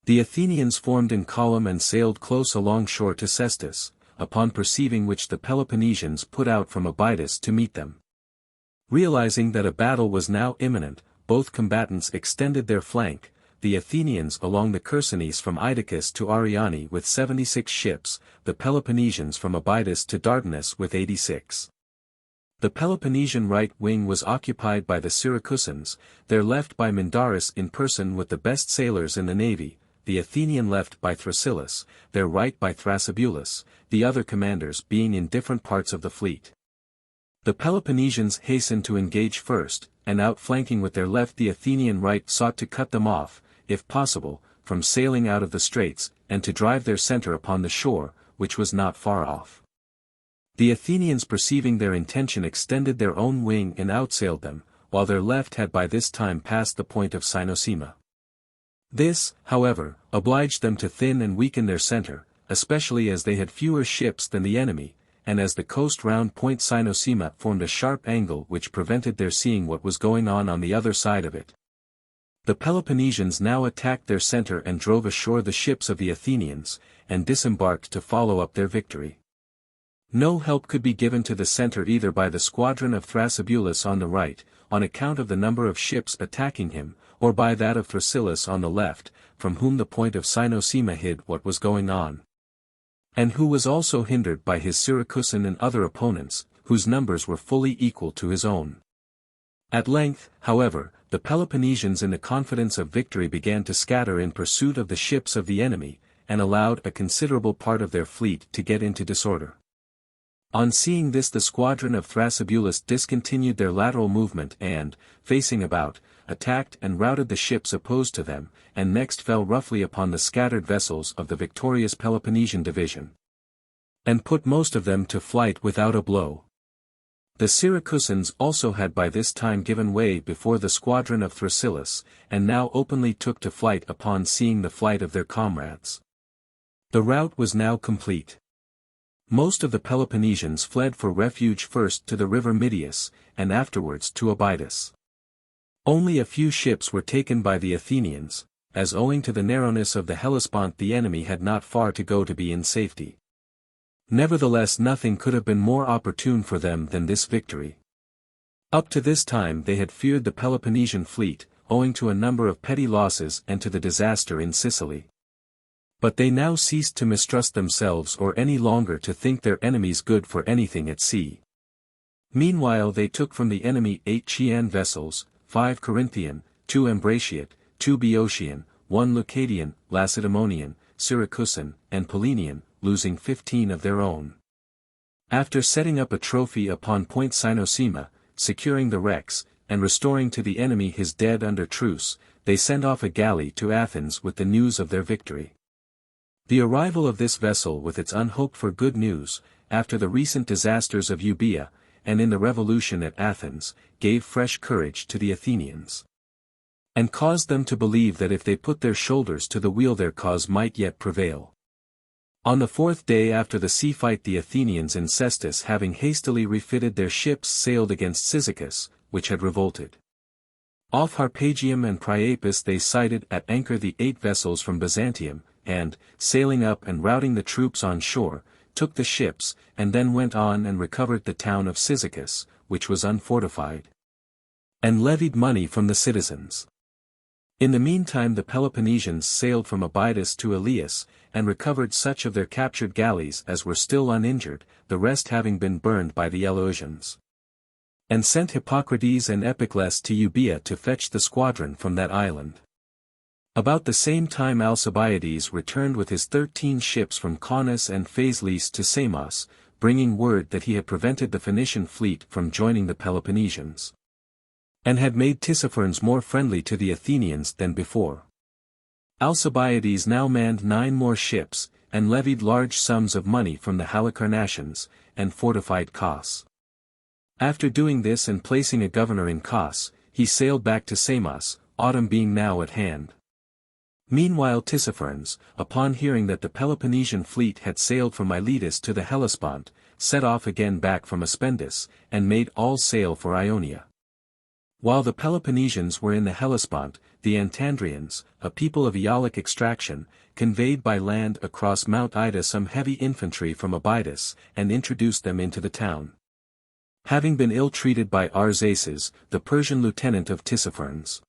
The Athenians formed in column and sailed close alongshore to Sestus, upon perceiving which the Peloponnesians put out from Abydos to meet them. Realizing that a battle was now imminent, both combatants extended their flank, the Athenians along the Chersonese from Idacus to Ariane with 76 ships, the Peloponnesians from Abydos to Dardanus with 86. The Peloponnesian right wing was occupied by the Syracusans, their left by Mindarus in person with the best sailors in the navy, the Athenian left by Thrasyllus, their right by Thrasybulus, the other commanders being in different parts of the fleet. The Peloponnesians hastened to engage first, and outflanking with their left the Athenian right sought to cut them off, if possible, from sailing out of the straits, and to drive their center upon the shore, which was not far off. The Athenians perceiving their intention extended their own wing and outsailed them, while their left had by this time passed the point of Cynossema. This, however, obliged them to thin and weaken their center, especially as they had fewer ships than the enemy, and as the coast round Point Cynossema formed a sharp angle which prevented their seeing what was going on the other side of it. The Peloponnesians now attacked their center and drove ashore the ships of the Athenians, and disembarked to follow up their victory. No help could be given to the center either by the squadron of Thrasybulus on the right, on account of the number of ships attacking him, or by that of Thrasyllus on the left, from whom the point of Cynossema hid what was going on, and who was also hindered by his Syracusan and other opponents, whose numbers were fully equal to his own. At length, however, the Peloponnesians in the confidence of victory began to scatter in pursuit of the ships of the enemy, and allowed a considerable part of their fleet to get into disorder. On seeing this, the squadron of Thrasybulus discontinued their lateral movement and, facing about, attacked and routed the ships opposed to them, and next fell roughly upon the scattered vessels of the victorious Peloponnesian division, and put most of them to flight without a blow. The Syracusans also had by this time given way before the squadron of Thrasyllus, and now openly took to flight upon seeing the flight of their comrades. The rout was now complete. Most of the Peloponnesians fled for refuge first to the river Midias, and afterwards to Abydos. Only a few ships were taken by the Athenians, as owing to the narrowness of the Hellespont the enemy had not far to go to be in safety. Nevertheless, nothing could have been more opportune for them than this victory. Up to this time they had feared the Peloponnesian fleet, owing to a number of petty losses and to the disaster in Sicily. But they now ceased to mistrust themselves or any longer to think their enemies good for anything at sea. Meanwhile they took from the enemy 8 Chian vessels, 5 Corinthian, 2 Ambraciot, 2 Boeotian, 1 Leucadian, Lacedaemonian, Syracusan, and Pellenian, losing 15 of their own. After setting up a trophy upon Point Cynossema, securing the wrecks, and restoring to the enemy his dead under truce, they sent off a galley to Athens with the news of their victory. The arrival of this vessel with its unhoped-for good news, after the recent disasters of Euboea, and in the revolution at Athens, gave fresh courage to the Athenians, and caused them to believe that if they put their shoulders to the wheel their cause might yet prevail. On the 4th day after the sea fight the Athenians in Cestus, having hastily refitted their ships, sailed against Cyzicus, which had revolted. Off Harpagium and Priapus they sighted at anchor the 8 vessels from Byzantium, and, sailing up and routing the troops on shore, took the ships, and then went on and recovered the town of Cyzicus, which was unfortified, and levied money from the citizens. In the meantime the Peloponnesians sailed from Abydos to Elias, and recovered such of their captured galleys as were still uninjured, the rest having been burned by the Eleosians. And sent Hippocrates and Epicles to Euboea to fetch the squadron from that island. About the same time Alcibiades returned with his 13 ships from Caunus and Phaselis to Samos, bringing word that he had prevented the Phoenician fleet from joining the Peloponnesians, and had made Tissaphernes more friendly to the Athenians than before. Alcibiades now manned 9 more ships, and levied large sums of money from the Halicarnassians, and fortified Kos. After doing this and placing a governor in Kos, he sailed back to Samos, autumn being now at hand. Meanwhile Tissaphernes, upon hearing that the Peloponnesian fleet had sailed from Miletus to the Hellespont, set off again back from Aspendus, and made all sail for Ionia. While the Peloponnesians were in the Hellespont, the Antandrians, a people of Aeolic extraction, conveyed by land across Mount Ida some heavy infantry from Abydos, and introduced them into the town, having been ill-treated by Arsaces, the Persian lieutenant of Tissaphernes.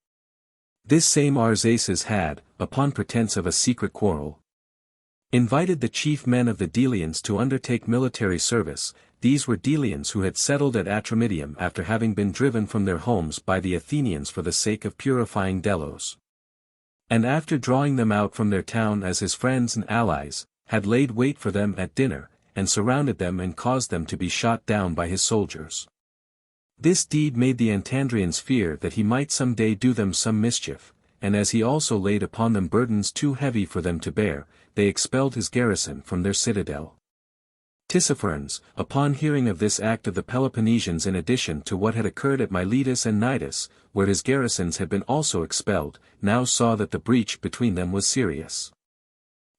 This same Arsaces had, upon pretense of a secret quarrel, invited the chief men of the Delians to undertake military service. These were Delians who had settled at Atramidium after having been driven from their homes by the Athenians for the sake of purifying Delos, and after drawing them out from their town as his friends and allies, had laid wait for them at dinner, and surrounded them and caused them to be shot down by his soldiers. This deed made the Antandrians fear that he might some day do them some mischief, and as he also laid upon them burdens too heavy for them to bear, they expelled his garrison from their citadel. Tissaphernes, upon hearing of this act of the Peloponnesians in addition to what had occurred at Miletus and Cnidus, where his garrisons had been also expelled, now saw that the breach between them was serious.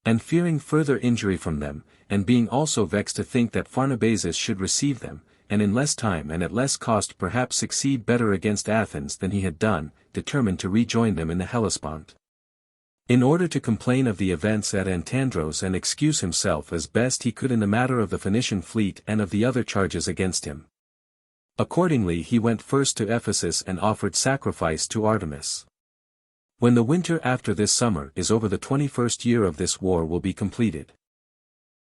And fearing further injury from them, and being also vexed to think that Pharnabazus should receive them, and in less time and at less cost perhaps succeed better against Athens than he had done, determined to rejoin them in the Hellespont, in order to complain of the events at Antandros and excuse himself as best he could in the matter of the Phoenician fleet and of the other charges against him. Accordingly he went first to Ephesus and offered sacrifice to Artemis. When the winter after this summer is over, the 21st year of this war will be completed.